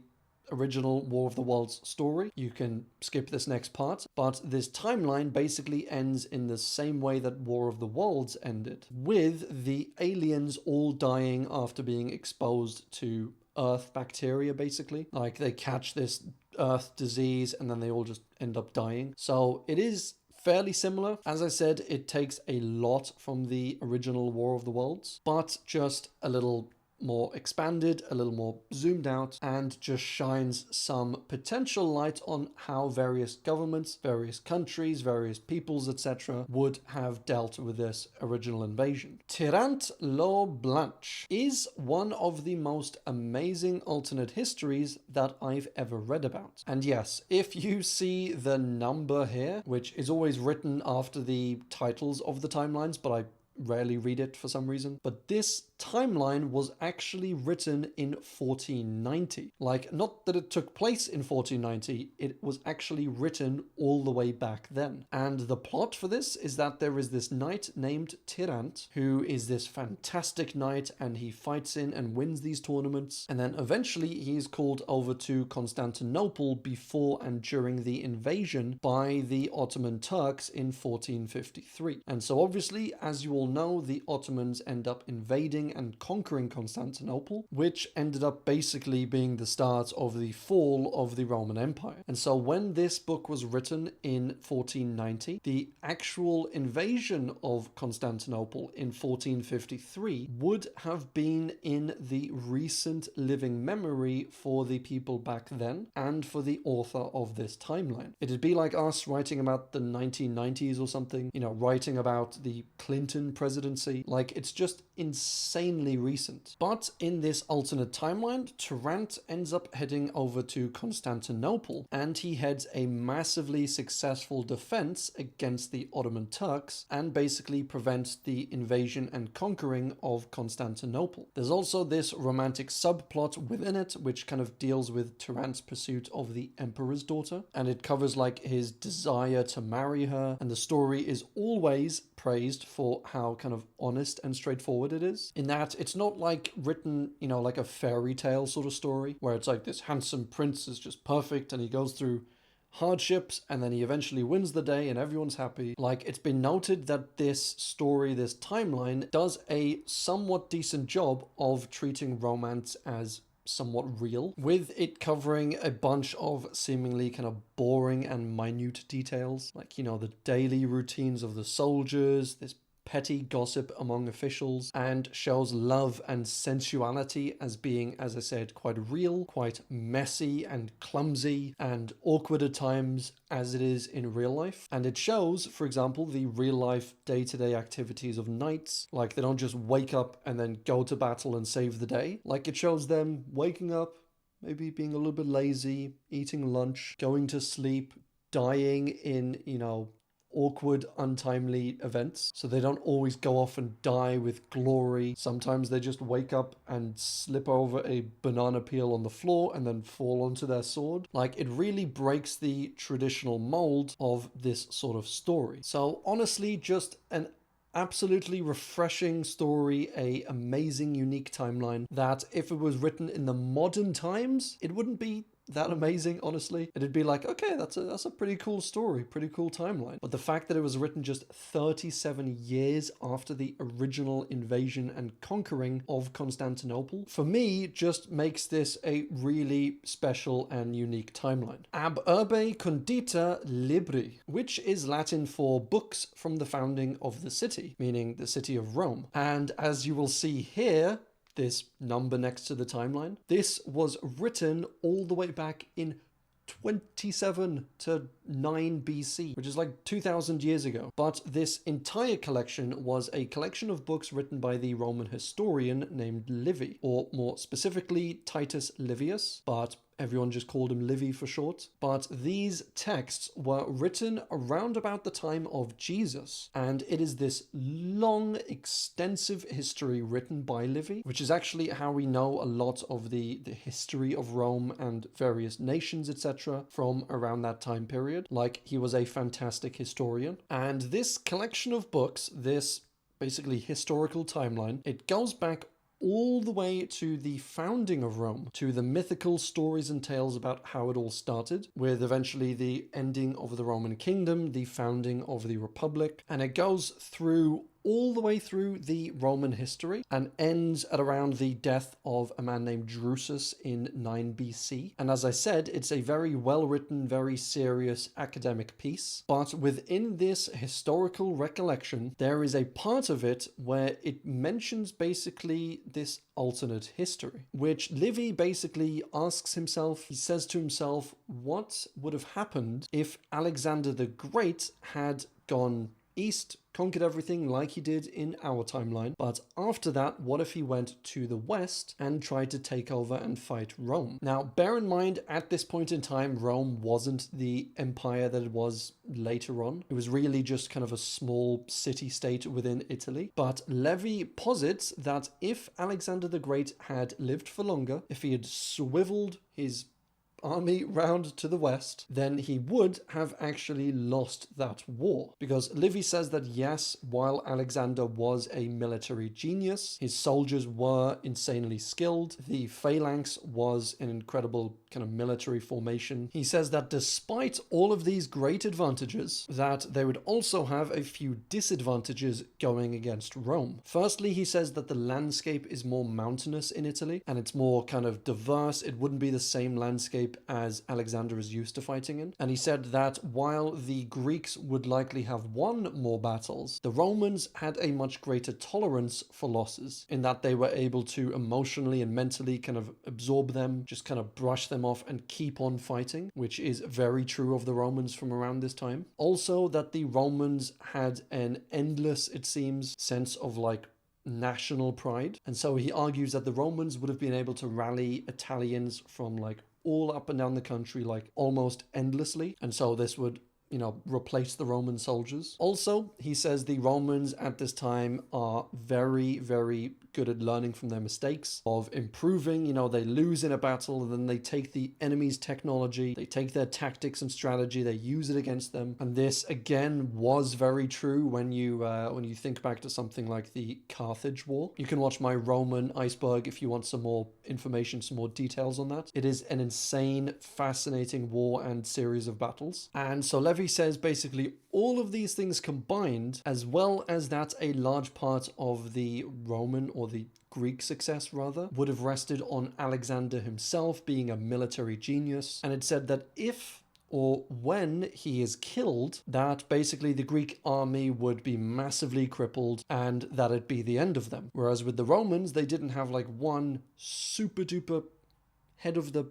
original War of the Worlds story, you can skip this next part, but this timeline basically ends in the same way that War of the Worlds ended, with the aliens all dying after being exposed to Earth bacteria, basically. Like, they catch this Earth disease and then they all just end up dying. So it is fairly similar. As I said, it takes a lot from the original War of the Worlds, but just a little more expanded, a little more zoomed out, and just shines some potential light on how various governments, various countries, various peoples, etc. would have dealt with this original invasion. Tirant lo Blanche is one of the most amazing alternate histories that I've ever read about. And yes, if you see the number here, which is always written after the titles of the timelines, but I rarely read it for some reason, but this timeline was actually written in 1490. Like, not that it took place in 1490, it was actually written all the way back then. And the plot for this is that there is this knight named Tirant, who is this fantastic knight, and he fights in and wins these tournaments, and then eventually he is called over to Constantinople before and during the invasion by the Ottoman Turks in 1453. And so obviously, as you all know, the Ottomans end up invading and conquering Constantinople, which ended up basically being the start of the fall of the Roman Empire. And so when this book was written in 1490, the actual invasion of Constantinople in 1453 would have been in the recent living memory for the people back then and for the author of this timeline. It'd be like us writing about the 1990s or something, you know, writing about the Clinton presidency. Like, it's just insanely recent. But in this alternate timeline, Tirant ends up heading over to Constantinople, and he heads a massively successful defense against the Ottoman Turks and basically prevents the invasion and conquering of Constantinople. There's also this romantic subplot within it, which kind of deals with Tirant's pursuit of the emperor's daughter, and it covers like his desire to marry her, and the story is always praised for how kind of honest and straightforward it is, in that it's not like written, you know, like a fairy tale sort of story where it's like this handsome prince is just perfect and he goes through hardships, and then he eventually wins the day and everyone's happy. Like, it's been noted that this story, this timeline, does a somewhat decent job of treating romance as somewhat real, with it covering a bunch of seemingly kind of boring and minute details, like, the daily routines of the soldiers, this petty gossip among officials, and shows love and sensuality as being, as I said, quite real, quite messy and clumsy and awkward at times, as it is in real life. And it shows, for example, the real life day-to-day activities of knights. Like, they don't just wake up and then go to battle and save the day. Like, it shows them waking up, maybe being a little bit lazy, eating lunch, going to sleep, dying in, awkward, untimely events. So they don't always go off and die with glory. Sometimes they just wake up and slip over a banana peel on the floor and then fall onto their sword. Like, it really breaks the traditional mold of this sort of story. So honestly, just an absolutely refreshing story, a amazing, unique timeline that if it was written in the modern times, it wouldn't be that amazing, honestly. It'd be like, okay, that's a pretty cool story, pretty cool timeline. But the fact that it was written just 37 years after the original invasion and conquering of Constantinople, for me, just makes this a really special and unique timeline. Ab urbe condita libri, which is Latin for books from the founding of the city, meaning the city of Rome. And as you will see here, this number next to the timeline, this was written all the way back in 27 to 9 BC, which is like 2,000 years ago. But this entire collection was a collection of books written by the Roman historian named Livy, or more specifically Titus Livius, but everyone just called him Livy for short. But these texts were written around about the time of Jesus, and it is this long, extensive history written by Livy, which is actually how we know a lot of the history of Rome and various nations, etc., from around that time period. Like, he was a fantastic historian. And this collection of books, this basically historical timeline, it goes back all the way to the founding of Rome, to the mythical stories and tales about how it all started, with eventually the ending of the Roman kingdom, the founding of the Republic, and it goes through all the way through the Roman history and ends at around the death of a man named Drusus in 9 BC. And as I said, it's a very well-written, very serious academic piece. But within this historical recollection, there is a part of it where it mentions basically this alternate history, which Livy basically asks himself, he says to himself, what would have happened if Alexander the Great had gone east, conquered everything like he did in our timeline, but after that, what if he went to the west and tried to take over and fight Rome? Now, bear in mind, at this point in time, Rome wasn't the empire that it was later on. It was really just kind of a small city-state within Italy. But Livy posits that if Alexander the Great had lived for longer, if he had swiveled his army round to the west, then he would have actually lost that war. Because Livy says that yes, while Alexander was a military genius, his soldiers were insanely skilled, the phalanx was an incredible kind of military formation. He says that despite all of these great advantages, that they would also have a few disadvantages going against Rome. Firstly, he says that the landscape is more mountainous in Italy, and it's more kind of diverse. It wouldn't be the same landscape as Alexander is used to fighting in. And he said that while the Greeks would likely have won more battles, the Romans had a much greater tolerance for losses, in that they were able to emotionally and mentally kind of absorb them, just kind of brush them off and keep on fighting, which is very true of the Romans from around this time. Also, that the Romans had an endless, it seems, sense of like national pride. And so he argues that the Romans would have been able to rally Italians from like all up and down the country like almost endlessly. And so this would replace the Roman soldiers. Also, he says the Romans at this time are very, very good at learning from their mistakes, of improving. They lose in a battle and then they take the enemy's technology, they take their tactics and strategy, they use it against them. And this again was very true when you think back to something like the Carthage War. You can watch my Roman iceberg if you want some more information, some more details on that. It is an insane, fascinating war and series of battles. And so Levy says basically all of these things combined, as well as that a large part of the Roman, or the Greek success rather, would have rested on Alexander himself being a military genius. And it said that if or when he is killed, that basically the Greek army would be massively crippled and that'd be the end of them. Whereas with the Romans, they didn't have like one super duper head of the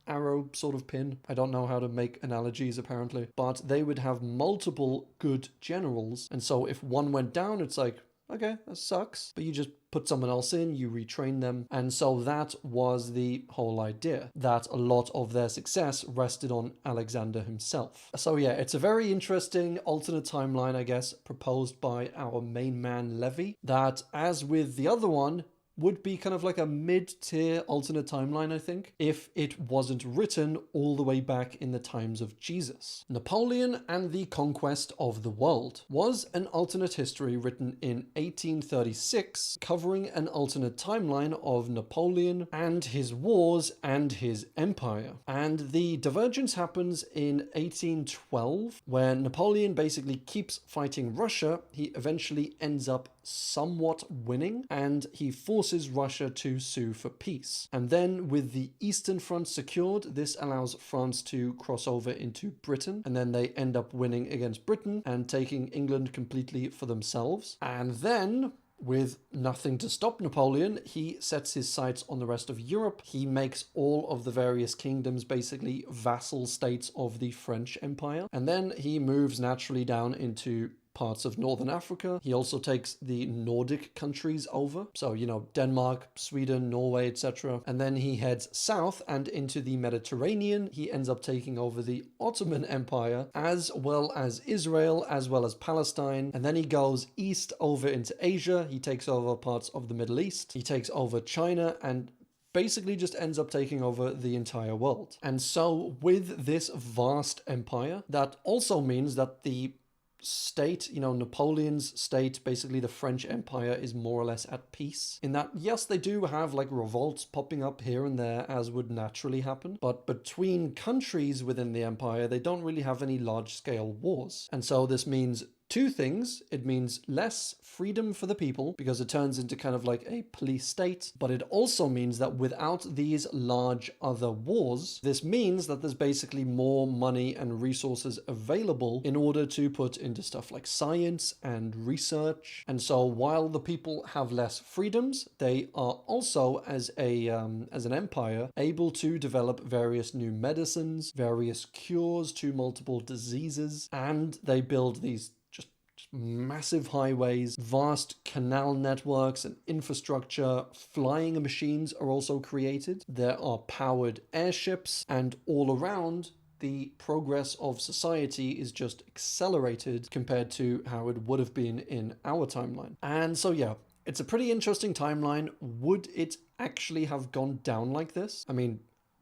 arrow sort of pin. I don't know how to make analogies apparently, but they would have multiple good generals. And so if one went down, it's like, okay, that sucks. But you just put someone else in, you retrain them. And so that was the whole idea, that a lot of their success rested on Alexander himself. So yeah, it's a very interesting alternate timeline, I guess, proposed by our main man Levy, that, as with the other one, would be kind of like a mid-tier alternate timeline, I think, if it wasn't written all the way back in the times of Jesus. Napoleon and the Conquest of the World was an alternate history written in 1836, covering an alternate timeline of Napoleon and his wars and his empire. And the divergence happens in 1812, where Napoleon basically keeps fighting Russia. He eventually ends up somewhat winning, and he forces Russia to sue for peace. And then with the Eastern Front secured, this allows France to cross over into Britain, and then they end up winning against Britain and taking England completely for themselves. And then, with nothing to stop Napoleon, he sets his sights on the rest of Europe. He makes all of the various kingdoms basically vassal states of the French Empire. And then he moves naturally down into parts of Northern Africa. He also takes the Nordic countries over. So, Denmark, Sweden, Norway, etc. And then he heads south and into the Mediterranean. He ends up taking over the Ottoman Empire, as well as Israel, as well as Palestine. And then he goes east over into Asia. He takes over parts of the Middle East. He takes over China and basically just ends up taking over the entire world. And so with this vast empire, that also means that the state, Napoleon's state, basically the French Empire, is more or less at peace. In that, yes, they do have like revolts popping up here and there, as would naturally happen, but between countries within the empire, they don't really have any large-scale wars. And so this means two things. It means less freedom for the people, because it turns into kind of like a police state, but it also means that without these large other wars, this means that there's basically more money and resources available in order to put into stuff like science and research. And so while the people have less freedoms, they are also, as an empire, able to develop various new medicines, various cures to multiple diseases, and they build these massive highways, vast canal networks and infrastructure. Flying machines are also created. There are powered airships, and all around, the progress of society is just accelerated compared to how it would have been in our timeline. And so yeah, it's a pretty interesting timeline. Would it actually have gone down like this? I mean,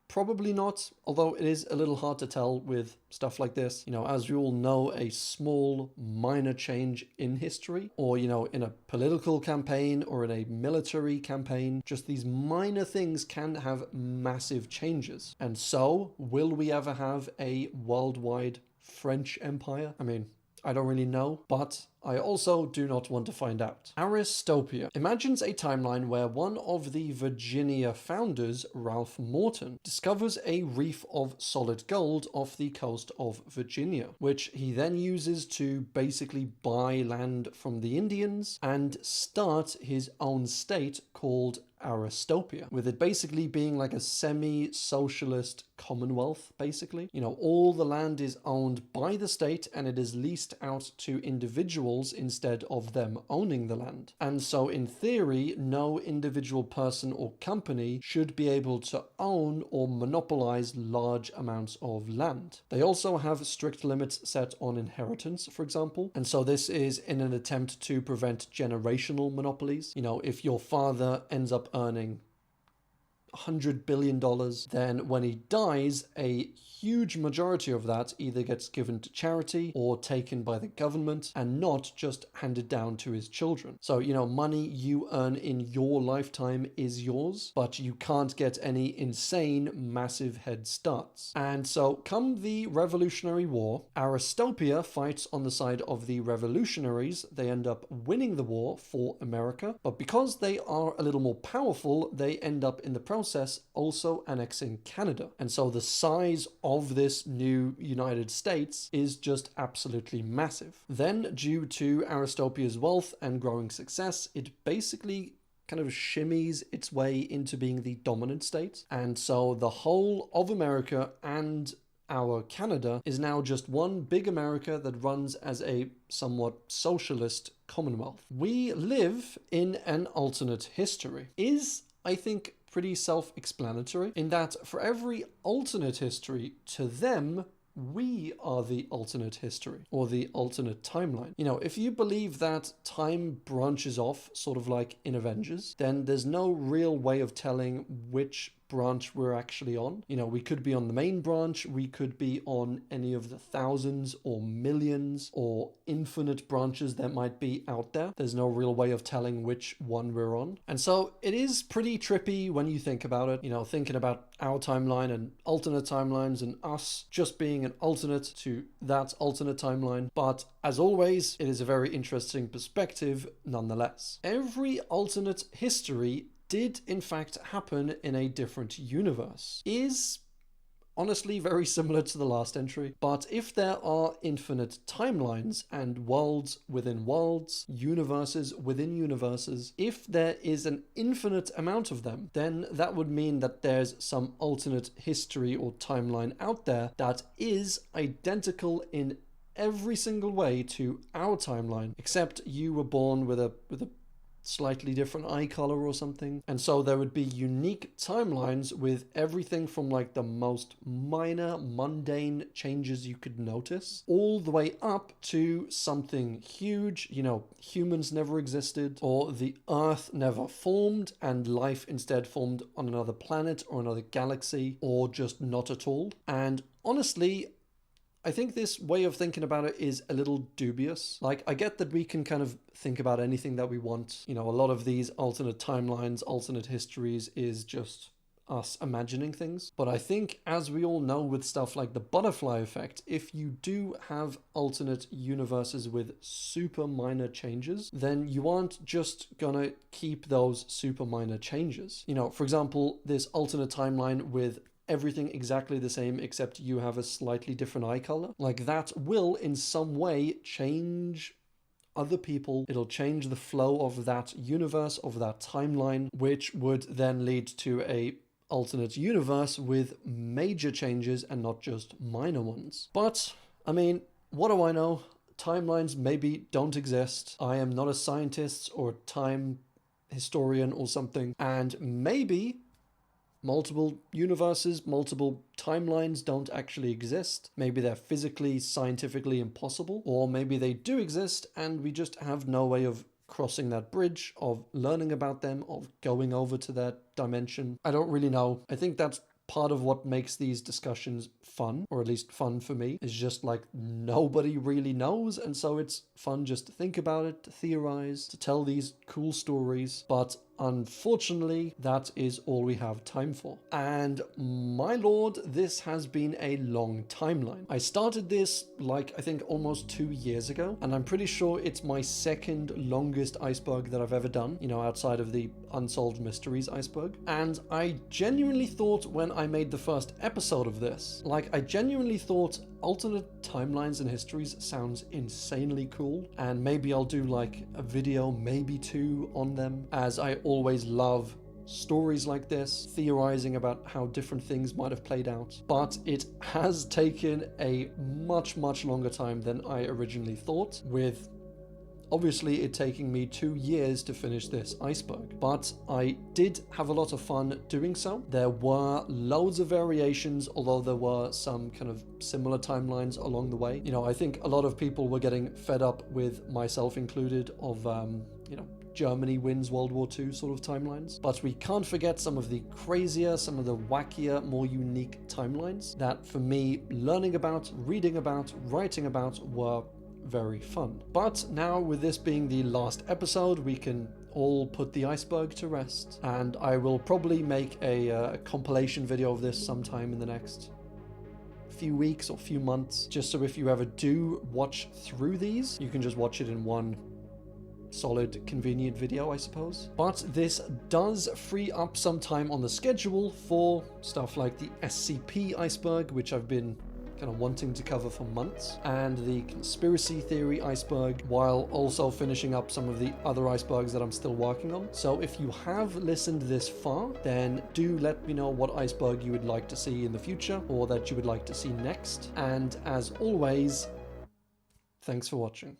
probably not, although it is a little hard to tell with stuff like this. As you all know, a small, minor change in history, or, in a political campaign or in a military campaign, just these minor things can have massive changes. And so, will we ever have a worldwide French Empire? I mean, I don't really know, but I also do not want to find out. Aristopia imagines a timeline where one of the Virginia founders, Ralph Morton, discovers a reef of solid gold off the coast of Virginia, which he then uses to basically buy land from the Indians and start his own state called Aristopia, with it basically being like a semi-socialist commonwealth, basically. All the land is owned by the state and it is leased out to individuals Neanderthals instead of them owning the land. And so in theory, no individual person or company should be able to own or monopolize large amounts of land. They also have strict limits set on inheritance, for example, and so this is in an attempt to prevent generational monopolies. You know, if your father ends up earning $100 billion, then when he dies, a huge majority of that either gets given to charity or taken by the government and not just handed down to his children. So, you know, money you earn in your lifetime is yours, but you can't get any insane, massive head starts. And so, come the Revolutionary War, Aristopia fights on the side of the revolutionaries. They end up winning the war for America, but because they are a little more powerful, they end up in the process also annexing Canada. And so the size of this new United States is just absolutely massive. Then, due to Aristopia's wealth and growing success, it basically kind of shimmies its way into being the dominant state. And so the whole of America and our Canada is now just one big America that runs as a somewhat socialist commonwealth. We live in an alternate history. I think, pretty self-explanatory in that for every alternate history, to them, we are the alternate history or the alternate timeline. You know, if you believe that time branches off, sort of like in Avengers, then there's no real way of telling which branch we're actually on. You know, we could be on the main branch, we could be on any of the thousands or millions or infinite branches that might be out there. There's no real way of telling which one we're on. And so it is pretty trippy when you think about it, you know, thinking about our timeline and alternate timelines and us just being an alternate to that alternate timeline. But as always, it is a very interesting perspective nonetheless. Every alternate history did in fact happen in a different universe is honestly very similar to the last entry. But if there are infinite timelines and worlds within worlds, universes within universes, if there is an infinite amount of them, then that would mean that there's some alternate history or timeline out there that is identical in every single way to our timeline, except you were born with a slightly different eye color or something. And so there would be unique timelines with everything from like the most minor mundane changes you could notice all the way up to something huge, you know, humans never existed, or the earth never formed and life instead formed on another planet or another galaxy, or just not at all. And honestly, I think this way of thinking about it is a little dubious. Like, I get that we can kind of think about anything that we want. You know, a lot of these alternate timelines, alternate histories is just us imagining things. But I think, as we all know with stuff like the butterfly effect, if you do have alternate universes with super minor changes, then you aren't just gonna keep those super minor changes. You know, for example, this alternate timeline with everything exactly the same except you have a slightly different eye color, like that will in some way change other people. It'll change the flow of that universe, of that timeline, which would then lead to a alternate universe with major changes and not just minor ones. But I mean, what do I know? Timelines maybe don't exist. I am not a scientist or a time historian or something, and maybe multiple universes, multiple timelines don't actually exist. Maybe they're physically, scientifically impossible, or maybe they do exist and we just have no way of crossing that bridge, of learning about them, of going over to that dimension. I don't really know. I think that's part of what makes these discussions fun, or at least fun for me, is just like nobody really knows, and so it's fun just to think about it, to theorize, to tell these cool stories. But unfortunately, that is all we have time for. And my lord, this has been a long timeline. I started this like I think almost 2 years ago, and I'm pretty sure it's my second longest iceberg that I've ever done, you know, outside of the Unsolved Mysteries iceberg. And I genuinely thought when I made the first episode of this, like I genuinely thought alternate timelines and histories sounds insanely cool, and maybe I'll do like a video, maybe 2 on them, as I always love stories like this, theorizing about how different things might have played out. But it has taken a much longer time than I originally thought, with obviously it taking me 2 years to finish this iceberg. But I did have a lot of fun doing so. There were loads of variations, although there were some kind of similar timelines along the way. You know, I think a lot of people were getting fed up with, myself included, of, you know, Germany wins World War II sort of timelines. But we can't forget some of the crazier, some of the wackier, more unique timelines that for me, learning about, reading about, writing about were very fun. But now, with this being the last episode, we can all put the iceberg to rest. And I will probably make a compilation video of this sometime in the next few weeks or few months, just so if you ever do watch through these, you can just watch it in one solid, convenient video, I suppose. But this does free up some time on the schedule for stuff like the SCP iceberg, which I've been kind of wanting to cover for months, and the conspiracy theory iceberg, while also finishing up some of the other icebergs that I'm still working on. So if you have listened this far, then do let me know what iceberg you would like to see in the future, or that you would like to see next. And as always, thanks for watching.